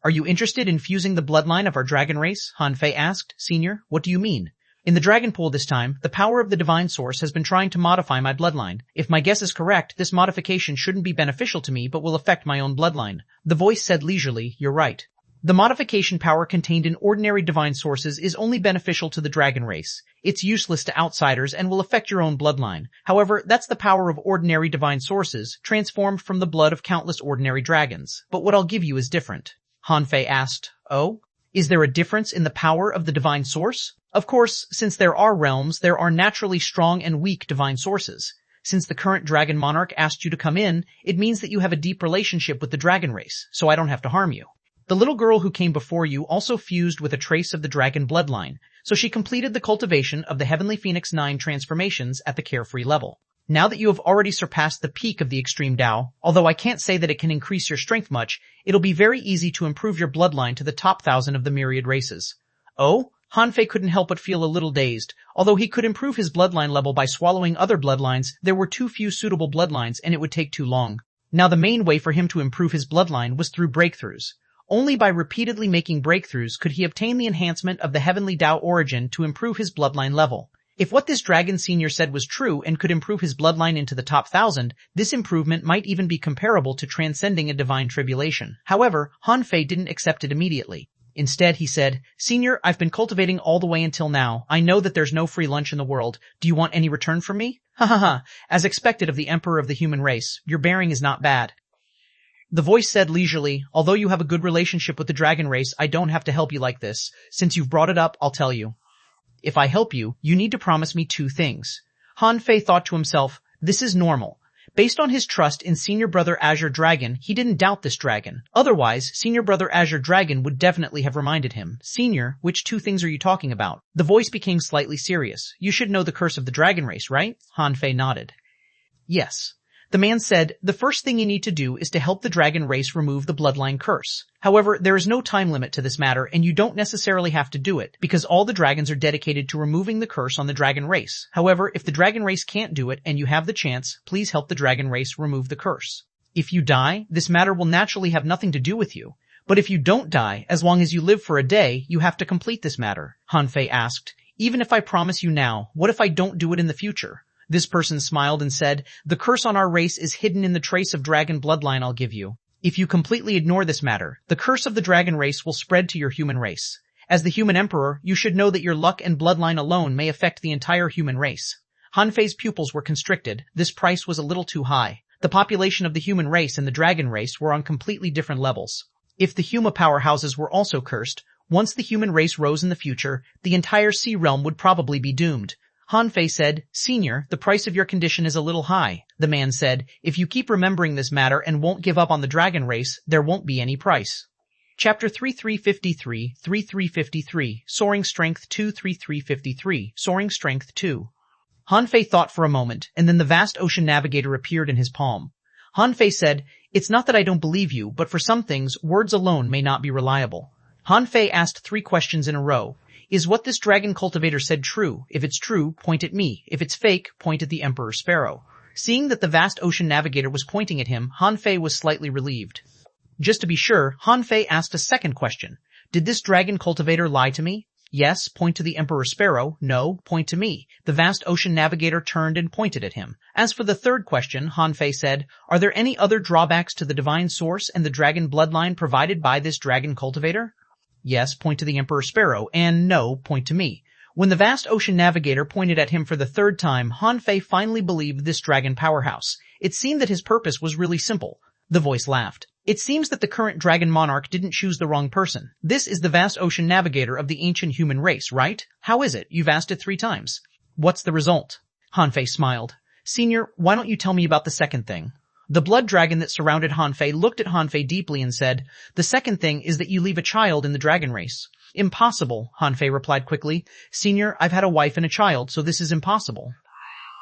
Are you interested in fusing the bloodline of our dragon race? Han Fei asked. Senior, what do you mean? In the dragon pool this time, the power of the divine source has been trying to modify my bloodline. If my guess is correct, this modification shouldn't be beneficial to me but will affect my own bloodline. The voice said leisurely, You're right. The modification power contained in ordinary divine sources is only beneficial to the dragon race. It's useless to outsiders and will affect your own bloodline. However, that's the power of ordinary divine sources, transformed from the blood of countless ordinary dragons. But what I'll give you is different. Han Fei asked, Oh? Is there a difference in the power of the divine source? Of course, since there are realms, there are naturally strong and weak divine sources. Since the current dragon monarch asked you to come in, it means that you have a deep relationship with the dragon race, so I don't have to harm you. The little girl who came before you also fused with a trace of the dragon bloodline, so she completed the cultivation of the Heavenly Phoenix 9 transformations at the carefree level. Now that you have already surpassed the peak of the extreme Tao, although I can't say that it can increase your strength much, it'll be very easy to improve your bloodline to the top 1,000 of the myriad races. Oh? Han Fei couldn't help but feel a little dazed. Although he could improve his bloodline level by swallowing other bloodlines, there were too few suitable bloodlines and it would take too long. Now the main way for him to improve his bloodline was through breakthroughs. Only by repeatedly making breakthroughs could he obtain the enhancement of the heavenly Tao origin to improve his bloodline level. If what this dragon senior said was true and could improve his bloodline into the top 1,000, this improvement might even be comparable to transcending a divine tribulation. However, Han Fei didn't accept it immediately. Instead, he said, Senior, I've been cultivating all the way until now. I know that there's no free lunch in the world. Do you want any return from me? Ha ha ha. As expected of the emperor of the human race, your bearing is not bad. The voice said leisurely, Although you have a good relationship with the dragon race, I don't have to help you like this. Since you've brought it up, I'll tell you. If I help you, you need to promise me 2 things. Han Fei thought to himself, this is normal. Based on his trust in Senior Brother Azure Dragon, he didn't doubt this dragon. Otherwise, Senior Brother Azure Dragon would definitely have reminded him. Senior, which 2 things are you talking about? The voice became slightly serious. You should know the curse of the dragon race, right? Han Fei nodded. Yes. The man said, the first thing you need to do is to help the dragon race remove the bloodline curse. However, there is no time limit to this matter and you don't necessarily have to do it, because all the dragons are dedicated to removing the curse on the dragon race. However, if the dragon race can't do it and you have the chance, please help the dragon race remove the curse. If you die, this matter will naturally have nothing to do with you. But if you don't die, as long as you live for a day, you have to complete this matter. Han Fei asked, Even if I promise you now, what if I don't do it in the future? This person smiled and said, The curse on our race is hidden in the trace of dragon bloodline I'll give you. If you completely ignore this matter, the curse of the dragon race will spread to your human race. As the human emperor, you should know that your luck and bloodline alone may affect the entire human race. Han Fei's pupils were constricted. This price was a little too high. The population of the human race and the dragon race were on completely different levels. If the Huma powerhouses were also cursed, once the human race rose in the future, the entire sea realm would probably be doomed. Han Fei said, Senior, the price of your condition is a little high. The man said, If you keep remembering this matter and won't give up on the dragon race, there won't be any price. Chapter 3353, 3353, Soaring Strength 2, 3353, Soaring Strength 2. Han Fei thought for a moment, and then the vast ocean navigator appeared in his palm. Han Fei said, It's not that I don't believe you, but for some things, words alone may not be reliable. Han Fei asked 3 questions in a row. Is what this dragon cultivator said true? If it's true, point at me. If it's fake, point at the Emperor Sparrow. Seeing that the vast ocean navigator was pointing at him, Han Fei was slightly relieved. Just to be sure, Han Fei asked a second question. Did this dragon cultivator lie to me? Yes, point to the Emperor Sparrow. No, point to me. The vast ocean navigator turned and pointed at him. As for the third question, Han Fei said, are there any other drawbacks to the divine source and the dragon bloodline provided by this dragon cultivator? Yes, point to the Emperor Sparrow, and no, point to me. When the vast ocean navigator pointed at him for the third time, Han Fei finally believed this dragon powerhouse. It seemed that his purpose was really simple. The voice laughed. It seems that the current dragon monarch didn't choose the wrong person. This is the vast ocean navigator of the ancient human race, right? How is it? You've asked it 3 times. What's the result? Han Fei smiled. Senior, why don't you tell me about the second thing? The blood dragon that surrounded Han Fei looked at Han Fei deeply and said, the second thing is that you leave a child in the dragon race. Impossible, Han Fei replied quickly. Senior, I've had a wife and a child, so this is impossible.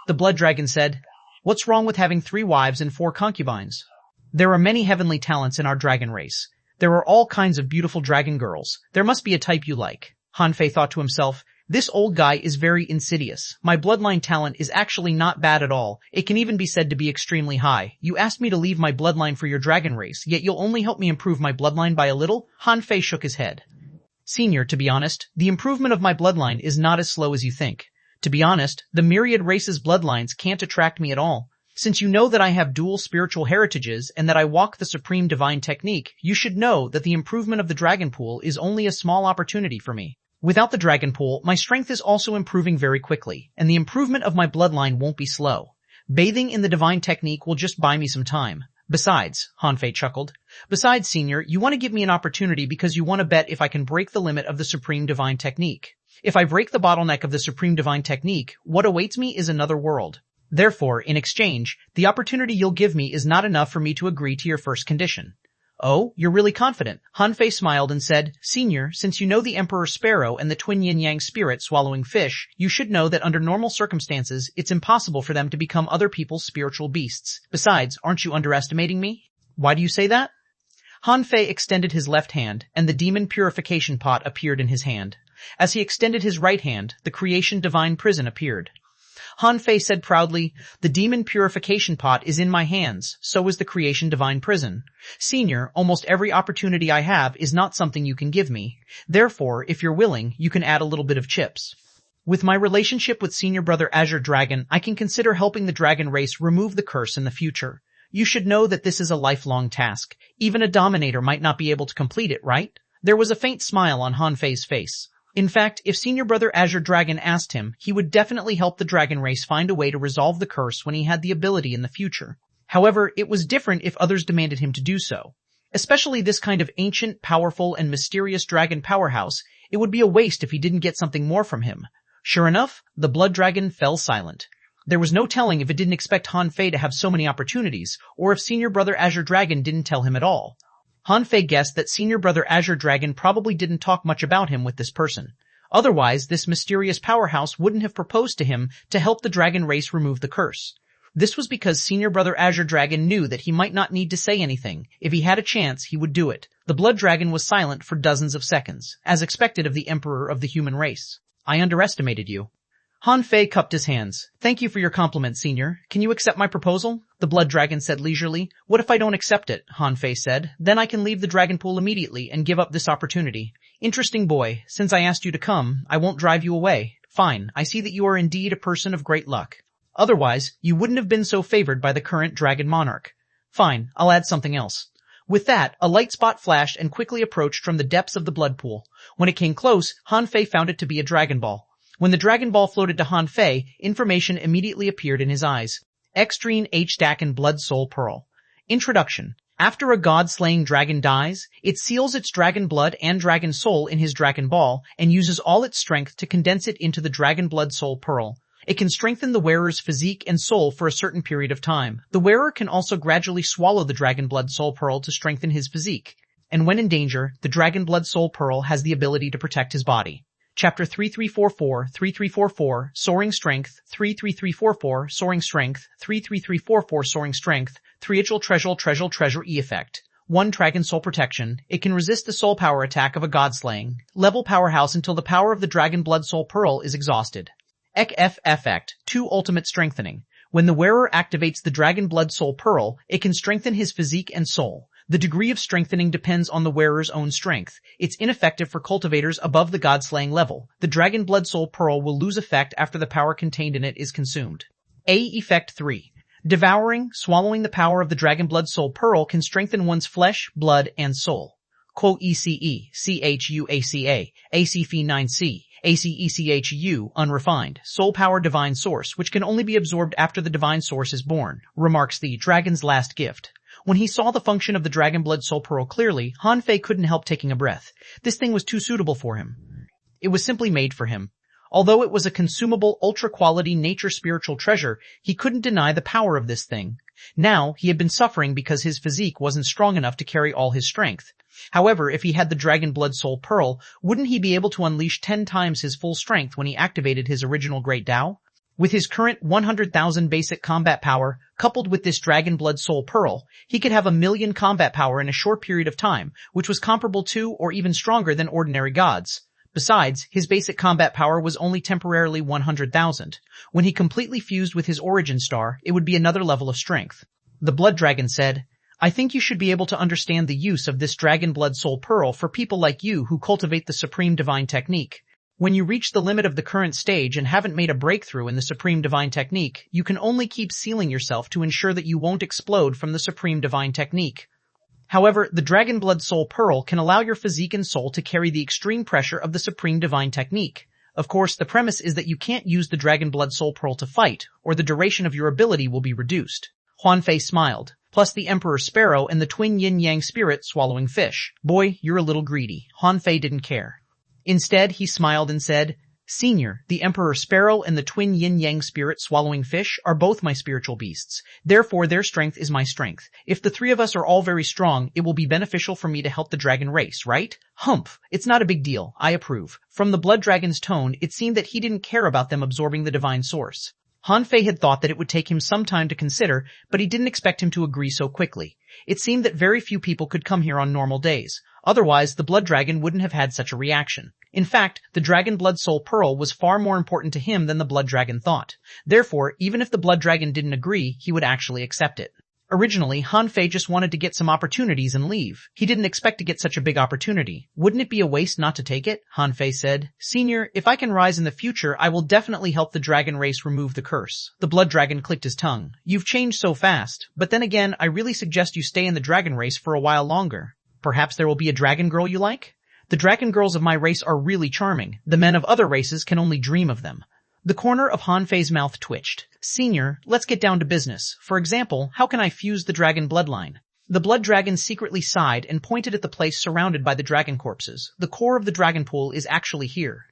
The blood dragon said, what's wrong with having 3 wives and 4 concubines? There are many heavenly talents in our dragon race. There are all kinds of beautiful dragon girls. There must be a type you like. Han Fei thought to himself, this old guy is very insidious. My bloodline talent is actually not bad at all. It can even be said to be extremely high. You asked me to leave my bloodline for your dragon race, yet you'll only help me improve my bloodline by a little? Han Fei shook his head. Senior, to be honest, the improvement of my bloodline is not as slow as you think. To be honest, the myriad races' bloodlines can't attract me at all. Since you know that I have dual spiritual heritages and that I walk the supreme divine technique, you should know that the improvement of the dragon pool is only a small opportunity for me. Without the dragon pool, my strength is also improving very quickly, and the improvement of my bloodline won't be slow. Bathing in the divine technique will just buy me some time. Besides, Han Fei chuckled. Besides, Senior, you want to give me an opportunity because you want to bet if I can break the limit of the supreme divine technique. If I break the bottleneck of the supreme divine technique, what awaits me is another world. Therefore, in exchange, the opportunity you'll give me is not enough for me to agree to your first condition. Oh, you're really confident. Han Fei smiled and said, Senior, since you know the Emperor Sparrow and the twin yin-yang spirit swallowing fish, you should know that under normal circumstances, it's impossible for them to become other people's spiritual beasts. Besides, aren't you underestimating me? Why do you say that? Han Fei extended his left hand, and the demon purification pot appeared in his hand. As he extended his right hand, the creation divine prison appeared. Han Fei said proudly, the demon purification pot is in my hands, so is the creation divine prison. Senior, almost every opportunity I have is not something you can give me. Therefore, if you're willing, you can add a little bit of chips. With my relationship with Senior Brother Azure Dragon, I can consider helping the dragon race remove the curse in the future. You should know that this is a lifelong task. Even a dominator might not be able to complete it, right? There was a faint smile on Han Fei's face. In fact, if Senior Brother Azure Dragon asked him, he would definitely help the dragon race find a way to resolve the curse when he had the ability in the future. However, it was different if others demanded him to do so. Especially this kind of ancient, powerful, and mysterious dragon powerhouse, it would be a waste if he didn't get something more from him. Sure enough, the blood dragon fell silent. There was no telling if it didn't expect Han Fei to have so many opportunities, or if Senior Brother Azure Dragon didn't tell him at all. Han Fei guessed that Senior Brother Azure Dragon probably didn't talk much about him with this person. Otherwise, this mysterious powerhouse wouldn't have proposed to him to help the dragon race remove the curse. This was because Senior Brother Azure Dragon knew that he might not need to say anything. If he had a chance, he would do it. The blood dragon was silent for dozens of seconds, as expected of the Emperor of the human race. I underestimated you. Han Fei cupped his hands. Thank you for your compliment, Senior. Can you accept my proposal? The blood dragon said leisurely. What if I don't accept it? Han Fei said. Then I can leave the dragon pool immediately and give up this opportunity. Interesting boy. Since I asked you to come, I won't drive you away. Fine. I see that you are indeed a person of great luck. Otherwise, you wouldn't have been so favored by the current dragon monarch. Fine. I'll add something else. With that, a light spot flashed and quickly approached from the depths of the blood pool. When it came close, Han Fei found it to be a dragon ball. When the dragon ball floated to Han Fei, information immediately appeared in his eyes. Extreme H-Dakin Blood Soul Pearl. Introduction. After a god-slaying dragon dies, it seals its dragon blood and dragon soul in his dragon ball and uses all its strength to condense it into the dragon blood soul pearl. It can strengthen the wearer's physique and soul for a certain period of time. The wearer can also gradually swallow the dragon blood soul pearl to strengthen his physique. And when in danger, the dragon blood soul pearl has the ability to protect his body. Chapter 3344, 3344, Soaring Strength, 33344, Soaring Strength, 33344, Soaring Strength, Triachal Treasure E effect. 1 Dragon Soul Protection. It can resist the soul power attack of a god-slaying level powerhouse until the power of the Dragon Blood Soul Pearl is exhausted. Ek-F effect. 2 Ultimate Strengthening. When the wearer activates the Dragon Blood Soul Pearl, it can strengthen his physique and soul. The degree of strengthening depends on the wearer's own strength. It's ineffective for cultivators above the god-slaying level. The Dragon Blood Soul Pearl will lose effect after the power contained in it is consumed. Effect 3. Devouring, swallowing the power of the Dragon Blood Soul Pearl can strengthen one's flesh, blood, and soul. Quote ECE, CHUACA, ACF9C, ACECHU, unrefined, soul power divine source, which can only be absorbed after the divine source is born, remarks the Dragon's Last Gift. When he saw the function of the Dragon Blood Soul Pearl clearly, Han Fei couldn't help taking a breath. This thing was too suitable for him. It was simply made for him. Although it was a consumable, ultra-quality nature spiritual treasure, he couldn't deny the power of this thing. Now, he had been suffering because his physique wasn't strong enough to carry all his strength. However, if he had the Dragon Blood Soul Pearl, wouldn't he be able to unleash 10 times his full strength when he activated his original Great Tao? With his current 100,000 basic combat power, coupled with this Dragon Blood Soul Pearl, he could have 1,000,000 combat power in a short period of time, which was comparable to or even stronger than ordinary gods. Besides, his basic combat power was only temporarily 100,000. When he completely fused with his origin star, it would be another level of strength. The Blood Dragon said, I think you should be able to understand the use of this Dragon Blood Soul Pearl for people like you who cultivate the Supreme Divine Technique. When you reach the limit of the current stage and haven't made a breakthrough in the Supreme Divine Technique, you can only keep sealing yourself to ensure that you won't explode from the Supreme Divine Technique. However, the Dragon Blood Soul Pearl can allow your physique and soul to carry the extreme pressure of the Supreme Divine Technique. Of course, the premise is that you can't use the Dragon Blood Soul Pearl to fight, or the duration of your ability will be reduced. Huan Fei smiled, plus the Emperor Sparrow and the twin yin-yang spirit swallowing fish. Boy, you're a little greedy. Huan Fei didn't care. Instead, he smiled and said, Senior, the Emperor Sparrow and the twin yin-yang spirit swallowing fish are both my spiritual beasts. Therefore, their strength is my strength. If the three of us are all very strong, it will be beneficial for me to help the dragon race, right? Humph, it's not a big deal. I approve. From the Blood Dragon's tone, it seemed that he didn't care about them absorbing the divine source. Han Fei had thought that it would take him some time to consider, but he didn't expect him to agree so quickly. It seemed that very few people could come here on normal days. Otherwise, the Blood Dragon wouldn't have had such a reaction. In fact, the Dragon Blood Soul Pearl was far more important to him than the Blood Dragon thought. Therefore, even if the Blood Dragon didn't agree, he would actually accept it. Originally, Han Fei just wanted to get some opportunities and leave. He didn't expect to get such a big opportunity. Wouldn't it be a waste not to take it? Han Fei said. Senior, if I can rise in the future, I will definitely help the dragon race remove the curse. The Blood Dragon clicked his tongue. You've changed so fast. But then again, I really suggest you stay in the dragon race for a while longer. Perhaps there will be a dragon girl you like? The dragon girls of my race are really charming. The men of other races can only dream of them. The corner of Han Fei's mouth twitched. Senior, let's get down to business. For example, how can I fuse the dragon bloodline? The Blood Dragon secretly sighed and pointed at the place surrounded by the dragon corpses. The core of the dragon pool is actually here.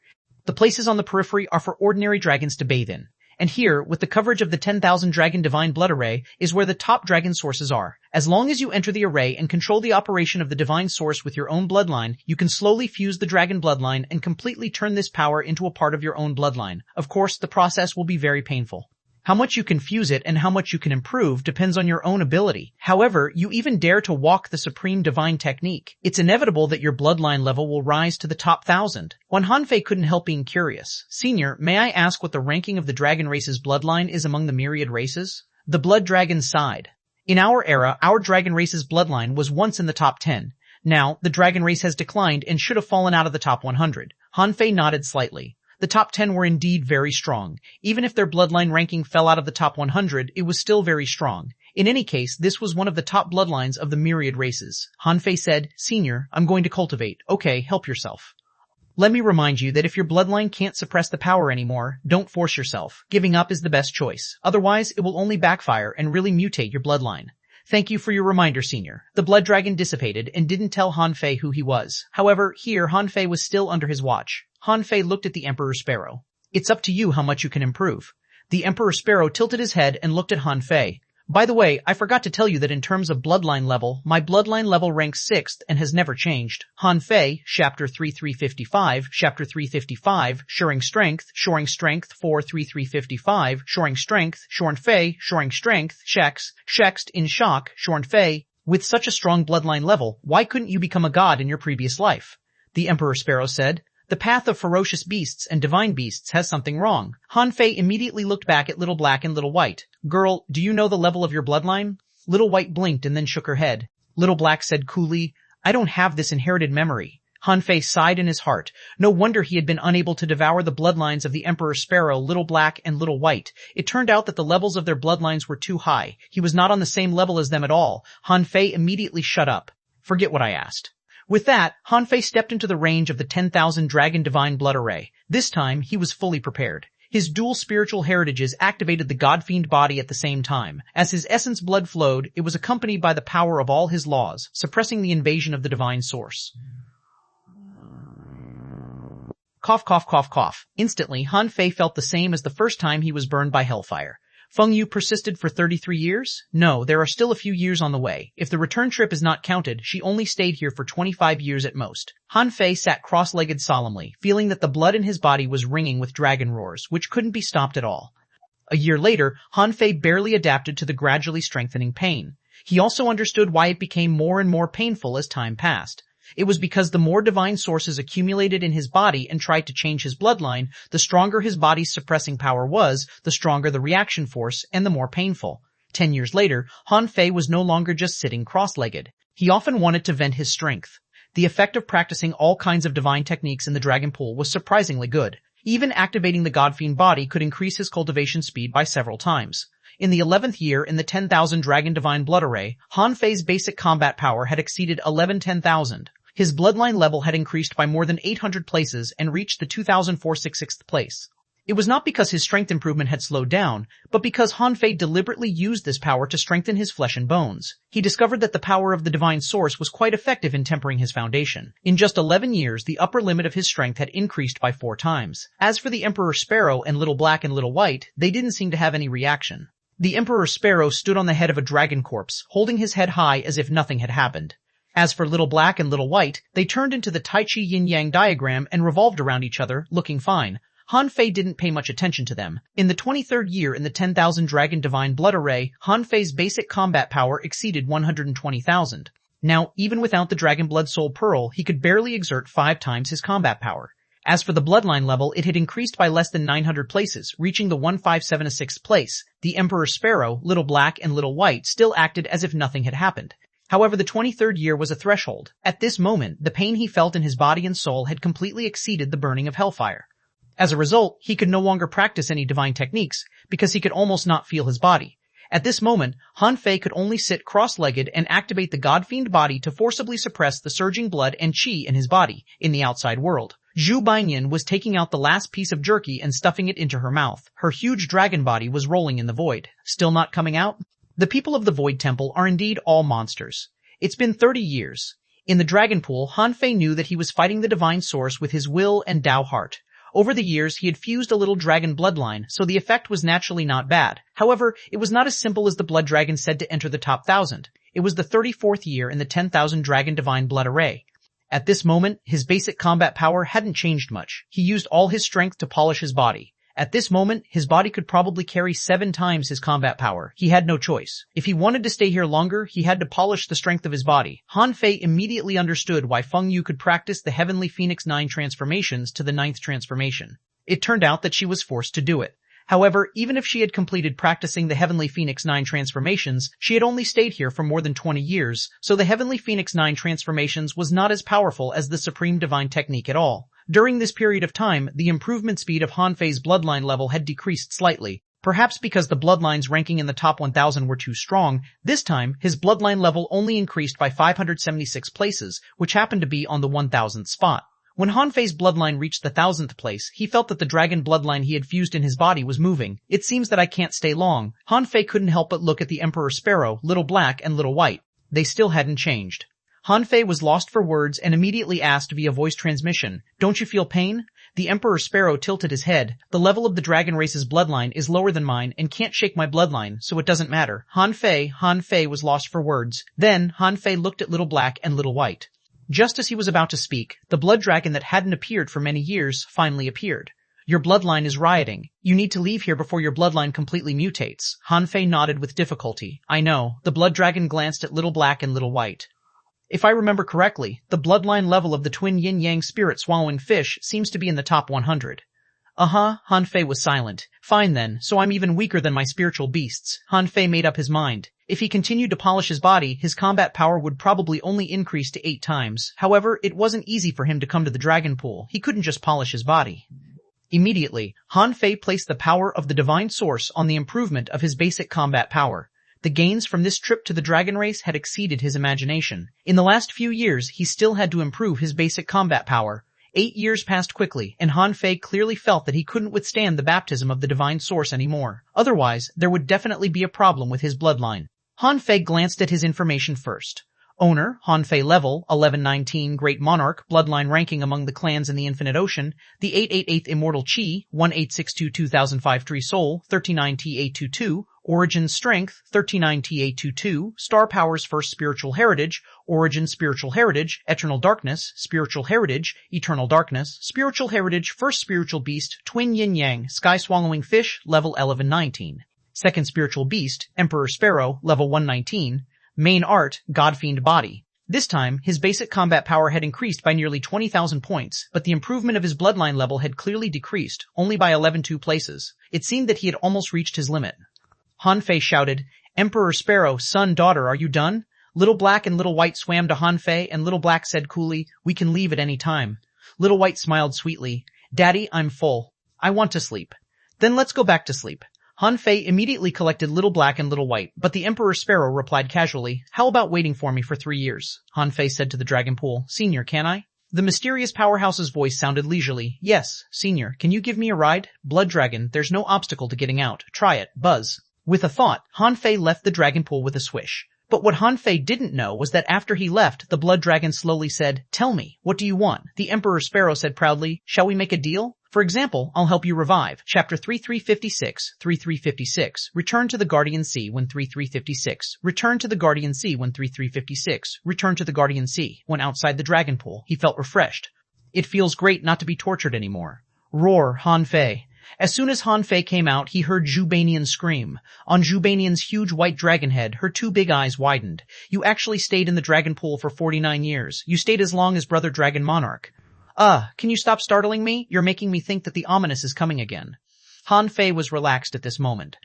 The places on the periphery are for ordinary dragons to bathe in. And here, with the coverage of the 10,000 dragon divine blood array, is where the top dragon sources are. As long as you enter the array and control the operation of the divine source with your own bloodline, you can slowly fuse the dragon bloodline and completely turn this power into a part of your own bloodline. Of course, the process will be very painful. How much you can fuse it and how much you can improve depends on your own ability. However, you even dare to walk the supreme divine technique. It's inevitable that your bloodline level will rise to the top 1,000. When Han Fei couldn't help being curious. Senior, may I ask what the ranking of the dragon race's bloodline is among the myriad races? The Blood Dragon sighed. In our era, our dragon race's bloodline was once in the top 10. Now, the dragon race has declined and should have fallen out of the top 100. Han Fei nodded slightly. The top 10 were indeed very strong. Even if their bloodline ranking fell out of the top 100, it was still very strong. In any case, this was one of the top bloodlines of the myriad races. Han Fei said, Senior, I'm going to cultivate. Okay, help yourself. Let me remind you that if your bloodline can't suppress the power anymore, don't force yourself. Giving up is the best choice. Otherwise, it will only backfire and really mutate your bloodline. Thank you for your reminder, Senior. The Blood Dragon dissipated and didn't tell Han Fei who he was. However, here Han Fei was still under his watch. Han Fei looked at the Emperor Sparrow. It's up to you how much you can improve. The Emperor Sparrow tilted his head and looked at Han Fei. By the way, I forgot to tell you that in terms of bloodline level, my bloodline level ranks 6th and has never changed. Han Fei, Chapter 3355, Chapter 355, Shoring Strength 43355, Shoring Strength, Shorn Fei, Shoring Strength, Shext, in shock, Shorn Fei. With such a strong bloodline level, why couldn't you become a god in your previous life? The Emperor Sparrow said. The path of ferocious beasts and divine beasts has something wrong. Han Fei immediately looked back at Little Black and Little White. Girl, do you know the level of your bloodline? Little White blinked and then shook her head. Little Black said coolly. I don't have this inherited memory. Han Fei sighed in his heart. No wonder he had been unable to devour the bloodlines of the Emperor Sparrow, Little Black, and Little White. It turned out that the levels of their bloodlines were too high. He was not on the same level as them at all. Han Fei immediately shut up. Forget what I asked. With that, Han Fei stepped into the range of the 10,000 Dragon Divine Blood Array. This time, he was fully prepared. His dual spiritual heritages activated the God-fiend body at the same time. As his essence blood flowed, it was accompanied by the power of all his laws, suppressing the invasion of the divine source. Cough, cough, cough, cough. Instantly, Han Fei felt the same as the first time he was burned by hellfire. Feng Yu persisted for 33 years? No, there are still a few years on the way. If the return trip is not counted, she only stayed here for 25 years at most. Han Fei sat cross-legged solemnly, feeling that the blood in his body was ringing with dragon roars, which couldn't be stopped at all. A year later, Han Fei barely adapted to the gradually strengthening pain. He also understood why it became more and more painful as time passed. It was because the more divine sources accumulated in his body and tried to change his bloodline, the stronger his body's suppressing power was, the stronger the reaction force, and the more painful. 10 years later, Han Fei was no longer just sitting cross-legged. He often wanted to vent his strength. The effect of practicing all kinds of divine techniques in the dragon pool was surprisingly good. Even activating the godfiend body could increase his cultivation speed by several times. In the 11th year in the 10,000 Dragon Divine Blood Array, Han Fei's basic combat power had exceeded 10,000. His bloodline level had increased by more than 800 places and reached the 2,466th place. It was not because his strength improvement had slowed down, but because Han Fei deliberately used this power to strengthen his flesh and bones. He discovered that the power of the divine source was quite effective in tempering his foundation. In just 11 years, the upper limit of his strength had increased by 4 times. As for the Emperor Sparrow and Little Black and Little White, they didn't seem to have any reaction. The Emperor Sparrow stood on the head of a dragon corpse, holding his head high as if nothing had happened. As for Little Black and Little White, they turned into the Tai Chi yin-yang diagram and revolved around each other, looking fine. Han Fei didn't pay much attention to them. In the 23rd year in the 10,000 Dragon Divine Blood Array, Han Fei's basic combat power exceeded 120,000. Now, even without the Dragon Blood Soul Pearl, he could barely exert 5 times his combat power. As for the bloodline level, it had increased by less than 900 places, reaching the 1576th place. The Emperor Sparrow, Little Black, and Little White still acted as if nothing had happened. However, the 23rd year was a threshold. At this moment, the pain he felt in his body and soul had completely exceeded the burning of hellfire. As a result, he could no longer practice any divine techniques, because he could almost not feel his body. At this moment, Han Fei could only sit cross-legged and activate the godfiend body to forcibly suppress the surging blood and qi in his body, in the outside world. Zhu Baiyan was taking out the last piece of jerky and stuffing it into her mouth. Her huge dragon body was rolling in the void. Still not coming out? The people of the Void Temple are indeed all monsters. It's been 30 years. In the Dragon Pool, Han Fei knew that he was fighting the divine source with his will and Dao heart. Over the years, he had fused a little dragon bloodline, so the effect was naturally not bad. However, it was not as simple as the blood dragon said to enter the top 1,000. It was the 34th year in the 10,000 Dragon Divine Blood Array. At this moment, his basic combat power hadn't changed much. He used all his strength to polish his body. At this moment, his body could probably carry 7 times his combat power. He had no choice. If he wanted to stay here longer, he had to polish the strength of his body. Han Fei immediately understood why Feng Yu could practice the Heavenly Phoenix 9 transformations to the 9th transformation. It turned out that she was forced to do it. However, even if she had completed practicing the Heavenly Phoenix 9 transformations, she had only stayed here for more than 20 years, so the Heavenly Phoenix 9 transformations was not as powerful as the Supreme Divine Technique at all. During this period of time, the improvement speed of Han Fei's bloodline level had decreased slightly. Perhaps because the bloodlines ranking in the top 1,000 were too strong, this time, his bloodline level only increased by 576 places, which happened to be on the 1,000th spot. When Han Fei's bloodline reached the 1,000th place, he felt that the dragon bloodline he had fused in his body was moving. It seems that I can't stay long. Han Fei couldn't help but look at the Emperor Sparrow, Little Black, and Little White. They still hadn't changed. Han Fei was lost for words and immediately asked via voice transmission, "Don't you feel pain?" The Emperor Sparrow tilted his head. "The level of the dragon race's bloodline is lower than mine and can't shake my bloodline, so it doesn't matter." Han Fei was lost for words. Then, Han Fei looked at Little Black and Little White. Just as he was about to speak, the blood dragon that hadn't appeared for many years finally appeared. "Your bloodline is rioting. You need to leave here before your bloodline completely mutates." Han Fei nodded with difficulty. "I know." The blood dragon glanced at Little Black and Little White. "If I remember correctly, the bloodline level of the twin yin-yang spirit swallowing fish seems to be in the top 100. Han Fei was silent. Fine then, so I'm even weaker than my spiritual beasts. Han Fei made up his mind. If he continued to polish his body, his combat power would probably only increase to 8 times. However, it wasn't easy for him to come to the dragon pool. He couldn't just polish his body. Immediately, Han Fei placed the power of the divine source on the improvement of his basic combat power. The gains from this trip to the dragon race had exceeded his imagination. In the last few years, he still had to improve his basic combat power. 8 years passed quickly, and Han Fei clearly felt that he couldn't withstand the baptism of the divine source anymore. Otherwise, there would definitely be a problem with his bloodline. Han Fei glanced at his information first. Owner, Han Fei level, 1119, Great Monarch, bloodline ranking among the clans in the Infinite Ocean, the 888th Immortal Chi, 1862-2005 Tree Soul, 39T822, Origin Strength, 39T822, Star Powers First Spiritual Heritage, Origin Spiritual Heritage, Eternal Darkness, Spiritual Heritage, Eternal Darkness, Spiritual Heritage, First Spiritual Beast, Twin Yin Yang, Sky Swallowing Fish, level 1119. Second Spiritual Beast, Emperor Sparrow, level 119. Main Art, God-Fiend Body. This time, his basic combat power had increased by nearly 20,000 points, but the improvement of his bloodline level had clearly decreased, only by 11 places. It seemed that he had almost reached his limit. Han Fei shouted, "Emperor Sparrow, son, daughter, are you done?" Little Black and Little White swam to Han Fei, and Little Black said coolly, "We can leave at any time." Little White smiled sweetly, "Daddy, I'm full. I want to sleep." "Then let's go back to sleep." Han Fei immediately collected Little Black and Little White, but the Emperor Sparrow replied casually, "How about waiting for me for 3 years?" Han Fei said to the dragon pool, "Senior, can I?" The mysterious powerhouse's voice sounded leisurely. "Yes, Senior, can you give me a ride? Blood Dragon, there's no obstacle to getting out. Try it, buzz." With a thought, Han Fei left the dragon pool with a swish. But what Han Fei didn't know was that after he left, the blood dragon slowly said, "Tell me, what do you want?" The Emperor Sparrow said proudly, "Shall we make a deal? For example, I'll help you revive. Chapter 3356, 3356. Return to the Guardian Sea when 3356. Return to the Guardian Sea when 3356. Return to the Guardian Sea. When outside the dragon pool, he felt refreshed. It feels great not to be tortured anymore. Roar, Han Fei. As soon as Han Fei came out, he heard Zhubanian scream. On Zhubanian's huge white dragon head, her 2 big eyes widened. "You actually stayed in the dragon pool for 49 years. You stayed as long as Brother Dragon Monarch." Can you stop startling me? You're making me think that the ominous is coming again." Han Fei was relaxed at this moment.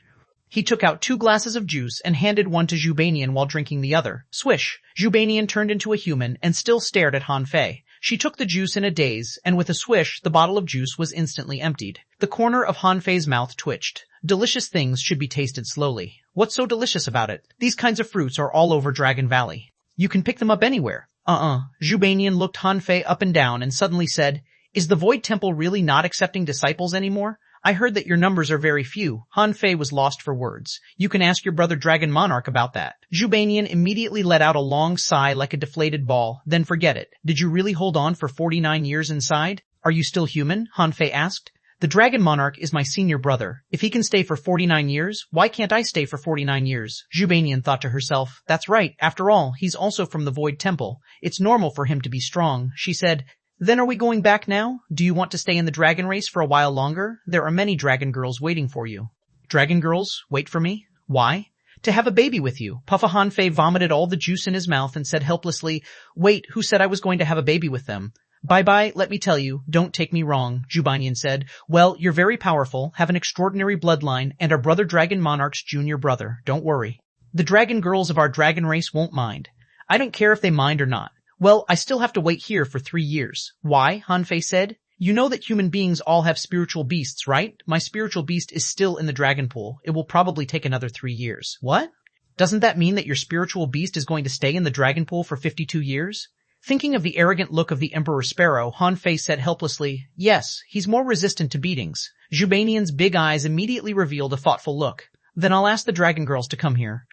He took out 2 glasses of juice and handed one to Zhubanian while drinking the other. Swish! Zhubanian turned into a human and still stared at Han Fei. She took the juice in a daze, and with a swish, the bottle of juice was instantly emptied. The corner of Han Fei's mouth twitched. Delicious things should be tasted slowly. What's so delicious about it? These kinds of fruits are all over Dragon Valley. You can pick them up anywhere. Zhubanian looked Han Fei up and down and suddenly said, "Is the Void Temple really not accepting disciples anymore? I heard that your numbers are very few." Han Fei was lost for words. "You can ask your brother Dragon Monarch about that." Zhubanian immediately let out a long sigh like a deflated ball. "Then forget it. Did you really hold on for 49 years inside? Are you still human?" Han Fei asked. "The Dragon Monarch is my senior brother. If he can stay for 49 years, why can't I stay for 49 years? Zhubanian thought to herself. "That's right. After all, he's also from the Void Temple. It's normal for him to be strong." She said, "Then are we going back now? Do you want to stay in the dragon race for a while longer? There are many dragon girls waiting for you." "Dragon girls? Wait for me? Why?" "To have a baby with you." Puffa Han Fei vomited all the juice in his mouth and said helplessly, "Wait, who said I was going to have a baby with them?" "Bye-bye, let me tell you, don't take me wrong," Zhubanian said. "Well, you're very powerful, have an extraordinary bloodline, and are Brother Dragon Monarch's junior brother. Don't worry. The dragon girls of our dragon race won't mind. I don't care if they mind or not. Well, I still have to wait here for 3 years. Why?" Han Fei said. "You know that human beings all have spiritual beasts, right? My spiritual beast is still in the dragon pool. It will probably take another 3 years. What? Doesn't that mean that your spiritual beast is going to stay in the dragon pool for 52 years? Thinking of the arrogant look of the Emperor Sparrow, Han Fei said helplessly, "Yes, he's more resistant to beatings." Zhubanian's big eyes immediately revealed a thoughtful look. "Then I'll ask the dragon girls to come here."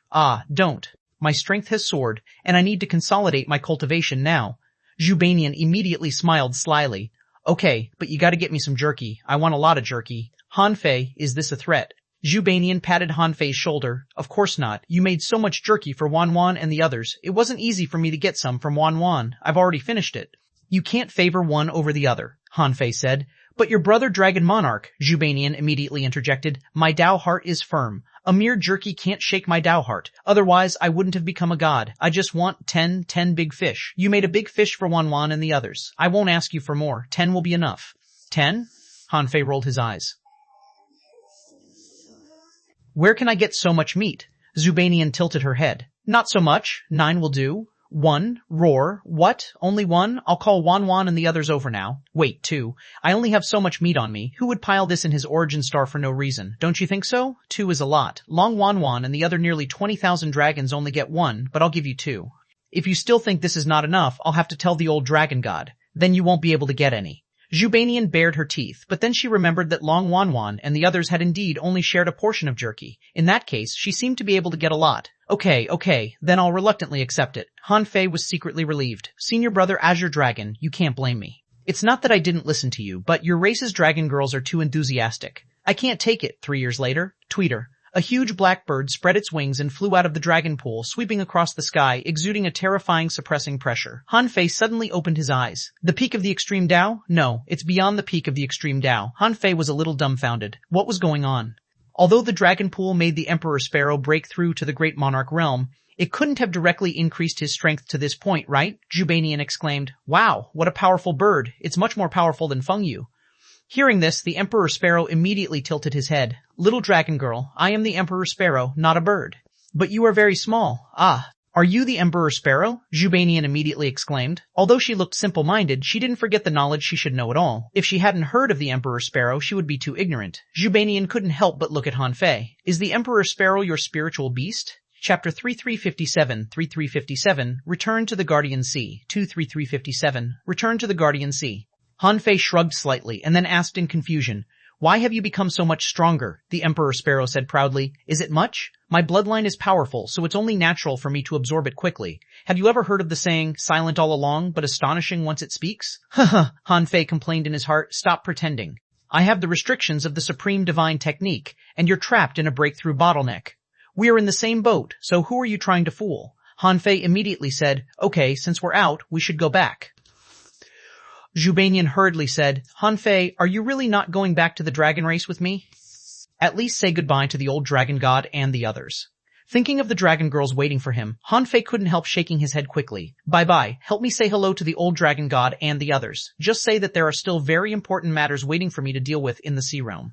Don't. My strength has soared, and I need to consolidate my cultivation now." Zhubanian immediately smiled slyly. "Okay, but you gotta get me some jerky. I want a lot of jerky." Han Fei, is this a threat? Zhubanian patted Han Fei's shoulder. "Of course not. You made so much jerky for Xuanhuan and the others. It wasn't easy for me to get some from Xuanhuan. I've already finished it." "You can't favor one over the other," Han Fei said. "But your brother Dragon Monarch," Zhubanian immediately interjected. "My Dao heart is firm. A mere jerky can't shake my Dao heart. Otherwise, I wouldn't have become a god. I just want 10 big fish. You made a big fish for Xuanhuan and the others. I won't ask you for more. 10 will be enough." 10? Han Fei rolled his eyes. Where can I get so much meat? Zubanian tilted her head. Not so much. 9 will do. 1. Roar. What? Only 1? I'll call xuanhuan and the others over now. Wait, 2. I only have so much meat on me. Who would pile this in his origin star for no reason? Don't you think so? 2 is a lot. Long xuanhuan and the other nearly 20,000 dragons only get 1, but I'll give you 2. If you still think this is not enough, I'll have to tell the old dragon god. Then you won't be able to get any. Zubanian bared her teeth, but then she remembered that Long xuanhuan and the others had indeed only shared a portion of jerky. In that case, she seemed to be able to get a lot. Okay, then I'll reluctantly accept it. Han Fei was secretly relieved. Senior brother Azure Dragon, you can't blame me. It's not that I didn't listen to you, but your race's dragon girls are too enthusiastic. I can't take it. 3 years later. Tweeter. A huge black bird spread its wings and flew out of the dragon pool, sweeping across the sky, exuding a terrifying suppressing pressure. Han Fei suddenly opened his eyes. The peak of the extreme Dao? No, it's beyond the peak of the extreme Dao. Han Fei was a little dumbfounded. What was going on? Although the dragon pool made the Emperor Sparrow break through to the great monarch realm, it couldn't have directly increased his strength to this point, right? Zubanian exclaimed. Wow, what a powerful bird. It's much more powerful than Feng Yu. Hearing this, the Emperor Sparrow immediately tilted his head. Little dragon girl, I am the Emperor Sparrow, not a bird. But you are very small. Ah, are you the Emperor Sparrow? Zubanian immediately exclaimed. Although she looked simple-minded, she didn't forget the knowledge she should know it all. If she hadn't heard of the Emperor Sparrow, she would be too ignorant. Zubanian couldn't help but look at Han Fei. Is the Emperor Sparrow your spiritual beast? Chapter 3357, Return to the Guardian Sea. 23357, Return to the Guardian Sea. Han Fei shrugged slightly and then asked in confusion, Why have you become so much stronger? The Emperor Sparrow said proudly. Is it much? My bloodline is powerful, so it's only natural for me to absorb it quickly. Have you ever heard of the saying, silent all along, but astonishing once it speaks? Han Fei complained in his heart, stop pretending. I have the restrictions of the supreme divine technique, and you're trapped in a breakthrough bottleneck. We are in the same boat, so who are you trying to fool? Han Fei immediately said, Okay, since we're out, we should go back. Zubanian hurriedly said, Han Fei, are you really not going back to the dragon race with me? At least say goodbye to the old dragon god and the others. Thinking of the dragon girls waiting for him, Han Fei couldn't help shaking his head quickly. Bye-bye, help me say hello to the old dragon god and the others. Just say that there are still very important matters waiting for me to deal with in the Sea Realm.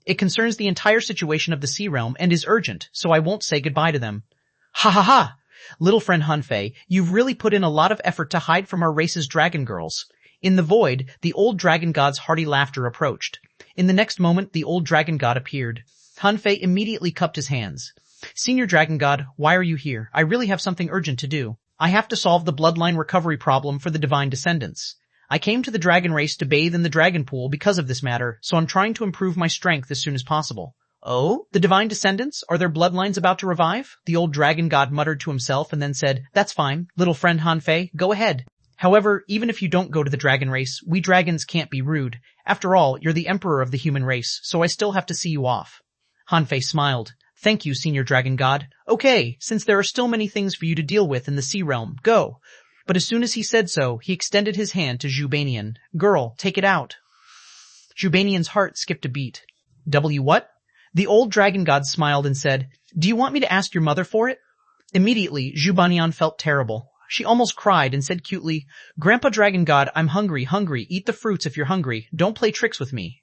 It concerns the entire situation of the Sea Realm and is urgent, so I won't say goodbye to them. Ha ha ha! Little friend Han Fei, you've really put in a lot of effort to hide from our race's dragon girls. In the void, the old dragon god's hearty laughter approached. In the next moment, the old dragon god appeared. Han Fei immediately cupped his hands. Senior dragon god, why are you here? I really have something urgent to do. I have to solve the bloodline recovery problem for the divine descendants. I came to the dragon race to bathe in the dragon pool because of this matter, so I'm trying to improve my strength as soon as possible. Oh? The divine descendants? Are their bloodlines about to revive? The old dragon god muttered to himself and then said, That's fine, little friend Han Fei, go ahead. However, even if you don't go to the dragon race, we dragons can't be rude. After all, you're the emperor of the human race, so I still have to see you off. Han Fei smiled. Thank you, senior dragon god. Okay, since there are still many things for you to deal with in the Sea Realm, go. But as soon as he said so, he extended his hand to Zubanian. Girl, take it out. Zubanian's heart skipped a beat. What? The old dragon god smiled and said, Do you want me to ask your mother for it? Immediately, Zubanian felt terrible. She almost cried and said cutely, Grandpa Dragon God, I'm hungry, eat the fruits if you're hungry, don't play tricks with me.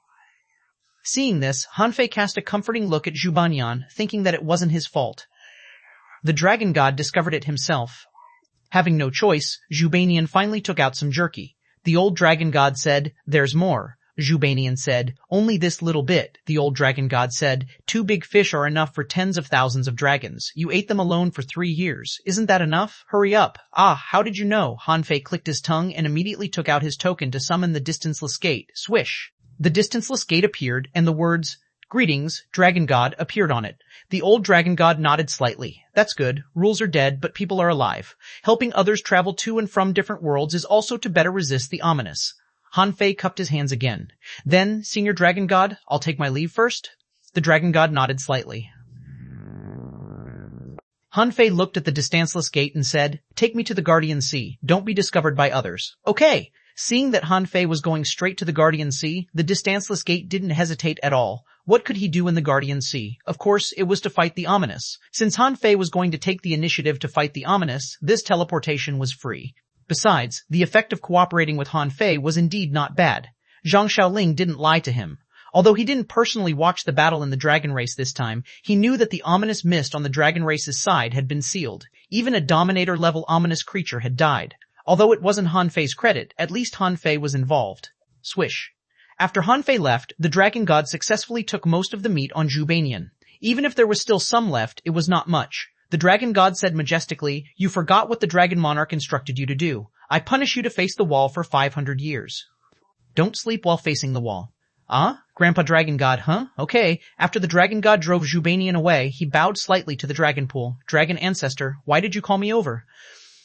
Seeing this, Han Fei cast a comforting look at Zubanian, thinking that it wasn't his fault. The Dragon God discovered it himself. Having no choice, Zubanian finally took out some jerky. The old Dragon God said, There's more. Zubanian said, Only this little bit. The old dragon god said, 2 big fish are enough for tens of thousands of dragons. You ate them alone for 3 years. Isn't that enough? Hurry up. Ah, how did you know? Han Fei clicked his tongue and immediately took out his token to summon the distanceless gate. Swish. The distanceless gate appeared and the words, Greetings, Dragon God, appeared on it. The old dragon god nodded slightly. That's good. Rules are dead, but people are alive. Helping others travel to and from different worlds is also to better resist the ominous. Han Fei cupped his hands again. Then, Senior Dragon God, I'll take my leave first? The Dragon God nodded slightly. Han Fei looked at the distanceless gate and said, Take me to the Guardian Sea. Don't be discovered by others. Okay. Seeing that Han Fei was going straight to the Guardian Sea, the distanceless gate didn't hesitate at all. What could he do in the Guardian Sea? Of course, it was to fight the ominous. Since Han Fei was going to take the initiative to fight the ominous, this teleportation was free. Besides, the effect of cooperating with Han Fei was indeed not bad. Zhang Shaoling didn't lie to him. Although he didn't personally watch the battle in the dragon race this time, he knew that the ominous mist on the dragon race's side had been sealed. Even a Dominator-level ominous creature had died. Although it wasn't Han Fei's credit, at least Han Fei was involved. Swish. After Han Fei left, the dragon god successfully took most of the meat on Zhubanian. Even if there was still some left, it was not much. The dragon god said majestically, "You forgot what the dragon monarch instructed you to do. I punish you to face the wall for 500 years. Don't sleep while facing the wall." "Ah? Grandpa Dragon God, huh? Okay." After the dragon god drove Zhubanian away, he bowed slightly to the dragon pool. "Dragon ancestor, why did you call me over?"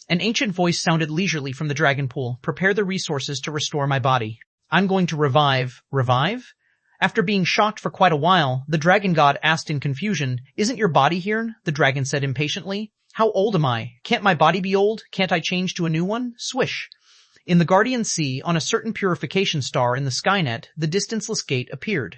An ancient voice sounded leisurely from the dragon pool. "Prepare the resources to restore my body. I'm going to revive." Revive? After being shocked for quite a while, the dragon god asked in confusion, "Isn't your body here?" The dragon said impatiently. "How old am I? Can't my body be old? Can't I change to a new one?" Swish. In the Guardian Sea, on a certain purification star in the Skynet, the distanceless gate appeared.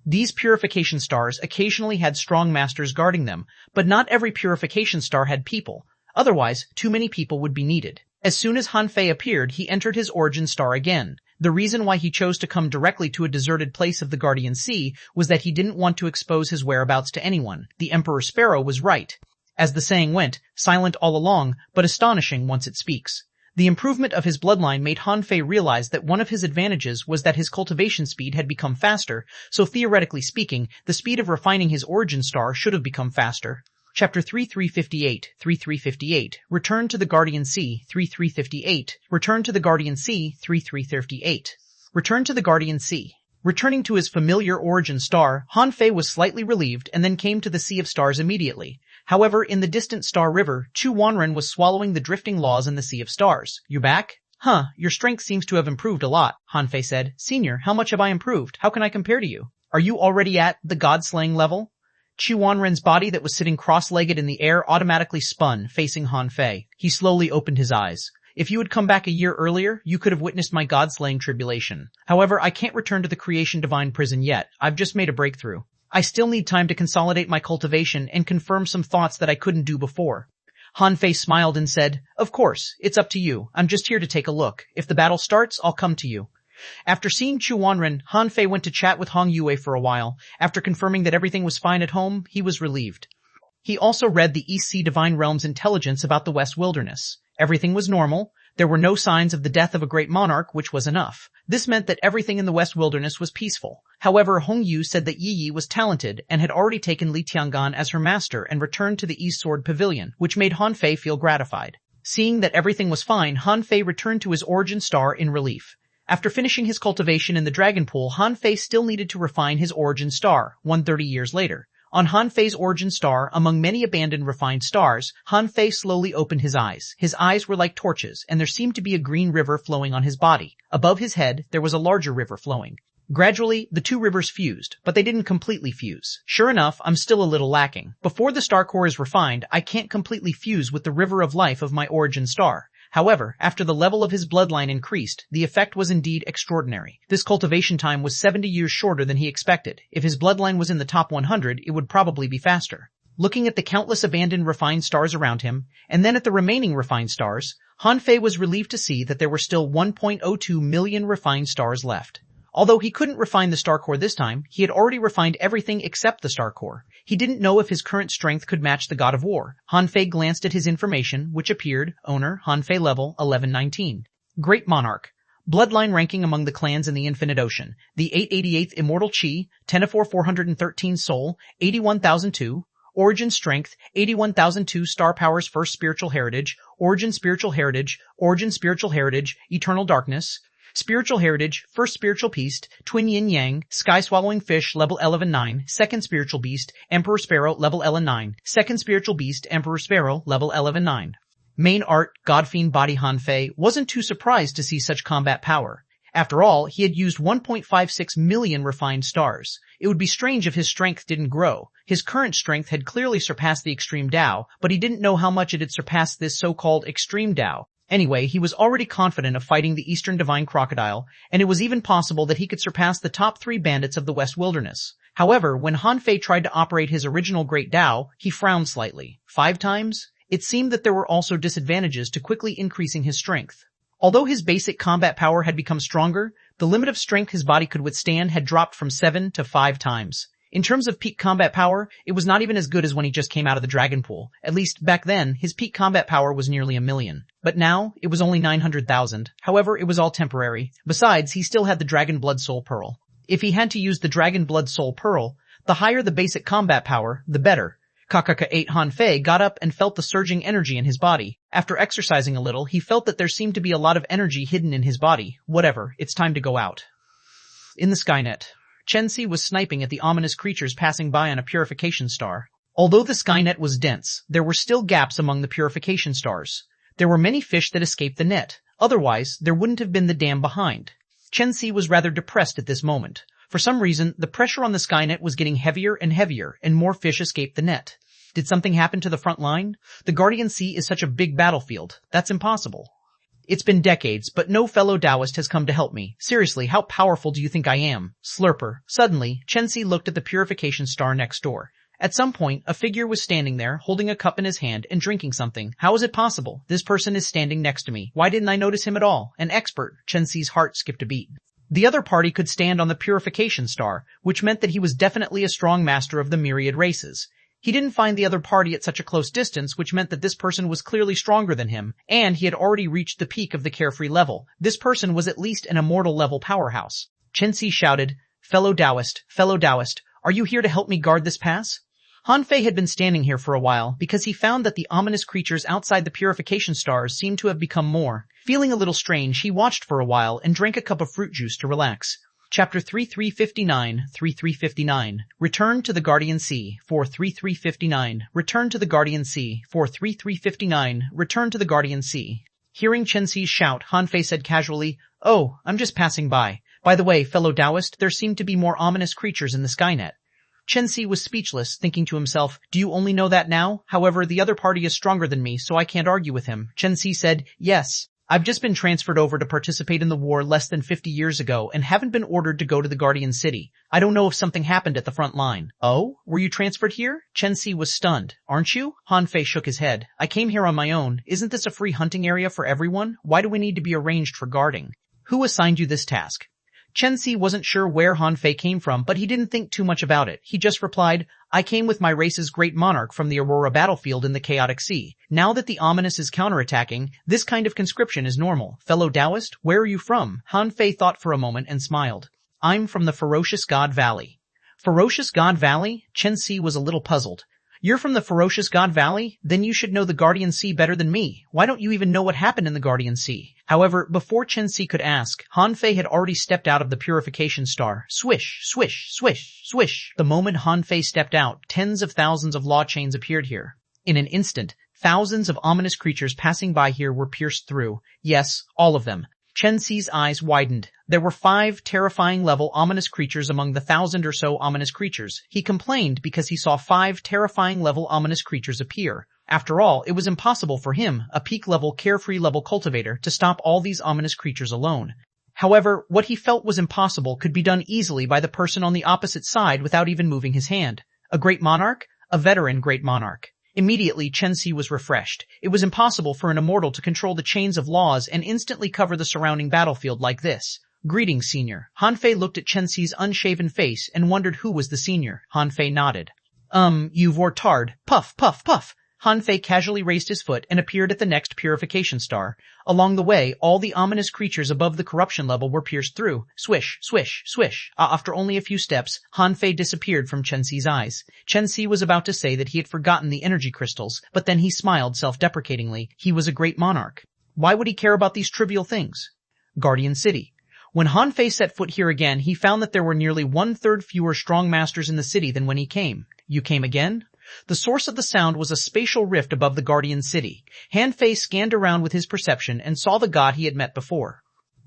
These purification stars occasionally had strong masters guarding them, but not every purification star had people. Otherwise, too many people would be needed. As soon as Han Fei appeared, he entered his origin star again. The reason why he chose to come directly to a deserted place of the Guardian Sea was that he didn't want to expose his whereabouts to anyone. The Emperor Sparrow was right. As the saying went, silent all along, but astonishing once it speaks. The improvement of his bloodline made Han Fei realize that one of his advantages was that his cultivation speed had become faster, so theoretically speaking, the speed of refining his origin star should have become faster. Chapter 3358. Return to the Guardian Sea. 3358. Return to the Guardian Sea. 3358. Return to the Guardian Sea. Returning to his familiar origin star, Han Fei was slightly relieved and then came to the Sea of Stars immediately. However, in the distant Star River, Xuanhuan was swallowing the drifting laws in the Sea of Stars. "You back?" "Huh, your strength seems to have improved a lot," Han Fei said. "Senior, how much have I improved? How can I compare to you? Are you already at the god-slaying level?" Xuanhuan's body that was sitting cross-legged in the air automatically spun, facing Han Fei. He slowly opened his eyes. "If you had come back a year earlier, you could have witnessed my god-slaying tribulation. However, I can't return to the Creation Divine Prison yet. I've just made a breakthrough. I still need time to consolidate my cultivation and confirm some thoughts that I couldn't do before." Han Fei smiled and said, "Of course, it's up to you. I'm just here to take a look. If the battle starts, I'll come to you." After seeing Xuanhuan, Han Fei went to chat with Hong Yue for a while. After confirming that everything was fine at home, he was relieved. He also read the East Sea Divine Realm's intelligence about the West Wilderness. Everything was normal. There were no signs of the death of a great monarch, which was enough. This meant that everything in the West Wilderness was peaceful. However, Hong Yu said that Yi Yi was talented and had already taken Li Tiangan as her master and returned to the East Sword Pavilion, which made Han Fei feel gratified. Seeing that everything was fine, Han Fei returned to his origin star in relief. After finishing his cultivation in the Dragon Pool, Han Fei still needed to refine his origin star, 130 years later. On Han Fei's origin star, among many abandoned refined stars, Han Fei slowly opened his eyes. His eyes were like torches, and there seemed to be a green river flowing on his body. Above his head, there was a larger river flowing. Gradually, the two rivers fused, but they didn't completely fuse. Sure enough, I'm still a little lacking. Before the star core is refined, I can't completely fuse with the river of life of my origin star. However, after the level of his bloodline increased, the effect was indeed extraordinary. This cultivation time was 70 years shorter than he expected. If his bloodline was in the top 100, it would probably be faster. Looking at the countless abandoned refined stars around him, and then at the remaining refined stars, Han Fei was relieved to see that there were still 1.02 million refined stars left. Although he couldn't refine the star core this time, he had already refined everything except the star core. He didn't know if his current strength could match the God of War. Han Fei glanced at his information, which appeared, owner, Han Fei level, 1119. Great Monarch. Bloodline ranking among the clans in the Infinite Ocean. The 888th Immortal Chi, 10/413 Soul, 81,002. Origin Strength, 81,002 Star Powers First Spiritual Heritage, Origin Spiritual Heritage, Eternal Darkness. Spiritual Heritage, First Spiritual Beast, Twin Yin Yang, Sky Swallowing Fish, level 11-9, Second Spiritual Beast, Emperor Sparrow, level 11-9, Second Spiritual Beast, Emperor Sparrow, level 11-9. Main art, Godfiend Body. Han Fei wasn't too surprised to see such combat power. After all, he had used 1.56 million refined stars. It would be strange if his strength didn't grow. His current strength had clearly surpassed the Extreme Tao, but he didn't know how much it had surpassed this so-called Extreme Tao. Anyway, he was already confident of fighting the Eastern Divine Crocodile, and it was even possible that he could surpass the top 3 bandits of the West Wilderness. However, when Han Fei tried to operate his original Great Tao, he frowned slightly. 5 times? It seemed that there were also disadvantages to quickly increasing his strength. Although his basic combat power had become stronger, The limit of strength his body could withstand had dropped from 7 to 5 times. In terms of peak combat power, it was not even as good as when he just came out of the dragon pool. At least, back then, his peak combat power was nearly 1,000,000. But now, it was only 900,000. However, it was all temporary. Besides, he still had the Dragon Blood Soul Pearl. If he had to use the Dragon Blood Soul Pearl, the higher the basic combat power, the better. KKK-8 Hanfei got up and felt the surging energy in his body. After exercising a little, he felt that there seemed to be a lot of energy hidden in his body. Whatever, it's time to go out. In the Skynet, Chen-Si was sniping at the ominous creatures passing by on a purification star. Although the Skynet was dense, there were still gaps among the purification stars. There were many fish that escaped the net. Otherwise, there wouldn't have been the dam behind. Chen-Si was rather depressed at this moment. For some reason, the pressure on the Skynet was getting heavier, and more fish escaped the net. Did something happen to the front line? The Guardian Sea is such a big battlefield. That's impossible. It's been decades, but no fellow Taoist has come to help me. Seriously, how powerful do you think I am? Slurper. Suddenly, Chen-Si looked at the purification star next door. At some point, a figure was standing there, holding a cup in his hand and drinking something. How is it possible? This person is standing next to me. Why didn't I notice him at all? An expert. Chen-Si's heart skipped a beat. The other party could stand on the purification star, which meant that he was definitely a strong master of the myriad races. He didn't find the other party at such a close distance, which meant that this person was clearly stronger than him, and he had already reached the peak of the carefree level. This person was at least an immortal level powerhouse. Chen-Si shouted, fellow Taoist, are you here to help me guard this pass? Hanfei had been standing here for a while because he found that the ominous creatures outside the purification stars seemed to have become more. Feeling a little strange, he watched for a while and drank a cup of fruit juice to relax. Chapter 3359. Return to the Guardian Sea. 43359. Return to the Guardian Sea. 43359. Return to the Guardian Sea. Hearing Chen-Si's shout, Hanfei said casually, oh, I'm just passing by. By the way, fellow Taoist, there seem to be more ominous creatures in the Skynet. Chen-Si was speechless, thinking to himself, do you only know that now? However, the other party is stronger than me, so I can't argue with him. Chen-Si said, yes. I've just been transferred over to participate in the war less than 50 years ago and haven't been ordered to go to the Guardian City. I don't know if something happened at the front line. Oh? Were you transferred here? Chen-Si was stunned. Aren't you? Hanfei shook his head. I came here on my own. Isn't this a free hunting area for everyone? Why do we need to be arranged for guarding? Who assigned you this task? Chen-Si wasn't sure where Hanfei came from, but he didn't think too much about it. He just replied, I came with my race's great monarch from the Aurora battlefield in the Chaotic Sea. Now that the ominous is counterattacking, this kind of conscription is normal. Fellow Taoist, where are you from? Hanfei thought for a moment and smiled. I'm from the Ferocious God Valley. Ferocious God Valley? Chen-Si was a little puzzled. You're from the Ferocious God Valley? Then you should know the Guardian Sea better than me. Why don't you even know what happened in the Guardian Sea? However, before Chen-Si could ask, Hanfei had already stepped out of the purification star. Swish, swish, swish, swish. The moment Hanfei stepped out, tens of thousands of law chains appeared here. In an instant, thousands of ominous creatures passing by here were pierced through. Yes, all of them. Chen-Si's eyes widened. There were 5 terrifying level ominous creatures among the 1,000 or so ominous creatures. He complained because he saw 5 terrifying level ominous creatures appear. After all, it was impossible for him, a peak level carefree level cultivator, to stop all these ominous creatures alone. However, what he felt was impossible could be done easily by the person on the opposite side without even moving his hand. A great monarch? A veteran great monarch. Immediately, Chen-Si was refreshed. It was impossible for an immortal to control the chains of laws and instantly cover the surrounding battlefield like this. Greetings, senior. Hanfei looked at Chen-Si's unshaven face and wondered who was the senior. Hanfei nodded. You've worked hard. Puff, puff, puff. Hanfei casually raised his foot and appeared at the next purification star. Along the way, all the ominous creatures above the corruption level were pierced through. Swish, swish, swish. After only a few steps, Hanfei disappeared from Chen-Si's eyes. Chen-Si was about to say that he had forgotten the energy crystals, but then he smiled self-deprecatingly. He was a great monarch. Why would he care about these trivial things? Guardian City. When Hanfei set foot here again, he found that there were nearly 1/3 fewer strong masters in the city than when he came. You came again? The source of the sound was a spatial rift above the Guardian City. Hanfei scanned around with his perception and saw the god he had met before.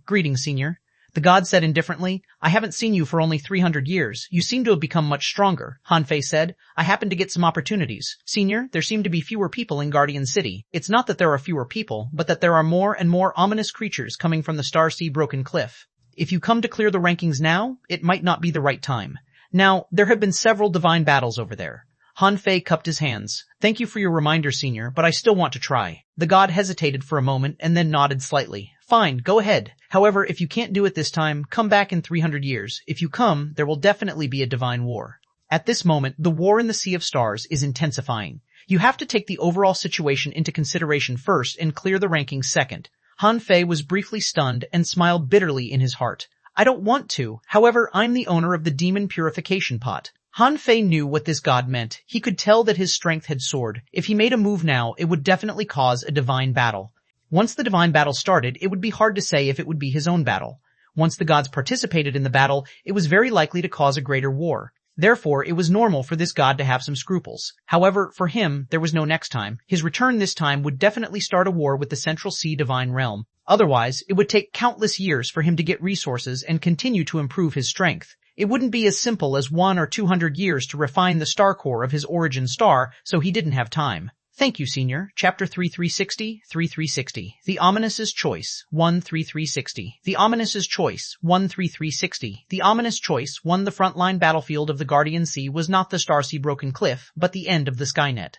Greetings, senior. The god said indifferently, I haven't seen you for only 300 years. You seem to have become much stronger. Hanfei said, I happened to get some opportunities. Senior, there seem to be fewer people in Guardian City. It's not that there are fewer people, but that there are more and more ominous creatures coming from the Starsea Broken Cliff. If you come to clear the rankings now, it might not be the right time. Now, there have been several divine battles over there. Hanfei cupped his hands. Thank you for your reminder, senior, but I still want to try. The god hesitated for a moment and then nodded slightly. Fine, go ahead. However, if you can't do it this time, come back in 300 years. If you come, there will definitely be a divine war. At this moment, the war in the Sea of Stars is intensifying. You have to take the overall situation into consideration first and clear the rankings second. Han Fei was briefly stunned and smiled bitterly in his heart. I don't want to. However, I'm the owner of the demon purification pot. Han Fei knew what this god meant. He could tell that his strength had soared. If he made a move now, it would definitely cause a divine battle. Once the divine battle started, it would be hard to say if it would be his own battle. Once the gods participated in the battle, it was very likely to cause a greater war. Therefore, it was normal for this god to have some scruples. However, for him, there was no next time. His return this time would definitely start a war with the Central Sea Divine Realm. Otherwise, it would take countless years for him to get resources and continue to improve his strength. It wouldn't be as simple as 100 or 200 years to refine the star core of his origin star, so he didn't have time. Thank you, Senior. Chapter 3360. The Ominous's Choice. 13360. The Ominous's Choice. 13360. The ominous choice won the frontline battlefield of the Guardian Sea was not the Starsea Broken Cliff, but the end of the Skynet.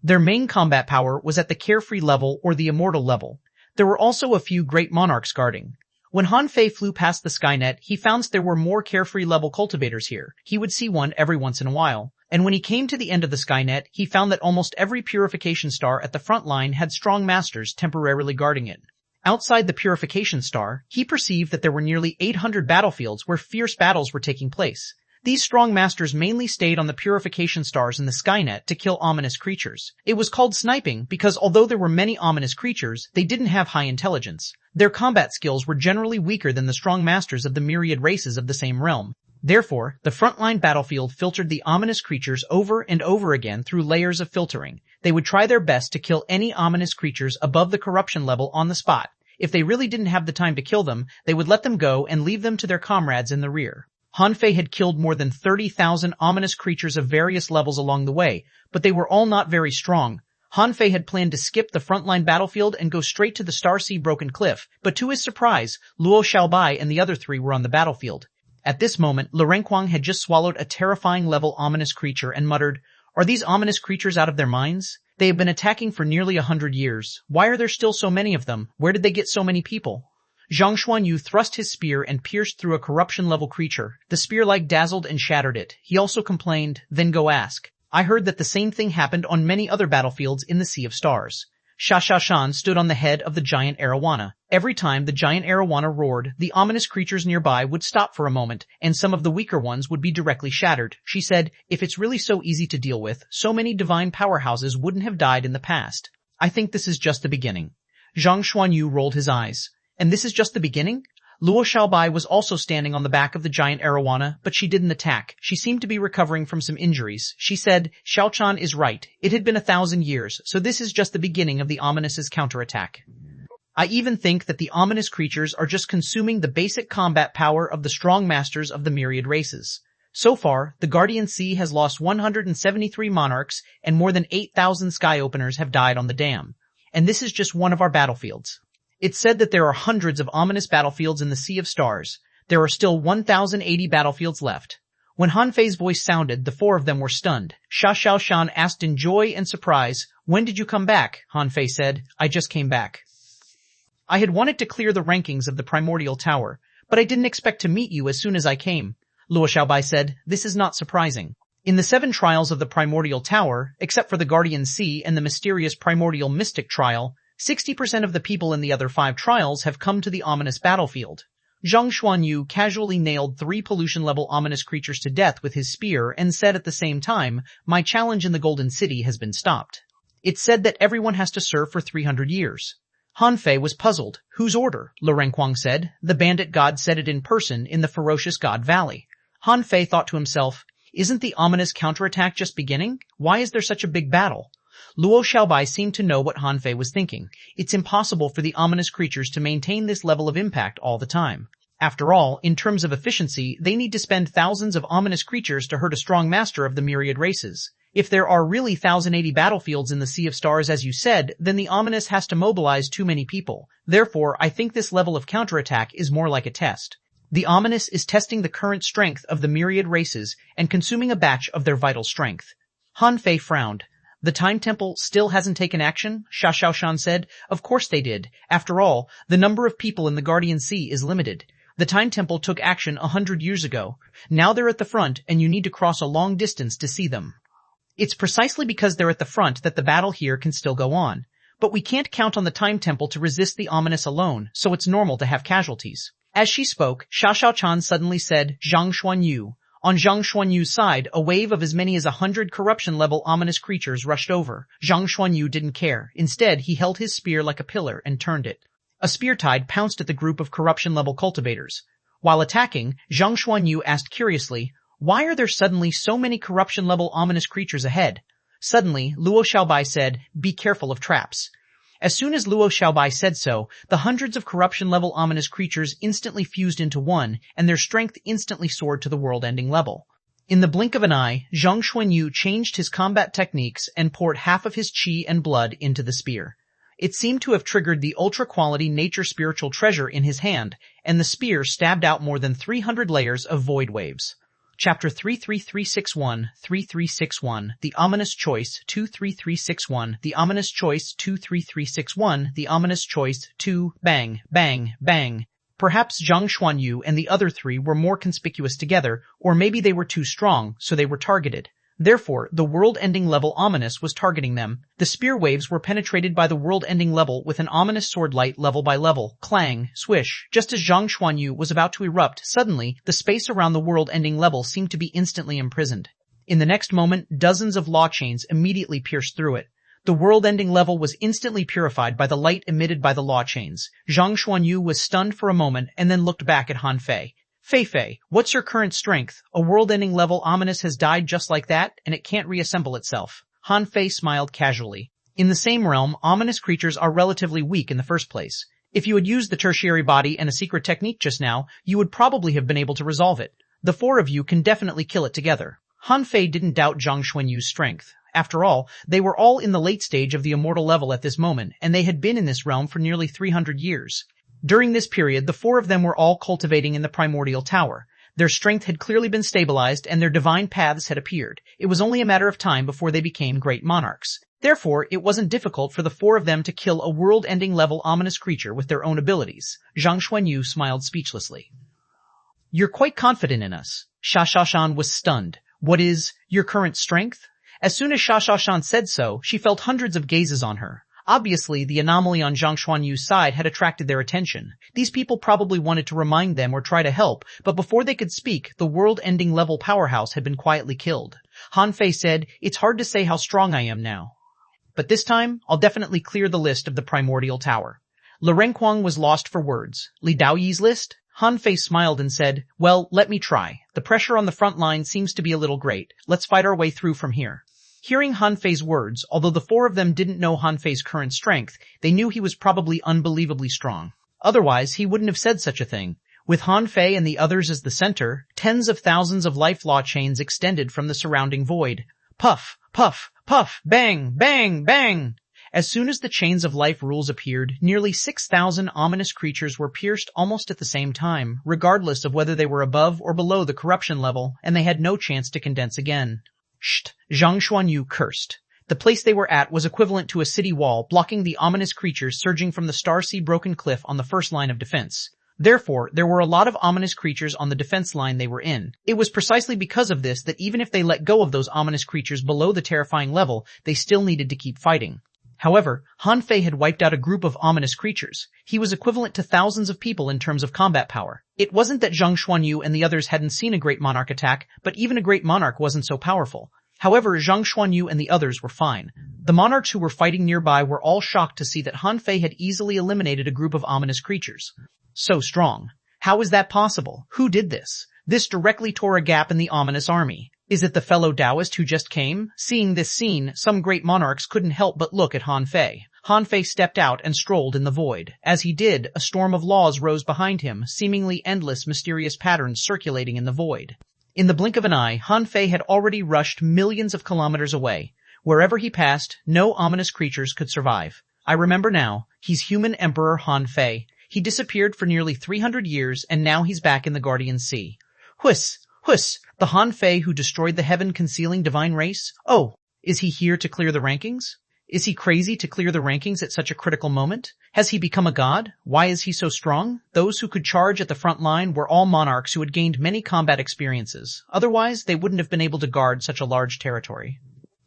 Their main combat power was at the Carefree level or the Immortal level. There were also a few great monarchs guarding. When Han Fei flew past the Skynet, he found there were more Carefree level cultivators here. He would see one every once in a while. And when he came to the end of the Skynet, he found that almost every purification star at the front line had strong masters temporarily guarding it. Outside the purification star, he perceived that there were nearly 800 battlefields where fierce battles were taking place. These strong masters mainly stayed on the purification stars in the Skynet to kill ominous creatures. It was called sniping because although there were many ominous creatures, they didn't have high intelligence. Their combat skills were generally weaker than the strong masters of the myriad races of the same realm. Therefore, the frontline battlefield filtered the ominous creatures over and over again through layers of filtering. They would try their best to kill any ominous creatures above the corruption level on the spot. If they really didn't have the time to kill them, they would let them go and leave them to their comrades in the rear. Han Fei had killed more than 30,000 ominous creatures of various levels along the way, but they were all not very strong. Han Fei had planned to skip the frontline battlefield and go straight to the Starsea Broken Cliff, but to his surprise, Luo Xiaobai and the other three were on the battlefield. At this moment, Lu Renquang had just swallowed a terrifying level ominous creature and muttered, "Are these ominous creatures out of their minds? They have been attacking for nearly 100 years. Why are there still so many of them? Where did they get so many people?" xuanhuan thrust his spear and pierced through a corruption-level creature. The spear dazzled and shattered it. He also complained, "Then go ask. I heard that the same thing happened on many other battlefields in the Sea of Stars." Shan stood on the head of the giant arowana. Every time the giant arowana roared, the ominous creatures nearby would stop for a moment, and some of the weaker ones would be directly shattered. She said, "If it's really so easy to deal with, so many divine powerhouses wouldn't have died in the past. I think this is just the beginning." Zhang Xuanyu rolled his eyes. "And this is just the beginning?" Luo Xiaobai was also standing on the back of the giant arowana, but she didn't attack. She seemed to be recovering from some injuries. She said, "Xiaochan is right. It had been 1,000 years, so this is just the beginning of the ominous's counterattack. I even think that the ominous creatures are just consuming the basic combat power of the strong masters of the myriad races. So far, the Guardian Sea has lost 173 monarchs and more than 8,000 sky openers have died on the dam. And this is just one of our battlefields. It's said that there are hundreds of ominous battlefields in the Sea of Stars. There are still 1,080 battlefields left." When Han Fei's voice sounded, the four of them were stunned. Shan asked in joy and surprise, "When did you come back?" Han Fei said, "I just came back. I had wanted to clear the rankings of the Primordial Tower, but I didn't expect to meet you as soon as I came." Luo Xiaobai said, "This is not surprising. In the 7 trials of the Primordial Tower, except for the Guardian Sea and the mysterious Primordial Mystic trial, 60% of the people in the other 5 trials have come to the ominous battlefield." Zhang Xuanyu casually nailed 3 pollution-level ominous creatures to death with his spear and said at the same time, "My challenge in the Golden City has been stopped. It's said that everyone has to serve for 300 years. Han Fei was puzzled. "Whose order?" Lu Renquang said. "The bandit god said it in person in the ferocious God Valley." Han Fei thought to himself, "Isn't the ominous counterattack just beginning? Why is there such a big battle?" Luo Xiaobai seemed to know what Han Fei was thinking. It's impossible for the ominous creatures to maintain this level of impact all the time. After all, in terms of efficiency, they need to spend thousands of ominous creatures to hurt a strong master of the myriad races. If there are really 1,080 battlefields in the Sea of Stars as you said, then the ominous has to mobilize too many people. Therefore, I think this level of counterattack is more like a test. The ominous is testing the current strength of the myriad races and consuming a batch of their vital strength. Han Fei frowned. The Time Temple still hasn't taken action? Xuanhuan said. Of course they did. After all, the number of people in the Guardian Sea is limited. The Time Temple took action 100 years ago. Now they're at the front and you need to cross a long distance to see them. It's precisely because they're at the front that the battle here can still go on. But we can't count on the Time Temple to resist the ominous alone, so it's normal to have casualties. As she spoke, Xuanhuan suddenly said, Zhang Xuanyu. On Zhang Xuanyu's side, a wave of as many as 100 corruption-level ominous creatures rushed over. Zhang Xuanyu didn't care. Instead, he held his spear like a pillar and turned it. A spear tide pounced at the group of corruption-level cultivators. While attacking, Zhang Xuanyu asked curiously, why are there suddenly so many corruption-level ominous creatures ahead? Suddenly, Luo Xiaobai said, be careful of traps. As soon as Luo Xiaobai said so, the hundreds of corruption-level ominous creatures instantly fused into one, and their strength instantly soared to the world-ending level. In the blink of an eye, Zhang Xuanyu changed his combat techniques and poured half of his qi and blood into the spear. It seemed to have triggered the ultra-quality nature spiritual treasure in his hand, and the spear stabbed out more than 300 layers of void waves. Chapter 33361, The Ominous Choice, 23361, The Ominous Choice, 23361, The Ominous Choice, 2, bang, bang, bang. Perhaps Zhang Xuanyu and the other three were more conspicuous together, or maybe they were too strong, so they were targeted. Therefore, the world-ending level ominous was targeting them. The spear waves were penetrated by the world-ending level with an ominous sword light level by level. Clang, swish. Just as Zhang Xuanyu was about to erupt, suddenly, the space around the world-ending level seemed to be instantly imprisoned. In the next moment, dozens of law chains immediately pierced through it. The world-ending level was instantly purified by the light emitted by the law chains. Zhang Xuanyu was stunned for a moment and then looked back at Han Fei. Fei, what's your current strength? A world-ending level ominous has died just like that, and it can't reassemble itself. Han Fei smiled casually. In the same realm, ominous creatures are relatively weak in the first place. If you had used the tertiary body and a secret technique just now, you would probably have been able to resolve it. The four of you can definitely kill it together. Han Fei didn't doubt Zhang Xuanyu's strength. After all, they were all in the late stage of the immortal level at this moment, and they had been in this realm for nearly 300 years. During this period, the four of them were all cultivating in the primordial tower. Their strength had clearly been stabilized and their divine paths had appeared. It was only a matter of time before they became great monarchs. Therefore, it wasn't difficult for the four of them to kill a world-ending level ominous creature with their own abilities. Zhang Xuanyu smiled speechlessly. You're quite confident in us. Xuanhuan was stunned. What is your current strength? As soon as Xuanhuan said so, she felt hundreds of gazes on her. Obviously, the anomaly on Zhang Xuanyu's side had attracted their attention. These people probably wanted to remind them or try to help, but before they could speak, the world-ending level powerhouse had been quietly killed. Han Fei said, it's hard to say how strong I am now. But this time, I'll definitely clear the list of the primordial tower. Le Renquang was lost for words. Li Daoyi's list? Han Fei smiled and said, well, let me try. The pressure on the front line seems to be a little great. Let's fight our way through from here. Hearing Han Fei's words, although the four of them didn't know Han Fei's current strength, they knew he was probably unbelievably strong. Otherwise, he wouldn't have said such a thing. With Han Fei and the others as the center, tens of thousands of life law chains extended from the surrounding void. Puff, puff, puff, bang, bang, bang! As soon as the chains of life rules appeared, nearly 6,000 ominous creatures were pierced almost at the same time, regardless of whether they were above or below the corruption level, and they had no chance to condense again. Sht! Zhang Xuanyu cursed. The place they were at was equivalent to a city wall, blocking the ominous creatures surging from the Starsea broken cliff on the first line of defense. Therefore, there were a lot of ominous creatures on the defense line they were in. It was precisely because of this that even if they let go of those ominous creatures below the terrifying level, they still needed to keep fighting. However, Han Fei had wiped out a group of ominous creatures. He was equivalent to thousands of people in terms of combat power. It wasn't that Zhang Xuanyu and the others hadn't seen a great monarch attack, but even a great monarch wasn't so powerful. However, Zhang Xuanyu and the others were fine. The monarchs who were fighting nearby were all shocked to see that Han Fei had easily eliminated a group of ominous creatures. So strong. How is that possible? Who did this? This directly tore a gap in the ominous army. Is it the fellow Taoist who just came? Seeing this scene, some great monarchs couldn't help but look at Han Fei. Han Fei stepped out and strolled in the void. As he did, a storm of laws rose behind him, seemingly endless mysterious patterns circulating in the void. In the blink of an eye, Han Fei had already rushed millions of kilometers away. Wherever he passed, no ominous creatures could survive. I remember now, he's human Emperor Han Fei. He disappeared for nearly 300 years, and now he's back in the Guardian Sea. Huss! Huss! The Han Fei who destroyed the heaven-concealing divine race? Oh, Is he here to clear the rankings? Is he crazy to clear the rankings at such a critical moment? Has he become a god? Why is he so strong? Those who could charge at the front line were all monarchs who had gained many combat experiences. Otherwise, they wouldn't have been able to guard such a large territory.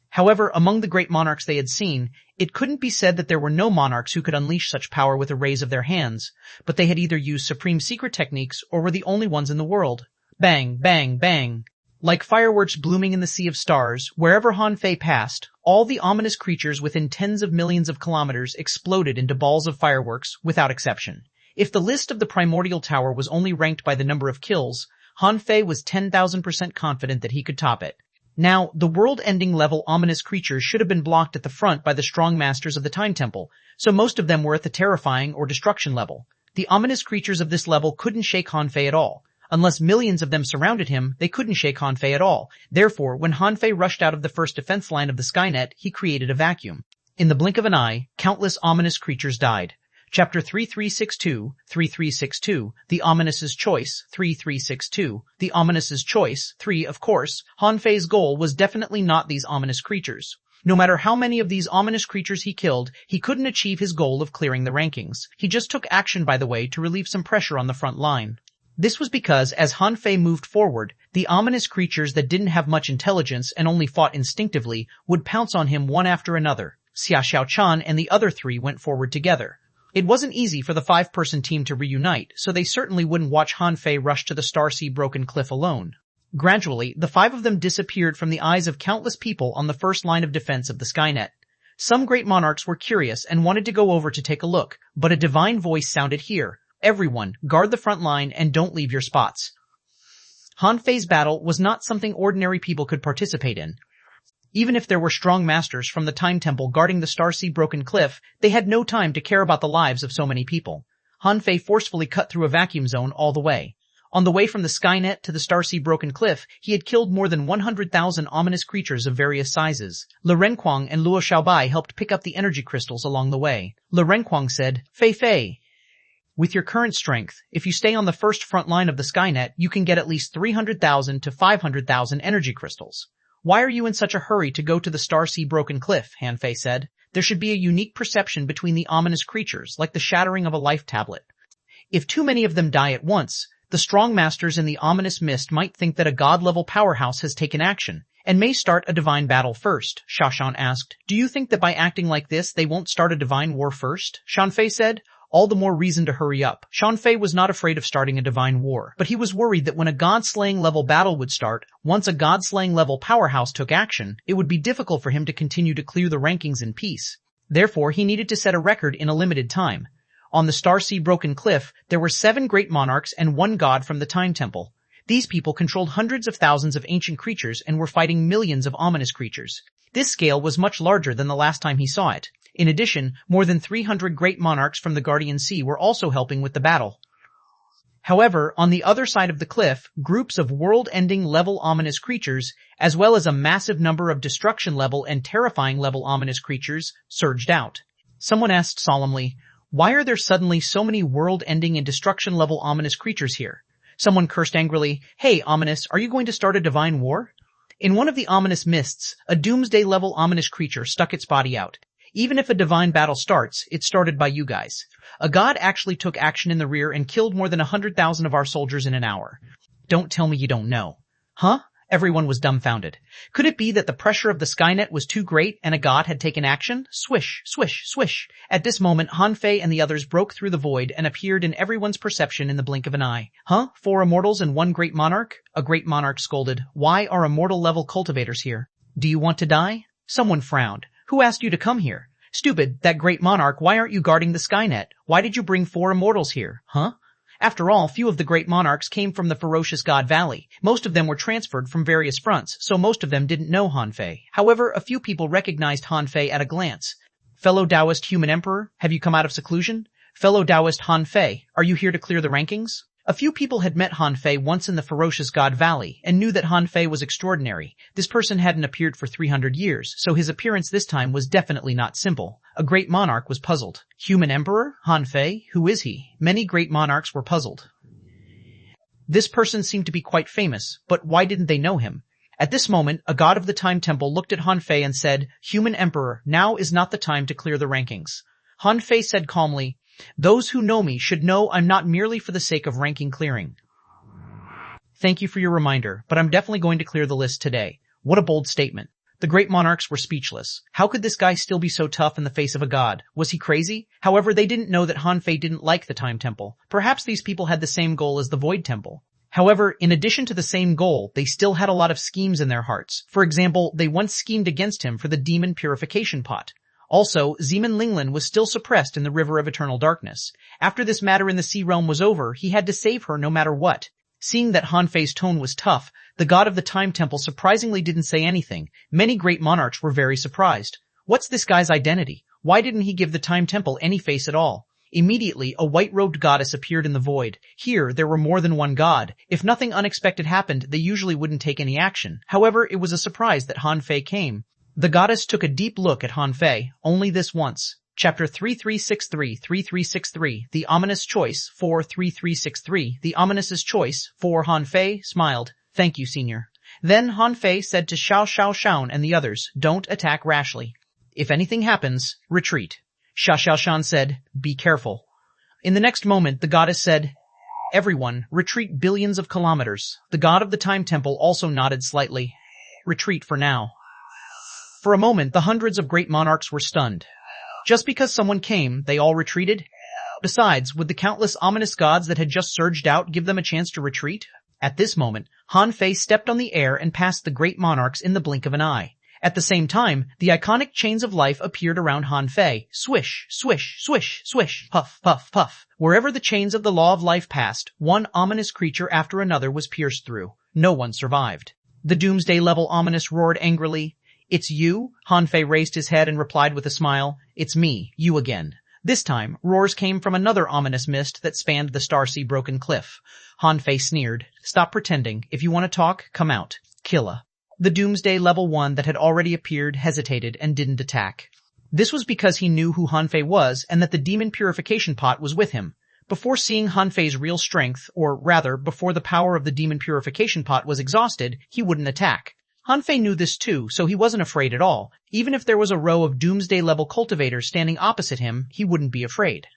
However, among the great monarchs they had seen, it couldn't be said that there were no monarchs who could unleash such power with a raise of their hands, but they had either used supreme secret techniques or were the only ones in the world. Bang, bang, bang. Like fireworks blooming in the sea of stars, wherever Han Fei passed, all the ominous creatures within tens of millions of kilometers exploded into balls of fireworks, without exception. If the list of the primordial tower was only ranked by the number of kills, Han Fei was 10,000% confident that he could top it. Now, the world-ending level ominous creatures should have been blocked at the front by the strong masters of the Time Temple, so most of them were at the terrifying or destruction level. The ominous creatures of this level couldn't shake Han Fei at all. Unless millions of them surrounded him, they couldn't shake Han Fei at all. Therefore, when Han Fei rushed out of the first defense line of the Skynet, he created a vacuum. In the blink of an eye, countless ominous creatures died. Chapter 3362, 3362, The Ominous's Choice, 3362, The Ominous's Choice, 3. Of course, Han Fei's goal was definitely not these ominous creatures. No matter how many of these ominous creatures he killed, he couldn't achieve his goal of clearing the rankings. He just took action, by the way, to relieve some pressure on the front line. This was because as Han Fei moved forward, the ominous creatures that didn't have much intelligence and only fought instinctively would pounce on him one after another. Xia Xiaochan and the other three went forward together. It wasn't easy for the 5-person team to reunite, so they certainly wouldn't watch Han Fei rush to the Starsea Broken Cliff alone. Gradually, the 5 of them disappeared from the eyes of countless people on the first line of defense of the Skynet. Some great monarchs were curious and wanted to go over to take a look, but a divine voice sounded here. Everyone, guard the front line and don't leave your spots. Han Fei's battle was not something ordinary people could participate in. Even if there were strong masters from the Time Temple guarding the Starsea Broken Cliff, they had no time to care about the lives of so many people. Han Fei forcefully cut through a vacuum zone all the way. On the way from the Skynet to the Starsea Broken Cliff, he had killed more than 100,000 ominous creatures of various sizes. Le Renquang and Luo Xiaobai helped pick up the energy crystals along the way. Le Renquang said, Fei, with your current strength, if you stay on the first front line of the Skynet, you can get at least 300,000 to 500,000 energy crystals. Why are you in such a hurry to go to the Starsea Broken Cliff? Han Fei said. There should be a unique perception between the ominous creatures, like the shattering of a life tablet. If too many of them die at once, the strong masters in the ominous mist might think that a god-level powerhouse has taken action, and may start a divine battle first, Xiaoshan asked. Do you think that by acting like this they won't start a divine war first? Han Fei said. All the more reason to hurry up. Han Fei was not afraid of starting a divine war, but he was worried that when a god-slaying level battle would start, once a god-slaying level powerhouse took action, it would be difficult for him to continue to clear the rankings in peace. Therefore, he needed to set a record in a limited time. On the Starsea Broken Cliff, there were 7 great monarchs and 1 god from the Time Temple. These people controlled hundreds of thousands of ancient creatures and were fighting millions of ominous creatures. This scale was much larger than the last time he saw it. In addition, more than 300 great monarchs from the Guardian Sea were also helping with the battle. However, on the other side of the cliff, groups of world-ending level ominous creatures, as well as a massive number of destruction level and terrifying level ominous creatures, surged out. Someone asked solemnly, why are there suddenly so many world-ending and destruction level ominous creatures here? Someone cursed angrily, hey, ominous, are you going to start a divine war? In one of the ominous mists, a doomsday-level ominous creature stuck its body out. Even if a divine battle starts, it started by you guys. A god actually took action in the rear and killed more than 100,000 of our soldiers in an hour. Don't tell me you don't know. Huh? Everyone was dumbfounded. Could it be that the pressure of the Skynet was too great and a god had taken action? Swish, swish, swish. At this moment, Han Fei and the others broke through the void and appeared in everyone's perception in the blink of an eye. Huh? 4 immortals and 1 great monarch? A great monarch scolded. Why are immortal-level cultivators here? Do you want to die? Someone frowned. Who asked you to come here? Stupid, that great monarch, why aren't you guarding the Skynet? Why did you bring 4 immortals here? Huh? After all, few of the great monarchs came from the ferocious God Valley. Most of them were transferred from various fronts, so most of them didn't know Han Fei. However, a few people recognized Han Fei at a glance. Fellow Taoist human emperor, have you come out of seclusion? Fellow Taoist Han Fei, are you here to clear the rankings? A few people had met Han Fei once in the ferocious God Valley and knew that Han Fei was extraordinary. This person hadn't appeared for 300 years, so his appearance this time was definitely not simple. A great monarch was puzzled. Human emperor? Han Fei? Who is he? Many great monarchs were puzzled. This person seemed to be quite famous, but why didn't they know him? At this moment, a god of the Time Temple looked at Han Fei and said, "Human Emperor, now is not the time to clear the rankings." Han Fei said calmly, "Those who know me should know I'm not merely for the sake of ranking clearing. Thank you for your reminder, but I'm definitely going to clear the list today." What a bold statement. The great monarchs were speechless. How could this guy still be so tough in the face of a god? Was he crazy? However, they didn't know that Han Fei didn't like the Time Temple. Perhaps these people had the same goal as the Void Temple. However, in addition to the same goal, they still had a lot of schemes in their hearts. For example, they once schemed against him for the demon purification pot. Also, Zeman Linglin was still suppressed in the River of Eternal Darkness. After this matter in the Sea Realm was over, he had to save her no matter what. Seeing that Han Fei's tone was tough, the god of the Time Temple surprisingly didn't say anything. Many great monarchs were very surprised. What's this guy's identity? Why didn't he give the Time Temple any face at all? Immediately, a white-robed goddess appeared in the void. Here, there were more than one god. If nothing unexpected happened, they usually wouldn't take any action. However, it was a surprise that Han Fei came. The goddess took a deep look at Han Fei, only this once. Chapter 3363, The Ominous Choice, 43363, The Ominous's Choice, 4 Han Fei smiled. "Thank you, senior." Then Han Fei said to Xuanhuan and the others, "Don't attack rashly. If anything happens, retreat." Xuanhuan said, "Be careful." In the next moment, the goddess said, "Everyone, retreat billions of kilometers." The god of the Time Temple also nodded slightly. "Retreat for now." For a moment, the hundreds of great monarchs were stunned. Just because someone came, they all retreated? Besides, would the countless ominous gods that had just surged out give them a chance to retreat? At this moment, Han Fei stepped on the air and passed the great monarchs in the blink of an eye. At the same time, the iconic chains of life appeared around Han Fei. Swish, swish, swish, swish, puff, puff, puff. Wherever the chains of the law of life passed, one ominous creature after another was pierced through. No one survived. The doomsday-level ominous roared angrily. "It's you?" Han Fei raised his head and replied with a smile. "It's me, you again." This time, roars came from another ominous mist that spanned the Starsea broken cliff. Han Fei sneered. "Stop pretending. If you want to talk, come out. Killa." The Doomsday Level 1 that had already appeared hesitated and didn't attack. This was because he knew who Han Fei was and that the demon purification pot was with him. Before seeing Han Fei's real strength, or rather, before the power of the demon purification pot was exhausted, he wouldn't attack. Han Fei knew this too, so he wasn't afraid at all. Even if there was a row of Doomsday-level cultivators standing opposite him, he wouldn't be afraid.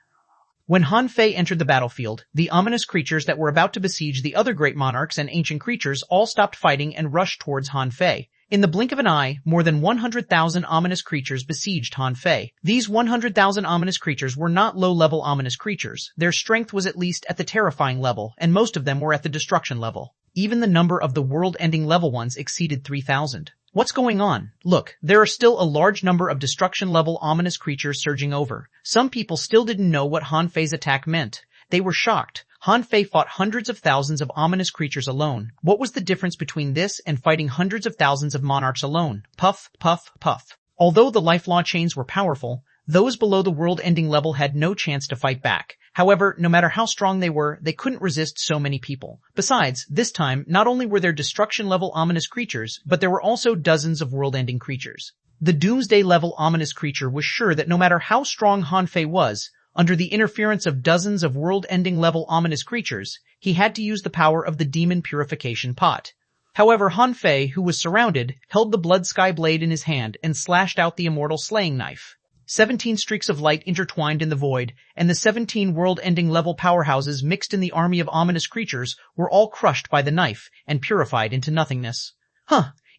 When Han Fei entered the battlefield, the ominous creatures that were about to besiege the other great monarchs and ancient creatures all stopped fighting and rushed towards Han Fei. In the blink of an eye, more than 100,000 ominous creatures besieged Han Fei. These 100,000 ominous creatures were not low-level ominous creatures. Their strength was at least at the terrifying level, and most of them were at the destruction level. Even the number of the world-ending level ones exceeded 3,000. What's going on? Look, there are still a large number of destruction-level ominous creatures surging over. Some people still didn't know what Han Fei's attack meant. They were shocked. Han Fei fought hundreds of thousands of ominous creatures alone. What was the difference between this and fighting hundreds of thousands of monarchs alone? Puff, puff, puff. Although the life law chains were powerful, those below the world-ending level had no chance to fight back. However, no matter how strong they were, they couldn't resist so many people. Besides, this time, not only were there destruction-level ominous creatures, but there were also dozens of world-ending creatures. The Doomsday-level ominous creature was sure that no matter how strong Han Fei was, under the interference of dozens of world-ending level ominous creatures, he had to use the power of the demon purification pot. However, Han Fei, who was surrounded, held the blood sky blade in his hand and slashed out the immortal slaying knife. 17 streaks of light intertwined in the void, and the 17 world-ending level powerhouses mixed in the army of ominous creatures were all crushed by the knife and purified into nothingness.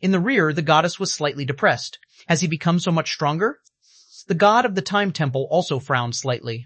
In the rear, the goddess was slightly depressed. Has he become so much stronger? The god of the Time Temple also frowned slightly.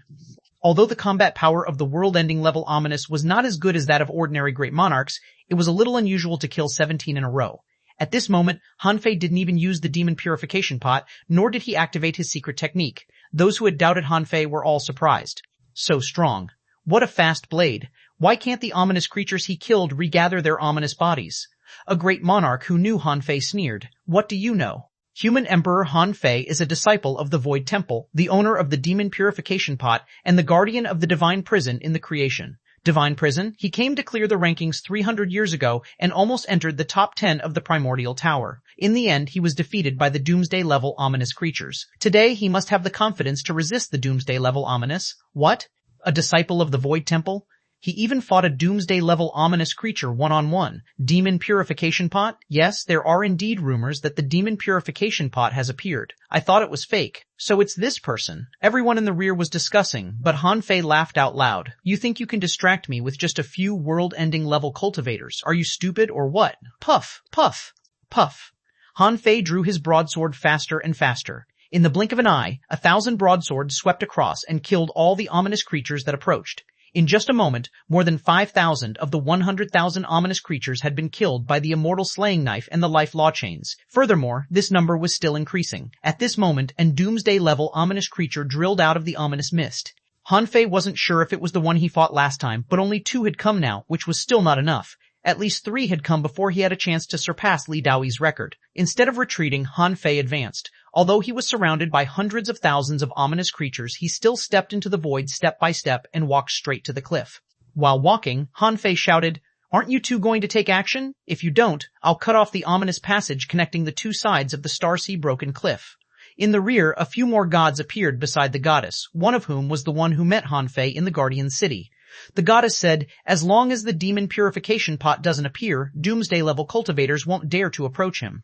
Although the combat power of the world-ending level ominous was not as good as that of ordinary great monarchs, it was a little unusual to kill 17 in a row. At this moment, Han Fei didn't even use the demon purification pot, nor did he activate his secret technique. Those who had doubted Han Fei were all surprised. So strong. What a fast blade. Why can't the ominous creatures he killed regather their ominous bodies? A great monarch who knew Han Fei sneered. What do you know? Human Emperor Han Fei is a disciple of the Void Temple, the owner of the demon purification pot, and the guardian of the divine prison in the creation. Divine prison, he came to clear the rankings 300 years ago and almost entered the top 10 of the primordial tower. In the end, he was defeated by the doomsday-level ominous creatures. Today, he must have the confidence to resist the doomsday-level ominous. What? A disciple of the Void Temple? He even fought a doomsday-level ominous creature one-on-one. Demon Purification Pot? Yes, there are indeed rumors that the Demon Purification Pot has appeared. I thought it was fake. So it's this person. Everyone in the rear was discussing, but Han Fei laughed out loud. You think you can distract me with just a few world-ending level cultivators? Are you stupid or what? Puff, puff, puff. Han Fei drew his broadsword faster and faster. In the blink of an eye, 1,000 broadswords swept across and killed all the ominous creatures that approached. In just a moment, more than 5,000 of the 100,000 ominous creatures had been killed by the immortal slaying knife and the life law chains. Furthermore, this number was still increasing. At this moment, an doomsday-level ominous creature drilled out of the ominous mist. Han Fei wasn't sure if it was the one he fought last time, but only 2 had come now, which was still not enough. At least 3 had come before he had a chance to surpass Li Daoyi's record. Instead of retreating, Han Fei advanced. Although he was surrounded by hundreds of thousands of ominous creatures, he still stepped into the void step by step and walked straight to the cliff. While walking, Han Fei shouted, "Aren't you two going to take action? If you don't, I'll cut off the ominous passage connecting the 2 sides of the Starseed broken cliff." In the rear, a few more gods appeared beside the goddess, one of whom was the one who met Han Fei in the Guardian City. The goddess said, "As long as the Demon Purification Pot doesn't appear, Doomsday-level cultivators won't dare to approach him.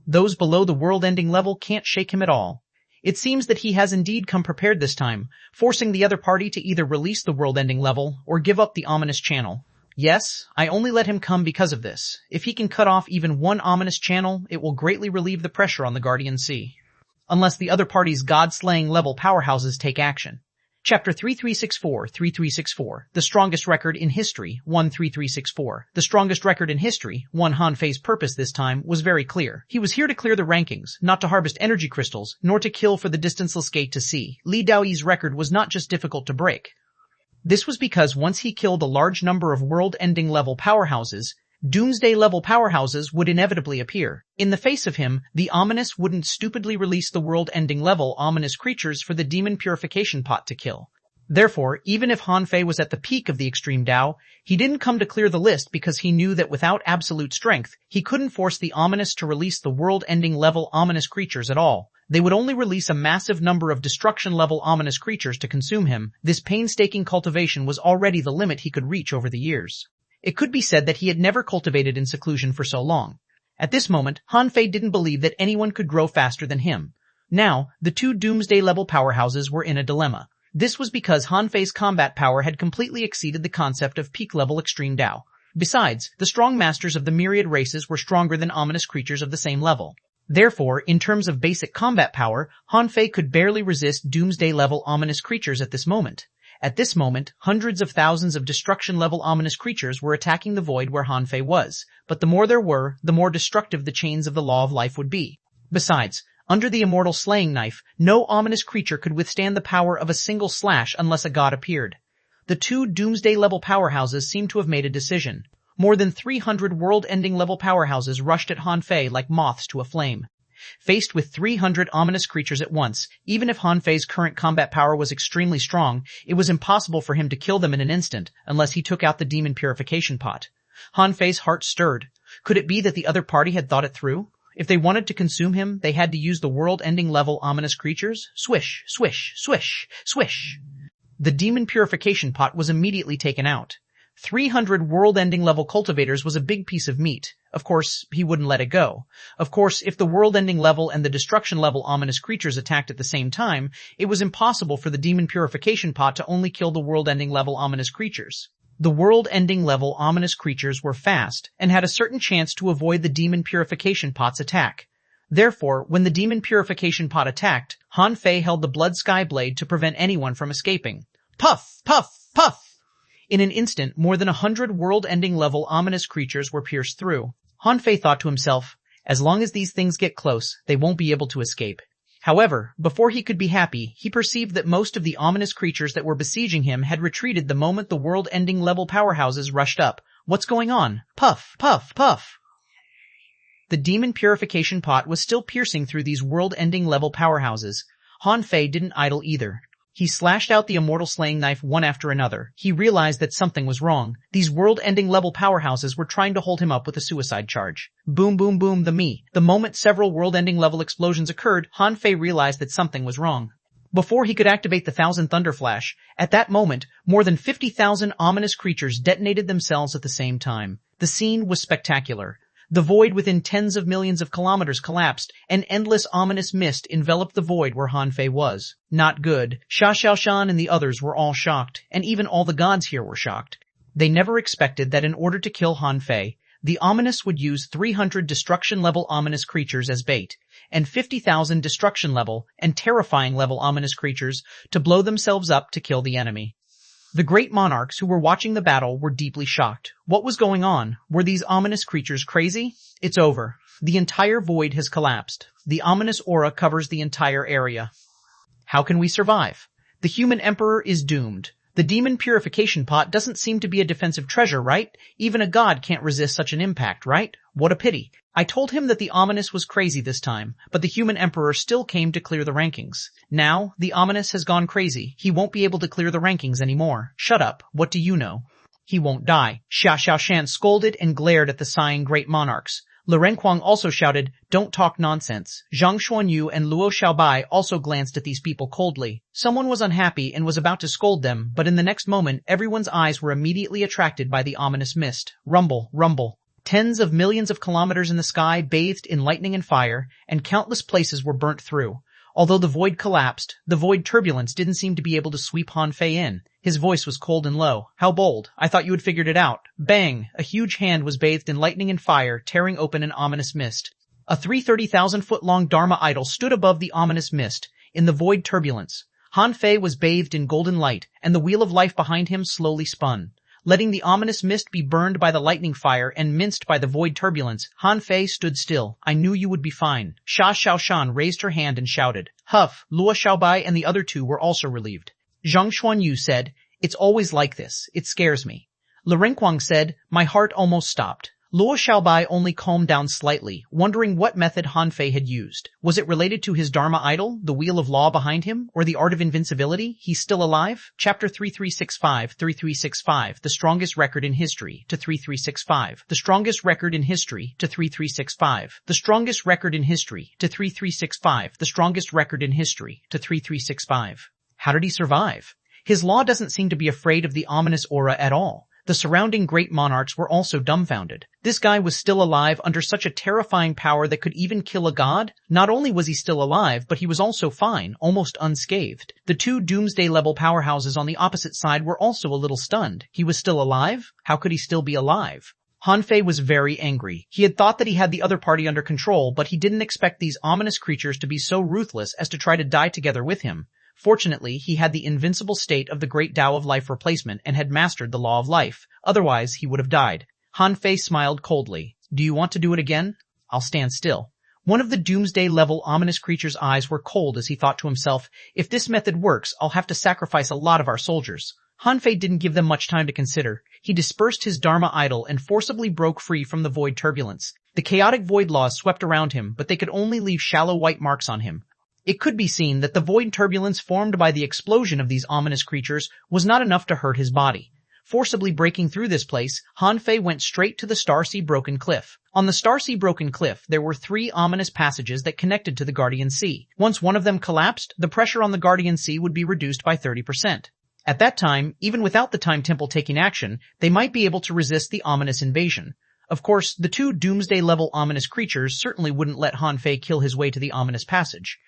Those below the world-ending level can't shake him at all." It seems that he has indeed come prepared this time, forcing the other party to either release the world-ending level or give up the ominous channel. Yes, I only let him come because of this. If he can cut off even one ominous channel, it will greatly relieve the pressure on the Guardian Sea. Unless the other party's god-slaying level powerhouses take action. Chapter 3364. The strongest record in history. 13364. The strongest record in history. Han Fei's purpose this time was very clear. He was here to clear the rankings, not to harvest energy crystals, nor to kill for the distanceless gate to sea. Li Daoyi's record was not just difficult to break. This was because once he killed a large number of world-ending level powerhouses, doomsday-level powerhouses would inevitably appear. In the face of him, the ominous wouldn't stupidly release the world-ending level ominous creatures for the Demon Purification Pot to kill. Therefore, even if Han Fei was at the peak of the extreme Dao, he didn't come to clear the list because he knew that without absolute strength, he couldn't force the ominous to release the world-ending level ominous creatures at all. They would only release a massive number of destruction-level ominous creatures to consume him. This painstaking cultivation was already the limit he could reach over the years. It could be said that he had never cultivated in seclusion for so long. At this moment, Han Fei didn't believe that anyone could grow faster than him. Now, the 2 doomsday-level powerhouses were in a dilemma. This was because Han Fei's combat power had completely exceeded the concept of peak-level extreme Dao. Besides, the strong masters of the myriad races were stronger than ominous creatures of the same level. Therefore, in terms of basic combat power, Han Fei could barely resist doomsday-level ominous creatures at this moment. At this moment, hundreds of thousands of destruction-level ominous creatures were attacking the void where Han Fei was, but the more there were, the more destructive the chains of the law of life would be. Besides, under the immortal slaying knife, no ominous creature could withstand the power of a single slash unless a god appeared. The 2 doomsday-level powerhouses seemed to have made a decision. More than 300 world-ending level powerhouses rushed at Han Fei like moths to a flame. Faced with 300 ominous creatures at once, even if Han Fei's current combat power was extremely strong, it was impossible for him to kill them in an instant, unless he took out the Demon Purification Pot. Han Fei's heart stirred. Could it be that the other party had thought it through? If they wanted to consume him, they had to use the world-ending level ominous creatures? Swish, swish, swish, swish. The Demon Purification Pot was immediately taken out. 300 world-ending level cultivators was a big piece of meat. Of course, he wouldn't let it go. Of course, if the world-ending level and the destruction level ominous creatures attacked at the same time, it was impossible for the Demon Purification Pot to only kill the world-ending level ominous creatures. The world-ending level ominous creatures were fast and had a certain chance to avoid the Demon Purification Pot's attack. Therefore, when the Demon Purification Pot attacked, Han Fei held the Blood Sky Blade to prevent anyone from escaping. Puff! Puff! Puff! In an instant, more than 100 world-ending level ominous creatures were pierced through. Han Fei thought to himself, as long as these things get close, they won't be able to escape. However, before he could be happy, he perceived that most of the ominous creatures that were besieging him had retreated the moment the world-ending level powerhouses rushed up. What's going on? Puff! Puff! Puff! The Demon Purification Pot was still piercing through these world-ending level powerhouses. Han Fei didn't idle either. He slashed out the immortal slaying knife one after another. He realized that something was wrong. These world-ending level powerhouses were trying to hold him up with a suicide charge. Boom, boom, boom, the moment several world-ending level explosions occurred, Han Fei realized that something was wrong. Before he could activate the 1,000 Thunderflash, at that moment, more than 50,000 ominous creatures detonated themselves at the same time. The scene was spectacular. The void within tens of millions of kilometers collapsed, and endless ominous mist enveloped the void where Han Fei was. Not good. Xuanhuan and the others were all shocked, and even all the gods here were shocked. They never expected that in order to kill Han Fei, the ominous would use 300 destruction-level ominous creatures as bait, and 50,000 destruction-level and terrifying-level ominous creatures to blow themselves up to kill the enemy. The great monarchs who were watching the battle were deeply shocked. What was going on? Were these ominous creatures crazy? It's over. The entire void has collapsed. The ominous aura covers the entire area. How can we survive? The human emperor is doomed. The demon purification pot doesn't seem to be a defensive treasure, right? Even a god can't resist such an impact, right? What a pity. I told him that the ominous was crazy this time, but the human emperor still came to clear the rankings. Now, the ominous has gone crazy. He won't be able to clear the rankings anymore. Shut up. What do you know? He won't die. Xuanhuan scolded and glared at the sighing great monarchs. Renquang also shouted, "Don't talk nonsense." Zhang Xuanyu and Luo Xiaobai also glanced at these people coldly. Someone was unhappy and was about to scold them, but in the next moment, everyone's eyes were immediately attracted by the ominous mist. Rumble, rumble. Tens of millions of kilometers in the sky bathed in lightning and fire, and countless places were burnt through. Although the void collapsed, the void turbulence didn't seem to be able to sweep Han Fei in. His voice was cold and low. How bold. I thought you had figured it out. Bang! A huge hand was bathed in lightning and fire, tearing open an ominous mist. A 330,000-foot-long Dharma idol stood above the ominous mist, in the void turbulence. Han Fei was bathed in golden light, and the wheel of life behind him slowly spun. Letting the ominous mist be burned by the lightning fire and minced by the void turbulence, Han Fei stood still. I knew you would be fine. Xuanhuan raised her hand and shouted. Huff, Luo Xiaobai and the other two were also relieved. Zhang Xuanyu said, "It's always like this. It scares me." Renquang said, "My heart almost stopped." Luo Xiaobai only calmed down slightly, wondering what method Han Fei had used. Was it related to his Dharma idol, the wheel of law behind him, or the art of invincibility? He's still alive? Chapter 3365, The strongest record in history, to 3365. The strongest record in history, to 3365. The strongest record in history, to 3365. The strongest record in history, to 3365. How did he survive? His law doesn't seem to be afraid of the ominous aura at all. The surrounding great monarchs were also dumbfounded. This guy was still alive under such a terrifying power that could even kill a god? Not only was he still alive, but he was also fine, almost unscathed. The two doomsday-level powerhouses on the opposite side were also a little stunned. He was still alive? How could he still be alive? Han Fei was very angry. He had thought that he had the other party under control, but he didn't expect these ominous creatures to be so ruthless as to try to die together with him. Fortunately, he had the invincible state of the great Tao of life replacement and had mastered the law of life. Otherwise, he would have died. Han Fei smiled coldly. Do you want to do it again? I'll stand still. One of the doomsday-level ominous creature's eyes were cold as he thought to himself, if this method works, I'll have to sacrifice a lot of our soldiers. Han Fei didn't give them much time to consider. He dispersed his Dharma idol and forcibly broke free from the void turbulence. The chaotic void laws swept around him, but they could only leave shallow white marks on him. It could be seen that the void turbulence formed by the explosion of these ominous creatures was not enough to hurt his body. Forcibly breaking through this place, Han Fei went straight to the Starsea Broken Cliff. On the Starsea Broken Cliff, there were 3 ominous passages that connected to the Guardian Sea. Once one of them collapsed, the pressure on the Guardian Sea would be reduced by 30%. At that time, even without the Time Temple taking action, they might be able to resist the ominous invasion. Of course, the 2 doomsday-level ominous creatures certainly wouldn't let Han Fei kill his way to the ominous passage.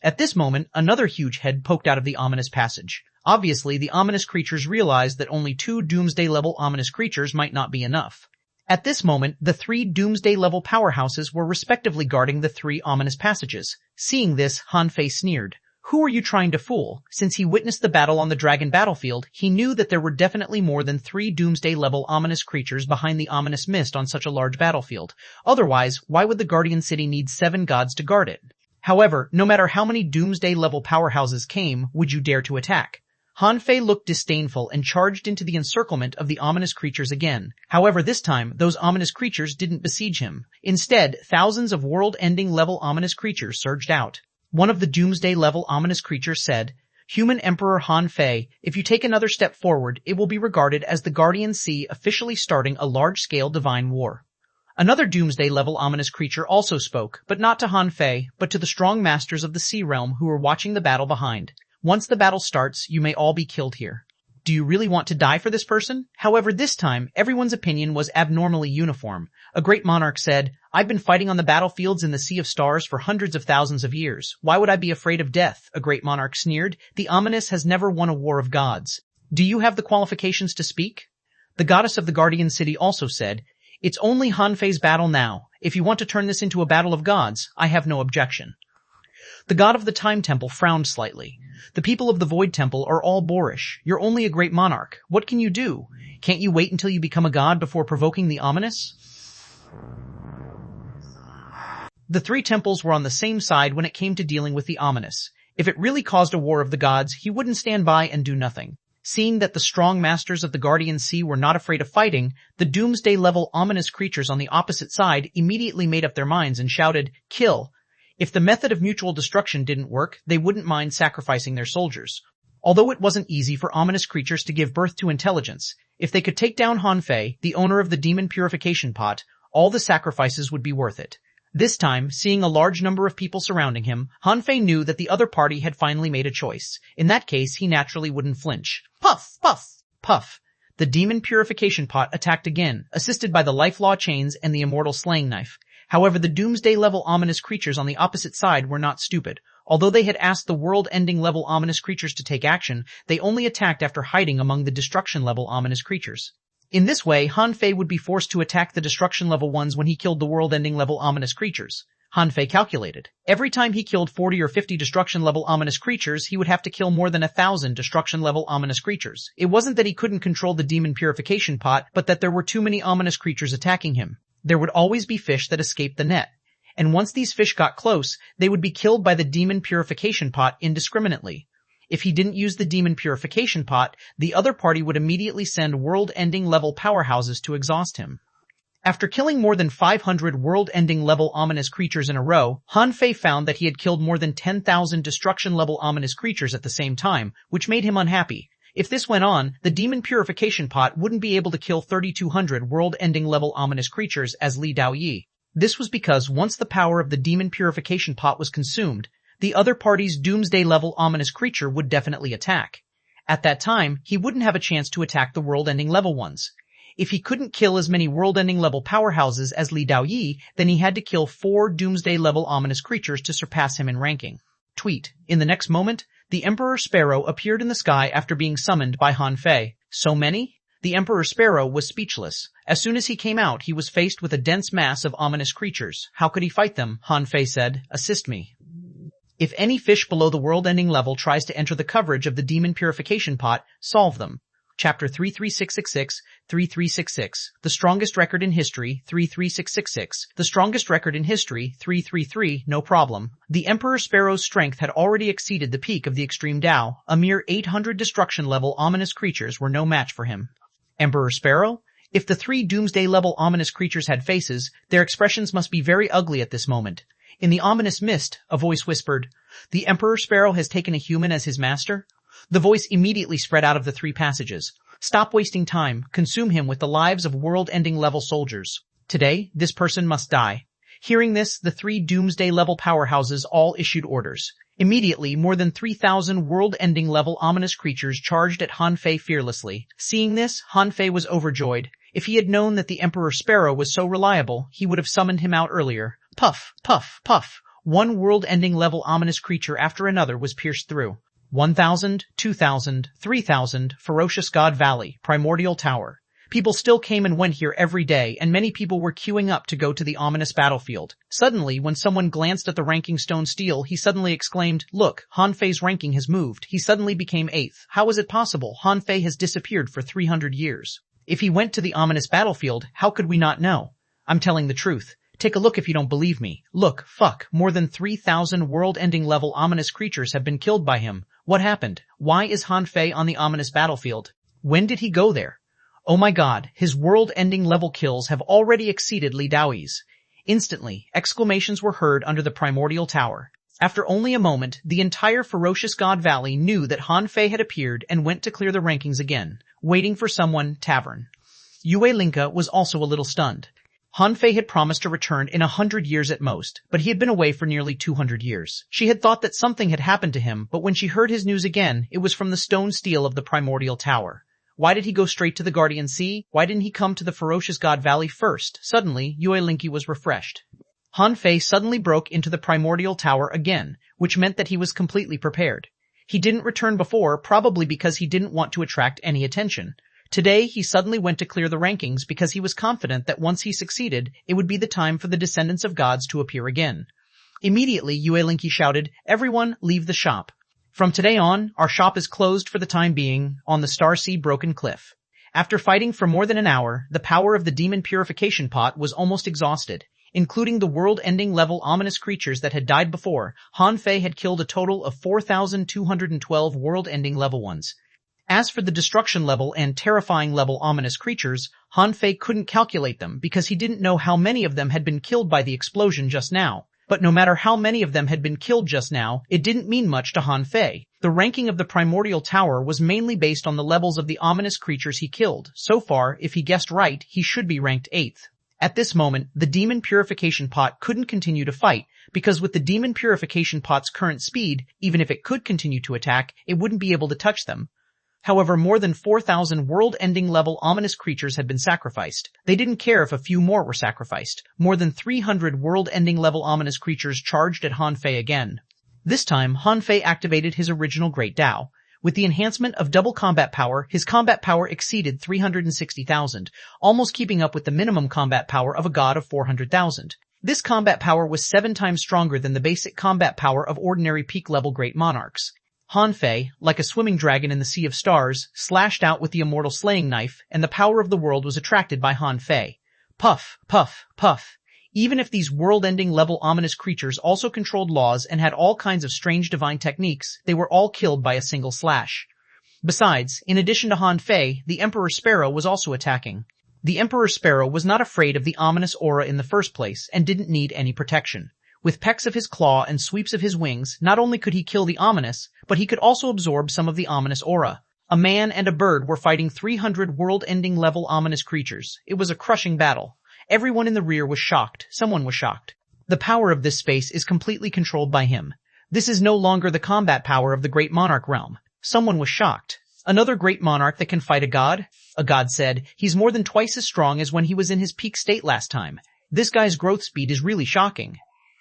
At this moment, another huge head poked out of the ominous passage. Obviously, the ominous creatures realized that only 2 doomsday-level ominous creatures might not be enough. At this moment, the 3 doomsday-level powerhouses were respectively guarding the 3 ominous passages. Seeing this, Han Fei sneered. Who are you trying to fool? Since he witnessed the battle on the dragon battlefield, he knew that there were definitely more than 3 doomsday-level ominous creatures behind the ominous mist on such a large battlefield. Otherwise, why would the Guardian City need 7 gods to guard it? However, no matter how many doomsday-level powerhouses came, would you dare to attack? Han Fei looked disdainful and charged into the encirclement of the ominous creatures again. However, this time, those ominous creatures didn't besiege him. Instead, thousands of world-ending level ominous creatures surged out. One of the doomsday-level ominous creatures said, Human Emperor Han Fei, if you take another step forward, it will be regarded as the Guardian Sea officially starting a large-scale divine war. Another doomsday-level ominous creature also spoke, but not to Han Fei, but to the strong masters of the Sea Realm who were watching the battle behind. Once the battle starts, you may all be killed here. Do you really want to die for this person? However, this time, everyone's opinion was abnormally uniform. A great monarch said, I've been fighting on the battlefields in the Sea of Stars for hundreds of thousands of years. Why would I be afraid of death? A great monarch sneered. The ominous has never won a war of gods. Do you have the qualifications to speak? The goddess of the Guardian City also said, It's only Han Fei's battle now. If you want to turn this into a battle of gods, I have no objection. The god of the Time Temple frowned slightly. The people of the Void Temple are all boorish. You're only a great monarch. What can you do? Can't you wait until you become a god before provoking the ominous? The three temples were on the same side when it came to dealing with the ominous. If it really caused a war of the gods, he wouldn't stand by and do nothing. Seeing that the strong masters of the Guardian Sea were not afraid of fighting, the doomsday-level ominous creatures on the opposite side immediately made up their minds and shouted, Kill! If the method of mutual destruction didn't work, they wouldn't mind sacrificing their soldiers. Although it wasn't easy for ominous creatures to give birth to intelligence, if they could take down Han Fei, the owner of the demon purification pot, all the sacrifices would be worth it. This time, seeing a large number of people surrounding him, Han Fei knew that the other party had finally made a choice. In that case, he naturally wouldn't flinch. Puff! Puff! Puff! The demon purification pot attacked again, assisted by the life law chains and the immortal slaying knife. However, the doomsday-level ominous creatures on the opposite side were not stupid. Although they had asked the world-ending level ominous creatures to take action, they only attacked after hiding among the destruction-level ominous creatures. In this way, Han Fei would be forced to attack the destruction-level ones when he killed the world-ending level ominous creatures. Han Fei calculated. Every time he killed 40 or 50 destruction-level ominous creatures, he would have to kill more than 1,000 destruction-level ominous creatures. It wasn't that he couldn't control the demon purification pot, but that there were too many ominous creatures attacking him. There would always be fish that escaped the net. And once these fish got close, they would be killed by the demon purification pot indiscriminately. If he didn't use the demon purification pot, the other party would immediately send world-ending level powerhouses to exhaust him. After killing more than 500 world-ending level ominous creatures in a row, Han Fei found that he had killed more than 10,000 destruction-level ominous creatures at the same time, which made him unhappy. If this went on, the demon purification pot wouldn't be able to kill 3,200 world-ending level ominous creatures as Li Daoyi. This was because once the power of the demon purification pot was consumed, the other party's doomsday-level ominous creature would definitely attack. At that time, he wouldn't have a chance to attack the world-ending level ones. If he couldn't kill as many world-ending level powerhouses as Li Daoyi, then he had to kill 4 doomsday-level ominous creatures to surpass him in ranking. Tweet. In the next moment, the Emperor Sparrow appeared in the sky after being summoned by Han Fei. So many? The Emperor Sparrow was speechless. As soon as he came out, he was faced with a dense mass of ominous creatures. How could he fight them? Han Fei said, Assist me. If any fish below the world-ending level tries to enter the coverage of the demon purification pot, solve them. Chapter 33666, 3366. The strongest record in history, 33666. The strongest record in history, 333, no problem. The Emperor Sparrow's strength had already exceeded the peak of the extreme Tao. A mere 800 destruction-level ominous creatures were no match for him. Emperor Sparrow? If the 3 doomsday-level ominous creatures had faces, their expressions must be very ugly at this moment. In the ominous mist, a voice whispered, The Emperor Sparrow has taken a human as his master? The voice immediately spread out of the 3 passages. Stop wasting time. Consume him with the lives of world-ending level soldiers. Today, this person must die. Hearing this, the 3 doomsday-level powerhouses all issued orders. Immediately, more than 3,000 world-ending level ominous creatures charged at Han Fei fearlessly. Seeing this, Han Fei was overjoyed. If he had known that the Emperor Sparrow was so reliable, he would have summoned him out earlier. Puff, puff, puff. One world-ending level ominous creature after another was pierced through. 1,000, 2,000, 3,000, Ferocious God Valley, Primordial Tower. People still came and went here every day, and many people were queuing up to go to the ominous battlefield. Suddenly, when someone glanced at the ranking stone stele, he suddenly exclaimed, Look, Han Fei's ranking has moved. He suddenly became 8th. How is it possible? Han Fei has disappeared for 300 years. If he went to the ominous battlefield, how could we not know? I'm telling the truth. Take a look if you don't believe me. Look, fuck, more than 3,000 world-ending level ominous creatures have been killed by him. What happened? Why is Han Fei on the ominous battlefield? When did he go there? Oh my god, his world-ending level kills have already exceeded Li Daoyi's. Instantly, exclamations were heard under the primordial tower. After only a moment, the entire Ferocious God Valley knew that Han Fei had appeared and went to clear the rankings again. Waiting for someone, tavern. Yue Linka was also a little stunned. Han Fei had promised to return in 100 years at most, but he had been away for nearly 200 years. She had thought that something had happened to him, but when she heard his news again, it was from the stone steel of the primordial tower. Why did he go straight to the Guardian Sea? Why didn't he come to the ferocious God Valley first? Suddenly, Yue Linky was refreshed. Han Fei suddenly broke into the primordial tower again, which meant that he was completely prepared. He didn't return before, probably because he didn't want to attract any attention. Today, he suddenly went to clear the rankings because he was confident that once he succeeded, it would be the time for the descendants of gods to appear again. Immediately, Yue Linky shouted, "Everyone, leave the shop. From today on, our shop is closed for the time being on the Star Sea Broken Cliff." After fighting for more than an hour, the power of the demon purification pot was almost exhausted. Including the world-ending level ominous creatures that had died before, Han Fei had killed a total of 4,212 world-ending level ones. As for the destruction level and terrifying level ominous creatures, Han Fei couldn't calculate them because he didn't know how many of them had been killed by the explosion just now. But no matter how many of them had been killed just now, it didn't mean much to Han Fei. The ranking of the primordial tower was mainly based on the levels of the ominous creatures he killed. So far, if he guessed right, he should be ranked 8th. At this moment, the demon purification pot couldn't continue to fight, because with the demon purification pot's current speed, even if it could continue to attack, it wouldn't be able to touch them. However, more than 4,000 world-ending level ominous creatures had been sacrificed. They didn't care if a few more were sacrificed. More than 300 world-ending level ominous creatures charged at Han Fei again. This time, Han Fei activated his original Great Dao. With the enhancement of double combat power, his combat power exceeded 360,000, almost keeping up with the minimum combat power of a god of 400,000. This combat power was 7 times stronger than the basic combat power of ordinary peak-level great monarchs. Han Fei, like a swimming dragon in the Sea of Stars, slashed out with the immortal slaying knife, and the power of the world was attracted by Han Fei. Puff, puff, puff. Even if these world-ending level ominous creatures also controlled laws and had all kinds of strange divine techniques, they were all killed by a single slash. Besides, in addition to Han Fei, the Emperor Sparrow was also attacking. The Emperor Sparrow was not afraid of the ominous aura in the first place and didn't need any protection. With pecks of his claw and sweeps of his wings, not only could he kill the ominous, but he could also absorb some of the ominous aura. A man and a bird were fighting 300 world-ending level ominous creatures. It was a crushing battle. Everyone in the rear was shocked. Someone was shocked. The power of this space is completely controlled by him. This is no longer the combat power of the Great Monarch realm. Someone was shocked. Another Great Monarch that can fight a god? A god said, "He's more than twice as strong as when he was in his peak state last time. This guy's growth speed is really shocking."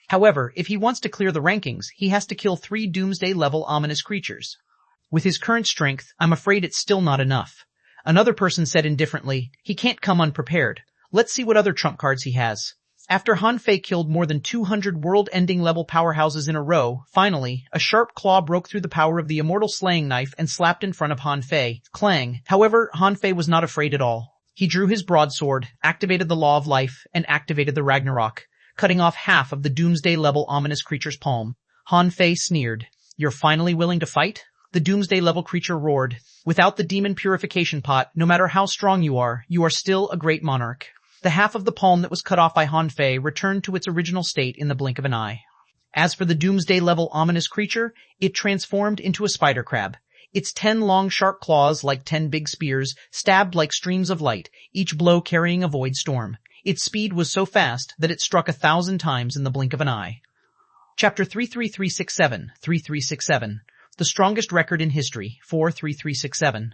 However, if he wants to clear the rankings, he has to kill 3 Doomsday-level ominous creatures. With his current strength, I'm afraid it's still not enough. Another person said indifferently, "He can't come unprepared. Let's see what other trump cards he has." After Han Fei killed more than 200 world-ending level powerhouses in a row, finally, a sharp claw broke through the power of the immortal slaying knife and slapped in front of Han Fei. Clang. However, Han Fei was not afraid at all. He drew his broadsword, activated the Law of Life, and activated the Ragnarok, cutting off half of the Doomsday-level ominous creature's palm. Han Fei sneered. "You're finally willing to fight?" The Doomsday-level creature roared. "Without the demon purification pot, no matter how strong you are still a great monarch." The half of the palm that was cut off by Han Fei returned to its original state in the blink of an eye. As for the Doomsday-level ominous creature, it transformed into a spider crab. Its 10 long sharp claws, like 10 big spears, stabbed like streams of light, each blow carrying a void storm. Its speed was so fast that it struck 1,000 times in the blink of an eye. Chapter 33367, 3367. The strongest record in history, 43367.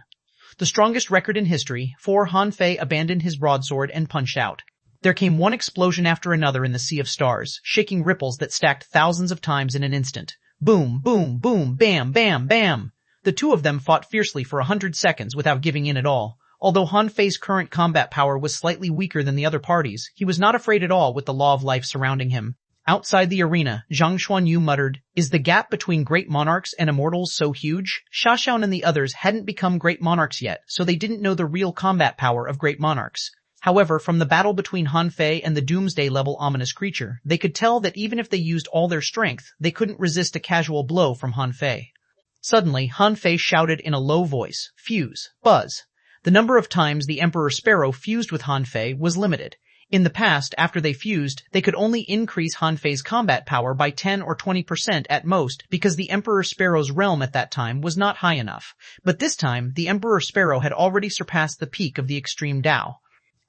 The strongest record in history, 4. Han Fei abandoned his broadsword and punched out. There came one explosion after another in the Sea of Stars, shaking ripples that stacked thousands of times in an instant. Boom, boom, boom, bam, bam, bam. The two of them fought fiercely for 100 seconds without giving in at all. Although Han Fei's current combat power was slightly weaker than the other parties, he was not afraid at all with the Law of Life surrounding him. Outside the arena, xuanhuan muttered, "Is the gap between great monarchs and immortals so huge?" Xiaoshan and the others hadn't become great monarchs yet, so they didn't know the real combat power of great monarchs. However, from the battle between Han Fei and the Doomsday-level ominous creature, they could tell that even if they used all their strength, they couldn't resist a casual blow from Han Fei. Suddenly, Han Fei shouted in a low voice, "Fuse, buzz." The number of times the Emperor Sparrow fused with Han Fei was limited. In the past, after they fused, they could only increase Han Fei's combat power by 10 or 20% at most because the Emperor Sparrow's realm at that time was not high enough. But this time, the Emperor Sparrow had already surpassed the peak of the extreme Dao.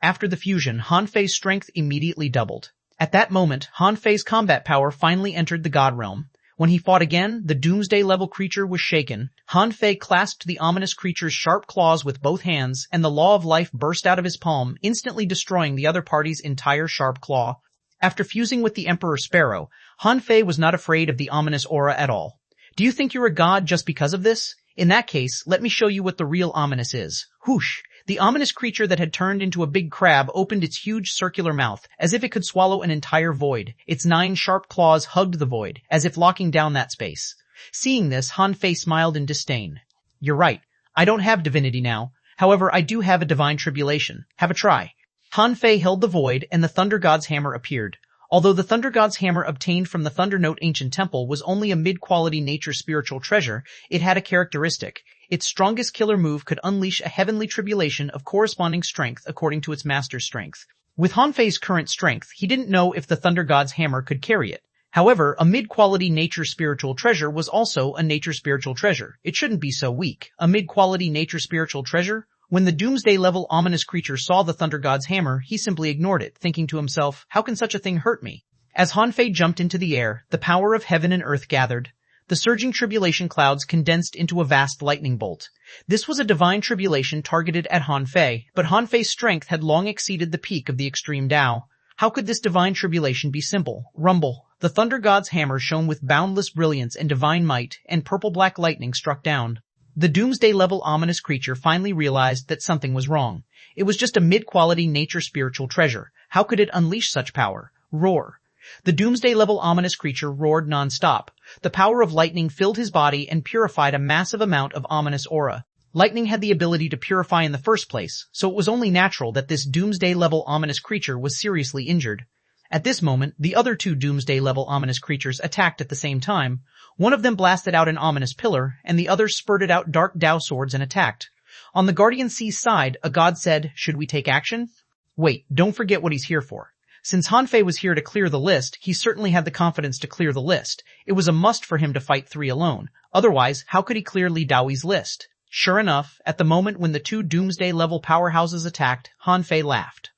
After the fusion, Han Fei's strength immediately doubled. At that moment, Han Fei's combat power finally entered the god realm. When he fought again, the doomsday-level creature was shaken. Han Fei clasped the ominous creature's sharp claws with both hands, and the law of life burst out of his palm, instantly destroying the other party's entire sharp claw. After fusing with the Emperor Sparrow, Han Fei was not afraid of the ominous aura at all. Do you think you're a god just because of this? In that case, let me show you what the real ominous is. Whoosh! The ominous creature that had turned into a big crab opened its huge circular mouth, as if it could swallow an entire void. Its 9 sharp claws hugged the void, as if locking down that space. Seeing this, Han Fei smiled in disdain. You're right. I don't have divinity now. However, I do have a divine tribulation. Have a try. Han Fei held the void, and the Thunder God's hammer appeared. Although the Thunder God's hammer obtained from the Thunder Note Ancient Temple was only a mid-quality nature spiritual treasure, it had a characteristic. Its strongest killer move could unleash a heavenly tribulation of corresponding strength according to its master's strength. With Han Fei's current strength, he didn't know if the Thunder God's hammer could carry it. However, a mid-quality nature spiritual treasure was also a nature spiritual treasure. It shouldn't be so weak. A mid-quality nature spiritual treasure? When the doomsday-level ominous creature saw the Thunder God's hammer, he simply ignored it, thinking to himself, how can such a thing hurt me? As Han Fei jumped into the air, the power of heaven and earth gathered. The surging tribulation clouds condensed into a vast lightning bolt. This was a divine tribulation targeted at Han Fei, but Han Fei's strength had long exceeded the peak of the extreme Tao. How could this divine tribulation be simple? Rumble. The Thunder God's hammer shone with boundless brilliance and divine might, and purple-black lightning struck down. The doomsday-level ominous creature finally realized that something was wrong. It was just a mid-quality nature spiritual treasure. How could it unleash such power? Roar. The doomsday-level ominous creature roared non-stop. The power of lightning filled his body and purified a massive amount of ominous aura. Lightning had the ability to purify in the first place, so it was only natural that this doomsday-level ominous creature was seriously injured. At this moment, the other 2 doomsday-level ominous creatures attacked at the same time. One of them blasted out an ominous pillar, and the other spurted out dark Tao swords and attacked. On the Guardian Sea's side, a god said, should we take action? Wait, don't forget what he's here for. Since Han Fei was here to clear the list, he certainly had the confidence to clear the list. It was a must for him to fight 3 alone. Otherwise, how could he clear Li Daoi's list? Sure enough, at the moment when the 2 doomsday-level powerhouses attacked, Han Fei laughed.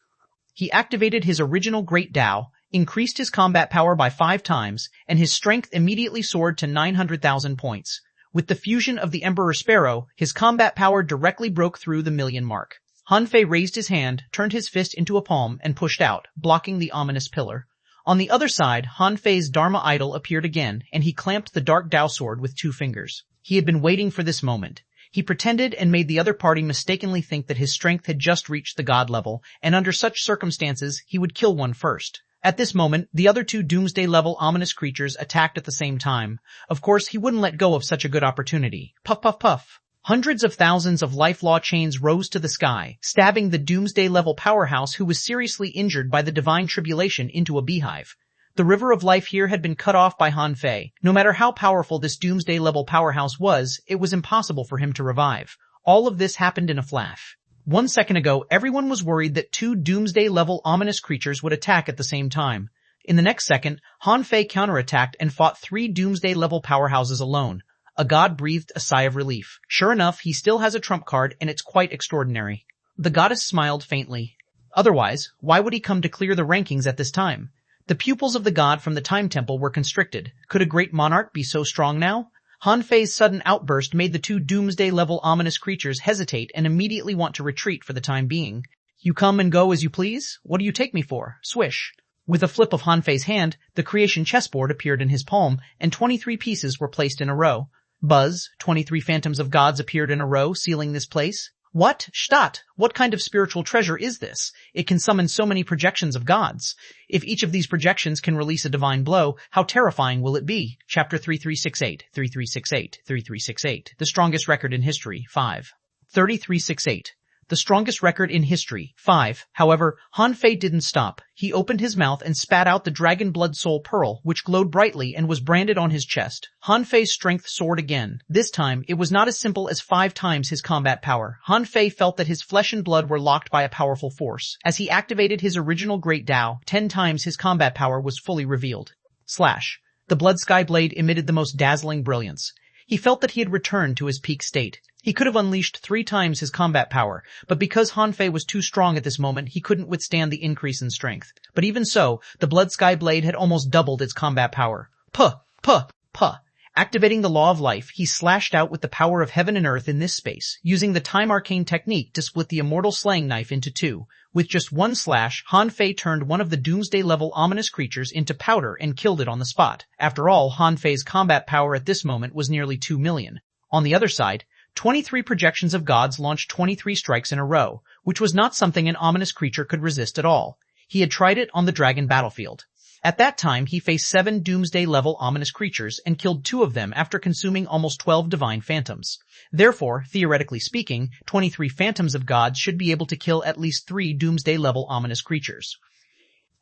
He activated his original Great Tao, increased his combat power by 5 times, and his strength immediately soared to 900,000 points. With the fusion of the Emperor Sparrow, his combat power directly broke through the 1,000,000 mark. Han Fei raised his hand, turned his fist into a palm, and pushed out, blocking the ominous pillar. On the other side, Han Fei's Dharma idol appeared again, and he clamped the dark Tao sword with 2 fingers. He had been waiting for this moment. He pretended and made the other party mistakenly think that his strength had just reached the god level, and under such circumstances, he would kill one first. At this moment, the other 2 doomsday-level ominous creatures attacked at the same time. Of course, he wouldn't let go of such a good opportunity. Puff puff puff. Hundreds of thousands of life law chains rose to the sky, stabbing the doomsday-level powerhouse who was seriously injured by the divine tribulation into a beehive. The river of life here had been cut off by Han Fei. No matter how powerful this doomsday-level powerhouse was, it was impossible for him to revive. All of this happened in a flash. 1 second ago, everyone was worried that 2 doomsday-level ominous creatures would attack at the same time. In the next second, Han Fei counterattacked and fought 3 doomsday-level powerhouses alone. A god breathed a sigh of relief. Sure enough, he still has a trump card, and it's quite extraordinary. The goddess smiled faintly. Otherwise, why would he come to clear the rankings at this time? The pupils of the god from the Time Temple were constricted. Could a great monarch be so strong now? Han Fei's sudden outburst made the 2 doomsday-level ominous creatures hesitate and immediately want to retreat for the time being. You come and go as you please? What do you take me for? Swish. With a flip of Han Fei's hand, the creation chessboard appeared in his palm, and 23 pieces were placed in a row. Buzz, 23 phantoms of gods appeared in a row, sealing this place. What? Stat! What kind of spiritual treasure is this? It can summon so many projections of gods. If each of these projections can release a divine blow, how terrifying will it be? Chapter 3368, 3368, 3368. The strongest record in history, 5. 3368. The strongest record in history, 5. However, Han Fei didn't stop. He opened his mouth and spat out the Dragon Blood Soul Pearl, which glowed brightly and was branded on his chest. Han Fei's strength soared again. This time, it was not as simple as 5 times his combat power. Han Fei felt that his flesh and blood were locked by a powerful force. As he activated his original Great Tao, 10 times his combat power was fully revealed. Slash. The blood sky blade emitted the most dazzling brilliance. He felt that he had returned to his peak state. He could have unleashed 3 times his combat power, but because Han Fei was too strong at this moment, he couldn't withstand the increase in strength. But even so, the Blood Sky Blade had almost doubled its combat power. Puh! Puh! Puh! Activating the Law of Life, he slashed out with the power of heaven and earth in this space, using the Time Arcane technique to split the immortal slaying knife into 2. With just one slash, Han Fei turned one of the Doomsday-level ominous creatures into powder and killed it on the spot. After all, Han Fei's combat power at this moment was nearly 2 million. On the other side, 23 projections of gods launched 23 strikes in a row, which was not something an ominous creature could resist at all. He had tried it on the dragon battlefield. At that time, he faced 7 Doomsday-level ominous creatures and killed 2 of them after consuming almost 12 divine phantoms. Therefore, theoretically speaking, 23 phantoms of gods should be able to kill at least 3 Doomsday-level ominous creatures.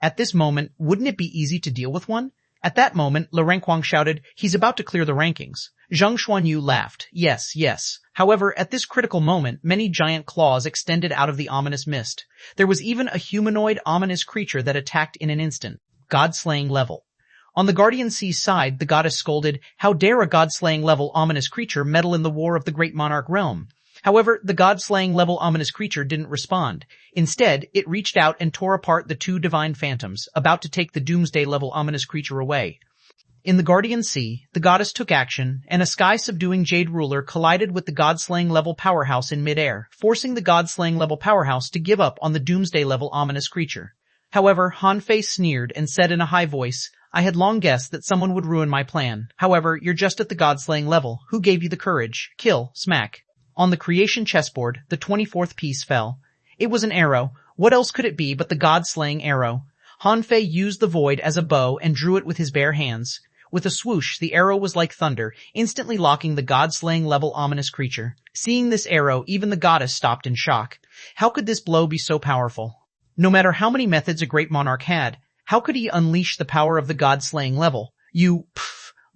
At this moment, wouldn't it be easy to deal with one? At that moment, Le Renquang shouted, "He's about to clear the rankings." Zhang Xuanyu laughed. Yes, yes. However, at this critical moment, many giant claws extended out of the ominous mist. There was even a humanoid ominous creature that attacked in an instant. God-slaying level. On the Guardian Sea's side, the goddess scolded, "How dare a god-slaying level ominous creature meddle in the war of the great monarch realm?" However, the god-slaying level ominous creature didn't respond. Instead, it reached out and tore apart the 2 divine phantoms, about to take the Doomsday level ominous creature away. In the Guardian Sea, the goddess took action, and a sky-subduing jade ruler collided with the god-slaying level powerhouse in midair, forcing the god-slaying level powerhouse to give up on the Doomsday level ominous creature. However, Han Fei sneered and said in a high voice, "I had long guessed that someone would ruin my plan. However, you're just at the god-slaying level. Who gave you the courage? Kill, smack." On the creation chessboard, the 24th piece fell. It was an arrow. What else could it be but the god-slaying arrow? Han Fei used the void as a bow and drew it with his bare hands. With a swoosh, the arrow was like thunder, instantly locking the god-slaying level ominous creature. Seeing this arrow, even the goddess stopped in shock. How could this blow be so powerful? No matter how many methods a great monarch had, how could he unleash the power of the god-slaying level?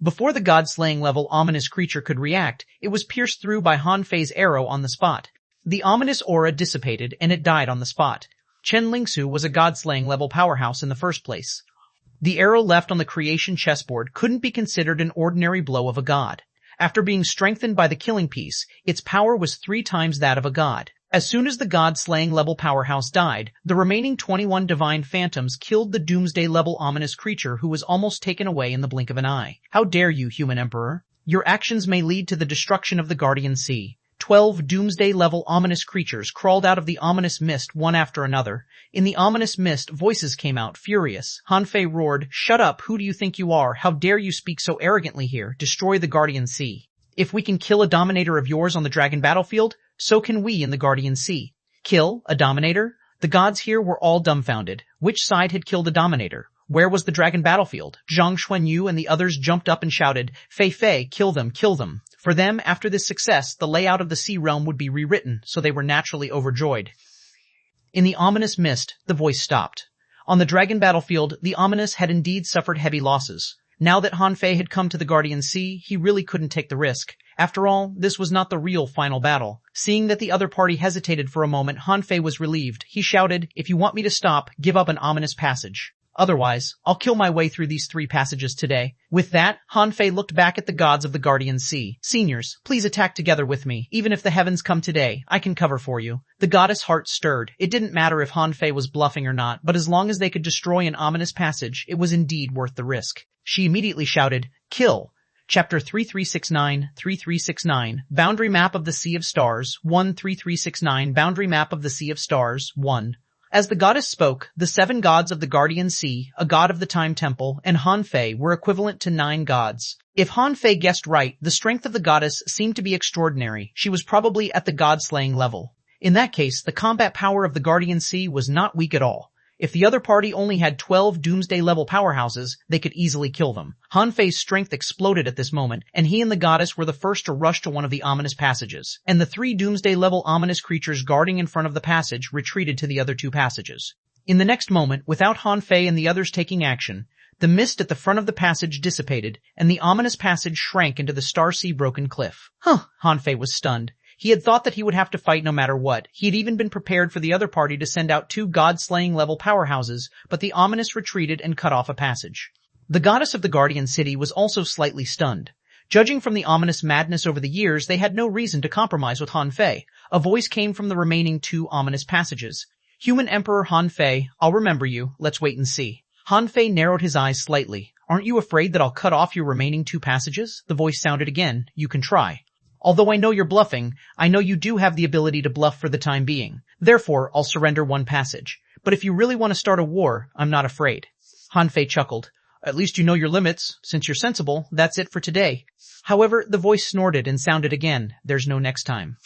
Before the god-slaying level ominous creature could react, it was pierced through by Han Fei's arrow on the spot. The ominous aura dissipated and it died on the spot. Chen Lingsu was a god-slaying level powerhouse in the first place. The arrow left on the creation chessboard couldn't be considered an ordinary blow of a god. After being strengthened by the killing piece, its power was 3 times that of a god. As soon as the god-slaying level powerhouse died, the remaining 21 divine phantoms killed the Doomsday level ominous creature who was almost taken away in the blink of an eye. How dare you, human emperor? Your actions may lead to the destruction of the Guardian Sea. 12 Doomsday level ominous creatures crawled out of the ominous mist one after another. In the ominous mist, voices came out, furious. Han Fei roared, "Shut up, who do you think you are? How dare you speak so arrogantly here? Destroy the Guardian Sea. If we can kill a dominator of yours on the dragon battlefield, so can we in the Guardian Sea." Kill a dominator? The gods here were all dumbfounded. Which side had killed a dominator? Where was the dragon battlefield? Zhang Xuanyu and the others jumped up and shouted, "Fei Fei, kill them, kill them." For them, after this success, the layout of the sea realm would be rewritten, so they were naturally overjoyed. In the ominous mist, the voice stopped. On the dragon battlefield, the ominous had indeed suffered heavy losses. Now that Han Fei had come to the Guardian Sea, he really couldn't take the risk. After all, this was not the real final battle. Seeing that the other party hesitated for a moment, Han Fei was relieved. He shouted, "If you want me to stop, give up an ominous passage. Otherwise, I'll kill my way through these 3 passages today." With that, Han Fei looked back at the gods of the Guardian Sea. "Seniors, please attack together with me. Even if the heavens come today, I can cover for you." The goddess' heart stirred. It didn't matter if Han Fei was bluffing or not, but as long as they could destroy an ominous passage, it was indeed worth the risk. She immediately shouted, "Kill!" Chapter 3369, Boundary Map of the Sea of Stars, 13369, Boundary Map of the Sea of Stars, 1. As the goddess spoke, the 7 gods of the Guardian Sea, a god of the Time Temple, and Han Fei were equivalent to 9 gods. If Han Fei guessed right, the strength of the goddess seemed to be extraordinary. She was probably at the god-slaying level. In that case, the combat power of the Guardian Sea was not weak at all. If the other party only had 12 Doomsday-level powerhouses, they could easily kill them. Han Fei's strength exploded at this moment, and he and the goddess were the first to rush to one of the ominous passages. And the 3 Doomsday-level ominous creatures guarding in front of the passage retreated to the other 2 passages. In the next moment, without Han Fei and the others taking action, the mist at the front of the passage dissipated, and the ominous passage shrank into the Starsea-broken cliff. Han Fei was stunned. He had thought that he would have to fight no matter what. He had even been prepared for the other party to send out 2 god-slaying level powerhouses, but the ominous retreated and cut off a passage. The goddess of the Guardian City was also slightly stunned. Judging from the ominous madness over the years, they had no reason to compromise with Han Fei. A voice came from the remaining 2 ominous passages. Human Emperor Han Fei, I'll remember you. Let's wait and see. Han Fei narrowed his eyes slightly. Aren't you afraid that I'll cut off your remaining 2 passages? The voice sounded again. You can try. Although I know you're bluffing, I know you do have the ability to bluff for the time being. Therefore, I'll surrender 1 passage. But if you really want to start a war, I'm not afraid. Han Fei chuckled. At least you know your limits. Since you're sensible, that's it for today. However, the voice snorted and sounded again. There's no next time.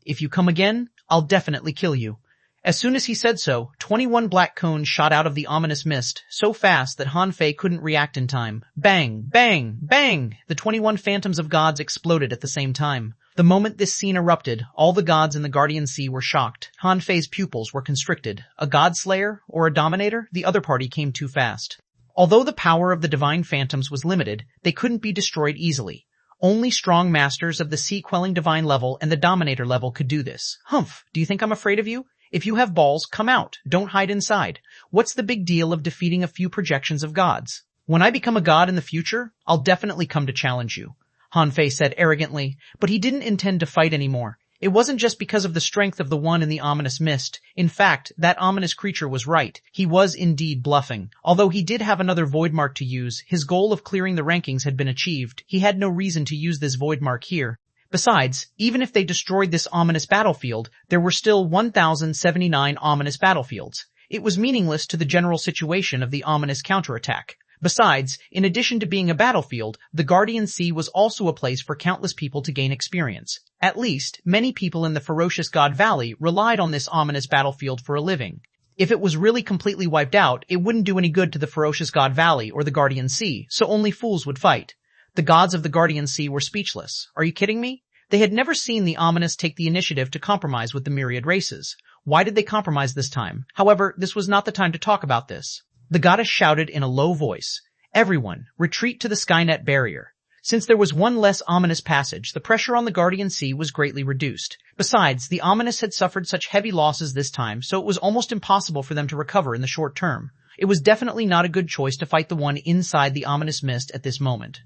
If you come again, I'll definitely kill you. As soon as he said so, 21 black cones shot out of the ominous mist, so fast that Han Fei couldn't react in time. Bang! Bang! Bang! The 21 phantoms of gods exploded at the same time. The moment this scene erupted, all the gods in the Guardian Sea were shocked. Han Fei's pupils were constricted. A god slayer or a dominator? The other party came too fast. Although the power of the divine phantoms was limited, they couldn't be destroyed easily. Only strong masters of the sea-quelling divine level and the dominator level could do this. Humph! Do you think I'm afraid of you? If you have balls, come out. Don't hide inside. What's the big deal of defeating a few projections of gods? When I become a god in the future, I'll definitely come to challenge you. Han Fei said arrogantly, but he didn't intend to fight anymore. It wasn't just because of the strength of the one in the ominous mist. In fact, that ominous creature was right. He was indeed bluffing. Although he did have another void mark to use, his goal of clearing the rankings had been achieved. He had no reason to use this void mark here. Besides, even if they destroyed this ominous battlefield, there were still 1,079 ominous battlefields. It was meaningless to the general situation of the ominous counterattack. Besides, in addition to being a battlefield, the Guardian Sea was also a place for countless people to gain experience. At least, many people in the ferocious God Valley relied on this ominous battlefield for a living. If it was really completely wiped out, it wouldn't do any good to the ferocious God Valley or the Guardian Sea, so only fools would fight. The gods of the Guardian Sea were speechless. Are you kidding me? They had never seen the ominous take the initiative to compromise with the myriad races. Why did they compromise this time? However, this was not the time to talk about this. The goddess shouted in a low voice, "Everyone, retreat to the Skynet barrier." Since there was one less ominous passage, the pressure on the Guardian Sea was greatly reduced. Besides, the ominous had suffered such heavy losses this time, so it was almost impossible for them to recover in the short term. It was definitely not a good choice to fight the one inside the ominous mist at this moment.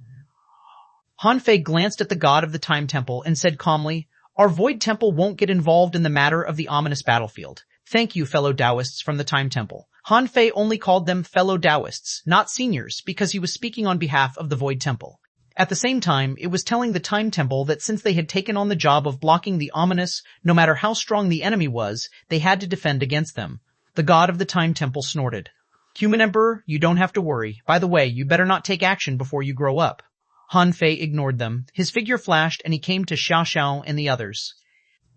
Han Fei glanced at the god of the Time Temple and said calmly, "Our Void Temple won't get involved in the matter of the ominous battlefield. Thank you, fellow Taoists from the Time Temple." Han Fei only called them fellow Taoists, not seniors, because he was speaking on behalf of the Void Temple. At the same time, it was telling the Time Temple that since they had taken on the job of blocking the ominous, no matter how strong the enemy was, they had to defend against them. The god of the Time Temple snorted. "Human Emperor, you don't have to worry. By the way, you better not take action before you grow up." Han Fei ignored them. His figure flashed and he came to Xiao and the others.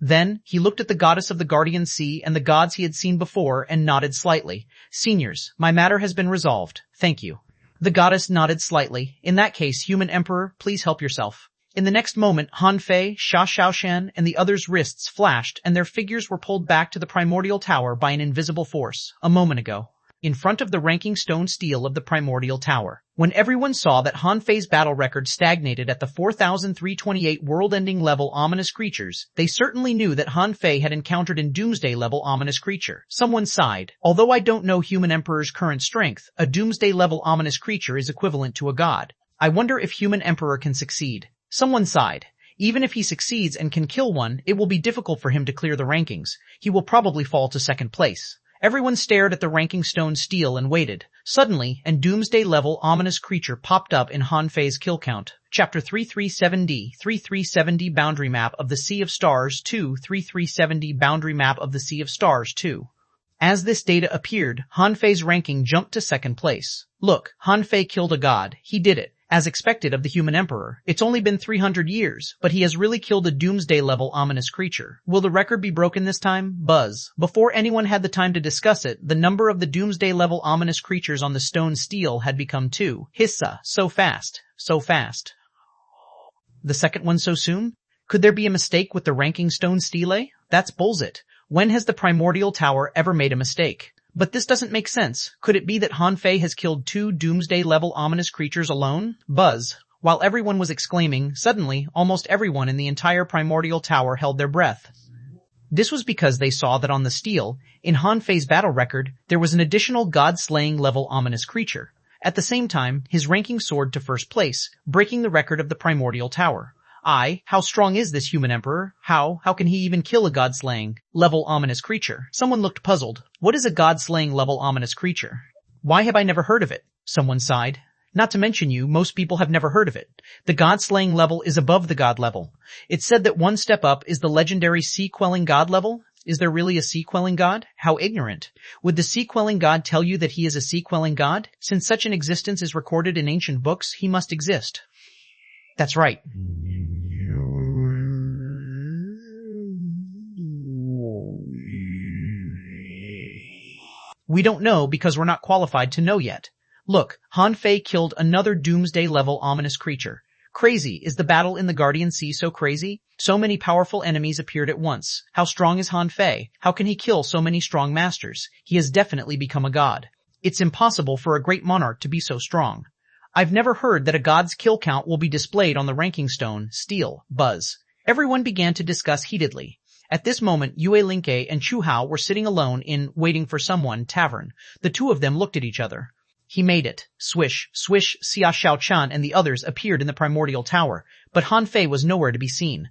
Then, he looked at the goddess of the Guardian Sea and the gods he had seen before and nodded slightly. "Seniors, my matter has been resolved. Thank you." The goddess nodded slightly. "In that case, Human Emperor, please help yourself." In the next moment, Han Fei, Xiao, and the others' wrists flashed and their figures were pulled back to the primordial tower by an invisible force, a moment ago. In front of the ranking stone steel of the primordial tower. When everyone saw that Han Fei's battle record stagnated at the 4,328 world-ending level ominous creatures, they certainly knew that Han Fei had encountered a doomsday level ominous creature. Someone sighed. Although I don't know Human Emperor's current strength, a doomsday level ominous creature is equivalent to a god. I wonder if Human Emperor can succeed. Someone sighed. Even if he succeeds and can kill one, it will be difficult for him to clear the rankings. He will probably fall to second place. Everyone stared at the ranking stone steel and waited. Suddenly, a doomsday-level ominous creature popped up in Han Fei's kill count. Chapter 337D, 337D Boundary Map of the Sea of Stars 2, 337D Boundary Map of the Sea of Stars 2. As this data appeared, Han Fei's ranking jumped to second place. Look, Han Fei killed a god. He did it. As expected of the Human Emperor. It's only been 300 years, but he has really killed a doomsday-level ominous creature. Will the record be broken this time? Buzz. Before anyone had the time to discuss it, the number of the doomsday-level ominous creatures on the stone steel had become 2. Hissa. So fast. So fast. The second one so soon? Could there be a mistake with the ranking stone stele? That's bullshit. When has the primordial tower ever made a mistake? But this doesn't make sense. Could it be that Han Fei has killed 2 doomsday-level ominous creatures alone? Buzz. While everyone was exclaiming, suddenly, almost everyone in the entire primordial tower held their breath. This was because they saw that on the steel, in Han Fei's battle record, there was an additional god-slaying level ominous creature. At the same time, his ranking soared to first place, breaking the record of the primordial tower. How strong is this human emperor? How can he even kill a god-slaying, level ominous creature? Someone looked puzzled. What is a god-slaying level ominous creature? Why have I never heard of it? Someone sighed. Not to mention you, most people have never heard of it. The god-slaying level is above the god level. It's said that one step up is the legendary sea-quelling god level. Is there really a sea-quelling god? How ignorant. Would the sea-quelling god tell you that he is a sea-quelling god? Since such an existence is recorded in ancient books, he must exist. That's right. We don't know because we're not qualified to know yet. Look, Han Fei killed another doomsday-level ominous creature. Crazy. Is the battle in the Guardian Sea so crazy? So many powerful enemies appeared at once. How strong is Han Fei? How can he kill so many strong masters? He has definitely become a god. It's impossible for a great monarch to be so strong. I've never heard that a god's kill count will be displayed on the ranking stone. Steel. Buzz. Everyone began to discuss heatedly. At this moment, Yue Linke and Chu Hao were sitting alone in waiting for someone tavern. The two of them looked at each other. He made it. Swish, swish, Xia Xiaochan and the others appeared in the primordial tower, but Han Fei was nowhere to be seen.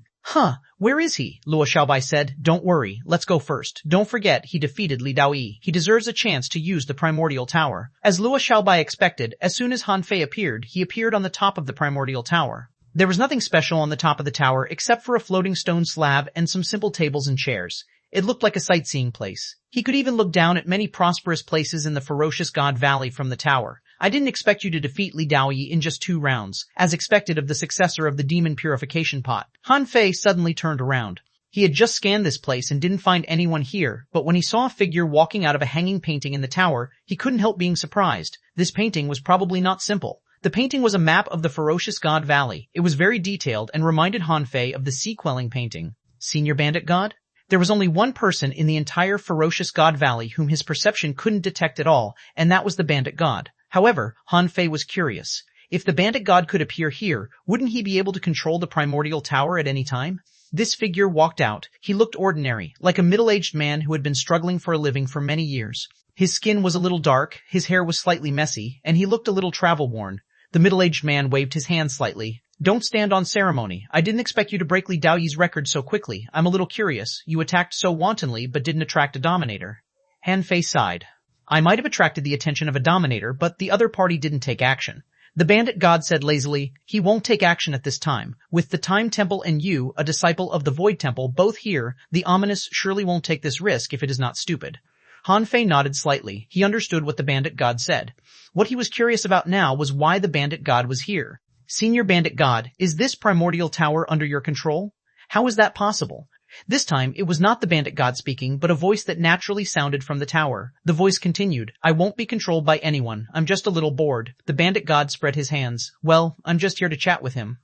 Where is he? Luo Xiaobai said. Don't worry, let's go first. Don't forget he defeated Li Daoyi. He deserves a chance to use the primordial tower. As Luo Xiaobai expected, as soon as Han Fei appeared, he appeared on the top of the primordial tower. There was nothing special on the top of the tower except for a floating stone slab and some simple tables and chairs. It looked like a sightseeing place. He could even look down at many prosperous places in the ferocious God Valley from the tower. I didn't expect you to defeat Li Daoyi in just 2 rounds, as expected of the successor of the demon purification pot. Han Fei suddenly turned around. He had just scanned this place and didn't find anyone here, but when he saw a figure walking out of a hanging painting in the tower, he couldn't help being surprised. This painting was probably not simple. The painting was a map of the ferocious God Valley. It was very detailed and reminded Han Fei of the sea-quelling painting. Senior Bandit God? There was only one person in the entire ferocious God Valley whom his perception couldn't detect at all, and that was the Bandit God. However, Han Fei was curious. If the Bandit God could appear here, wouldn't he be able to control the primordial tower at any time? This figure walked out. He looked ordinary, like a middle-aged man who had been struggling for a living for many years. His skin was a little dark, his hair was slightly messy, and he looked a little travel-worn. The middle-aged man waved his hand slightly. Don't stand on ceremony. I didn't expect you to break Li Daoyi's record so quickly. I'm a little curious. You attacked so wantonly but didn't attract a dominator. Han Fei sighed. I might have attracted the attention of a dominator, but the other party didn't take action. The Bandit God said lazily, he won't take action at this time. With the Time Temple and you, a disciple of the Void Temple, both here, the ominous surely won't take this risk if it is not stupid. Han Fei nodded slightly. He understood what the Bandit God said. What he was curious about now was why the Bandit God was here. Senior Bandit God, is this primordial tower under your control? How is that possible? This time, it was not the Bandit God speaking, but a voice that naturally sounded from the tower. The voice continued, I won't be controlled by anyone. I'm just a little bored. The Bandit God spread his hands. Well, I'm just here to chat with him.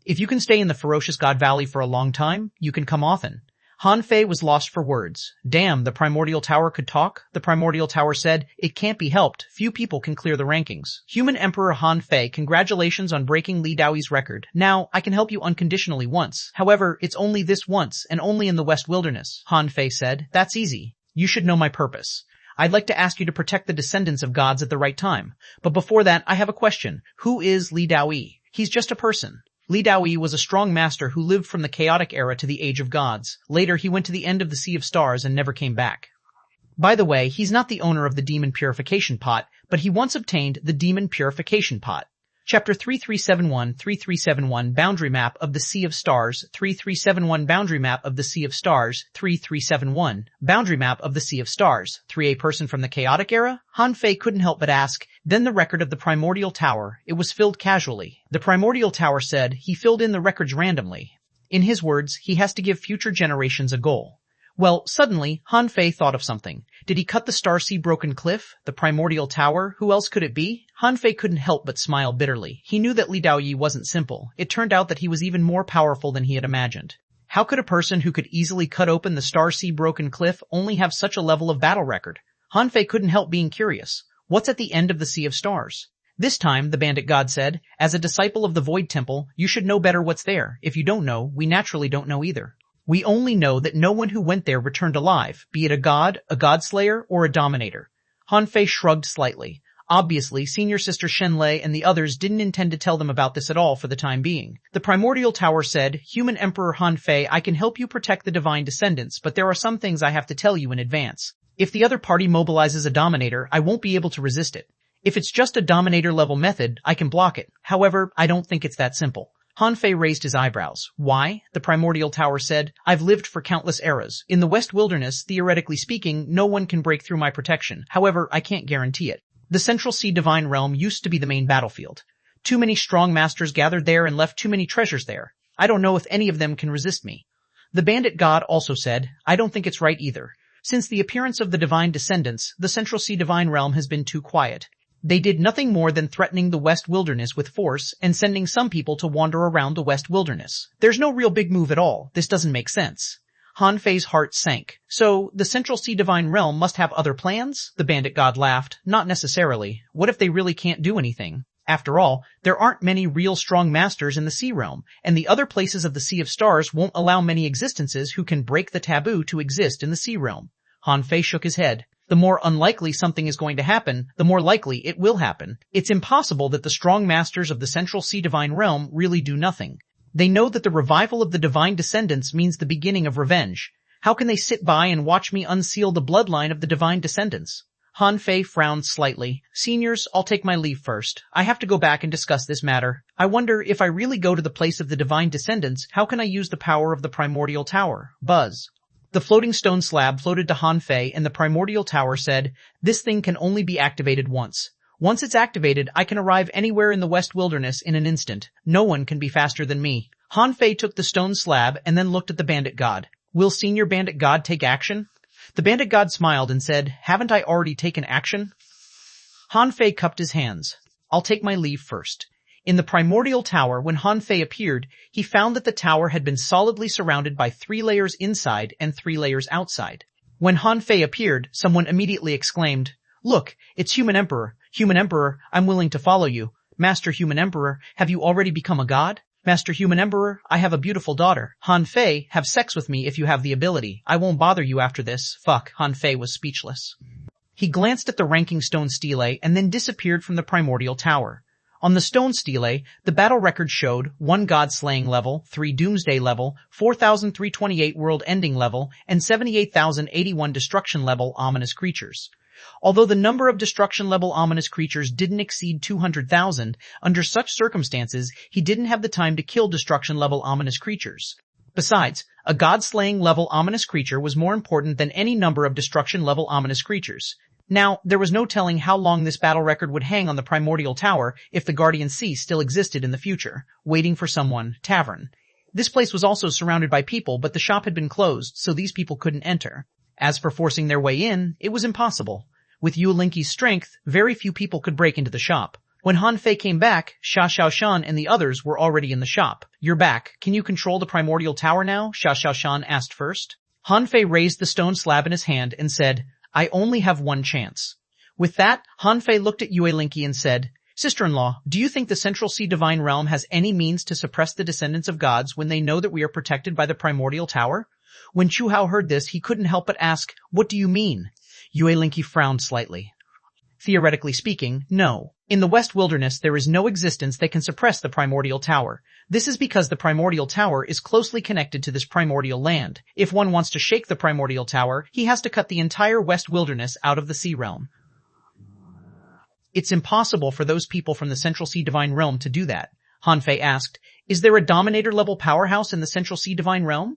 If you can stay in the ferocious God Valley for a long time, you can come often. Han Fei was lost for words. Damn, the primordial tower could talk? The primordial tower said, it can't be helped. Few people can clear the rankings. Human Emperor Han Fei, congratulations on breaking Li Daoyi's record. Now, I can help you unconditionally once. However, it's only this once, and only in the West Wilderness. Han Fei said, that's easy. You should know my purpose. I'd like to ask you to protect the descendants of gods at the right time. But before that, I have a question. Who is Li Daoyi? He's just a person. Li Daoyi was a strong master who lived from the chaotic era to the age of gods. Later, he went to the end of the Sea of Stars and never came back. By the way, he's not the owner of the Demon Purification Pot, but he once obtained the Demon Purification Pot. Chapter 3371 Boundary Map of the Sea of Stars 3371 Boundary Map of the Sea of Stars 3371 Boundary Map of the Sea of Stars 3 A person from the chaotic era? Han Fei couldn't help but ask. Then the record of the primordial tower. It was filled casually. The primordial tower said he filled in the records randomly. In his words, he has to give future generations a goal. Well, suddenly, Han Fei thought of something. Did he cut the Starsea Broken Cliff? The primordial tower? Who else could it be? Han Fei couldn't help but smile bitterly. He knew that Li Daoyi wasn't simple. It turned out that he was even more powerful than he had imagined. How could a person who could easily cut open the Starsea Broken Cliff only have such a level of battle record? Han Fei couldn't help being curious. What's at the end of the Sea of Stars? This time, the Bandit God said, as a disciple of the Void Temple, you should know better what's there. If you don't know, we naturally don't know either. We only know that no one who went there returned alive, be it a god slayer, or a dominator. Han Fei shrugged slightly. Obviously, senior sister Shenlei and the others didn't intend to tell them about this at all for the time being. The primordial tower said, Human Emperor Han Fei, I can help you protect the divine descendants, but there are some things I have to tell you in advance. If the other party mobilizes a dominator, I won't be able to resist it. If it's just a dominator-level method, I can block it. However, I don't think it's that simple. Han Fei raised his eyebrows. Why? The primordial tower said, I've lived for countless eras. In the West Wilderness, theoretically speaking, no one can break through my protection. However, I can't guarantee it. The Central Sea Divine Realm used to be the main battlefield. Too many strong masters gathered there and left too many treasures there. I don't know if any of them can resist me. The bandit god also said, I don't think it's right either. Since the appearance of the divine descendants, the Central Sea Divine Realm has been too quiet. They did nothing more than threatening the West Wilderness with force and sending some people to wander around the West Wilderness. There's no real big move at all. This doesn't make sense. Han Fei's heart sank. So, the Central Sea Divine Realm must have other plans? The bandit god laughed. Not necessarily. What if they really can't do anything? After all, there aren't many real strong masters in the Sea Realm, and the other places of the Sea of Stars won't allow many existences who can break the taboo to exist in the Sea Realm. Han Fei shook his head. The more unlikely something is going to happen, the more likely it will happen. It's impossible that the strong masters of the Central Sea Divine Realm really do nothing. They know that the revival of the divine descendants means the beginning of revenge. How can they sit by and watch me unseal the bloodline of the divine descendants? Han Fei frowned slightly. Seniors, I'll take my leave first. I have to go back and discuss this matter. I wonder if I really go to the place of the divine descendants, how can I use the power of the primordial tower? Buzz. The floating stone slab floated to Han Fei and the primordial tower said, this thing can only be activated once. Once it's activated, I can arrive anywhere in the West Wilderness in an instant. No one can be faster than me. Han Fei took the stone slab and then looked at the bandit god. Will senior bandit god take action? The bandit god smiled and said, haven't I already taken action? Han Fei cupped his hands. I'll take my leave first. In the primordial tower, when Han Fei appeared, he found that the tower had been solidly surrounded by 3 layers inside and 3 layers outside. When Han Fei appeared, someone immediately exclaimed, Look, it's Human Emperor. Human Emperor, I'm willing to follow you. Master Human Emperor, have you already become a god? Master Human Emperor, I have a beautiful daughter. Han Fei, have sex with me if you have the ability. I won't bother you after this. Fuck, Han Fei was speechless. He glanced at the ranking stone stele and then disappeared from the primordial tower. On the stone stele, the battle record showed 1 god slaying level, 3 doomsday level, 4,328 world ending level, and 78,081 destruction level ominous creatures. Although the number of destruction-level ominous creatures didn't exceed 200,000, under such circumstances, he didn't have the time to kill destruction-level ominous creatures. Besides, a god-slaying level ominous creature was more important than any number of destruction-level ominous creatures. Now, there was no telling how long this battle record would hang on the primordial tower if the Guardian Sea still existed in the future. Waiting for someone. Tavern. This place was also surrounded by people, but the shop had been closed, so these people couldn't enter. As for forcing their way in, it was impossible. With Yuelinki's strength, very few people could break into the shop. When Han Fei came back, Xuanhuan and the others were already in the shop. You're back. Can you control the primordial tower now? Xuanhuan asked first. Han Fei raised the stone slab in his hand and said, I only have 1 chance. With that, Han Fei looked at Yuelinki and said, Sister-in-law, do you think the Central Sea Divine Realm has any means to suppress the descendants of gods when they know that we are protected by the primordial tower? When Chu Hao heard this, he couldn't help but ask, What do you mean? Yuelinki frowned slightly. Theoretically speaking, no. In the West Wilderness, there is no existence that can suppress the primordial tower. This is because the primordial tower is closely connected to this primordial land. If one wants to shake the primordial tower, he has to cut the entire West Wilderness out of the Sea Realm. It's impossible for those people from the Central Sea Divine Realm to do that. Han Fei asked, Is there a dominator-level powerhouse in the Central Sea Divine Realm?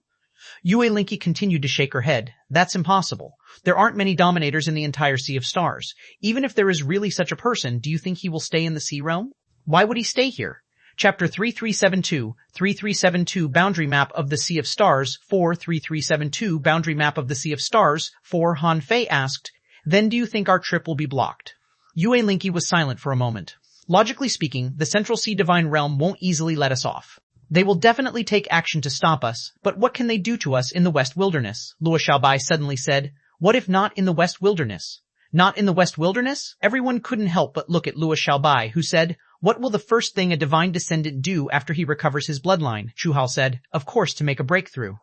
Yuelinki continued to shake her head. That's impossible. There aren't many dominators in the entire Sea of Stars. Even if there is really such a person, do you think he will stay in the Sea Realm? Why would he stay here? Chapter 3372, 3372 Boundary Map of the Sea of Stars, 43372 Boundary Map of the Sea of Stars, 4 Han Fei asked, Then do you think our trip will be blocked? Yuelinki was silent for a moment. Logically speaking, the Central Sea Divine Realm won't easily let us off. They will definitely take action to stop us, but what can they do to us in the West Wilderness? Luo Xiaobai suddenly said, What if not in the West Wilderness? Not in the West Wilderness? Everyone couldn't help but look at Luo Xiaobai, who said, What will the first thing a divine descendant do after he recovers his bloodline? Chu Hao said, Of course to make a breakthrough.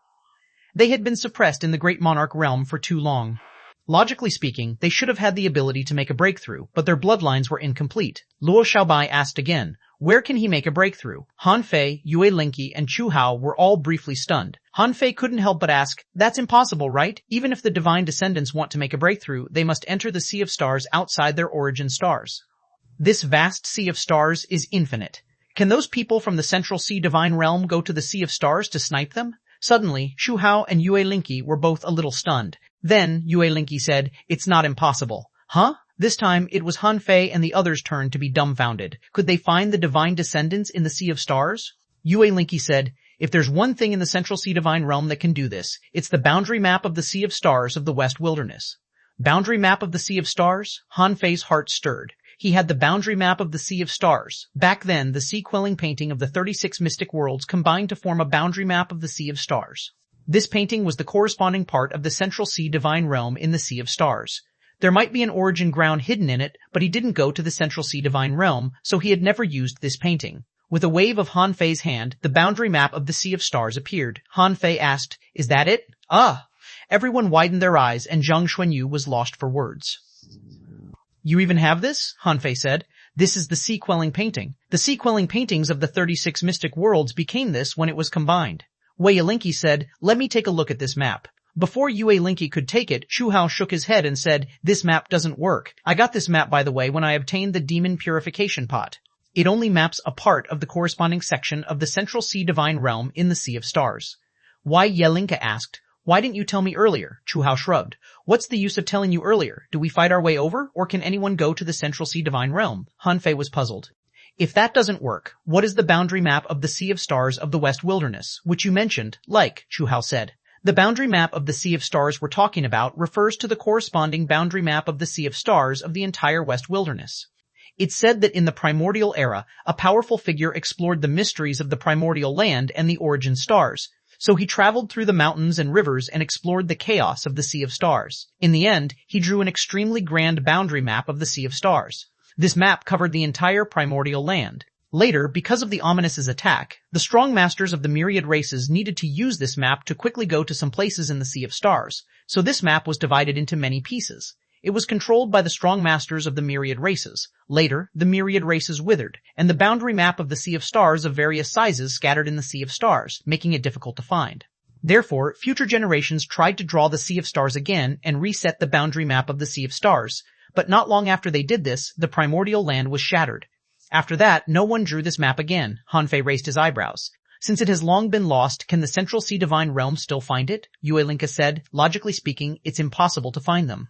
They had been suppressed in the Great Monarch realm for too long. Logically speaking, they should have had the ability to make a breakthrough, but their bloodlines were incomplete. Luo Xiaobai asked again, where can he make a breakthrough? Han Fei, Yue Linqi, and Chu Hao were all briefly stunned. Han Fei couldn't help but ask, that's impossible, right? Even if the divine descendants want to make a breakthrough, they must enter the Sea of Stars outside their origin stars. This vast Sea of Stars is infinite. Can those people from the Central Sea Divine Realm go to the Sea of Stars to snipe them? Suddenly, Chu Hao and Yue Linqi were both a little stunned. Then, Yue Linqi said, it's not impossible. Huh? This time, it was Han Fei and the others' turn to be dumbfounded. Could they find the divine descendants in the Sea of Stars? Yue Linqi said, if there's one thing in the Central Sea Divine Realm that can do this, it's the boundary map of the Sea of Stars of the West Wilderness. Boundary map of the Sea of Stars? Han Fei's heart stirred. He had the boundary map of the Sea of Stars. Back then, the sea-quelling painting of the 36 mystic worlds combined to form a boundary map of the Sea of Stars. This painting was the corresponding part of the Central Sea Divine Realm in the Sea of Stars. There might be an origin ground hidden in it, but he didn't go to the Central Sea Divine Realm, so he had never used this painting. With a wave of Han Fei's hand, the boundary map of the Sea of Stars appeared. Han Fei asked, is that it? Ah! Everyone widened their eyes, and Zhang Xuanyu was lost for words. You even have this? Han Fei said. This is the sea-quelling painting. The sea-quelling paintings of the 36 mystic worlds became this when it was combined. Wei Linqi said, let me take a look at this map. Before Yue Linqi could take it, Chu Hao shook his head and said, this map doesn't work. I got this map, by the way, when I obtained the demon purification pot. It only maps a part of the corresponding section of the Central Sea Divine Realm in the Sea of Stars. Wei Linqi asked, why didn't you tell me earlier? Chu Hao shrugged. What's the use of telling you earlier? Do we fight our way over, or can anyone go to the Central Sea Divine Realm? Han Fei was puzzled. If that doesn't work, what is the boundary map of the Sea of Stars of the West Wilderness, which you mentioned, like, Chu Hao said. The boundary map of the Sea of Stars we're talking about refers to the corresponding boundary map of the Sea of Stars of the entire West Wilderness. It's said that in the primordial era, a powerful figure explored the mysteries of the primordial land and the origin stars. So he traveled through the mountains and rivers and explored the chaos of the Sea of Stars. In the end, he drew an extremely grand boundary map of the Sea of Stars. This map covered the entire primordial land. Later, because of the Ominous's attack, the strong masters of the myriad races needed to use this map to quickly go to some places in the Sea of Stars, so this map was divided into many pieces. It was controlled by the strong masters of the myriad races. Later, the myriad races withered, and the boundary map of the Sea of Stars of various sizes scattered in the Sea of Stars, making it difficult to find. Therefore, future generations tried to draw the Sea of Stars again and reset the boundary map of the Sea of Stars, but not long after they did this, the primordial land was shattered. After that, no one drew this map again. Han Fei raised his eyebrows. Since it has long been lost, can the Central Sea Divine Realm still find it? Yue Linqi said, logically speaking, it's impossible to find them.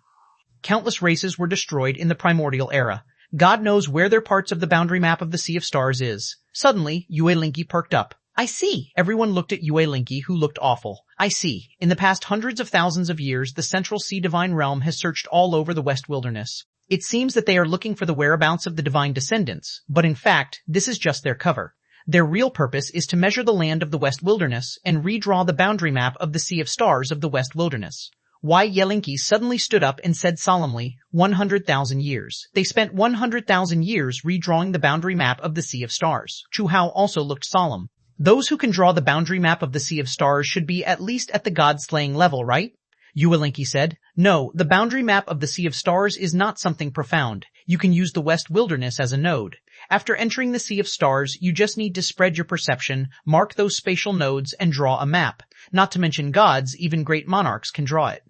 Countless races were destroyed in the primordial era. God knows where their parts of the boundary map of the Sea of Stars is. Suddenly, Yue Linqi perked up. I see. Everyone looked at Yue Linqi, who looked awful. I see. In the past hundreds of thousands of years, the Central Sea Divine Realm has searched all over the West Wilderness. It seems that they are looking for the whereabouts of the divine descendants, but in fact, this is just their cover. Their real purpose is to measure the land of the West Wilderness and redraw the boundary map of the Sea of Stars of the West Wilderness. Wei Linqi suddenly stood up and said solemnly, 100,000 years. They spent 100,000 years redrawing the boundary map of the Sea of Stars. Chu Hao also looked solemn. Those who can draw the boundary map of the Sea of Stars should be at least at the god-slaying level, right? Yue Linqi said, no, the boundary map of the Sea of Stars is not something profound. You can use the West Wilderness as a node. After entering the Sea of Stars, you just need to spread your perception, mark those spatial nodes, and draw a map. Not to mention gods, even great monarchs can draw it.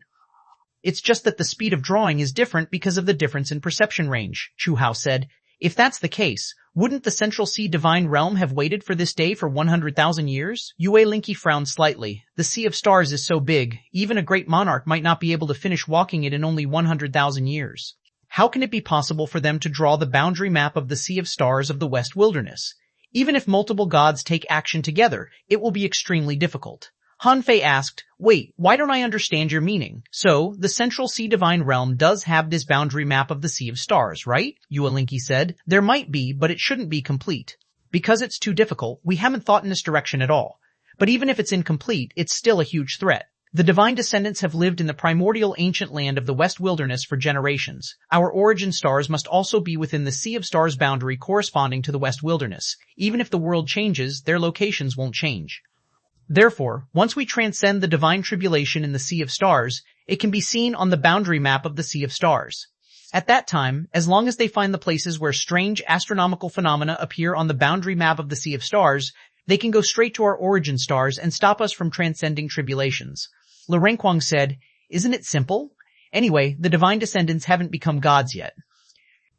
It's just that the speed of drawing is different because of the difference in perception range, Chu Hao said. If that's the case, wouldn't the Central Sea Divine Realm have waited for this day for 100,000 years? Yue Linqi frowned slightly. The Sea of Stars is so big, even a great monarch might not be able to finish walking it in only 100,000 years. How can it be possible for them to draw the boundary map of the Sea of Stars of the West Wilderness? Even if multiple gods take action together, it will be extremely difficult. Han Fei asked, wait, why don't I understand your meaning? So, the Central Sea Divine Realm does have this boundary map of the Sea of Stars, right? Yue Linqi said. There might be, but it shouldn't be complete. Because it's too difficult, we haven't thought in this direction at all. But even if it's incomplete, it's still a huge threat. The divine descendants have lived in the primordial ancient land of the West Wilderness for generations. Our origin stars must also be within the Sea of Stars boundary corresponding to the West Wilderness. Even if the world changes, their locations won't change. Therefore, once we transcend the divine tribulation in the Sea of Stars, it can be seen on the boundary map of the Sea of Stars. At that time, as long as they find the places where strange astronomical phenomena appear on the boundary map of the Sea of Stars, they can go straight to our origin stars and stop us from transcending tribulations. Renquang said, "Isn't it simple? Anyway, the divine descendants haven't become gods yet.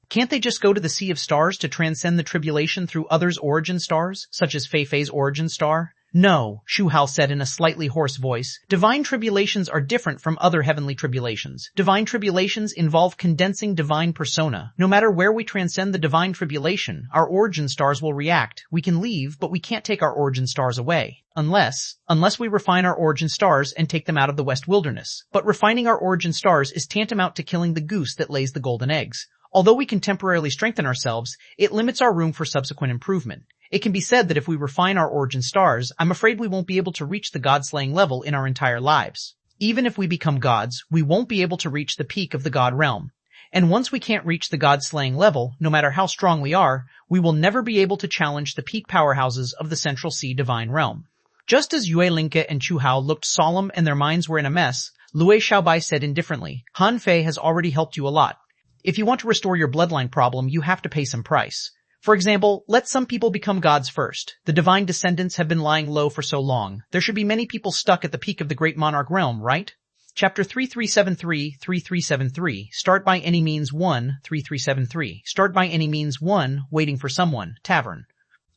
Can't they just go to the Sea of Stars to transcend the tribulation through others' origin stars, such as Feifei's origin star?" "No," Howl said in a slightly hoarse voice. "Divine tribulations are different from other heavenly tribulations. Divine tribulations involve condensing divine persona. No matter where we transcend the divine tribulation, our origin stars will react. We can leave, but we can't take our origin stars away. Unless we refine our origin stars and take them out of the West Wilderness. But refining our origin stars is tantamount to killing the goose that lays the golden eggs. Although we can temporarily strengthen ourselves, it limits our room for subsequent improvement. It can be said that if we refine our origin stars, I'm afraid we won't be able to reach the god-slaying level in our entire lives. Even if we become gods, we won't be able to reach the peak of the god realm. And once we can't reach the god-slaying level, no matter how strong we are, we will never be able to challenge the peak powerhouses of the Central Sea divine realm." Just as Yue Linke and Chu Hao looked solemn and their minds were in a mess, Luo Xiaobai said indifferently, "Han Fei has already helped you a lot. If you want to restore your bloodline problem, you have to pay some price. For example, let some people become gods first. The divine descendants have been lying low for so long. There should be many people stuck at the peak of the great monarch realm, right?" Chapter 3373, Start by any means 1, 3373. Start by any means 1, Waiting for someone, Tavern.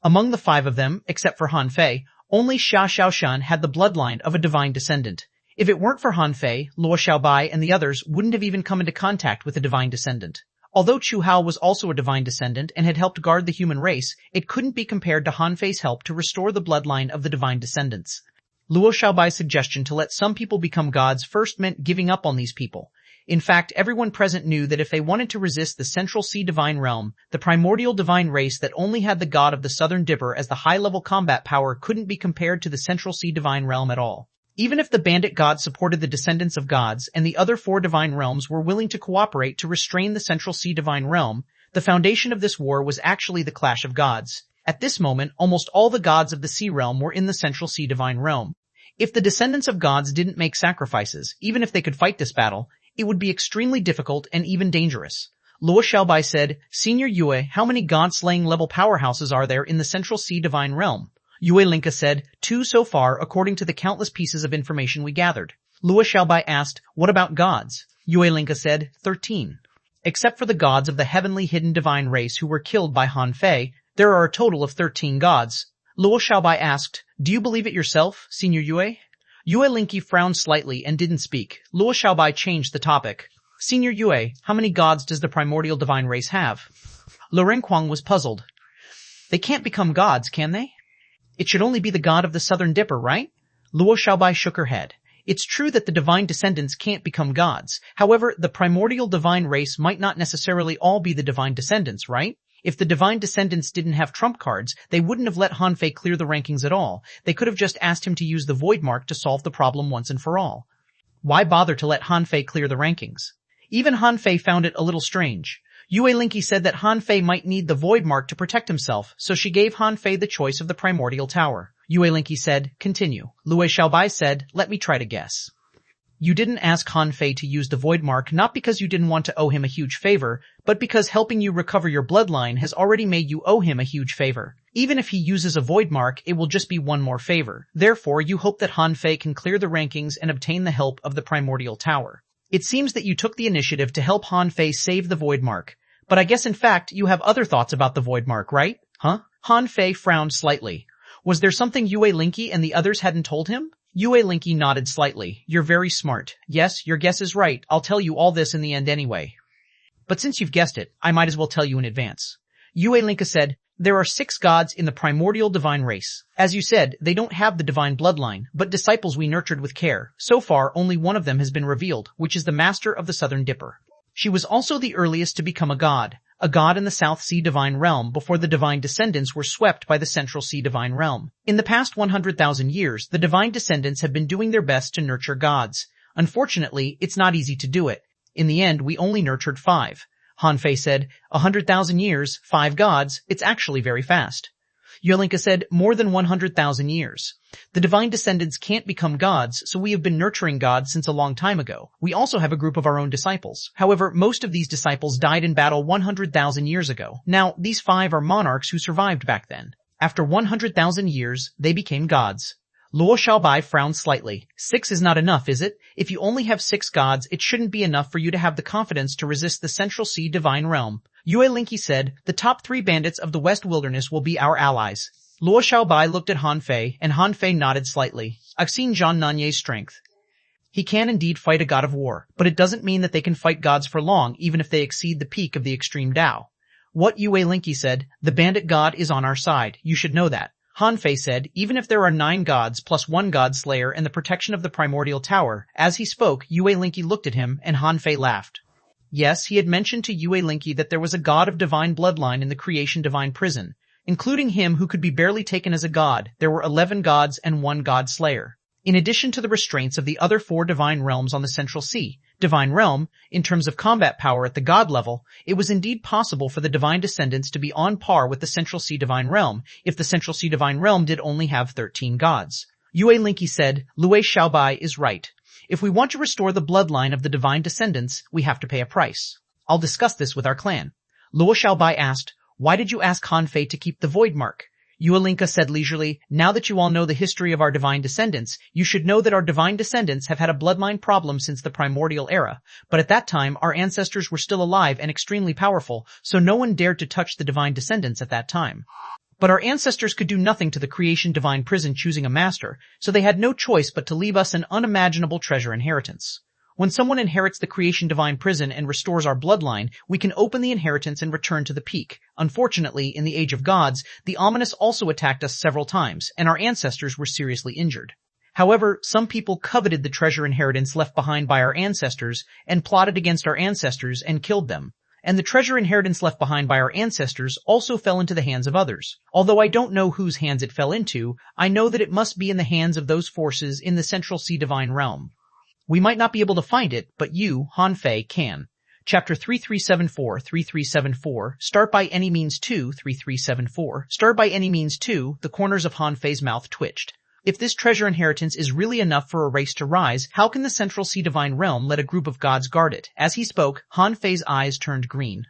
Among the 5 of them, except for Han Fei, only Xia Xiaoshan had the bloodline of a divine descendant. If it weren't for Han Fei, Luo Xiaobai and the others wouldn't have even come into contact with a divine descendant. Although Chu Hao was also a divine descendant and had helped guard the human race, it couldn't be compared to Han Fei's help to restore the bloodline of the divine descendants. Luo Xiaobai's suggestion to let some people become gods first meant giving up on these people. In fact, everyone present knew that if they wanted to resist the Central Sea divine realm, the primordial divine race that only had the god of the Southern Dipper as the high-level combat power couldn't be compared to the Central Sea divine realm at all. Even if the bandit god supported the descendants of gods and the other 4 divine realms were willing to cooperate to restrain the Central Sea divine realm, the foundation of this war was actually the clash of gods. At this moment, almost all the gods of the Sea realm were in the Central Sea divine realm. If the descendants of gods didn't make sacrifices, even if they could fight this battle, it would be extremely difficult and even dangerous. Luo Xiaobai said, "Senior Yue, how many god-slaying level powerhouses are there in the Central Sea divine realm?" Yue Linke said, 2 so far according to the countless pieces of information we gathered. Luo Xiaobai asked, "What about gods?" Yue Linke said, 13. Except for the gods of the heavenly hidden divine race who were killed by Han Fei, there are a total of 13 gods. Luo Xiaobai asked, "Do you believe it yourself, Senior Yue?" Yue Linke frowned slightly and didn't speak. Luo Xiaobai changed the topic. "Senior Yue, how many gods does the primordial divine race have?" Renquang was puzzled. "They can't become gods, can they? It should only be the god of the Southern Dipper, right?" Luo Xiaobai shook her head. "It's true that the divine descendants can't become gods. However, the primordial divine race might not necessarily all be the divine descendants, right? If the divine descendants didn't have trump cards, they wouldn't have let Han Fei clear the rankings at all. They could have just asked him to use the void mark to solve the problem once and for all. Why bother to let Han Fei clear the rankings? Even Han Fei found it a little strange. Yue Linke said that Han Fei might need the void mark to protect himself, so she gave Han Fei the choice of the primordial tower. Yue Linke said, "Continue." Luo Xiaobai said, "Let me try to guess. You didn't ask Han Fei to use the void mark not because you didn't want to owe him a huge favor, but because helping you recover your bloodline has already made you owe him a huge favor. Even if he uses a void mark, it will just be one more favor. Therefore, you hope that Han Fei can clear the rankings and obtain the help of the primordial tower. It seems that you took the initiative to help Han Fei save the void mark. But I guess in fact you have other thoughts about the void mark, right? Huh?" Han Fei frowned slightly. Was there something Yue Linke and the others hadn't told him? Yue Linke nodded slightly. "You're very smart. Yes, your guess is right. I'll tell you all this in the end anyway. But since you've guessed it, I might as well tell you in advance." Yue Linke said, "There are 6 gods in the primordial divine race. As you said, they don't have the divine bloodline, but disciples we nurtured with care. So far, only one of them has been revealed, which is the master of the Southern Dipper. She was also the earliest to become a god in the South Sea divine realm before the divine descendants were swept by the Central Sea divine realm. In the past 100,000 years, the divine descendants have been doing their best to nurture gods. Unfortunately, it's not easy to do it. In the end, we only nurtured 5. Han Fei said, 100,000 years, 5 gods, it's actually very fast. Yolinka said, more than 100,000 years. The divine descendants can't become gods, so we have been nurturing gods since a long time ago. We also have a group of our own disciples. However, most of these disciples died in battle 100,000 years ago. Now, these 5 are monarchs who survived back then. After 100,000 years, they became gods. Luo Xiaobai frowned slightly. 6 is not enough, is it? If you only have 6 gods, it shouldn't be enough for you to have the confidence to resist the Central Sea divine realm. Yue Linky said, the top 3 bandits of the West Wilderness will be our allies. Luo Xiaobai looked at Han Fei, and Han Fei nodded slightly. I've seen Zhang Nanye's strength. He can indeed fight a god of war, but it doesn't mean that they can fight gods for long, even if they exceed the peak of the extreme Tao. What Yue Linky said, the bandit god is on our side. You should know that. Han Fei said, even if there are 9 gods plus 1 god slayer and the protection of the primordial tower. As he spoke, Yue Linky looked at him, and Han Fei laughed. Yes, he had mentioned to Yue Linky that there was a god of divine bloodline in the creation divine prison. Including him who could be barely taken as a god, there were 11 gods and 1 god slayer. In addition to the restraints of the other 4 divine realms on the Central Sea, divine realm, in terms of combat power at the god level, it was indeed possible for the divine descendants to be on par with the Central Sea divine realm, if the Central Sea divine realm did only have 13 gods. Yue Linky said, Luo Xiaobai is right. If we want to restore the bloodline of the divine descendants, we have to pay a price. I'll discuss this with our clan. Luo Xiaobai asked, why did you ask Han Fei to keep the void mark? Yue Linky said leisurely, now that you all know the history of our divine descendants, you should know that our divine descendants have had a bloodline problem since the primordial era, but at that time our ancestors were still alive and extremely powerful, so no one dared to touch the divine descendants at that time. But our ancestors could do nothing to the creation divine prison choosing a master, so they had no choice but to leave us an unimaginable treasure inheritance. When someone inherits the creation divine prison and restores our bloodline, we can open the inheritance and return to the peak. Unfortunately, in the Age of Gods, the ominous also attacked us several times, and our ancestors were seriously injured. However, some people coveted the treasure inheritance left behind by our ancestors and plotted against our ancestors and killed them. And the treasure inheritance left behind by our ancestors also fell into the hands of others. Although I don't know whose hands it fell into, I know that it must be in the hands of those forces in the Central Sea divine realm. We might not be able to find it, but you, Han Fei, can. Chapter 3374, Start by any means 2, 3374, Start by any means 2, the corners of Han Fei's mouth twitched. If this treasure inheritance is really enough for a race to rise, how can the Central Sea divine realm let a group of gods guard it? As he spoke, Han Fei's eyes turned green.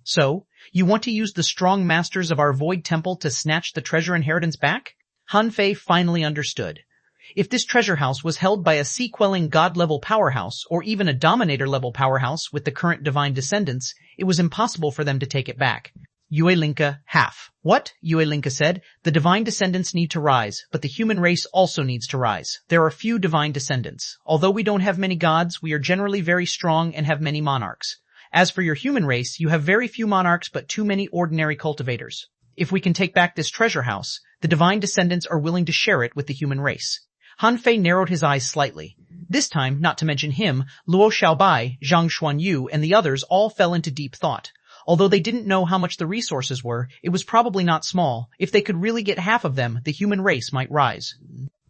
So, you want to use the strong masters of our void temple to snatch the treasure inheritance back? Han Fei finally understood. If this treasure house was held by a sea-quelling god-level powerhouse, or even a dominator-level powerhouse with the current divine descendants, it was impossible for them to take it back. Yue Linky, half. What? Yue Linky said. The divine descendants need to rise, but the human race also needs to rise. There are few divine descendants. Although we don't have many gods, we are generally very strong and have many monarchs. As for your human race, you have very few monarchs but too many ordinary cultivators. If we can take back this treasure house, the divine descendants are willing to share it with the human race. Han Fei narrowed his eyes slightly. This time, not to mention him, Luo Xiaobai, Zhang Xuanyu, and the others all fell into deep thought. Although they didn't know how much the resources were, it was probably not small. If they could really get half of them, the human race might rise.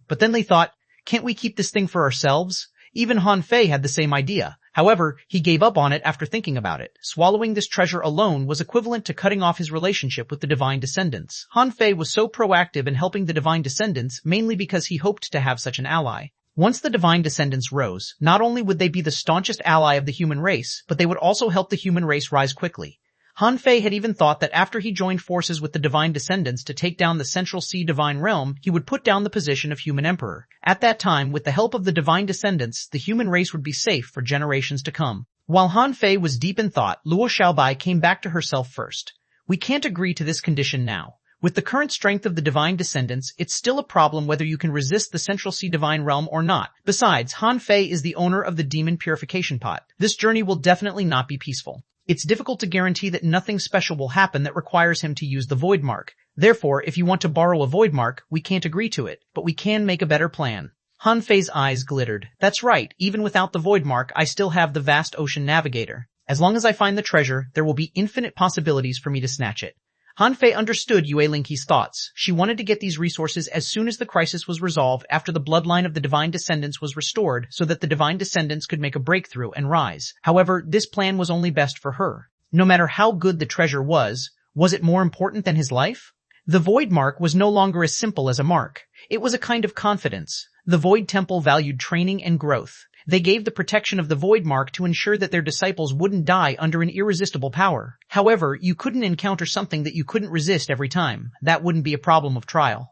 But then they thought, can't we keep this thing for ourselves? Even Han Fei had the same idea. However, he gave up on it after thinking about it. Swallowing this treasure alone was equivalent to cutting off his relationship with the divine descendants. Han Fei was so proactive in helping the divine descendants mainly because he hoped to have such an ally. Once the divine descendants rose, not only would they be the staunchest ally of the human race, but they would also help the human race rise quickly. Han Fei had even thought that after he joined forces with the divine descendants to take down the Central Sea divine realm, he would put down the position of human emperor. At that time, with the help of the divine descendants, the human race would be safe for generations to come. While Han Fei was deep in thought, Luo Xiaobai came back to herself first. We can't agree to this condition now. With the current strength of the divine descendants, it's still a problem whether you can resist the Central Sea divine realm or not. Besides, Han Fei is the owner of the demon purification pot. This journey will definitely not be peaceful. It's difficult to guarantee that nothing special will happen that requires him to use the void mark. Therefore, if you want to borrow a void mark, we can't agree to it, but we can make a better plan. Han Fei's eyes glittered. That's right, even without the void mark, I still have the vast ocean navigator. As long as I find the treasure, there will be infinite possibilities for me to snatch it. Han Fei understood Yue Linky's thoughts. She wanted to get these resources as soon as the crisis was resolved after the bloodline of the divine descendants was restored so that the divine descendants could make a breakthrough and rise. However, this plan was only best for her. No matter how good the treasure was it more important than his life? The void mark was no longer as simple as a mark. It was a kind of confidence. The Void Temple valued training and growth. They gave the protection of the void mark to ensure that their disciples wouldn't die under an irresistible power. However, you couldn't encounter something that you couldn't resist every time. That wouldn't be a problem of trial.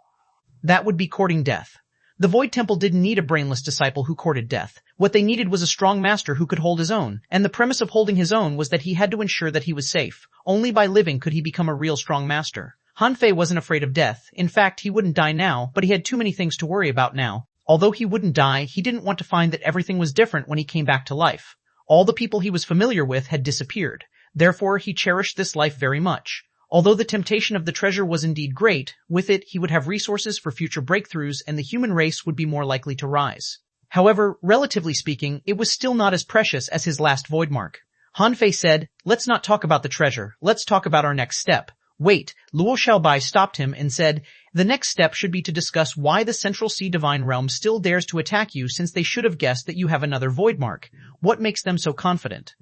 That would be courting death. The Void Temple didn't need a brainless disciple who courted death. What they needed was a strong master who could hold his own, and the premise of holding his own was that he had to ensure that he was safe. Only by living could he become a real strong master. Han Fei wasn't afraid of death. In fact, he wouldn't die now, but he had too many things to worry about now. Although he wouldn't die, he didn't want to find that everything was different when he came back to life. All the people he was familiar with had disappeared. Therefore, he cherished this life very much. Although the temptation of the treasure was indeed great, with it he would have resources for future breakthroughs and the human race would be more likely to rise. However, relatively speaking, it was still not as precious as his last void mark. Han Fei said, "Let's not talk about the treasure, let's talk about our next step." Wait, Luo Xiaobai stopped him and said, "The next step should be to discuss why the Central Sea Divine Realm still dares to attack you since they should have guessed that you have another void mark. What makes them so confident?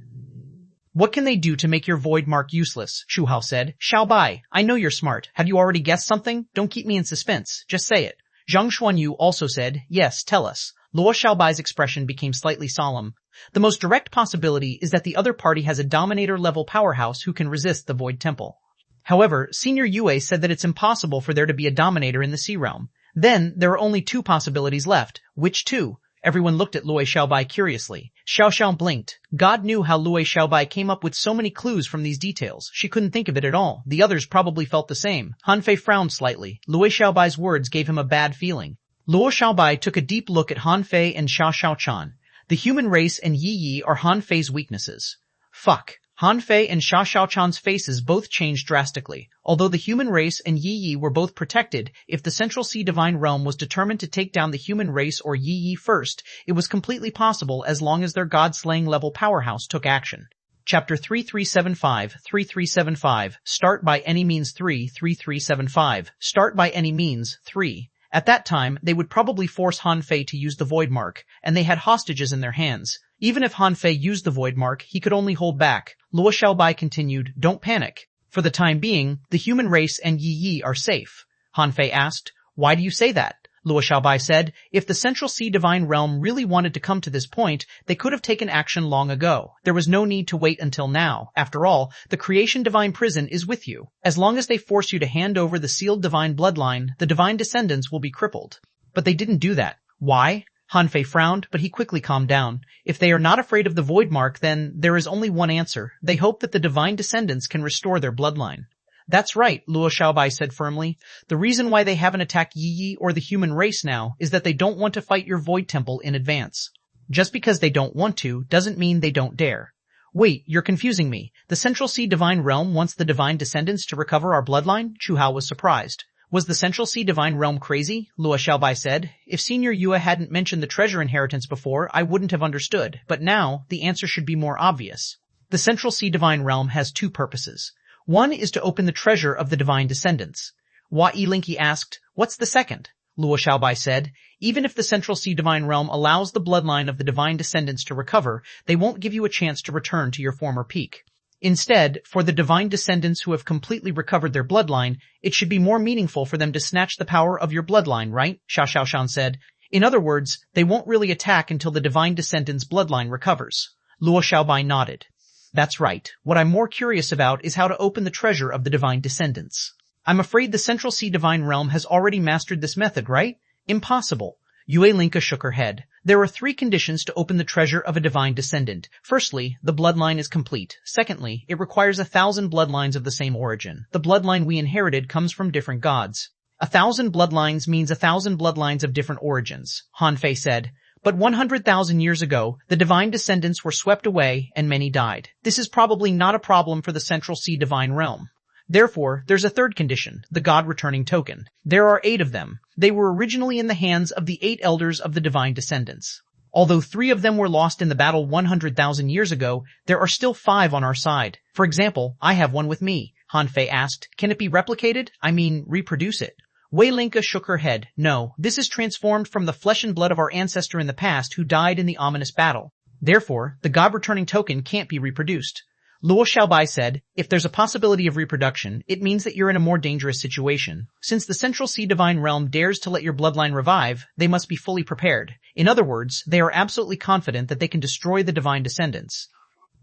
What can they do to make your void mark useless?" Shu Hao said. "Xiaobai, I know you're smart. Have you already guessed something? Don't keep me in suspense. Just say it." Zhang Xuanyu also said, "Yes, tell us." Luo Xiaobai's expression became slightly solemn. The most direct possibility is that the other party has a dominator-level powerhouse who can resist the Void Temple. However, Senior Yue said that it's impossible for there to be a dominator in the Sea Realm. Then, there are only two possibilities left. Which two? Everyone looked at Luo Xiaobai curiously. Xiao Xiao blinked. God knew how Luo Xiaobai came up with so many clues from these details. She couldn't think of it at all. The others probably felt the same. Han Fei frowned slightly. Luo Xiaobai's words gave him a bad feeling. Luo Xiaobai took a deep look at Han Fei and Xiao Xiaochan. The human race and Yi Yi are Han Fei's weaknesses. Fuck. Han Fei and Xiao Xiaochan's faces both changed drastically. Although the human race and Yi Yi were both protected, if the Central Sea Divine Realm was determined to take down the human race or Yi Yi first, it was completely possible as long as their god-slaying level powerhouse took action. Chapter 3375 Start by any means 3375 Start by any means 3. At that time, they would probably force Han Fei to use the Void Mark, and they had hostages in their hands. Even if Han Fei used the Void Mark, he could only hold back. Luo Xiaobai continued, "Don't panic. For the time being, the human race and Yi Yi are safe." Han Fei asked, "Why do you say that?" Luo Xiaobai said, "If the Central Sea Divine Realm really wanted to come to this point, they could have taken action long ago. There was no need to wait until now. After all, the Creation Divine Prison is with you. As long as they force you to hand over the sealed divine bloodline, the divine descendants will be crippled." But they didn't do that. Why? Han Fei frowned, but he quickly calmed down. If they are not afraid of the Void Mark, then there is only one answer. They hope that the divine descendants can restore their bloodline. "That's right," Luo Xiaobai said firmly. "The reason why they haven't attacked Yi Yi or the human race now is that they don't want to fight your Void Temple in advance. Just because they don't want to doesn't mean they don't dare." "Wait, you're confusing me. The Central Sea Divine Realm wants the divine descendants to recover our bloodline?" Chu Hao was surprised. "Was the Central Sea Divine Realm crazy?" Luo Xiaobai said. "If Senior Yue hadn't mentioned the treasure inheritance before, I wouldn't have understood. But now, the answer should be more obvious. The Central Sea Divine Realm has two purposes. One is to open the treasure of the divine descendants." Hua Yilinki asked, "What's the second?" Luo Xiaobai said, "Even if the Central Sea Divine Realm allows the bloodline of the divine descendants to recover, they won't give you a chance to return to your former peak. Instead, for the divine descendants who have completely recovered their bloodline, it should be more meaningful for them to snatch the power of your bloodline, right?" Xiao Xiaoshan said. "In other words, they won't really attack until the divine descendants' bloodline recovers." Luo Xiaobai nodded. "That's right. What I'm more curious about is how to open the treasure of the divine descendants. I'm afraid the Central Sea Divine Realm has already mastered this method, right?" "Impossible." Yue Linka shook her head. "There are 3 conditions to open the treasure of a divine descendant. Firstly, the bloodline is complete. Secondly, it requires 1,000 bloodlines of the same origin. The bloodline we inherited comes from different gods. 1,000 bloodlines means 1,000 bloodlines of different origins," Han Fei said. "But 100,000 years ago, the divine descendants were swept away and many died. This is probably not a problem for the Central Sea Divine Realm. Therefore, there's a third condition, the God Returning Token. There are 8 of them. They were originally in the hands of the 8 elders of the divine descendants. Although 3 of them were lost in the battle 100,000 years ago, there are still 5 on our side. For example, I have one with me." Han Fei asked, "Can it be replicated? I mean, reproduce it?" Wei Linka shook her head. "No, this is transformed from the flesh and blood of our ancestor in the past who died in the ominous battle. Therefore, the God Returning Token can't be reproduced." Luo Xiaobai said, if there's a possibility of reproduction, it means that you're in a more dangerous situation. Since the Central Sea Divine Realm dares to let your bloodline revive, they must be fully prepared. In other words, they are absolutely confident that they can destroy the divine descendants.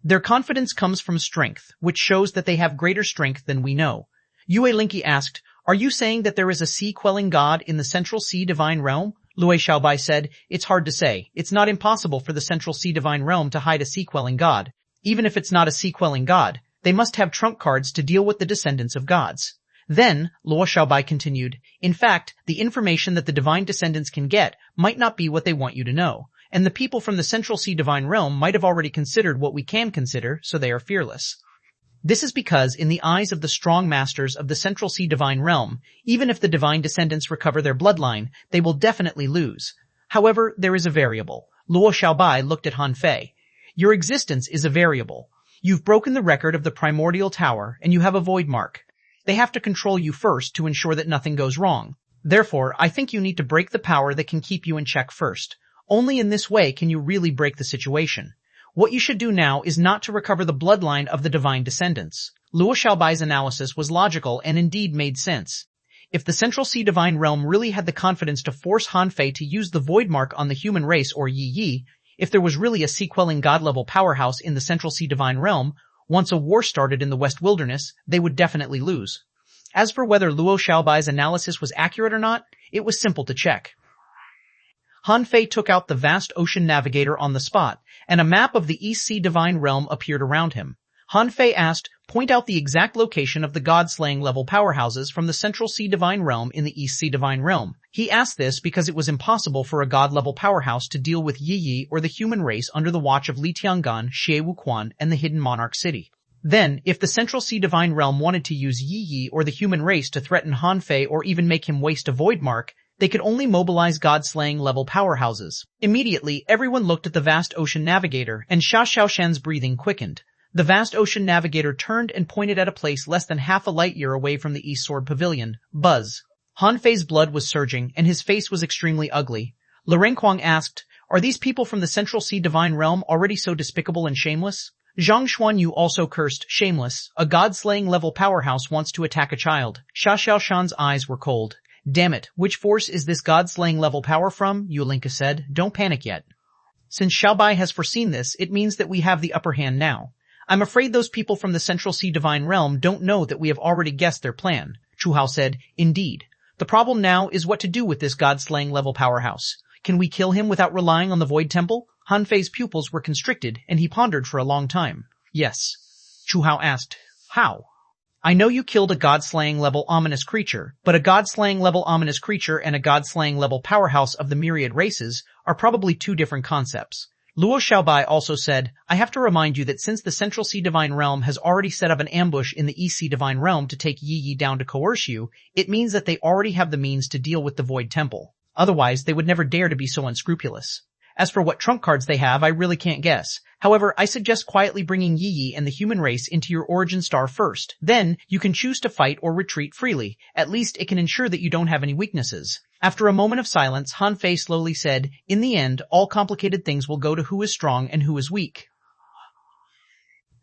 Their confidence comes from strength, which shows that they have greater strength than we know. Yue Linky asked, are you saying that there is a sea-quelling god in the Central Sea Divine Realm? Luo Xiaobai said, it's hard to say. It's not impossible for the Central Sea Divine Realm to hide a sea-quelling god. Even if it's not a sea-quelling god, they must have trump cards to deal with the descendants of gods. Then, Luo Xiaobai continued, in fact, the information that the divine descendants can get might not be what they want you to know, and the people from the Central Sea Divine Realm might have already considered what we can consider, so they are fearless. This is because, in the eyes of the strong masters of the Central Sea Divine Realm, even if the divine descendants recover their bloodline, they will definitely lose. However, there is a variable. Luo Xiaobai looked at Han Fei. Your existence is a variable. You've broken the record of the primordial tower, and you have a void mark. They have to control you first to ensure that nothing goes wrong. Therefore, I think you need to break the power that can keep you in check first. Only in this way can you really break the situation. What you should do now is not to recover the bloodline of the divine descendants. Luo Xiaobai's analysis was logical and indeed made sense. If the Central Sea Divine Realm really had the confidence to force Han Fei to use the void mark on the human race or Yi Yi, if there was really a sea-quelling god-level powerhouse in the Central Sea Divine Realm, once a war started in the West Wilderness, they would definitely lose. As for whether Luo Xiaobai's analysis was accurate or not, it was simple to check. Han Fei took out the vast ocean navigator on the spot, and a map of the East Sea Divine Realm appeared around him. Han Fei asked, point out the exact location of the god-slaying level powerhouses from the Central Sea Divine Realm in the East Sea Divine Realm. He asked this because it was impossible for a god-level powerhouse to deal with Yi Yi or the human race under the watch of Li Tiangan, xuanhuan, and the Hidden Monarch City. Then, if the Central Sea Divine Realm wanted to use Yi Yi or the human race to threaten Han Fei or even make him waste a void mark, they could only mobilize god-slaying level powerhouses. Immediately, everyone looked at the vast ocean navigator, and Xia Xiaoshan's breathing quickened. The vast ocean navigator turned and pointed at a place less than half a light year away from the East Sword Pavilion. Buzz. Han Fei's blood was surging, and his face was extremely ugly. Le Renquang asked, are these people from the Central Sea Divine Realm already so despicable and shameless? Zhang Xuanyu also cursed, shameless. A god-slaying level powerhouse wants to attack a child. Xia Xiaoshan's eyes were cold. Damn it, which force is this god-slaying level power from? Yulinka said. Don't panic yet. Since Xiaobai has foreseen this, it means that we have the upper hand now. I'm afraid those people from the Central Sea Divine Realm don't know that we have already guessed their plan. Chu Hao said, indeed. The problem now is what to do with this god-slaying level powerhouse. Can we kill him without relying on the Void Temple? Han Fei's pupils were constricted, and he pondered for a long time. Yes. Chu Hao asked, how? I know you killed a god-slaying level ominous creature, but a god-slaying level ominous creature and a god-slaying level powerhouse of the myriad races are probably two different concepts. Luo Xiaobai also said, I have to remind you that since the Central Sea Divine Realm has already set up an ambush in the East Sea Divine Realm to take Yi Yi down to coerce you, it means that they already have the means to deal with the Void Temple. Otherwise, they would never dare to be so unscrupulous. As for what trump cards they have, I really can't guess. However, I suggest quietly bringing Yi Yi and the human race into your origin star first. Then, you can choose to fight or retreat freely. At least, it can ensure that you don't have any weaknesses. After a moment of silence, Han Fei slowly said, in the end, all complicated things will go to who is strong and who is weak.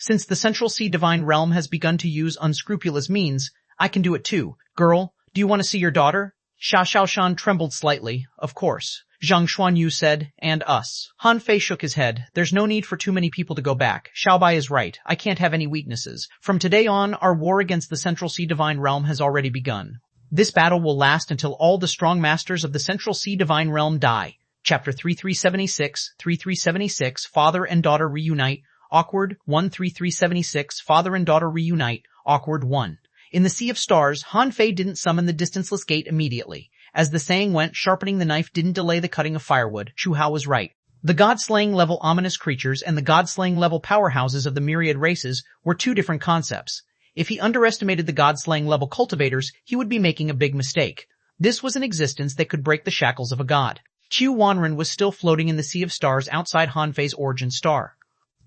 Since the Central Sea Divine Realm has begun to use unscrupulous means, I can do it too. Girl, do you want to see your daughter? Xia Xiaoshan trembled slightly. Of course. Zhang Xuanyu said, and us. Han Fei shook his head. There's no need for too many people to go back. Xiaobai is right. I can't have any weaknesses. From today on, our war against the Central Sea Divine Realm has already begun. This battle will last until all the strong masters of the Central Sea Divine Realm die. Chapter 3376, Father and Daughter Reunite, Awkward 13376, Father and Daughter Reunite, Awkward 1. In the Sea of Stars, Han Fei didn't summon the distanceless gate immediately. As the saying went, sharpening the knife didn't delay the cutting of firewood. Chu Hao was right. The god-slaying level ominous creatures and the god-slaying level powerhouses of the myriad races were two different concepts. If he underestimated the god-slaying level cultivators, he would be making a big mistake. This was an existence that could break the shackles of a god. Xuanhuan was still floating in the Sea of Stars outside Han Fei's origin star.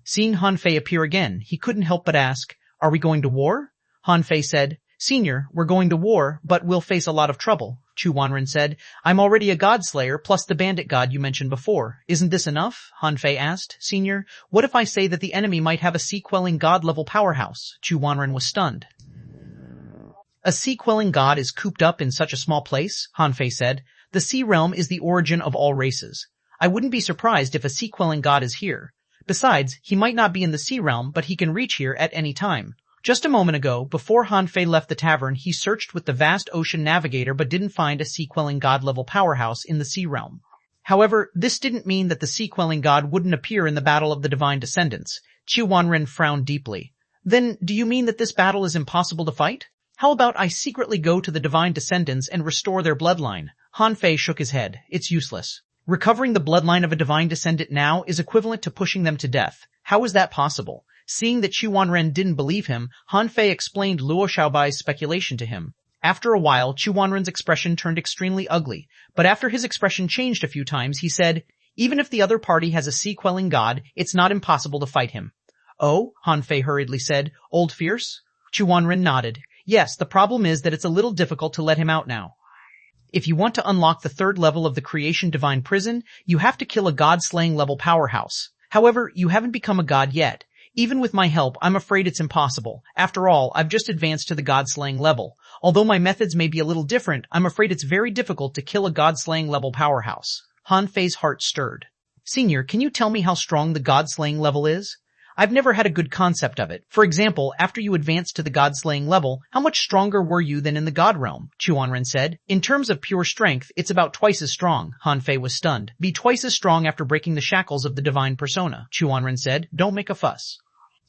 Seeing Han Fei appear again, he couldn't help but ask, are we going to war? Han Fei said, Senior, we're going to war, but we'll face a lot of trouble. Xuanhuan said. I'm already a god slayer plus the bandit god you mentioned before. Isn't this enough? Han Fei asked. Senior, what if I say that the enemy might have a sea-quelling god-level powerhouse? Xuanhuan was stunned. A sea-quelling god is cooped up in such a small place, Han Fei said. The sea realm is the origin of all races. I wouldn't be surprised if a sea-quelling god is here. Besides, he might not be in the sea realm, but he can reach here at any time. Just a moment ago, before Han Fei left the tavern, he searched with the vast ocean navigator but didn't find a sea-quelling god-level powerhouse in the sea realm. However, this didn't mean that the sea-quelling god wouldn't appear in the Battle of the Divine Descendants. Xuanhuan frowned deeply. Then, do you mean that this battle is impossible to fight? How about I secretly go to the Divine Descendants and restore their bloodline? Han Fei shook his head. It's useless. Recovering the bloodline of a Divine Descendant now is equivalent to pushing them to death. How is that possible? Seeing that Xuanhuan didn't believe him, Han Fei explained Luo Xiaobai's speculation to him. After a while, Xuanhuan's expression turned extremely ugly, but after his expression changed a few times, he said, even if the other party has a sea-quelling god, it's not impossible to fight him. Oh, Han Fei hurriedly said, Old Fierce? Xuanhuan nodded. Yes, the problem is that it's a little difficult to let him out now. If you want to unlock the third level of the Creation Divine Prison, you have to kill a god-slaying level powerhouse. However, you haven't become a god yet. Even with my help, I'm afraid it's impossible. After all, I've just advanced to the god-slaying level. Although my methods may be a little different, I'm afraid it's very difficult to kill a god-slaying level powerhouse. Han Fei's heart stirred. Senior, can you tell me how strong the god-slaying level is? I've never had a good concept of it. For example, after you advanced to the god-slaying level, how much stronger were you than in the god realm? Xuanhuan said. In terms of pure strength, it's about twice as strong. Han Fei was stunned. Be twice as strong after breaking the shackles of the divine persona. Xuanhuan said. Don't make a fuss.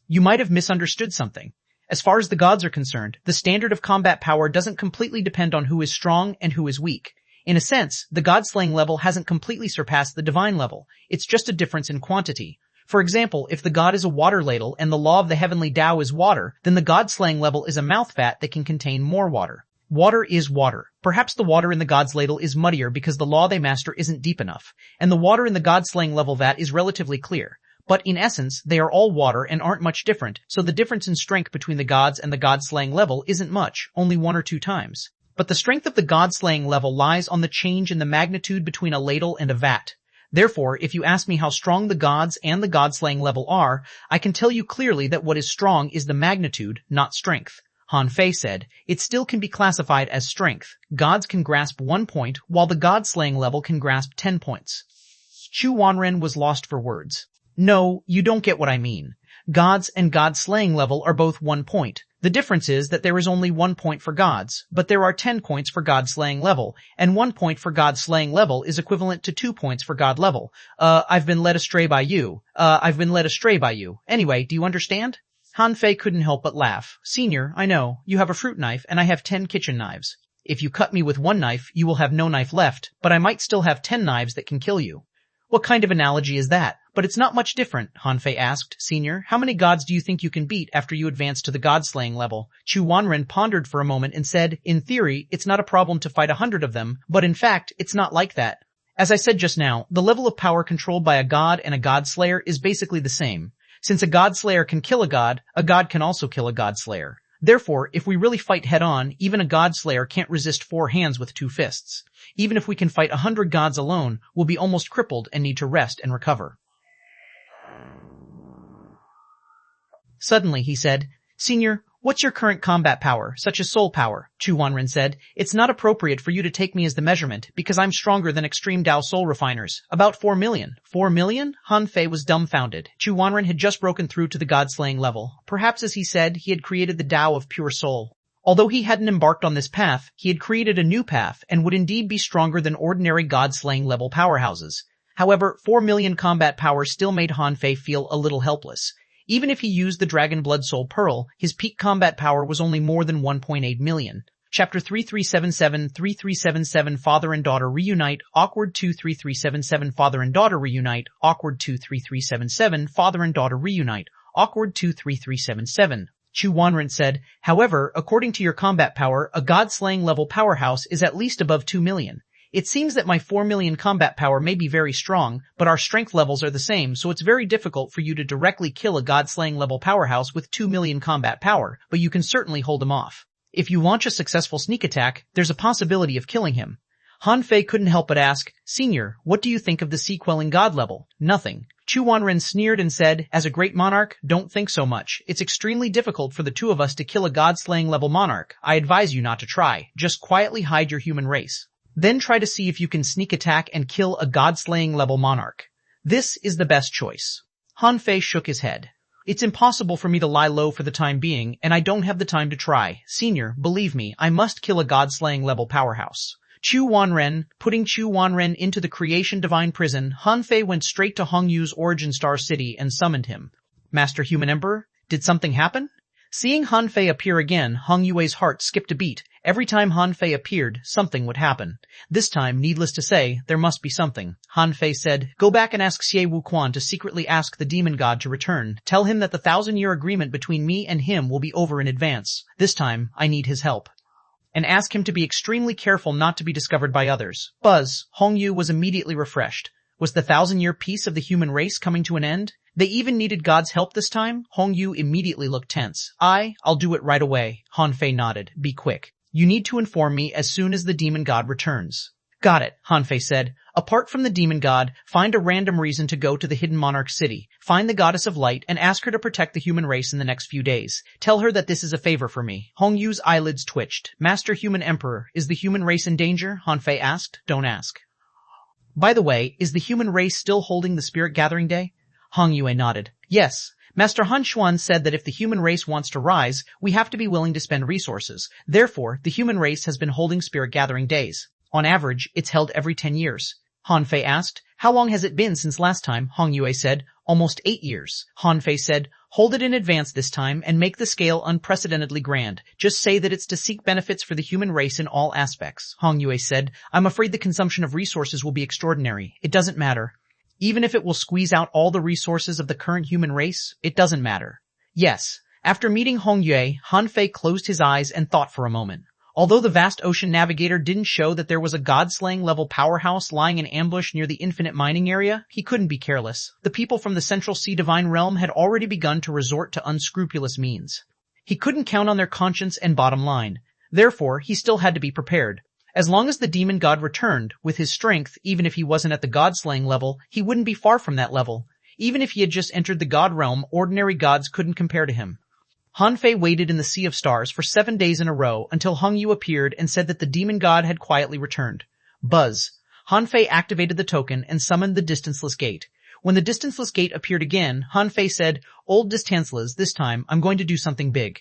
You might have misunderstood something. As far as the gods are concerned, the standard of combat power doesn't completely depend on who is strong and who is weak. In a sense, the god-slaying level hasn't completely surpassed the divine level. It's just a difference in quantity. For example, if the god is a water ladle and the law of the heavenly Tao is water, then the god-slaying level is a mouth vat that can contain more water. Water is water. Perhaps the water in the god's ladle is muddier because the law they master isn't deep enough, and the water in the god-slaying level vat is relatively clear. But in essence, they are all water and aren't much different, so the difference in strength between the gods and the god-slaying level isn't much, only 1 or 2 times. But the strength of the god-slaying level lies on the change in the magnitude between a ladle and a vat. Therefore, if you ask me how strong the gods and the god-slaying level are, I can tell you clearly that what is strong is the magnitude, not strength. Han Fei said, it still can be classified as strength. Gods can grasp 1 point, while the god-slaying level can grasp 10 points. Xuanhuan was lost for words. No, you don't get what I mean. Gods and god-slaying level are both 1 point. The difference is that there is only 1 point for gods, but there are 10 points for god-slaying level, and 1 point for god-slaying level is equivalent to 2 points for god level. I've been led astray by you. Anyway, do you understand? Han Fei couldn't help but laugh. Senior, I know, you have a fruit knife and I have 10 kitchen knives. If you cut me with 1 knife, you will have no knife left, but I might still have 10 knives that can kill you. What kind of analogy is that? But it's not much different, Han Fei asked. Senior, how many gods do you think you can beat after you advance to the god-slaying level? Xuanhuan pondered for a moment and said, in theory, it's not a problem to fight 100 of them, but in fact, it's not like that. As I said just now, the level of power controlled by a god and a god-slayer is basically the same. Since a god-slayer can kill a god can also kill a god-slayer. Therefore, if we really fight head-on, even a god-slayer can't resist 4 hands with 2 fists. Even if we can fight 100 gods alone, we'll be almost crippled and need to rest and recover. Suddenly, he said, Senior, what's your current combat power, such as soul power? Xuanhuan said, it's not appropriate for you to take me as the measurement, because I'm stronger than extreme Tao soul refiners. About 4 million. 4 million? Han Fei was dumbfounded. Xuanhuan had just broken through to the god-slaying level. Perhaps, as he said, he had created the Tao of pure soul. Although he hadn't embarked on this path, he had created a new path and would indeed be stronger than ordinary god-slaying level powerhouses. However, 4 million combat power still made Han Fei feel a little helpless. Even if he used the Dragon Blood Soul Pearl, his peak combat power was only more than 1.8 million. Chapter 3377 Father and Daughter Reunite, Awkward 23377 Father and Daughter Reunite, Awkward 23377 Father and Daughter Reunite, Awkward 23377. Xuanhuan said, however, according to your combat power, a god-slaying level powerhouse is at least above 2 million. It seems that my 4 million combat power may be very strong, but our strength levels are the same, so it's very difficult for you to directly kill a god-slaying level powerhouse with 2 million combat power, but you can certainly hold him off. If you launch a successful sneak attack, there's a possibility of killing him. Han Fei couldn't help but ask, Senior, what do you think of the sea-quelling god level? Nothing. Xuanhuan sneered and said, as a great monarch, don't think so much. It's extremely difficult for the two of us to kill a god-slaying level monarch. I advise you not to try. Just quietly hide your human race. Then try to see if you can sneak attack and kill a god-slaying level monarch. This is the best choice. Han Fei shook his head. It's impossible for me to lie low for the time being, and I don't have the time to try. Senior, believe me, I must kill a god-slaying level powerhouse. Xuanhuan, putting Xuanhuan into the creation divine prison, Han Fei went straight to Hong Yu's origin star city and summoned him. Master Human Emperor, did something happen? Seeing Han Fei appear again, Hong Yue's heart skipped a beat. Every time Han Fei appeared, something would happen. This time, needless to say, there must be something. Han Fei said, Go back and ask Xie Wuquan to secretly ask the demon god to return. Tell him that the 1,000-year agreement between me and him will be over in advance. This time, I need his help. And ask him to be extremely careful not to be discovered by others. Buzz, Hong Yu was immediately refreshed. Was the 1,000-year peace of the human race coming to an end? They even needed God's help this time? Hong Yu immediately looked tense. I'll do it right away. Han Fei nodded. Be quick. You need to inform me as soon as the demon god returns. Got it, Han Fei said. Apart from the demon god, find a random reason to go to the hidden monarch city. Find the goddess of light and ask her to protect the human race in the next few days. Tell her that this is a favor for me. Hong Yu's eyelids twitched. Master Human Emperor, is the human race in danger? Han Fei asked. Don't ask. By the way, is the human race still holding the Spirit Gathering Day? Hong Yue nodded. Yes. Master Han Xuan said that if the human race wants to rise, we have to be willing to spend resources. Therefore, the human race has been holding Spirit Gathering Days. On average, it's held every 10 years. Han Fei asked, How long has it been since last time? Hong Yue said, Almost 8 years. Han Fei said, Hold it in advance this time and make the scale unprecedentedly grand. Just say that it's to seek benefits for the human race in all aspects. Hong Yue said, I'm afraid the consumption of resources will be extraordinary. It doesn't matter. Even if it will squeeze out all the resources of the current human race, it doesn't matter. Yes. After meeting Hong Yue, Han Fei closed his eyes and thought for a moment. Although the vast ocean navigator didn't show that there was a god-slaying level powerhouse lying in ambush near the infinite mining area, he couldn't be careless. The people from the Central Sea Divine Realm had already begun to resort to unscrupulous means. He couldn't count on their conscience and bottom line. Therefore, he still had to be prepared. As long as the demon god returned, with his strength, even if he wasn't at the god-slaying level, he wouldn't be far from that level. Even if he had just entered the god realm, ordinary gods couldn't compare to him. Han Fei waited in the Sea of Stars for 7 days in a row until Hong Yu appeared and said that the demon god had quietly returned. Buzz. Han Fei activated the token and summoned the distanceless gate. When the distanceless gate appeared again, Han Fei said, Old distanceless, this time I'm going to do something big.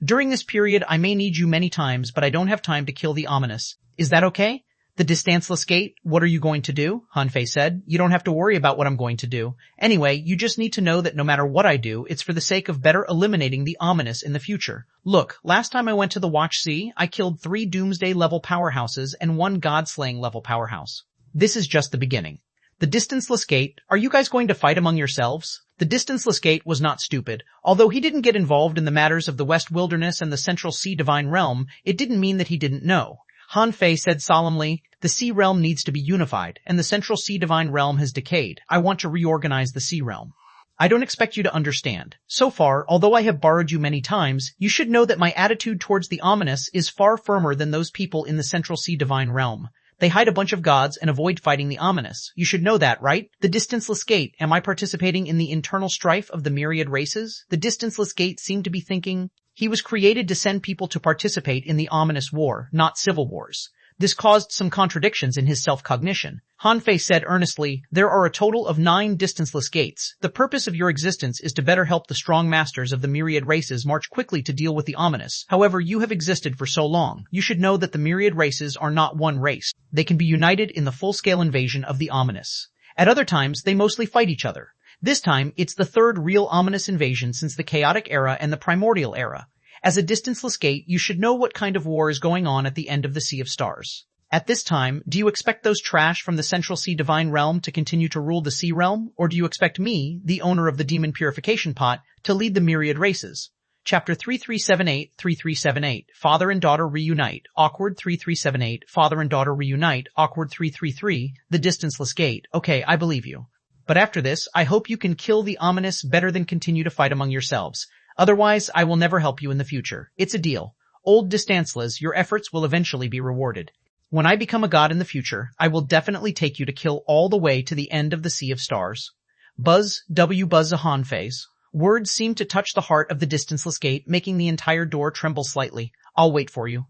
During this period, I may need you many times, but I don't have time to kill the ominous. Is that okay? The distanceless gate, what are you going to do? Han Fei said. You don't have to worry about what I'm going to do. Anyway, you just need to know that no matter what I do, it's for the sake of better eliminating the ominous in the future. Look, last time I went to the Watch Sea, I killed 3 Doomsday level powerhouses and 1 God-slaying level powerhouse. This is just the beginning. The distanceless gate, are you guys going to fight among yourselves? The distanceless gate was not stupid. Although he didn't get involved in the matters of the West Wilderness and the Central Sea Divine Realm, it didn't mean that he didn't know. Han Fei said solemnly, the Sea Realm needs to be unified, and the Central Sea Divine Realm has decayed. I want to reorganize the Sea Realm. I don't expect you to understand. So far, although I have borrowed you many times, you should know that my attitude towards the ominous is far firmer than those people in the Central Sea Divine Realm. They hide a bunch of gods and avoid fighting the ominous. You should know that, right? The distanceless gate, am I participating in the internal strife of the myriad races? The distanceless gate seemed to be thinking, he was created to send people to participate in the ominous war, not civil wars. This caused some contradictions in his self-cognition. Han Fei said earnestly, there are a total of 9 distanceless gates. The purpose of your existence is to better help the strong masters of the myriad races march quickly to deal with the ominous. However, you have existed for so long. You should know that the myriad races are not one race. They can be united in the full-scale invasion of the ominous. At other times, they mostly fight each other. This time, it's the 3rd real ominous invasion since the chaotic era and the primordial era. As a distanceless gate, you should know what kind of war is going on at the end of the Sea of Stars. At this time, do you expect those trash from the Central Sea Divine Realm to continue to rule the Sea Realm, or do you expect me, the owner of the Demon Purification Pot, to lead the myriad races? Chapter 3378-3378, Father and Daughter Reunite, Awkward 3378, Father and Daughter Reunite, Awkward 333, The Distanceless Gate. Okay, I believe you. But after this, I hope you can kill the ominous better than continue to fight among yourselves. Otherwise, I will never help you in the future. It's a deal. Old distanceless, your efforts will eventually be rewarded. When I become a god in the future, I will definitely take you to kill all the way to the end of the Sea of Stars. Buzz a Han phase. Words seemed to touch the heart of the distanceless gate, making the entire door tremble slightly. I'll wait for you.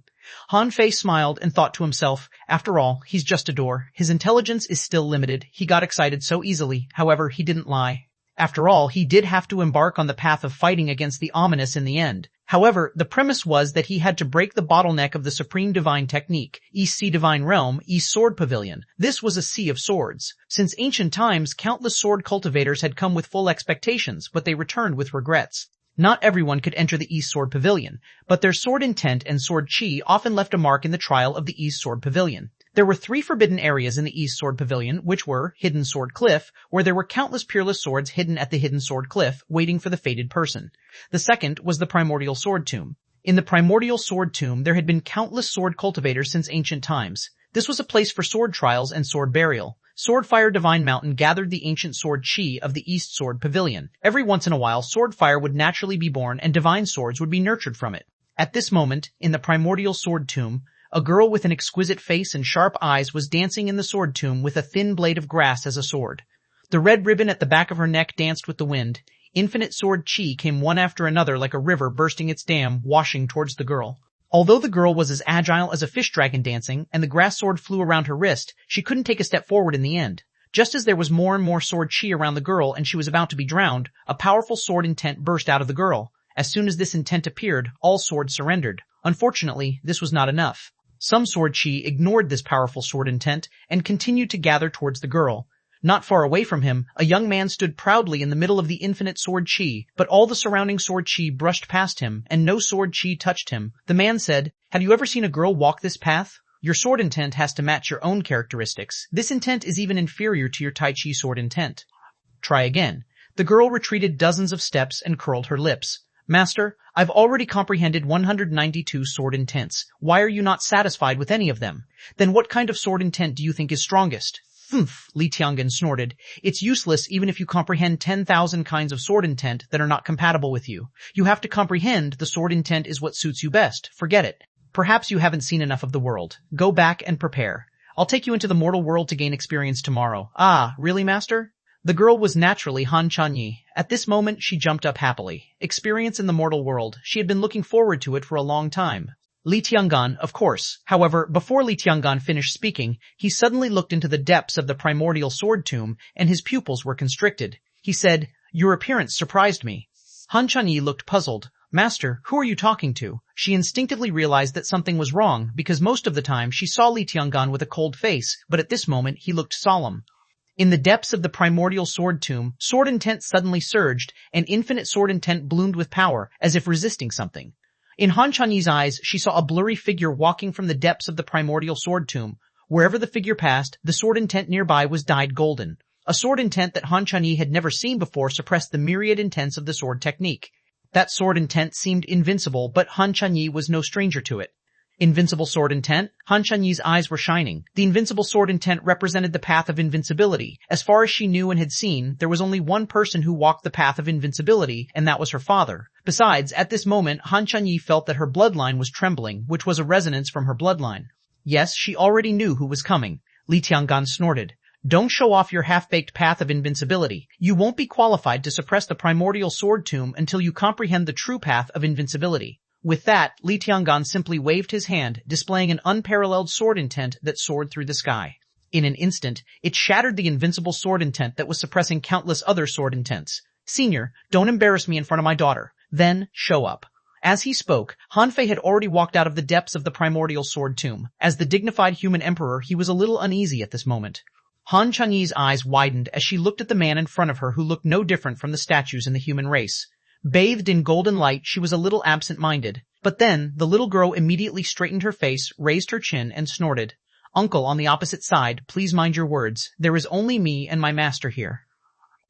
Han Fei smiled and thought to himself, after all, he's just a door. His intelligence is still limited. He got excited so easily. However, he didn't lie. After all, he did have to embark on the path of fighting against the ominous in the end. However, the premise was that he had to break the bottleneck of the Supreme Divine Technique, East Sea Divine Realm, East Sword Pavilion. This was a sea of swords. Since ancient times, countless sword cultivators had come with full expectations, but they returned with regrets. Not everyone could enter the East Sword Pavilion, but their sword intent and sword chi often left a mark in the trial of the East Sword Pavilion. There were 3 forbidden areas in the East Sword Pavilion, which were Hidden Sword Cliff, where there were countless peerless swords hidden at the Hidden Sword Cliff, waiting for the fated person. The second was the Primordial Sword Tomb. In the Primordial Sword Tomb, there had been countless sword cultivators since ancient times. This was a place for sword trials and sword burial. Swordfire Divine Mountain gathered the ancient sword chi of the East Sword Pavilion. Every once in a while, Swordfire would naturally be born and divine swords would be nurtured from it. At this moment, in the Primordial Sword Tomb, a girl with an exquisite face and sharp eyes was dancing in the sword tomb with a thin blade of grass as a sword. The red ribbon at the back of her neck danced with the wind. Infinite sword chi came one after another like a river bursting its dam, washing towards the girl. Although the girl was as agile as a fish dragon dancing, and the grass sword flew around her wrist, she couldn't take a step forward in the end. Just as there was more and more sword chi around the girl and she was about to be drowned, a powerful sword intent burst out of the girl. As soon as this intent appeared, all swords surrendered. Unfortunately, this was not enough. Some sword chi ignored this powerful sword intent and continued to gather towards the girl. Not far away from him, a young man stood proudly in the middle of the infinite sword chi, but all the surrounding sword chi brushed past him, and no sword chi touched him. The man said, "Have you ever seen a girl walk this path? Your sword intent has to match your own characteristics. This intent is even inferior to your Tai Chi sword intent. Try again." The girl retreated dozens of steps and curled her lips. "Master, I've already comprehended 192 sword intents. Why are you not satisfied with any of them? Then what kind of sword intent do you think is strongest?" "Humph," Li Tiangan snorted. "It's useless even if you comprehend 10,000 kinds of sword intent that are not compatible with you. You have to comprehend the sword intent is what suits you best. Forget it. Perhaps you haven't seen enough of the world. Go back and prepare. I'll take you into the mortal world to gain experience tomorrow." "Ah, really, master?" The girl was naturally Han Chanyi. At this moment, she jumped up happily. Experience in the mortal world. She had been looking forward to it for a long time. Li Tiangan, of course. However, before Li Tiangan finished speaking, he suddenly looked into the depths of the Primordial Sword Tomb, and his pupils were constricted. He said, "Your appearance surprised me." Han Chanyi looked puzzled. "Master, who are you talking to?" She instinctively realized that something was wrong, because most of the time she saw Li Tiangan with a cold face, but at this moment he looked solemn. In the depths of the Primordial Sword Tomb, sword intent suddenly surged, and infinite sword intent bloomed with power, as if resisting something. In Han Chanyi's eyes, she saw a blurry figure walking from the depths of the Primordial Sword Tomb. Wherever the figure passed, the sword intent nearby was dyed golden. A sword intent that Han Chanyi had never seen before suppressed the myriad intents of the sword technique. That sword intent seemed invincible, but Han Chanyi was no stranger to it. Invincible sword intent? Han Chanyi's eyes were shining. The invincible sword intent represented the path of invincibility. As far as she knew and had seen, there was only one person who walked the path of invincibility, and that was her father. Besides, at this moment, Han Chanyi felt that her bloodline was trembling, which was a resonance from her bloodline. Yes, she already knew who was coming. Li Tiangan snorted. "Don't show off your half-baked path of invincibility. You won't be qualified to suppress the Primordial Sword Tomb until you comprehend the true path of invincibility." With that, Li Tiangan simply waved his hand, displaying an unparalleled sword intent that soared through the sky. In an instant, it shattered the invincible sword intent that was suppressing countless other sword intents. "Senior, don't embarrass me in front of my daughter. Then, show up." As he spoke, Han Fei had already walked out of the depths of the Primordial Sword Tomb. As the dignified human emperor, he was a little uneasy at this moment. Han Chanyi's eyes widened as she looked at the man in front of her who looked no different from the statues in the human race. Bathed in golden light, she was a little absent-minded. But then, the little girl immediately straightened her face, raised her chin, and snorted. "Uncle on the opposite side, please mind your words. There is only me and my master here.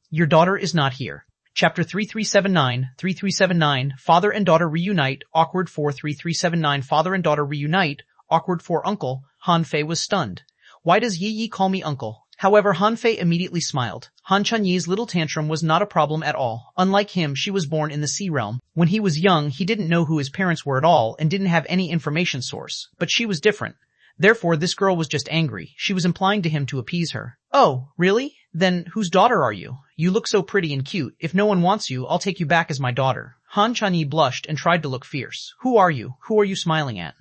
Your daughter is not here." Chapter 3379, Father and Daughter Reunite, Awkward 4 3379 Father and Daughter Reunite, Awkward 4 Uncle. Han Fei was stunned. "Why does Yi Yi call me uncle? However, Han Fei immediately smiled. Han Chanyi's little tantrum was not a problem at all. Unlike him, she was born in the sea realm. When he was young, he didn't know who his parents were at all and didn't have any information source. But she was different. Therefore, this girl was just angry. She was implying to him to appease her. Oh, really? Then whose daughter are you? You look so pretty and cute. If no one wants you, I'll take you back as my daughter. Han Chanyi blushed and tried to look fierce. Who are you? Who are you smiling at?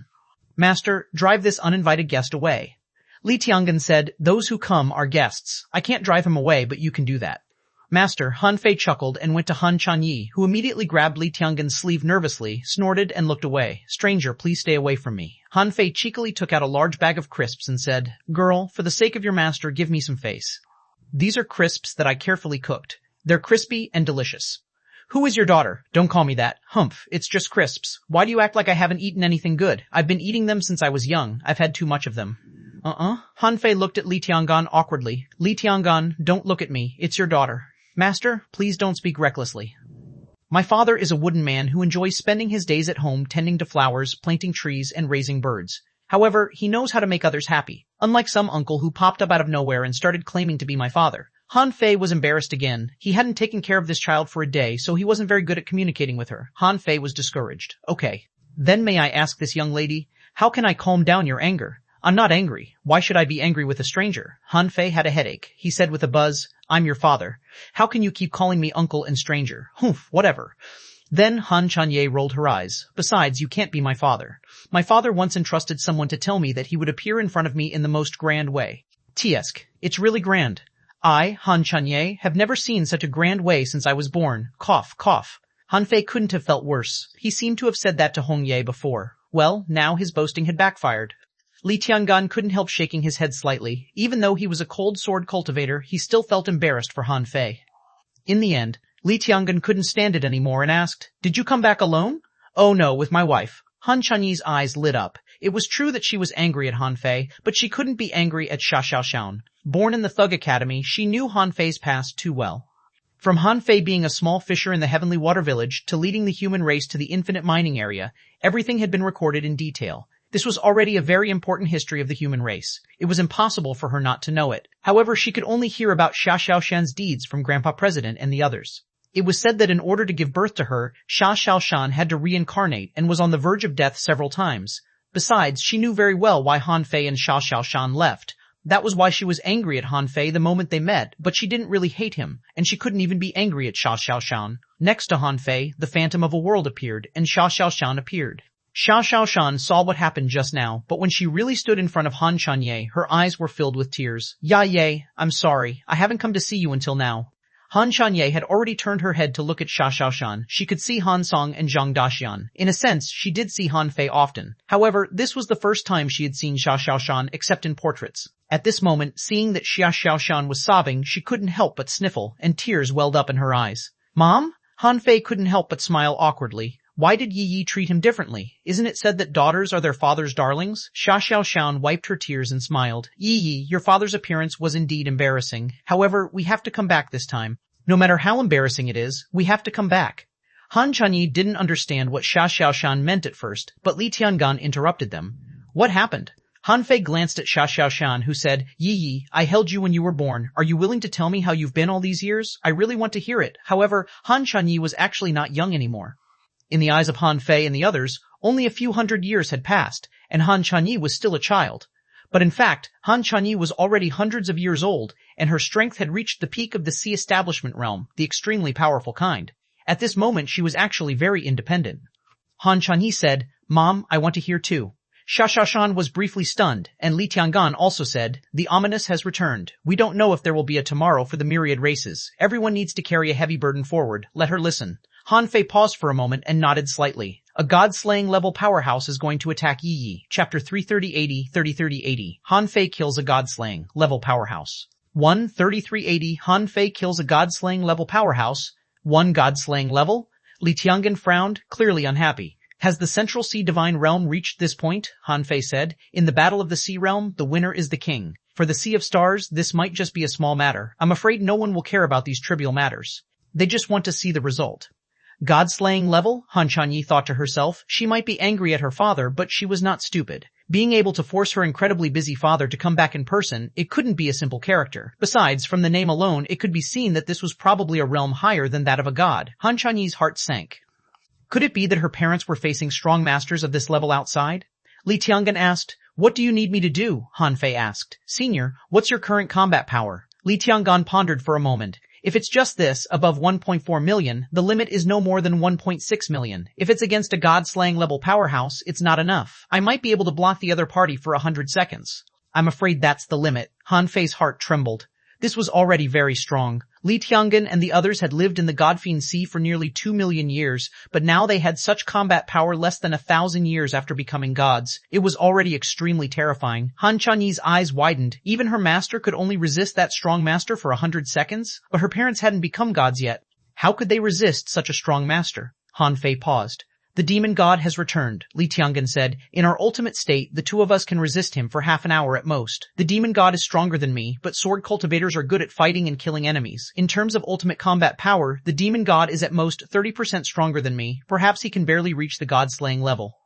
Master, drive this uninvited guest away. Li Tiangan said, those who come are guests. I can't drive him away, but you can do that. Master, Han Fei chuckled and went to Han Chanyi, who immediately grabbed Li Tiangan's sleeve nervously, snorted and looked away. Stranger, please stay away from me. Han Fei cheekily took out a large bag of crisps and said, Girl, for the sake of your master, give me some face. These are crisps that I carefully cooked. They're crispy and delicious. Who is your daughter? Don't call me that. Humph, it's just crisps. Why do you act like I haven't eaten anything good? I've been eating them since I was young. I've had too much of them. Han Fei looked at Li Tiangan awkwardly. Li Tiangan, don't look at me. It's your daughter. Master, please don't speak recklessly. My father is a wooden man who enjoys spending his days at home tending to flowers, planting trees, and raising birds. However, he knows how to make others happy, unlike some uncle who popped up out of nowhere and started claiming to be my father. Han Fei was embarrassed again. He hadn't taken care of this child for a day, so he wasn't very good at communicating with her. Han Fei was discouraged. Okay. Then may I ask this young lady, how can I calm down your anger? I'm not angry. Why should I be angry with a stranger? Han Fei had a headache. He said with a buzz, I'm your father. How can you keep calling me uncle and stranger? Humph, whatever. Then Han Chanyi rolled her eyes. Besides, you can't be my father. My father once entrusted someone to tell me that he would appear in front of me in the most grand way. Tiesk, it's really grand. I, Han Chanyi, have never seen such a grand way since I was born. Cough, cough. Han Fei couldn't have felt worse. He seemed to have said that to Hong Ye before. Well, now his boasting had backfired. Li Tiangan couldn't help shaking his head slightly. Even though he was a cold sword cultivator, he still felt embarrassed for Han Fei. In the end, Li Tiangan couldn't stand it anymore and asked, Did you come back alone? Oh no, with my wife. Han Chanyi's eyes lit up. It was true that she was angry at Han Fei, but she couldn't be angry at xuanhuan. Born in the Thug Academy, she knew Han Fei's past too well. From Han Fei being a small fisher in the Heavenly Water Village to leading the human race to the infinite mining area, everything had been recorded in detail. This was already a very important history of the human race. It was impossible for her not to know it. However, she could only hear about xuanhuan's deeds from Grandpa President and the others. It was said that in order to give birth to her, xuanhuan had to reincarnate and was on the verge of death several times. Besides, she knew very well why Han Fei and xuanhuan left. That was why she was angry at Han Fei the moment they met, but she didn't really hate him, and she couldn't even be angry at xuanhuan. Next to Han Fei, the Phantom of a World appeared, and xuanhuan appeared. Xuanhuan saw what happened just now, but when she really stood in front of Han Chanyi, her eyes were filled with tears. Ya Ye, I'm sorry. I haven't come to see you until now. Han Chanyi had already turned her head to look at xuanhuan. She could see Han Song and Zhang Daxian. In a sense, she did see Han Fei often. However, this was the first time she had seen xuanhuan except in portraits. At this moment, seeing that xuanhuan was sobbing, she couldn't help but sniffle, and tears welled up in her eyes. Mom? Han Fei couldn't help but smile awkwardly. Why did Yi treat him differently? Isn't it said that daughters are their father's darlings? Xuanhuan wiped her tears and smiled. Yi, your father's appearance was indeed embarrassing. However, we have to come back this time. No matter how embarrassing it is, we have to come back. Han Chanyi didn't understand what xuanhuan meant at first, but Li Tiangan interrupted them. What happened? Han Fei glanced at xuanhuan, who said, Yi, I held you when you were born. Are you willing to tell me how you've been all these years? I really want to hear it. However, Han Chanyi was actually not young anymore. In the eyes of Han Fei and the others, only a few hundred years had passed, and Han Chanyi was still a child. But in fact, Han Chanyi was already hundreds of years old, and her strength had reached the peak of the sea establishment realm, the extremely powerful kind. At this moment, she was actually very independent. Han Chanyi said, Mom, I want to hear too. Xuanhuan was briefly stunned, and Li Tiangan also said, The ominous has returned. We don't know if there will be a tomorrow for the myriad races. Everyone needs to carry a heavy burden forward. Let her listen. Han Fei paused for a moment and nodded slightly. A god-slaying level powerhouse is going to attack Yi. Chapter 33080. Han Fei kills a god-slaying level powerhouse. 1:3380. Han Fei kills a god-slaying level powerhouse. 1 god-slaying level? Li Tiangan frowned, clearly unhappy. Has the Central Sea Divine Realm reached this point? Han Fei said. In the Battle of the Sea Realm, the winner is the king. For the Sea of Stars, this might just be a small matter. I'm afraid no one will care about these trivial matters. They just want to see the result. God-slaying level? Han Chanyi thought to herself. She might be angry at her father, but she was not stupid. Being able to force her incredibly busy father to come back in person, it couldn't be a simple character. Besides, from the name alone, it could be seen that this was probably a realm higher than that of a god. Han Chanyi's heart sank. Could it be that her parents were facing strong masters of this level outside? Li Tiangan asked. What do you need me to do? Han Fei asked. Senior, what's your current combat power? Li Tiangan pondered for a moment. If it's just this, above 1.4 million, the limit is no more than 1.6 million. If it's against a god-slaying level powerhouse, it's not enough. I might be able to block the other party for 100 seconds. I'm afraid that's the limit. Han Fei's heart trembled. This was already very strong. Li Tiangan and the others had lived in the Godfiend Sea for nearly 2 million years, but now they had such combat power less than 1,000 years after becoming gods. It was already extremely terrifying. Han Chanyi's eyes widened. Even her master could only resist that strong master for 100 seconds? But her parents hadn't become gods yet. How could they resist such a strong master? Han Fei paused. The demon god has returned, Li Tiangan said. In our ultimate state, the two of us can resist him for half an hour at most. The demon god is stronger than me, but sword cultivators are good at fighting and killing enemies. In terms of ultimate combat power, the demon god is at most 30% stronger than me. Perhaps he can barely reach the god-slaying level.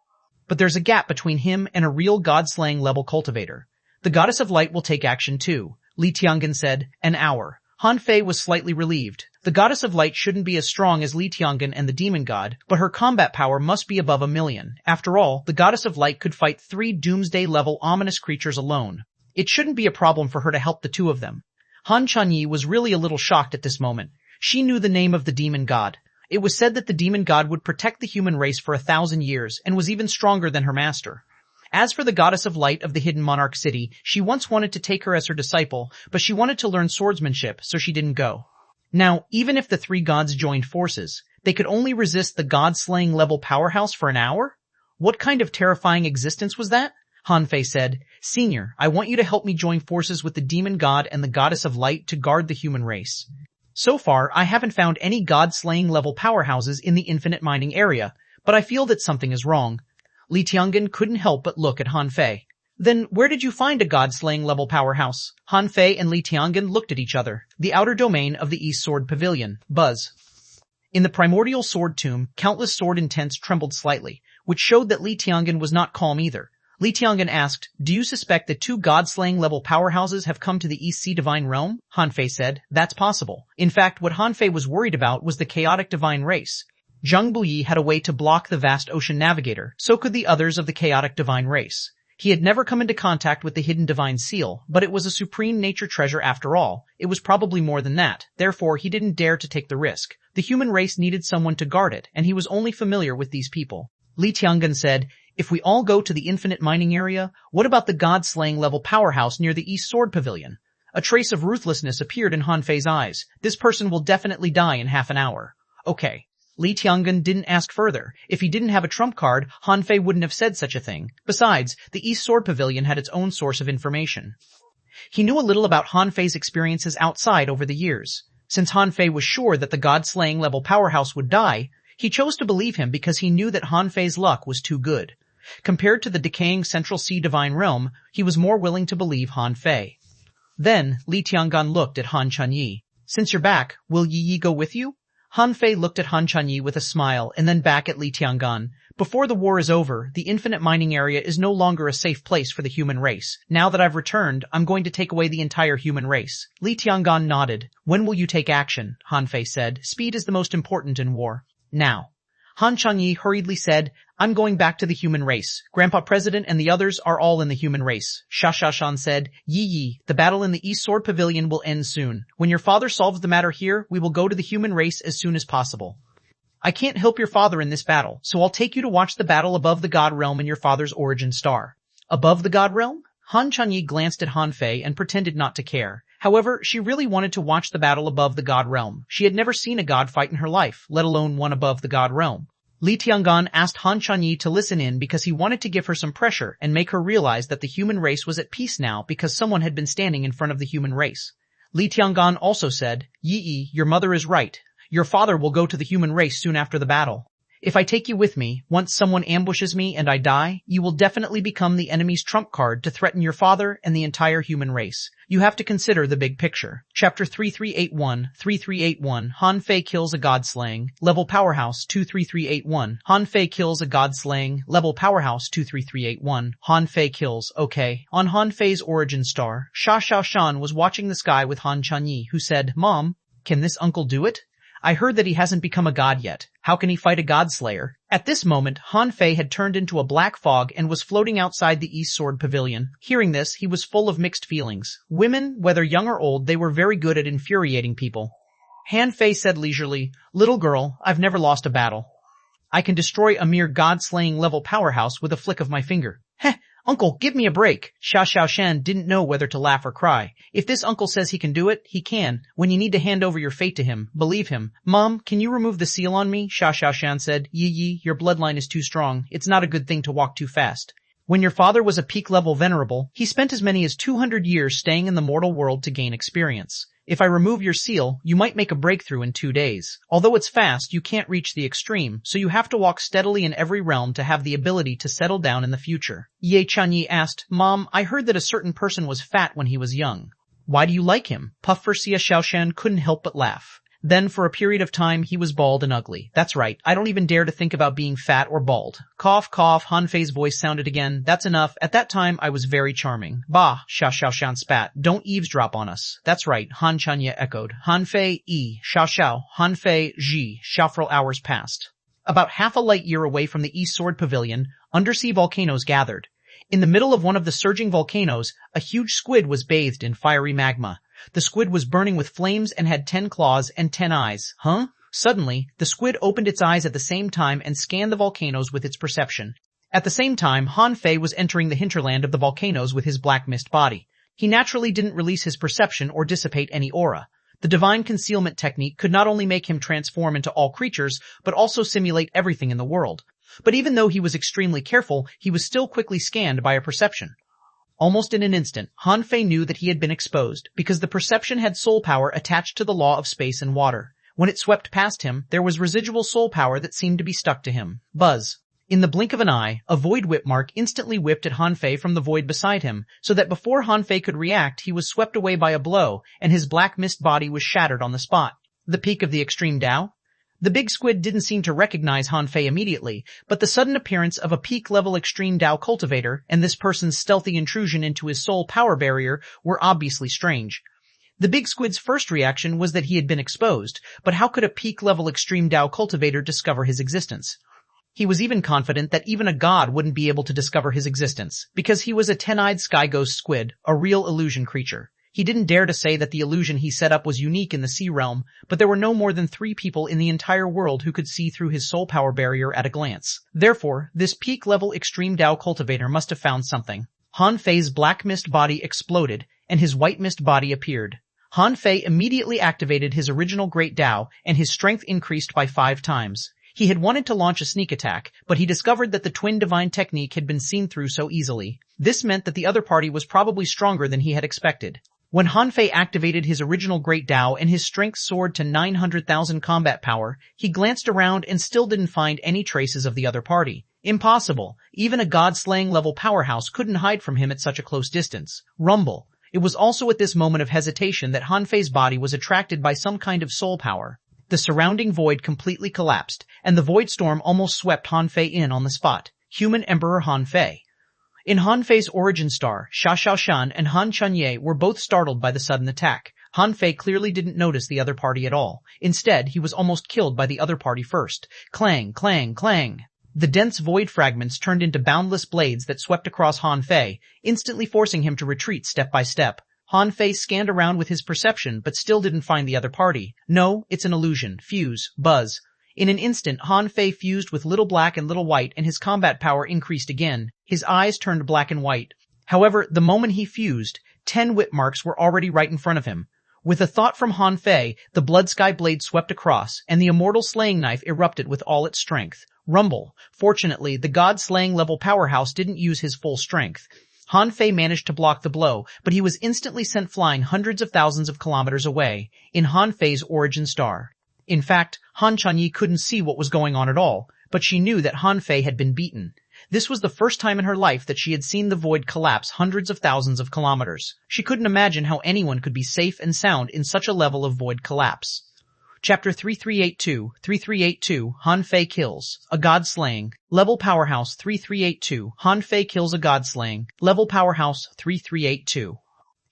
But there's a gap between him and a real god-slaying level cultivator. The goddess of light will take action too, Li Tiangan said. An hour. Han Fei was slightly relieved. The goddess of light shouldn't be as strong as Li Tiangan and the demon god, but her combat power must be above 1 million. After all, the goddess of light could fight 3 doomsday-level ominous creatures alone. It shouldn't be a problem for her to help the two of them. Han Chanyi was really a little shocked at this moment. She knew the name of the demon god. It was said that the demon god would protect the human race for 1,000 years and was even stronger than her master. As for the goddess of light of the hidden monarch city, she once wanted to take her as her disciple, but she wanted to learn swordsmanship, so she didn't go. Now, even if the 3 gods joined forces, they could only resist the god-slaying level powerhouse for an hour? What kind of terrifying existence was that? Han Fei said, Senior, I want you to help me join forces with the demon god and the goddess of light to guard the human race. So far, I haven't found any god-slaying level powerhouses in the infinite mining area, but I feel that something is wrong. Li Tiangan couldn't help but look at Han Fei. Then where did you find a god-slaying level powerhouse? Han Fei and Li Tiangan looked at each other. The outer domain of the East Sword Pavilion. Buzz. In the primordial sword tomb, countless sword intents trembled slightly, which showed that Li Tiangan was not calm either. Li Tiangan asked, Do you suspect that 2 god-slaying level powerhouses have come to the East Sea Divine Realm? Han Fei said, That's possible. In fact, what Han Fei was worried about was the chaotic divine race. Zhang Buyi had a way to block the vast ocean navigator, so could the others of the chaotic divine race. He had never come into contact with the hidden divine seal, but it was a supreme nature treasure after all. It was probably more than that, therefore he didn't dare to take the risk. The human race needed someone to guard it, and he was only familiar with these people. Li Tiangan said, If we all go to the infinite mining area, what about the god-slaying level powerhouse near the East Sword Pavilion? A trace of ruthlessness appeared in Han Fei's eyes. This person will definitely die in half an hour. Okay. Li Tiangan didn't ask further. If he didn't have a trump card, Han Fei wouldn't have said such a thing. Besides, the East Sword Pavilion had its own source of information. He knew a little about Han Fei's experiences outside over the years. Since Han Fei was sure that the god-slaying level powerhouse would die, he chose to believe him because he knew that Han Fei's luck was too good. Compared to the decaying Central Sea Divine Realm, he was more willing to believe Han Fei. Then, Li Tiangan looked at Han Chanyi. Since you're back, will Yi go with you? Han Fei looked at Han Chanyi with a smile and then back at Li Tiangan. Before the war is over, the infinite mining area is no longer a safe place for the human race. Now that I've returned, I'm going to take away the entire human race. Li Tiangan nodded. When will you take action? Han Fei said. Speed is the most important in war. Now. Han Chanyi hurriedly said, I'm going back to the human race. Grandpa President and the others are all in the human race. Shan said, Yi, the battle in the East Sword Pavilion will end soon. When your father solves the matter here, we will go to the human race as soon as possible. I can't help your father in this battle, so I'll take you to watch the battle above the God Realm in your father's origin star. Above the God Realm? Han Chanyi glanced at Han Fei and pretended not to care. However, she really wanted to watch the battle above the God Realm. She had never seen a god fight in her life, let alone one above the God Realm. Li Tiangan asked Han Chanyi to listen in because he wanted to give her some pressure and make her realize that the human race was at peace now because someone had been standing in front of the human race. Li Tiangan also said, Yi, your mother is right. Your father will go to the human race soon after the battle. If I take you with me, once someone ambushes me and I die, you will definitely become the enemy's trump card to threaten your father and the entire human race. You have to consider the big picture. Chapter 3381, Han Fei kills a god-slaying, level powerhouse 23381. Han Fei kills a god-slaying, level powerhouse 23381. Han Fei kills, okay. On Han Fei's origin star, Xuanhuan was watching the sky with Han Chunyi, who said, Mom, can this uncle do it? I heard that he hasn't become a god yet. How can he fight a god-slayer? At this moment, Han Fei had turned into a black fog and was floating outside the East Sword Pavilion. Hearing this, he was full of mixed feelings. Women, whether young or old, they were very good at infuriating people. Han Fei said leisurely, Little girl, I've never lost a battle. I can destroy a mere god-slaying level powerhouse with a flick of my finger. Heh! Uncle, give me a break. Xuanhuan didn't know whether to laugh or cry. If this uncle says he can do it, he can. When you need to hand over your fate to him, believe him. Mom, can you remove the seal on me? Xuanhuan said. Yi, your bloodline is too strong. It's not a good thing to walk too fast. When your father was a peak-level venerable, he spent as many as 200 years staying in the mortal world to gain experience. If I remove your seal, you might make a breakthrough in 2 days. Although it's fast, you can't reach the extreme, so you have to walk steadily in every realm to have the ability to settle down in the future. Ye Chanyi asked, Mom, I heard that a certain person was fat when he was young. Why do you like him? Puff Xia Xiaoshan couldn't help but laugh. Then, for a period of time, he was bald and ugly. That's right, I don't even dare to think about being fat or bald. Cough, cough, Han Fei's voice sounded again. That's enough. At that time, I was very charming. Bah, Xiaoshan spat. Don't eavesdrop on us. That's right, Han Chanya echoed. Han Fei, Xiao, Han Fei, Zhi, several hours passed. About half a light year away from the East Sword Pavilion, undersea volcanoes gathered. In the middle of one of the surging volcanoes, a huge squid was bathed in fiery magma. The squid was burning with flames and had 10 claws and 10 eyes. Huh? Suddenly, the squid opened its eyes at the same time and scanned the volcanoes with its perception. At the same time, Han Fei was entering the hinterland of the volcanoes with his black mist body. He naturally didn't release his perception or dissipate any aura. The divine concealment technique could not only make him transform into all creatures, but also simulate everything in the world. But even though he was extremely careful, he was still quickly scanned by a perception. Almost in an instant, Han Fei knew that he had been exposed, because the perception had soul power attached to the law of space and water. When it swept past him, there was residual soul power that seemed to be stuck to him. Buzz. In the blink of an eye, a void whip mark instantly whipped at Han Fei from the void beside him, so that before Han Fei could react, he was swept away by a blow, and his black mist body was shattered on the spot. The peak of the extreme Tao? The big squid didn't seem to recognize Han Fei immediately, but the sudden appearance of a peak-level extreme Tao cultivator and this person's stealthy intrusion into his soul power barrier were obviously strange. The big squid's first reaction was that he had been exposed, but how could a peak-level extreme Tao cultivator discover his existence? He was even confident that even a god wouldn't be able to discover his existence, because he was a 10-eyed sky ghost squid, a real illusion creature. He didn't dare to say that the illusion he set up was unique in the sea realm, but there were no more than 3 people in the entire world who could see through his soul power barrier at a glance. Therefore, this peak-level extreme Tao cultivator must have found something. Han Fei's black mist body exploded, and his white mist body appeared. Han Fei immediately activated his original Great Tao, and his strength increased by 5 times. He had wanted to launch a sneak attack, but he discovered that the twin divine technique had been seen through so easily. This meant that the other party was probably stronger than he had expected. When Han Fei activated his original Great Tao and his strength soared to 900,000 combat power, he glanced around and still didn't find any traces of the other party. Impossible. Even a god-slaying level powerhouse couldn't hide from him at such a close distance. Rumble. It was also at this moment of hesitation that Han Fei's body was attracted by some kind of soul power. The surrounding void completely collapsed, and the void storm almost swept Han Fei in on the spot. Human Emperor Han Fei. In Han Fei's origin star, Xuanhuan and Han Chunye were both startled by the sudden attack. Han Fei clearly didn't notice the other party at all. Instead, he was almost killed by the other party first. Clang, clang, clang. The dense void fragments turned into boundless blades that swept across Han Fei, instantly forcing him to retreat step by step. Han Fei scanned around with his perception, but still didn't find the other party. No, it's an illusion. Fuse. Buzz. In an instant, Han Fei fused with Little Black and Little White, and his combat power increased again. His eyes turned black and white. However, the moment he fused, 10 whip marks were already right in front of him. With a thought from Han Fei, the blood sky blade swept across, and the immortal slaying knife erupted with all its strength. Rumble. Fortunately, the god-slaying level powerhouse didn't use his full strength. Han Fei managed to block the blow, but he was instantly sent flying hundreds of thousands of kilometers away, in Han Fei's origin star. In fact, Han Chunyi couldn't see what was going on at all, but she knew that Han Fei had been beaten. This was the first time in her life that she had seen the void collapse hundreds of thousands of kilometers. She couldn't imagine how anyone could be safe and sound in such a level of void collapse. Chapter 3382, Han Fei kills, a god slaying, level powerhouse 3382, Han Fei kills a god slaying, level powerhouse 3382.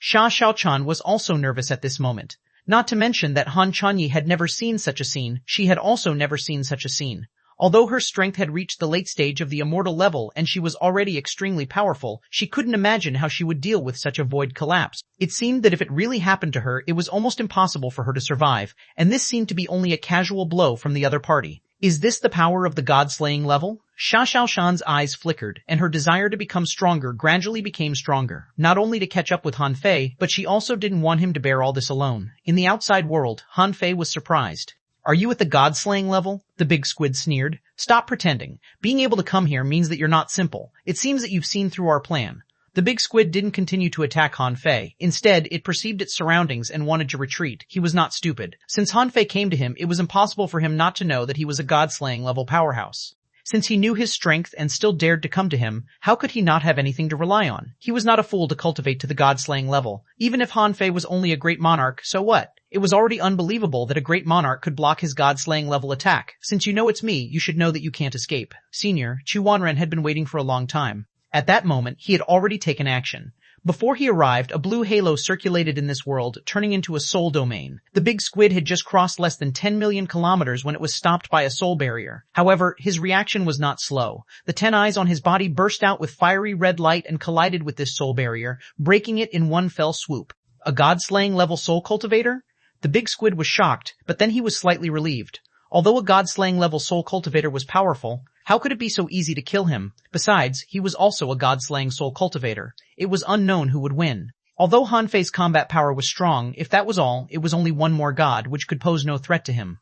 Xia Xiaochan was also nervous at this moment. Not to mention that Han Chanyi had never seen such a scene, she had also never seen such a scene. Although her strength had reached the late stage of the immortal level and she was already extremely powerful, she couldn't imagine how she would deal with such a void collapse. It seemed that if it really happened to her, it was almost impossible for her to survive, and this seemed to be only a casual blow from the other party. Is this the power of the god-slaying level? Xia Xiaoshan's eyes flickered, and her desire to become stronger gradually became stronger, not only to catch up with Han Fei, but she also didn't want him to bear all this alone. In the outside world, Han Fei was surprised. Are you at the god-slaying level? The big squid sneered. Stop pretending. Being able to come here means that you're not simple. It seems that you've seen through our plan. The big squid didn't continue to attack Han Fei. Instead, it perceived its surroundings and wanted to retreat. He was not stupid. Since Han Fei came to him, it was impossible for him not to know that he was a god-slaying level powerhouse. Since he knew his strength and still dared to come to him, how could he not have anything to rely on? He was not a fool to cultivate to the god-slaying level. Even if Han Fei was only a great monarch, so what? It was already unbelievable that a great monarch could block his god-slaying level attack. Since you know it's me, you should know that you can't escape. Senior, Xuanhuan had been waiting for a long time. At that moment, he had already taken action. Before he arrived, a blue halo circulated in this world, turning into a soul domain. The big squid had just crossed less than 10 million kilometers when it was stopped by a soul barrier. However, his reaction was not slow. The 10 eyes on his body burst out with fiery red light and collided with this soul barrier, breaking it in one fell swoop. A god-slaying level soul cultivator? The big squid was shocked, but then he was slightly relieved. Although a god-slaying level soul cultivator was powerful, how could it be so easy to kill him? Besides, he was also a god-slaying soul cultivator. It was unknown who would win. Although Han Fei's combat power was strong, if that was all, it was only one more god, which could pose no threat to him.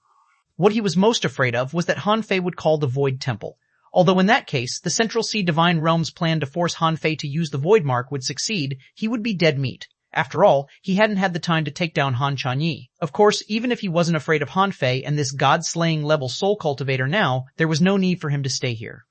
What he was most afraid of was that Han Fei would call the Void Temple. Although in that case, the Central Sea Divine Realm's plan to force Han Fei to use the Void Mark would succeed, he would be dead meat. After all, he hadn't had the time to take down Han Chanyi. Of course, even if he wasn't afraid of Han Fei and this god-slaying level soul cultivator now, there was no need for him to stay here.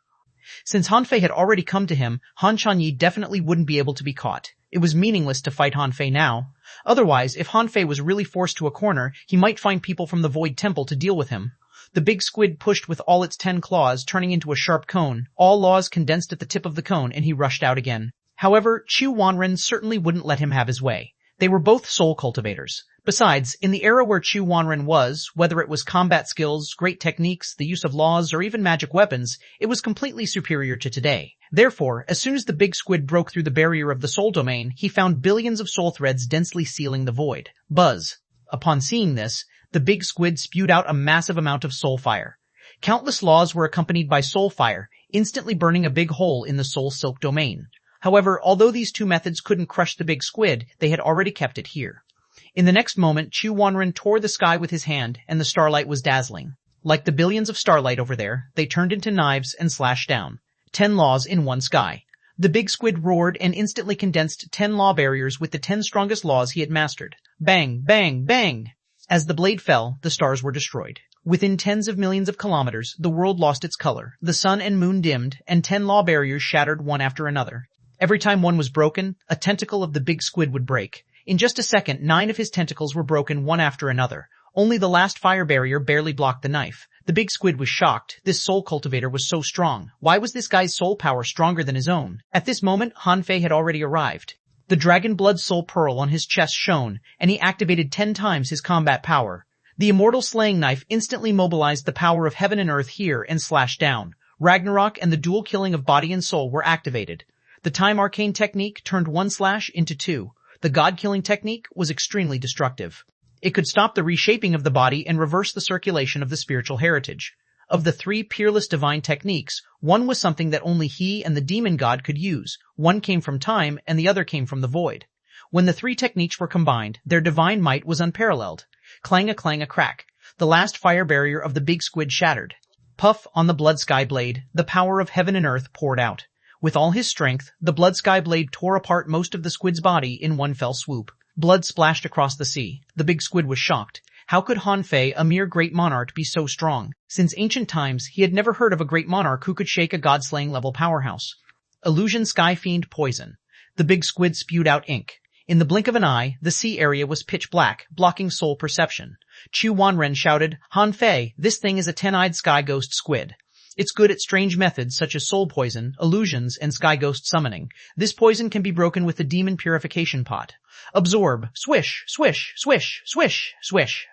Since Han Fei had already come to him, Han Chanyi definitely wouldn't be able to be caught. It was meaningless to fight Han Fei now. Otherwise, if Han Fei was really forced to a corner, he might find people from the Void Temple to deal with him. The big squid pushed with all its 10 claws, turning into a sharp cone. All laws condensed at the tip of the cone, and he rushed out again. However, Xuanhuan certainly wouldn't let him have his way. They were both soul cultivators. Besides, in the era where Xuanhuan was, whether it was combat skills, great techniques, the use of laws, or even magic weapons, it was completely superior to today. Therefore, as soon as the big squid broke through the barrier of the soul domain, he found billions of soul threads densely sealing the void. Buzz. Upon seeing this, the big squid spewed out a massive amount of soul fire. Countless laws were accompanied by soul fire, instantly burning a big hole in the soul silk domain. However, although these two methods couldn't crush the big squid, they had already kept it here. In the next moment, Xuanhuan tore the sky with his hand, and the starlight was dazzling. Like the billions of starlight over there, they turned into knives and slashed down. 10 laws in one sky. The big squid roared and instantly condensed 10 law barriers with the 10 strongest laws he had mastered. Bang, bang, bang! As the blade fell, the stars were destroyed. Within tens of millions of kilometers, the world lost its color. The sun and moon dimmed, and 10 law barriers shattered one after another. Every time one was broken, a tentacle of the big squid would break. In just a second, 9 of his tentacles were broken one after another. Only the last fire barrier barely blocked the knife. The big squid was shocked. This soul cultivator was so strong. Why was this guy's soul power stronger than his own? At this moment, Han Fei had already arrived. The dragon blood soul pearl on his chest shone, and he activated 10 times his combat power. The immortal slaying knife instantly mobilized the power of heaven and earth here and slashed down. Ragnarok and the dual killing of body and soul were activated. The time arcane technique turned one slash into 2. The god-killing technique was extremely destructive. It could stop the reshaping of the body and reverse the circulation of the spiritual heritage. Of the 3 peerless divine techniques, one was something that only he and the demon god could use. One came from time and the other came from the void. When the 3 techniques were combined, their divine might was unparalleled. Clang a crack. The last fire barrier of the big squid shattered. Puff on the blood sky blade, the power of heaven and earth poured out. With all his strength, the blood sky blade tore apart most of the squid's body in one fell swoop. Blood splashed across the sea. The big squid was shocked. How could Han Fei, a mere great monarch, be so strong? Since ancient times, he had never heard of a great monarch who could shake a god-slaying level powerhouse. Illusion Sky Fiend Poison. The big squid spewed out ink. In the blink of an eye, the sea area was pitch black, blocking soul perception. Xuanhuan shouted, Han Fei, this thing is a 10-eyed sky ghost squid. It's good at strange methods such as soul poison, illusions, and sky ghost summoning. This poison can be broken with the demon purification pot. Absorb. Swish, swish, swish, swish, swish.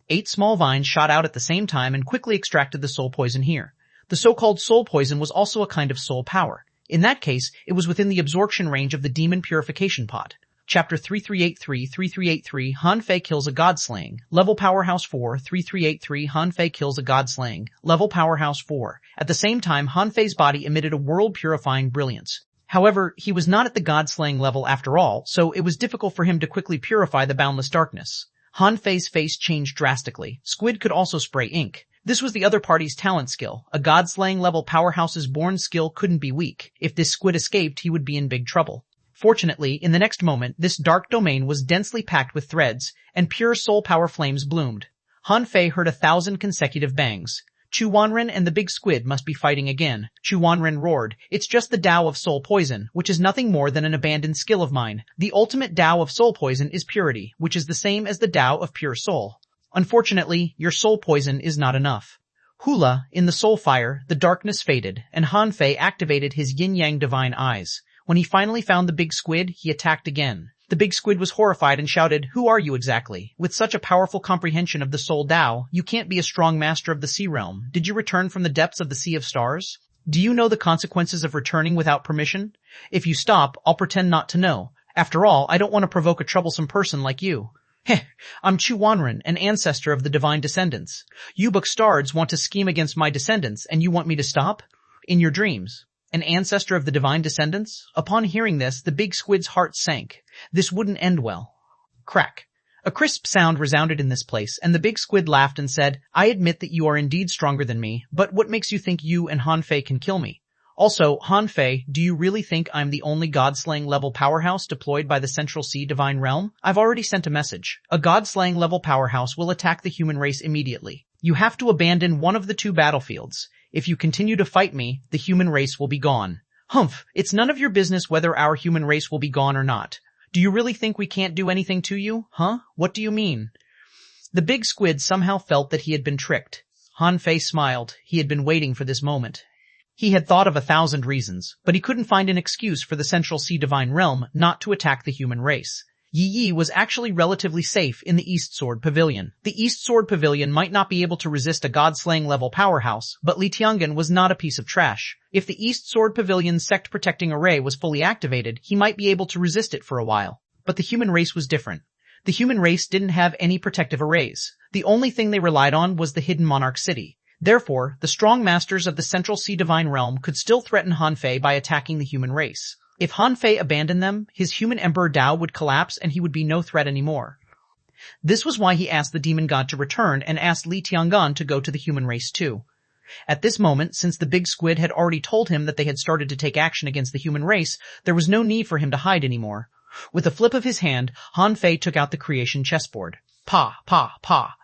8 small vines shot out at the same time and quickly extracted the soul poison here. The so-called soul poison was also a kind of soul power. In that case, it was within the absorption range of the demon purification pot. Chapter 3383 Han Fei kills a god slaying. Level powerhouse 4 3383 Han Fei kills a god slaying. Level powerhouse 4. At the same time, Han Fei's body emitted a world purifying brilliance. However, he was not at the god slaying level after all, so it was difficult for him to quickly purify the boundless darkness. Han Fei's face changed drastically. Squid could also spray ink. This was the other party's talent skill. A god-slaying level powerhouse's born skill couldn't be weak. If this squid escaped, he would be in big trouble. Fortunately, in the next moment, this dark domain was densely packed with threads, and pure soul power flames bloomed. Han Fei heard 1,000 consecutive bangs. Xuanhuan and the big squid must be fighting again. Xuanhuan roared, it's just the Tao of soul poison, which is nothing more than an abandoned skill of mine. The ultimate Tao of soul poison is purity, which is the same as the Tao of pure soul. Unfortunately, your soul poison is not enough. Hula, in the soul fire, the darkness faded, and Han Fei activated his yin-yang divine eyes. When he finally found the big squid, he attacked again. The big squid was horrified and shouted, who are you exactly? With such a powerful comprehension of the soul Tao, you can't be a strong master of the sea realm. Did you return from the depths of the Sea of Stars? Do you know the consequences of returning without permission? If you stop, I'll pretend not to know. After all, I don't want to provoke a troublesome person like you. Heh, I'm Xuanhuan, an ancestor of the divine descendants. You bastards want to scheme against my descendants, and you want me to stop? In your dreams. An ancestor of the divine descendants? Upon hearing this, the big squid's heart sank. This wouldn't end well. Crack. A crisp sound resounded in this place, and the big squid laughed and said, I admit that you are indeed stronger than me, but what makes you think you and Han Fei can kill me? Also, Han Fei, do you really think I'm the only god-slaying level powerhouse deployed by the Central Sea Divine Realm? I've already sent a message. A god-slaying level powerhouse will attack the human race immediately. You have to abandon one of the 2 battlefields. If you continue to fight me, the human race will be gone. Humph, it's none of your business whether our human race will be gone or not. Do you really think we can't do anything to you? Huh? What do you mean? The big squid somehow felt that he had been tricked. Han Fei smiled. He had been waiting for this moment. He had thought of 1,000 reasons, but he couldn't find an excuse for the Central Sea Divine Realm not to attack the human race. Yi Yi was actually relatively safe in the East Sword Pavilion. The East Sword Pavilion might not be able to resist a god-slaying level powerhouse, but Li Tiangan was not a piece of trash. If the East Sword Pavilion's sect-protecting array was fully activated, he might be able to resist it for a while. But the human race was different. The human race didn't have any protective arrays. The only thing they relied on was the hidden monarch city. Therefore, the strong masters of the Central Sea Divine Realm could still threaten Han Fei by attacking the human race. If Han Fei abandoned them, his human Emperor Tao would collapse and he would be no threat anymore. This was why he asked the demon god to return and asked Li Tiangan to go to the human race too. At this moment, since the big squid had already told him that they had started to take action against the human race, there was no need for him to hide anymore. With a flip of his hand, Han Fei took out the creation chessboard. Pa, pa, pa.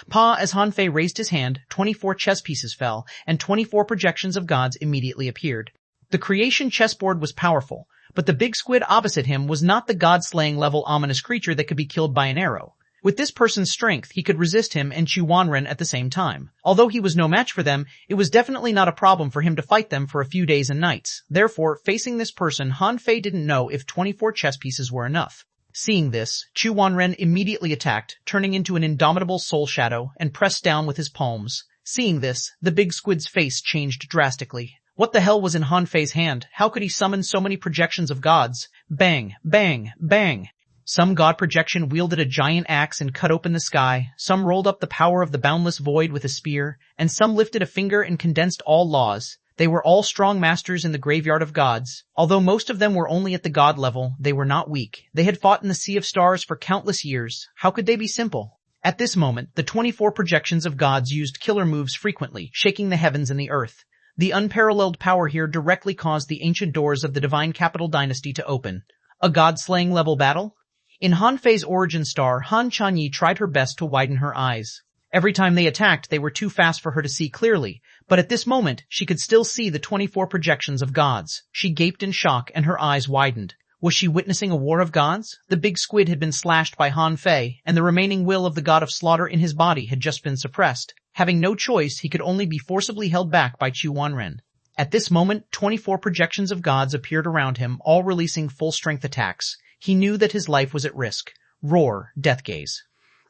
Pa, as Han Fei raised his hand, 24 chess pieces fell, and 24 projections of gods immediately appeared. The creation chessboard was powerful, but the big squid opposite him was not the god-slaying level ominous creature that could be killed by an arrow. With this person's strength, he could resist him and Xuanhuan at the same time. Although he was no match for them, it was definitely not a problem for him to fight them for a few days and nights. Therefore, facing this person, Han Fei didn't know if 24 chess pieces were enough. Seeing this, Xuanhuan immediately attacked, turning into an indomitable soul shadow, and pressed down with his palms. Seeing this, the big squid's face changed drastically. What the hell was in Han Fei's hand? How could he summon so many projections of gods? Bang, bang, bang. Some god projection wielded a giant axe and cut open the sky, some rolled up the power of the boundless void with a spear, and some lifted a finger and condensed all laws. They were all strong masters in the graveyard of gods. Although most of them were only at the god level, they were not weak. They had fought in the Sea of Stars for countless years. How could they be simple? At this moment, the 24 projections of gods used killer moves frequently, shaking the heavens and the earth. The unparalleled power here directly caused the ancient doors of the divine capital dynasty to open. A god-slaying level battle? In Han Fei's origin star, Han Chanyi tried her best to widen her eyes. Every time they attacked, they were too fast for her to see clearly, but at this moment, she could still see the 24 projections of gods. She gaped in shock and her eyes widened. Was she witnessing a war of gods? The big squid had been slashed by Han Fei, and the remaining will of the god of slaughter in his body had just been suppressed. Having no choice, he could only be forcibly held back by xuanhuan. At this moment, 24 projections of gods appeared around him, all releasing full-strength attacks. He knew that his life was at risk. Roar, death gaze.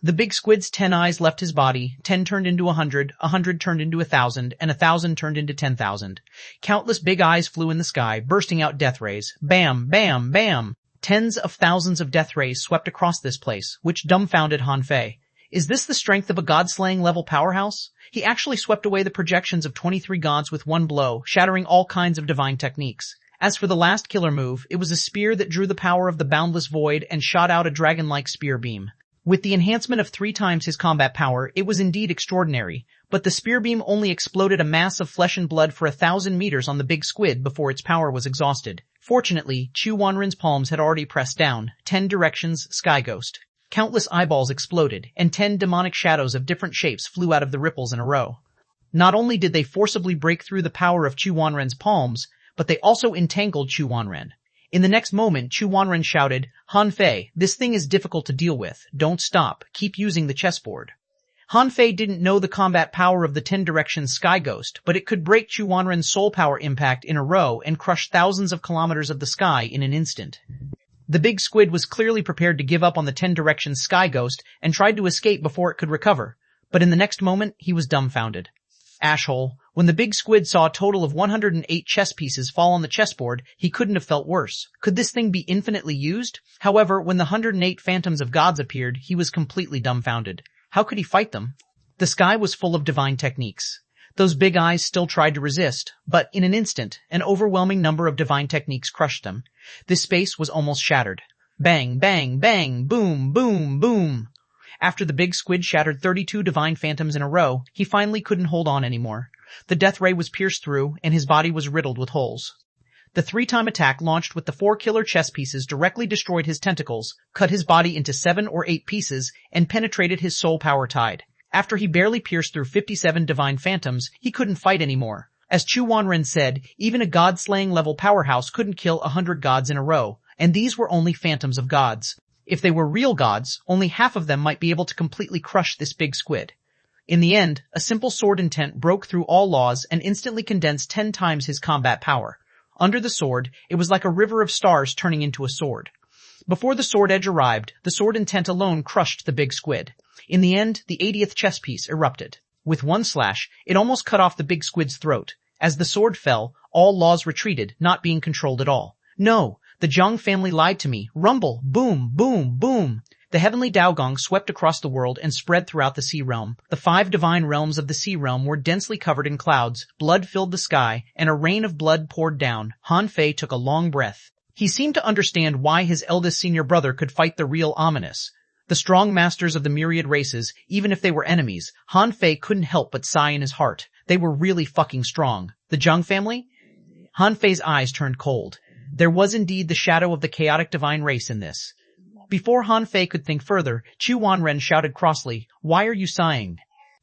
The big squid's 10 eyes left his body, 10 turned into 100, 100 turned into 1,000, and 1,000 turned into 10,000. Countless big eyes flew in the sky, bursting out death rays. Bam, bam, bam! Tens of thousands of death rays swept across this place, which dumbfounded Han Fei. Is this the strength of a god-slaying level powerhouse? He actually swept away the projections of 23 gods with one blow, shattering all kinds of divine techniques. As for the last killer move, it was a spear that drew the power of the boundless void and shot out a dragon-like spear beam. With the enhancement of 3 times his combat power, it was indeed extraordinary, but the spear beam only exploded a mass of flesh and blood for 1,000 meters on the big squid before its power was exhausted. Fortunately, xuanhuan's palms had already pressed down. 10 directions, sky ghost. Countless eyeballs exploded, and 10 demonic shadows of different shapes flew out of the ripples in a row. Not only did they forcibly break through the power of xuanhuan's palms, but they also entangled xuanhuan. In the next moment, xuanhuan shouted, Han Fei, this thing is difficult to deal with. Don't stop. Keep using the chessboard. Han Fei didn't know the combat power of the 10 directions sky ghost, but it could break xuanhuan's soul power impact in a row and crush thousands of kilometers of the sky in an instant. The big squid was clearly prepared to give up on the 10 directions sky ghost and tried to escape before it could recover, but in the next moment, he was dumbfounded. Ashhole. When the big squid saw a total of 108 chess pieces fall on the chessboard, he couldn't have felt worse. Could this thing be infinitely used? However, when the 108 phantoms of gods appeared, he was completely dumbfounded. How could he fight them? The sky was full of divine techniques. Those big eyes still tried to resist, but in an instant, an overwhelming number of divine techniques crushed them. This space was almost shattered. Bang, bang, bang, boom, boom, boom. After the big squid shattered 32 divine phantoms in a row, he finally couldn't hold on anymore. The death ray was pierced through, and his body was riddled with holes. The 3-time attack launched with the 4 killer chess pieces directly destroyed his tentacles, cut his body into 7 or 8 pieces, and penetrated his soul power tide. After he barely pierced through 57 divine phantoms, he couldn't fight anymore. As xuanhuan said, even a god-slaying level powerhouse couldn't kill 100 gods in a row, and these were only phantoms of gods. If they were real gods, only half of them might be able to completely crush this big squid. In the end, a simple sword intent broke through all laws and instantly condensed 10 times his combat power. Under the sword, it was like a river of stars turning into a sword. Before the sword edge arrived, the sword intent alone crushed the big squid. In the end, the 80th chess piece erupted. With one slash, it almost cut off the big squid's throat. As the sword fell, all laws retreated, not being controlled at all. No, the Zhang family lied to me. Rumble, boom, boom, boom. The heavenly Daogong swept across the world and spread throughout the sea realm. The 5 divine realms of the sea realm were densely covered in clouds, blood filled the sky, and a rain of blood poured down. Han Fei took a long breath. He seemed to understand why his eldest senior brother could fight the real ominous. The strong masters of the myriad races, even if they were enemies, Han Fei couldn't help but sigh in his heart. They were really fucking strong. The Zhang family? Han Fei's eyes turned cold. There was indeed the shadow of the chaotic divine race in this. Before Han Fei could think further, xuanhuan shouted crossly, "Why are you sighing?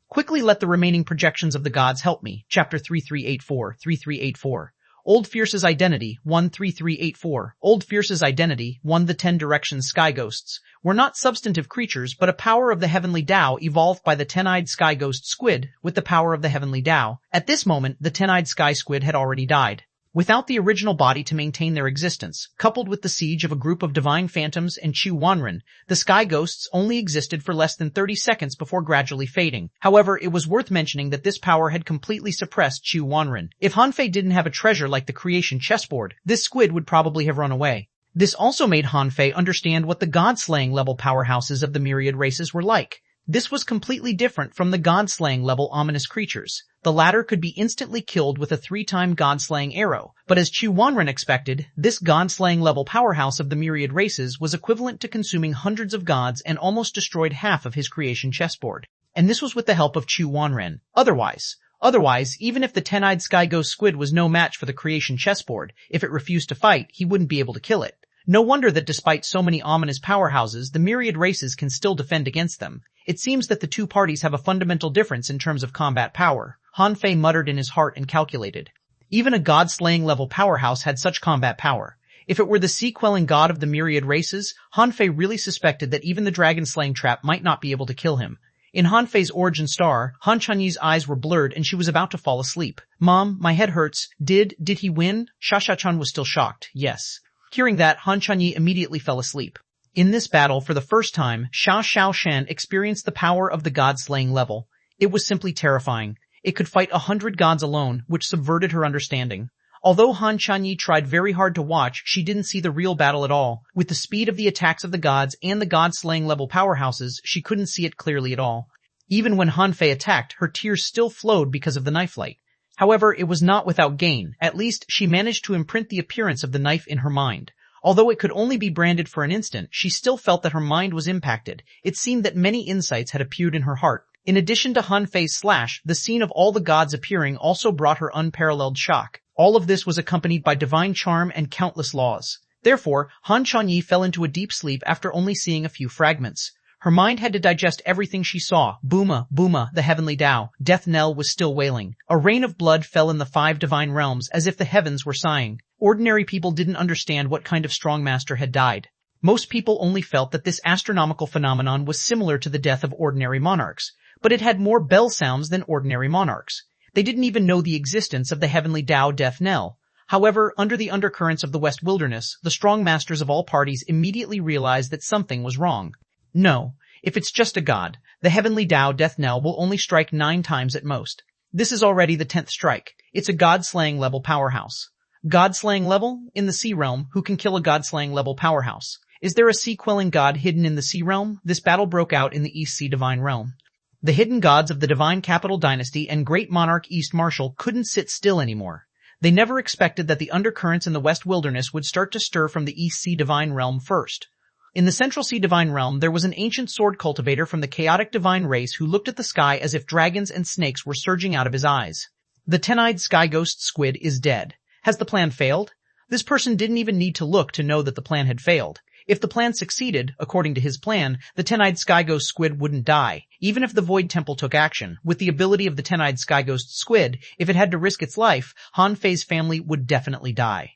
Quickly let the remaining projections of the gods help me." Chapter 3384, 3384. Old Fierce's Identity, 13384. Old Fierce's Identity, 1. The 10 Directions Sky Ghosts were not substantive creatures, but a power of the heavenly Tao evolved by the 10-eyed sky ghost squid with the power of the heavenly Tao. At this moment, the 10-eyed sky squid had already died. Without the original body to maintain their existence, coupled with the siege of a group of divine phantoms and xuanhuan, the sky ghosts only existed for less than 30 seconds before gradually fading. However, it was worth mentioning that this power had completely suppressed xuanhuan. If Han Fei didn't have a treasure like the creation chessboard, this squid would probably have run away. This also made Han Fei understand what the god-slaying level powerhouses of the myriad races were like. This was completely different from the god-slaying level ominous creatures. The latter could be instantly killed with a 3-time god-slaying arrow, but as xuanhuan expected, this god-slaying level powerhouse of the myriad races was equivalent to consuming hundreds of gods and almost destroyed half of his creation chessboard. And this was with the help of xuanhuan. Otherwise, even if the 10-eyed sky ghost squid was no match for the creation chessboard, if it refused to fight, he wouldn't be able to kill it. No wonder that despite so many ominous powerhouses, the myriad races can still defend against them. It seems that the two parties have a fundamental difference in terms of combat power. Han Fei muttered in his heart and calculated. Even a god-slaying level powerhouse had such combat power. If it were the sea-quelling god of the myriad races, Han Fei really suspected that even the dragon-slaying trap might not be able to kill him. In Han Fei's origin star, Han Chanyi's eyes were blurred and she was about to fall asleep. Mom, my head hurts. Did he win? Xia was still shocked. Yes. Hearing that, Han Chanyi immediately fell asleep. In this battle, for the first time, Xuanhuan experienced the power of the god-slaying level. It was simply terrifying. It could fight 100 gods alone, which subverted her understanding. Although Han Chanyi tried very hard to watch, she didn't see the real battle at all. With the speed of the attacks of the gods and the god-slaying level powerhouses, she couldn't see it clearly at all. Even when Han Fei attacked, her tears still flowed because of the knife light. However, it was not without gain. At least, she managed to imprint the appearance of the knife in her mind. Although it could only be branded for an instant, she still felt that her mind was impacted. It seemed that many insights had appeared in her heart. In addition to Han Fei's slash, the scene of all the gods appearing also brought her unparalleled shock. All of this was accompanied by divine charm and countless laws. Therefore, Han Chanyi fell into a deep sleep after only seeing a few fragments. Her mind had to digest everything she saw. Booma, booma, the heavenly Tao. Death knell was still wailing. A rain of blood fell in the 5 divine realms as if the heavens were sighing. Ordinary people didn't understand what kind of strong master had died. Most people only felt that this astronomical phenomenon was similar to the death of ordinary monarchs, but it had more bell sounds than ordinary monarchs. They didn't even know the existence of the heavenly Tao death knell. However, under the undercurrents of the West Wilderness, the strong masters of all parties immediately realized that something was wrong. No, if it's just a god, the heavenly Tao death knell will only strike 9 times at most. This is already the 10th strike. It's a god-slaying level powerhouse. God-slaying level? In the sea realm, who can kill a god-slaying level powerhouse? Is there a sea-quelling god hidden in the sea realm? This battle broke out in the East Sea Divine Realm. The hidden gods of the Divine Capital Dynasty and Great Monarch East Marshal couldn't sit still anymore. They never expected that the undercurrents in the West Wilderness would start to stir from the East Sea Divine Realm first. In the Central Sea Divine Realm, there was an ancient sword cultivator from the chaotic divine race who looked at the sky as if dragons and snakes were surging out of his eyes. The 10-eyed sky ghost squid is dead. Has the plan failed? This person didn't even need to look to know that the plan had failed. If the plan succeeded, according to his plan, the 10-eyed sky ghost squid wouldn't die. Even if the Void Temple took action, with the ability of the 10-eyed sky ghost squid, if it had to risk its life, Han Fei's family would definitely die.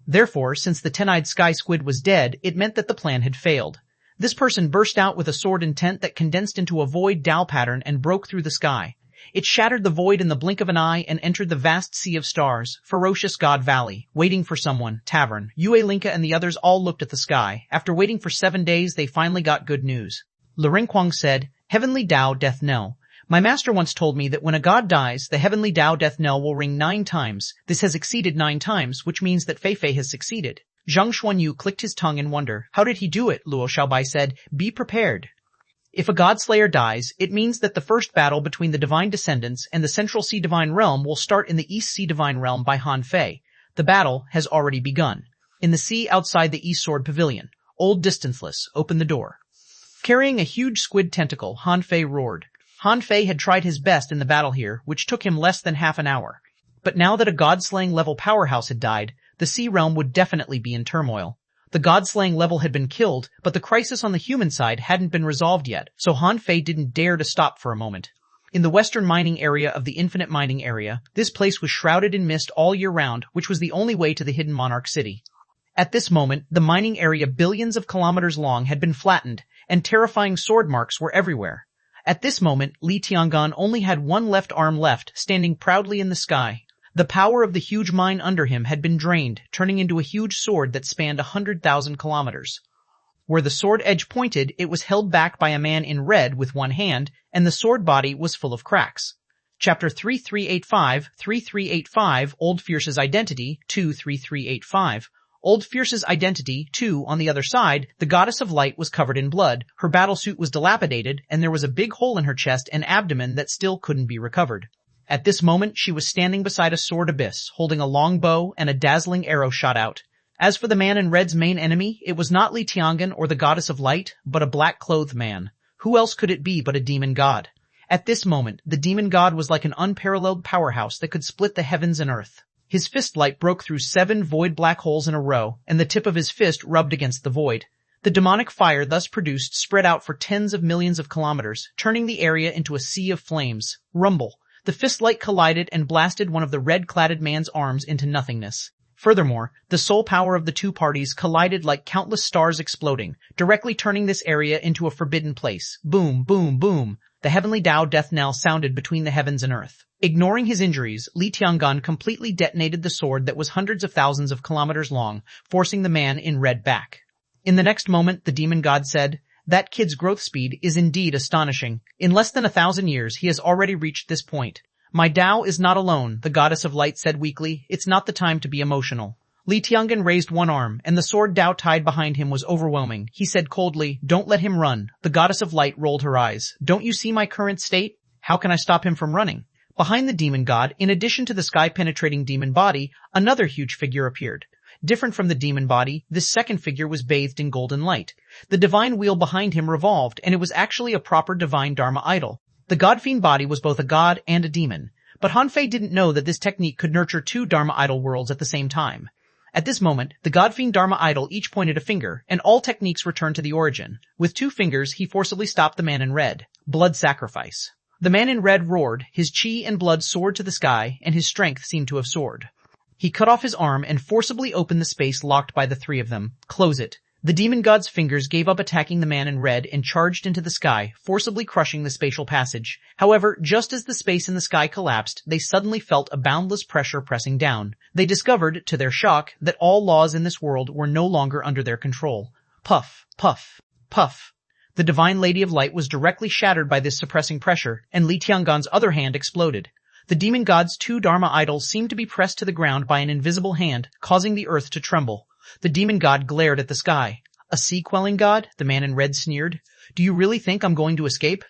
Therefore, since the 10-eyed sky squid was dead, it meant that the plan had failed. This person burst out with a sword intent that condensed into a void Tao pattern and broke through the sky. It shattered the void in the blink of an eye and entered the vast sea of stars, ferocious God Valley, waiting for someone, Tavern. Yue Linka and the others all looked at the sky. After waiting for 7 days, they finally got good news. Lerinquang said, Heavenly Tao death knell. My master once told me that when a god dies, the heavenly Tao death knell will ring 9 times. This has exceeded 9 times, which means that Fei has succeeded. Zhang Xuanyu clicked his tongue in wonder. How did he do it? Luo Xiaobai said, Be prepared. If a godslayer dies, it means that the first battle between the divine descendants and the Central Sea Divine Realm will start in the East Sea Divine Realm by Han Fei. The battle has already begun. In the sea outside the East Sword Pavilion, Old Distanceless, open the door. Carrying a huge squid tentacle, Han Fei roared. Han Fei had tried his best in the battle here, which took him less than half an hour. But now that a god-slaying level powerhouse had died, the sea realm would definitely be in turmoil. The god-slaying level had been killed, but the crisis on the human side hadn't been resolved yet, so Han Fei didn't dare to stop for a moment. In the western mining area of the Infinite Mining Area, this place was shrouded in mist all year round, which was the only way to the hidden Monarch City. At this moment, the mining area billions of kilometers long had been flattened, and terrifying sword marks were everywhere. At this moment, Li Tiangan only had one left arm left, standing proudly in the sky. The power of the huge mine under him had been drained, turning into a huge sword that spanned 100,000 kilometers. Where the sword edge pointed, it was held back by a man in red with one hand, and the sword body was full of cracks. Chapter 3385, Old Fierce's Identity, 23385. Old Fierce's Identity, 2. On the other side, the goddess of light was covered in blood, her battlesuit was dilapidated, and there was a big hole in her chest and abdomen that still couldn't be recovered. At this moment, she was standing beside a sword abyss, holding a long bow, and a dazzling arrow shot out. As for the man in red's main enemy, it was not Li Tiangan or the goddess of light, but a black-clothed man. Who else could it be but a demon god? At this moment, the demon god was like an unparalleled powerhouse that could split the heavens and earth. His fist light broke through 7 void black holes in a row, and the tip of his fist rubbed against the void. The demonic fire thus produced spread out for tens of millions of kilometers, turning the area into a sea of flames. Rumble. The fist light collided and blasted one of the red-cladded man's arms into nothingness. Furthermore, the soul power of the two parties collided like countless stars exploding, directly turning this area into a forbidden place. Boom, boom, boom. The heavenly Tao death knell sounded between the heavens and earth. Ignoring his injuries, Li Tianggan completely detonated the sword that was hundreds of thousands of kilometers long, forcing the man in red back. In the next moment, the demon god said, "That kid's growth speed is indeed astonishing. In less than 1,000 years, he has already reached this point." "My Tao is not alone," the goddess of light said weakly. "It's not the time to be emotional." Li Tianggan raised one arm, and the sword Tao tied behind him was overwhelming. He said coldly, "Don't let him run." The goddess of light rolled her eyes. "Don't you see my current state? How can I stop him from running?" Behind the demon god, in addition to the sky-penetrating demon body, another huge figure appeared. Different from the demon body, this second figure was bathed in golden light. The divine wheel behind him revolved, and it was actually a proper divine Dharma idol. The god-fiend body was both a god and a demon. But Han Fei didn't know that this technique could nurture 2 Dharma idol worlds at the same time. At this moment, the god-fiend Dharma idol each pointed a finger, and all techniques returned to the origin. With 2 fingers, he forcibly stopped the man in red. Blood sacrifice. The man in red roared, his chi and blood soared to the sky, and his strength seemed to have soared. He cut off his arm and forcibly opened the space locked by the 3 of them. "Close it." The demon god's fingers gave up attacking the man in red and charged into the sky, forcibly crushing the spatial passage. However, just as the space in the sky collapsed, they suddenly felt a boundless pressure pressing down. They discovered, to their shock, that all laws in this world were no longer under their control. Puff, puff, puff. The divine lady of light was directly shattered by this suppressing pressure, and Li Tianggan's other hand exploded. The demon god's 2 Dharma idols seemed to be pressed to the ground by an invisible hand, causing the earth to tremble. The demon god glared at the sky. "A sea-quelling god?" the man in red sneered. "Do you really think I'm going to escape?"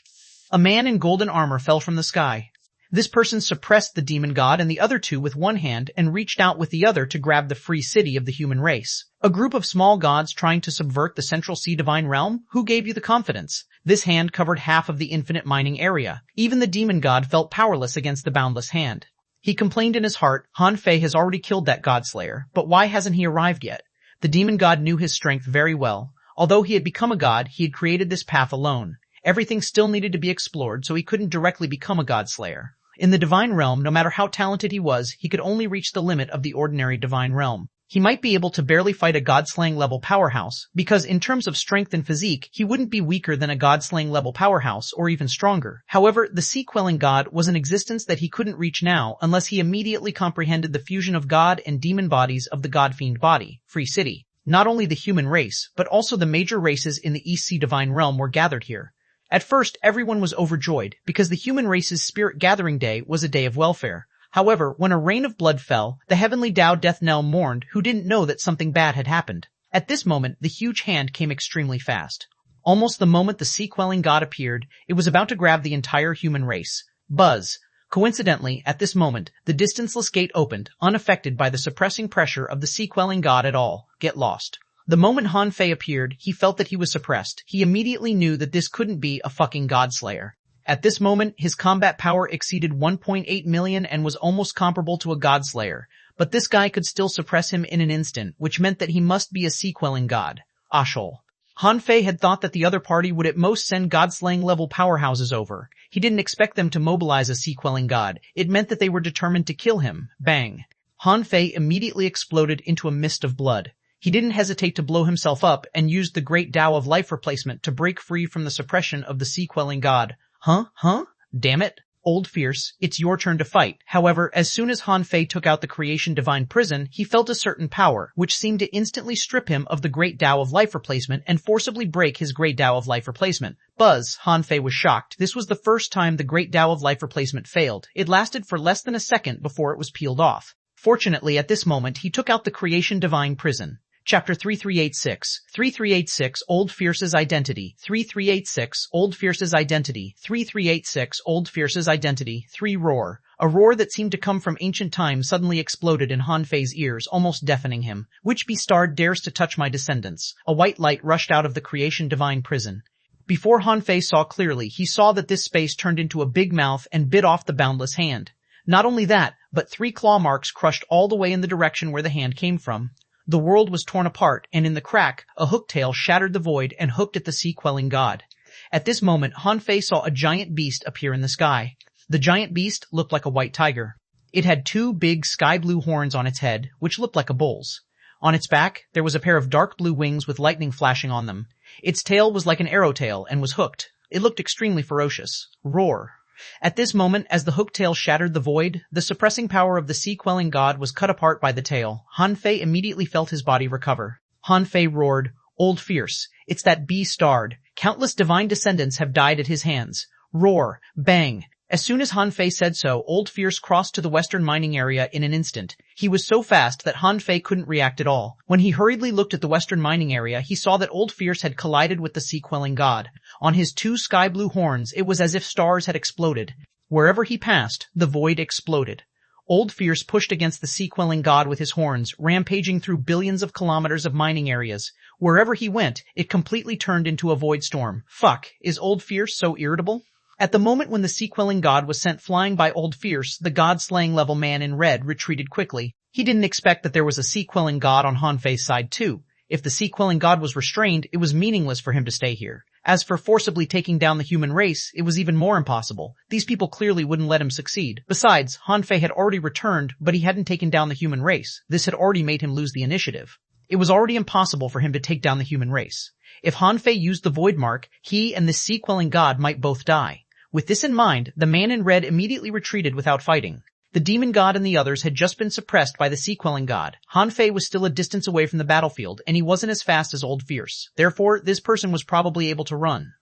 A man in golden armor fell from the sky. This person suppressed the demon god and the other 2 with one hand and reached out with the other to grab the free city of the human race. "A group of small gods trying to subvert the Central Sea divine realm? Who gave you the confidence?" This hand covered half of the infinite mining area. Even the demon god felt powerless against the boundless hand. He complained in his heart, "Han Fei has already killed that godslayer, but why hasn't he arrived yet?" The demon god knew his strength very well. Although he had become a god, he had created this path alone. Everything still needed to be explored, so he couldn't directly become a godslayer. In the divine realm, no matter how talented he was, he could only reach the limit of the ordinary divine realm. He might be able to barely fight a god-slaying level powerhouse, because in terms of strength and physique, he wouldn't be weaker than a god-slaying level powerhouse, or even stronger. However, the sea-quelling god was an existence that he couldn't reach now unless he immediately comprehended the fusion of god and demon bodies of the god-fiend body, Free City. Not only the human race, but also the major races in the East Sea divine realm were gathered here. At first, everyone was overjoyed, because the human race's spirit gathering day was a day of welfare. However, when a rain of blood fell, the heavenly Tao death knell mourned who didn't know that something bad had happened. At this moment, the huge hand came extremely fast. Almost the moment the sea-quelling god appeared, it was about to grab the entire human race. Buzz. Coincidentally, at this moment, the distanceless gate opened, unaffected by the suppressing pressure of the sea-quelling god at all. Get lost. The moment Han Fei appeared, he felt that he was suppressed. He immediately knew that this couldn't be a fucking godslayer. At this moment, his combat power exceeded 1.8 million and was almost comparable to a godslayer. But this guy could still suppress him in an instant, which meant that he must be a sea-quelling god. Ashol. Han Fei had thought that the other party would at most send god-slaying level powerhouses over. He didn't expect them to mobilize a sea-quelling god. It meant that they were determined to kill him. Bang. Han Fei immediately exploded into a mist of blood. He didn't hesitate to blow himself up and used the great Tao of life replacement to break free from the suppression of the sea-quelling god. Huh? Damn it. Old Fierce, it's your turn to fight. However, as soon as Han Fei took out the creation divine prison, he felt a certain power, which seemed to instantly strip him of the great Tao of life replacement and forcibly break his great Tao of life replacement. Buzz, Han Fei was shocked. This was the first time the great Tao of life replacement failed. It lasted for less than a second before it was peeled off. Fortunately, at this moment, he took out the creation divine prison. Chapter 3386. 3386 Old Fierce's Identity. 3386 Old Fierce's Identity. 3386 Old Fierce's Identity. 3 Roar. A roar that seemed to come from ancient times suddenly exploded in Han Fei's ears, almost deafening him. Which bastard dares to touch my descendants? A white light rushed out of the creation divine prison. Before Han Fei saw clearly, he saw that this space turned into a big mouth and bit off the boundless hand. Not only that, but 3 claw marks crushed all the way in the direction where the hand came from. The world was torn apart, and in the crack, a hooktail shattered the void and hooked at the sea-quelling god. At this moment, Han Fei saw a giant beast appear in the sky. The giant beast looked like a white tiger. It had 2 big sky-blue horns on its head, which looked like a bull's. On its back, there was a pair of dark blue wings with lightning flashing on them. Its tail was like an arrow tail and was hooked. It looked extremely ferocious. Roar. At this moment, as the hook tail shattered the void, the suppressing power of the sea-quelling god was cut apart by the tail. Han Fei immediately felt his body recover. Han Fei roared, "Old Fierce, it's that B-starred. Countless divine descendants have died at his hands." Roar. Bang. As soon as Han Fei said so, Old Fierce crossed to the western mining area in an instant. He was so fast that Han Fei couldn't react at all. When he hurriedly looked at the western mining area, he saw that Old Fierce had collided with the sea-quelling god. On his 2 sky-blue horns, it was as if stars had exploded. Wherever he passed, the void exploded. Old Fierce pushed against the sea-quelling god with his horns, rampaging through billions of kilometers of mining areas. Wherever he went, it completely turned into a void storm. Fuck, is Old Fierce so irritable? At the moment when the sea-quelling god was sent flying by Old Fierce, the god-slaying level man in red retreated quickly. He didn't expect that there was a sea-quelling god on Han Fei's side too. If the sea-quelling god was restrained, it was meaningless for him to stay here. As for forcibly taking down the human race, it was even more impossible. These people clearly wouldn't let him succeed. Besides, Han Fei had already returned, but he hadn't taken down the human race. This had already made him lose the initiative. It was already impossible for him to take down the human race. If Han Fei used the void mark, he and this sea-quelling god might both die. With this in mind, the man in red immediately retreated without fighting. The demon god and the others had just been suppressed by the sea-quelling god. Han Fei was still a distance away from the battlefield, and he wasn't as fast as Old Fierce. Therefore, this person was probably able to run.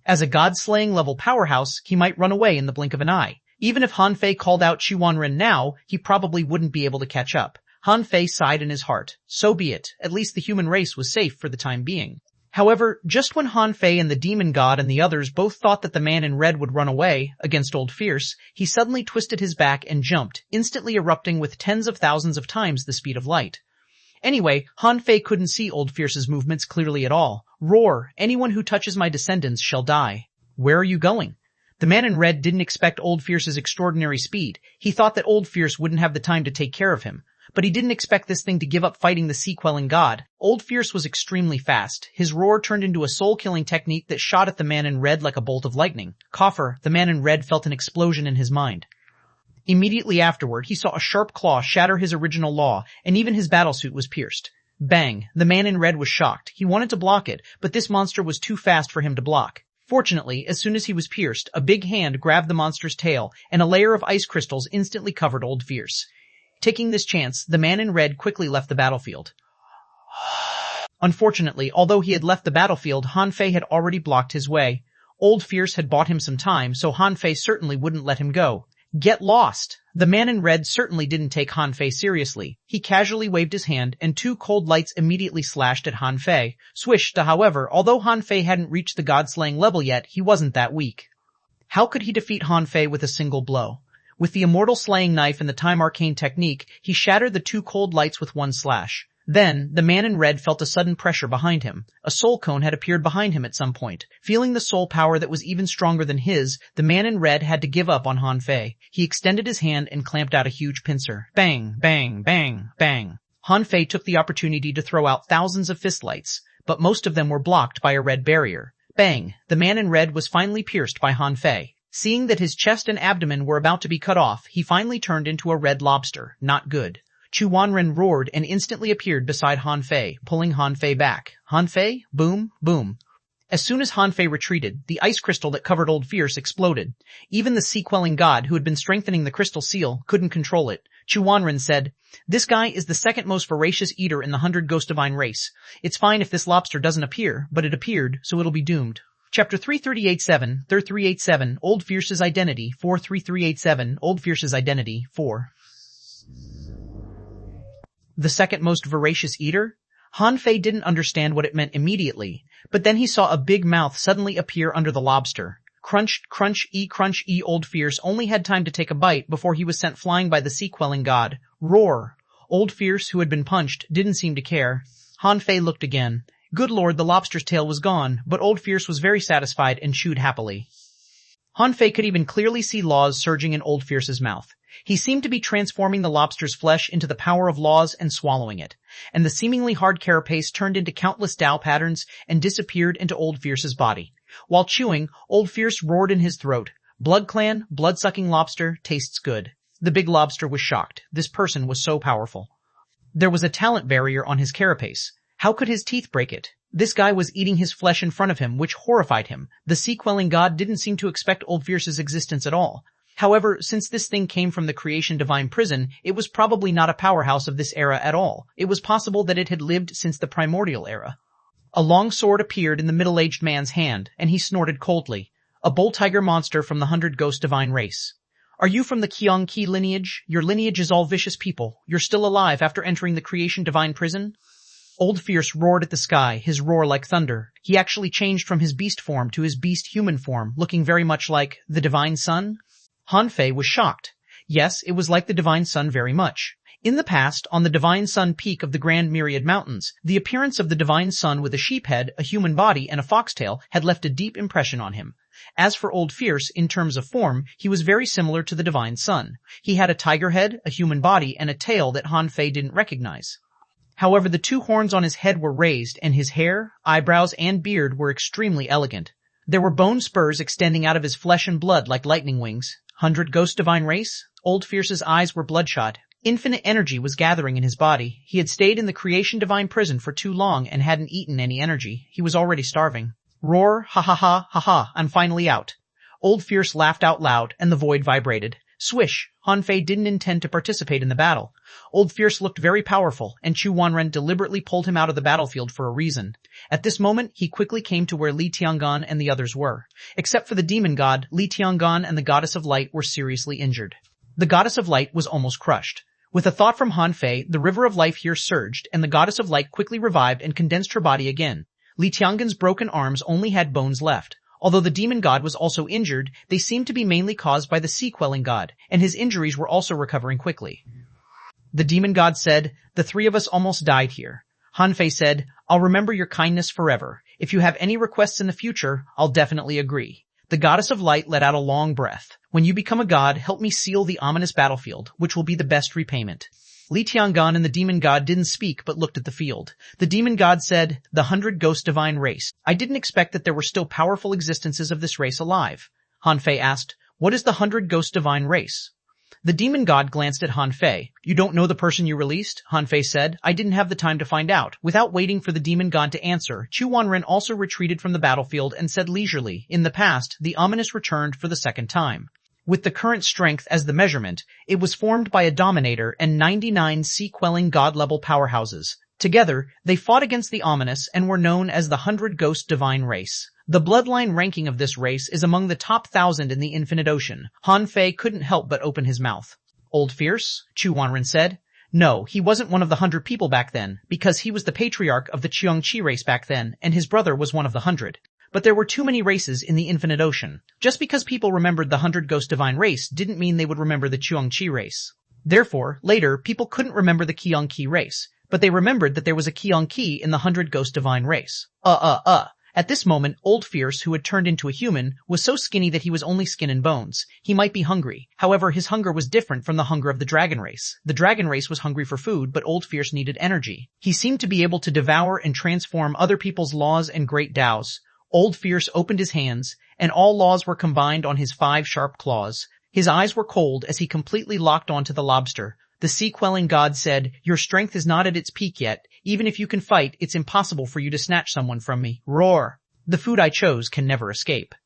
As a god-slaying level powerhouse, he might run away in the blink of an eye. Even if Han Fei called out xuanhuan now, he probably wouldn't be able to catch up. Han Fei sighed in his heart. So be it. At least the human race was safe for the time being. However, just when Han Fei and the demon god and the others both thought that the man in red would run away against Old Fierce, he suddenly twisted his back and jumped, instantly erupting with tens of thousands of times the speed of light. Anyway, Han Fei couldn't see Old Fierce's movements clearly at all. Roar, anyone who touches my descendants shall die. Where are you going? The man in red didn't expect Old Fierce's extraordinary speed. He thought that Old Fierce wouldn't have the time to take care of him. But he didn't expect this thing to give up fighting the sea-quelling god. Old Fierce was extremely fast. His roar turned into a soul-killing technique that shot at the man in red like a bolt of lightning. Coffer, the man in red felt an explosion in his mind. Immediately afterward, he saw a sharp claw shatter his original law, and even his battlesuit was pierced. Bang! The man in red was shocked. He wanted to block it, but this monster was too fast for him to block. Fortunately, as soon as he was pierced, a big hand grabbed the monster's tail, and a layer of ice crystals instantly covered Old Fierce. Taking this chance, the man in red quickly left the battlefield. Unfortunately, although he had left the battlefield, Han Fei had already blocked his way. Old Fierce had bought him some time, so Han Fei certainly wouldn't let him go. Get lost! The man in red certainly didn't take Han Fei seriously. He casually waved his hand, and 2 cold lights immediately slashed at Han Fei. Swished, however, although Han Fei hadn't reached the god-slaying level yet, he wasn't that weak. How could he defeat Han Fei with a single blow? With the immortal slaying knife and the time arcane technique, he shattered the 2 cold lights with 1 slash. Then, the man in red felt a sudden pressure behind him. A soul cone had appeared behind him at some point. Feeling the soul power that was even stronger than his, the man in red had to give up on Han Fei. He extended his hand and clamped out a huge pincer. Bang, bang, bang, bang. Han Fei took the opportunity to throw out thousands of fist lights, but most of them were blocked by a red barrier. Bang! The man in red was finally pierced by Han Fei. Seeing that his chest and abdomen were about to be cut off, he finally turned into a red lobster. Not good. Xuanhuan roared and instantly appeared beside Han Fei, pulling Han Fei back. Han Fei? Boom, boom. As soon as Han Fei retreated, the ice crystal that covered Old Fierce exploded. Even the sea-quelling god, who had been strengthening the crystal seal, couldn't control it. Xuanhuan said, "This guy is the second most voracious eater in the 100 Ghost Divine race. It's fine if this lobster doesn't appear, but it appeared, so it'll be doomed." Chapter 3387, Old Fierce's Identity, 43387, Old Fierce's Identity, 4. The second most voracious eater? Han Fei didn't understand what it meant immediately, but then he saw a big mouth suddenly appear under the lobster. Crunch, crunch, Old Fierce only had time to take a bite before he was sent flying by the sea-quelling god. Roar! Old Fierce, who had been punched, didn't seem to care. Han Fei looked again. Good lord, the lobster's tail was gone, but Old Fierce was very satisfied and chewed happily. Han Fei could even clearly see laws surging in Old Fierce's mouth. He seemed to be transforming the lobster's flesh into the power of laws and swallowing it, and the seemingly hard carapace turned into countless Tao patterns and disappeared into Old Fierce's body. While chewing, Old Fierce roared in his throat. Blood Clan, blood-sucking lobster, tastes good. The big lobster was shocked. This person was so powerful. There was a talent barrier on his carapace. How could his teeth break it? This guy was eating his flesh in front of him, which horrified him. The sea-quelling god didn't seem to expect Old Fierce's existence at all. However, since this thing came from the creation divine prison, it was probably not a powerhouse of this era at all. It was possible that it had lived since the primordial era. A long sword appeared in the middle-aged man's hand, and he snorted coldly. A bull tiger monster from the 100 Ghost divine race. Are you from the xuanhuan lineage? Your lineage is all vicious people. You're still alive after entering the creation divine prison? Old Fierce roared at the sky, his roar like thunder. He actually changed from his beast form to his beast human form, looking very much like the divine sun. Han Fei was shocked. Yes, it was like the divine sun very much. In the past, on the divine sun peak of the Grand Myriad Mountains, the appearance of the divine sun with a sheep head, a human body, and a foxtail had left a deep impression on him. As for Old Fierce, in terms of form, he was very similar to the divine sun. He had a tiger head, a human body, and a tail that Han Fei didn't recognize. However, the two horns on his head were raised, and his hair, eyebrows, and beard were extremely elegant. There were bone spurs extending out of his flesh and blood like lightning wings. 100 Ghost divine race? Old Fierce's eyes were bloodshot. Infinite energy was gathering in his body. He had stayed in the creation divine prison for too long and hadn't eaten any energy. He was already starving. Roar, ha ha ha, ha ha, I'm finally out. Old Fierce laughed out loud, and the void vibrated. Swish! Han Fei didn't intend to participate in the battle. Old Fierce looked very powerful, and xuanhuan deliberately pulled him out of the battlefield for a reason. At this moment, he quickly came to where Li Tiangan and the others were. Except for the demon god, Li Tiangan and the goddess of light were seriously injured. The goddess of light was almost crushed. With a thought from Han Fei, the river of life here surged, and the goddess of light quickly revived and condensed her body again. Li Tiangan's broken arms only had bones left. Although the demon god was also injured, they seemed to be mainly caused by the sea-quelling god, and his injuries were also recovering quickly. The demon god said, "The three of us almost died here." Han Fei said, "I'll remember your kindness forever. If you have any requests in the future, I'll definitely agree." The goddess of light let out a long breath. "When you become a god, help me seal the ominous battlefield, which will be the best repayment." Li Tiangan and the demon god didn't speak but looked at the field. The demon god said, "The 100 Ghost divine race. I didn't expect that there were still powerful existences of this race alive." Han Fei asked, "What is the 100 Ghost divine race?" The demon god glanced at Han Fei. "You don't know the person you released?" Han Fei said. "I didn't have the time to find out." Without waiting for the demon god to answer, xuanhuan also retreated from the battlefield and said leisurely, "In the past, the ominous returned for the second time. With the current strength as the measurement, it was formed by a dominator and 99 sea-quelling god-level powerhouses. Together, they fought against the ominous and were known as the 100 Ghost divine race. The bloodline ranking of this race is among the top 1,000 in the infinite ocean." Han Fei couldn't help but open his mouth. "Old Fierce?" xuanhuan said. "No, he wasn't one of the 100 people back then, because he was the patriarch of the Qiangqi race back then, and his brother was one of the 100. But there were too many races in the infinite ocean. Just because people remembered the 100 Ghost divine race didn't mean they would remember the Qiangqi race. Therefore, later, people couldn't remember the Qiangqi race, but they remembered that there was a Qiangqi in the 100 Ghost divine race. At this moment, Old Fierce, who had turned into a human, was so skinny that he was only skin and bones. He might be hungry. However, his hunger was different from the hunger of the dragon race. The dragon race was hungry for food, but Old Fierce needed energy. He seemed to be able to devour and transform other people's laws and great Taos. Old Fierce opened his hands, and all laws were combined on his 5 sharp claws. His eyes were cold as he completely locked onto the lobster. The sea-quelling god said, "Your strength is not at its peak yet. Even if you can fight, it's impossible for you to snatch someone from me. Roar! The food I chose can never escape."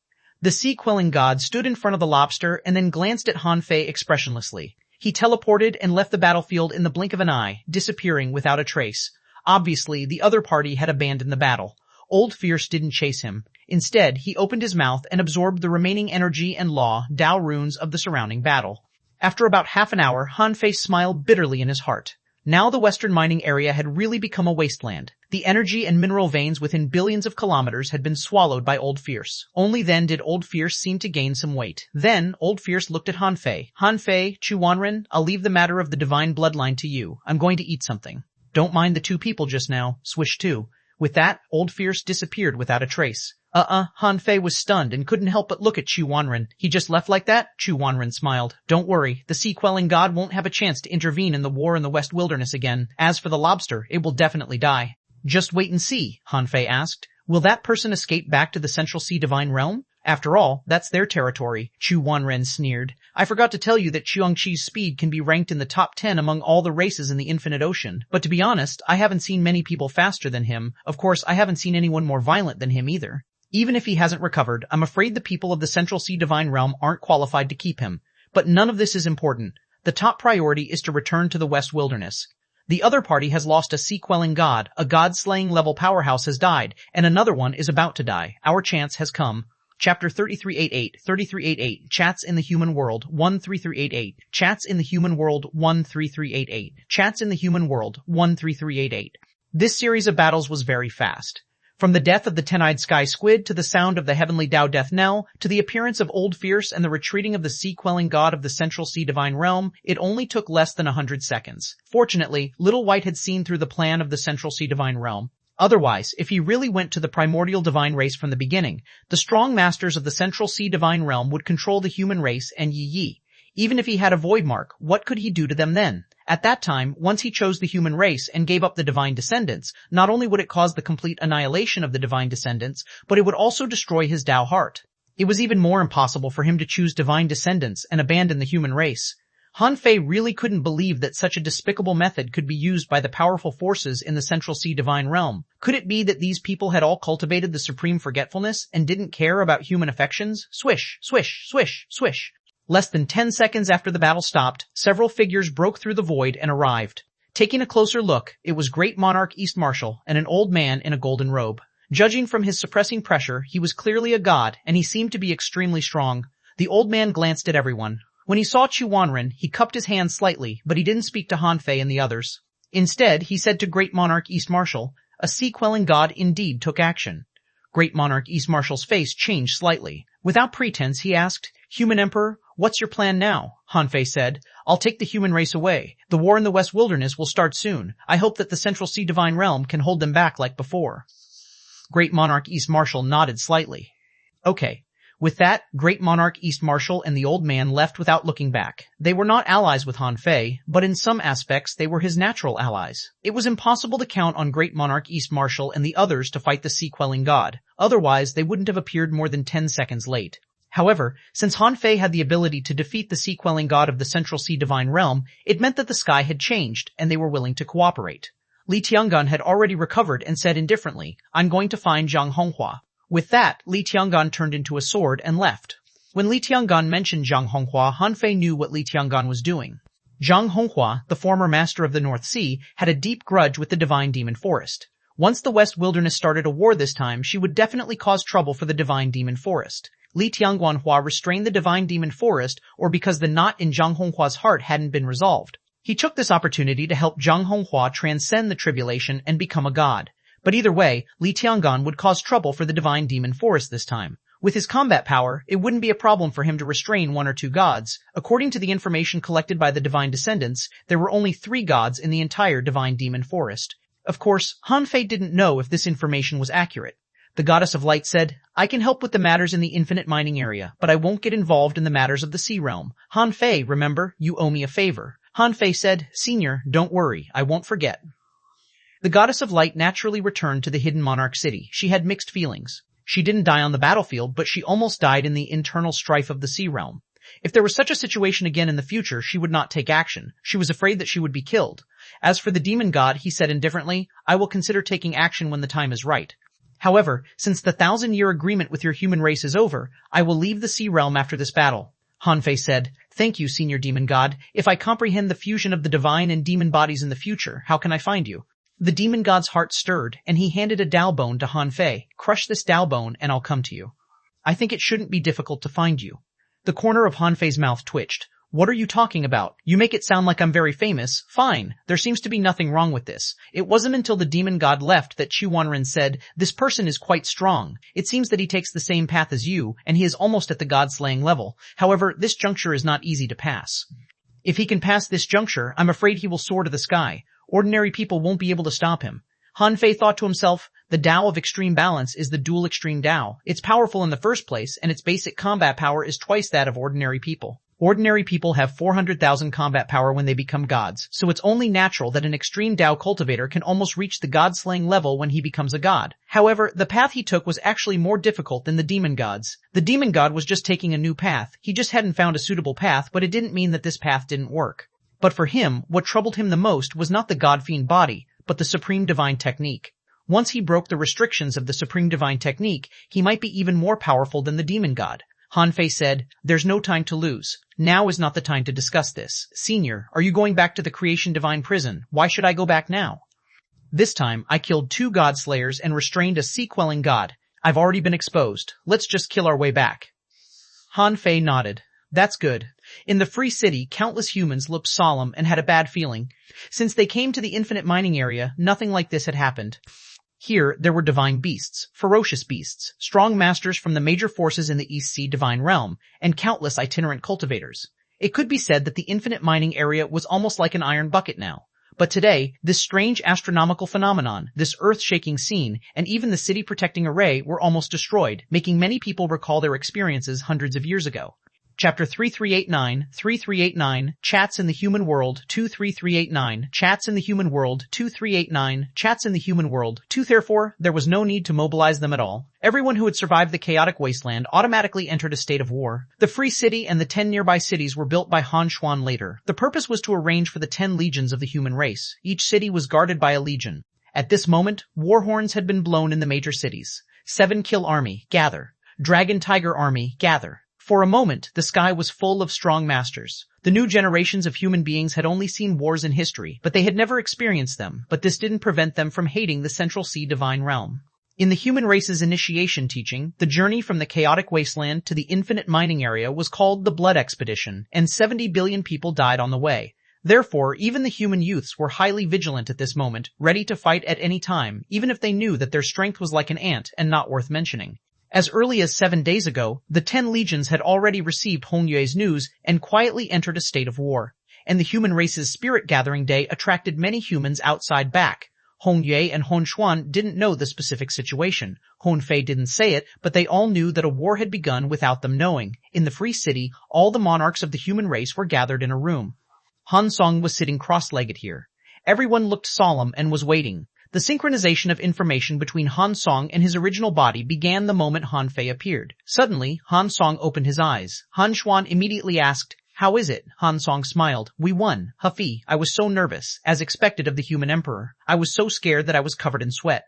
The sea-quelling god stood in front of the lobster and then glanced at Han Fei expressionlessly. He teleported and left the battlefield in the blink of an eye, disappearing without a trace. Obviously, the other party had abandoned the battle. Old Fierce didn't chase him. Instead, he opened his mouth and absorbed the remaining energy and law, Tao runes of the surrounding battle. After about half an hour, Han Fei smiled bitterly in his heart. Now the western mining area had really become a wasteland. The energy and mineral veins within billions of kilometers had been swallowed by Old Fierce. Only then did Old Fierce seem to gain some weight. Then, Old Fierce looked at Han Fei. "Han Fei, xuanhuan, I'll leave the matter of the divine bloodline to you. I'm going to eat something. Don't mind the 2 people just now. Swish too." With that, Old Fierce disappeared without a trace. Han Fei was stunned and couldn't help but look at xuanhuan. He just left like that? xuanhuan smiled. Don't worry, the sea-quelling god won't have a chance to intervene in the war in the West Wilderness again. As for the lobster, it will definitely die. Just wait and see, Han Fei asked. Will that person escape back to the Central Sea Divine Realm? After all, that's their territory, xuanhuan sneered. I forgot to tell you that Qi's speed can be ranked in the top 10 among all the races in the Infinite Ocean. But to be honest, I haven't seen many people faster than him. Of course, I haven't seen anyone more violent than him either. Even if he hasn't recovered, I'm afraid the people of the Central Sea Divine Realm aren't qualified to keep him. But none of this is important. The top priority is to return to the West Wilderness. The other party has lost a sea-quelling god, a god-slaying level powerhouse has died, and another one is about to die. Our chance has come. Chapter 3388, 3388, Chats in the Human World, 13388, Chats in the Human World, 13388, Chats in the Human World, 13388. This series of battles was very fast. From the death of the ten-eyed sky squid to the sound of the heavenly Tao death knell, to the appearance of Old Fierce and the retreating of the sea-quelling god of the Central Sea Divine Realm, it only took less than 100 seconds. Fortunately, Little White had seen through the plan of the Central Sea Divine Realm. Otherwise, if he really went to the primordial divine race from the beginning, the strong masters of the Central Sea Divine Realm would control the human race and Yi. Even if he had a void mark, what could he do to them then? At that time, once he chose the human race and gave up the divine descendants, not only would it cause the complete annihilation of the divine descendants, but it would also destroy his Tao heart. It was even more impossible for him to choose divine descendants and abandon the human race. Han Fei really couldn't believe that such a despicable method could be used by the powerful forces in the Central Sea Divine Realm. Could it be that these people had all cultivated the supreme forgetfulness and didn't care about human affections? Swish, swish, swish, swish. Less than 10 seconds after the battle stopped, several figures broke through the void and arrived. Taking a closer look, it was Great Monarch East Marshal and an old man in a golden robe. Judging from his suppressing pressure, he was clearly a god, and he seemed to be extremely strong. The old man glanced at everyone. When he saw xuanhuan, he cupped his hand slightly, but he didn't speak to Han Fei and the others. Instead, he said to Great Monarch East Marshal, a sea-quelling god indeed took action. Great Monarch East Marshal's face changed slightly. Without pretense, he asked, Human Emperor, what's your plan now? Han Fei said, I'll take the human race away. The war in the West Wilderness will start soon. I hope that the Central Sea Divine Realm can hold them back like before. Great Monarch East Marshal nodded slightly. Okay. With that, Great Monarch East Marshal and the old man left without looking back. They were not allies with Han Fei, but in some aspects they were his natural allies. It was impossible to count on Great Monarch East Marshal and the others to fight the sea-quelling god. Otherwise, they wouldn't have appeared more than 10 seconds late. However, since Han Fei had the ability to defeat the sea-quelling god of the Central Sea Divine Realm, it meant that the sky had changed, and they were willing to cooperate. Li Tiangan had already recovered and said indifferently, I'm going to find Zhang Honghua. With that, Li Tiangan turned into a sword and left. When Li Tiangan mentioned Zhang Honghua, Han Fei knew what Li Tiangan was doing. Zhang Honghua, the former master of the North Sea, had a deep grudge with the Divine Demon Forest. Once the West Wilderness started a war this time, she would definitely cause trouble for the Divine Demon Forest. Li Tianguanhua restrained the Divine Demon Forest, or because the knot in Zhang Honghua's heart hadn't been resolved. He took this opportunity to help Zhang Honghua transcend the tribulation and become a god. But either way, Li Tiangan would cause trouble for the Divine Demon Forest this time. With his combat power, it wouldn't be a problem for him to restrain one or two gods. According to the information collected by the Divine Descendants, there were only 3 gods in the entire Divine Demon Forest. Of course, Han Fei didn't know if this information was accurate. The Goddess of Light said, I can help with the matters in the infinite mining area, but I won't get involved in the matters of the sea realm. Han Fei, remember, you owe me a favor. Han Fei said, Senior, don't worry, I won't forget. The Goddess of Light naturally returned to the hidden monarch city. She had mixed feelings. She didn't die on the battlefield, but she almost died in the internal strife of the sea realm. If there was such a situation again in the future, she would not take action. She was afraid that she would be killed. As for the demon god, he said indifferently, I will consider taking action when the time is right. However, since the 1,000-year agreement with your human race is over, I will leave the sea realm after this battle. Han Fei said, Thank you, Senior Demon God. If I comprehend the fusion of the divine and demon bodies in the future, how can I find you? The demon god's heart stirred, and he handed a Dao bone to Han Fei. Crush this Dao bone, and I'll come to you. I think it shouldn't be difficult to find you. The corner of Han Fei's mouth twitched. What are you talking about? You make it sound like I'm very famous. Fine. There seems to be nothing wrong with this. It wasn't until the demon god left that xuanhuan said, This person is quite strong. It seems that he takes the same path as you, and he is almost at the god-slaying level. However, this juncture is not easy to pass. If he can pass this juncture, I'm afraid he will soar to the sky. Ordinary people won't be able to stop him. Han Fei thought to himself, the Tao of extreme balance is the dual extreme Tao. It's powerful in the first place, and its basic combat power is twice that of ordinary people. Ordinary people have 400,000 combat power when they become gods, so it's only natural that an extreme Tao cultivator can almost reach the god-slaying level when he becomes a god. However, the path he took was actually more difficult than the demon gods. The demon god was just taking a new path. He just hadn't found a suitable path, but it didn't mean that this path didn't work. But for him, what troubled him the most was not the god-fiend body, but the supreme divine technique. Once he broke the restrictions of the supreme divine technique, he might be even more powerful than the demon god. Han Fei said, "There's no time to lose. Now is not the time to discuss this. Senior, are you going back to the creation divine prison? Why should I go back now? This time, I killed 2 god slayers and restrained a sea-quelling god. I've already been exposed. Let's just kill our way back." Han Fei nodded. That's good. In the free city, countless humans looked solemn and had a bad feeling. Since they came to the infinite mining area, nothing like this had happened. Here, there were divine beasts, ferocious beasts, strong masters from the major forces in the East Sea divine realm, and countless itinerant cultivators. It could be said that the infinite mining area was almost like an iron bucket now. But today, this strange astronomical phenomenon, this earth-shaking scene, and even the city-protecting array were almost destroyed, making many people recall their experiences hundreds of years ago. Chapter 3389, Chats in the Human World, 23389, Chats in the Human World, 2389, Chats in the Human World, 2. Therefore, there was no need to mobilize them at all. Everyone who had survived the chaotic wasteland automatically entered a state of war. The free city and the 10 nearby cities were built by xuanhuan later. The purpose was to arrange for the 10 legions of the human race. Each city was guarded by a legion. At this moment, war horns had been blown in the major cities. 7 Kill Army, gather. Dragon Tiger Army, gather. For a moment, the sky was full of strong masters. The new generations of human beings had only seen wars in history, but they had never experienced them, but this didn't prevent them from hating the Central Sea divine realm. In the human race's initiation teaching, the journey from the chaotic wasteland to the infinite mining area was called the Blood Expedition, and 70 billion people died on the way. Therefore, even the human youths were highly vigilant at this moment, ready to fight at any time, even if they knew that their strength was like an ant and not worth mentioning. As early as 7 days ago, the 10 legions had already received Hong Yue's news and quietly entered a state of war. And the human race's spirit gathering day attracted many humans outside back. Hong Yue and Hong Xuan didn't know the specific situation. Han Fei didn't say it, but they all knew that a war had begun without them knowing. In the free city, all the monarchs of the human race were gathered in a room. Han Song was sitting cross-legged here. Everyone looked solemn and was waiting. The synchronization of information between Han Song and his original body began the moment Han Fei appeared. Suddenly, Han Song opened his eyes. Han Xuan immediately asked, "How is it?" Han Song smiled. "We won. Huffy, I was so nervous, as expected of the human emperor. I was so scared that I was covered in sweat."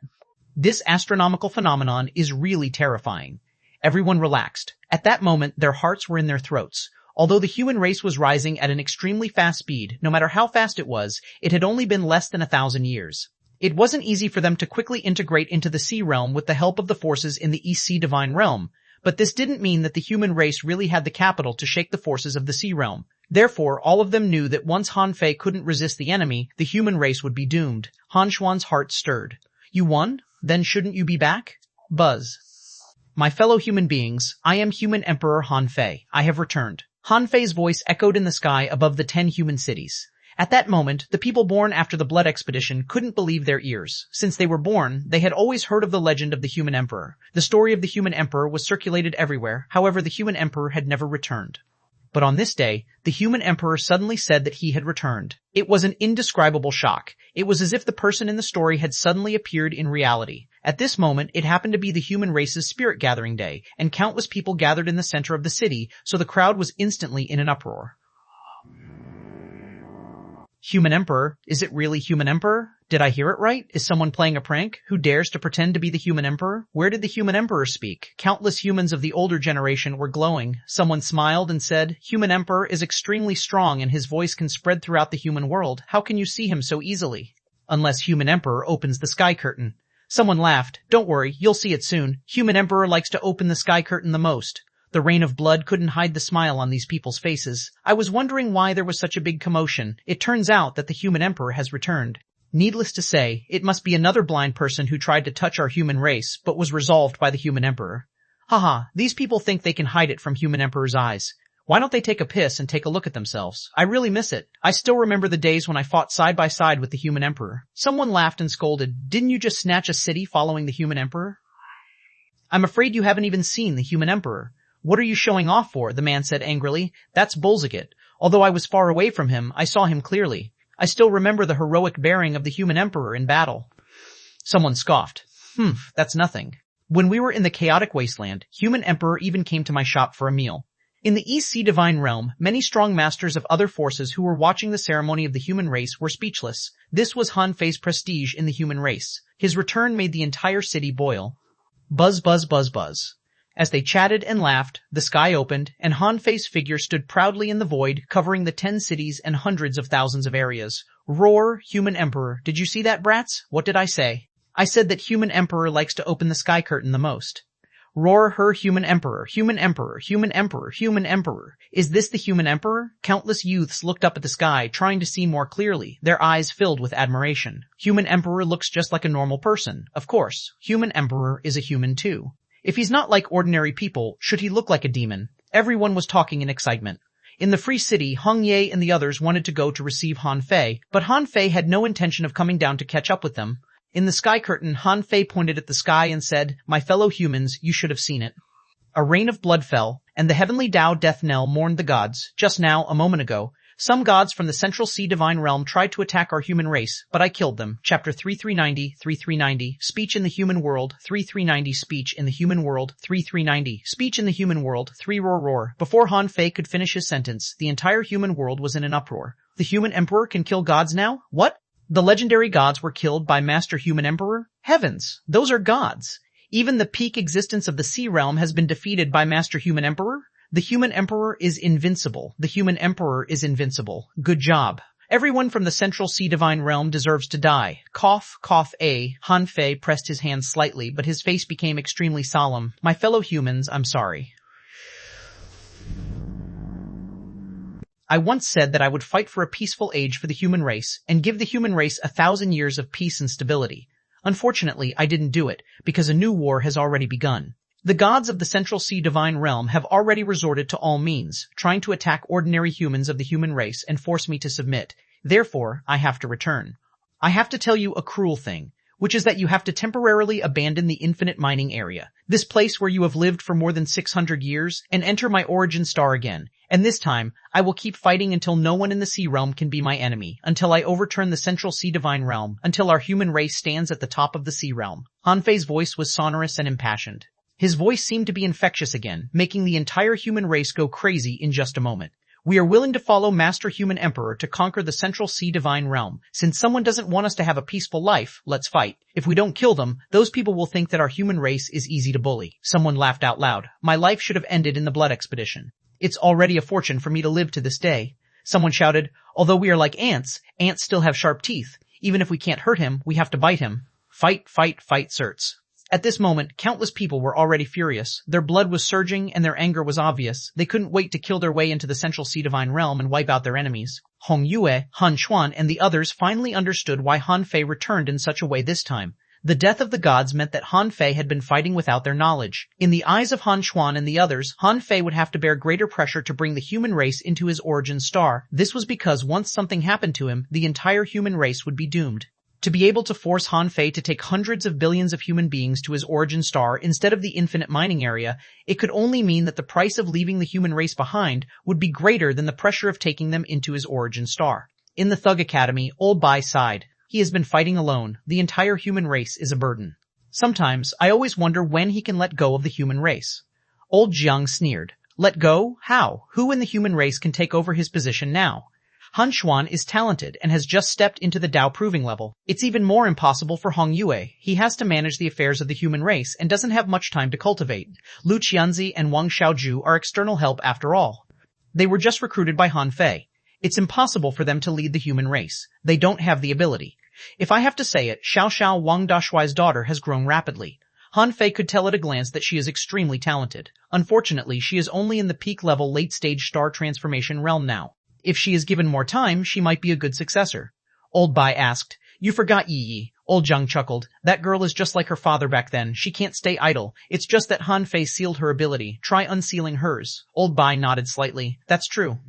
This astronomical phenomenon is really terrifying. Everyone relaxed. At that moment, their hearts were in their throats. Although the human race was rising at an extremely fast speed, no matter how fast it was, it had only been less than 1,000 years. It wasn't easy for them to quickly integrate into the sea realm with the help of the forces in the East Sea divine realm, but this didn't mean that the human race really had the capital to shake the forces of the sea realm. Therefore, all of them knew that once Han Fei couldn't resist the enemy, the human race would be doomed. Han Xuan's heart stirred. "You won? Then shouldn't you be back?" Buzz. "My fellow human beings, I am human Emperor Han Fei. I have returned." Han Fei's voice echoed in the sky above the 10 human cities. At that moment, the people born after the Blood Expedition couldn't believe their ears. Since they were born, they had always heard of the legend of the human emperor. The story of the human emperor was circulated everywhere, however the human emperor had never returned. But on this day, the human emperor suddenly said that he had returned. It was an indescribable shock. It was as if the person in the story had suddenly appeared in reality. At this moment, it happened to be the human race's spirit gathering day, and countless people gathered in the center of the city, so the crowd was instantly in an uproar. Human Emperor? Is it really Human Emperor? Did I hear it right? Is someone playing a prank? Who dares to pretend to be the Human Emperor? Where did the Human Emperor speak? Countless humans of the older generation were glowing. Someone smiled and said, "Human Emperor is extremely strong and his voice can spread throughout the human world. How can you see him so easily?" "Unless Human Emperor opens the sky curtain." Someone laughed. "Don't worry, you'll see it soon. Human Emperor likes to open the sky curtain the most." The rain of blood couldn't hide the smile on these people's faces. I was wondering why there was such a big commotion. It turns out that the human emperor has returned. Needless to say, it must be another blind person who tried to touch our human race, but was resolved by the human emperor. Haha, these people think they can hide it from human emperor's eyes. Why don't they take a piss and take a look at themselves? I really miss it. I still remember the days when I fought side by side with the human emperor. Someone laughed and scolded, "Didn't you just snatch a city following the human emperor?" "I'm afraid you haven't even seen the human emperor." "What are you showing off for?" the man said angrily. "That's Bolzigit. Although I was far away from him, I saw him clearly. I still remember the heroic bearing of the human emperor in battle." Someone scoffed. That's nothing. When we were in the chaotic wasteland, human emperor even came to my shop for a meal. In the East Sea Divine Realm, many strong masters of other forces who were watching the ceremony of the human race were speechless. This was Han Fei's prestige in the human race. His return made the entire city boil. Buzz, buzz, buzz, buzz. As they chatted and laughed, the sky opened, and Han Fei's figure stood proudly in the void, covering the 10 cities and hundreds of thousands of areas. Roar, human emperor. Did you see that, brats? What did I say? I said that human emperor likes to open the sky curtain the most. Roar her human emperor, human emperor, human emperor, human emperor. Is this the human emperor? Countless youths looked up at the sky, trying to see more clearly, their eyes filled with admiration. Human emperor looks just like a normal person. Of course, human emperor is a human too. If he's not like ordinary people, should he look like a demon? Everyone was talking in excitement. In the Free City, Hong Ye and the others wanted to go to receive Han Fei, but Han Fei had no intention of coming down to catch up with them. In the sky curtain, Han Fei pointed at the sky and said, "My fellow humans, you should have seen it." A rain of blood fell, and the heavenly Tao death knell mourned the gods. Just now, a moment ago, some gods from the Central Sea Divine Realm tried to attack our human race, but I killed them. Chapter 3390, 3390, Speech in the Human World, 3390, Speech in the Human World, 3390, Speech in the Human World, 3 roar roar. Before Han Fei could finish his sentence, the entire human world was in an uproar. The human emperor can kill gods now? What? The legendary gods were killed by Master Human Emperor? Heavens, those are gods. Even the peak existence of the Sea Realm has been defeated by Master Human Emperor? The human emperor is invincible. The human emperor is invincible. Good job. Everyone from the Central Sea Divine Realm deserves to die. Cough, cough, Han Fei pressed his hand slightly, but his face became extremely solemn. My fellow humans, I'm sorry. I once said that I would fight for a peaceful age for the human race and give the human race 1,000 years of peace and stability. Unfortunately, I didn't do it, because a new war has already begun. The gods of the Central Sea Divine Realm have already resorted to all means, trying to attack ordinary humans of the human race and force me to submit. Therefore, I have to return. I have to tell you a cruel thing, which is that you have to temporarily abandon the infinite mining area, this place where you have lived for more than 600 years, and enter my origin star again. And this time, I will keep fighting until no one in the Sea Realm can be my enemy, until I overturn the Central Sea Divine Realm, until our human race stands at the top of the Sea Realm. Han Fei's voice was sonorous and impassioned. His voice seemed to be infectious again, making the entire human race go crazy in just a moment. We are willing to follow Master Human Emperor to conquer the Central Sea Divine Realm. Since someone doesn't want us to have a peaceful life, let's fight. If we don't kill them, those people will think that our human race is easy to bully. Someone laughed out loud. My life should have ended in the blood expedition. It's already a fortune for me to live to this day. Someone shouted, although we are like ants, ants still have sharp teeth. Even if we can't hurt him, we have to bite him. Fight, fight, fight, certs. At this moment, countless people were already furious. Their blood was surging and their anger was obvious. They couldn't wait to kill their way into the Central Sea Divine Realm and wipe out their enemies. Hong Yue, Han Xuan, and the others finally understood why Han Fei returned in such a way this time. The death of the gods meant that Han Fei had been fighting without their knowledge. In the eyes of Han Xuan and the others, Han Fei would have to bear greater pressure to bring the human race into his origin star. This was because once something happened to him, the entire human race would be doomed. To be able to force Han Fei to take hundreds of billions of human beings to his origin star instead of the infinite mining area, it could only mean that the price of leaving the human race behind would be greater than the pressure of taking them into his origin star. In the Thug Academy, Old Bai sighed. He has been fighting alone. The entire human race is a burden. Sometimes, I always wonder when he can let go of the human race. Old Jiang sneered. Let go? How? Who in the human race can take over his position now? Han Xuan is talented and has just stepped into the Dao proving level. It's even more impossible for Hong Yue. He has to manage the affairs of the human race and doesn't have much time to cultivate. Lu Qianzi and Wang Xiaoju are external help after all. They were just recruited by Han Fei. It's impossible for them to lead the human race. They don't have the ability. If I have to say it, Xiao Wang Dashuai's daughter has grown rapidly. Han Fei could tell at a glance that she is extremely talented. Unfortunately, she is only in the peak level late-stage star transformation realm now. If she is given more time, she might be a good successor. Old Bai asked, You forgot Yi Yi. Old Jiang chuckled. That girl is just like her father back then. She can't stay idle. It's just that Han Fei sealed her ability. Try unsealing hers. Old Bai nodded slightly. That's true.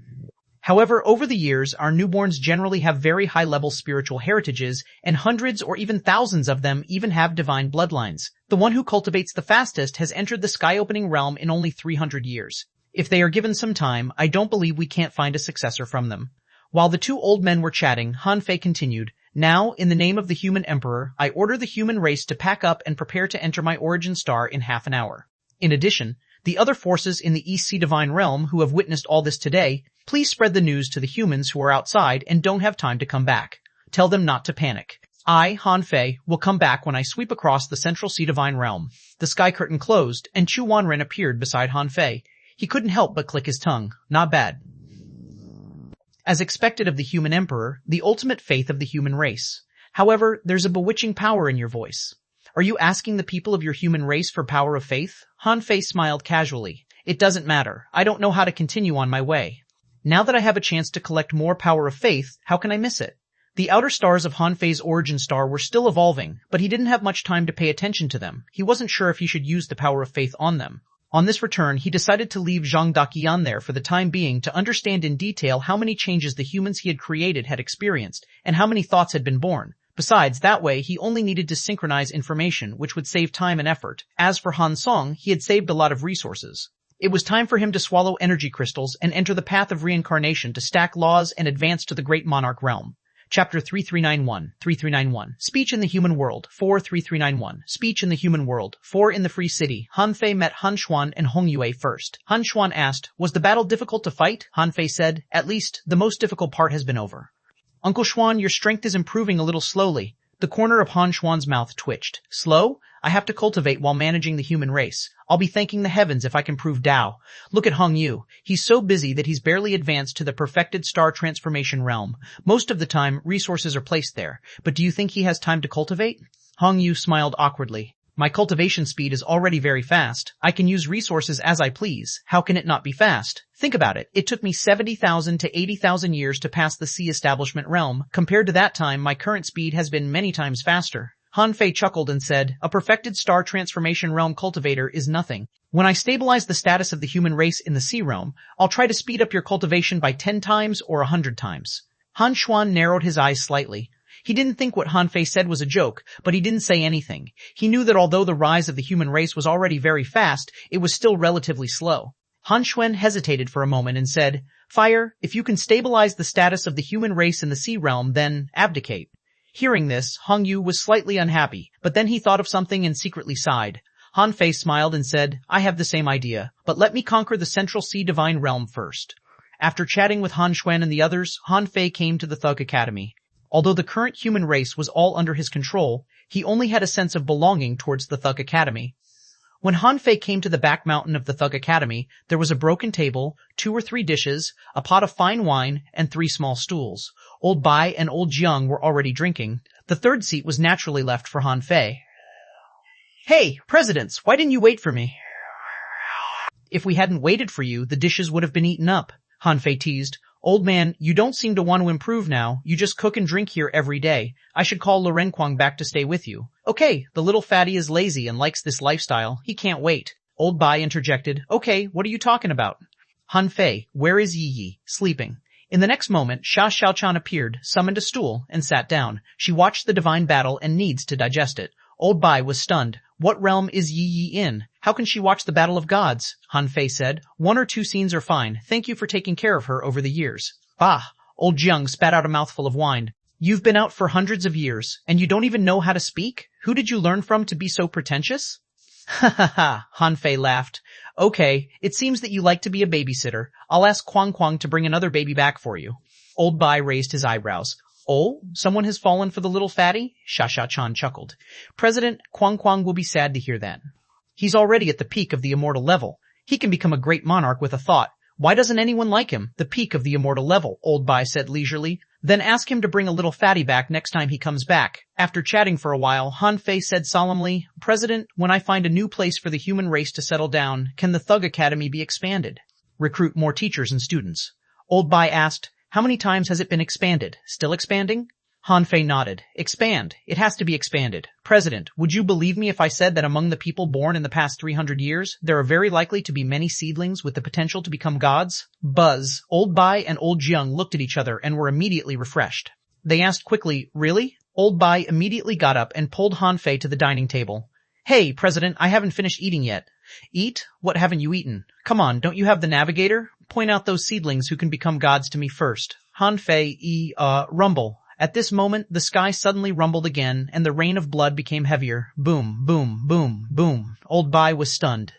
However, over the years, our newborns generally have very high-level spiritual heritages, and hundreds or even thousands of them even have divine bloodlines. The one who cultivates the fastest has entered the sky-opening realm in only 300 years. If they are given some time, I don't believe we can't find a successor from them. While the two old men were chatting, Han Fei continued, Now, in the name of the human emperor, I order the human race to pack up and prepare to enter my origin star in half an hour. In addition, the other forces in the East Sea Divine Realm who have witnessed all this today, please spread the news to the humans who are outside and don't have time to come back. Tell them not to panic. I, Han Fei, will come back when I sweep across the Central Sea Divine Realm. The sky curtain closed, and xuanhuan appeared beside Han Fei. He couldn't help but click his tongue. Not bad. As expected of the human emperor, the ultimate faith of the human race. However, there's a bewitching power in your voice. Are you asking the people of your human race for power of faith? Han Fei smiled casually. It doesn't matter. I don't know how to continue on my way. Now that I have a chance to collect more power of faith, how can I miss it? The outer stars of Han Fei's origin star were still evolving, but he didn't have much time to pay attention to them. He wasn't sure if he should use the power of faith on them. On this return, he decided to leave Zhang Daqian there for the time being to understand in detail how many changes the humans he had created had experienced, and how many thoughts had been born. Besides, that way, he only needed to synchronize information, which would save time and effort. As for Han Song, he had saved a lot of resources. It was time for him to swallow energy crystals and enter the path of reincarnation to stack laws and advance to the Great Monarch Realm. Chapter 3391. Speech in the Human World. 43391. Speech in the Human World. 4 in the Free City. Han Fei met Han Xuan and Hong Yue first. Han Xuan asked, Was the battle difficult to fight? Han Fei said, At least, the most difficult part has been over. Uncle Xuan, your strength is improving a little slowly. The corner of Han Xuan's mouth twitched. Slow? I have to cultivate while managing the human race. I'll be thanking the heavens if I can prove Dao. Look at Hong Yu. He's so busy that he's barely advanced to the perfected star transformation realm. Most of the time, resources are placed there. But do you think he has time to cultivate? Hong Yu smiled awkwardly. My cultivation speed is already very fast. I can use resources as I please. How can it not be fast? Think about it. It took me 70,000 to 80,000 years to pass the sea establishment realm. Compared to that time, my current speed has been many times faster. Han Fei chuckled and said, A perfected star transformation realm cultivator is nothing. When I stabilize the status of the human race in the sea realm, I'll try to speed up your cultivation by 10 times or 100 times. Han Xuan narrowed his eyes slightly. He didn't think what Han Fei said was a joke, but he didn't say anything. He knew that although the rise of the human race was already very fast, it was still relatively slow. Han Xuan hesitated for a moment and said, Fire, if you can stabilize the status of the human race in the sea realm, then abdicate. Hearing this, Hong Yu was slightly unhappy, but then he thought of something and secretly sighed. Han Fei smiled and said, I have the same idea, but let me conquer the Central Sea Divine Realm first. After chatting with Han Xuan and the others, Han Fei came to the Thug Academy. Although the current human race was all under his control, he only had a sense of belonging towards the Thug Academy. When Han Fei came to the back mountain of the Thug Academy, there was a broken table, 2 or 3 dishes, a pot of fine wine, and 3 small stools. Old Bai and Old Jiang were already drinking. The third seat was naturally left for Han Fei. Hey, presidents, why didn't you wait for me? If we hadn't waited for you, the dishes would have been eaten up, Han Fei teased. Old man, you don't seem to want to improve now. You just cook and drink here every day. I should call Lorenquang back to stay with you. Okay, the little fatty is lazy and likes this lifestyle. He can't wait. Old Bai interjected. Okay, what are you talking about? Han Fei, where is Yi Yi? Sleeping. In the next moment, Sha Xiaochan appeared, summoned a stool, and sat down. She watched the divine battle and needs to digest it. Old Bai was stunned. What realm is Yi Yi in? How can she watch the Battle of Gods? Han Fei said. 1 or 2 scenes are fine. Thank you for taking care of her over the years. Bah! Old Jiang spat out a mouthful of wine. You've been out for hundreds of years, and you don't even know how to speak? Who did you learn from to be so pretentious? Ha ha ha, Han Fei laughed. Okay, it seems that you like to be a babysitter. I'll ask Quang to bring another baby back for you. Old Bai raised his eyebrows. Oh, someone has fallen for the little fatty? Sha Chan chuckled. President, Quang will be sad to hear that. He's already at the peak of the immortal level. He can become a great monarch with a thought. Why doesn't anyone like him? The peak of the immortal level, Old Bai said leisurely. Then ask him to bring a little fatty back next time he comes back. After chatting for a while, Han Fei said solemnly, President, when I find a new place for the human race to settle down, can the Thug Academy be expanded? Recruit more teachers and students. Old Bai asked, How many times has it been expanded? Still expanding? Han Fei nodded. Expand. It has to be expanded. President, would you believe me if I said that among the people born in the past 300 years, there are very likely to be many seedlings with the potential to become gods? Buzz, Old Bai and Old Jiang looked at each other and were immediately refreshed. They asked quickly, really? Old Bai immediately got up and pulled Han Fei to the dining table. Hey, President, I haven't finished eating yet. Eat? What haven't you eaten? Come on, don't you have the navigator? Point out those seedlings who can become gods to me first. Han Fei, rumble. At this moment, the sky suddenly rumbled again, and the rain of blood became heavier. Boom, boom, boom, boom. Old Bai was stunned.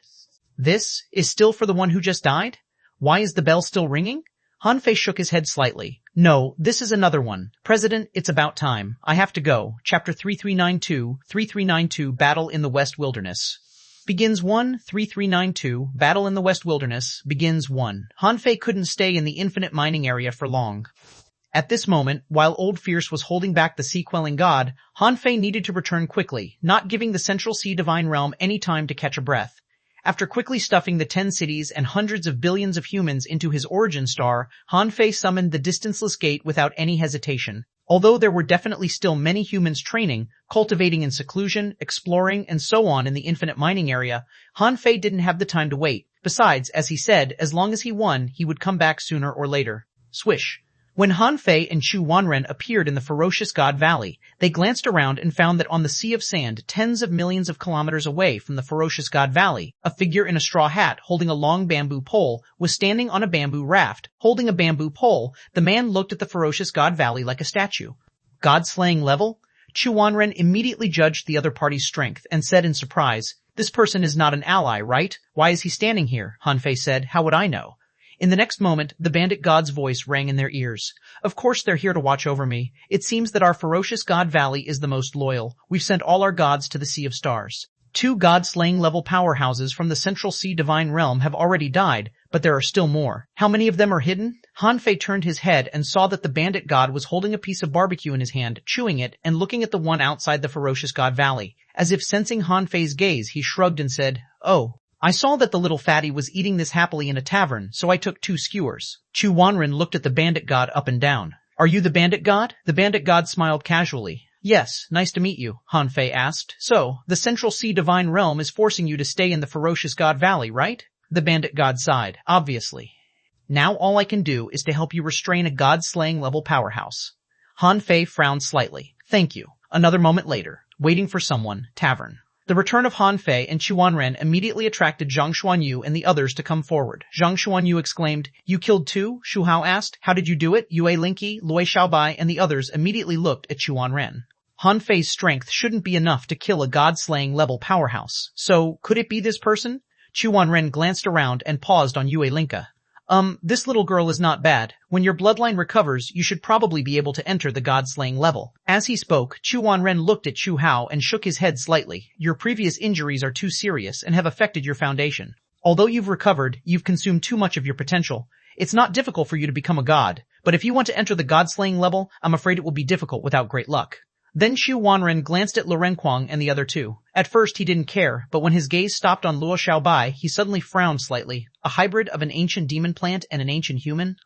This is still for the one who just died? Why is the bell still ringing? Han Fei shook his head slightly. No, this is another one. President, it's about time. I have to go. Chapter 3392, Battle in the West Wilderness. Begins 1, 3392, Battle in the West Wilderness, begins 1. Han Fei couldn't stay in the infinite mining area for long. At this moment, while Old Fierce was holding back the sea-quelling god, Han Fei needed to return quickly, not giving the Central Sea Divine Realm any time to catch a breath. After quickly stuffing the 10 cities and hundreds of billions of humans into his origin star, Han Fei summoned the distanceless gate without any hesitation. Although there were definitely still many humans training, cultivating in seclusion, exploring, and so on in the infinite mining area, Han Fei didn't have the time to wait. Besides, as he said, as long as he won, he would come back sooner or later. Swish. When Han Fei and xuanhuan appeared in the ferocious God Valley, they glanced around and found that on the Sea of Sand, tens of millions of kilometers away from the ferocious God Valley, a figure in a straw hat holding a long bamboo pole was standing on a bamboo raft. Holding a bamboo pole, the man looked at the ferocious God Valley like a statue. God-slaying level? Xuanhuan immediately judged the other party's strength and said in surprise, "This person is not an ally, right? Why is he standing here?" Han Fei said, "How would I know?" In the next moment, the bandit god's voice rang in their ears. "Of course they're here to watch over me. It seems that our ferocious God Valley is the most loyal. We've sent all our gods to the Sea of Stars. 2 god-slaying level powerhouses from the Central Sea Divine Realm have already died, but there are still more. How many of them are hidden?" Han Fei turned his head and saw that the bandit god was holding a piece of barbecue in his hand, chewing it, and looking at the one outside the ferocious God Valley. As if sensing Han Fei's gaze, he shrugged and said, "Oh. I saw that the little fatty was eating this happily in a tavern, so I took 2 skewers." Xuanhuan looked at the bandit god up and down. "Are you the bandit god?" The bandit god smiled casually. "Yes, nice to meet you," Han Fei asked. "So, the Central Sea Divine Realm is forcing you to stay in the ferocious God Valley, right?" The bandit god sighed. "Obviously. Now all I can do is to help you restrain a god-slaying level powerhouse." Han Fei frowned slightly. "Thank you." Another moment later, waiting for someone, tavern. The return of Han Fei and xuanhuan immediately attracted Zhang Xuanyu and the others to come forward. Zhang Xuanyu exclaimed, "You killed 2? Shu Hao asked. "How did you do it?" Yue Linqi, Luo Xiaobai, and the others immediately looked at xuanhuan. Han Fei's strength shouldn't be enough to kill a god-slaying level powerhouse. So, could it be this person? Xuanhuan glanced around and paused on Yue Linqi. This little girl is not bad. When your bloodline recovers, you should probably be able to enter the god-slaying level." As he spoke, Xuanhuan looked at Shu Hao and shook his head slightly. "Your previous injuries are too serious and have affected your foundation. Although you've recovered, you've consumed too much of your potential. It's not difficult for you to become a god, but if you want to enter the god-slaying level, I'm afraid it will be difficult without great luck." Then Xuanhuan glanced at Lurenquang and the other 2. At first he didn't care, but when his gaze stopped on Luo Xiaobai, he suddenly frowned slightly. A hybrid of an ancient demon plant and an ancient human?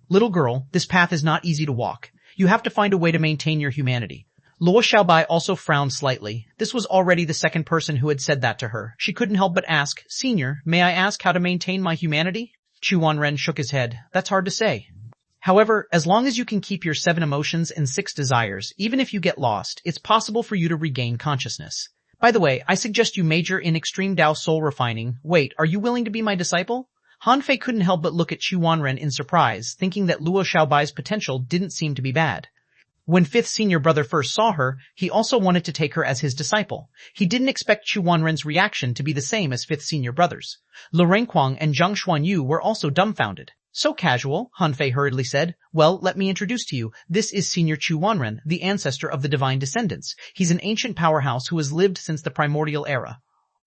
"Little girl, this path is not easy to walk. You have to find a way to maintain your humanity." Luo Xiaobai also frowned slightly. This was already the second person who had said that to her. She couldn't help but ask, "Senior, may I ask how to maintain my humanity?" Xuanhuan shook his head. "That's hard to say. However, as long as you can keep your 7 emotions and 6 desires, even if you get lost, it's possible for you to regain consciousness. By the way, I suggest you major in extreme Tao soul refining. Wait, are you willing to be my disciple?" Han Fei couldn't help but look at Xuanhuan in surprise, thinking that Luo Xiaobai's potential didn't seem to be bad. When 5th senior brother first saw her, he also wanted to take her as his disciple. He didn't expect Xuanhuan's reaction to be the same as 5th senior brother's. Lurenquang and Zhang Xuanyu were also dumbfounded. "So casual," Han Fei hurriedly said. "Well, let me introduce to you. This is Senior Xuanhuan, the ancestor of the divine descendants. He's an ancient powerhouse who has lived since the primordial era.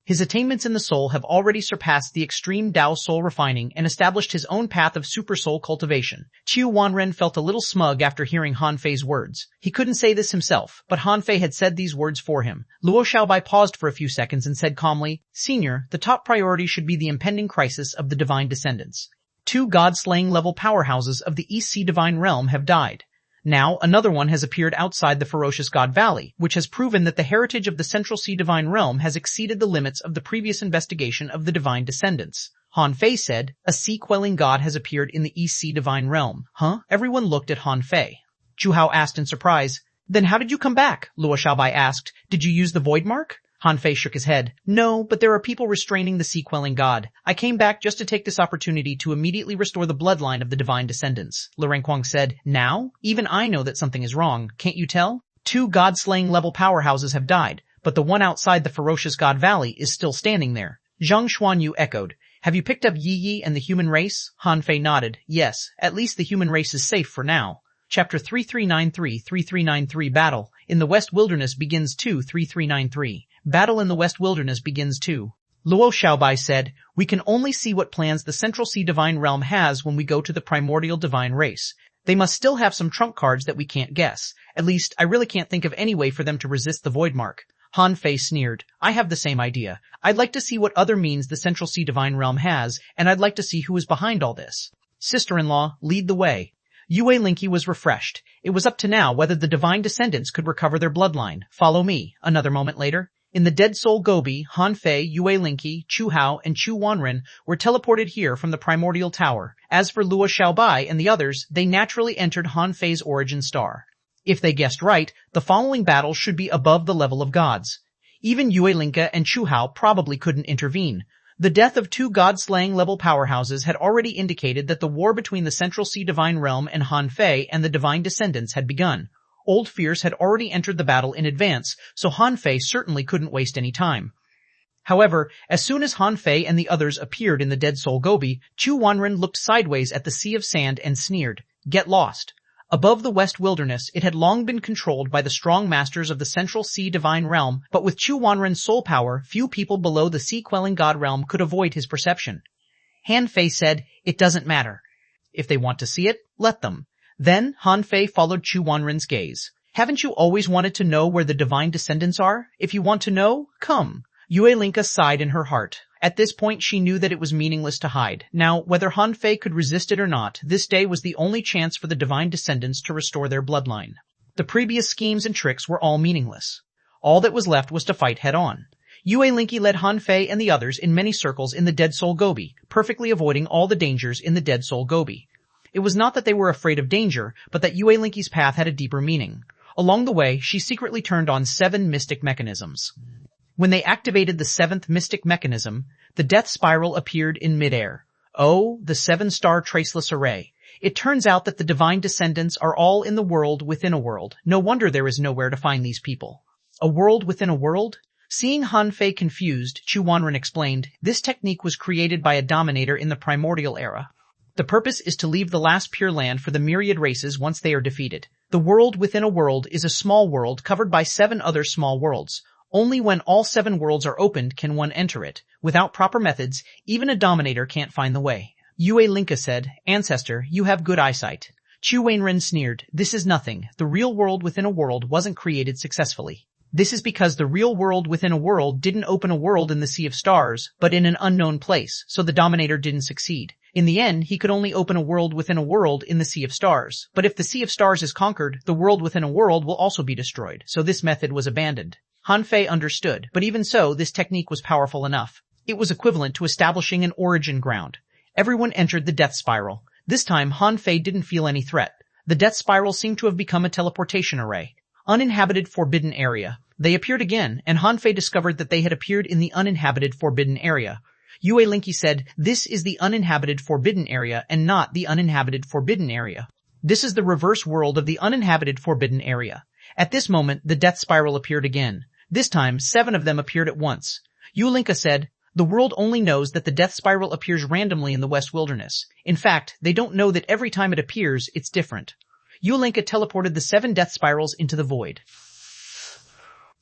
His attainments in the soul have already surpassed the extreme Tao soul refining and established his own path of super soul cultivation." Xuanhuan felt a little smug after hearing Han Fei's words. He couldn't say this himself, but Han Fei had said these words for him. Luo Xiaobai paused for a few seconds and said calmly, "Senior, the top priority should be the impending crisis of the divine descendants. 2 god-slaying level powerhouses of the East Sea Divine Realm have died. Now, another one has appeared outside the ferocious God Valley, which has proven that the heritage of the Central Sea Divine Realm has exceeded the limits of the previous investigation of the Divine Descendants. Han Fei said, a sea-quelling god has appeared in the East Sea Divine Realm. Huh? Everyone looked at Han Fei. Chu Hao asked in surprise. Then how did you come back? Luo Xiaobai asked. Did you use the void mark? Han Fei shook his head. No, but there are people restraining the sea-quelling god. I came back just to take this opportunity to immediately restore the bloodline of the divine descendants. Le Renquang said, now? Even I know that something is wrong. Can't you tell? 2 god-slaying level powerhouses have died, but the one outside the ferocious God Valley is still standing there. Zhang Xuanyu echoed. Have you picked up Yi Yi and the human race? Han Fei nodded. Yes, at least the human race is safe for now. Chapter 3393-3393 Battle in the West Wilderness begins 2-3393. Battle in the West Wilderness begins too. Luo Xiaobai said, we can only see what plans the Central Sea Divine Realm has when we go to the primordial divine race. They must still have some trump cards that we can't guess. At least, I really can't think of any way for them to resist the void mark. Han Fei sneered. I have the same idea. I'd like to see what other means the Central Sea Divine Realm has, and I'd like to see who is behind all this. Sister-in-law, lead the way. Yue Linky was refreshed. It was up to now whether the divine descendants could recover their bloodline. Follow me. Another moment later. In the Dead Soul Gobi, Han Fei, Yue Linky, Chu Hao, and xuanhuan were teleported here from the primordial tower. As for Luo Xiaobai and the others, they naturally entered Han Fei's origin star. If they guessed right, the following battle should be above the level of gods. Even Yue Linka and Chu Hao probably couldn't intervene. The death of 2 god-slaying level powerhouses had already indicated that the war between the Central Sea Divine Realm and Han Fei and the divine descendants had begun. Old fears had already entered the battle in advance, so Han Fei certainly couldn't waste any time. However, as soon as Han Fei and the others appeared in the Dead Soul Gobi, xuanhuan looked sideways at the sea of sand and sneered. Get lost. Above the West Wilderness, it had long been controlled by the strong masters of the Central Sea Divine Realm, but with xuanhuan's soul power, few people below the sea-quelling god realm could avoid his perception. Han Fei said, it doesn't matter. If they want to see it, let them. Then Han Fei followed xuanhuan's gaze. Haven't you always wanted to know where the divine descendants are? If you want to know, come. Yue Linka sighed in her heart. At this point she knew that it was meaningless to hide. Now, whether Han Fei could resist it or not, this day was the only chance for the divine descendants to restore their bloodline. The previous schemes and tricks were all meaningless. All that was left was to fight head-on. Yue Linky led Han Fei and the others in many circles in the Dead Soul Gobi, perfectly avoiding all the dangers in the Dead Soul Gobi. It was not that they were afraid of danger, but that Yue Linky's path had a deeper meaning. Along the way, she secretly turned on 7 mystic mechanisms. When they activated the 7th mystic mechanism, the death spiral appeared in midair. Oh, the 7-star traceless array. It turns out that the divine descendants are all in the world within a world. No wonder there is nowhere to find these people. A world within a world? Seeing Han Fei confused, xuanhuan explained, this technique was created by a dominator in the primordial era. The purpose is to leave the last pure land for the myriad races once they are defeated. The world within a world is a small world covered by 7 other small worlds. Only when all 7 worlds are opened can one enter it. Without proper methods, even a dominator can't find the way. Yue Linka said, Ancestor, you have good eyesight. xuanhuan sneered, this is nothing. The real world within a world wasn't created successfully. This is because the real world within a world didn't open a world in the Sea of Stars, but in an unknown place, so the dominator didn't succeed. In the end, he could only open a world within a world in the Sea of Stars. But if the Sea of Stars is conquered, the world within a world will also be destroyed, so this method was abandoned. Han Fei understood, but even so, this technique was powerful enough. It was equivalent to establishing an origin ground. Everyone entered the death spiral. This time, Han Fei didn't feel any threat. The death spiral seemed to have become a teleportation array. Uninhabited forbidden area. They appeared again, and Han Fei discovered that they had appeared in the uninhabited forbidden area. Yue Linky said, this is the uninhabited forbidden area and not the uninhabited forbidden area. This is the reverse world of the uninhabited forbidden area. At this moment, the death spiral appeared again. This time, 7 of them appeared at once. Yue Linka said, the world only knows that the death spiral appears randomly in the West Wilderness. In fact, they don't know that every time it appears, it's different. Yue Linka teleported the 7 death spirals into the void.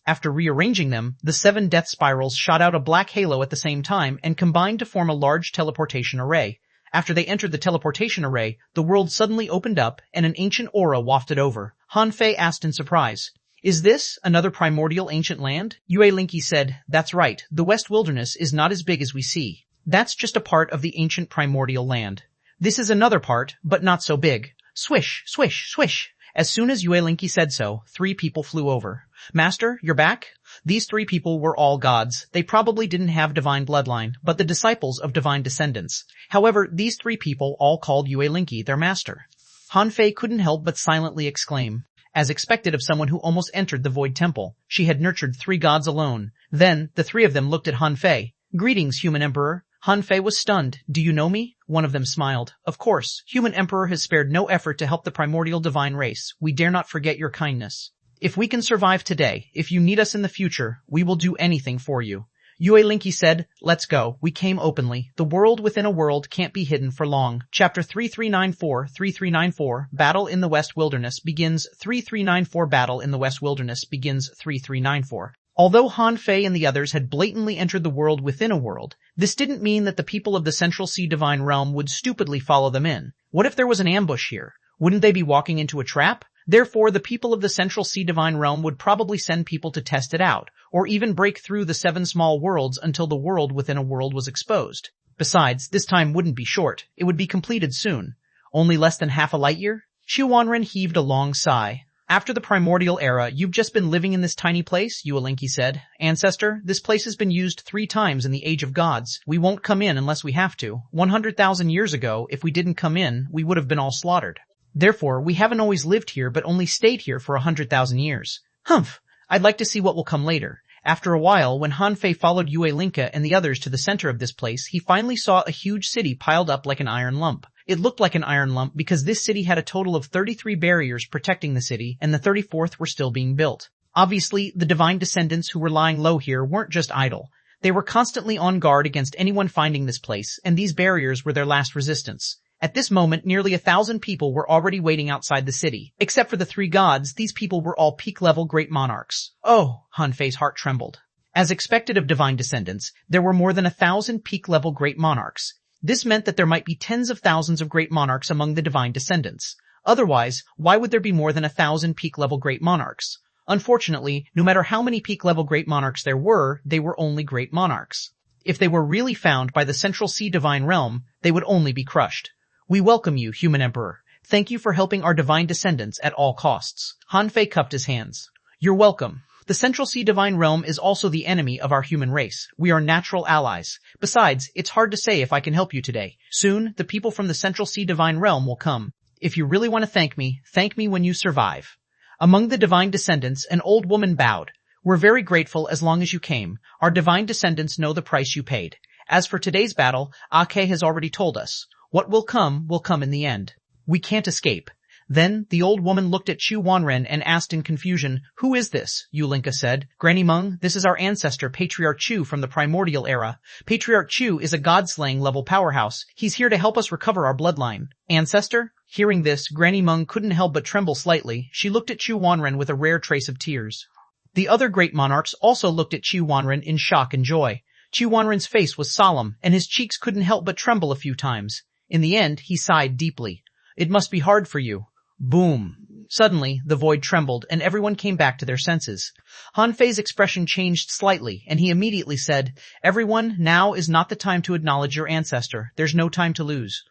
After rearranging them, the 7 death spirals shot out a black halo at the same time and combined to form a large teleportation array. After they entered the teleportation array, the world suddenly opened up and an ancient aura wafted over. Han Fei asked in surprise, is this another primordial ancient land? Yue Linky said, that's right, the West Wilderness is not as big as we see. That's just a part of the ancient primordial land. This is another part, but not so big. Swish, swish, swish. As soon as Yue Linky said so, 3 people flew over. Master, you're back? These 3 people were all gods. They probably didn't have divine bloodline, but the disciples of divine descendants. However, these 3 people all called Yue Linky their master. Han Fei couldn't help but silently exclaim. As expected of someone who almost entered the Void Temple, she had nurtured 3 gods alone. Then, the 3 of them looked at Han Fei. Greetings, human emperor. Han Fei was stunned. Do you know me? One of them smiled. Of course, human emperor has spared no effort to help the primordial divine race. We dare not forget your kindness. If we can survive today, if you need us in the future, we will do anything for you. Yue Linky said, let's go. We came openly. The world within a world can't be hidden for long. Chapter 3394 Battle in the West Wilderness begins. 3394 Battle in the West Wilderness begins. 3394. Although Han Fei and the others had blatantly entered the world within a world, this didn't mean that the people of the Central Sea Divine Realm would stupidly follow them in. What if there was an ambush here? Wouldn't they be walking into a trap? Therefore, the people of the Central Sea Divine Realm would probably send people to test it out, or even break through the 7 small worlds until the world within a world was exposed. Besides, this time wouldn't be short. It would be completed soon. Only less than half a light year? Xuanhuan heaved a long sigh. After the primordial era, you've just been living in this tiny place, Yue Linky said. Ancestor, this place has been used 3 times in the Age of Gods. We won't come in unless we have to. 100,000 years ago, if we didn't come in, we would have been all slaughtered. Therefore, we haven't always lived here but only stayed here for 100,000 years. Humph! I'd like to see what will come later. After a while, when Han Fei followed Yue Linka and the others to the center of this place, he finally saw a huge city piled up like an iron lump. It looked like an iron lump because this city had a total of 33 barriers protecting the city, and the 34th were still being built. Obviously, the divine descendants who were lying low here weren't just idle. They were constantly on guard against anyone finding this place, and these barriers were their last resistance. At this moment, nearly 1,000 people were already waiting outside the city. Except for the 3 gods, these people were all peak-level great monarchs. Oh, Han Fei's heart trembled. As expected of divine descendants, there were more than 1,000 peak-level great monarchs. This meant that there might be tens of thousands of great monarchs among the divine descendants. Otherwise, why would there be more than 1,000 peak-level great monarchs? Unfortunately, no matter how many peak-level great monarchs there were, they were only great monarchs. If they were really found by the Central Sea Divine Realm, they would only be crushed. We welcome you, human emperor. Thank you for helping our divine descendants at all costs. Han Fei cupped his hands. You're welcome. The Central Sea Divine Realm is also the enemy of our human race. We are natural allies. Besides, it's hard to say if I can help you today. Soon, the people from the Central Sea Divine Realm will come. If you really want to thank me when you survive. Among the divine descendants, an old woman bowed. We're very grateful as long as you came. Our divine descendants know the price you paid. As for today's battle, Ake has already told us. What will come in the end. We can't escape. Then, the old woman looked at Xuanhuan and asked in confusion, Who is this? Yue Linka said. Granny Meng, this is our ancestor, Patriarch Chu from the primordial era. Patriarch Chu is a god-slaying level powerhouse. He's here to help us recover our bloodline. Ancestor? Hearing this, Granny Meng couldn't help but tremble slightly. She looked at Xuanhuan with a rare trace of tears. The other great monarchs also looked at Xuanhuan in shock and joy. Xuanhuan's face was solemn, and his cheeks couldn't help but tremble a few times. In the end, he sighed deeply. It must be hard for you. Boom. Suddenly, the void trembled, and everyone came back to their senses. Han Fei's expression changed slightly, and he immediately said, Everyone, now is not the time to acknowledge your ancestor. There's no time to lose.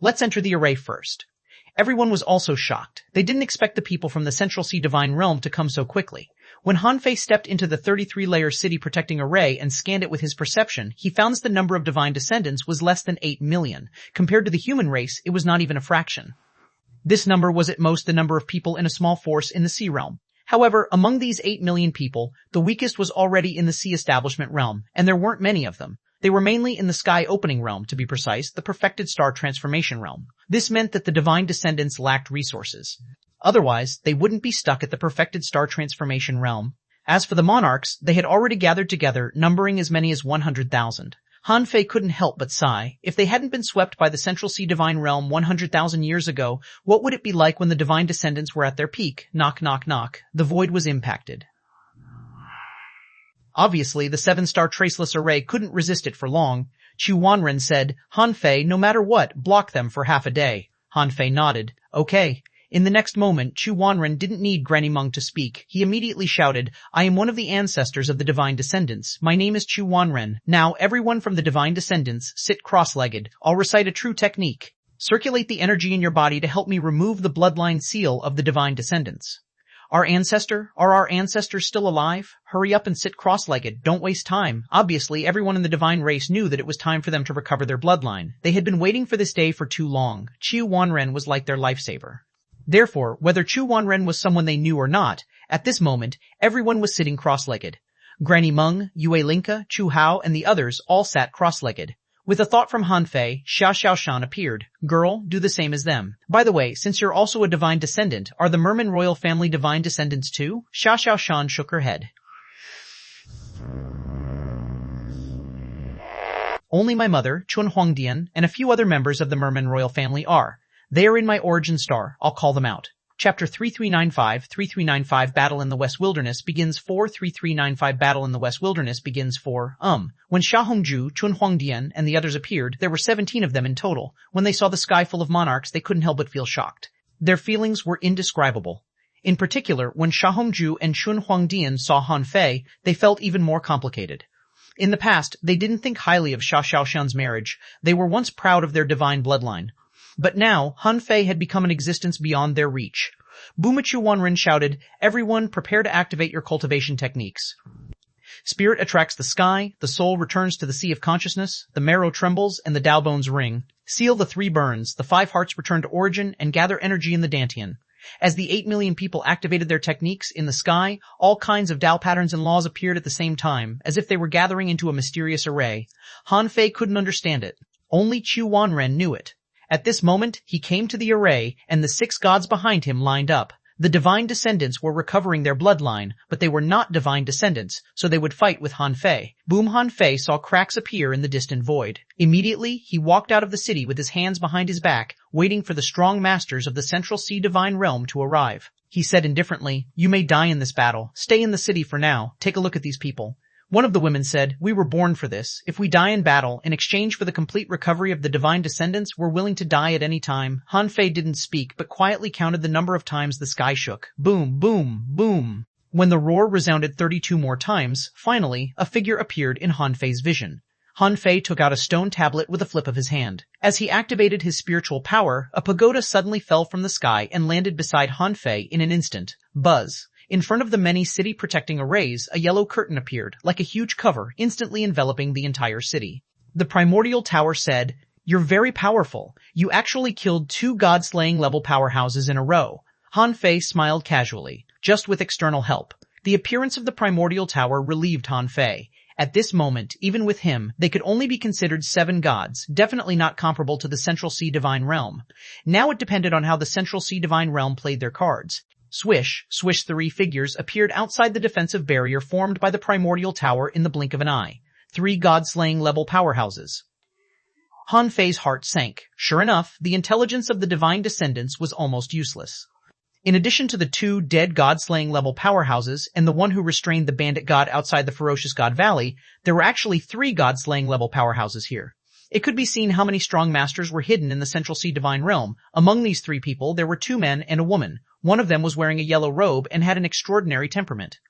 Let's enter the array first. Everyone was also shocked. They didn't expect the people from the Central Sea Divine Realm to come so quickly. When Han Fei stepped into the 33-layer city-protecting array and scanned it with his perception, he found that the number of divine descendants was less than 8 million. Compared to the human race, it was not even a fraction. This number was at most the number of people in a small force in the sea realm. However, among these 8 million people, the weakest was already in the sea establishment realm, and there weren't many of them. They were mainly in the sky opening realm, to be precise, the perfected star transformation realm. This meant that the divine descendants lacked resources. Otherwise, they wouldn't be stuck at the perfected star transformation realm. As for the monarchs, they had already gathered together, numbering as many as 100,000. Han Fei couldn't help but sigh. If they hadn't been swept by the Central Sea Divine Realm 100,000 years ago, what would it be like when the divine descendants were at their peak? Knock, knock, knock. The void was impacted. Obviously, the 7-star traceless array couldn't resist it for long. Xuanhuan said, Han Fei, no matter what, block them for half a day. Han Fei nodded. Okay. In the next moment, Xuanhuan didn't need Granny Meng to speak. He immediately shouted, I am one of the ancestors of the divine descendants. My name is Xuanhuan. Now, everyone from the divine descendants, sit cross-legged. I'll recite a true technique. Circulate the energy in your body to help me remove the bloodline seal of the divine descendants. Are our ancestors still alive? Hurry up and sit cross-legged. Don't waste time. Obviously, everyone in the divine race knew that it was time for them to recover their bloodline. They had been waiting for this day for too long. Xuanhuan was like their lifesaver. Therefore, whether Xuanhuan was someone they knew or not, at this moment, everyone was sitting cross-legged. Granny Meng, Yue Linka, Chu Hao, and the others all sat cross-legged. With a thought from Han Fei, xuanhuan appeared. Girl, do the same as them. By the way, since you're also a divine descendant, are the Merman royal family divine descendants too? Xuanhuan shook her head. Only my mother, Xuanhuan, and a few other members of the Merman royal family are. They are in my origin star. I'll call them out. Chapter 3395 Battle in the West Wilderness begins 3395 Battle in the West Wilderness begins 4. When Xia Hongju, Xuanhuan, and the others appeared, there were 17 of them in total. When they saw the sky full of monarchs, they couldn't help but feel shocked. Their feelings were indescribable. In particular, when Xia Hongju and Xuanhuan saw Han Fei, they felt even more complicated. In the past, they didn't think highly of Xuanhuan's marriage. They were once proud of their divine bloodline. But now, Han Fei had become an existence beyond their reach. Bumachu Wanren shouted, "Everyone, prepare to activate your cultivation techniques." Spirit attracts the sky, the soul returns to the sea of consciousness, the marrow trembles, and the Dao bones ring. Seal the 3 burns, the 5 hearts return to origin, and gather energy in the Dantian. As the 8 million people activated their techniques in the sky, all kinds of Dao patterns and laws appeared at the same time, as if they were gathering into a mysterious array. Han Fei couldn't understand it. Only Xuanhuan knew it. At this moment, he came to the array, and the 6 gods behind him lined up. The divine descendants were recovering their bloodline, but they were not divine descendants, so they would fight with Han Fei. Boom! Han Fei saw cracks appear in the distant void. Immediately, he walked out of the city with his hands behind his back, waiting for the strong masters of the Central Sea Divine Realm to arrive. He said indifferently, "You may die in this battle. Stay in the city for now. Take a look at these people." One of the women said, "We were born for this. If we die in battle, in exchange for the complete recovery of the divine descendants, we're willing to die at any time." Han Fei didn't speak, but quietly counted the number of times the sky shook. Boom, boom, boom. When the roar resounded 32 more times, finally, a figure appeared in Han Fei's vision. Han Fei took out a stone tablet with a flip of his hand. As he activated his spiritual power, a pagoda suddenly fell from the sky and landed beside Han Fei in an instant. Buzz. In front of the many city-protecting arrays, a yellow curtain appeared, like a huge cover, instantly enveloping the entire city. The primordial tower said, "You're very powerful. You actually killed 2 god-slaying level powerhouses in a row." Han Fei smiled casually, just with external help. The appearance of the primordial tower relieved Han Fei. At this moment, even with him, they could only be considered 7 gods, definitely not comparable to the Central Sea Divine Realm. Now it depended on how the Central Sea Divine Realm played their cards. Swish, 3 figures appeared outside the defensive barrier formed by the primordial tower in the blink of an eye. 3 god-slaying level powerhouses. Han Fei's heart sank. Sure enough, the intelligence of the divine descendants was almost useless. In addition to the 2 dead god-slaying level powerhouses and the one who restrained the bandit god outside the ferocious god valley, there were actually 3 god-slaying level powerhouses here. It could be seen how many strong masters were hidden in the Central Sea Divine Realm. Among these 3 people, there were 2 men and a woman. One of them was wearing a yellow robe and had an extraordinary temperament.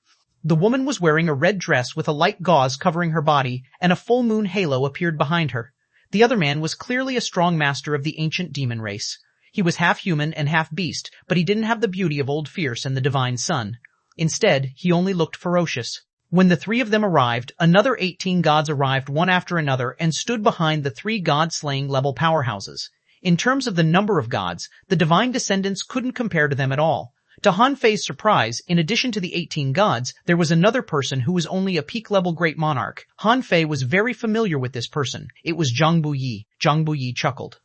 The woman was wearing a red dress with a light gauze covering her body, and a full moon halo appeared behind her. The other man was clearly a strong master of the ancient demon race. He was half human and half beast, but he didn't have the beauty of Old Fierce and the Divine Sun. Instead, he only looked ferocious. When the 3 of them arrived, another 18 gods arrived one after another and stood behind the 3 god-slaying level powerhouses. In terms of the number of gods, the divine descendants couldn't compare to them at all. To Han Fei's surprise, in addition to the 18 gods, there was another person who was only a peak-level great monarch. Han Fei was very familiar with this person. It was Zhang Buyi. Zhang Buyi chuckled.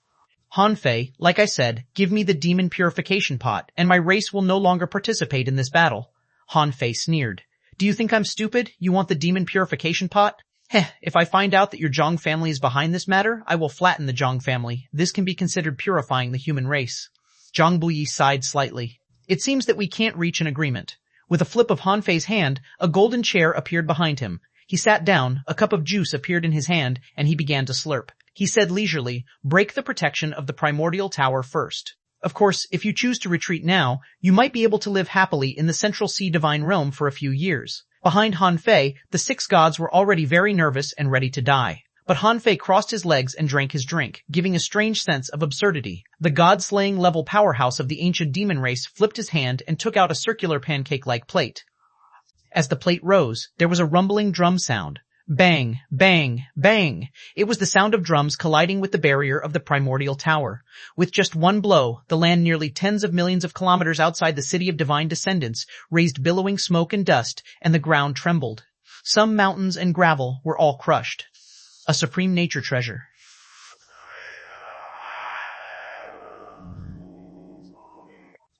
Han Fei, like I said, give me the demon purification pot, and my race will no longer participate in this battle. Han Fei sneered. Do you think I'm stupid? You want the demon purification pot? Heh, if I find out that your Zhang family is behind this matter, I will flatten the Zhang family. This can be considered purifying the human race. Zhang Buyi sighed slightly. It seems that we can't reach an agreement. With a flip of Han Fei's hand, a golden chair appeared behind him. He sat down, a cup of juice appeared in his hand, and he began to slurp. He said leisurely, break the protection of the primordial tower first. Of course, if you choose to retreat now, you might be able to live happily in the Central Sea Divine Realm for a few years. Behind Han Fei, the 6 gods were already very nervous and ready to die. But Han Fei crossed his legs and drank his drink, giving a strange sense of absurdity. The god-slaying level powerhouse of the ancient demon race flipped his hand and took out a circular pancake-like plate. As the plate rose, there was a rumbling drum sound. Bang, bang, bang. It was the sound of drums colliding with the barrier of the primordial tower. With just one blow, the land nearly tens of millions of kilometers outside the city of divine descendants raised billowing smoke and dust, and the ground trembled. Some mountains and gravel were all crushed. A supreme nature treasure.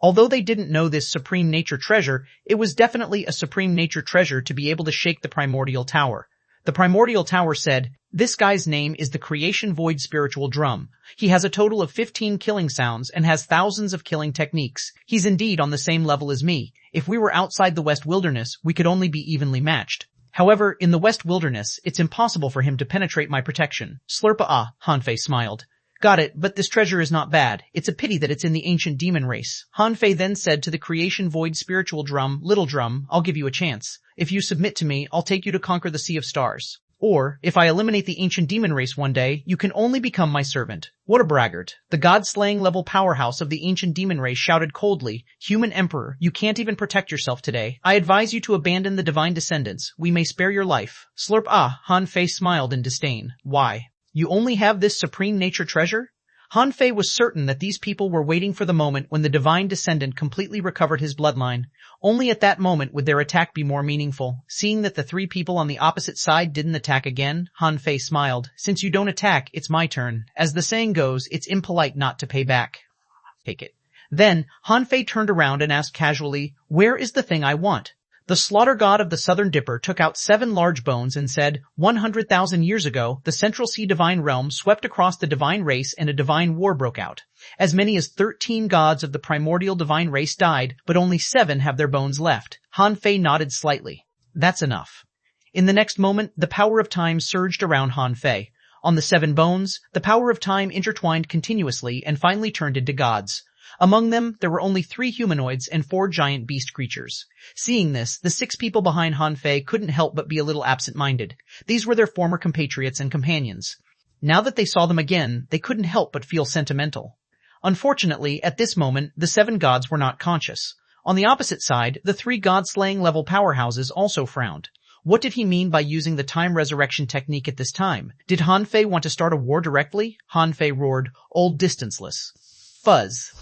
Although they didn't know this supreme nature treasure, it was definitely a supreme nature treasure to be able to shake the primordial tower. The primordial tower said, "This guy's name is the Creation Void Spiritual Drum. He has a total of 15 killing sounds and has thousands of killing techniques. He's indeed on the same level as me. If we were outside the West Wilderness, we could only be evenly matched. However, in the West Wilderness, it's impossible for him to penetrate my protection." Slurpa-ah, Han Fei smiled. "Got it, but this treasure is not bad. It's a pity that it's in the ancient demon race." Han Fei then said to the Creation Void Spiritual Drum, "Little drum, I'll give you a chance. If you submit to me, I'll take you to conquer the Sea of Stars. Or, if I eliminate the ancient demon race one day, you can only become my servant." What a braggart. The god-slaying level powerhouse of the ancient demon race shouted coldly, "Human Emperor, you can't even protect yourself today. I advise you to abandon the divine descendants. We may spare your life." Slurp-ah, Han Fei smiled in disdain. "Why? You only have this supreme nature treasure?" Han Fei was certain that these people were waiting for the moment when the divine descendant completely recovered his bloodline. Only at that moment would their attack be more meaningful. Seeing that the three people on the opposite side didn't attack again, Han Fei smiled. "Since you don't attack, it's my turn. As the saying goes, it's impolite not to pay back. Take it." Then, Han Fei turned around and asked casually, "Where is the thing I want?" The slaughter god of the Southern Dipper took out 7 large bones and said, 100,000 years ago, the Central Sea Divine Realm swept across the divine race and a divine war broke out. As many as 13 gods of the primordial divine race died, but only 7 have their bones left." Han Fei nodded slightly. "That's enough." In the next moment, the power of time surged around Han Fei. On the 7 bones, the power of time intertwined continuously and finally turned into gods. Among them, there were only 3 humanoids and 4 giant beast creatures. Seeing this, the 6 people behind Han Fei couldn't help but be a little absent-minded. These were their former compatriots and companions. Now that they saw them again, they couldn't help but feel sentimental. Unfortunately, at this moment, the 7 gods were not conscious. On the opposite side, the 3 god-slaying level powerhouses also frowned. What did he mean by using the time resurrection technique at this time? Did Han Fei want to start a war directly? Han Fei roared, "Old distanceless." Fuzz.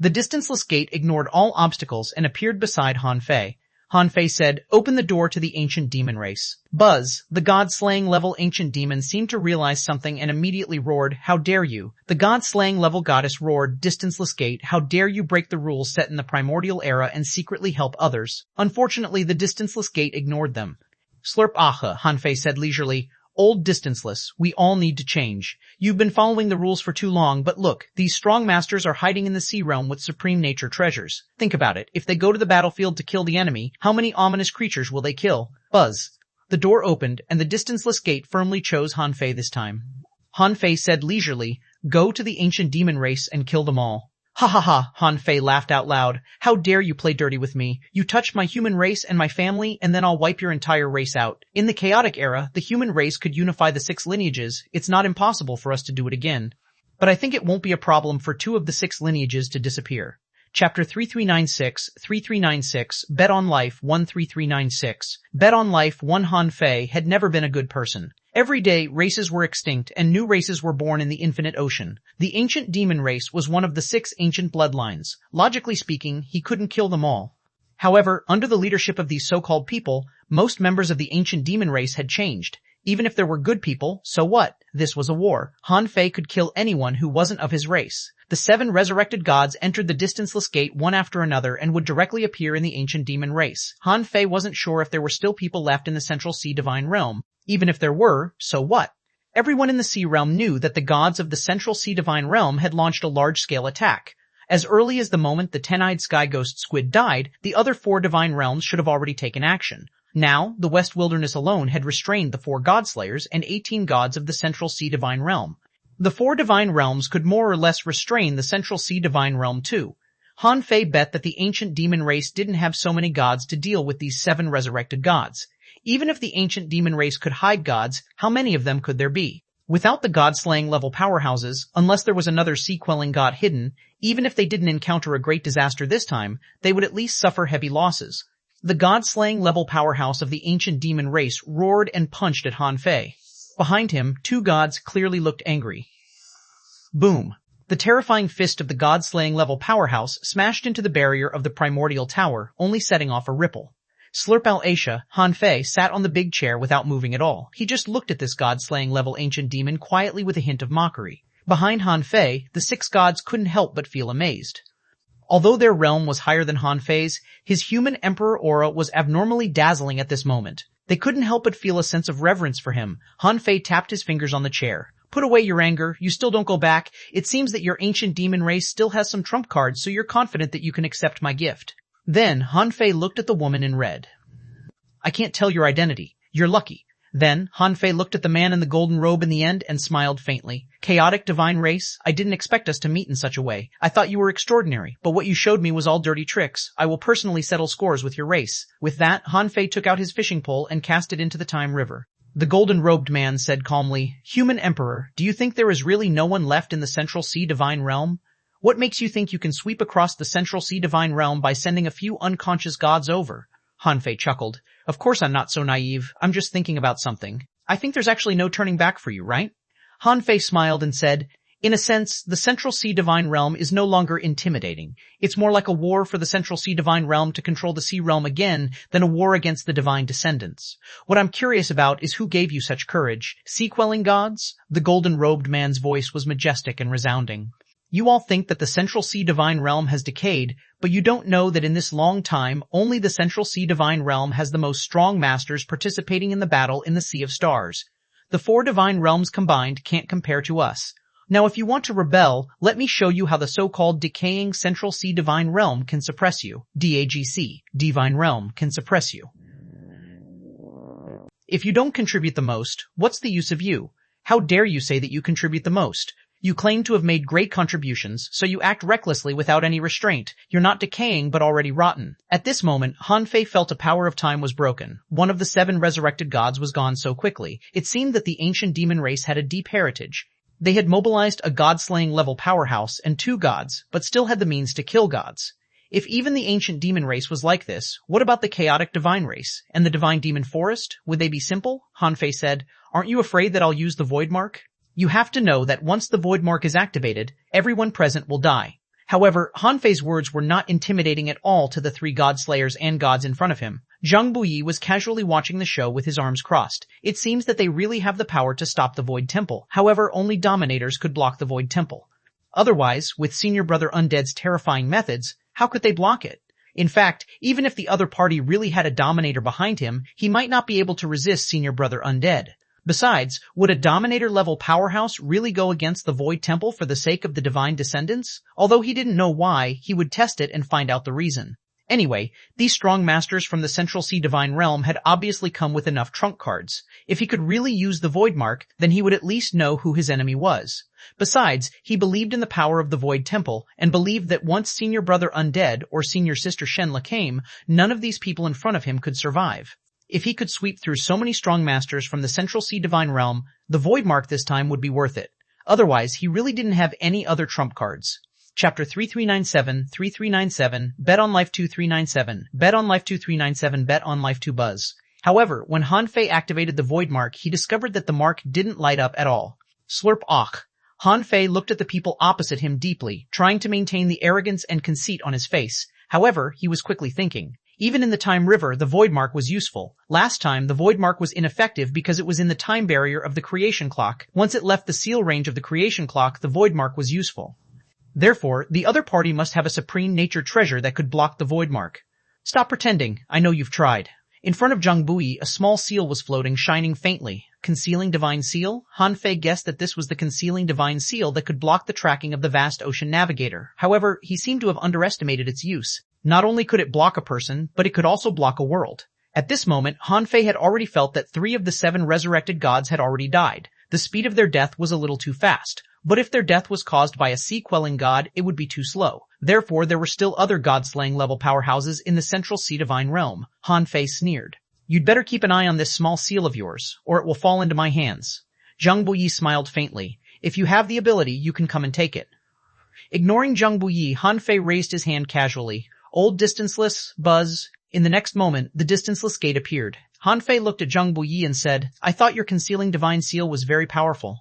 The distanceless gate ignored all obstacles and appeared beside Han Fei. Han Fei said, "Open the door to the ancient demon race." Buzz, the god-slaying level ancient demon, seemed to realize something and immediately roared, "How dare you?" The god-slaying level goddess roared, "Distanceless gate, how dare you break the rules set in the primordial era and secretly help others?" Unfortunately, the distanceless gate ignored them. Slurp-aha, Han Fei said leisurely, "Old distanceless, we all need to change. You've been following the rules for too long, but look, these strong masters are hiding in the sea realm with supreme nature treasures. Think about it. If they go to the battlefield to kill the enemy, how many ominous creatures will they kill?" Buzz. The door opened, and the distanceless gate firmly chose Han Fei this time. Han Fei said leisurely, "Go to the ancient demon race and kill them all." "Ha ha ha," Han Fei laughed out loud. "How dare you play dirty with me? You touched my human race and my family, and then I'll wipe your entire race out. In the chaotic era, the human race could unify the 6 lineages. It's not impossible for us to do it again. But I think it won't be a problem for 2 of the 6 lineages to disappear." Chapter 3396, Bet on Life 13396. Bet on Life 1. Han Fei had never been a good person. Every day, races were extinct and new races were born in the infinite ocean. The ancient demon race was one of the 6 ancient bloodlines. Logically speaking, he couldn't kill them all. However, under the leadership of these so-called people, most members of the ancient demon race had changed. Even if there were good people, so what? This was a war. Han Fei could kill anyone who wasn't of his race. The 7 resurrected gods entered the distanceless gate one after another and would directly appear in the ancient demon race. Han Fei wasn't sure if there were still people left in the Central Sea Divine Realm. Even if there were, so what? Everyone in the Sea Realm knew that the gods of the Central Sea Divine Realm had launched a large-scale attack. As early as the moment the 10-eyed sky ghost squid died, the other 4 divine realms should have already taken action. Now, the West Wilderness alone had restrained the 4 godslayers and 18 gods of the Central Sea Divine Realm. The 4 divine realms could more or less restrain the Central Sea Divine Realm too. Han Fei bet that the ancient demon race didn't have so many gods to deal with these 7 resurrected gods. Even if the ancient demon race could hide gods, how many of them could there be? Without the god-slaying level powerhouses, unless there was another sea-quelling god hidden, even if they didn't encounter a great disaster this time, they would at least suffer heavy losses. The god-slaying level powerhouse of the ancient demon race roared and punched at Han Fei. Behind him, two gods clearly looked angry. Boom. The terrifying fist of the god-slaying level powerhouse smashed into the barrier of the primordial tower, only setting off a ripple. Slurp al-Aisha, Han Fei sat on the big chair without moving at all. He just looked at this god-slaying level ancient demon quietly with a hint of mockery. Behind Han Fei, the six gods couldn't help but feel amazed. Although their realm was higher than Han Fei's, his human emperor aura was abnormally dazzling at this moment. They couldn't help but feel a sense of reverence for him. Han Fei tapped his fingers on the chair. Put away your anger. You still don't go back. It seems that your ancient demon race still has some trump cards, so you're confident that you can accept my gift. Then, Han Fei looked at the woman in red. I can't tell your identity. You're lucky. Then, Han Fei looked at the man in the golden robe in the end and smiled faintly. Chaotic divine race, I didn't expect us to meet in such a way. I thought you were extraordinary, but what you showed me was all dirty tricks. I will personally settle scores with your race. With that, Han Fei took out his fishing pole and cast it into the Time River. The golden-robed man said calmly, Human Emperor, do you think there is really no one left in the Central Sea Divine Realm? What makes you think you can sweep across the Central Sea Divine Realm by sending a few unconscious gods over? Han Fei chuckled. Of course I'm not so naive. I'm just thinking about something. I think there's actually no turning back for you, right? Han Fei smiled and said, In a sense, the Central Sea Divine Realm is no longer intimidating. It's more like a war for the Central Sea Divine Realm to control the Sea Realm again than a war against the Divine Descendants. What I'm curious about is who gave you such courage? Sea-quelling gods? The golden-robed man's voice was majestic and resounding. You all think that the Central Sea Divine Realm has decayed, but you don't know that in this long time, only the Central Sea Divine Realm has the most strong masters participating in the battle in the Sea of Stars. The four Divine Realms combined can't compare to us. Now if you want to rebel, let me show you how the so-called decaying Central Sea Divine Realm can suppress you. DAGC, Divine Realm, can suppress you. If you don't contribute the most, what's the use of you? How dare you say that you contribute the most? You claim to have made great contributions, so you act recklessly without any restraint. You're not decaying, but already rotten. At this moment, Han Fei felt a power of time was broken. One of the 7 resurrected gods was gone so quickly. It seemed that the ancient demon race had a deep heritage. They had mobilized a god-slaying level powerhouse and 2 gods, but still had the means to kill gods. If even the ancient demon race was like this, what about the chaotic divine race? And the divine demon forest? Would they be simple? Han Fei said, Aren't you afraid that I'll use the void mark? You have to know that once the void mark is activated, everyone present will die. However, Han Fei's words were not intimidating at all to the 3 god-slayers and gods in front of him. Zhang Buyi was casually watching the show with his arms crossed. It seems that they really have the power to stop the Void Temple. However, only Dominators could block the Void Temple. Otherwise, with Senior Brother Undead's terrifying methods, how could they block it? In fact, even if the other party really had a Dominator behind him, he might not be able to resist Senior Brother Undead. Besides, would a Dominator-level powerhouse really go against the Void Temple for the sake of the Divine Descendants? Although he didn't know why, he would test it and find out the reason. Anyway, these strong masters from the Central Sea Divine Realm had obviously come with enough trump cards. If he could really use the Void Mark, then he would at least know who his enemy was. Besides, he believed in the power of the Void Temple, and believed that once Senior Brother Undead or Senior Sister Shenla came, none of these people in front of him could survive. If he could sweep through so many strong masters from the Central Sea Divine Realm, the Void Mark this time would be worth it. Otherwise, he really didn't have any other trump cards. Chapter 3397, 3397, Bet on Life 2397, Bet on Life 2397, Bet on Life 2 Buzz. However, when Han Fei activated the Void Mark, he discovered that the mark didn't light up at all. Slurp och. Han Fei looked at the people opposite him deeply, trying to maintain the arrogance and conceit on his face. However, he was quickly thinking. Even in the Time River, the Void Mark was useful. Last time, the Void Mark was ineffective because it was in the time barrier of the Creation Clock. Once it left the seal range of the Creation Clock, the Void Mark was useful. Therefore, the other party must have a supreme nature treasure that could block the Void Mark. Stop pretending. I know you've tried. In front of Zhang Bui, a small seal was floating, shining faintly. Concealing Divine Seal? Han Fei guessed that this was the Concealing Divine Seal that could block the tracking of the vast ocean navigator. However, he seemed to have underestimated its use. Not only could it block a person, but it could also block a world. At this moment, Han Fei had already felt that 3 of the 7 resurrected gods had already died. The speed of their death was a little too fast. But if their death was caused by a sea-quelling god, it would be too slow. Therefore, there were still other god-slaying level powerhouses in the Central Sea Divine Realm. Han Fei sneered. You'd better keep an eye on this small seal of yours, or it will fall into my hands. Zhang Buyi smiled faintly. If you have the ability, you can come and take it. Ignoring Zhang Buyi, Han Fei raised his hand casually. Old distanceless, buzz. In the next moment, the distanceless gate appeared. Han Fei looked at Zhang Buyi and said, I thought your concealing divine seal was very powerful.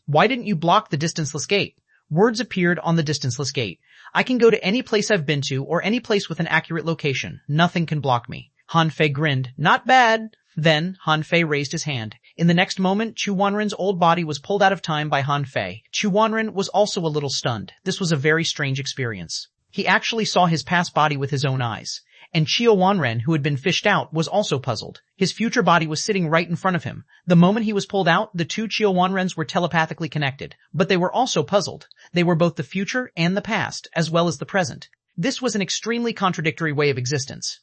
Why didn't you block the distanceless gate? Words appeared on the distanceless gate. I can go to any place I've been to or any place with an accurate location. Nothing can block me. Han Fei grinned. Not bad. Then, Han Fei raised his hand. In the next moment, Xuanhuan's old body was pulled out of time by Han Fei. Xuanhuan was also a little stunned. This was a very strange experience. He actually saw his past body with his own eyes. And Xuanhuan, who had been fished out, was also puzzled. His future body was sitting right in front of him. The moment he was pulled out, the two Xuanhuans were telepathically connected. But they were also puzzled. They were both the future and the past, as well as the present. This was an extremely contradictory way of existence.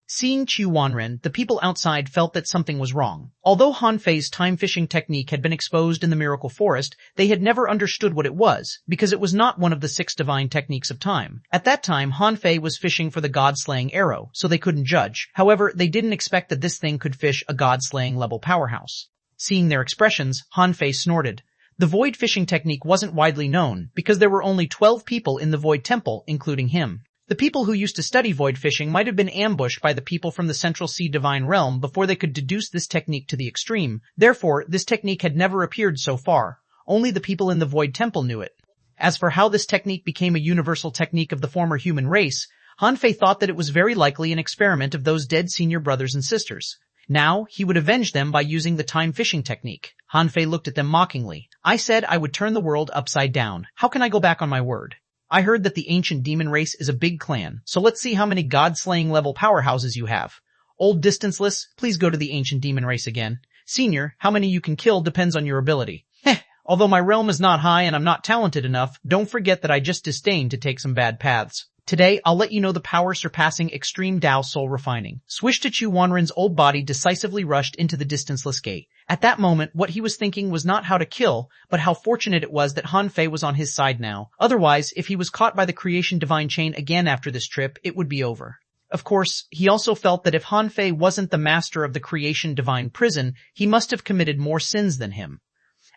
Seeing Xuanhuan, the people outside felt that something was wrong. Although Han Fei's time-fishing technique had been exposed in the Miracle Forest, they had never understood what it was, because it was not one of the 6 divine techniques of time. At that time, Han Fei was fishing for the god-slaying arrow, so they couldn't judge. However, they didn't expect that this thing could fish a god-slaying level powerhouse. Seeing their expressions, Han Fei snorted. The void fishing technique wasn't widely known, because there were only 12 people in the Void Temple, including him. The people who used to study void fishing might have been ambushed by the people from the Central Sea Divine Realm before they could deduce this technique to the extreme. Therefore, this technique had never appeared so far. Only the people in the Void Temple knew it. As for how this technique became a universal technique of the former human race, Han Fei thought that it was very likely an experiment of those dead senior brothers and sisters. Now, he would avenge them by using the time fishing technique. Han Fei looked at them mockingly. I said I would turn the world upside down. How can I go back on my word? I heard that the ancient demon race is a big clan, so let's see how many god-slaying level powerhouses you have. Old distanceless, please go to the ancient demon race again. Senior, how many you can kill depends on your ability. Heh, although my realm is not high and I'm not talented enough, don't forget that I just disdain to take some bad paths. Today, I'll let you know the power surpassing extreme Tao soul refining. Swish to Xuanhuan's old body decisively rushed into the distanceless gate. At that moment, what he was thinking was not how to kill, but how fortunate it was that Han Fei was on his side now. Otherwise, if he was caught by the creation divine chain again after this trip, it would be over. Of course, he also felt that if Han Fei wasn't the master of the creation divine prison, he must have committed more sins than him.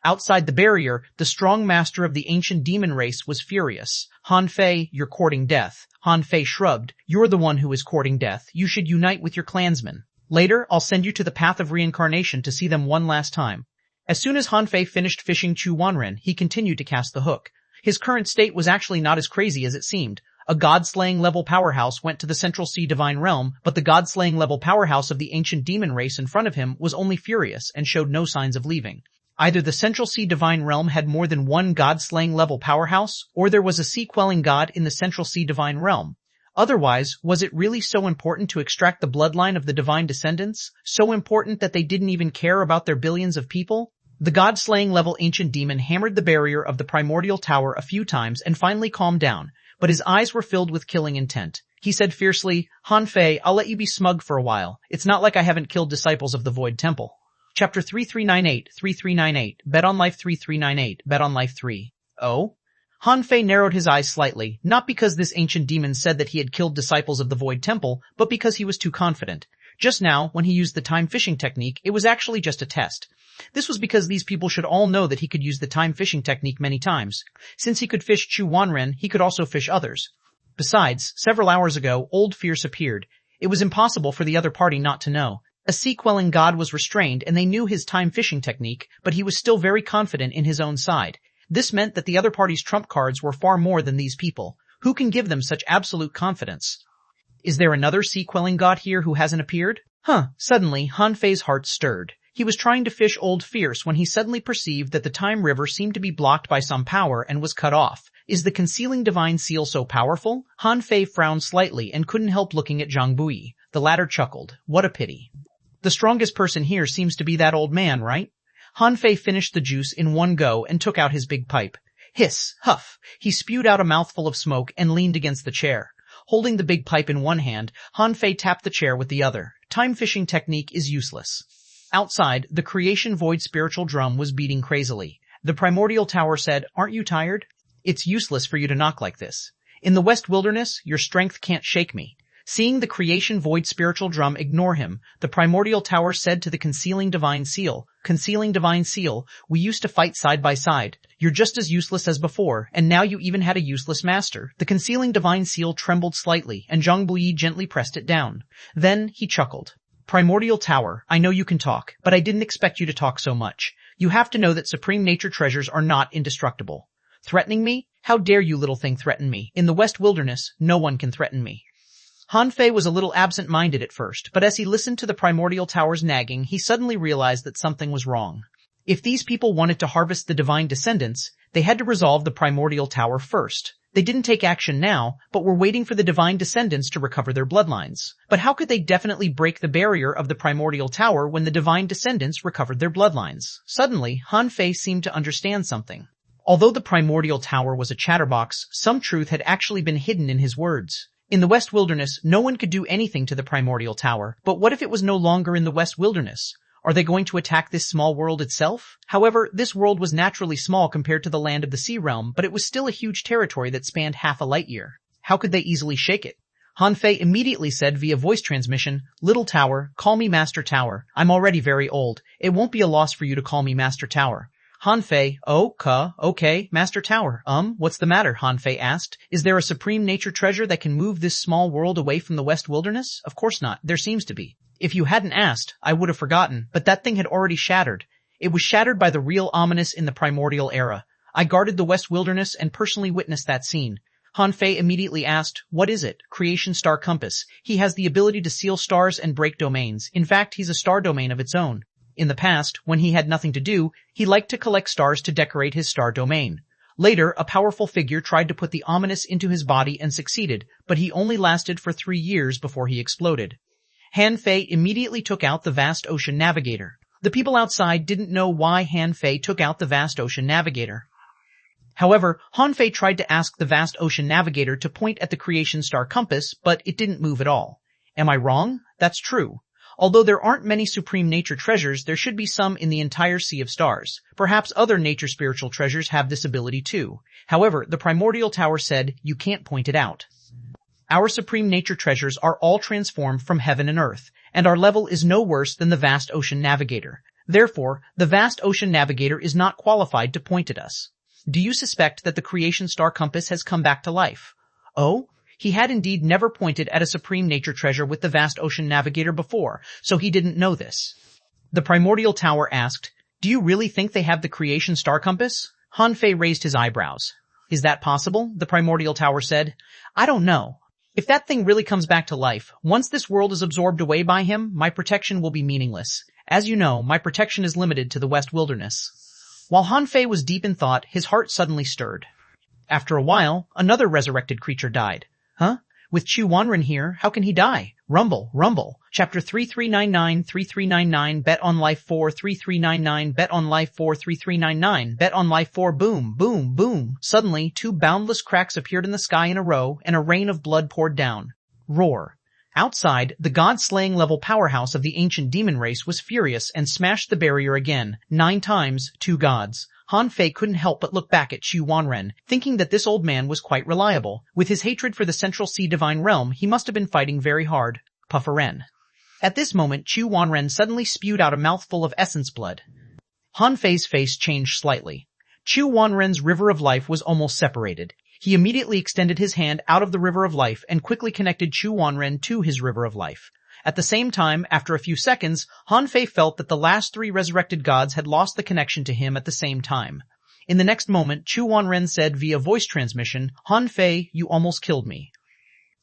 Outside the barrier, the strong master of the ancient demon race was furious. Han Fei, you're courting death. Han Fei shrugged. You're the one who is courting death. You should unite with your clansmen. Later, I'll send you to the path of reincarnation to see them one last time. As soon as Han Fei finished fishing Xuanhuan, he continued to cast the hook. His current state was actually not as crazy as it seemed. A god-slaying level powerhouse went to the Central Sea Divine Realm, but the god-slaying level powerhouse of the ancient demon race in front of him was only furious and showed no signs of leaving. Either the Central Sea Divine Realm had more than one god-slaying level powerhouse, or there was a sea-quelling god in the Central Sea Divine Realm. Otherwise, was it really so important to extract the bloodline of the divine descendants? So important that they didn't even care about their billions of people? The god-slaying level ancient demon hammered the barrier of the primordial tower a few times and finally calmed down, but his eyes were filled with killing intent. He said fiercely, Han Fei, I'll let you be smug for a while. It's not like I haven't killed disciples of the Void Temple. Chapter 3398, Bet on Life 3398, Bet on Life 3. Oh? Han Fei narrowed his eyes slightly, not because this ancient demon said that he had killed disciples of the Void Temple, but because he was too confident. Just now, when he used the time fishing technique, it was actually just a test. This was because these people should all know that he could use the time fishing technique many times. Since he could fish Xuanhuan, he could also fish others. Besides, several hours ago, Old Fierce appeared. It was impossible for the other party not to know. A sea-quelling god was restrained and they knew his time fishing technique, but he was still very confident in his own side. This meant that the other party's trump cards were far more than these people. Who can give them such absolute confidence? Is there another sea-quelling god here who hasn't appeared? Suddenly, Han Fei's heart stirred. He was trying to fish Old Fierce when he suddenly perceived that the time river seemed to be blocked by some power and was cut off. Is the concealing divine seal so powerful? Han Fei frowned slightly and couldn't help looking at Zhang Buyi. The latter chuckled. What a pity. The strongest person here seems to be that old man, right? Han Fei finished the juice in one go and took out his big pipe. Hiss, huff. He spewed out a mouthful of smoke and leaned against the chair. Holding the big pipe in one hand, Han Fei tapped the chair with the other. Time fishing technique is useless. Outside, the creation void spiritual drum was beating crazily. The primordial tower said, Aren't you tired? It's useless for you to knock like this. In the West Wilderness, your strength can't shake me. Seeing the creation void spiritual drum ignore him, the primordial tower said to the concealing divine seal, "Concealing divine seal, we used to fight side by side. You're just as useless as before, and now you even had a useless master." The concealing divine seal trembled slightly, and Zhang Buyi gently pressed it down. Then he chuckled. "Primordial tower, I know you can talk, but I didn't expect you to talk so much. You have to know that supreme nature treasures are not indestructible." "Threatening me? How dare you little thing threaten me? In the West Wilderness, no one can threaten me." Han Fei was a little absent-minded at first, but as he listened to the primordial tower's nagging, he suddenly realized that something was wrong. If these people wanted to harvest the divine descendants, they had to resolve the primordial tower first. They didn't take action now, but were waiting for the divine descendants to recover their bloodlines. But how could they definitely break the barrier of the primordial tower when the divine descendants recovered their bloodlines? Suddenly, Han Fei seemed to understand something. Although the primordial tower was a chatterbox, some truth had actually been hidden in his words. In the West Wilderness, no one could do anything to the primordial tower, but what if it was no longer in the West Wilderness? Are they going to attack this small world itself? However, this world was naturally small compared to the land of the Sea Realm, but it was still a huge territory that spanned half a light year. How could they easily shake it? Han Fei immediately said via voice transmission, "Little Tower, call me Master Tower. I'm already very old. It won't be a loss for you to call me Master Tower." Han Fei, okay, Master Tower. What's the matter? Han Fei asked. Is there a supreme nature treasure that can move this small world away from the West Wilderness? Of course not. There seems to be. If you hadn't asked, I would have forgotten, but that thing had already shattered. It was shattered by the real ominous in the primordial era. I guarded the West Wilderness and personally witnessed that scene. Han Fei immediately asked, "What is it?" "Creation Star Compass. He has the ability to seal stars and break domains. In fact, he's a star domain of its own. In the past, when he had nothing to do, he liked to collect stars to decorate his star domain. Later, a powerful figure tried to put the ominous into his body and succeeded, but he only lasted for 3 years before he exploded." Han Fei immediately took out the vast ocean navigator. The people outside didn't know why Han Fei took out the vast ocean navigator. However, Han Fei tried to ask the vast ocean navigator to point at the creation star compass, but it didn't move at all. Am I wrong? That's true. Although there aren't many supreme nature treasures, there should be some in the entire sea of stars. Perhaps other nature spiritual treasures have this ability too. However, the primordial tower said, "You can't point it out. Our supreme nature treasures are all transformed from heaven and earth, and our level is no worse than the vast ocean navigator. Therefore, the vast ocean navigator is not qualified to point at us. Do you suspect that the creation star compass has come back to life?" Oh? He had indeed never pointed at a supreme nature treasure with the vast ocean navigator before, so he didn't know this. The primordial tower asked, "Do you really think they have the creation star compass?" Han Fei raised his eyebrows. "Is that possible?" the primordial tower said. "I don't know. If that thing really comes back to life, once this world is absorbed away by him, my protection will be meaningless. As you know, my protection is limited to the West Wilderness." While Han Fei was deep in thought, his heart suddenly stirred. After a while, another resurrected creature died. Huh? With xuanhuan here, how can he die? Rumble, rumble. Chapter 3399, bet on life 4, 3399, bet on life 4, 3399, bet on life 4, boom, boom, boom. Suddenly, 2 boundless cracks appeared in the sky in a row, and a rain of blood poured down. Roar. Outside, the god-slaying level powerhouse of the ancient demon race was furious and smashed the barrier again, 9 times, 2 gods. Han Fei couldn't help but look back at xuanhuan, thinking that this old man was quite reliable. With his hatred for the Central Sea Divine Realm, he must have been fighting very hard. Pufferen. At this moment, xuanhuan suddenly spewed out a mouthful of essence blood. Han Fei's face changed slightly. Xuanhuan's river of life was almost separated. He immediately extended his hand out of the river of life and quickly connected xuanhuan to his river of life. At the same time, after a few seconds, Han Fei felt that the last 3 resurrected gods had lost the connection to him at the same time. In the next moment, xuanhuan said via voice transmission, "Han Fei, you almost killed me.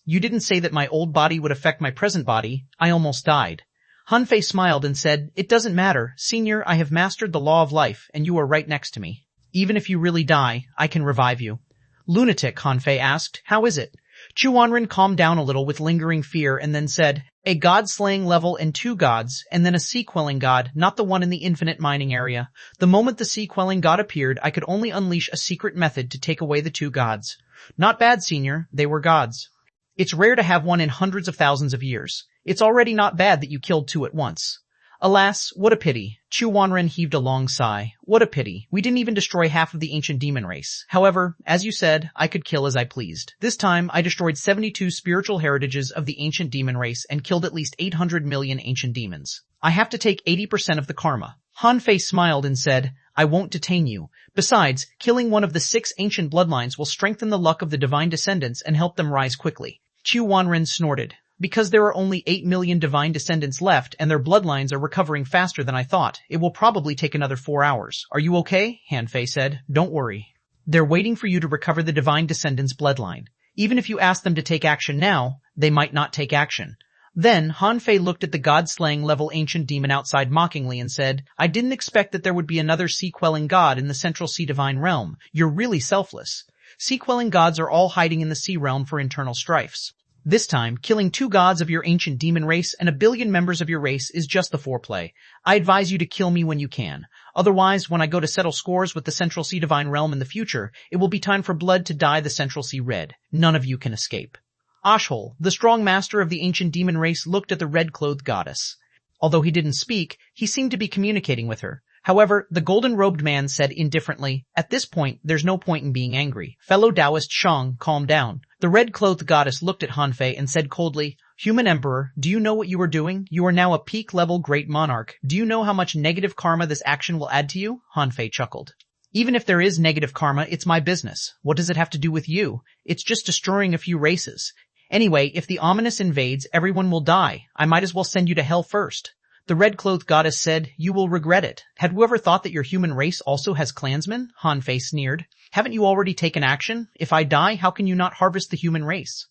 You didn't say that my old body would affect my present body. I almost died." Han Fei smiled and said, "It doesn't matter, Senior, I have mastered the law of life, and you are right next to me. Even if you really die, I can revive you." "Lunatic," Han Fei asked, "how is it?" Xuanhuan calmed down a little with lingering fear and then said, "A god-slaying level and 2 gods, and then a sea-quelling god, not the one in the infinite mining area. The moment the sea-quelling god appeared, I could only unleash a secret method to take away the 2 gods. Not bad, Senior, they were gods. It's rare to have one in hundreds of thousands of years. It's already not bad that you killed 2 at once." Alas, what a pity. Xuanhuan heaved a long sigh. What a pity. We didn't even destroy half of the ancient demon race. However, as you said, I could kill as I pleased. This time, I destroyed 72 spiritual heritages of the ancient demon race and killed at least 800 million ancient demons. I have to take 80% of the karma. Han Fei smiled and said, I won't detain you. Besides, killing one of the 6 ancient bloodlines will strengthen the luck of the divine descendants and help them rise quickly. Xuanhuan snorted. Because there are only 8 million divine descendants left and their bloodlines are recovering faster than I thought, it will probably take another 4 hours. Are you okay? Han Fei said. Don't worry. They're waiting for you to recover the divine descendants' bloodline. Even if you ask them to take action now, they might not take action. Then, Han Fei looked at the god-slaying level ancient demon outside mockingly and said, I didn't expect that there would be another sea-quelling god in the central sea divine realm. You're really selfless. Sea-quelling gods are all hiding in the sea realm for internal strifes. This time, killing 2 gods of your ancient demon race and 1 billion members of your race is just the foreplay. I advise you to kill me when you can. Otherwise, when I go to settle scores with the Central Sea Divine Realm in the future, it will be time for blood to dye the Central Sea red. None of you can escape. Howl, the strong master of the ancient demon race, looked at the red-clothed goddess. Although he didn't speak, he seemed to be communicating with her. However, the golden-robed man said indifferently, at this point, there's no point in being angry. Fellow Taoist Shang, calm down. The red-clothed goddess looked at Han Fei and said coldly, Human Emperor, do you know what you are doing? You are now a peak-level great monarch. Do you know how much negative karma this action will add to you? Han Fei chuckled. Even if there is negative karma, it's my business. What does it have to do with you? It's just destroying a few races. Anyway, if the ominous invades, everyone will die. I might as well send you to hell first. The red-clothed goddess said, You will regret it. Had you ever thought that your human race also has clansmen? Han Fei sneered. Haven't you already taken action? If I die, how can you not harvest the human race?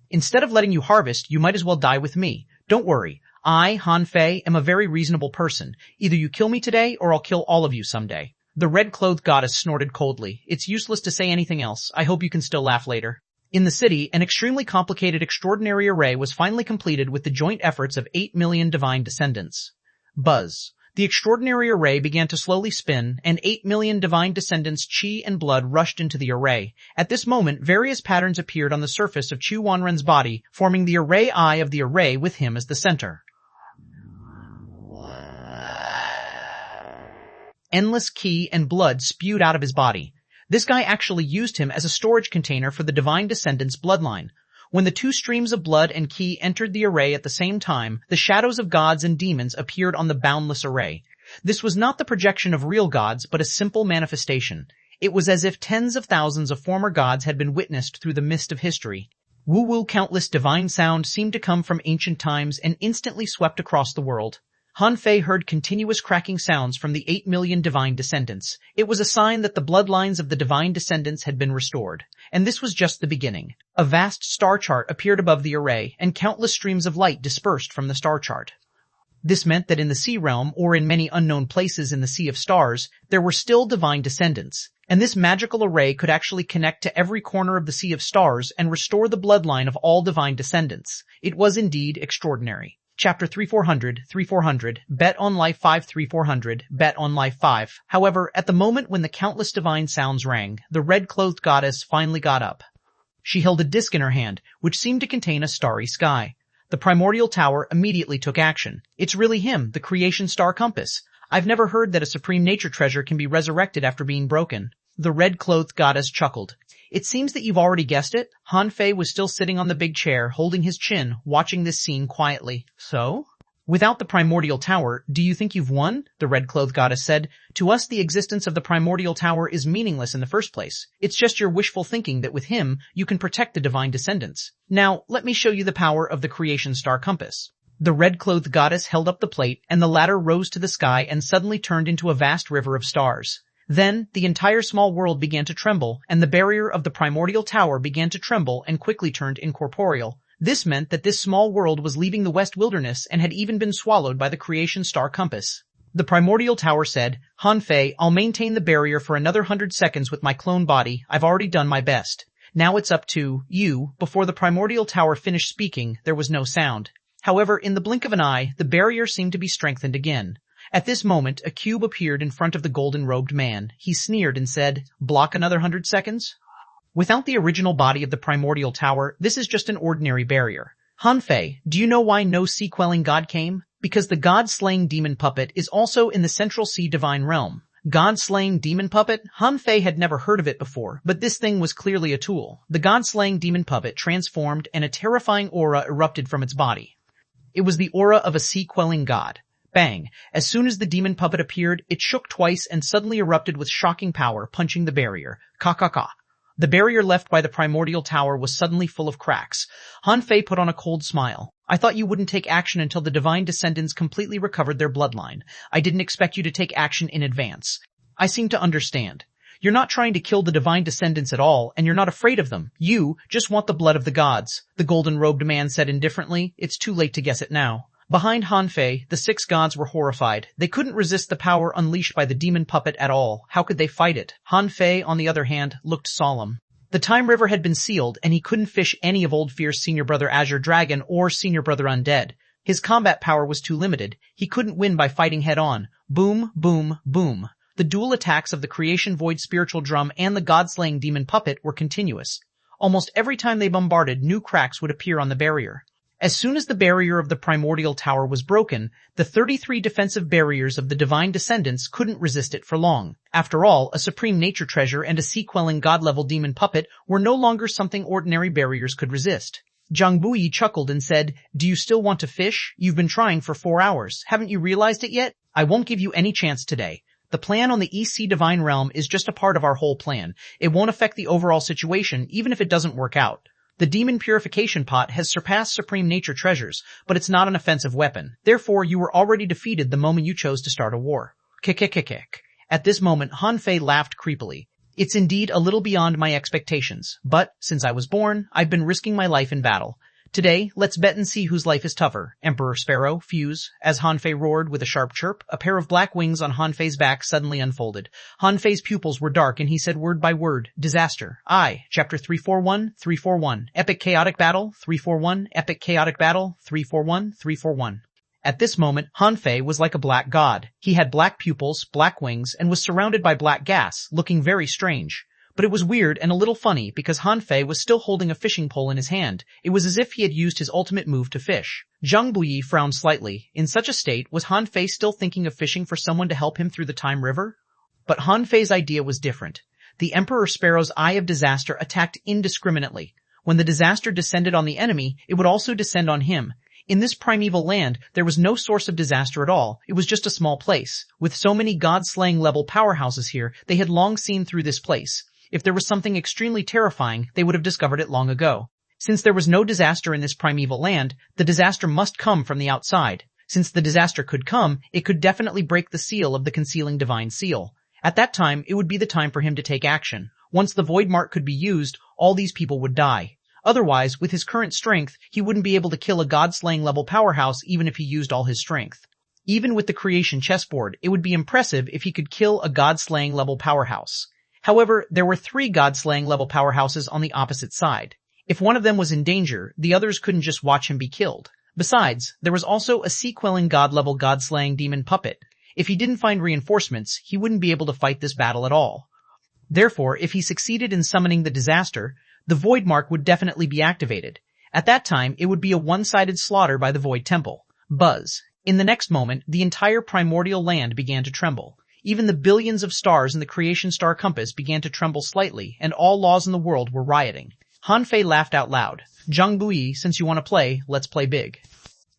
Instead of letting you harvest, you might as well die with me. Don't worry. I, Han Fei, am a very reasonable person. Either you kill me today, or I'll kill all of you someday. The red-clothed goddess snorted coldly. It's useless to say anything else. I hope you can still laugh later. In the city, an extremely complicated extraordinary array was finally completed with the joint efforts of 8 million divine descendants. Buzz. The extraordinary array began to slowly spin, and 8 million divine descendants' chi and blood rushed into the array. At this moment, various patterns appeared on the surface of Xuanhuan's body, forming the array eye of the array with him as the center. Endless ki and blood spewed out of his body. This guy actually used him as a storage container for the divine descendants' bloodline. When the 2 streams of blood and ki entered the array at the same time, the shadows of gods and demons appeared on the boundless array. This was not the projection of real gods, but a simple manifestation. It was as if tens of thousands of former gods had been witnessed through the mist of history. Woo-woo countless divine sound seemed to come from ancient times and instantly swept across the world. Han Fei heard continuous cracking sounds from the 8 million divine descendants. It was a sign that the bloodlines of the divine descendants had been restored. And this was just the beginning. A vast star chart appeared above the array, and countless streams of light dispersed from the star chart. This meant that in the sea realm, or in many unknown places in the Sea of Stars, there were still divine descendants. And this magical array could actually connect to every corner of the Sea of Stars and restore the bloodline of all divine descendants. It was indeed extraordinary. Chapter 3400, Bet on Life 5 3400, Bet on Life 5. However, at the moment when the countless divine sounds rang, the red-clothed goddess finally got up. She held a disc in her hand, which seemed to contain a starry sky. The primordial tower immediately took action. It's really him, the creation star compass. I've never heard that a supreme nature treasure can be resurrected after being broken. The red-clothed goddess chuckled. It seems that you've already guessed it. Han Fei was still sitting on the big chair, holding his chin, watching this scene quietly. So? Without the primordial tower, do you think you've won? The red-clothed goddess said. To us, the existence of the primordial tower is meaningless in the first place. It's just your wishful thinking that with him, you can protect the divine descendants. Now, let me show you the power of the creation star compass. The red-clothed goddess held up the plate, and the ladder rose to the sky and suddenly turned into a vast river of stars. Then, the entire small world began to tremble, and the barrier of the primordial tower began to tremble and quickly turned incorporeal. This meant that this small world was leaving the West Wilderness and had even been swallowed by the creation star compass. The primordial tower said, Han Fei, I'll maintain the barrier for another 100 seconds with my clone body. I've already done my best. Now it's up to you. Before the primordial tower finished speaking, there was no sound. However, in the blink of an eye, the barrier seemed to be strengthened again. At this moment, a cube appeared in front of the golden-robed man. He sneered and said, Block another 100 seconds? Without the original body of the primordial tower, this is just an ordinary barrier. Han Fei, do you know why no sea-quelling god came? Because the god-slaying demon puppet is also in the Central Sea divine realm. God-slaying demon puppet? Han Fei had never heard of it before, but this thing was clearly a tool. The god-slaying demon puppet transformed and a terrifying aura erupted from its body. It was the aura of a sea-quelling god. Bang! As soon as the demon puppet appeared, it shook twice and suddenly erupted with shocking power, punching the barrier. Ka-ka-ka. The barrier left by the primordial tower was suddenly full of cracks. Han Fei put on a cold smile. I thought you wouldn't take action until the divine descendants completely recovered their bloodline. I didn't expect you to take action in advance. I seem to understand. You're not trying to kill the divine descendants at all, and you're not afraid of them. You just want the blood of the gods, the golden-robed man said indifferently. It's too late to guess it now. Behind Han Fei, the 6 gods were horrified. They couldn't resist the power unleashed by the demon puppet at all. How could they fight it? Han Fei, on the other hand, looked solemn. The Time River had been sealed, and he couldn't fish any of Old Fear's Senior Brother Azure Dragon or Senior Brother Undead. His combat power was too limited. He couldn't win by fighting head-on. Boom, boom, boom. The dual attacks of the Creation Void Spiritual Drum and the God-slaying demon puppet were continuous. Almost every time they bombarded, new cracks would appear on the barrier. As soon as the barrier of the primordial tower was broken, the 33 defensive barriers of the divine descendants couldn't resist it for long. After all, a supreme nature treasure and a sea-quelling god-level demon puppet were no longer something ordinary barriers could resist. Zhang Buyi chuckled and said, "Do you still want to fish? You've been trying for 4 hours. Haven't you realized it yet? I won't give you any chance today. The plan on the East Sea Divine Realm is just a part of our whole plan. It won't affect the overall situation, even if it doesn't work out. The demon purification pot has surpassed supreme nature treasures, but it's not an offensive weapon. Therefore, you were already defeated the moment you chose to start a war." Kick. At this moment, Han Fei laughed creepily. It's indeed a little beyond my expectations, but since I was born, I've been risking my life in battle. Today, let's bet and see whose life is tougher. Emperor Sparrow, fuse. As Han Fei roared with a sharp chirp, a pair of black wings on Han Fei's back suddenly unfolded. Han Fei's pupils were dark and he said word by word, "Disaster. Chapter 341. Epic Chaotic Battle, 341. Epic Chaotic Battle, 341. At this moment, Han Fei was like a black god. He had black pupils, black wings, and was surrounded by black gas, looking very strange. But it was weird and a little funny because Han Fei was still holding a fishing pole in his hand. It was as if he had used his ultimate move to fish. Zhang Buyi frowned slightly. In such a state, was Han Fei still thinking of fishing for someone to help him through the Time River? But Han Fei's idea was different. The Emperor Sparrow's Eye of Disaster attacked indiscriminately. When the disaster descended on the enemy, it would also descend on him. In this primeval land, there was no source of disaster at all. It was just a small place. With so many god-slaying level powerhouses here, they had long seen through this place. If there was something extremely terrifying, they would have discovered it long ago. Since there was no disaster in this primeval land, the disaster must come from the outside. Since the disaster could come, it could definitely break the seal of the concealing divine seal. At that time, it would be the time for him to take action. Once the void mark could be used, all these people would die. Otherwise, with his current strength, he wouldn't be able to kill a god-slaying level powerhouse even if he used all his strength. Even with the creation chessboard, it would be impressive if he could kill a god-slaying level powerhouse. However, there were 3 god-slaying level powerhouses on the opposite side. If one of them was in danger, the others couldn't just watch him be killed. Besides, there was also a sea-quelling god-level god-slaying demon puppet. If he didn't find reinforcements, he wouldn't be able to fight this battle at all. Therefore, if he succeeded in summoning the disaster, the void mark would definitely be activated. At that time, it would be a one-sided slaughter by the void temple. Buzz. In the next moment, the entire primordial land began to tremble. Even the billions of stars in the creation star compass began to tremble slightly, and all laws in the world were rioting. Han Fei laughed out loud. Zhang Buyi, since you want to play, let's play big.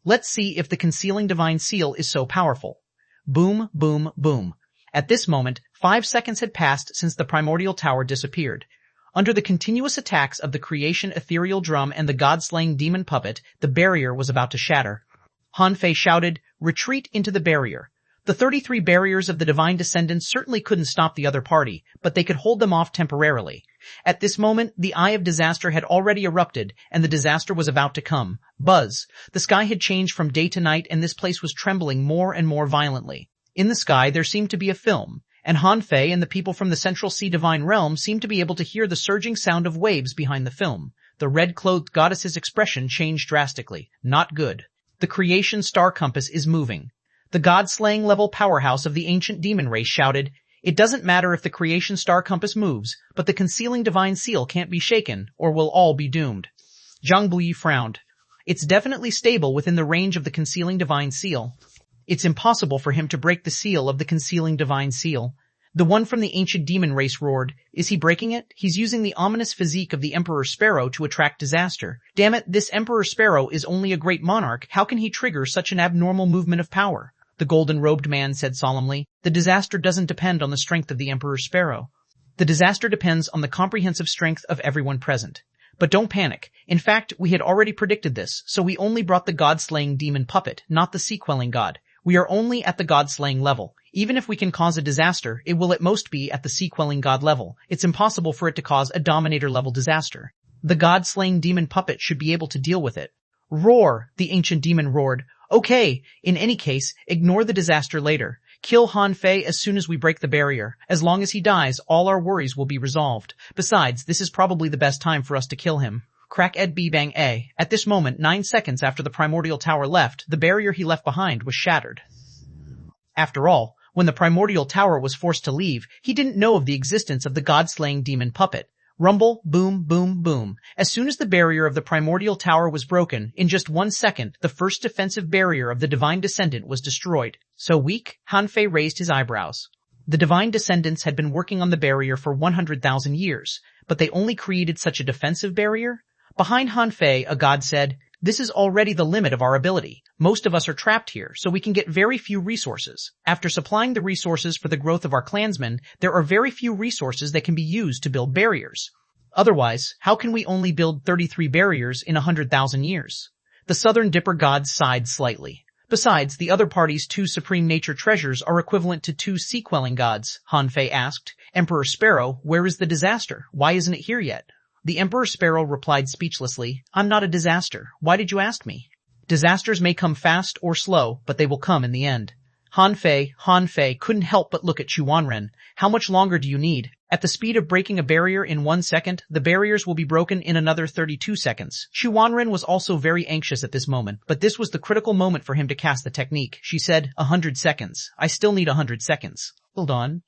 Let's see if the concealing divine seal is so powerful. Boom, boom, boom. At this moment, 5 seconds had passed since the primordial tower disappeared. Under the continuous attacks of the creation ethereal drum and the god-slaying demon puppet, the barrier was about to shatter. Han Fei shouted, "Retreat into the barrier." The 33 barriers of the divine descendants certainly couldn't stop the other party, but they could hold them off temporarily. At this moment, the Eye of Disaster had already erupted, and the disaster was about to come. Buzz. The sky had changed from day to night, and this place was trembling more and more violently. In the sky, there seemed to be a film, and Han Fei and the people from the Central Sea Divine Realm seemed to be able to hear the surging sound of waves behind the film. The red-clothed goddess's expression changed drastically. Not good. The creation star compass is moving. The god-slaying level powerhouse of the ancient demon race shouted, "It doesn't matter if the creation star compass moves, but the concealing divine seal can't be shaken, or we'll all be doomed." Zhang Buyi frowned. It's definitely stable within the range of the concealing divine seal. It's impossible for him to break the seal of the concealing divine seal. The one from the ancient demon race roared. Is he breaking it? He's using the ominous physique of the Emperor Sparrow to attract disaster. Damn it, this Emperor Sparrow is only a great monarch. How can he trigger such an abnormal movement of power? The golden-robed man said solemnly. The disaster doesn't depend on the strength of the Emperor Sparrow. The disaster depends on the comprehensive strength of everyone present. But don't panic. In fact, we had already predicted this, so we only brought the god-slaying demon puppet, not the sea-quelling god. We are only at the god-slaying level. Even if we can cause a disaster, it will at most be at the sea-quelling god level. It's impossible for it to cause a dominator-level disaster. The god-slaying demon puppet should be able to deal with it. Roar! The ancient demon roared. Okay, in any case, ignore the disaster later. Kill Han Fei as soon as we break the barrier. As long as he dies, all our worries will be resolved. Besides, this is probably the best time for us to kill him. Crack Ed B Bang A. At this moment, 9 seconds after the primordial tower left, the barrier he left behind was shattered. After all, when the primordial tower was forced to leave, he didn't know of the existence of the god-slaying demon puppet. Rumble, boom, boom, boom. As soon as the barrier of the primordial tower was broken, in just 1 second, the first defensive barrier of the divine descendant was destroyed. So weak? Han Fei raised his eyebrows. The divine descendants had been working on the barrier for 100,000 years, but they only created such a defensive barrier? Behind Han Fei, a god said, This is already the limit of our ability. Most of us are trapped here, so we can get very few resources. After supplying the resources for the growth of our clansmen, there are very few resources that can be used to build barriers. Otherwise, how can we only build 33 barriers in 100,000 years? The Southern Dipper gods sighed slightly. Besides, the other party's 2 supreme nature treasures are equivalent to 2 sea-quelling gods, Han Fei asked. Emperor Sparrow, where is the disaster? Why isn't it here yet? The Emperor Sparrow replied speechlessly, I'm not a disaster. Why did you ask me? Disasters may come fast or slow, but they will come in the end. Han Fei couldn't help but look at xuanhuan. How much longer do you need? At the speed of breaking a barrier in 1 second, the barriers will be broken in another 32 seconds. Xuanhuan was also very anxious at this moment, but this was the critical moment for him to cast the technique. She said, 100 seconds. I still need 100 seconds. Hold on.